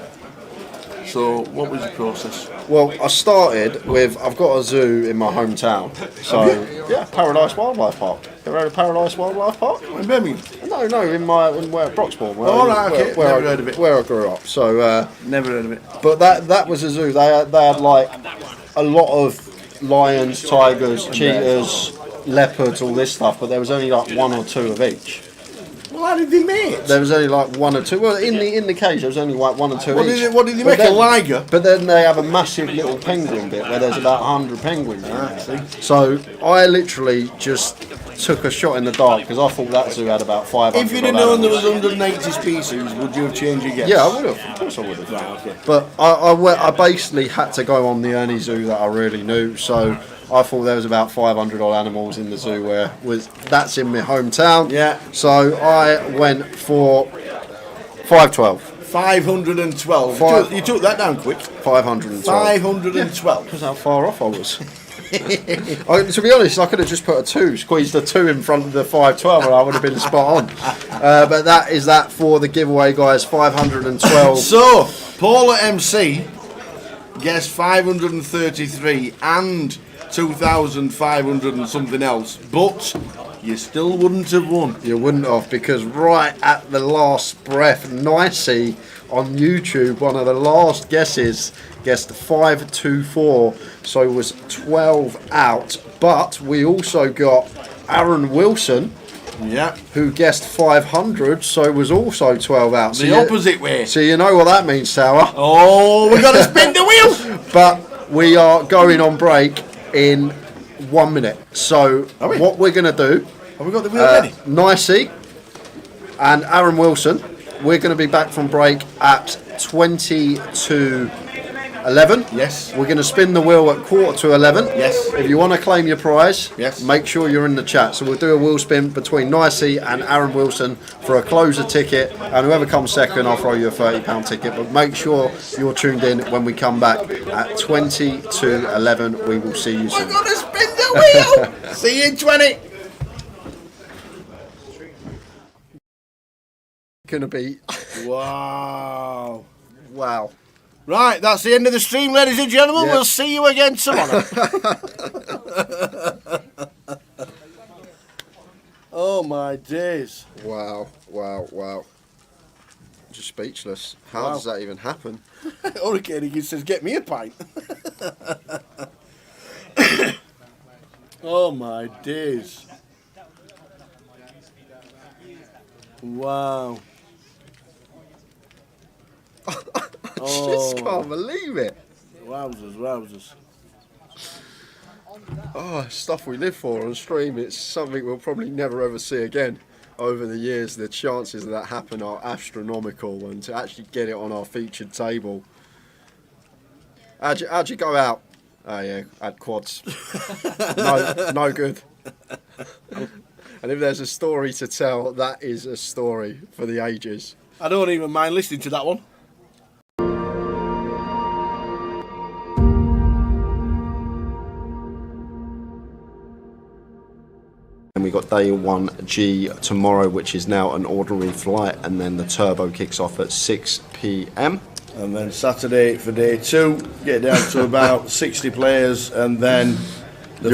S1: So what was the process?
S3: Well, I started with, I've got a zoo in my hometown. So, yeah, Paradise Wildlife Park. You ever heard of Paradise Wildlife Park?
S1: In Birmingham?
S3: No, in where Broxbourne. Where I grew up. So
S1: never heard of it.
S3: But that was a zoo. They had like a lot of lions, tigers, cheetahs, leopards, all this stuff. But there was only like 1 or 2 of each.
S1: Well, how did they make it?
S3: There was only like 1 or 2. Well, in the cage there was only like 1 or 2 each.
S1: What did they make? A liger?
S3: But then they have a massive little penguin bit where there's about 100 penguins. So I literally just took a shot in the dark because I thought that zoo had about 500.
S1: If you'd have known there was 180 species, would you have changed your guess?
S3: Yeah, I would have. Of course I would have.
S1: Right, okay.
S3: But I basically had to go on the only zoo that I really knew. So I thought there was about 500 odd animals in the zoo that's in my hometown.
S1: Yeah.
S3: So I went for 512.
S1: 512. You took that down quick.
S3: 512.
S1: 512.
S3: That's how far off I was. To be honest, I could have just put a 2, squeezed a 2 in front of the 512 and I would have been spot on. But that is that for the giveaway, guys. 512.
S1: So, Paula MC guessed 533 and 2,500 and something else, but you still wouldn't have won.
S3: You wouldn't have, because right at the last breath, Nicey on YouTube, one of the last guesses, guessed 524, so was 12 out. But we also got Aaron Wilson, who guessed 500, so was also 12 out.
S1: The opposite way.
S3: So you know what that means, Tower.
S1: Oh, we've got to spin the wheel.
S3: But we are going on break in 1 minute. So what we're going to do...
S1: Have we got the wheel ready?
S3: Nicey and Aaron Wilson, we're going to be back from break at 20 to 11.
S1: Yes.
S3: We're going to spin the wheel at 11:15.
S1: Yes.
S3: If you want to claim your prize,
S1: yes,
S3: make sure you're in the chat. So we'll do a wheel spin between Nicey and Aaron Wilson for a closer ticket, and whoever comes second, I'll throw you a £30 ticket. But make sure you're tuned in when we come back at 20 to 11. We will see you soon.
S1: We're going to spin the wheel. See you in 20.
S3: Gonna be
S1: wow.
S3: Right,
S1: that's the end of the stream, ladies and gentlemen. We'll see you again tomorrow. Oh my days.
S3: Wow. Just speechless. How does that even happen?
S1: Hurricane says, get me a pint. Oh my days. Wow.
S3: I just can't believe it.
S1: Wowzers.
S3: Oh, stuff we live for on stream. It's something we'll probably never ever see again. Over the years, the chances of that happen are astronomical, and to actually get it on our featured table. How'd you go out? Oh yeah, had quads. No good. And if there's a story to tell, that is a story for the ages.
S1: I don't even mind listening to that one.
S3: And we got day 1G tomorrow, which is now an ordinary flight, and then the turbo kicks off at 6 p.m.
S1: And then Saturday for day 2, get down to about 60 players, and then the